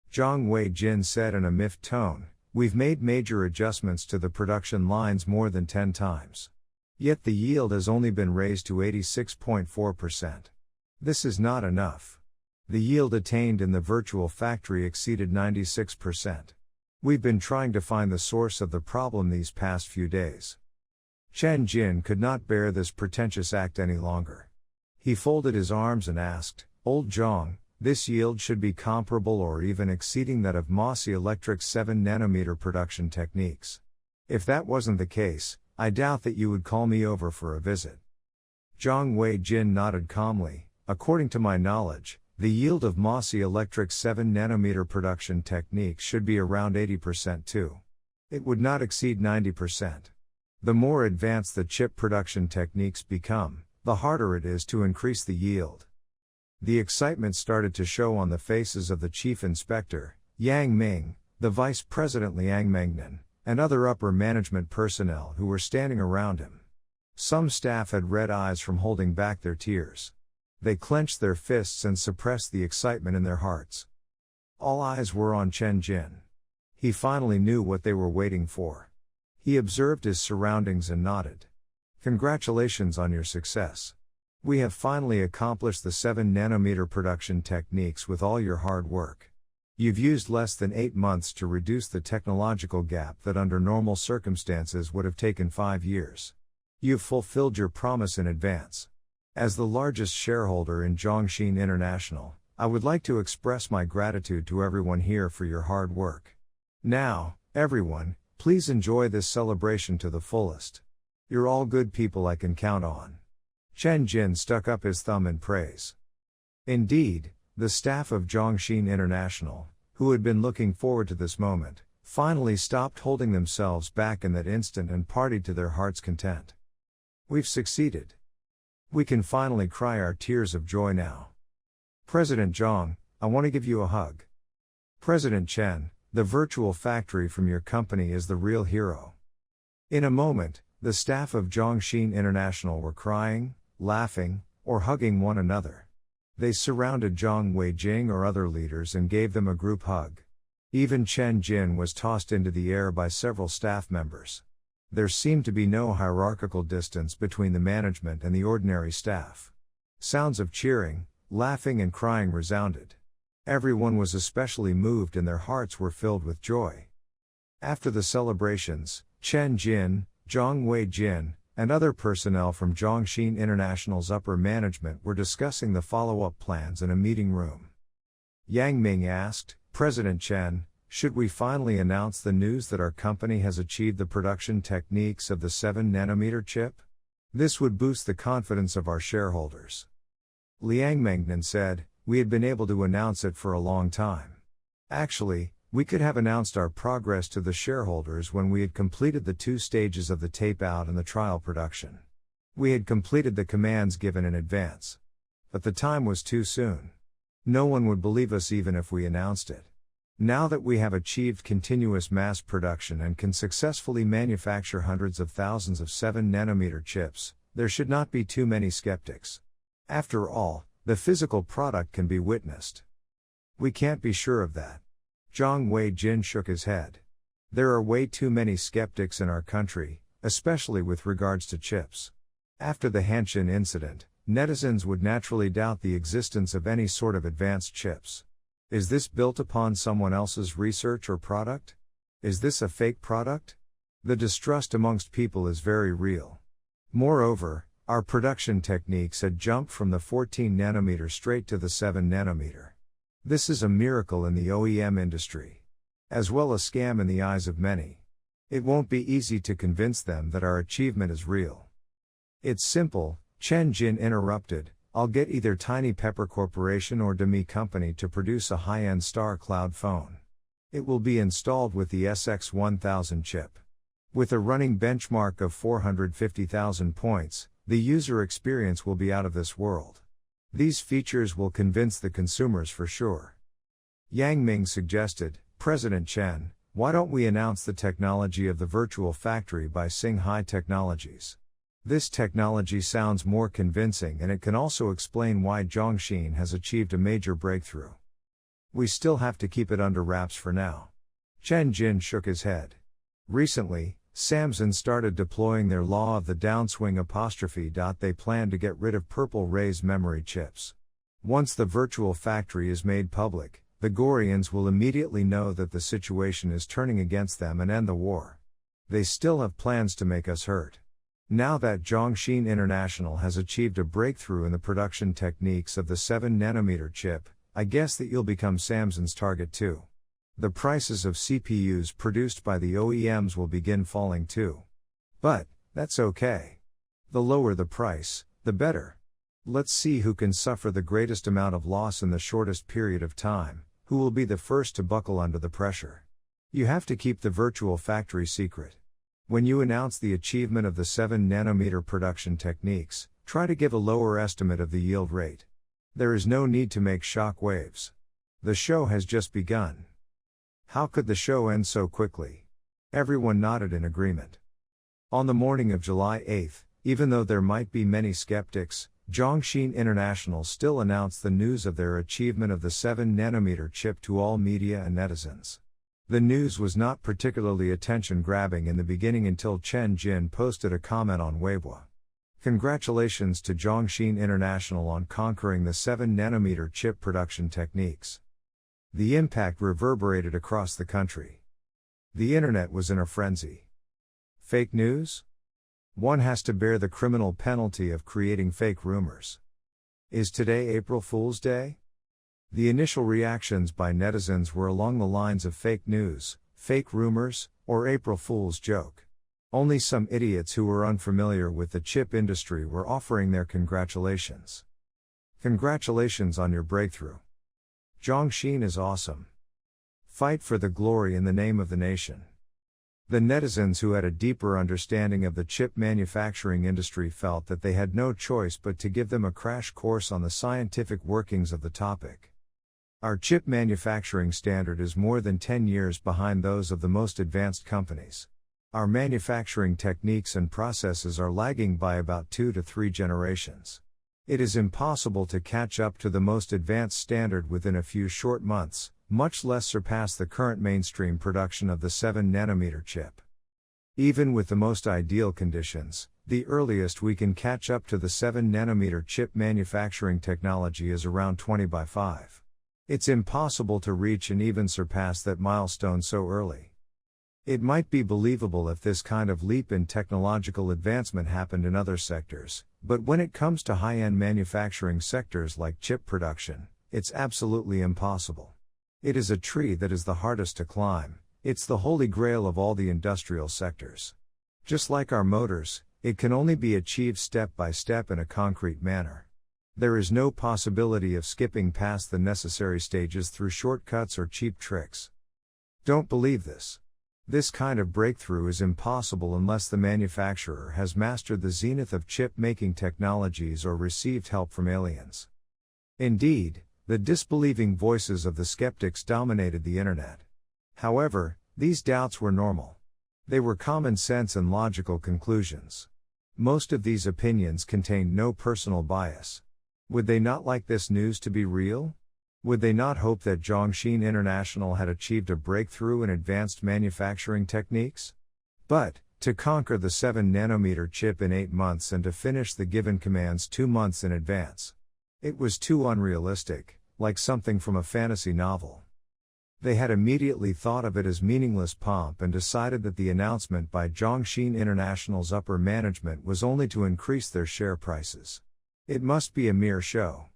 Zhang Wei Jin said in a miffed tone, "We've made major adjustments to the production lines more than 10 times. Yet the yield has only been raised to 86.4%. This is not enough. The yield attained in the virtual factory exceeded 96%. We've been trying to find the source of the problem these past few days." Chen Jin could not bear this pretentious act any longer. He folded his arms and asked, "Old Zhang, this yield should be comparable or even exceeding that of Mossy Electric's 7nm production techniques. If that wasn't the case, I doubt that you would call me over for a visit." Zhang Wei-jin nodded calmly. "According to my knowledge, the yield of Mossy Electric's 7nm production techniques should be around 80% too. It would not exceed 90%. The more advanced the chip production techniques become, the harder it is to increase the yield." The excitement started to show on the faces of the chief inspector, Yang Ming, the vice president Liang Mengnan, and other upper management personnel who were standing around him. Some staff had red eyes from holding back their tears. They clenched their fists and suppressed the excitement in their hearts. All eyes were on Chen Jin. He finally knew what they were waiting for. He observed his surroundings and nodded. "Congratulations on your success. We have finally accomplished the 7nm production techniques with all your hard work. You've used less than 8 months to reduce the technological gap that under normal circumstances would have taken 5 years. You've fulfilled your promise in advance. As the largest shareholder in Zhongxin International, I would like to express my gratitude to everyone here for your hard work. Now, everyone, please enjoy this celebration to the fullest. You're all good people I can count on." Chen Jin stuck up his thumb in praise. Indeed, the staff of Zhongxin International, who had been looking forward to this moment, finally stopped holding themselves back in that instant and partied to their heart's content. "We've succeeded. We can finally cry our tears of joy now. President Zhang, I want to give you a hug. President Chen, the virtual factory from your company is the real hero." In a moment, the staff of Zhongxin International were crying, laughing, or hugging one another. They surrounded Zhang Weijing or other leaders and gave them a group hug. Even Chen Jin was tossed into the air by several staff members. There seemed to be no hierarchical distance between the management and the ordinary staff. Sounds of cheering, laughing and crying resounded. Everyone was especially moved and their hearts were filled with joy. After the celebrations, Chen Jin, Zhang Wei-jin, and other personnel from Zhongxin International's upper management were discussing the follow-up plans in a meeting room. Yang Ming asked, "President Chen, should we finally announce the news that our company has achieved the production techniques of the 7nm chip? This would boost the confidence of our shareholders." Liang Mengnan said, "We had been able to announce it for a long time. Actually, we could have announced our progress to the shareholders when we had completed the 2 stages of the tape-out and the trial production. We had completed the commands given in advance. But the time was too soon. No one would believe us even if we announced it. Now that we have achieved continuous mass production and can successfully manufacture hundreds of thousands of 7nm chips, there should not be too many skeptics. After all, the physical product can be witnessed. We can't be sure of that." Zhang Wei-jin shook his head. "There are way too many skeptics in our country, especially with regards to chips. After the Hanshin incident, netizens would naturally doubt the existence of any sort of advanced chips. Is this built upon someone else's research or product? Is this a fake product? The distrust amongst people is very real. Moreover, our production techniques had jumped from the 14nm straight to the 7nm. This is a miracle in the OEM industry. As well a scam in the eyes of many. It won't be easy to convince them that our achievement is real." "It's simple," Chen Jin interrupted. "I'll get either Tiny Pepper Corporation or Demi Company to produce a high-end Star Cloud phone. It will be installed with the SX1000 chip. With a running benchmark of 450,000 points, the user experience will be out of this world. These features will convince the consumers for sure." Yang Ming suggested, "President Chen, why don't we announce the technology of the virtual factory by Singhai Technologies? This technology sounds more convincing and it can also explain why Zhongxin has achieved a major breakthrough. We still have to keep it under wraps for now." Chen Jin shook his head. Recently, Samsung started deploying their law of the downswing apostrophe. They plan to get rid of purple rays memory chips. Once the virtual factory is made public, the Goryans will immediately know that the situation is turning against them and end the war. They still have plans to make us hurt. Now that Zhongxin International has achieved a breakthrough in the production techniques of the 7nm chip, I guess that you'll become Samsung's target too. The prices of CPUs produced by the OEMs will begin falling too. But, that's okay. The lower the price, the better. Let's see who can suffer the greatest amount of loss in the shortest period of time, who will be the first to buckle under the pressure. You have to keep the virtual factory secret. When you announce the achievement of the 7nm production techniques, try to give a lower estimate of the yield rate. There is no need to make shock waves. The show has just begun. How could the show end so quickly? Everyone nodded in agreement. On the morning of July 8, even though there might be many skeptics, Zhongxin International still announced the news of their achievement of the 7nm chip to all media and netizens. The news was not particularly attention-grabbing in the beginning until Chen Jin posted a comment on Weibo. Congratulations to Zhongxin International on conquering the 7nm chip production techniques. The impact reverberated across the country. The internet was in a frenzy. Fake news? One has to bear the criminal penalty of creating fake rumors. Is today April Fool's Day? The initial reactions by netizens were along the lines of fake news, fake rumors, or April Fool's joke. Only some idiots who were unfamiliar with the chip industry were offering their congratulations. Congratulations on your breakthrough. Zhongxin is awesome. Fight for the glory in the name of the nation. The netizens who had a deeper understanding of the chip manufacturing industry felt that they had no choice but to give them a crash course on the scientific workings of the topic. Our chip manufacturing standard is more than 10 years behind those of the most advanced companies. Our manufacturing techniques and processes are lagging by about 2 to 3 generations. It is impossible to catch up to the most advanced standard within a few short months, much less surpass the current mainstream production of the 7nm chip. Even with the most ideal conditions, the earliest we can catch up to the 7nm chip manufacturing technology is around 20/5. It's impossible to reach and even surpass that milestone so early. It might be believable if this kind of leap in technological advancement happened in other sectors, but when it comes to high-end manufacturing sectors like chip production, it's absolutely impossible. It is a tree that is the hardest to climb. It's the holy grail of all the industrial sectors. Just like our motors, it can only be achieved step by step in a concrete manner. There is no possibility of skipping past the necessary stages through shortcuts or cheap tricks. Don't believe this. This kind of breakthrough is impossible unless the manufacturer has mastered the zenith of chip-making technologies or received help from aliens. Indeed, the disbelieving voices of the skeptics dominated the internet. However, these doubts were normal. They were common sense and logical conclusions. Most of these opinions contained no personal bias. Would they not like this news to be real? Would they not hope that Zhongxin International had achieved a breakthrough in advanced manufacturing techniques? But, to conquer the 7nm chip in 8 months and to finish the given commands 2 months in advance. It was too unrealistic, like something from a fantasy novel. They had immediately thought of it as meaningless pomp and decided that the announcement by Zhongxin International's upper management was only to increase their share prices. It must be a mere show.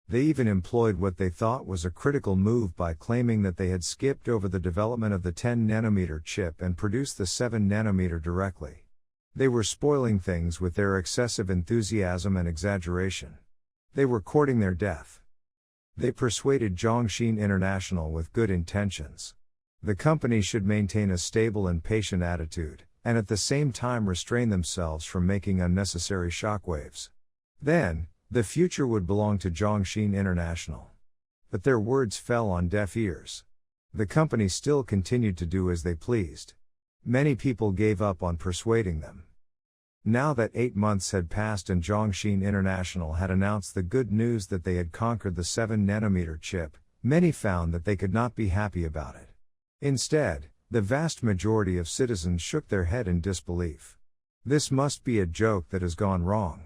They even employed what they thought was a critical move by claiming that they had skipped over the development of the 10nm chip and produced the 7nm directly. They were spoiling things with their excessive enthusiasm and exaggeration. They were courting their death. They persuaded Zhongxin International with good intentions. The company should maintain a stable and patient attitude, and at the same time restrain themselves from making unnecessary shockwaves. Then, the future would belong to Zhongxin International. But their words fell on deaf ears. The company still continued to do as they pleased. Many people gave up on persuading them. Now that 8 months had passed and Zhongxin International had announced the good news that they had conquered the 7nm chip, many found that they could not be happy about it. Instead, the vast majority of citizens shook their head in disbelief. This must be a joke that has gone wrong.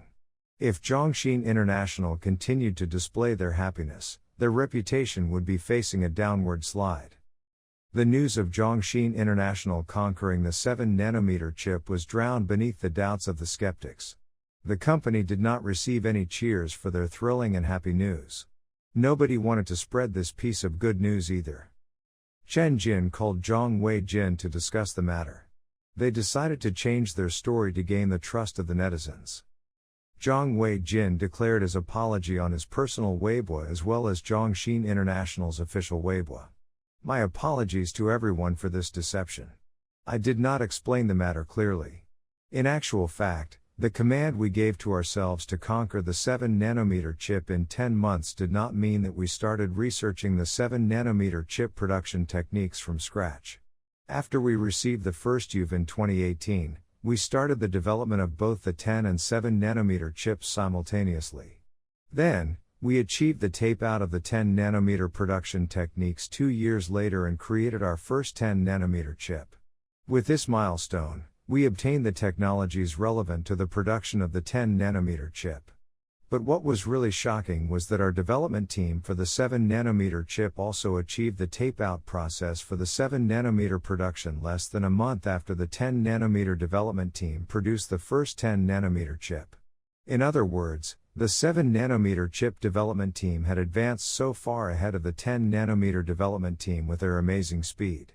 If Zhongxin International continued to display their happiness, their reputation would be facing a downward slide. The news of Zhongxin International conquering the 7nm chip was drowned beneath the doubts of the skeptics. The company did not receive any cheers for their thrilling and happy news. Nobody wanted to spread this piece of good news either. Chen Jin called Zhang Wei-jin to discuss the matter. They decided to change their story to gain the trust of the netizens. Zhang Wei-jin declared his apology on his personal Weibo as well as Zhongxin International's official Weibo. My apologies to everyone for this deception. I did not explain the matter clearly. In actual fact, the command we gave to ourselves to conquer the 7nm chip in 10 months did not mean that we started researching the 7nm chip production techniques from scratch. After we received the first UV in 2018, we started the development of both the 10 and 7nm chips simultaneously. Then, we achieved the tape-out of the 10nm production techniques 2 years later and created our first 10nm chip. With this milestone, we obtained the technologies relevant to the production of the 10nm chip. But what was really shocking was that our development team for the 7nm chip also achieved the tape-out process for the 7nm production less than a month after the 10nm development team produced the first 10nm chip. In other words, the 7nm chip development team had advanced so far ahead of the 10nm development team with their amazing speed.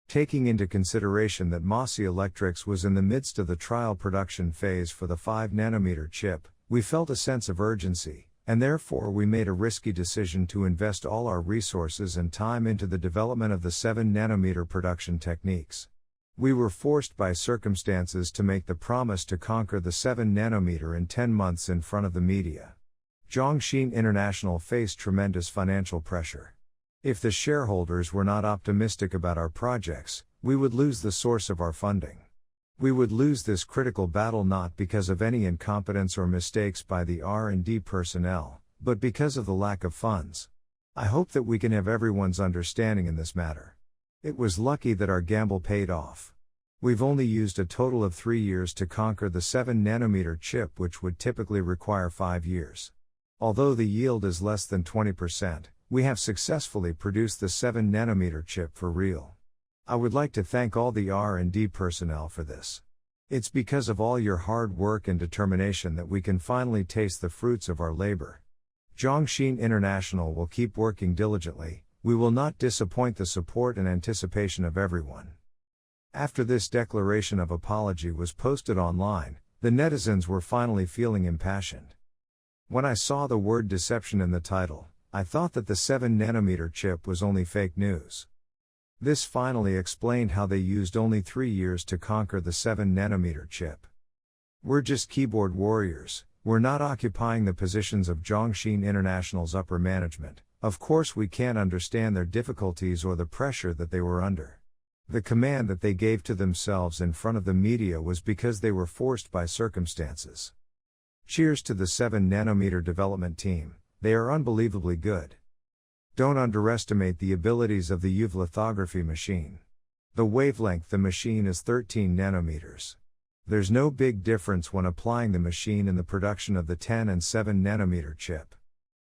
Taking into consideration that Mossy Electrics was in the midst of the trial production phase for the 5nm chip, we felt a sense of urgency, and therefore we made a risky decision to invest all our resources and time into the development of the 7nm production techniques. We were forced by circumstances to make the promise to conquer the 7nm in 10 months in front of the media. Zhongxin International faced tremendous financial pressure. If the shareholders were not optimistic about our projects, we would lose the source of our funding. We would lose this critical battle not because of any incompetence or mistakes by the R&D personnel, but because of the lack of funds. I hope that we can have everyone's understanding in this matter. It was lucky that our gamble paid off. We've only used a total of 3 years to conquer the 7nm chip, which would typically require 5 years. Although the yield is less than 20%, we have successfully produced the 7nm chip for real. I would like to thank all the R&D personnel for this. It's because of all your hard work and determination that we can finally taste the fruits of our labor. Zhongxin International will keep working diligently. We will not disappoint the support and anticipation of everyone. After this declaration of apology was posted online, the netizens were finally feeling impassioned. When I saw the word deception in the title, I thought that the 7nm chip was only fake news. This finally explained how they used only 3 years to conquer the 7nm chip. We're just keyboard warriors, we're not occupying the positions of Zhongxin International's upper management. Of course we can't understand their difficulties or the pressure that they were under. The command that they gave to themselves in front of the media was because they were forced by circumstances. Cheers to the 7nm development team, they are unbelievably good. Don't underestimate the abilities of the UV lithography machine. The wavelength the machine is 13 nanometers. There's no big difference when applying the machine in the production of the 10 and 7nm chip.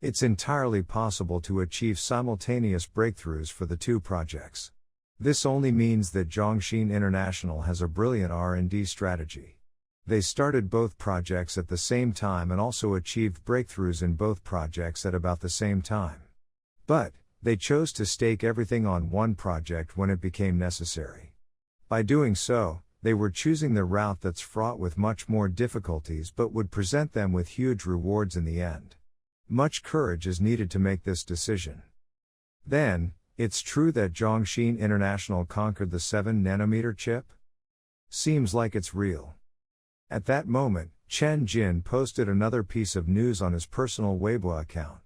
It's entirely possible to achieve simultaneous breakthroughs for the two projects. This only means that Zhongxin International has a brilliant R&D strategy. They started both projects at the same time and also achieved breakthroughs in both projects at about the same time. But, they chose to stake everything on one project when it became necessary. By doing so, they were choosing the route that's fraught with much more difficulties but would present them with huge rewards in the end. Much courage is needed to make this decision. Then, it's true that Zhongxin International conquered the 7nm chip? Seems like it's real. At that moment, Chen Jin posted another piece of news on his personal Weibo account.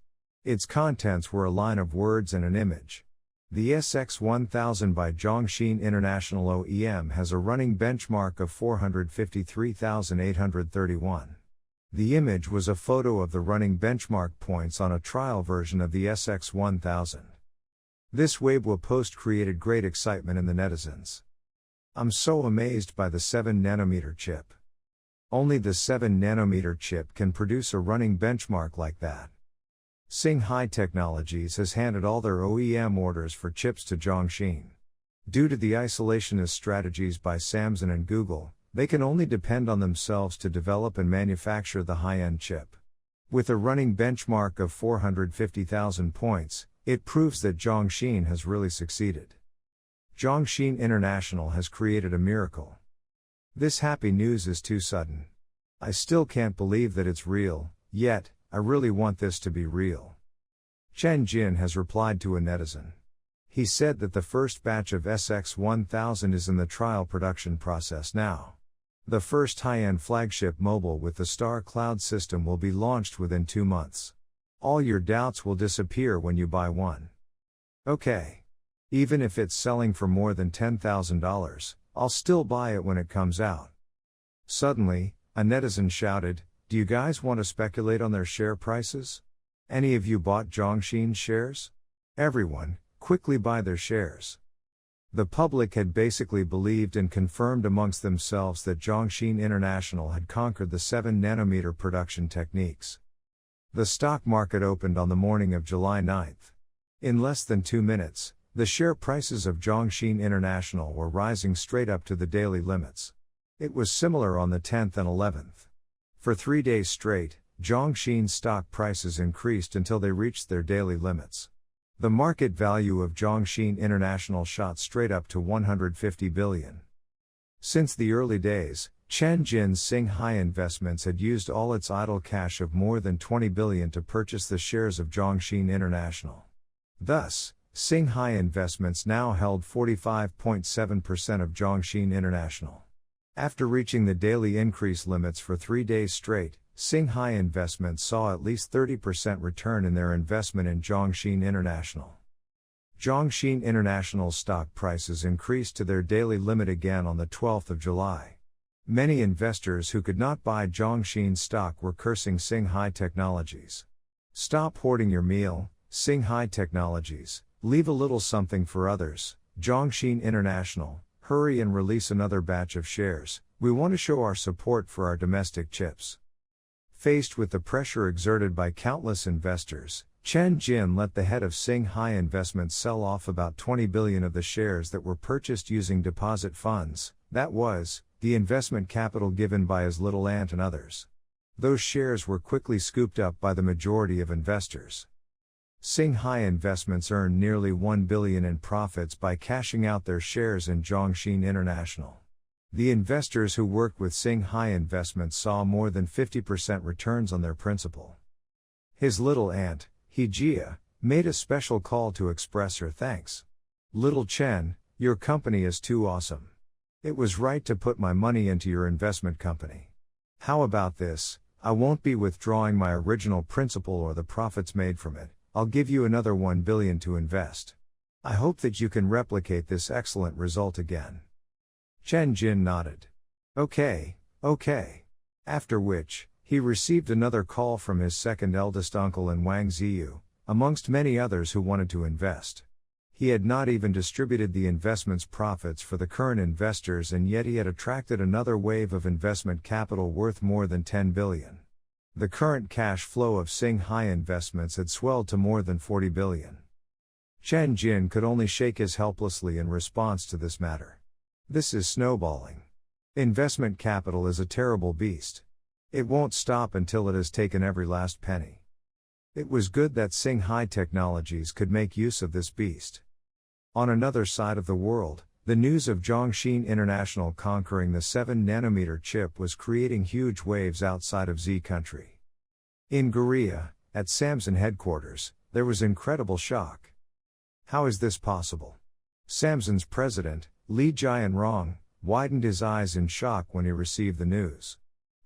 Its contents were a line of words and an image. The SX1000 by Zhongxin International OEM has a running benchmark of 453,831. The image was a photo of the running benchmark points on a trial version of the SX1000. This Weibo post created great excitement in the netizens. I'm so amazed by the 7nm chip. Only the 7nm chip can produce a running benchmark like that. Singhai Technologies has handed all their OEM orders for chips to Zhongxin. Due to the isolationist strategies by Samsung and Google, they can only depend on themselves to develop and manufacture the high-end chip. With a running benchmark of 450,000 points, it proves that Zhongxin has really succeeded. Zhongxin International has created a miracle. This happy news is too sudden. I still can't believe that it's real, yet, I really want this to be real. Chen Jin has replied to a netizen. He said that the first batch of SX1000 is in the trial production process now. The first high-end flagship mobile with the Star Cloud system will be launched within 2 months. All your doubts will disappear when you buy one. Okay. Even if it's selling for more than $10,000, I'll still buy it when it comes out. Suddenly, a netizen shouted, "Do you guys want to speculate on their share prices? Any of you bought Zhongxin shares? Everyone, quickly buy their shares." The public had basically believed and confirmed amongst themselves that Zhongxin International had conquered the 7nm production techniques. The stock market opened on the morning of July 9th. In less than 2 minutes, the share prices of Zhongxin International were rising straight up to the daily limits. It was similar on the 10th and 11th. For 3 days straight, Zhongxin stock prices increased until they reached their daily limits. The market value of Zhongxin International shot straight up to 150 billion. Since the early days, Chen Jin's Singhai Investments had used all its idle cash of more than 20 billion to purchase the shares of Zhongxin International. Thus, Singhai Investments now held 45.7% of Zhongxin International. After reaching the daily increase limits for 3 days straight, Singhai Investments saw at least 30% return in their investment in Zhongxin International. Zhongxin International's stock prices increased to their daily limit again on the 12th of July. Many investors who could not buy Zhongxin stock were cursing Singhai Technologies. Stop hoarding your meal, Singhai Technologies, leave a little something for others. Zhongxin International, hurry and release another batch of shares, we want to show our support for our domestic chips. Faced with the pressure exerted by countless investors, Chen Jin let the head of Singhai Investments sell off about 20 billion of the shares that were purchased using deposit funds, that was, the investment capital given by his little aunt and others. Those shares were quickly scooped up by the majority of investors. Singhai Investments earned nearly 1 billion in profits by cashing out their shares in Zhongxin International. The investors who worked with Singhai Investments saw more than 50% returns on their principal. His little aunt, Hejia, made a special call to express her thanks. "Little Chen, your company is too awesome. It was right to put my money into your investment company. How about this? I won't be withdrawing my original principal or the profits made from it. I'll give you another 1 billion to invest. I hope that you can replicate this excellent result again." Chen Jin nodded. Okay. After which, he received another call from his second eldest uncle in Wang Ziyu, amongst many others who wanted to invest. He had not even distributed the investment's profits for the current investors, and yet he had attracted another wave of investment capital worth more than 10 billion. The current cash flow of Singhai Investments had swelled to more than 40 billion. Chen Jin could only shake his head helplessly in response to this matter. This is snowballing. Investment capital is a terrible beast. It won't stop until it has taken every last penny. It was good that Singhai Technologies could make use of this beast. On another side of the world, the news of Zhongxin International conquering the 7nm chip was creating huge waves outside of Z country. In Korea, at Samsung headquarters, there was incredible shock. How is this possible? Samsung's president, Lee Jianrong, widened his eyes in shock when he received the news.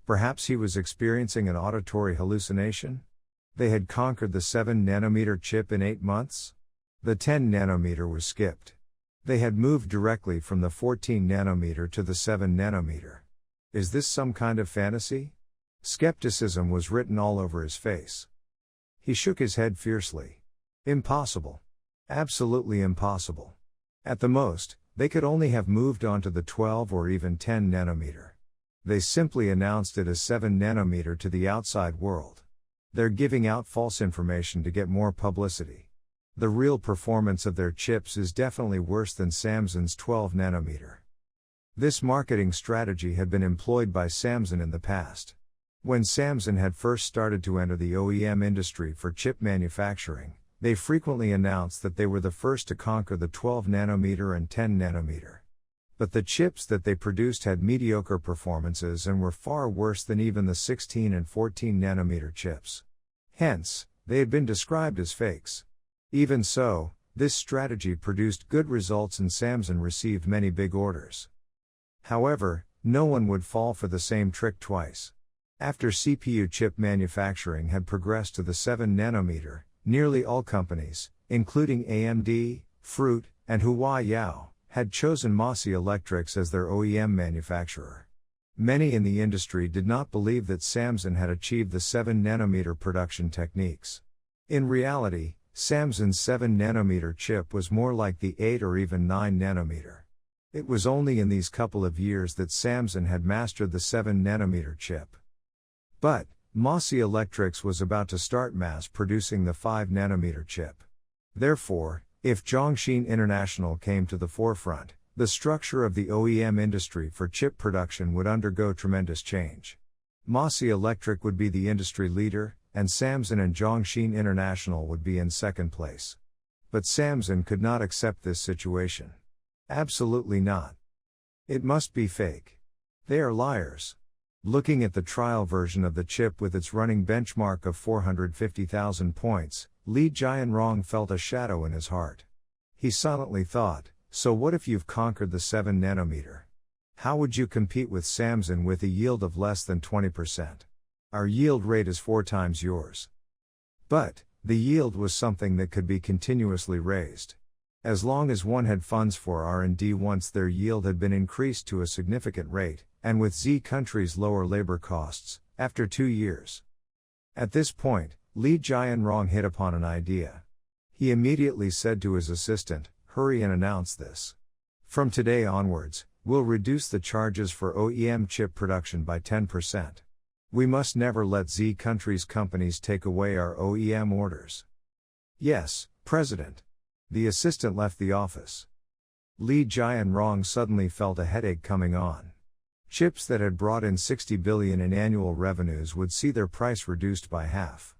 Perhaps he was experiencing an auditory hallucination? They had conquered the 7nm chip in 8 months? The 10nm was skipped. They had moved directly from the 14nm to the 7nm. Is this some kind of fantasy? Skepticism was written all over his face. He shook his head fiercely. Impossible. Absolutely impossible. At the most, they could only have moved on to the 12 or even 10nm. They simply announced it as 7nm to the outside world. They're giving out false information to get more publicity. The real performance of their chips is definitely worse than Samsung's 12 nanometer. This marketing strategy had been employed by Samsung in the past. When Samsung had first started to enter the OEM industry for chip manufacturing, they frequently announced that they were the first to conquer the 12 nanometer and 10 nanometer. But the chips that they produced had mediocre performances and were far worse than even the 16 and 14 nanometer chips. Hence, they had been described as fakes. Even so, this strategy produced good results and Samsung received many big orders. However, no one would fall for the same trick twice. After CPU chip manufacturing had progressed to the 7 nanometer, nearly all companies, including AMD, Fruit, and Huawei, had chosen Mossy Electrics as their OEM manufacturer. Many in the industry did not believe that Samsung had achieved the 7 nanometer production techniques. In reality, Samsung's 7 nanometer chip was more like the 8 or even 9 nanometer. It was only in these couple of years that Samsung had mastered the 7 nanometer chip. But, Mossy Electrics was about to start mass producing the 5 nanometer chip. Therefore, if Zhongxin International came to the forefront, the structure of the OEM industry for chip production would undergo tremendous change. Mossy Electric would be the industry leader, and Samsung and Zhongxin International would be in second place. But Samsung could not accept this situation. Absolutely not. It must be fake. They are liars. Looking at the trial version of the chip with its running benchmark of 450,000 points, Li Jianrong felt a shadow in his heart. He silently thought, so what if you've conquered the 7 nanometer? How would you compete with Samsung with a yield of less than 20%? Our yield rate is 4 times yours. But, the yield was something that could be continuously raised. As long as one had funds for R&D once their yield had been increased to a significant rate, and with Z countries' lower labor costs, after 2 years. At this point, Li Jianrong hit upon an idea. He immediately said to his assistant, hurry and announce this. From today onwards, we'll reduce the charges for OEM chip production by 10%. We must never let Z countries' companies take away our OEM orders. Yes, President. The assistant left the office. Li Jianrong suddenly felt a headache coming on. Chips that had brought in 60 billion in annual revenues would see their price reduced by half.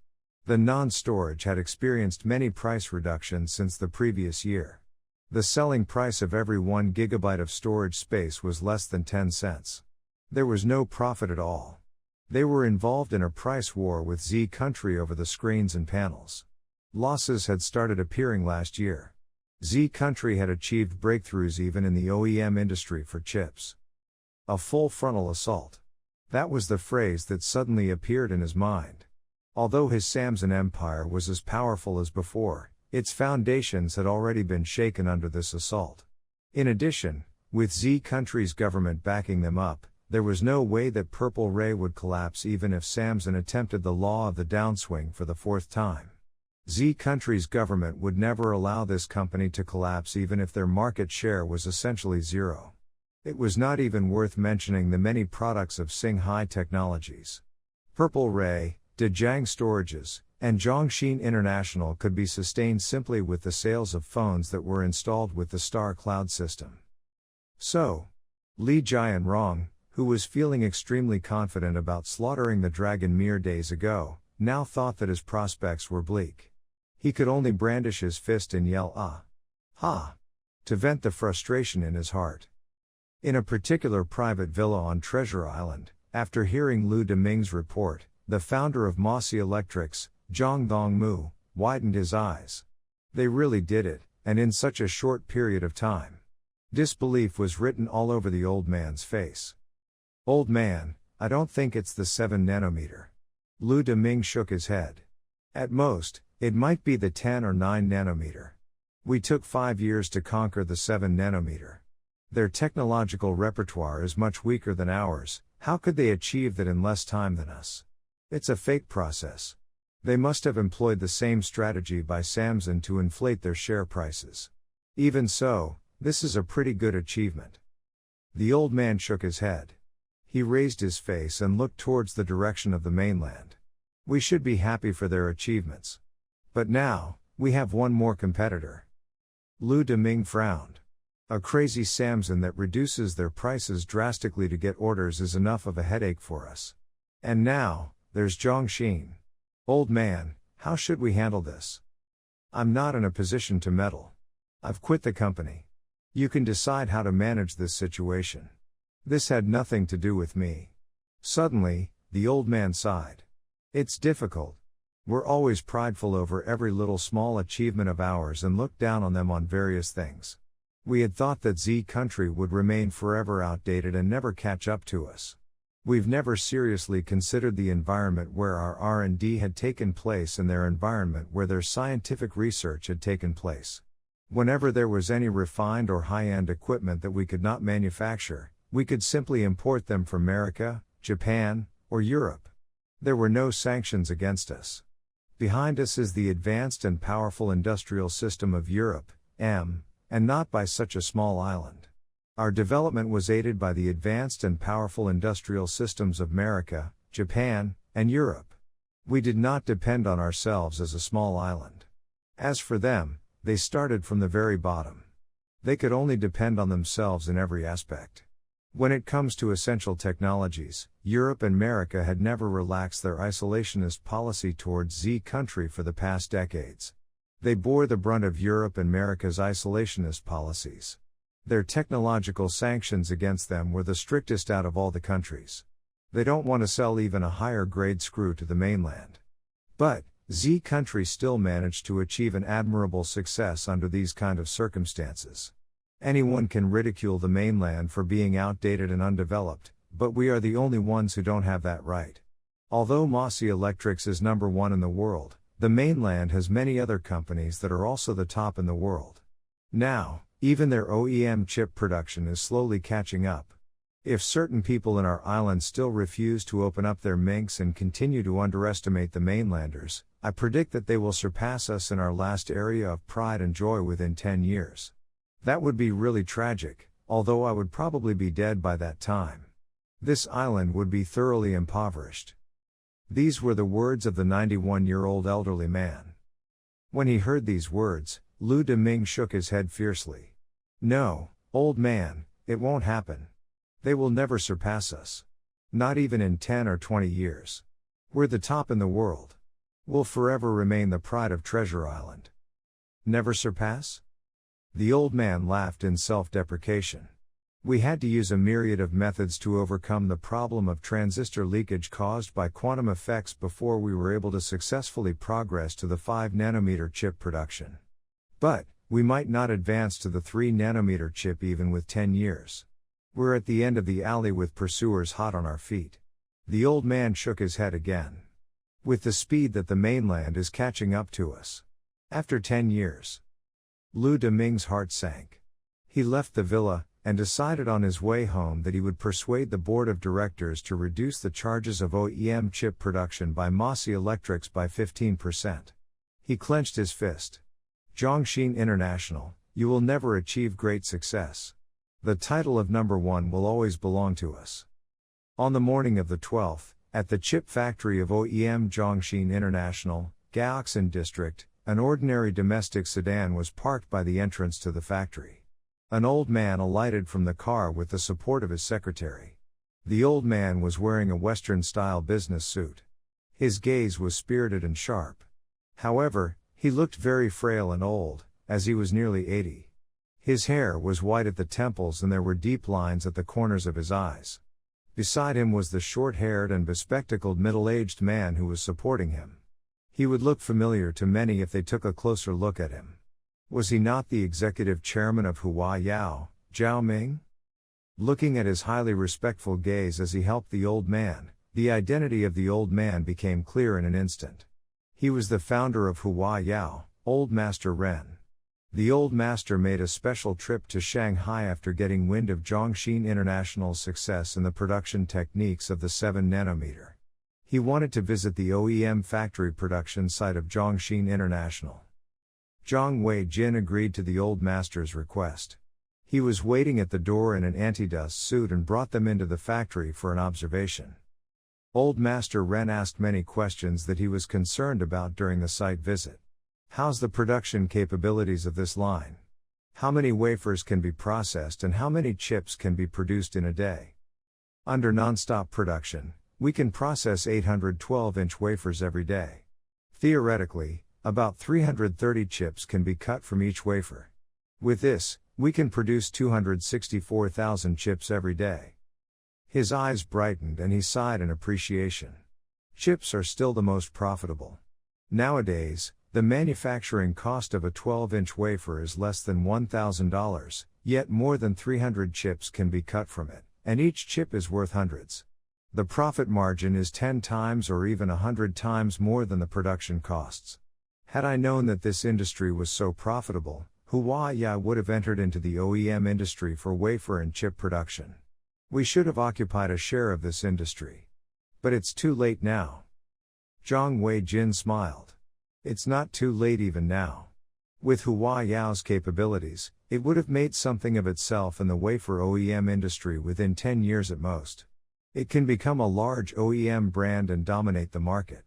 The non-storage had experienced many price reductions since the previous year. The selling price of every 1 gigabyte of storage space was less than 10 cents. There was no profit at all. They were involved in a price war with Z country over the screens and panels. Losses had started appearing last year. Z country had achieved breakthroughs even in the OEM industry for chips. A full frontal assault. That was the phrase that suddenly appeared in his mind. Although his Samsung empire was as powerful as before, its foundations had already been shaken under this assault. In addition, with Z country's government backing them up, there was no way that Purple Ray would collapse even if Samsung attempted the law of the downswing for the 4th time. Z country's government would never allow this company to collapse even if their market share was essentially zero. It was not even worth mentioning the many products of Singhai Technologies. Purple Ray, Dejiang Storages, and Zhongxin International could be sustained simply with the sales of phones that were installed with the Star Cloud system. So, Li Jianrong, who was feeling extremely confident about slaughtering the dragon mere days ago, now thought that his prospects were bleak. He could only brandish his fist and yell ah! Ha! To vent the frustration in his heart. In a particular private villa on Treasure Island, after hearing Lu Deming's report, the founder of Mossy Electrics, Zhang Dongmu, widened his eyes. They really did it, and in such a short period of time. Disbelief was written all over the old man's face. Old man, I don't think it's the 7 nanometer. Lu Deming shook his head. At most, it might be the 10 or 9 nanometer. We took 5 years to conquer the 7 nanometer. Their technological repertoire is much weaker than ours, how could they achieve that in less time than us? It's a fake process. They must have employed the same strategy by Samsung to inflate their share prices. Even so, this is a pretty good achievement. The old man shook his head. He raised his face and looked towards the direction of the mainland. We should be happy for their achievements. But now, We have one more competitor. Lu Deming frowned. A crazy Samson that reduces their prices drastically to get orders is enough of a headache for us. And now, there's Zhongxin. Old man, how should we handle this? I'm not in a position to meddle. I've quit the company. You can decide how to manage this situation. This had nothing to do with me. Suddenly, the old man sighed. It's difficult. We're always prideful over every little small achievement of ours and look down on them on various things. We had thought that Z country would remain forever outdated and never catch up to us. We've never seriously considered the environment where our R&D had taken place and their environment where their scientific research had taken place. Whenever there was any refined or high-end equipment that we could not manufacture, we could simply import them from America, Japan, or Europe. There were no sanctions against us. Behind us is the advanced and powerful industrial system of Europe, and not by such a small island. Our development was aided by the advanced and powerful industrial systems of America, Japan, and Europe. We did not depend on ourselves as a small island. As for them, they started from the very bottom. They could only depend on themselves in every aspect. When it comes to essential technologies, Europe and America had never relaxed their isolationist policy towards Z country for the past decades. They bore the brunt of Europe and America's isolationist policies. Their technological sanctions against them were the strictest out of all the countries. They don't want to sell even a higher grade screw to the mainland. But, Z country still managed to achieve an admirable success under these kind of circumstances. Anyone can ridicule the mainland for being outdated and undeveloped, but we are the only ones who don't have that right. Although Mossy Electrics is number one in the world, the mainland has many other companies that are also the top in the world. Now, even their OEM chip production is slowly catching up. If certain people in our island still refuse to open up their minks and continue to underestimate the mainlanders, I predict that they will surpass us in our last area of pride and joy within 10 years. That would be really tragic, although I would probably be dead by that time. This island would be thoroughly impoverished. These were the words of the 91-year-old elderly man. When he heard these words, Lu Deming shook his head fiercely. No, old man, it won't happen. They will never surpass us. Not even in 10 or 20 years. We're the top in the world. We'll forever remain the pride of Treasure Island. Never surpass? The old man laughed in self-deprecation. We had to use a myriad of methods to overcome the problem of transistor leakage caused by quantum effects before we were able to successfully progress to the 5-nanometer chip production. But, we might not advance to the 3-nanometer chip even with 10 years. We're at the end of the alley with pursuers hot on our feet. The old man shook his head again. With the speed that the mainland is catching up to us. After 10 years. Lu Deming's heart sank. He left the villa, and decided on his way home that he would persuade the board of directors to reduce the charges of OEM chip production by Mossy Electrics by 15%. He clenched his fist. Zhongxin International, you will never achieve great success. The title of number one will always belong to us. On the morning of the 12th, at the chip factory of OEM Zhongxin International, Gaoxin District, an ordinary domestic sedan was parked by the entrance to the factory. An old man alighted from the car with the support of his secretary. The old man was wearing a Western-style business suit. His gaze was spirited and sharp. However, he looked very frail and old, as he was nearly 80. His hair was white at the temples and there were deep lines at the corners of his eyes. Beside him was the short-haired and bespectacled middle-aged man who was supporting him. He would look familiar to many if they took a closer look at him. Was he not the executive chairman of Hua Yao, Zhao Ming? Looking at his highly respectful gaze as he helped the old man, the identity of the old man became clear in an instant. He was the founder of Hua Yao, Old Master Ren. The old master made a special trip to Shanghai after getting wind of Zhongxin International's success in the production techniques of the 7-nanometer. He wanted to visit the OEM factory production site of Zhongxin International. Zhang Jin agreed to the old master's request. He was waiting at the door in an anti-dust suit and brought them into the factory for an observation. Old Master Ren asked many questions that he was concerned about during the site visit. How's the production capabilities of this line? How many wafers can be processed and how many chips can be produced in a day? Under non-stop production, we can process 812-inch wafers every day. Theoretically, about 330 chips can be cut from each wafer. With this, we can produce 264,000 chips every day. His eyes brightened and he sighed in appreciation. Chips are still the most profitable. Nowadays, the manufacturing cost of a 12-inch wafer is less than $1,000, yet more than 300 chips can be cut from it, and each chip is worth hundreds. The profit margin is 10 times or even 100 times more than the production costs. Had I known that this industry was so profitable, Huawei would have entered into the OEM industry for wafer and chip production. We should have occupied a share of this industry. But it's too late now. Zhang Jin smiled. It's not too late even now. With Huawei's capabilities, it would have made something of itself in the wafer OEM industry within 10 years at most. It can become a large OEM brand and dominate the market.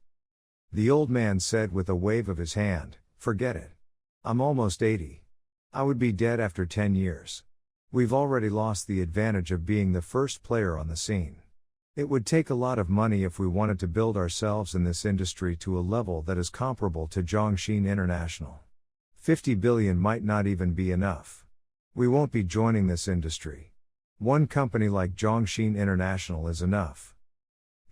The old man said with a wave of his hand, "Forget it. I'm almost 80. I would be dead after 10 years. We've already lost the advantage of being the first player on the scene. It would take a lot of money if we wanted to build ourselves in this industry to a level that is comparable to Zhongxin International. 50 billion might not even be enough. We won't be joining this industry. One company like Zhongxin International is enough."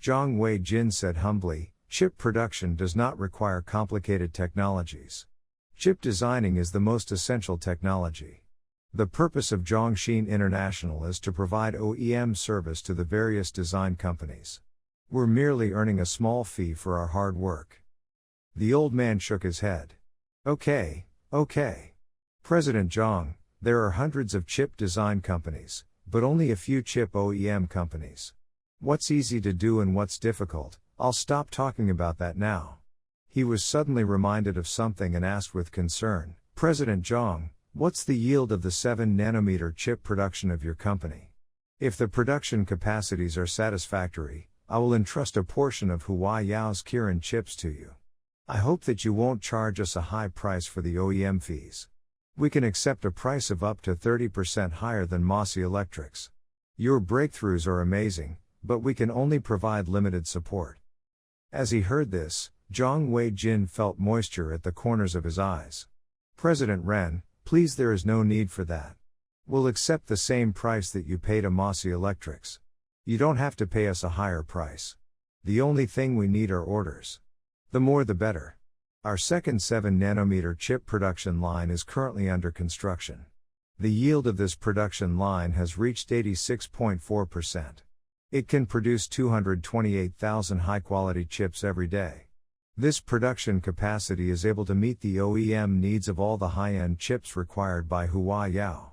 Zhang Jin said humbly, "Chip production does not require complicated technologies. Chip designing is the most essential technology. The purpose of Zhongxin International is to provide OEM service to the various design companies. We're merely earning a small fee for our hard work." The old man shook his head. Okay. President Zhang, there are hundreds of chip design companies, but only a few chip OEM companies. What's easy to do and what's difficult, I'll stop talking about that now. He was suddenly reminded of something and asked with concern, "President Zhang, what's the yield of the 7-nanometer chip production of your company? If the production capacities are satisfactory, I will entrust a portion of Huawei's Kirin chips to you. I hope that you won't charge us a high price for the OEM fees. We can accept a price of up to 30% higher than Mossy Electric's. Your breakthroughs are amazing, but we can only provide limited support." As he heard this, Zhang Jin felt moisture at the corners of his eyes. "President Ren, please, there is no need for that. We'll accept the same price that you pay to Mossy Electric's. You don't have to pay us a higher price. The only thing we need are orders. The more the better. Our second 7-nanometer chip production line is currently under construction. The yield of this production line has reached 86.4%. It can produce 228,000 high-quality chips every day. This production capacity is able to meet the OEM needs of all the high-end chips required by Huawei.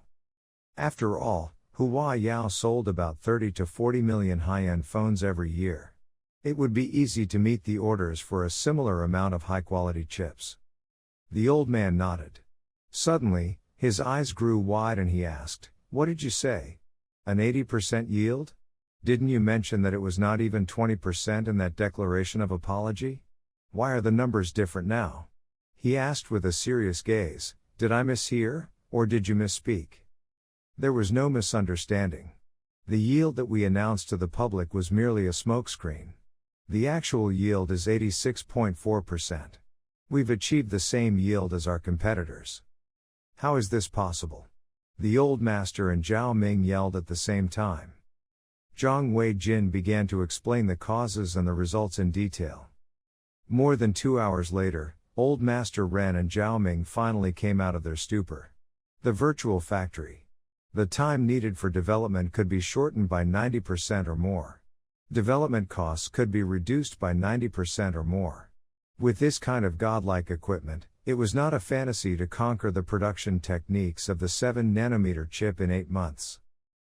After all, Huawei sold about 30 to 40 million high-end phones every year. It would be easy to meet the orders for a similar amount of high-quality chips." The old man nodded. Suddenly, his eyes grew wide and he asked, "What did you say? An 80% yield? Didn't you mention that it was not even 20% in that declaration of apology? Why are the numbers different now?" He asked with a serious gaze, "Did I mishear, or did you misspeak?" There was no misunderstanding. The yield that we announced to the public was merely a smokescreen. The actual yield is 86.4%. We've achieved the same yield as our competitors. How is this possible? The old master and Zhao Ming yelled at the same time. Zhang Jin began to explain the causes and the results in detail. More than 2 hours later, Old Master Ren and Zhao Ming finally came out of their stupor. The virtual factory. The time needed for development could be shortened by 90% or more. Development costs could be reduced by 90% or more. With this kind of godlike equipment, it was not a fantasy to conquer the production techniques of the 7-nanometer chip in 8 months.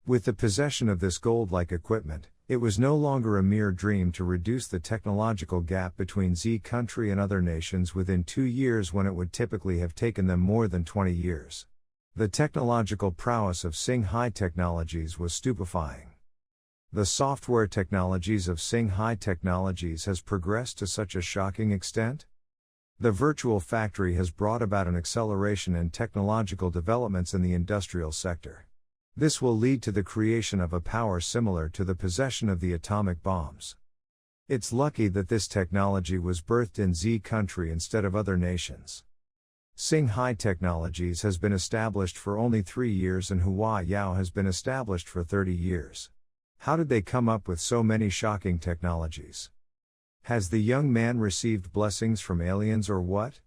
With the possession of this gold-like equipment, it was no longer a mere dream to reduce the technological gap between Z country and other nations within 2 years when it would typically have taken them more than 20 years. The technological prowess of Singhai Technologies was stupefying. The software technologies of Singhai Technologies has progressed to such a shocking extent? The virtual factory has brought about an acceleration in technological developments in the industrial sector. This will lead to the creation of a power similar to the possession of the atomic bombs. It's lucky that this technology was birthed in Z country instead of other nations. Singhai Technologies has been established for only 3 years and Hua Yao has been established for 30 years. How did they come up with so many shocking technologies? Has the young man received blessings from aliens or what?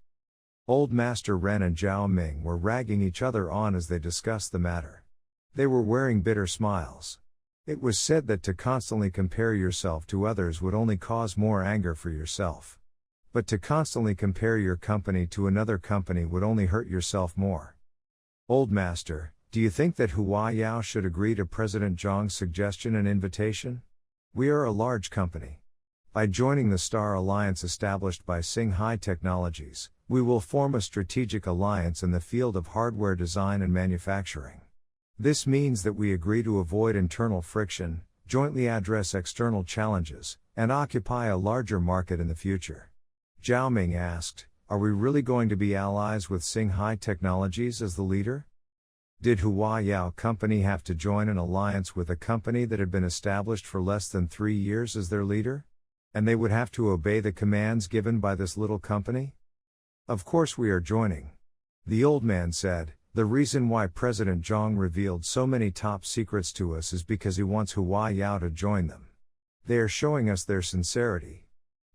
Old Master Ren and Zhao Ming were ragging each other on as they discussed the matter. They were wearing bitter smiles. It was said that to constantly compare yourself to others would only cause more anger for yourself. But to constantly compare your company to another company would only hurt yourself more. Old Master, do you think that Hua Yao should agree to President Zhang's suggestion and invitation? We are a large company. By joining the Star Alliance established by Singhai Technologies, we will form a strategic alliance in the field of hardware design and manufacturing. This means that we agree to avoid internal friction, jointly address external challenges, and occupy a larger market in the future. Zhao Ming asked, are we really going to be allies with Singhai Technologies as the leader? Did Hua Yao Company have to join an alliance with a company that had been established for less than 3 years as their leader? And they would have to obey the commands given by this little company? Of course we are joining. The old man said, the reason why President Zhang revealed so many top secrets to us is because he wants Hua Yao to join them. They are showing us their sincerity.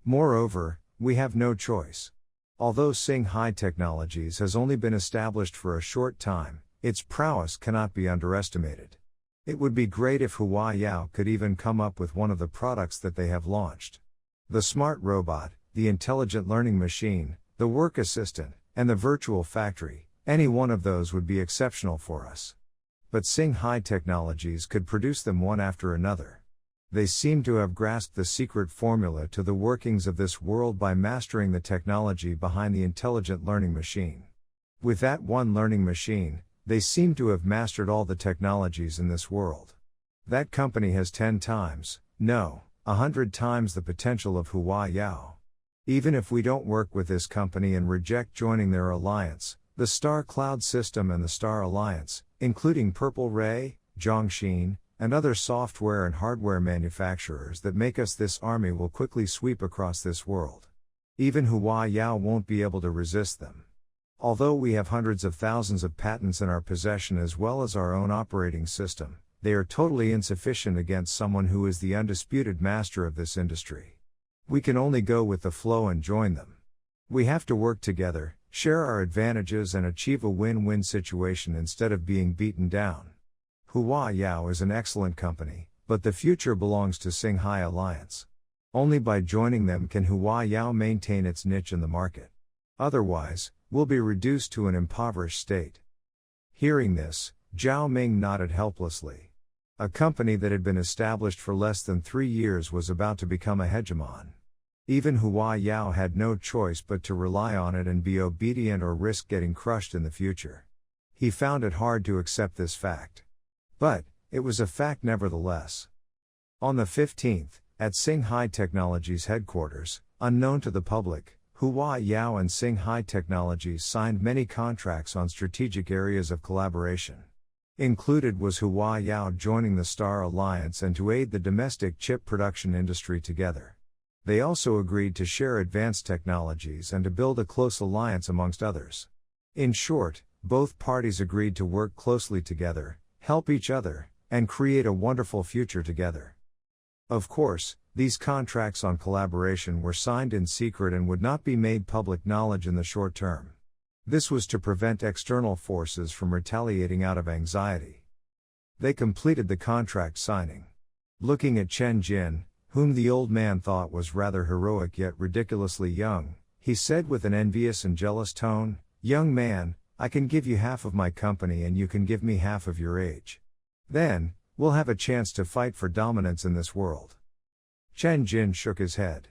Moreover, we have no choice. Although Singhai Technologies has only been established for a short time, its prowess cannot be underestimated. It would be great if Hua Yao could even come up with one of the products that they have launched. The smart robot, the intelligent learning machine, the work assistant, and the virtual factory, any one of those would be exceptional for us. But Singhai Technologies could produce them one after another. They seem to have grasped the secret formula to the workings of this world by mastering the technology behind the intelligent learning machine. With that one learning machine, they seem to have mastered all the technologies in this world. That company has 10 times, no, 100 times the potential of Hua Yao. Even if we don't work with this company and reject joining their alliance, the Star Cloud System and the Star Alliance, including Purple Ray, Zhongxin, and other software and hardware manufacturers that make us this army will quickly sweep across this world. Even Hua Yao won't be able to resist them. Although we have hundreds of thousands of patents in our possession as well as our own operating system, they are totally insufficient against someone who is the undisputed master of this industry. We can only go with the flow and join them. We have to work together, share our advantages and achieve a win-win situation instead of being beaten down. Hua Yao is an excellent company, but the future belongs to Singhai Alliance. Only by joining them can Hua Yao maintain its niche in the market. Otherwise, we'll be reduced to an impoverished state. Hearing this, Zhao Ming nodded helplessly. A company that had been established for less than 3 years was about to become a hegemon. Even Hua Yao had no choice but to rely on it and be obedient or risk getting crushed in the future. He found it hard to accept this fact. But, it was a fact nevertheless. On the 15th, at Singhai Technologies headquarters, unknown to the public, Hua Yao and Singhai Technologies signed many contracts on strategic areas of collaboration. Included was Hua Yao joining the Star Alliance and to aid the domestic chip production industry together. They also agreed to share advanced technologies and to build a close alliance amongst others. In short, both parties agreed to work closely together, help each other, and create a wonderful future together. Of course, these contracts on collaboration were signed in secret and would not be made public knowledge in the short term. This was to prevent external forces from retaliating out of anxiety. They completed the contract signing. Looking at Chen Jin, whom the old man thought was rather heroic yet ridiculously young, he said with an envious and jealous tone, "Young man, I can give you half of my company and you can give me half of your age. Then, we'll have a chance to fight for dominance in this world." Chen Jin shook his head.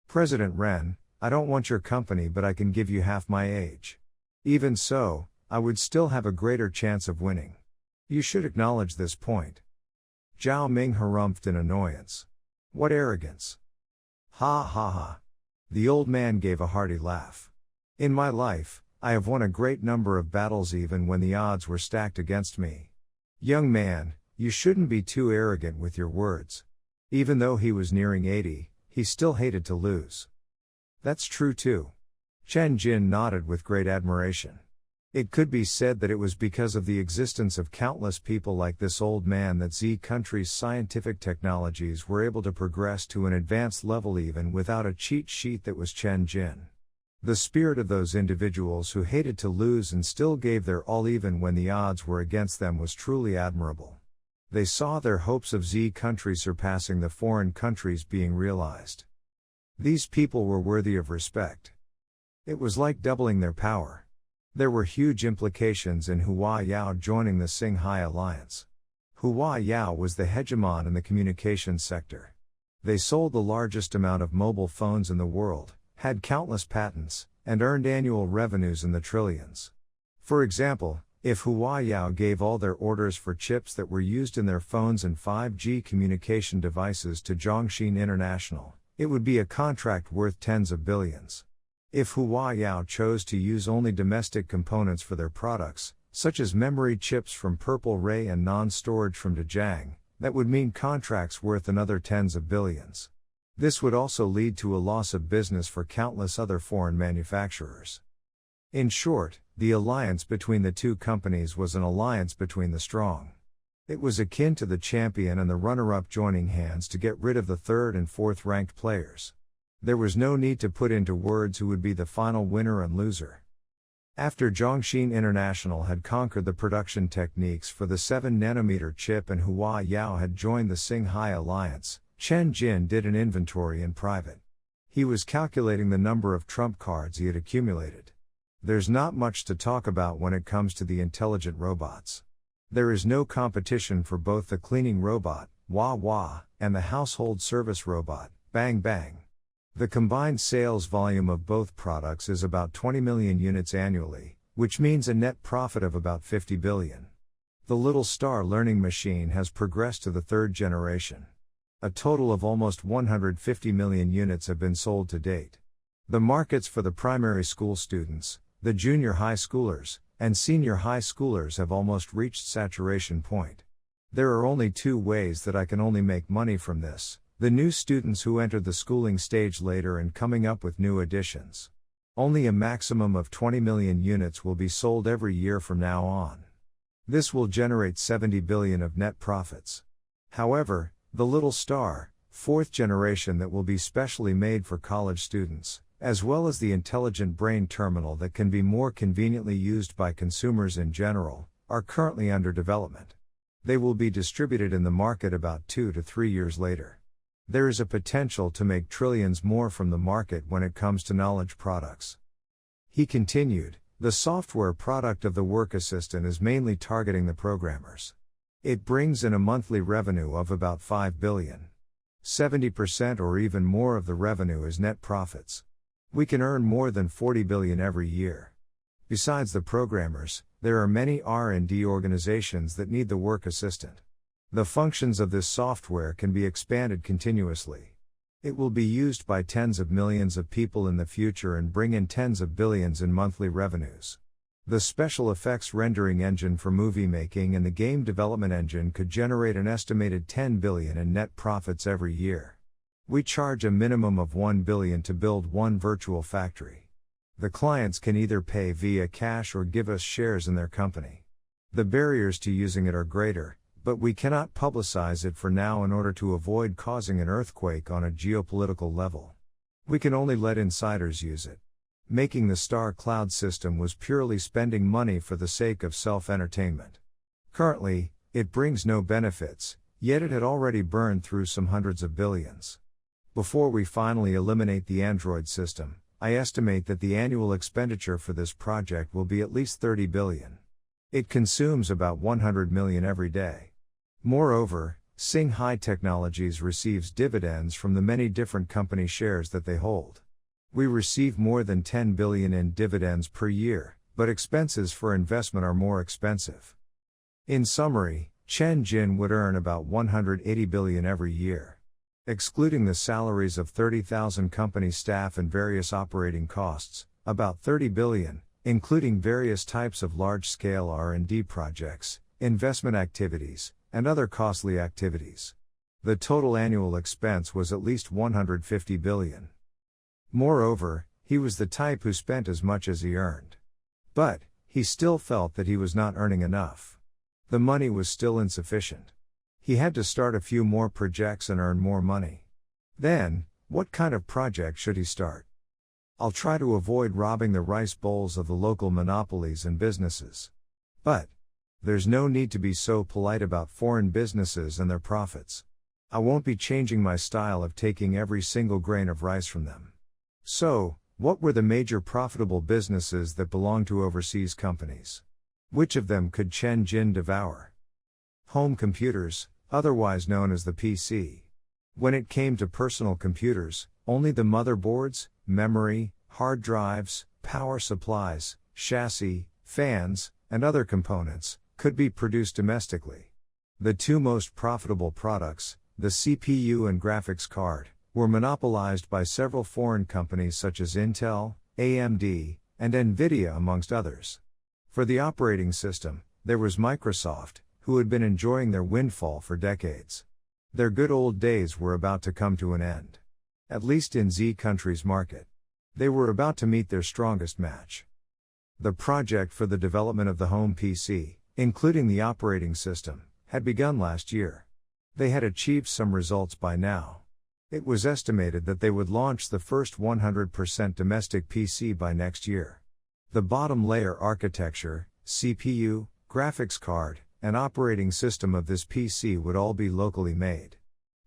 "President Ren, I don't want your company but I can give you half my age. Even so, I would still have a greater chance of winning. You should acknowledge this point." Zhao Ming harumphed in annoyance. What arrogance! Ha ha ha! The old man gave a hearty laugh. In my life, I have won a great number of battles even when the odds were stacked against me. Young man, you shouldn't be too arrogant with your words. Even though he was nearing 80, he still hated to lose. That's true too. Chen Jin nodded with great admiration. It could be said that it was because of the existence of countless people like this old man that Z country's scientific technologies were able to progress to an advanced level even without a cheat sheet that was Chen Jin. The spirit of those individuals who hated to lose and still gave their all even when the odds were against them was truly admirable. They saw their hopes of Z country surpassing the foreign countries being realized. These people were worthy of respect. It was like doubling their power. There were huge implications in Hua Yao joining the Xinghai alliance. Hua Yao was the hegemon in the communications sector. They sold the largest amount of mobile phones in the world, had countless patents, and earned annual revenues in the trillions. For example, if Hua Yao gave all their orders for chips that were used in their phones and 5G communication devices to Zhongxin International, it would be a contract worth tens of billions. If Hua Yao chose to use only domestic components for their products, such as memory chips from Purple Ray and non-storage from Dejiang, that would mean contracts worth another tens of billions. This would also lead to a loss of business for countless other foreign manufacturers. In short, the alliance between the two companies was an alliance between the strong. It was akin to the champion and the runner-up joining hands to get rid of the third and fourth ranked players. There was no need to put into words who would be the final winner and loser. After Zhongxin International had conquered the production techniques for the 7nm chip and Hua Yao had joined the Xinghai alliance, Chen Jin did an inventory in private. He was calculating the number of trump cards he had accumulated. There's not much to talk about when it comes to the intelligent robots. There is no competition for both the cleaning robot, Wah Wah, and the household service robot, Bang Bang. The combined sales volume of both products is about 20 million units annually, which means a net profit of about 50 billion. The Little Star learning machine has progressed to the third generation. A total of almost 150 million units have been sold to date. The markets for the primary school students, the junior high schoolers, and senior high schoolers have almost reached saturation point. There are only two ways that I can only make money from this: the new students who entered the schooling stage later and coming up with new additions. Only a maximum of 20 million units will be sold every year from now on. This will generate 70 billion of net profits. However, the Little Star, fourth generation that will be specially made for college students, as well as the intelligent brain terminal that can be more conveniently used by consumers in general, are currently under development. They will be distributed in the market about 2 to 3 years later. There is a potential to make trillions more from the market when it comes to knowledge products. He continued, the software product of the work assistant is mainly targeting the programmers. It brings in a monthly revenue of about 5 billion. 70% or even more of the revenue is net profits. We can earn more than 40 billion every year. Besides the programmers, there are many R&D organizations that need the work assistant. The functions of this software can be expanded continuously. It will be used by tens of millions of people in the future and bring in tens of billions in monthly revenues. The special effects rendering engine for movie making and the game development engine could generate an estimated 10 billion in net profits every year. We charge a minimum of 1 billion to build one virtual factory. The clients can either pay via cash or give us shares in their company. The barriers to using it are greater, but we cannot publicize it for now in order to avoid causing an earthquake on a geopolitical level. We can only let insiders use it. Making the Star Cloud system was purely spending money for the sake of self-entertainment. Currently, it brings no benefits, yet it had already burned through some hundreds of billions. Before we finally eliminate the Android system, I estimate that the annual expenditure for this project will be at least 30 billion. It consumes about 100 million every day. Moreover, Xinghai Technologies receives dividends from the many different company shares that they hold. We receive more than 10 billion in dividends per year, but expenses for investment are more expensive. In summary, Chen Jin would earn about 180 billion every year. Excluding the salaries of 30,000 company staff and various operating costs, about 30 billion, including various types of large-scale R&D projects, investment activities, and other costly activities. The total annual expense was at least 150 billion. Moreover, he was the type who spent as much as he earned. But, he still felt that he was not earning enough. The money was still insufficient. He had to start a few more projects and earn more money. Then, what kind of project should he start? I'll try to avoid robbing the rice bowls of the local monopolies and businesses. But, there's no need to be so polite about foreign businesses and their profits. I won't be changing my style of taking every single grain of rice from them. So, what were the major profitable businesses that belonged to overseas companies? Which of them could Chen Jin devour? Home computers, otherwise known as the PC. When it came to personal computers, only the motherboards, memory, hard drives, power supplies, chassis, fans, and other components, could be produced domestically. The two most profitable products, the CPU and graphics card, were monopolized by several foreign companies such as Intel, AMD, and Nvidia amongst others. For the operating system, there was Microsoft, who had been enjoying their windfall for decades. Their good old days were about to come to an end. At least in Z countries' market. They were about to meet their strongest match. The project for the development of the home PC, including the operating system, had begun last year. They had achieved some results by now. It was estimated that they would launch the first 100% domestic PC by next year. The bottom layer architecture, CPU, graphics card, and operating system of this PC would all be locally made.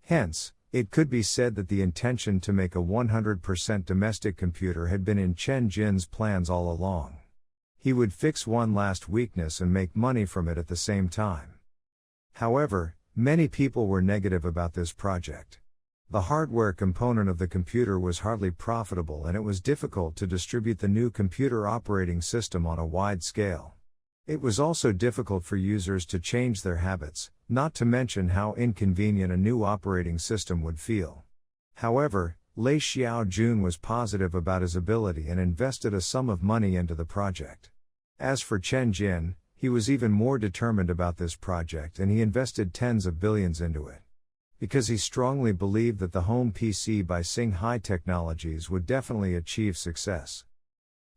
Hence, it could be said that the intention to make a 100% domestic computer had been in Chen Jin's plans all along. He would fix one last weakness and make money from it at the same time. However, many people were negative about this project. The hardware component of the computer was hardly profitable and it was difficult to distribute the new computer operating system on a wide scale. It was also difficult for users to change their habits, not to mention how inconvenient a new operating system would feel. However, Lei Xiaojun was positive about his ability and invested a sum of money into the project. As for Chen Jin, he was even more determined about this project and he invested tens of billions into it. Because he strongly believed that the home PC by Singhai Technologies would definitely achieve success.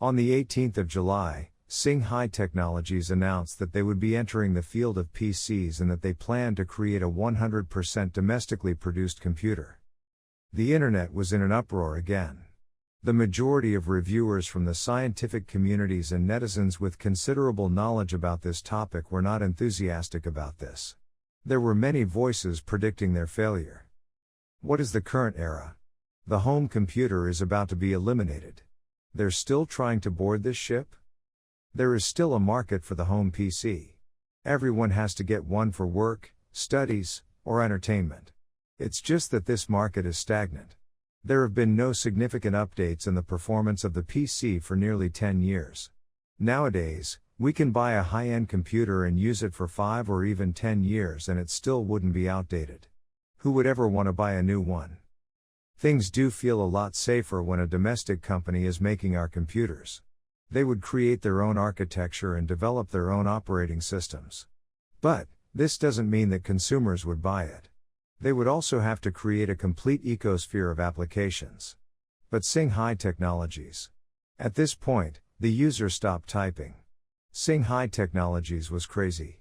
On the 18th of July, Singhai Technologies announced that they would be entering the field of PCs and that they planned to create a 100% domestically produced computer. The internet was in an uproar again. The majority of reviewers from the scientific communities and netizens with considerable knowledge about this topic were not enthusiastic about this. There were many voices predicting their failure. What is the current era? The home computer is about to be eliminated. They're still trying to board this ship? There is still a market for the home PC. Everyone has to get one for work, studies, or entertainment. It's just that this market is stagnant. There have been no significant updates in the performance of the PC for nearly 10 years. Nowadays, we can buy a high-end computer and use it for 5 or even 10 years and it still wouldn't be outdated. Who would ever want to buy a new one? Things do feel a lot safer when a domestic company is making our computers. They would create their own architecture and develop their own operating systems. But, this doesn't mean that consumers would buy it. They would also have to create a complete ecosphere of applications. But Singhai Technologies. At this point, the user stopped typing. Singhai Technologies was crazy.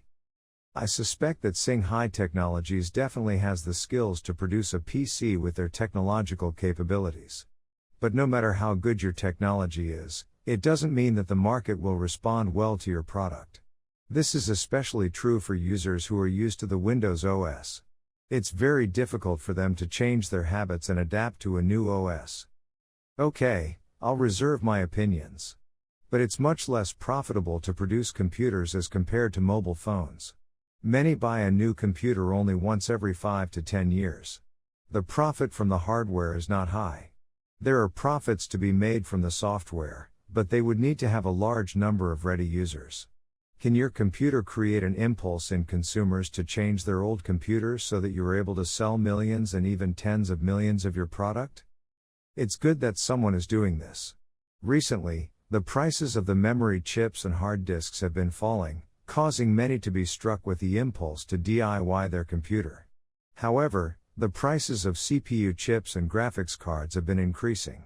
I suspect that Singhai Technologies definitely has the skills to produce a PC with their technological capabilities. But no matter how good your technology is, it doesn't mean that the market will respond well to your product. This is especially true for users who are used to the Windows OS. It's very difficult for them to change their habits and adapt to a new OS. Okay, I'll reserve my opinions. But it's much less profitable to produce computers as compared to mobile phones. Many buy a new computer only once every 5 to 10 years. The profit from the hardware is not high. There are profits to be made from the software, but they would need to have a large number of ready users. Can your computer create an impulse in consumers to change their old computers so that you're able to sell millions and even tens of millions of your product? It's good that someone is doing this. Recently, the prices of the memory chips and hard disks have been falling, causing many to be struck with the impulse to DIY their computer. However, the prices of CPU chips and graphics cards have been increasing.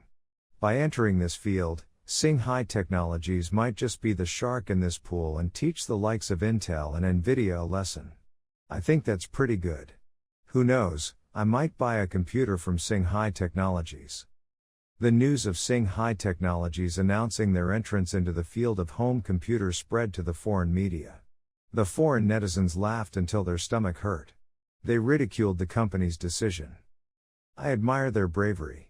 By entering this field, Sing High Technologies might just be the shark in this pool and teach the likes of Intel and Nvidia a lesson. I think that's pretty good. Who knows, I might buy a computer from Sing High Technologies. The news of Sing High Technologies announcing their entrance into the field of home computers spread to the foreign media. The foreign netizens laughed until their stomach hurt. They ridiculed the company's decision. I admire their bravery.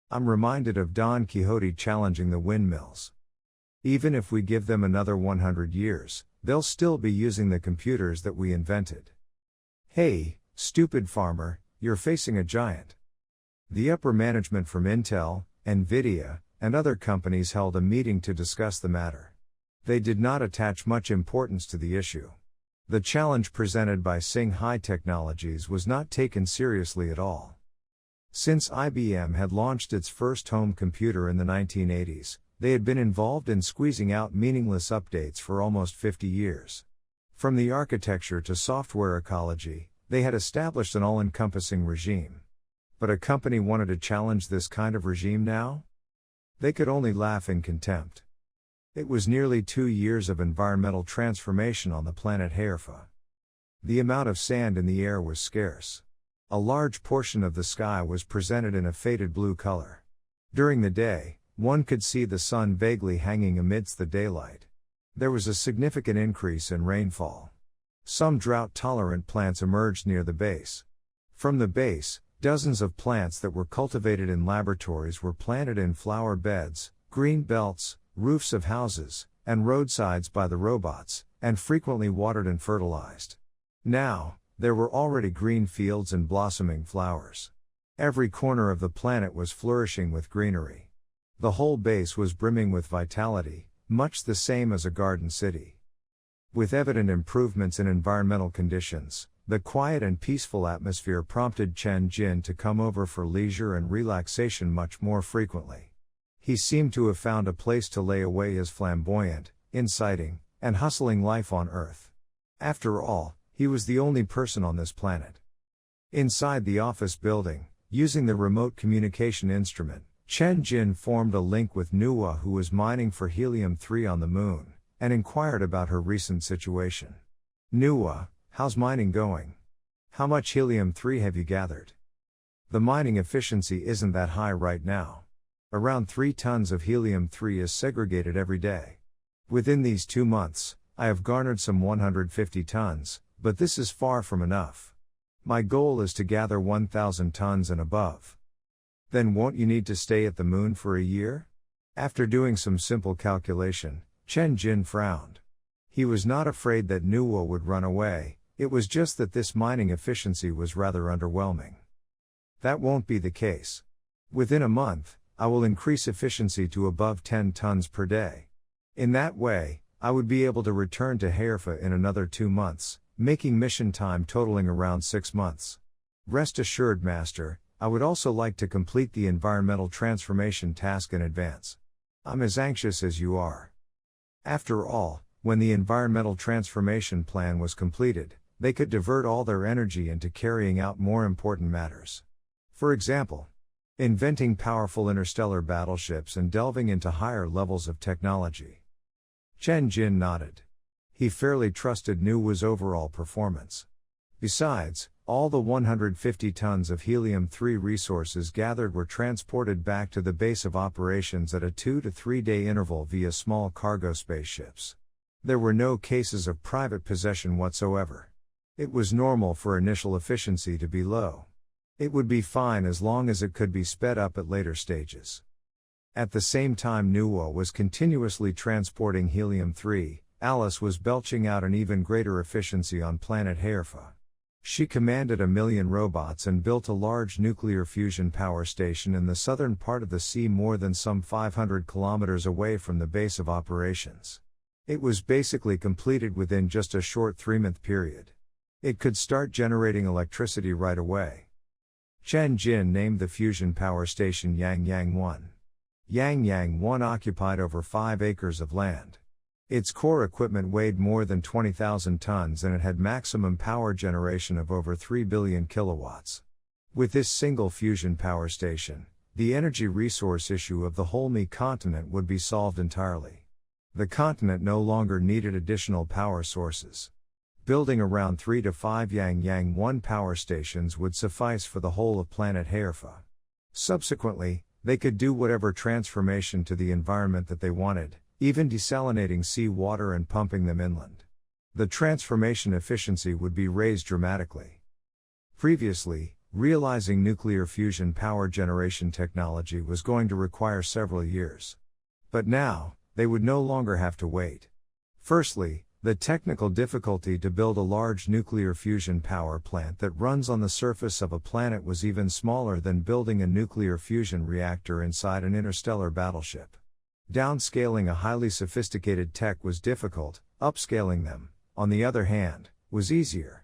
I'm reminded of Don Quixote challenging the windmills. Even if we give them another 100 years, they'll still be using the computers that we invented. Hey, stupid farmer, you're facing a giant. The upper management from Intel, Nvidia, and other companies held a meeting to discuss the matter. They did not attach much importance to the issue. The challenge presented by Sing High Technologies was not taken seriously at all. Since IBM had launched its first home computer in the 1980s, they had been involved in squeezing out meaningless updates for almost 50 years. From the architecture to software ecology, they had established an all-encompassing regime. But a company wanted to challenge this kind of regime now? They could only laugh in contempt. It was nearly 2 years of environmental transformation on the planet Haerfa. The amount of sand in the air was scarce. A large portion of the sky was presented in a faded blue color. During the day, one could see the sun vaguely hanging amidst the daylight. There was a significant increase in rainfall. Some drought-tolerant plants emerged near the base. From the base, dozens of plants that were cultivated in laboratories were planted in flower beds, green belts, roofs of houses, and roadsides by the robots, and frequently watered and fertilized. Now, there were already green fields and blossoming flowers. Every corner of the planet was flourishing with greenery. The whole base was brimming with vitality, much the same as a garden city. With evident improvements in environmental conditions, the quiet and peaceful atmosphere prompted Chen Jin to come over for leisure and relaxation much more frequently. He seemed to have found a place to lay away his flamboyant, inciting, and hustling life on Earth. After all, he was the only person on this planet. Inside the office building, using the remote communication instrument, Chen Jin formed a link with Nuwa, who was mining for helium-3 on the moon, and inquired about her recent situation. Nuwa, how's mining going? How much helium-3 have you gathered? The mining efficiency isn't that high right now. Around 3 tons of helium-3 is segregated every day. Within these 2 months, I have garnered some 150 tons, but this is far from enough. My goal is to gather 1,000 tons and above. Then won't you need to stay at the moon for a year? After doing some simple calculation, Chen Jin frowned. He was not afraid that Nuwa would run away, it was just that this mining efficiency was rather underwhelming. That won't be the case. Within a month, I will increase efficiency to above 10 tons per day. In that way, I would be able to return to Haerfa in another 2 months, making mission time totaling around 6 months. Rest assured, Master, I would also like to complete the environmental transformation task in advance. I'm as anxious as you are. After all, when the environmental transformation plan was completed, they could divert all their energy into carrying out more important matters. For example, inventing powerful interstellar battleships and delving into higher levels of technology. Chen Jin nodded. He fairly trusted Nuwa's overall performance. Besides, all the 150 tons of helium-3 resources gathered were transported back to the base of operations at a 2 to 3 day interval via small cargo spaceships. There were no cases of private possession whatsoever. It was normal for initial efficiency to be low. It would be fine as long as it could be sped up at later stages. At the same time Nuwa was continuously transporting helium-3, Alice was belching out an even greater efficiency on planet Haerfa. She commanded 1 million robots and built a large nuclear fusion power station in the southern part of the sea, more than some 500 kilometers away from the base of operations. It was basically completed within just a short 3-month period. It could start generating electricity right away. Chen Jin named the fusion power station Yang Yang 1. Yang 1 occupied over 5 acres of land. Its core equipment weighed more than 20,000 tons and it had maximum power generation of over 3 billion kilowatts. With this single fusion power station, the energy resource issue of the whole Mi continent would be solved entirely. The continent no longer needed additional power sources. Building around 3 to 5 Yang 1 power stations would suffice for the whole of planet Haerfa. Subsequently, they could do whatever transformation to the environment that they wanted, even desalinating sea water and pumping them inland. The transformation efficiency would be raised dramatically. Previously, realizing nuclear fusion power generation technology was going to require several years. But now, they would no longer have to wait. Firstly, the technical difficulty to build a large nuclear fusion power plant that runs on the surface of a planet was even smaller than building a nuclear fusion reactor inside an interstellar battleship. Downscaling a highly sophisticated tech was difficult, upscaling them, on the other hand, was easier.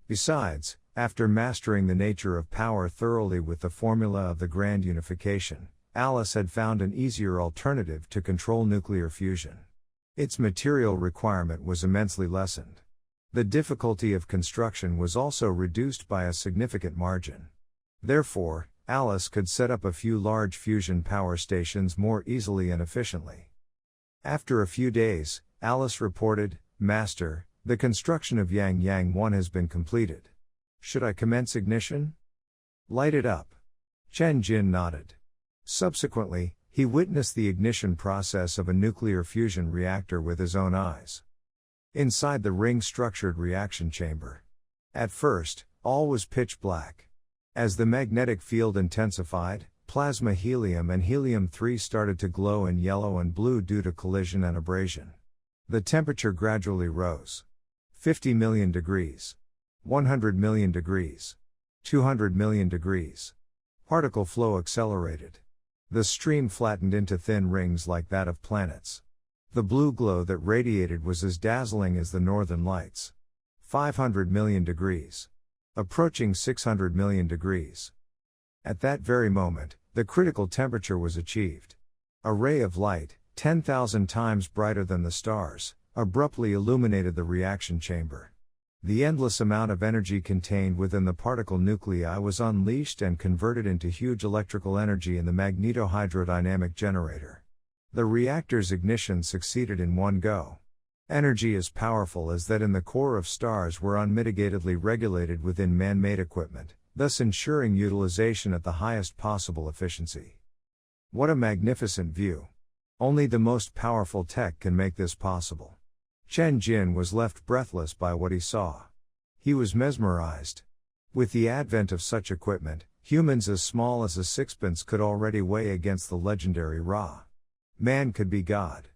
Besides, after mastering the nature of power thoroughly with the formula of the grand unification, Alice had found an easier alternative to control nuclear fusion. Its material requirement was immensely lessened. The difficulty of construction was also reduced by a significant margin. Therefore, Alice could set up a few large fusion power stations more easily and efficiently. After a few days, Alice reported, "Master, the construction of Yang 1 has been completed. Should I commence ignition?" "Light it up." Chen Jin nodded. Subsequently, he witnessed the ignition process of a nuclear fusion reactor with his own eyes. Inside the ring-structured reaction chamber. At first, all was pitch black. As the magnetic field intensified, plasma helium and helium-3 started to glow in yellow and blue due to collision and abrasion. The temperature gradually rose. 50 million degrees. 100 million degrees. 200 million degrees. Particle flow accelerated. The stream flattened into thin rings like that of planets. The blue glow that radiated was as dazzling as the northern lights. 500 million degrees. Approaching 600 million degrees. At that very moment, the critical temperature was achieved. A ray of light, 10,000 times brighter than the stars, abruptly illuminated the reaction chamber. The endless amount of energy contained within the particle nuclei was unleashed and converted into huge electrical energy in the magnetohydrodynamic generator. The reactor's ignition succeeded in one go. Energy as powerful as that in the core of stars were unmitigatedly regulated within man-made equipment, thus ensuring utilization at the highest possible efficiency. What a magnificent view! Only the most powerful tech can make this possible. Chen Jin was left breathless by what he saw. He was mesmerized. With the advent of such equipment, humans as small as a sixpence could already weigh against the legendary Ra. Man could be God.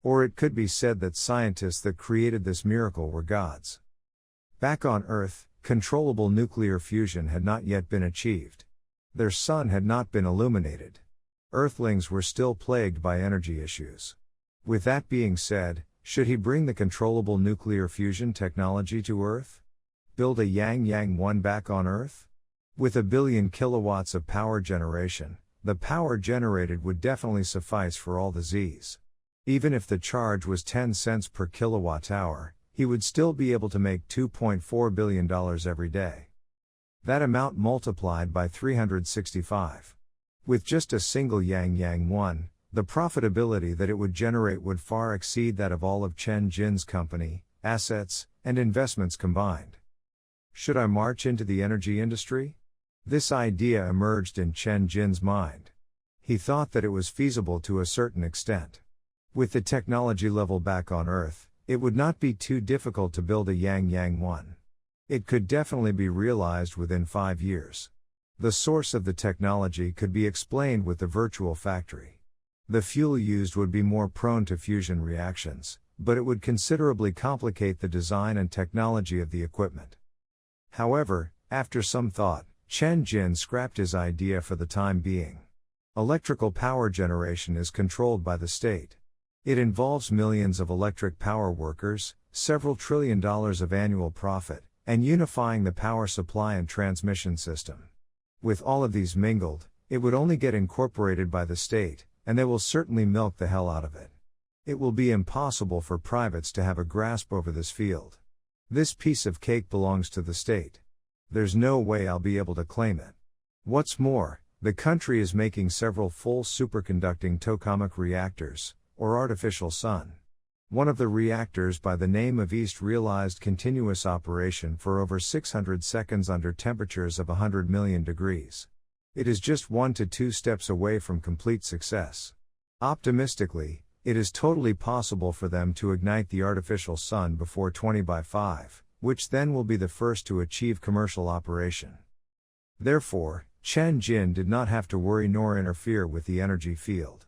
Or it could be said that scientists that created this miracle were gods. Back on Earth, controllable nuclear fusion had not yet been achieved. Their sun had not been illuminated. Earthlings were still plagued by energy issues. With that being said, should he bring the controllable nuclear fusion technology to Earth? Build a Yang 1 back on Earth? With 1 billion kilowatts of power generation, the power generated would definitely suffice for all the Zs. Even if the charge was 10 cents per kilowatt hour, he would still be able to make $2.4 billion every day. That amount multiplied by 365. With just a single Yang 1, the profitability that it would generate would far exceed that of all of Chen Jin's company, assets, and investments combined. Should I march into the energy industry? This idea emerged in Chen Jin's mind. He thought that it was feasible to a certain extent. With the technology level back on Earth, it would not be too difficult to build a Yang 1. It could definitely be realized within 5 years. The source of the technology could be explained with the virtual factory. The fuel used would be more prone to fusion reactions, but it would considerably complicate the design and technology of the equipment. However, after some thought, Chen Jin scrapped his idea for the time being. Electrical power generation is controlled by the state. It involves millions of electric power workers, several $1 trillion of annual profit, and unifying the power supply and transmission system. With all of these mingled, it would only get incorporated by the state, and they will certainly milk the hell out of it. It will be impossible for privates to have a grasp over this field. This piece of cake belongs to the state. There's no way I'll be able to claim it. What's more, the country is making several full superconducting tokamak reactors, or artificial sun. One of the reactors by the name of East realized continuous operation for over 600 seconds under temperatures of 100 million degrees. It is just 1 to 2 steps away from complete success. Optimistically, it is totally possible for them to ignite the artificial sun before 20x5, which then will be the first to achieve commercial operation. Therefore, Chen Jin did not have to worry nor interfere with the energy field.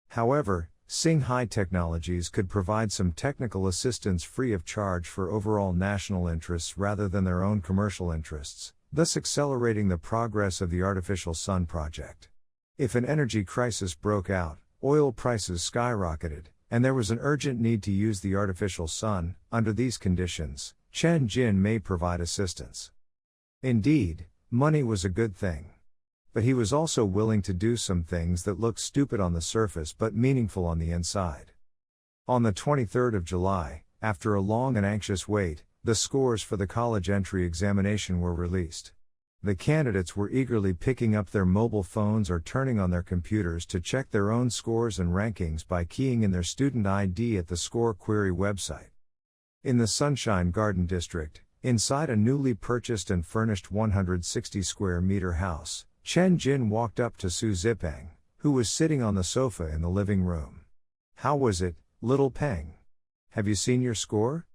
However, Singhai Technologies could provide some technical assistance free of charge for overall national interests rather than their own commercial interests, thus accelerating the progress of the artificial sun project. If an energy crisis broke out, oil prices skyrocketed, and there was an urgent need to use the artificial sun, under these conditions, Chen Jin may provide assistance. Indeed, money was a good thing. But he was also willing to do some things that looked stupid on the surface but meaningful on the inside. On the 23rd of July, after a long and anxious wait, the scores for the college entry examination were released. The candidates were eagerly picking up their mobile phones or turning on their computers to check their own scores and rankings by keying in their student ID at the Score Query website. In the Sunshine Garden District, inside a newly purchased and furnished 160 square meter house, Chen Jin walked up to Su Zipeng, who was sitting on the sofa in the living room. "How was it, little Peng? Have you seen your score?"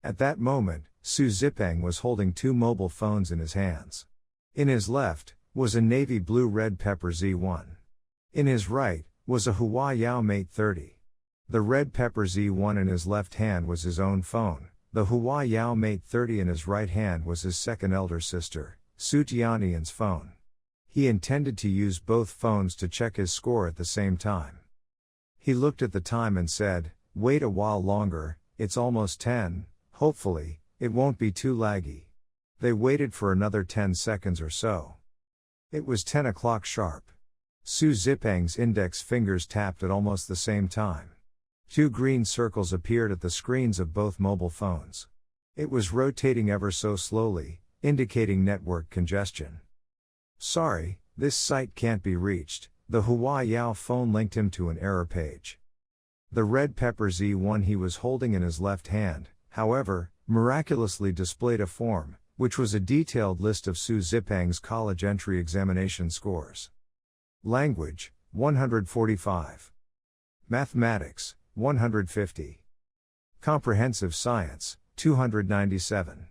At that moment, Su Zipeng was holding 2 mobile phones in his hands. In his left, was a navy blue red pepper Z1. In his right, was a Huawei Mate 30. The red pepper Z1 in his left hand was his own phone, the Huawei Mate 30 in his right hand was his second elder sister, Su Tianyan's phone. He intended to use both phones to check his score at the same time. He looked at the time and said, "Wait a while longer, it's almost 10, hopefully, it won't be too laggy." They waited for another 10 seconds or so. It was 10 o'clock sharp. Su Zipeng's index fingers tapped at almost the same time. 2 green circles appeared at the screens of both mobile phones. It was rotating ever so slowly, indicating network congestion. "Sorry, this site can't be reached," the Huawei phone linked him to an error page. The red pepper Z1 he was holding in his left hand, however, miraculously displayed a form, which was a detailed list of Su Zipeng's college entry examination scores. Language, 145. Mathematics, 150. Comprehensive Science, 297.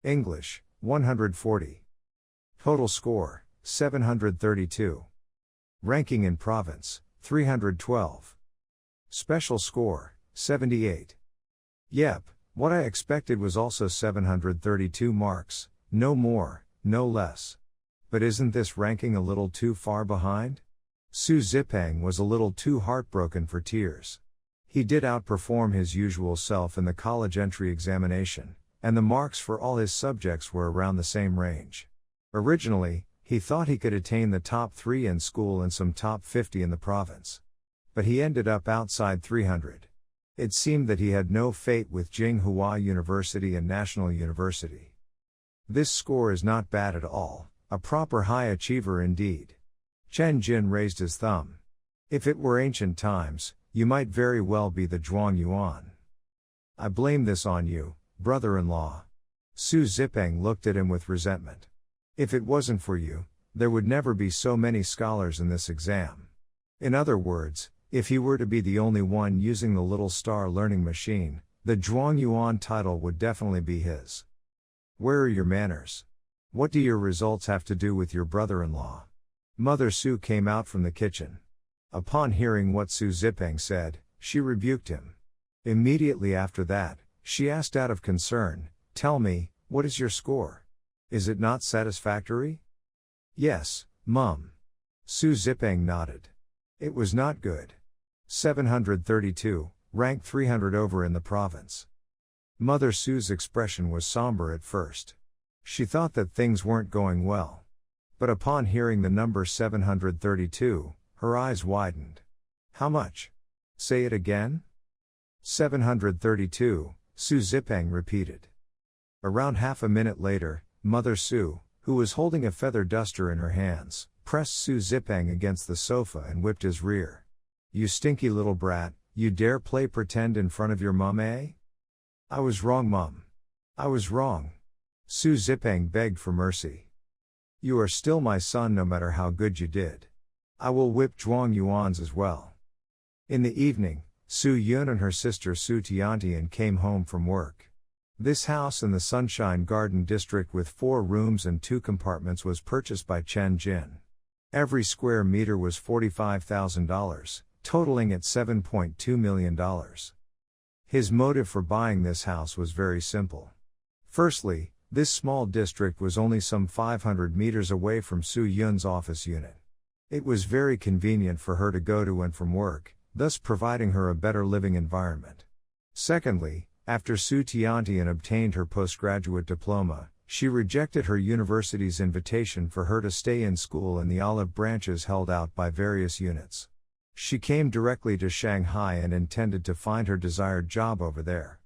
English, 140. Total score, 732. Ranking in province, 312. Special score, 78. Yep, what I expected was also 732 marks, no more, no less. But isn't this ranking a little too far behind? Su Zipeng was a little too heartbroken for tears. He did outperform his usual self in the college entry examination, and the marks for all his subjects were around the same range. Originally, he thought he could attain the top 3 in school and some top 50 in the province. But he ended up outside 300. It seemed that he had no fate with Tsinghua University and National University. This score is not bad at all, a proper high achiever indeed. Chen Jin raised his thumb. If it were ancient times, you might very well be the Zhuang Yuan. I blame this on you, brother-in-law. Su Zipeng looked at him with resentment. If it wasn't for you, there would never be so many scholars in this exam. In other words, if he were to be the only one using the little star learning machine, the Zhuang Yuan title would definitely be his. Where are your manners? What do your results have to do with your brother-in-law? Mother Su came out from the kitchen. Upon hearing what Su Zipeng said, she rebuked him. Immediately after that, she asked out of concern, "Tell me, what is your score? Is it not satisfactory?" "Yes, Mum." Su Zipeng nodded. It was not good. 732, ranked 300 over in the province. Mother Su's expression was somber at first. She thought that things weren't going well. But upon hearing the number 732, her eyes widened. How much? Say it again? 732, Su Zipeng repeated. Around half a minute later, Mother Su, who was holding a feather duster in her hands, pressed Su Zipeng against the sofa and whipped his rear. You stinky little brat, you dare play pretend in front of your mum, eh? I was wrong, Mum. I was wrong. Su Zipeng begged for mercy. You are still my son no matter how good you did. I will whip Zhuang Yuan's as well. In the evening, Su Yun and her sister Su Tiantian came home from work. This house in the Sunshine Garden district with 4 rooms and 2 compartments was purchased by Chen Jin. Every square meter was $45,000, totaling at $7.2 million. His motive for buying this house was very simple. Firstly, this small district was only some 500 meters away from Su Yun's office unit. It was very convenient for her to go to and from work, thus providing her a better living environment. Secondly, after Su Tiantian obtained her postgraduate diploma, she rejected her university's invitation for her to stay in school in the olive branches held out by various units. She came directly to Shanghai and intended to find her desired job over there.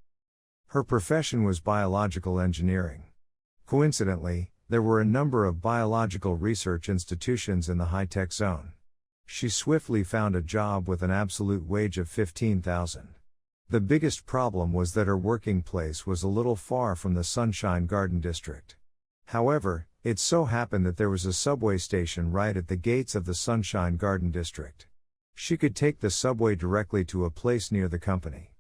Her profession was biological engineering. Coincidentally, there were a number of biological research institutions in the high-tech zone. She swiftly found a job with an absolute wage of 15,000. The biggest problem was that her working place was a little far from the Sunshine Garden district. However, it so happened that there was a subway station right at the gates of the Sunshine Garden district. She could take the subway directly to a place near the company.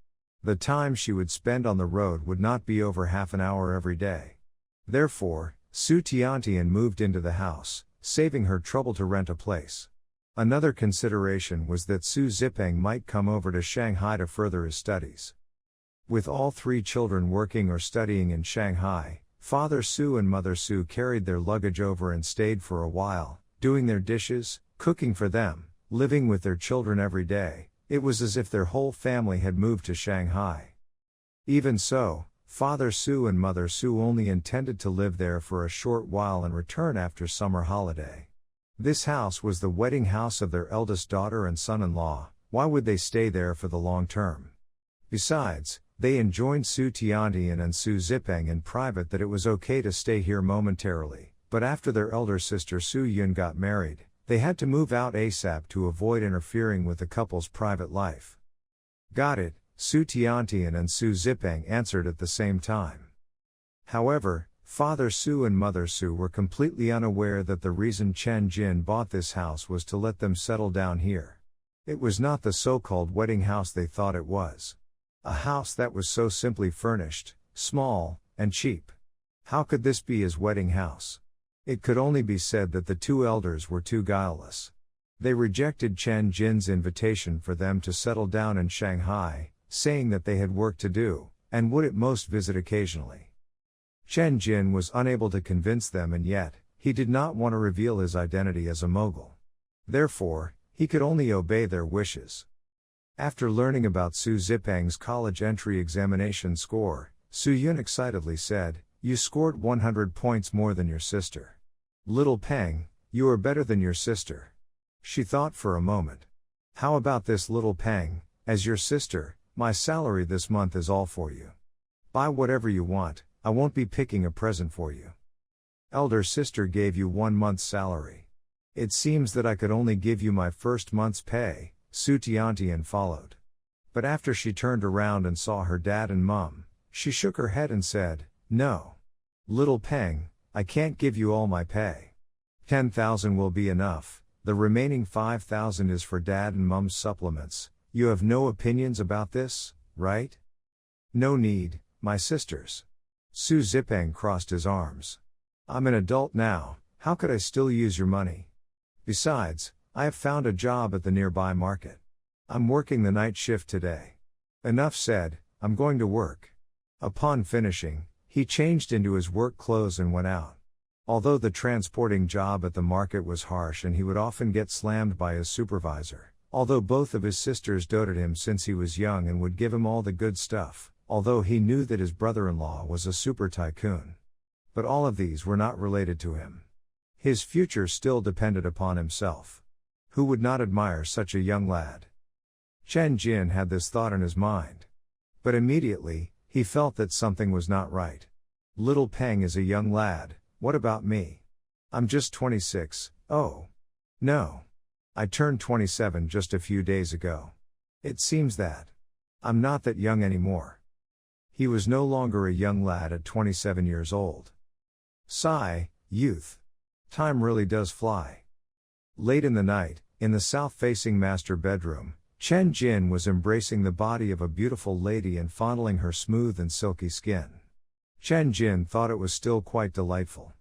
The time she would spend on the road would not be over half an hour every day. Therefore, Su Tiantian moved into the house, saving her trouble to rent a place. Another consideration was that Su Zipeng might come over to Shanghai to further his studies. With all 3 children working or studying in Shanghai, Father Su and Mother Su carried their luggage over and stayed for a while, doing their dishes, cooking for them, living with their children every day. It was as if their whole family had moved to Shanghai. Even so, Father Su and Mother Su only intended to live there for a short while and return after summer holiday. This house was the wedding house of their eldest daughter and son-in-law. Why would they stay there for the long term? Besides, they enjoined Su Tiantian and Su Zipeng in private that it was okay to stay here momentarily, but after their elder sister Su Yun got married, they had to move out ASAP to avoid interfering with the couple's private life. Got it, Su Tiantian and Su Zipeng answered at the same time. However, Father Su and Mother Su were completely unaware that the reason Chen Jin bought this house was to let them settle down here. It was not the so-called wedding house they thought it was. A house that was so simply furnished, small, and cheap. How could this be his wedding house? It could only be said that the 2 elders were too guileless. They rejected Chen Jin's invitation for them to settle down in Shanghai, saying that they had work to do, and would at most visit occasionally. Chen Jin was unable to convince them, and yet, he did not want to reveal his identity as a mogul. Therefore, he could only obey their wishes. After learning about Su Zipeng's college entry examination score, Su Yun excitedly said, "You scored 100 points more than your sister. Little Peng, you are better than your sister." She thought for a moment. "How about this, little Peng? As your sister, my salary this month is all for you. Buy whatever you want, I won't be picking a present for you. Elder sister gave you 1 month's salary. It seems that I could only give you my first month's pay," Su Tiantian followed. But after she turned around and saw her dad and mum, she shook her head and said, "No. Little Peng, I can't give you all my pay. 10,000 will be enough, the remaining 5,000 is for dad and mum's supplements. You have no opinions about this, right?" "No need, my sisters." Su Zipeng crossed his arms. "I'm an adult now, how could I still use your money? Besides, I have found a job at the nearby market. I'm working the night shift today. Enough said, I'm going to work." Upon finishing, he changed into his work clothes and went out. Although the transporting job at the market was harsh and he would often get slammed by his supervisor, although both of his sisters doted him since he was young and would give him all the good stuff, although he knew that his brother-in-law was a super tycoon. But all of these were not related to him. His future still depended upon himself. Who would not admire such a young lad? Chen Jin had this thought in his mind. But immediately, he felt that something was not right. Little Peng is a young lad, what about me? I'm just 26, oh. No. I turned 27 just a few days ago. It seems that I'm not that young anymore. He was no longer a young lad at 27 years old. Sigh, youth. Time really does fly. Late in the night, in the south-facing master bedroom, Chen Jin was embracing the body of a beautiful lady and fondling her smooth and silky skin. Chen Jin thought it was still quite delightful.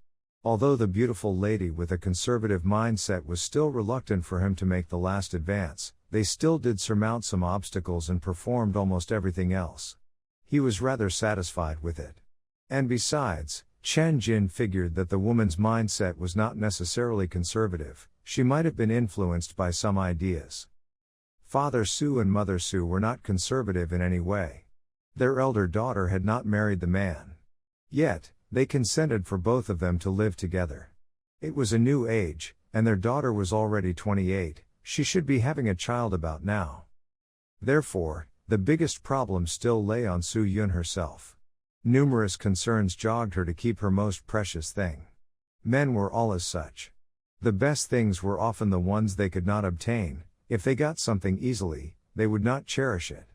Although the beautiful lady with a conservative mindset was still reluctant for him to make the last advance, they still did surmount some obstacles and performed almost everything else. He was rather satisfied with it. And besides, Chen Jin figured that the woman's mindset was not necessarily conservative, she might have been influenced by some ideas. Father Su and Mother Su were not conservative in any way. Their elder daughter had not married the man. Yet, they consented for both of them to live together. It was a new age, and their daughter was already 28, she should be having a child about now. Therefore, the biggest problem still lay on Su Yun herself. Numerous concerns jogged her to keep her most precious thing. Men were all as such. The best things were often the ones they could not obtain. If they got something easily, they would not cherish it.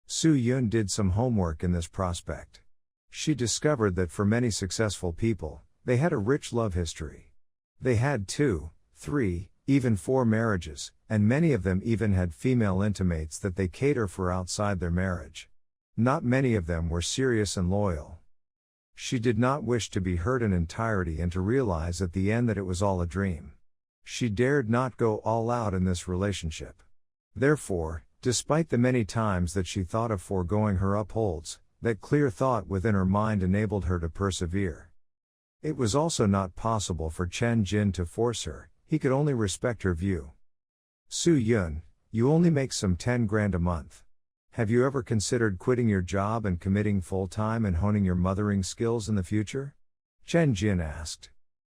Su Yun did some homework in this prospect. She discovered that for many successful people, they had a rich love history. They had 2, 3, even 4 marriages, and many of them even had female intimates that they cater for outside their marriage. Not many of them were serious and loyal. She did not wish to be hurt in entirety and to realize at the end that it was all a dream. She dared not go all out in this relationship. Therefore, despite the many times that she thought of foregoing her upholds, that clear thought within her mind enabled her to persevere. It was also not possible for Chen Jin to force her, he could only respect her view. Su Yun, you only make some 10 grand a month. Have you ever considered quitting your job and committing full-time and honing your mothering skills in the future? Chen Jin asked.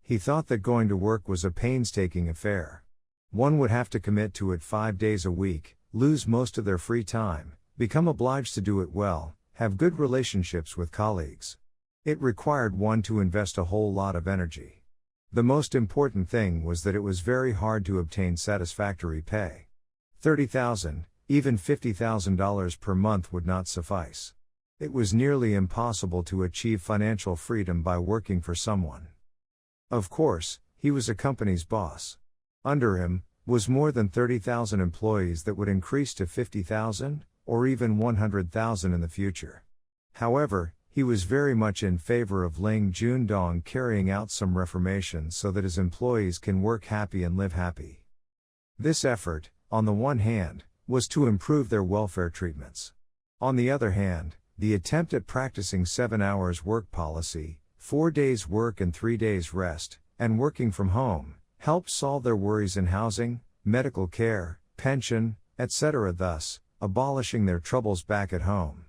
He thought that going to work was a painstaking affair. One would have to commit to it 5 days a week, lose most of their free time, become obliged to do it well, have good relationships with colleagues. It required one to invest a whole lot of energy. The most important thing was that it was very hard to obtain satisfactory pay. $30,000, even $50,000 per month would not suffice. It was nearly impossible to achieve financial freedom by working for someone. Of course, he was a company's boss. Under him was more than 30,000 employees that would increase to 50,000, or even 100,000 in the future. However, he was very much in favor of Ling Jundong carrying out some reformations so that his employees can work happy and live happy. This effort, on the one hand, was to improve their welfare treatments. On the other hand, the attempt at practicing 7 hours work policy, 4 days work and 3 days rest, and working from home, helped solve their worries in housing, medical care, pension, etc., thus abolishing their troubles back at home.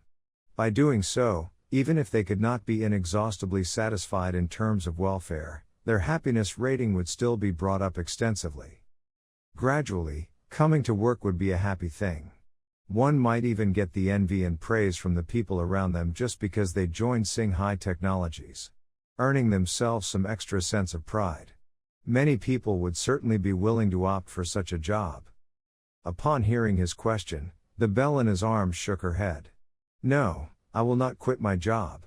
By doing so, even if they could not be inexhaustibly satisfied in terms of welfare, their happiness rating would still be brought up extensively. Gradually, coming to work would be a happy thing. One might even get the envy and praise from the people around them just because they joined Singhai Technologies, earning themselves some extra sense of pride. Many people would certainly be willing to opt for such a job. Upon hearing his question, the bell in his arms shook her head. No, I will not quit my job.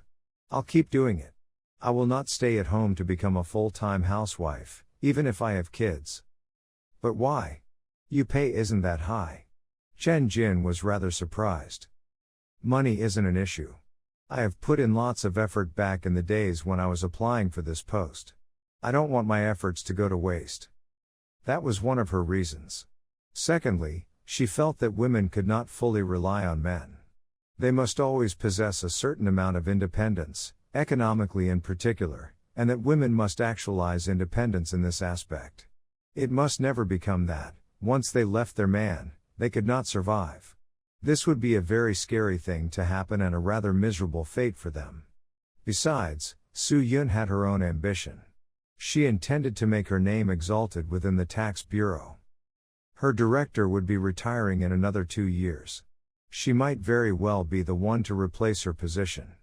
I'll keep doing it. I will not stay at home to become a full-time housewife, even if I have kids. But why? Your pay isn't that high. Chen Jin was rather surprised. Money isn't an issue. I have put in lots of effort back in the days when I was applying for this post. I don't want my efforts to go to waste. That was one of her reasons. Secondly, she felt that women could not fully rely on men. They must always possess a certain amount of independence, economically in particular, and that women must actualize independence in this aspect. It must never become that, once they left their man, they could not survive. This would be a very scary thing to happen and a rather miserable fate for them. Besides, Su Yun had her own ambition. She intended to make her name exalted within the tax bureau. Her director would be retiring in another 2 years. She might very well be the one to replace her position.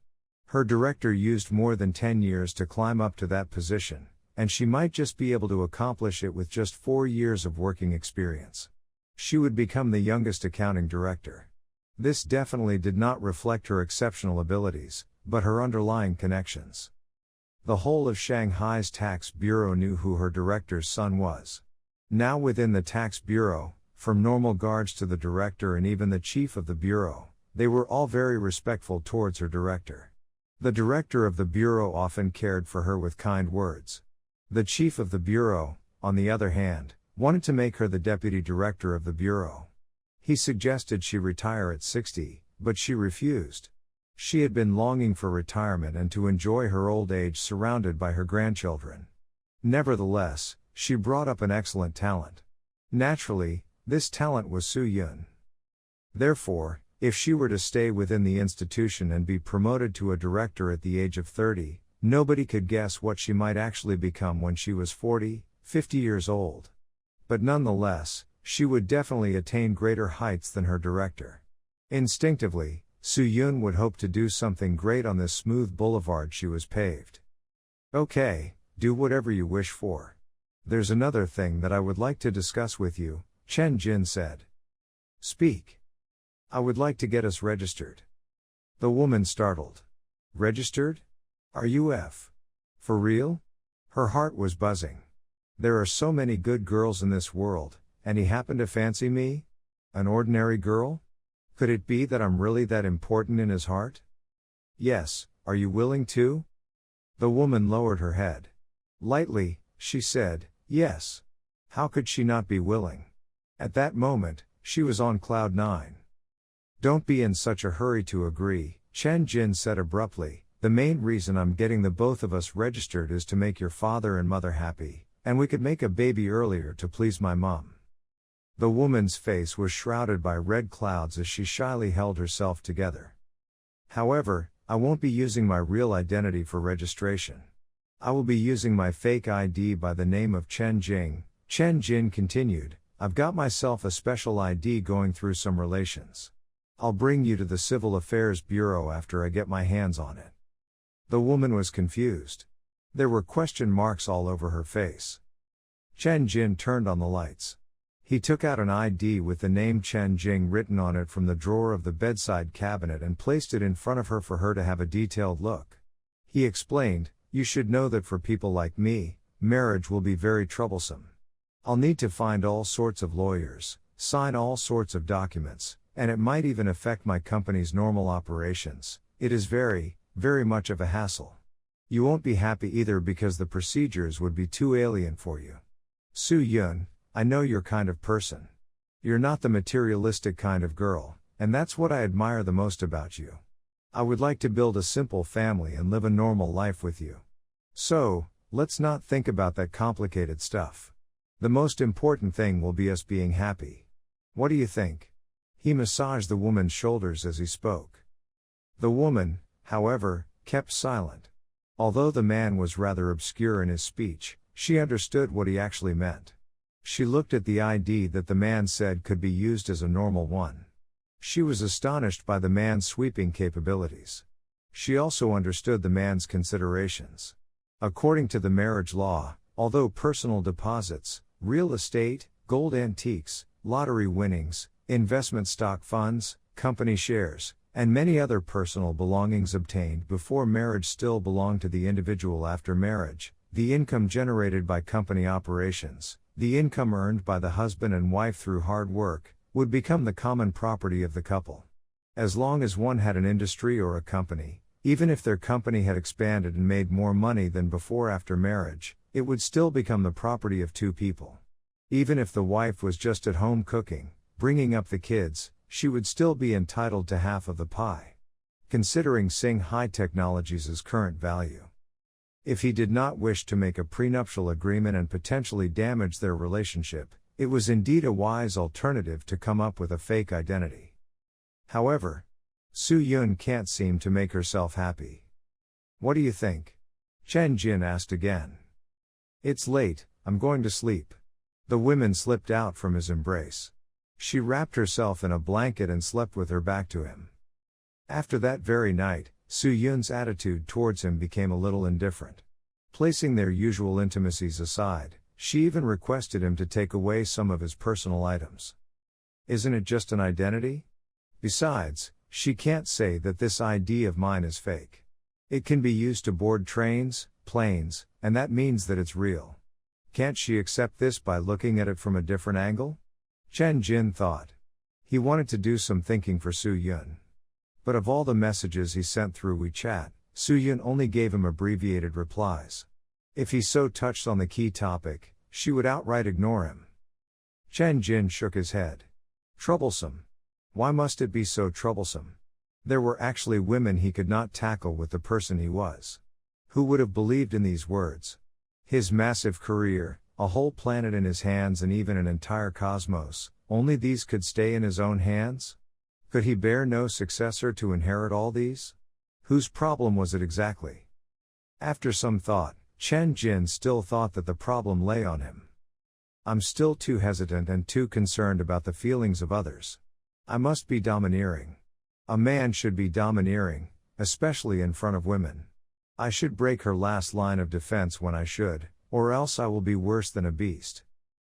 Her director used more than 10 years to climb up to that position, and she might just be able to accomplish it with just 4 years of working experience. She would become the youngest accounting director. This definitely did not reflect her exceptional abilities, but her underlying connections. The whole of Shanghai's tax bureau knew who her director's son was. Now within the tax bureau, from normal guards to the director and even the chief of the bureau, they were all very respectful towards her director. The director of the bureau often cared for her with kind words. The chief of the bureau, on the other hand, wanted to make her the deputy director of the bureau. He suggested she retire at 60, but she refused. She had been longing for retirement and to enjoy her old age surrounded by her grandchildren. Nevertheless, she brought up an excellent talent. Naturally, this talent was Su Yun. Therefore, if she were to stay within the institution and be promoted to a director at the age of 30, nobody could guess what she might actually become when she was 40, 50 years old. But nonetheless, she would definitely attain greater heights than her director. Instinctively, Su Yun would hope to do something great on this smooth boulevard she was paved. Okay, do whatever you wish for. There's another thing that I would like to discuss with you, Chen Jin said. Speak. I would like to get us registered. The woman startled. Registered? Are you for real? Her heart was buzzing. There are so many good girls in this world, and he happened to fancy me? An ordinary girl? Could it be that I'm really that important in his heart? Yes, are you willing to? The woman lowered her head. Lightly, she said, yes. How could she not be willing? At that moment, she was on cloud 9. Don't be in such a hurry to agree, Chen Jin said abruptly. The main reason I'm getting the both of us registered is to make your father and mother happy, and we could make a baby earlier to please my mom. The woman's face was shrouded by red clouds as she shyly held herself together. However, I won't be using my real identity for registration. I will be using my fake ID by the name of Chen Jin. Chen Jin continued, I've got myself a special ID going through some relations. I'll bring you to the Civil Affairs Bureau after I get my hands on it. The woman was confused. There were question marks all over her face. Chen Jin turned on the lights. He took out an ID with the name Chen Jin written on it from the drawer of the bedside cabinet and placed it in front of her for her to have a detailed look. He explained, you should know that for people like me, marriage will be very troublesome. I'll need to find all sorts of lawyers, sign all sorts of documents, and it might even affect my company's normal operations. It is very, very much of a hassle. You won't be happy either because the procedures would be too alien for you. Su Yun, I know your kind of person. You're not the materialistic kind of girl, and that's what I admire the most about you. I would like to build a simple family and live a normal life with you. So, let's not think about that complicated stuff. The most important thing will be us being happy. What do you think? He massaged the woman's shoulders as he spoke. The woman, however, kept silent. Although the man was rather obscure in his speech, she understood what he actually meant. She looked at the ID that the man said could be used as a normal one. She was astonished by the man's sweeping capabilities. She also understood the man's considerations. According to the marriage law, although personal deposits, real estate, gold antiques, lottery winnings, investment stock funds, company shares, and many other personal belongings obtained before marriage still belong to the individual after marriage, the income generated by company operations, the income earned by the husband and wife through hard work, would become the common property of the couple. As long as one had an industry or a company, even if their company had expanded and made more money than before after marriage, it would still become the property of two people. Even if the wife was just at home cooking, bringing up the kids, she would still be entitled to half of the pie. Considering Shanghai Technologies' current value. If he did not wish to make a prenuptial agreement and potentially damage their relationship, it was indeed a wise alternative to come up with a fake identity. However, Su Yun can't seem to make herself happy. What do you think? Chen Jin asked again. It's late, I'm going to sleep. The women slipped out from his embrace. She wrapped herself in a blanket and slept with her back to him. After that very night, Soo-yoon's attitude towards him became a little indifferent. Placing their usual intimacies aside, she even requested him to take away some of his personal items. Isn't it just an identity? Besides, she can't say that this ID of mine is fake. It can be used to board trains, planes, and that means that it's real. Can't she accept this by looking at it from a different angle? Chen Jin thought. He wanted to do some thinking for Soo-yoon. But of all the messages he sent through WeChat, Soo-yoon only gave him abbreviated replies. If he so touched on the key topic, she would outright ignore him. Chen Jin shook his head. Troublesome. Why must it be so troublesome? There were actually women he could not tackle with the person he was. Who would have believed in these words? His massive career, a whole planet in his hands and even an entire cosmos, only these could stay in his own hands? Could he bear no successor to inherit all these? Whose problem was it exactly? After some thought, Chen Jin still thought that the problem lay on him. I'm still too hesitant and too concerned about the feelings of others. I must be domineering. A man should be domineering, especially in front of women. I should break her last line of defense when I should, or else I will be worse than a beast.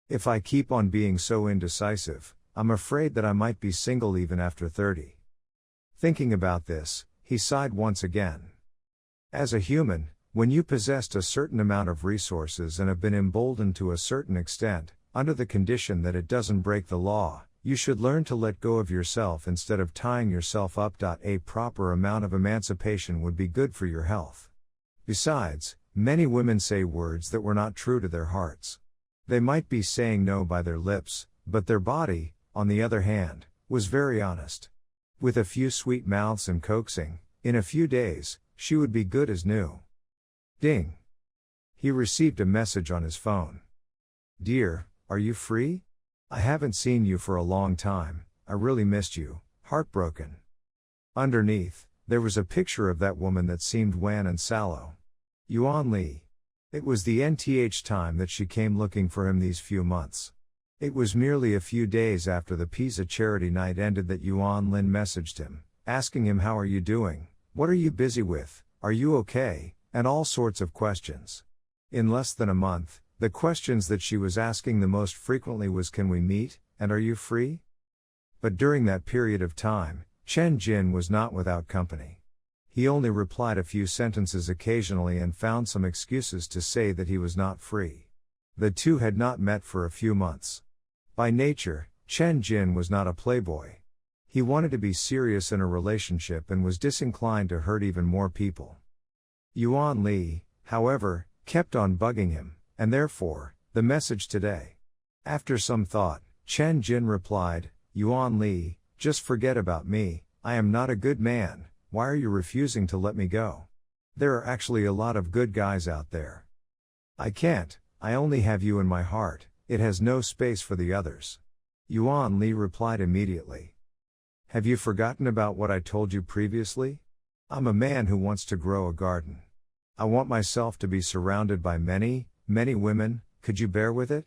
If I keep on being so indecisive, I'm afraid that I might be single even after 30. Thinking about this, he sighed once again. As a human, when you possessed a certain amount of resources and have been emboldened to a certain extent, under the condition that it doesn't break the law, you should learn to let go of yourself instead of tying yourself up. A proper amount of emancipation would be good for your health. Besides, many women say words that were not true to their hearts. They might be saying no by their lips, but their body, on the other hand, was very honest. With a few sweet mouths and coaxing, in a few days, she would be good as new. Ding. He received a message on his phone. Dear, are you free? I haven't seen you for a long time, I really missed you, heartbroken. Underneath, there was a picture of that woman that seemed wan and sallow. Yuan Li. It was the nth time that she came looking for him these few months. It was merely a few days after the Pisa charity night ended that Yuan Lin messaged him, asking him how are you doing, what are you busy with, are you okay, and all sorts of questions. In less than a month, the questions that she was asking the most frequently was can we meet, and are you free? But during that period of time, Chen Jin was not without company. He only replied a few sentences occasionally and found some excuses to say that he was not free. The two had not met for a few months. By nature, Chen Jin was not a playboy. He wanted to be serious in a relationship and was disinclined to hurt even more people. Yuan Li, however, kept on bugging him, and therefore, the message today. After some thought, Chen Jin replied, Yuan Li, just forget about me, I am not a good man, why are you refusing to let me go? There are actually a lot of good guys out there. I can't, I only have you in my heart, it has no space for the others. Yuan Li replied immediately. Have you forgotten about what I told you previously? I'm a man who wants to grow a garden. I want myself to be surrounded by many, many women, could you bear with it?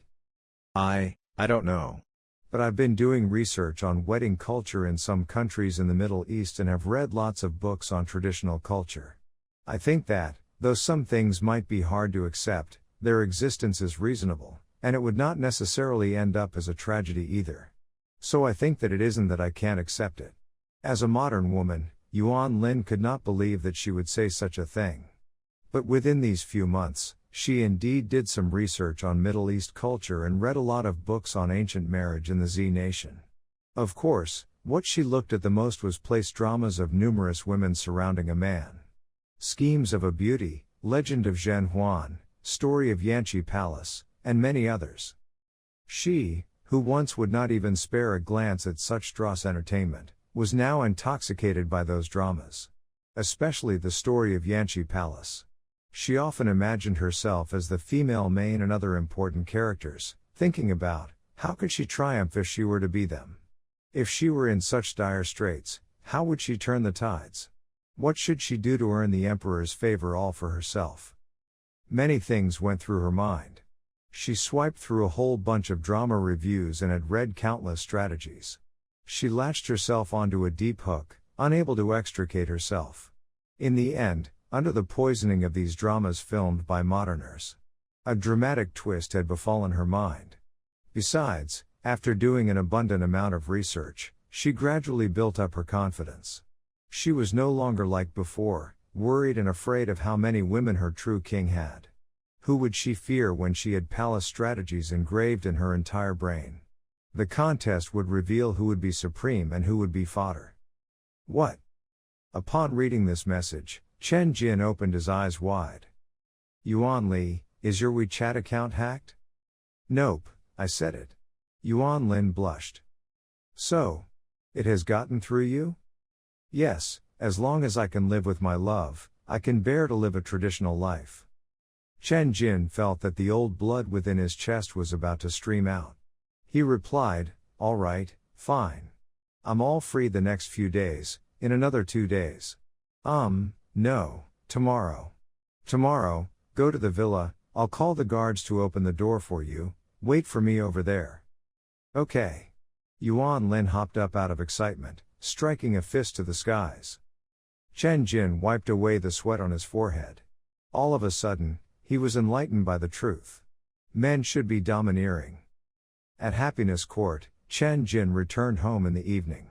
I don't know. But I've been doing research on wedding culture in some countries in the Middle East and have read lots of books on traditional culture. I think that, though some things might be hard to accept, their existence is reasonable, and it would not necessarily end up as a tragedy either. So I think that it isn't that I can't accept it. As a modern woman, Yuan Lin could not believe that she would say such a thing. But within these few months, she indeed did some research on Middle East culture and read a lot of books on ancient marriage in the Z nation. Of course, what she looked at the most was place dramas of numerous women surrounding a man. Schemes of a Beauty, Legend of Zhen Huan, Story of Yanqi Palace, and many others. She, who once would not even spare a glance at such dross entertainment, was now intoxicated by those dramas. Especially the Story of Yanqi Palace. She often imagined herself as the female main and other important characters, thinking about, how could she triumph if she were to be them? If she were in such dire straits, how would she turn the tides? What should she do to earn the emperor's favor all for herself? Many things went through her mind. She swiped through a whole bunch of drama reviews and had read countless strategies. She latched herself onto a deep hook, unable to extricate herself. In the end, under the poisoning of these dramas filmed by moderners, a dramatic twist had befallen her mind. Besides, after doing an abundant amount of research, she gradually built up her confidence. She was no longer like before, worried and afraid of how many women her true king had. Who would she fear when she had palace strategies engraved in her entire brain? The contest would reveal who would be supreme and who would be fodder. What? Upon reading this message, Chen Jin opened his eyes wide. Yuan Li, is your WeChat account hacked? Nope, I said it. Yuan Lin blushed. So? It has gotten through you? Yes, as long as I can live with my love, I can bear to live a traditional life. Chen Jin felt that the old blood within his chest was about to stream out. He replied, all right, fine. I'm all free the next few days, in another 2 days. No, tomorrow. Tomorrow, go to the villa, I'll call the guards to open the door for you, wait for me over there. Okay. Yuan Lin hopped up out of excitement, striking a fist to the skies. Chen Jin wiped away the sweat on his forehead. All of a sudden, he was enlightened by the truth. Men should be domineering. At Happiness Court, Chen Jin returned home in the evening.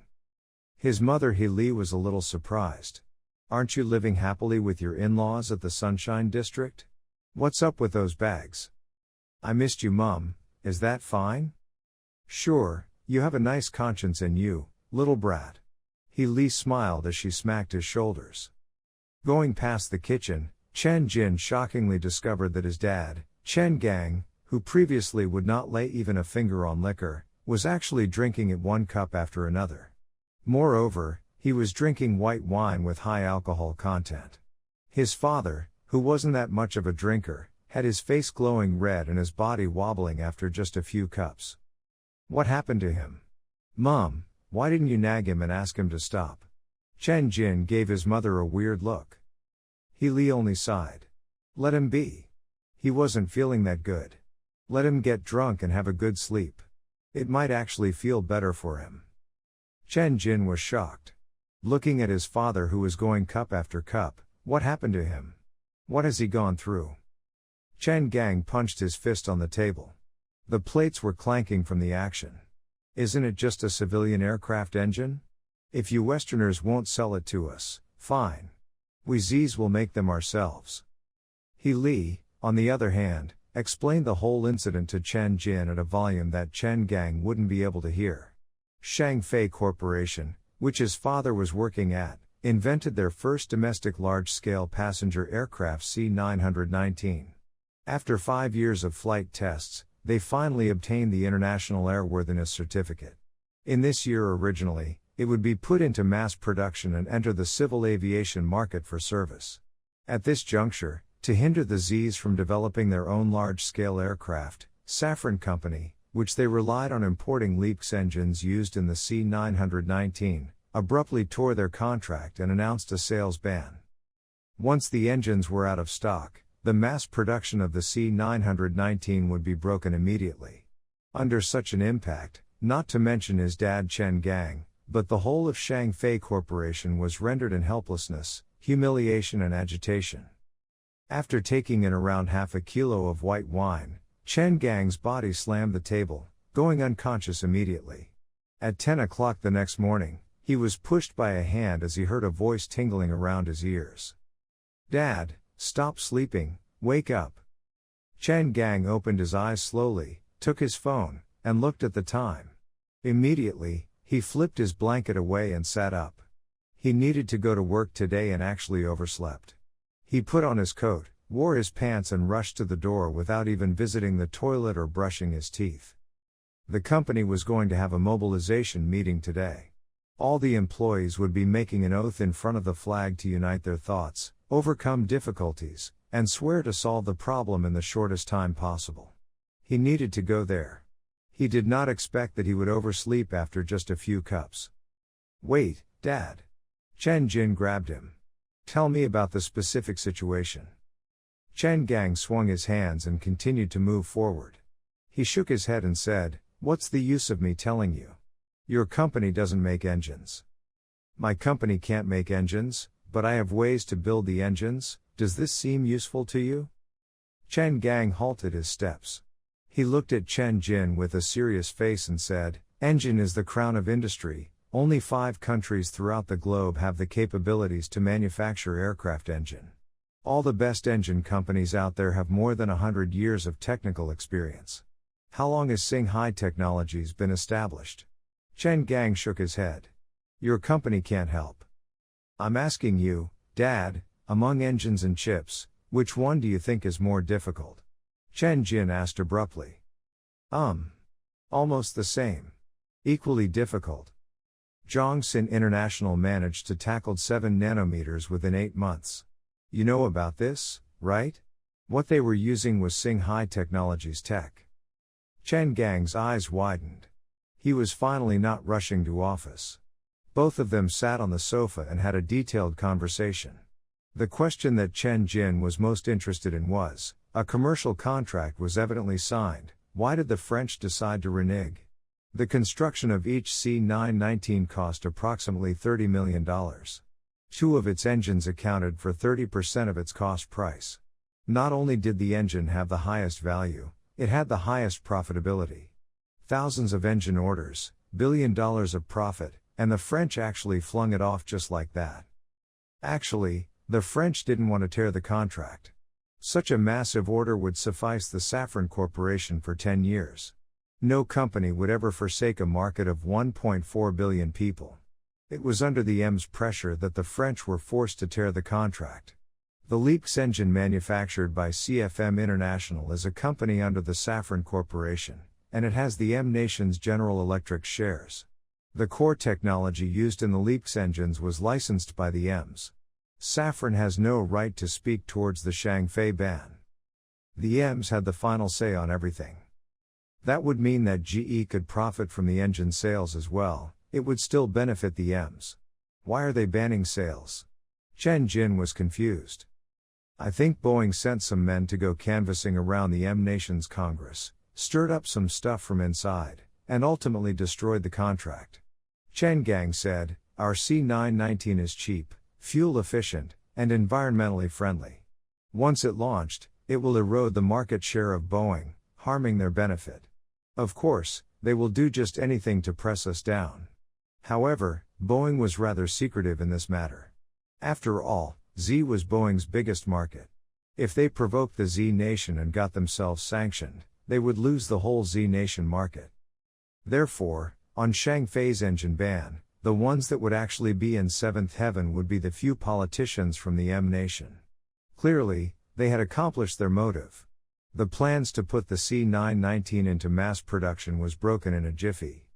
His mother He Li was a little surprised. Aren't you living happily with your in-laws at the Sunshine District? What's up with those bags? I missed you, Mum, is that fine? Sure, you have a nice conscience in you, little brat. He Li smiled as she smacked his shoulders. Going past the kitchen, Chen Jin shockingly discovered that his dad, Chen Gang, who previously would not lay even a finger on liquor, was actually drinking it one cup after another. Moreover, he was drinking white wine with high alcohol content. His father, who wasn't that much of a drinker, had his face glowing red and his body wobbling after just a few cups. What happened to him? Mom, why didn't you nag him and ask him to stop? Chen Jin gave his mother a weird look. He Li only sighed. Let him be. He wasn't feeling that good. Let him get drunk and have a good sleep. It might actually feel better for him. Chen Jin was shocked. Looking at his father who was going cup after cup, what happened to him? What has he gone through? Chen Gang punched his fist on the table. The plates were clanking from the action. Isn't it just a civilian aircraft engine? If you Westerners won't sell it to us, fine. We Zs will make them ourselves. He Li, on the other hand, explained the whole incident to Chen Jin at a volume that Chen Gang wouldn't be able to hear. Shangfei Corporation, which his father was working at, invented their first domestic large-scale passenger aircraft C-919. After 5 years of flight tests, they finally obtained the International Airworthiness Certificate. In this year originally, it would be put into mass production and enter the civil aviation market for service. At this juncture, to hinder the Zs from developing their own large-scale aircraft, Safran Company, which they relied on importing Leap's engines used in the C-919, abruptly tore their contract and announced a sales ban. Once the engines were out of stock, the mass production of the C-919 would be broken immediately. Under such an impact, not to mention his dad Chen Gang, but the whole of Shangfei Corporation was rendered in helplessness, humiliation and agitation. After taking in around half a kilo of white wine, Chen Gang's body slammed the table, going unconscious immediately. At 10 o'clock the next morning, he was pushed by a hand as he heard a voice tingling around his ears. Dad, stop sleeping, wake up. Chen Gang opened his eyes slowly, took his phone, and looked at the time. Immediately, he flipped his blanket away and sat up. He needed to go to work today and actually overslept. He put on his coat, wore his pants and rushed to the door without even visiting the toilet or brushing his teeth. The company was going to have a mobilization meeting today. All the employees would be making an oath in front of the flag to unite their thoughts, overcome difficulties, and swear to solve the problem in the shortest time possible. He needed to go there. He did not expect that he would oversleep after just a few cups. Wait, Dad. Chen Jin grabbed him. Tell me about the specific situation. Chen Gang swung his hands and continued to move forward. He shook his head and said, "What's the use of me telling you? Your company doesn't make engines." "My company can't make engines, but I have ways to build the engines. Does this seem useful to you?" Chen Gang halted his steps. He looked at Chen Jin with a serious face and said, "Engine is the crown of industry. Only 5 countries throughout the globe have the capabilities to manufacture aircraft engine. All the best engine companies out there have more than 100 years of technical experience. How long has Singhai Technologies been established?" Chen Gang shook his head. "Your company can't help. I'm asking you, Dad, among engines and chips, which one do you think is more difficult?" Chen Jin asked abruptly. Almost the same. Equally difficult. Zhongxin International managed to tackle 7 nanometers within 8 months. You know about this, right? What they were using was Singhai Technologies tech. Chen Gang's eyes widened. He was finally not rushing to office. Both of them sat on the sofa and had a detailed conversation. The question that Chen Jin was most interested in was, a commercial contract was evidently signed, why did the French decide to renege? The construction of each C919 cost approximately $30 million. 2 of its engines accounted for 30% of its cost price. Not only did the engine have the highest value, it had the highest profitability. Thousands of engine orders, $1 billion of profit, and the French actually flung it off just like that. Actually, the French didn't want to tear the contract. Such a massive order would suffice the Safran Corporation for 10 years. No company would ever forsake a market of 1.4 billion people. It was under the M's pressure that the French were forced to tear the contract. The Leap's engine manufactured by CFM International is a company under the Safran Corporation, and it has the M nation's General Electric shares. The core technology used in the Leap's engines was licensed by the M's. Safran has no right to speak towards the Shangfei ban. The M's had the final say on everything. That would mean that GE could profit from the engine sales as well. It would still benefit the M's. Why are they banning sales? Chen Jin was confused. I think Boeing sent some men to go canvassing around the M Nation's Congress, stirred up some stuff from inside, and ultimately destroyed the contract. Chen Gang said, "Our C919 is cheap, fuel efficient, and environmentally friendly. Once it launched, it will erode the market share of Boeing, harming their benefit. Of course, they will do just anything to press us down." However, Boeing was rather secretive in this matter. After all, Z was Boeing's biggest market. If they provoked the Z Nation and got themselves sanctioned, they would lose the whole Z Nation market. Therefore, on Shangfei's engine ban, the ones that would actually be in 7th heaven would be the few politicians from the M Nation. Clearly, they had accomplished their motive. The plans to put the C919 into mass production was broken in a jiffy.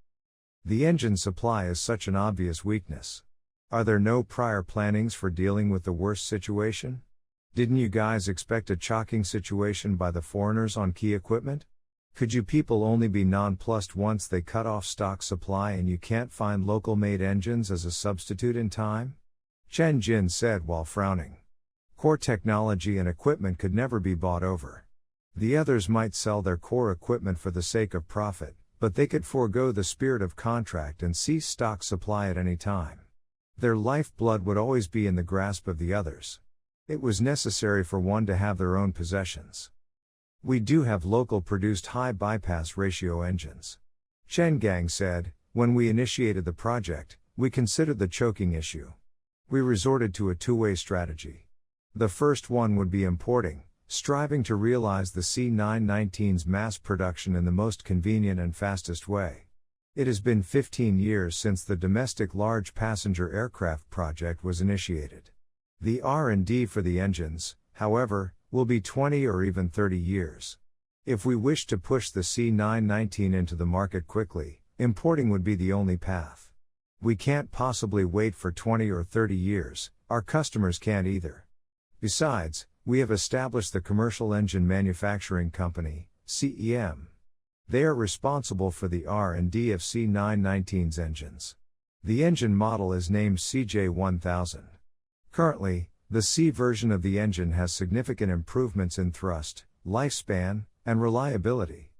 The engine supply is such an obvious weakness. Are there no prior plannings for dealing with the worst situation? Didn't you guys expect a choking situation by the foreigners on key equipment? Could you people only be nonplussed once they cut off stock supply and you can't find local-made engines as a substitute in time? Chen Jin said while frowning. Core technology and equipment could never be bought over. The others might sell their core equipment for the sake of profit, but they could forego the spirit of contract and cease stock supply at any time. Their lifeblood would always be in the grasp of the others. It was necessary for one to have their own possessions. We do have local produced high bypass ratio engines. Chen Gang said, when we initiated the project, we considered the choking issue. We resorted to a two-way strategy. The first one would be importing, striving to realize the C919's mass production in the most convenient and fastest way. It has been 15 years since the domestic large passenger aircraft project was initiated. The R&D for the engines, however, will be 20 or even 30 years. If we wish to push the C919 into the market quickly, importing would be the only path. We can't possibly wait for 20 or 30 years, our customers can't either. Besides, we have established the Commercial Engine Manufacturing Company, CEM. They are responsible for the R&D of C919's engines. The engine model is named CJ1000. Currently, The C version of the engine has significant improvements in thrust, lifespan, and reliability.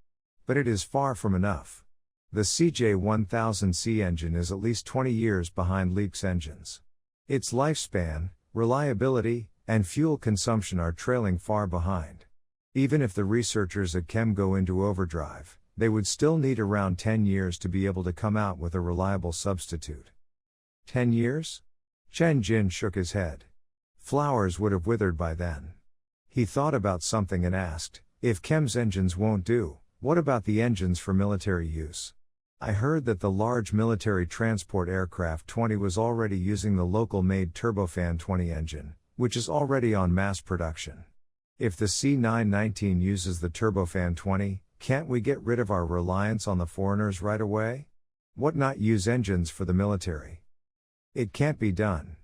But it is far from enough. The CJ1000C engine is at least 20 years behind LEAP's engines. Its lifespan, reliability, and fuel consumption are trailing far behind. Even if the researchers at Chem go into overdrive, they would still need around 10 years to be able to come out with a reliable substitute. 10 years? Chen Jin shook his head. Flowers would have withered by then. He thought about something and asked, if Chem's engines won't do, what about the engines for military use? I heard that the large military transport aircraft 20 was already using the local-made turbofan 20 engine, which is already on mass production. If the C919 uses the turbofan 20, can't we get rid of our reliance on the foreigners right away? What not use engines for the military? It can't be done.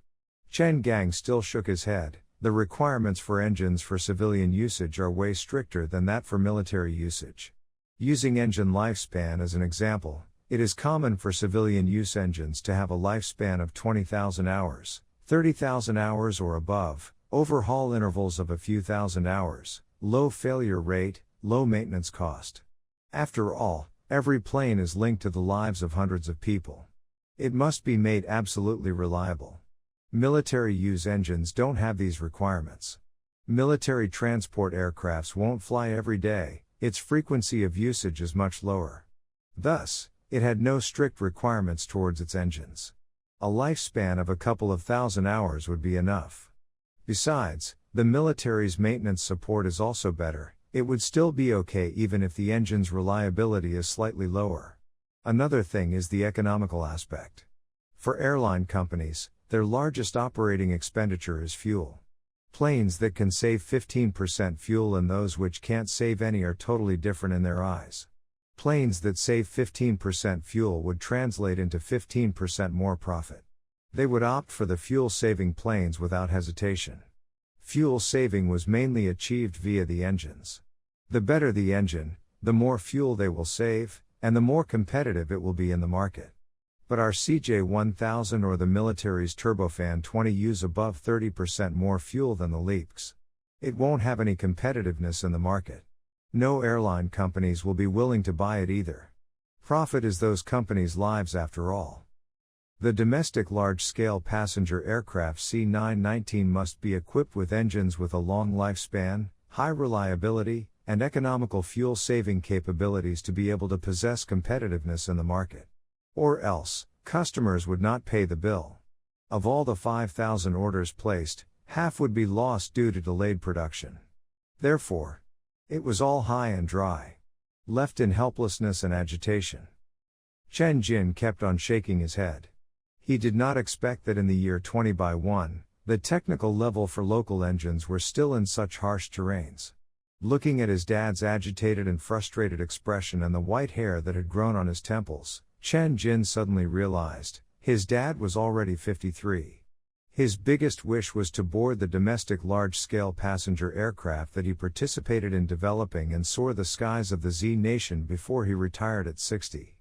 Chen Gang still shook his head. The requirements for engines for civilian usage are way stricter than that for military usage. Using engine lifespan as an example, it is common for civilian use engines to have a lifespan of 20,000 hours, 30,000 hours or above, overhaul intervals of a few thousand hours, low failure rate, low maintenance cost. After all, every plane is linked to the lives of hundreds of people. It must be made absolutely reliable. Military use engines don't have these requirements. Military transport aircrafts won't fly every day, its frequency of usage is much lower. Thus, it had no strict requirements towards its engines. A lifespan of a couple of thousand hours would be enough. Besides, the military's maintenance support is also better. It would still be okay even if the engine's reliability is slightly lower. Another thing is the economical aspect. For airline companies, their largest operating expenditure is fuel. Planes that can save 15% fuel and those which can't save any are totally different in their eyes. Planes that save 15% fuel would translate into 15% more profit. They would opt for the fuel-saving planes without hesitation. Fuel saving was mainly achieved via the engines. The better the engine, the more fuel they will save, and the more competitive it will be in the market. But our CJ1000 or the military's turbofan 20 use above 30% more fuel than the LEAPs. It won't have any competitiveness in the market. No airline companies will be willing to buy it either. Profit is those companies' lives after all. The domestic large-scale passenger aircraft C919 must be equipped with engines with a long lifespan, high reliability, and economical fuel-saving capabilities to be able to possess competitiveness in the market. Or else, customers would not pay the bill. Of all the 5,000 orders placed, half would be lost due to delayed production. Therefore, it was all high and dry. Left in helplessness and agitation. Chen Jin kept on shaking his head. He did not expect that in the year 20/1, the technical level for local engines were still in such harsh terrains. Looking at his dad's agitated and frustrated expression and the white hair that had grown on his temples, Chen Jin suddenly realized, his dad was already 53. His biggest wish was to board the domestic large-scale passenger aircraft that he participated in developing and soar the skies of the Z nation before he retired at 60.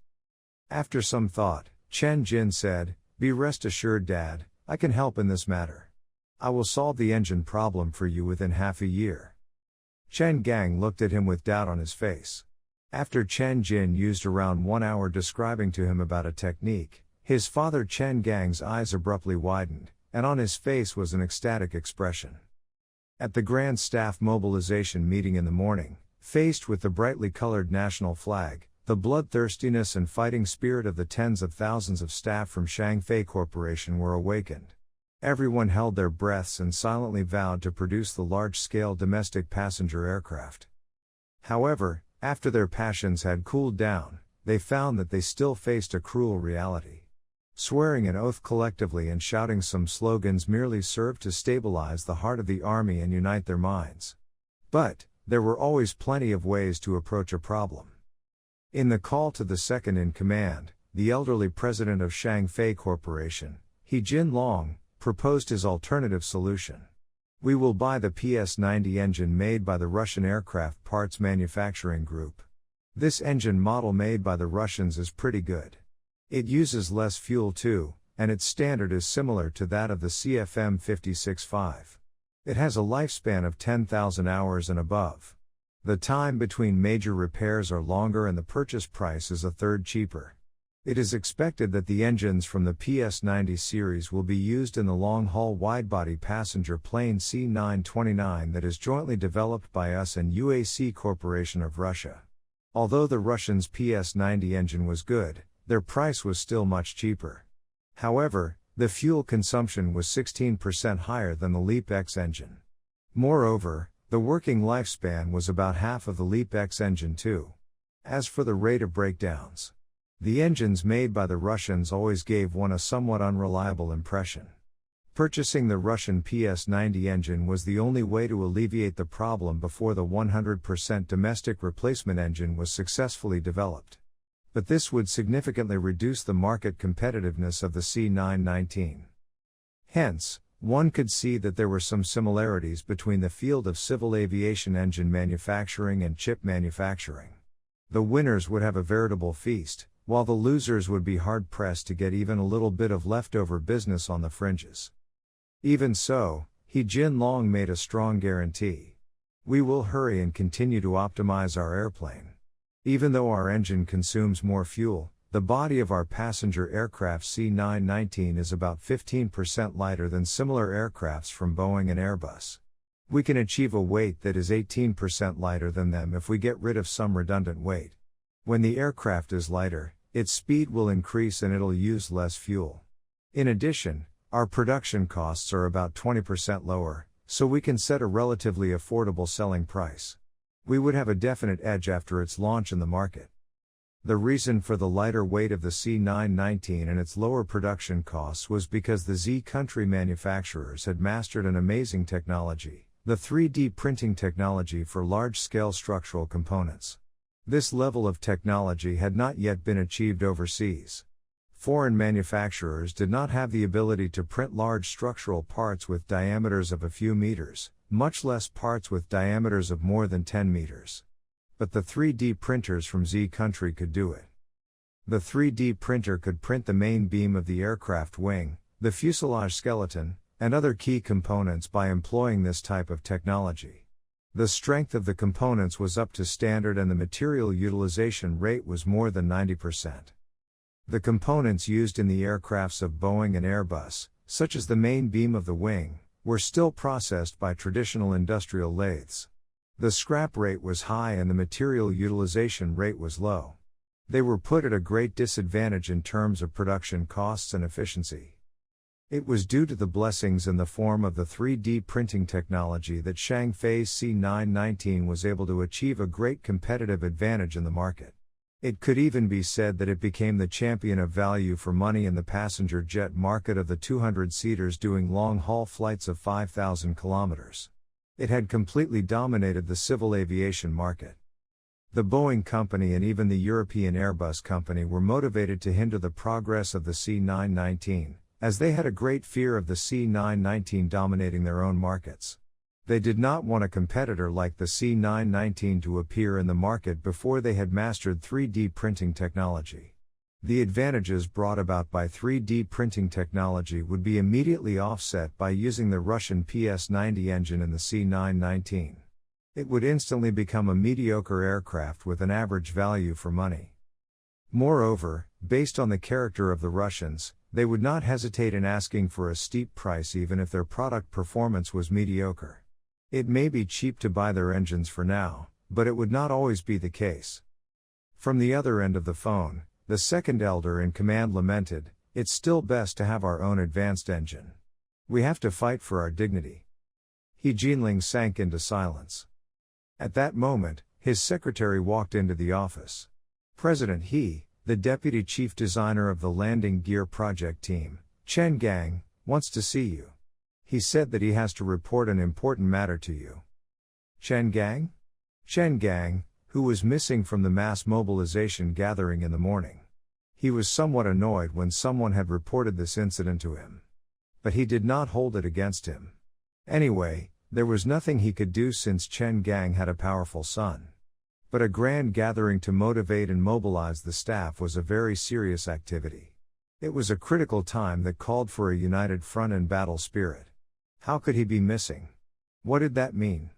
After some thought, Chen Jin said, "Be rest assured, Dad, I can help in this matter. I will solve the engine problem for you within half a year." Chen Gang looked at him with doubt on his face. After Chen Jin used around 1 hour describing to him about a technique, his father Chen Gang's eyes abruptly widened, and on his face was an ecstatic expression. At the Grand Staff Mobilization meeting in the morning, faced with the brightly colored national flag, the bloodthirstiness and fighting spirit of the tens of thousands of staff from Shangfei Corporation were awakened. Everyone held their breaths and silently vowed to produce the large-scale domestic passenger aircraft. However, after their passions had cooled down, they found that they still faced a cruel reality. Swearing an oath collectively and shouting some slogans merely served to stabilize the heart of the army and unite their minds. But, there were always plenty of ways to approach a problem. In the call to the second in command, the elderly president of Shangfei Corporation, He Jin Long, proposed his alternative solution. "We will buy the PS-90 engine made by the Russian Aircraft Parts Manufacturing Group. This engine model made by the Russians is pretty good. It uses less fuel too, and its standard is similar to that of the CFM 56.5. It has a lifespan of 10,000 hours and above. The time between major repairs are longer and the purchase price is a third cheaper. It is expected that the engines from the PS90 series will be used in the long-haul widebody passenger plane C929 that is jointly developed by us and UAC Corporation of Russia. Although the Russians' PS90 engine was good, their price was still much cheaper. However, the fuel consumption was 16% higher than the Leap X engine. Moreover, the working lifespan was about half of the Leap X engine too. As for the rate of breakdowns, the engines made by the Russians always gave one a somewhat unreliable impression. Purchasing the Russian PS90 engine was the only way to alleviate the problem before the 100% domestic replacement engine was successfully developed. But this would significantly reduce the market competitiveness of the C919. Hence, one could see that there were some similarities between the field of civil aviation engine manufacturing and chip manufacturing. The winners would have a veritable feast, while the losers would be hard-pressed to get even a little bit of leftover business on the fringes. Even so, He Jin Long made a strong guarantee. We will hurry and continue to optimize our airplane. Even though our engine consumes more fuel, the body of our passenger aircraft C919 is about 15% lighter than similar aircrafts from Boeing and Airbus. We can achieve a weight that is 18% lighter than them if we get rid of some redundant weight. When the aircraft is lighter, its speed will increase and it'll use less fuel. In addition, our production costs are about 20% lower, so we can set a relatively affordable selling price. We would have a definite edge after its launch in the market. The reason for the lighter weight of the C919 and its lower production costs was because the Z country manufacturers had mastered an amazing technology, the 3D printing technology for large-scale structural components. This level of technology had not yet been achieved overseas. Foreign manufacturers did not have the ability to print large structural parts with diameters of a few meters, much less parts with diameters of more than 10 meters. But the 3D printers from Z country could do it. The 3D printer could print the main beam of the aircraft wing, the fuselage skeleton, and other key components by employing this type of technology. The strength of the components was up to standard and the material utilization rate was more than 90%. The components used in the aircrafts of Boeing and Airbus, such as the main beam of the wing, were still processed by traditional industrial lathes. The scrap rate was high and the material utilization rate was low. They were put at a great disadvantage in terms of production costs and efficiency. It was due to the blessings in the form of the 3D printing technology that Shangfei's C919 was able to achieve a great competitive advantage in the market. It could even be said that it became the champion of value for money in the passenger jet market of the 200-seaters doing long-haul flights of 5,000 kilometers. It had completely dominated the civil aviation market. The Boeing company and even the European Airbus company were motivated to hinder the progress of the C919, as they had a great fear of the C919 dominating their own markets. They did not want a competitor like the C919 to appear in the market before they had mastered 3D printing technology. The advantages brought about by 3D printing technology would be immediately offset by using the Russian PS90 engine in the C919. It would instantly become a mediocre aircraft with an average value for money. Moreover, based on the character of the Russians, they would not hesitate in asking for a steep price even if their product performance was mediocre. It may be cheap to buy their engines for now, but it would not always be the case. From the other end of the phone, the second elder in command lamented, "It's still best to have our own advanced engine. We have to fight for our dignity." He Jinling sank into silence. At that moment, his secretary walked into the office. President He, the deputy chief designer of the landing gear project team, Chen Gang, wants to see you. He said that he has to report an important matter to you. Chen Gang? Chen Gang, who was missing from the mass mobilization gathering in the morning. He was somewhat annoyed when someone had reported this incident to him. But he did not hold it against him. Anyway, there was nothing he could do since Chen Gang had a powerful son. But a grand gathering to motivate and mobilize the staff was a very serious activity. It was a critical time that called for a united front and battle spirit. How could he be missing? What did that mean?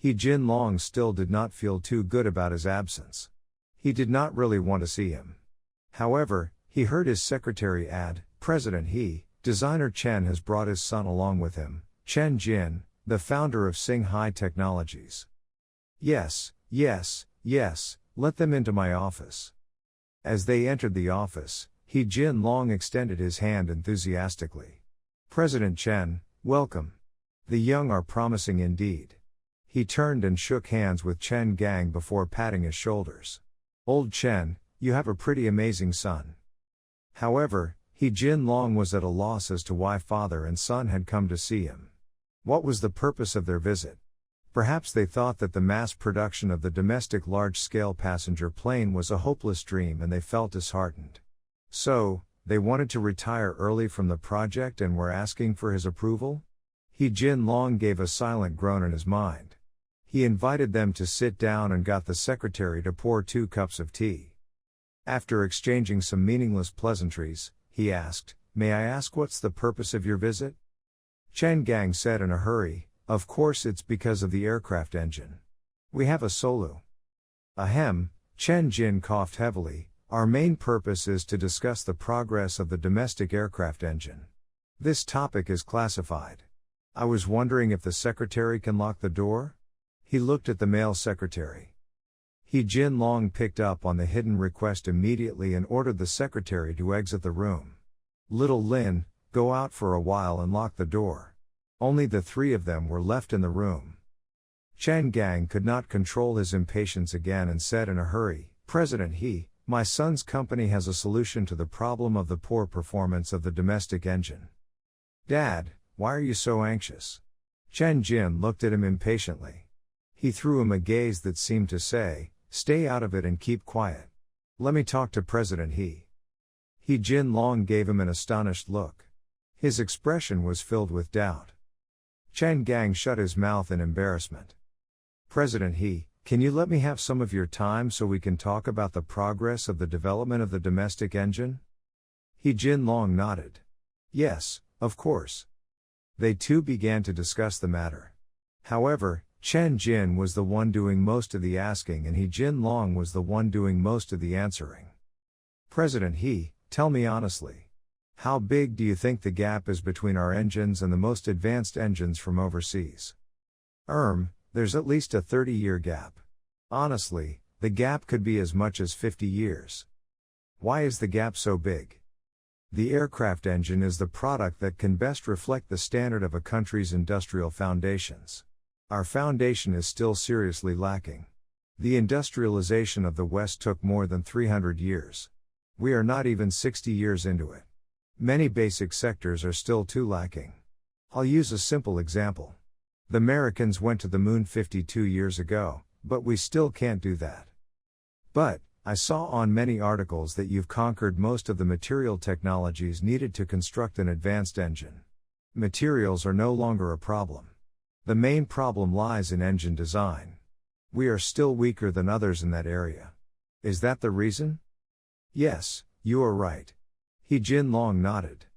Jin Long still did not feel too good about his absence. He did not really want to see him. However, he heard his secretary add, "President designer Chen has brought his son along with him, Chen Jin, the founder of Singhai Technologies." Yes, let them into my office." As they entered the office, Jin Long extended his hand enthusiastically. "President Chen, welcome. The young are promising indeed." He turned and shook hands with Chen Gang before patting his shoulders. "Old Chen, you have a pretty amazing son." However, Jin Long was at a loss as to why father and son had come to see him. What was the purpose of their visit? Perhaps they thought that the mass production of the domestic large-scale passenger plane was a hopeless dream and they felt disheartened. So, they wanted to retire early from the project and were asking for his approval? Jin Long gave a silent groan in his mind. He invited them to sit down and got the secretary to pour 2 cups of tea. After exchanging some meaningless pleasantries, he asked, "May I ask what's the purpose of your visit?" Chen Gang said in a hurry, "Of course it's because of the aircraft engine. We have a Solu." Ahem, Chen Jin coughed heavily. "Our main purpose is to discuss the progress of the domestic aircraft engine. This topic is classified. I was wondering if the secretary can lock the door?" He looked at the male secretary. Jin Long picked up on the hidden request immediately and ordered the secretary to exit the room. "Little Lin, go out for a while and lock the door." Only the 3 of them were left in the room. Chen Gang could not control his impatience again and said in a hurry, "President my son's company has a solution to the problem of the poor performance of the domestic engine." "Dad, why are you so anxious?" Chen Jin looked at him impatiently. He threw him a gaze that seemed to say, "Stay out of it and keep quiet. Let me talk to President Jin Long gave him an astonished look. His expression was filled with doubt. Chen Gang shut his mouth in embarrassment. "President can you let me have some of your time so we can talk about the progress of the development of the domestic engine?" Jin Long nodded. "Yes, of course." They too began to discuss the matter. However, Chen Jin was the one doing most of the asking and Jin Long was the one doing most of the answering. "President tell me honestly. How big do you think the gap is between our engines and the most advanced engines from overseas?" There's at least a 30-year gap. Honestly, the gap could be as much as 50 years. Why is the gap so big? The aircraft engine is the product that can best reflect the standard of a country's industrial foundations. Our foundation is still seriously lacking. The industrialization of the West took more than 300 years. We are not even 60 years into it. Many basic sectors are still too lacking. I'll use a simple example. The Americans went to the moon 52 years ago, but we still can't do that. But, I saw on many articles that you've conquered most of the material technologies needed to construct an advanced engine. Materials are no longer a problem. The main problem lies in engine design. We are still weaker than others in that area. Is that the reason? Yes, you are right. Jin Long nodded.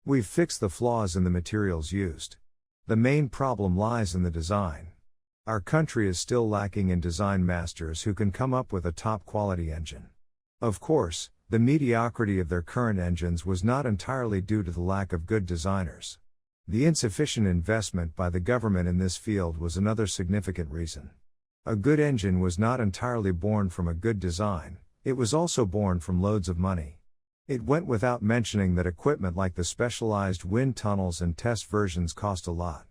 We've fixed the flaws in the materials used. The main problem lies in the design. Our country is still lacking in design masters who can come up with a top-quality engine. Of course, the mediocrity of their current engines was not entirely due to the lack of good designers. The insufficient investment by the government in this field was another significant reason. A good engine was not entirely born from a good design, it was also born from loads of money. It went without mentioning that equipment like the specialized wind tunnels and test versions cost a lot.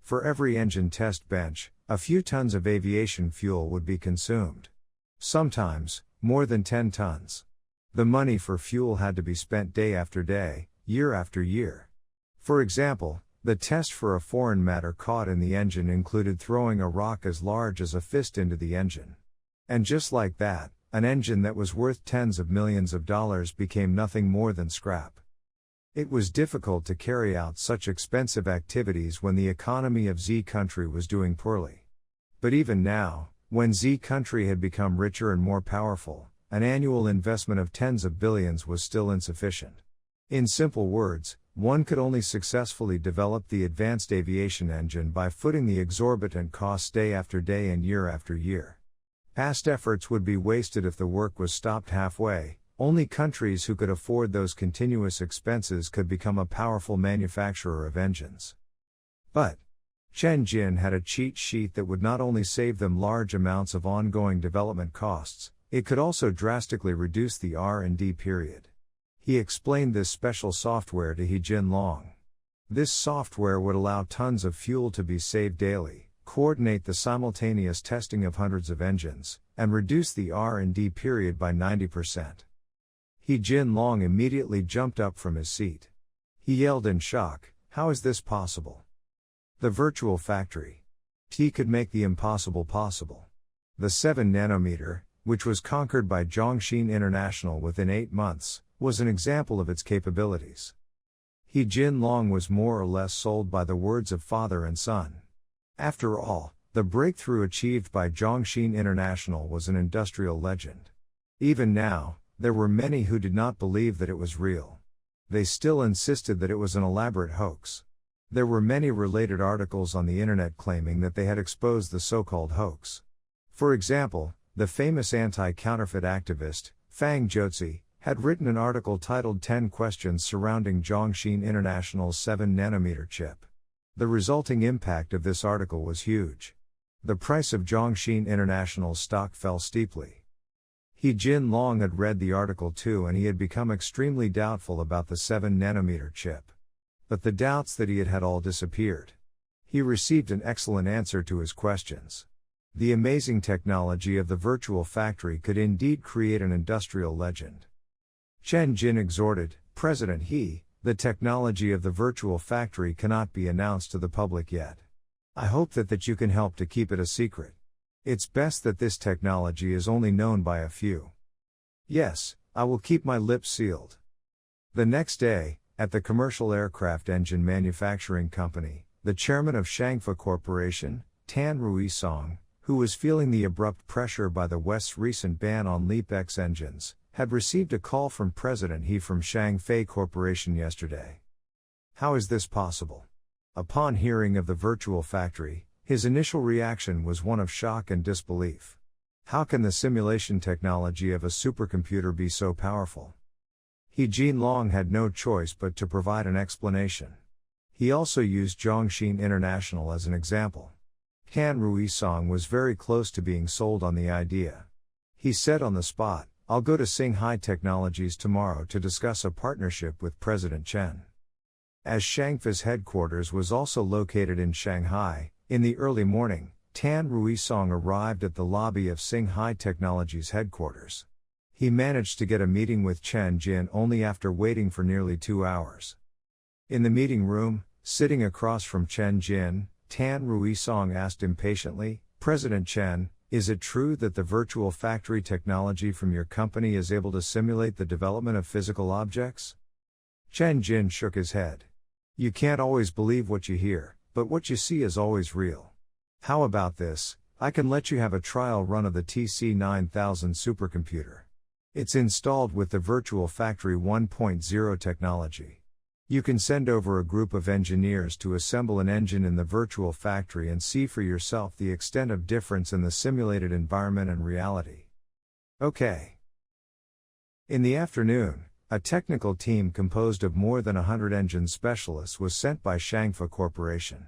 For every engine test bench, a few tons of aviation fuel would be consumed. Sometimes, more than 10 tons. The money for fuel had to be spent day after day, year after year. For example, the test for a foreign matter caught in the engine included throwing a rock as large as a fist into the engine. And just like that, an engine that was worth tens of millions of dollars became nothing more than scrap. It was difficult to carry out such expensive activities when the economy of Z country was doing poorly. But even now, when Z country had become richer and more powerful, an annual investment of tens of billions was still insufficient. In simple words, one could only successfully develop the advanced aviation engine by footing the exorbitant costs day after day and year after year. Past efforts would be wasted if the work was stopped halfway. Only countries who could afford those continuous expenses could become a powerful manufacturer of engines. But Chen Jin had a cheat sheet that would not only save them large amounts of ongoing development costs, it could also drastically reduce the R&D period. He explained this special software to He Jin Long. This software would allow tons of fuel to be saved daily, coordinate the simultaneous testing of hundreds of engines, and reduce the R&D period by 90%. He Jin Long immediately jumped up from his seat. He yelled in shock, "How is this possible? The virtual factory. He could make the impossible possible." The 7 nanometer, which was conquered by Zhongxin International within 8 months, was an example of its capabilities. He Jin Long was more or less sold by the words of father and son. After all, the breakthrough achieved by Zhongxin International was an industrial legend. Even now, there were many who did not believe that it was real. They still insisted that it was an elaborate hoax. There were many related articles on the internet claiming that they had exposed the so-called hoax. For example, the famous anti-counterfeit activist, Fang Jiuzi, had written an article titled 10 Questions Surrounding Zhongxin International's 7 nanometer chip. The resulting impact of this article was huge. The price of Zhongxin International's stock fell steeply. He Jin Long had read the article too, and he had become extremely doubtful about the 7 nanometer chip. But the doubts that he had all disappeared. He received an excellent answer to his questions. The amazing technology of the virtual factory could indeed create an industrial legend. Chen Jin exhorted, "President He, the technology of the virtual factory cannot be announced to the public yet. I hope that you can help to keep it a secret. It's best that this technology is only known by a few." "Yes, I will keep my lips sealed." The next day, at the commercial aircraft engine manufacturing company, the chairman of Shangfa Corporation, Tan Ruisong, who was feeling the abrupt pressure by the West's recent ban on LEAP-X engines, had received a call from President He from Shangfei Corporation yesterday. How is this possible? Upon hearing of the virtual factory, his initial reaction was one of shock and disbelief. How can the simulation technology of a supercomputer be so powerful? He Jin Long had no choice but to provide an explanation. He also used Zhongxin International as an example. Han Ruisong was very close to being sold on the idea. He said on the spot, "I'll go to Singhai Technologies tomorrow to discuss a partnership with President Chen." As Shangfa's headquarters was also located in Shanghai, in the early morning, Tan Ruisong arrived at the lobby of Singhai Technologies headquarters. He managed to get a meeting with Chen Jin only after waiting for nearly 2 hours. In the meeting room, sitting across from Chen Jin, Tan Ruisong asked impatiently, "President Chen, is it true that the virtual factory technology from your company is able to simulate the development of physical objects?" Chen Jin shook his head. "You can't always believe what you hear, but what you see is always real. How about this? I can let you have a trial run of the TC9000 supercomputer. It's installed with the Virtual Factory 1.0 technology. You can send over a group of engineers to assemble an engine in the virtual factory and see for yourself the extent of difference in the simulated environment and reality." Okay. In the afternoon, a technical team composed of more than 100 engine specialists was sent by Shangfa Corporation.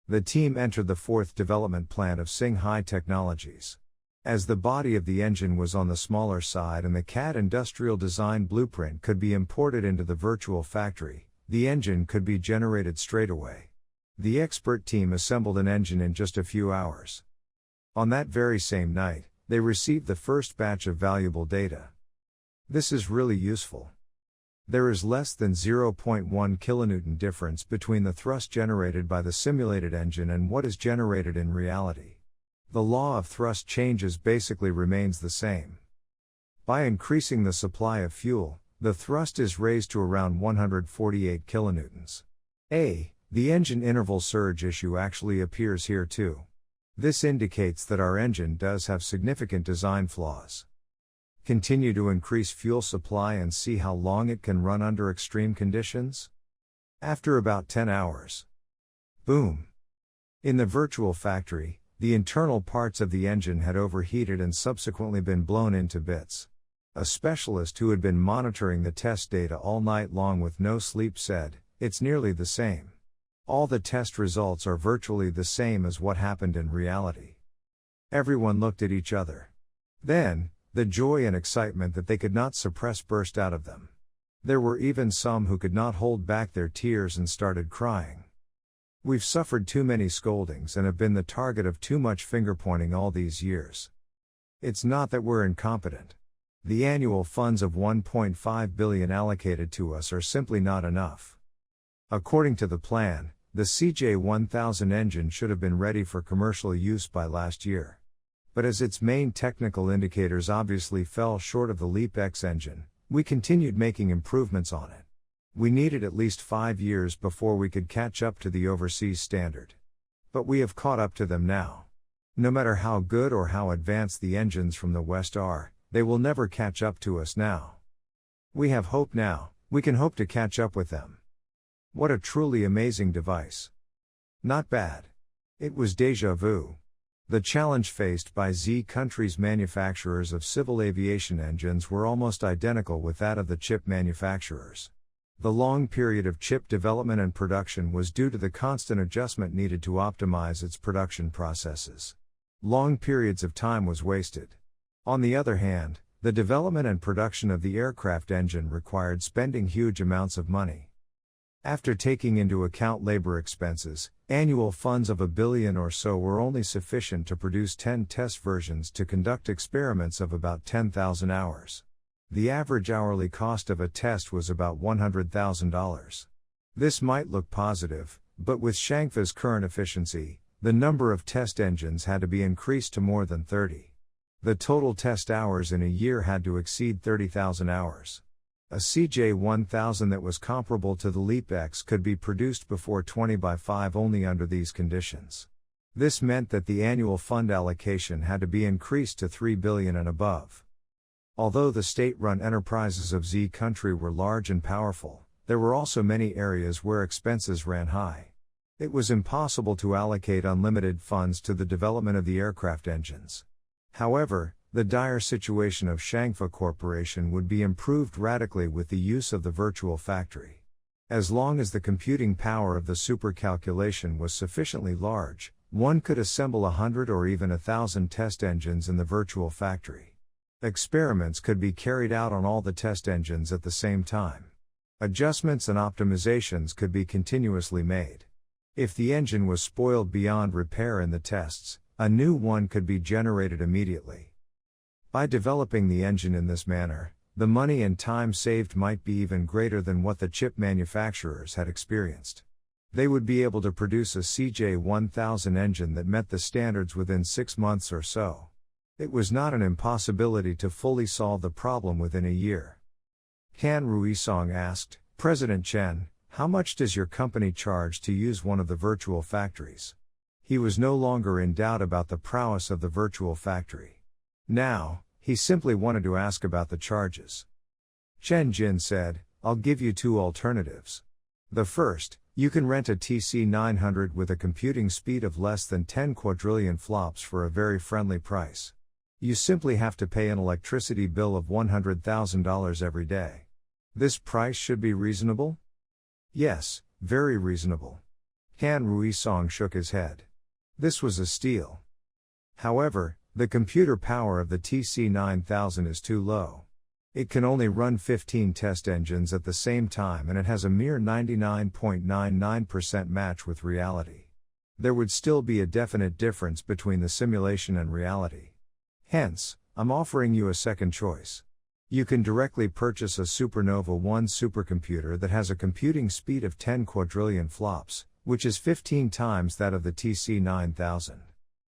The team entered the 4th development plant of Singhai Technologies. As the body of the engine was on the smaller side and the CAD industrial design blueprint could be imported into the virtual factory, the engine could be generated straight away. The expert team assembled an engine in just a few hours. On that very same night, they received the first batch of valuable data. This is really useful. There is less than 0.1 kilonewton difference between the thrust generated by the simulated engine and what is generated in reality. The law of thrust changes basically remains the same. By increasing the supply of fuel, the thrust is raised to around 148 kilonewtons. The engine interval surge issue actually appears here too. This indicates that our engine does have significant design flaws. Continue to increase fuel supply and see how long it can run under extreme conditions? After about 10 hours. Boom! In the virtual factory, the internal parts of the engine had overheated and subsequently been blown into bits. A specialist who had been monitoring the test data all night long with no sleep said, "It's nearly the same. All the test results are virtually the same as what happened in reality." Everyone looked at each other. Then, the joy and excitement that they could not suppress burst out of them. There were even some who could not hold back their tears and started crying. We've suffered too many scoldings and have been the target of too much finger-pointing all these years. It's not that we're incompetent. The annual funds of 1.5 billion allocated to us are simply not enough. According to the plan, the CJ1000 engine should have been ready for commercial use by last year. But as its main technical indicators obviously fell short of the LEAP-X engine, we continued making improvements on it. We needed at least 5 years before we could catch up to the overseas standard. But we have caught up to them now. No matter how good or how advanced the engines from the West are, they will never catch up to us now. We have hope now, we can hope to catch up with them. What a truly amazing device. Not bad. It was déjà vu. The challenge faced by Z countries' manufacturers of civil aviation engines were almost identical with that of the chip manufacturers. The long period of chip development and production was due to the constant adjustment needed to optimize its production processes. Long periods of time was wasted. On the other hand, the development and production of the aircraft engine required spending huge amounts of money. After taking into account labor expenses, annual funds of $1 billion or so were only sufficient to produce 10 test versions to conduct experiments of about 10,000 hours. The average hourly cost of a test was about $100,000. This might look positive, but with Shangfa's current efficiency, the number of test engines had to be increased to more than 30. The total test hours in a year had to exceed 30,000 hours. A CJ1000 that was comparable to the LEAP-X could be produced before 20/5 only under these conditions. This meant that the annual fund allocation had to be increased to $3 billion and above. Although the state-run enterprises of Z country were large and powerful, there were also many areas where expenses ran high. It was impossible to allocate unlimited funds to the development of the aircraft engines. However, the dire situation of Shangfa Corporation would be improved radically with the use of the virtual factory. As long as the computing power of the supercalculation was sufficiently large, one could assemble 100 or even 1,000 test engines in the virtual factory. Experiments could be carried out on all the test engines at the same time. Adjustments and optimizations could be continuously made. If the engine was spoiled beyond repair in the tests, a new one could be generated immediately. By developing the engine in this manner, the money and time saved might be even greater than what the chip manufacturers had experienced. They would be able to produce a CJ1000 engine that met the standards within 6 months or so. It was not an impossibility to fully solve the problem within a year. Han Ruisong asked, "President Chen, how much does your company charge to use one of the virtual factories?" He was no longer in doubt about the prowess of the virtual factory. Now, he simply wanted to ask about the charges. Chen Jin said, "I'll give you 2 alternatives. The first, you can rent a TC900 with a computing speed of less than 10 quadrillion flops for a very friendly price. You simply have to pay an electricity bill of $100,000 every day. This price should be reasonable?" "Yes, very reasonable." Han Ruisong shook his head. This was a steal. However, the computer power of the TC9000 is too low. It can only run 15 test engines at the same time and it has a mere 99.99% match with reality. There would still be a definite difference between the simulation and reality. Hence, I'm offering you a second choice. You can directly purchase a Supernova 1 supercomputer that has a computing speed of 10 quadrillion flops, which is 15 times that of the TC9000.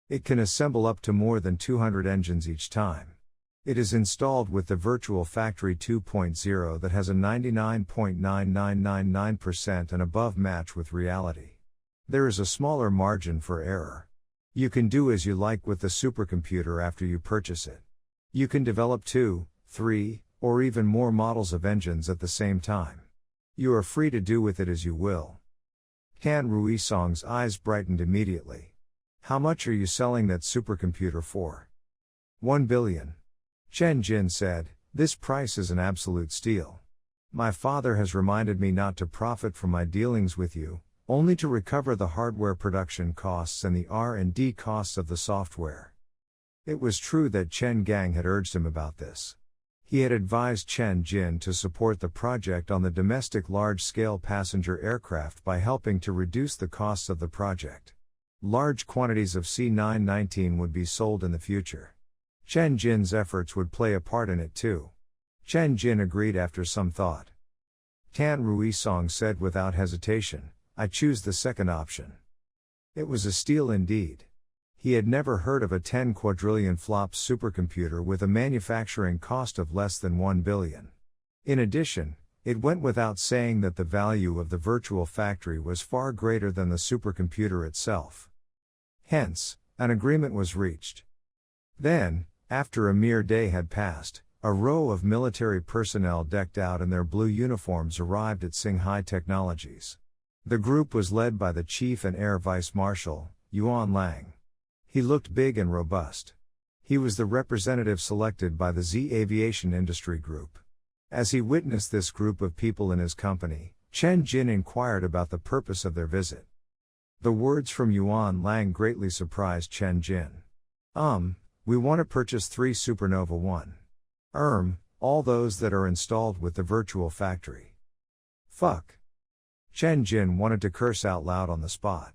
It can assemble up to more than 200 engines each time. It is installed with the Virtual Factory 2.0 that has a 99.9999% and above match with reality. There is a smaller margin for error. You can do as you like with the supercomputer after you purchase it. You can develop 2, 3, or even more models of engines at the same time. You are free to do with it as you will. Tan Ruisong's eyes brightened immediately. How much are you selling that supercomputer for? 1 billion. Chen Jin said, this price is an absolute steal. My father has reminded me not to profit from my dealings with you, only to recover the hardware production costs and the R&D costs of the software. It was true that Chen Gang had urged him about this. He had advised Chen Jin to support the project on the domestic large-scale passenger aircraft by helping to reduce the costs of the project. Large quantities of C919 would be sold in the future. Chen Jin's efforts would play a part in it too. Chen Jin agreed after some thought. Tan Ruisong said without hesitation, I choose the second option. It was a steal indeed. He had never heard of a 10 quadrillion flop supercomputer with a manufacturing cost of less than 1 billion. In addition, it went without saying that the value of the virtual factory was far greater than the supercomputer itself. Hence, an agreement was reached. Then, after a mere day had passed, a row of military personnel decked out in their blue uniforms arrived at Singhai Technologies. The group was led by the chief and air vice marshal, Yuan Lang. He looked big and robust. He was the representative selected by the Z Aviation Industry Group. As he witnessed this group of people in his company, Chen Jin inquired about the purpose of their visit. The words from Yuan Lang greatly surprised Chen Jin. We want to purchase 3 Supernova 1. All those that are installed with the virtual factory. Fuck. Chen Jin wanted to curse out loud on the spot.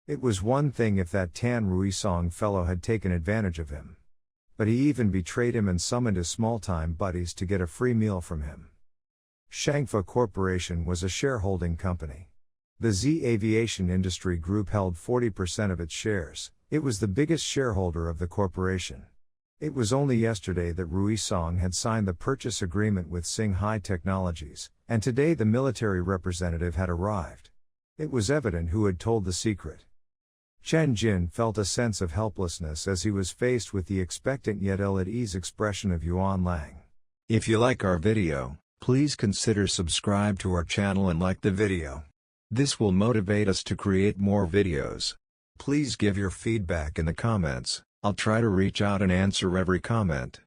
It was one thing if that Tan Ruisong fellow had taken advantage of him. But he even betrayed him and summoned his small-time buddies to get a free meal from him. Shangfa Corporation was a shareholding company. The Z Aviation Industry Group held 40% of its shares. It was the biggest shareholder of the corporation. It was only yesterday that Ruisong had signed the purchase agreement with Singhai Technologies, and today the military representative had arrived. It was evident who had told the secret. Chen Jin felt a sense of helplessness as he was faced with the expectant yet ill-at-ease expression of Yuan Lang. If you like our video, please consider subscribe to our channel and like the video. This will motivate us to create more videos. Please give your feedback in the comments. I'll try to reach out and answer every comment.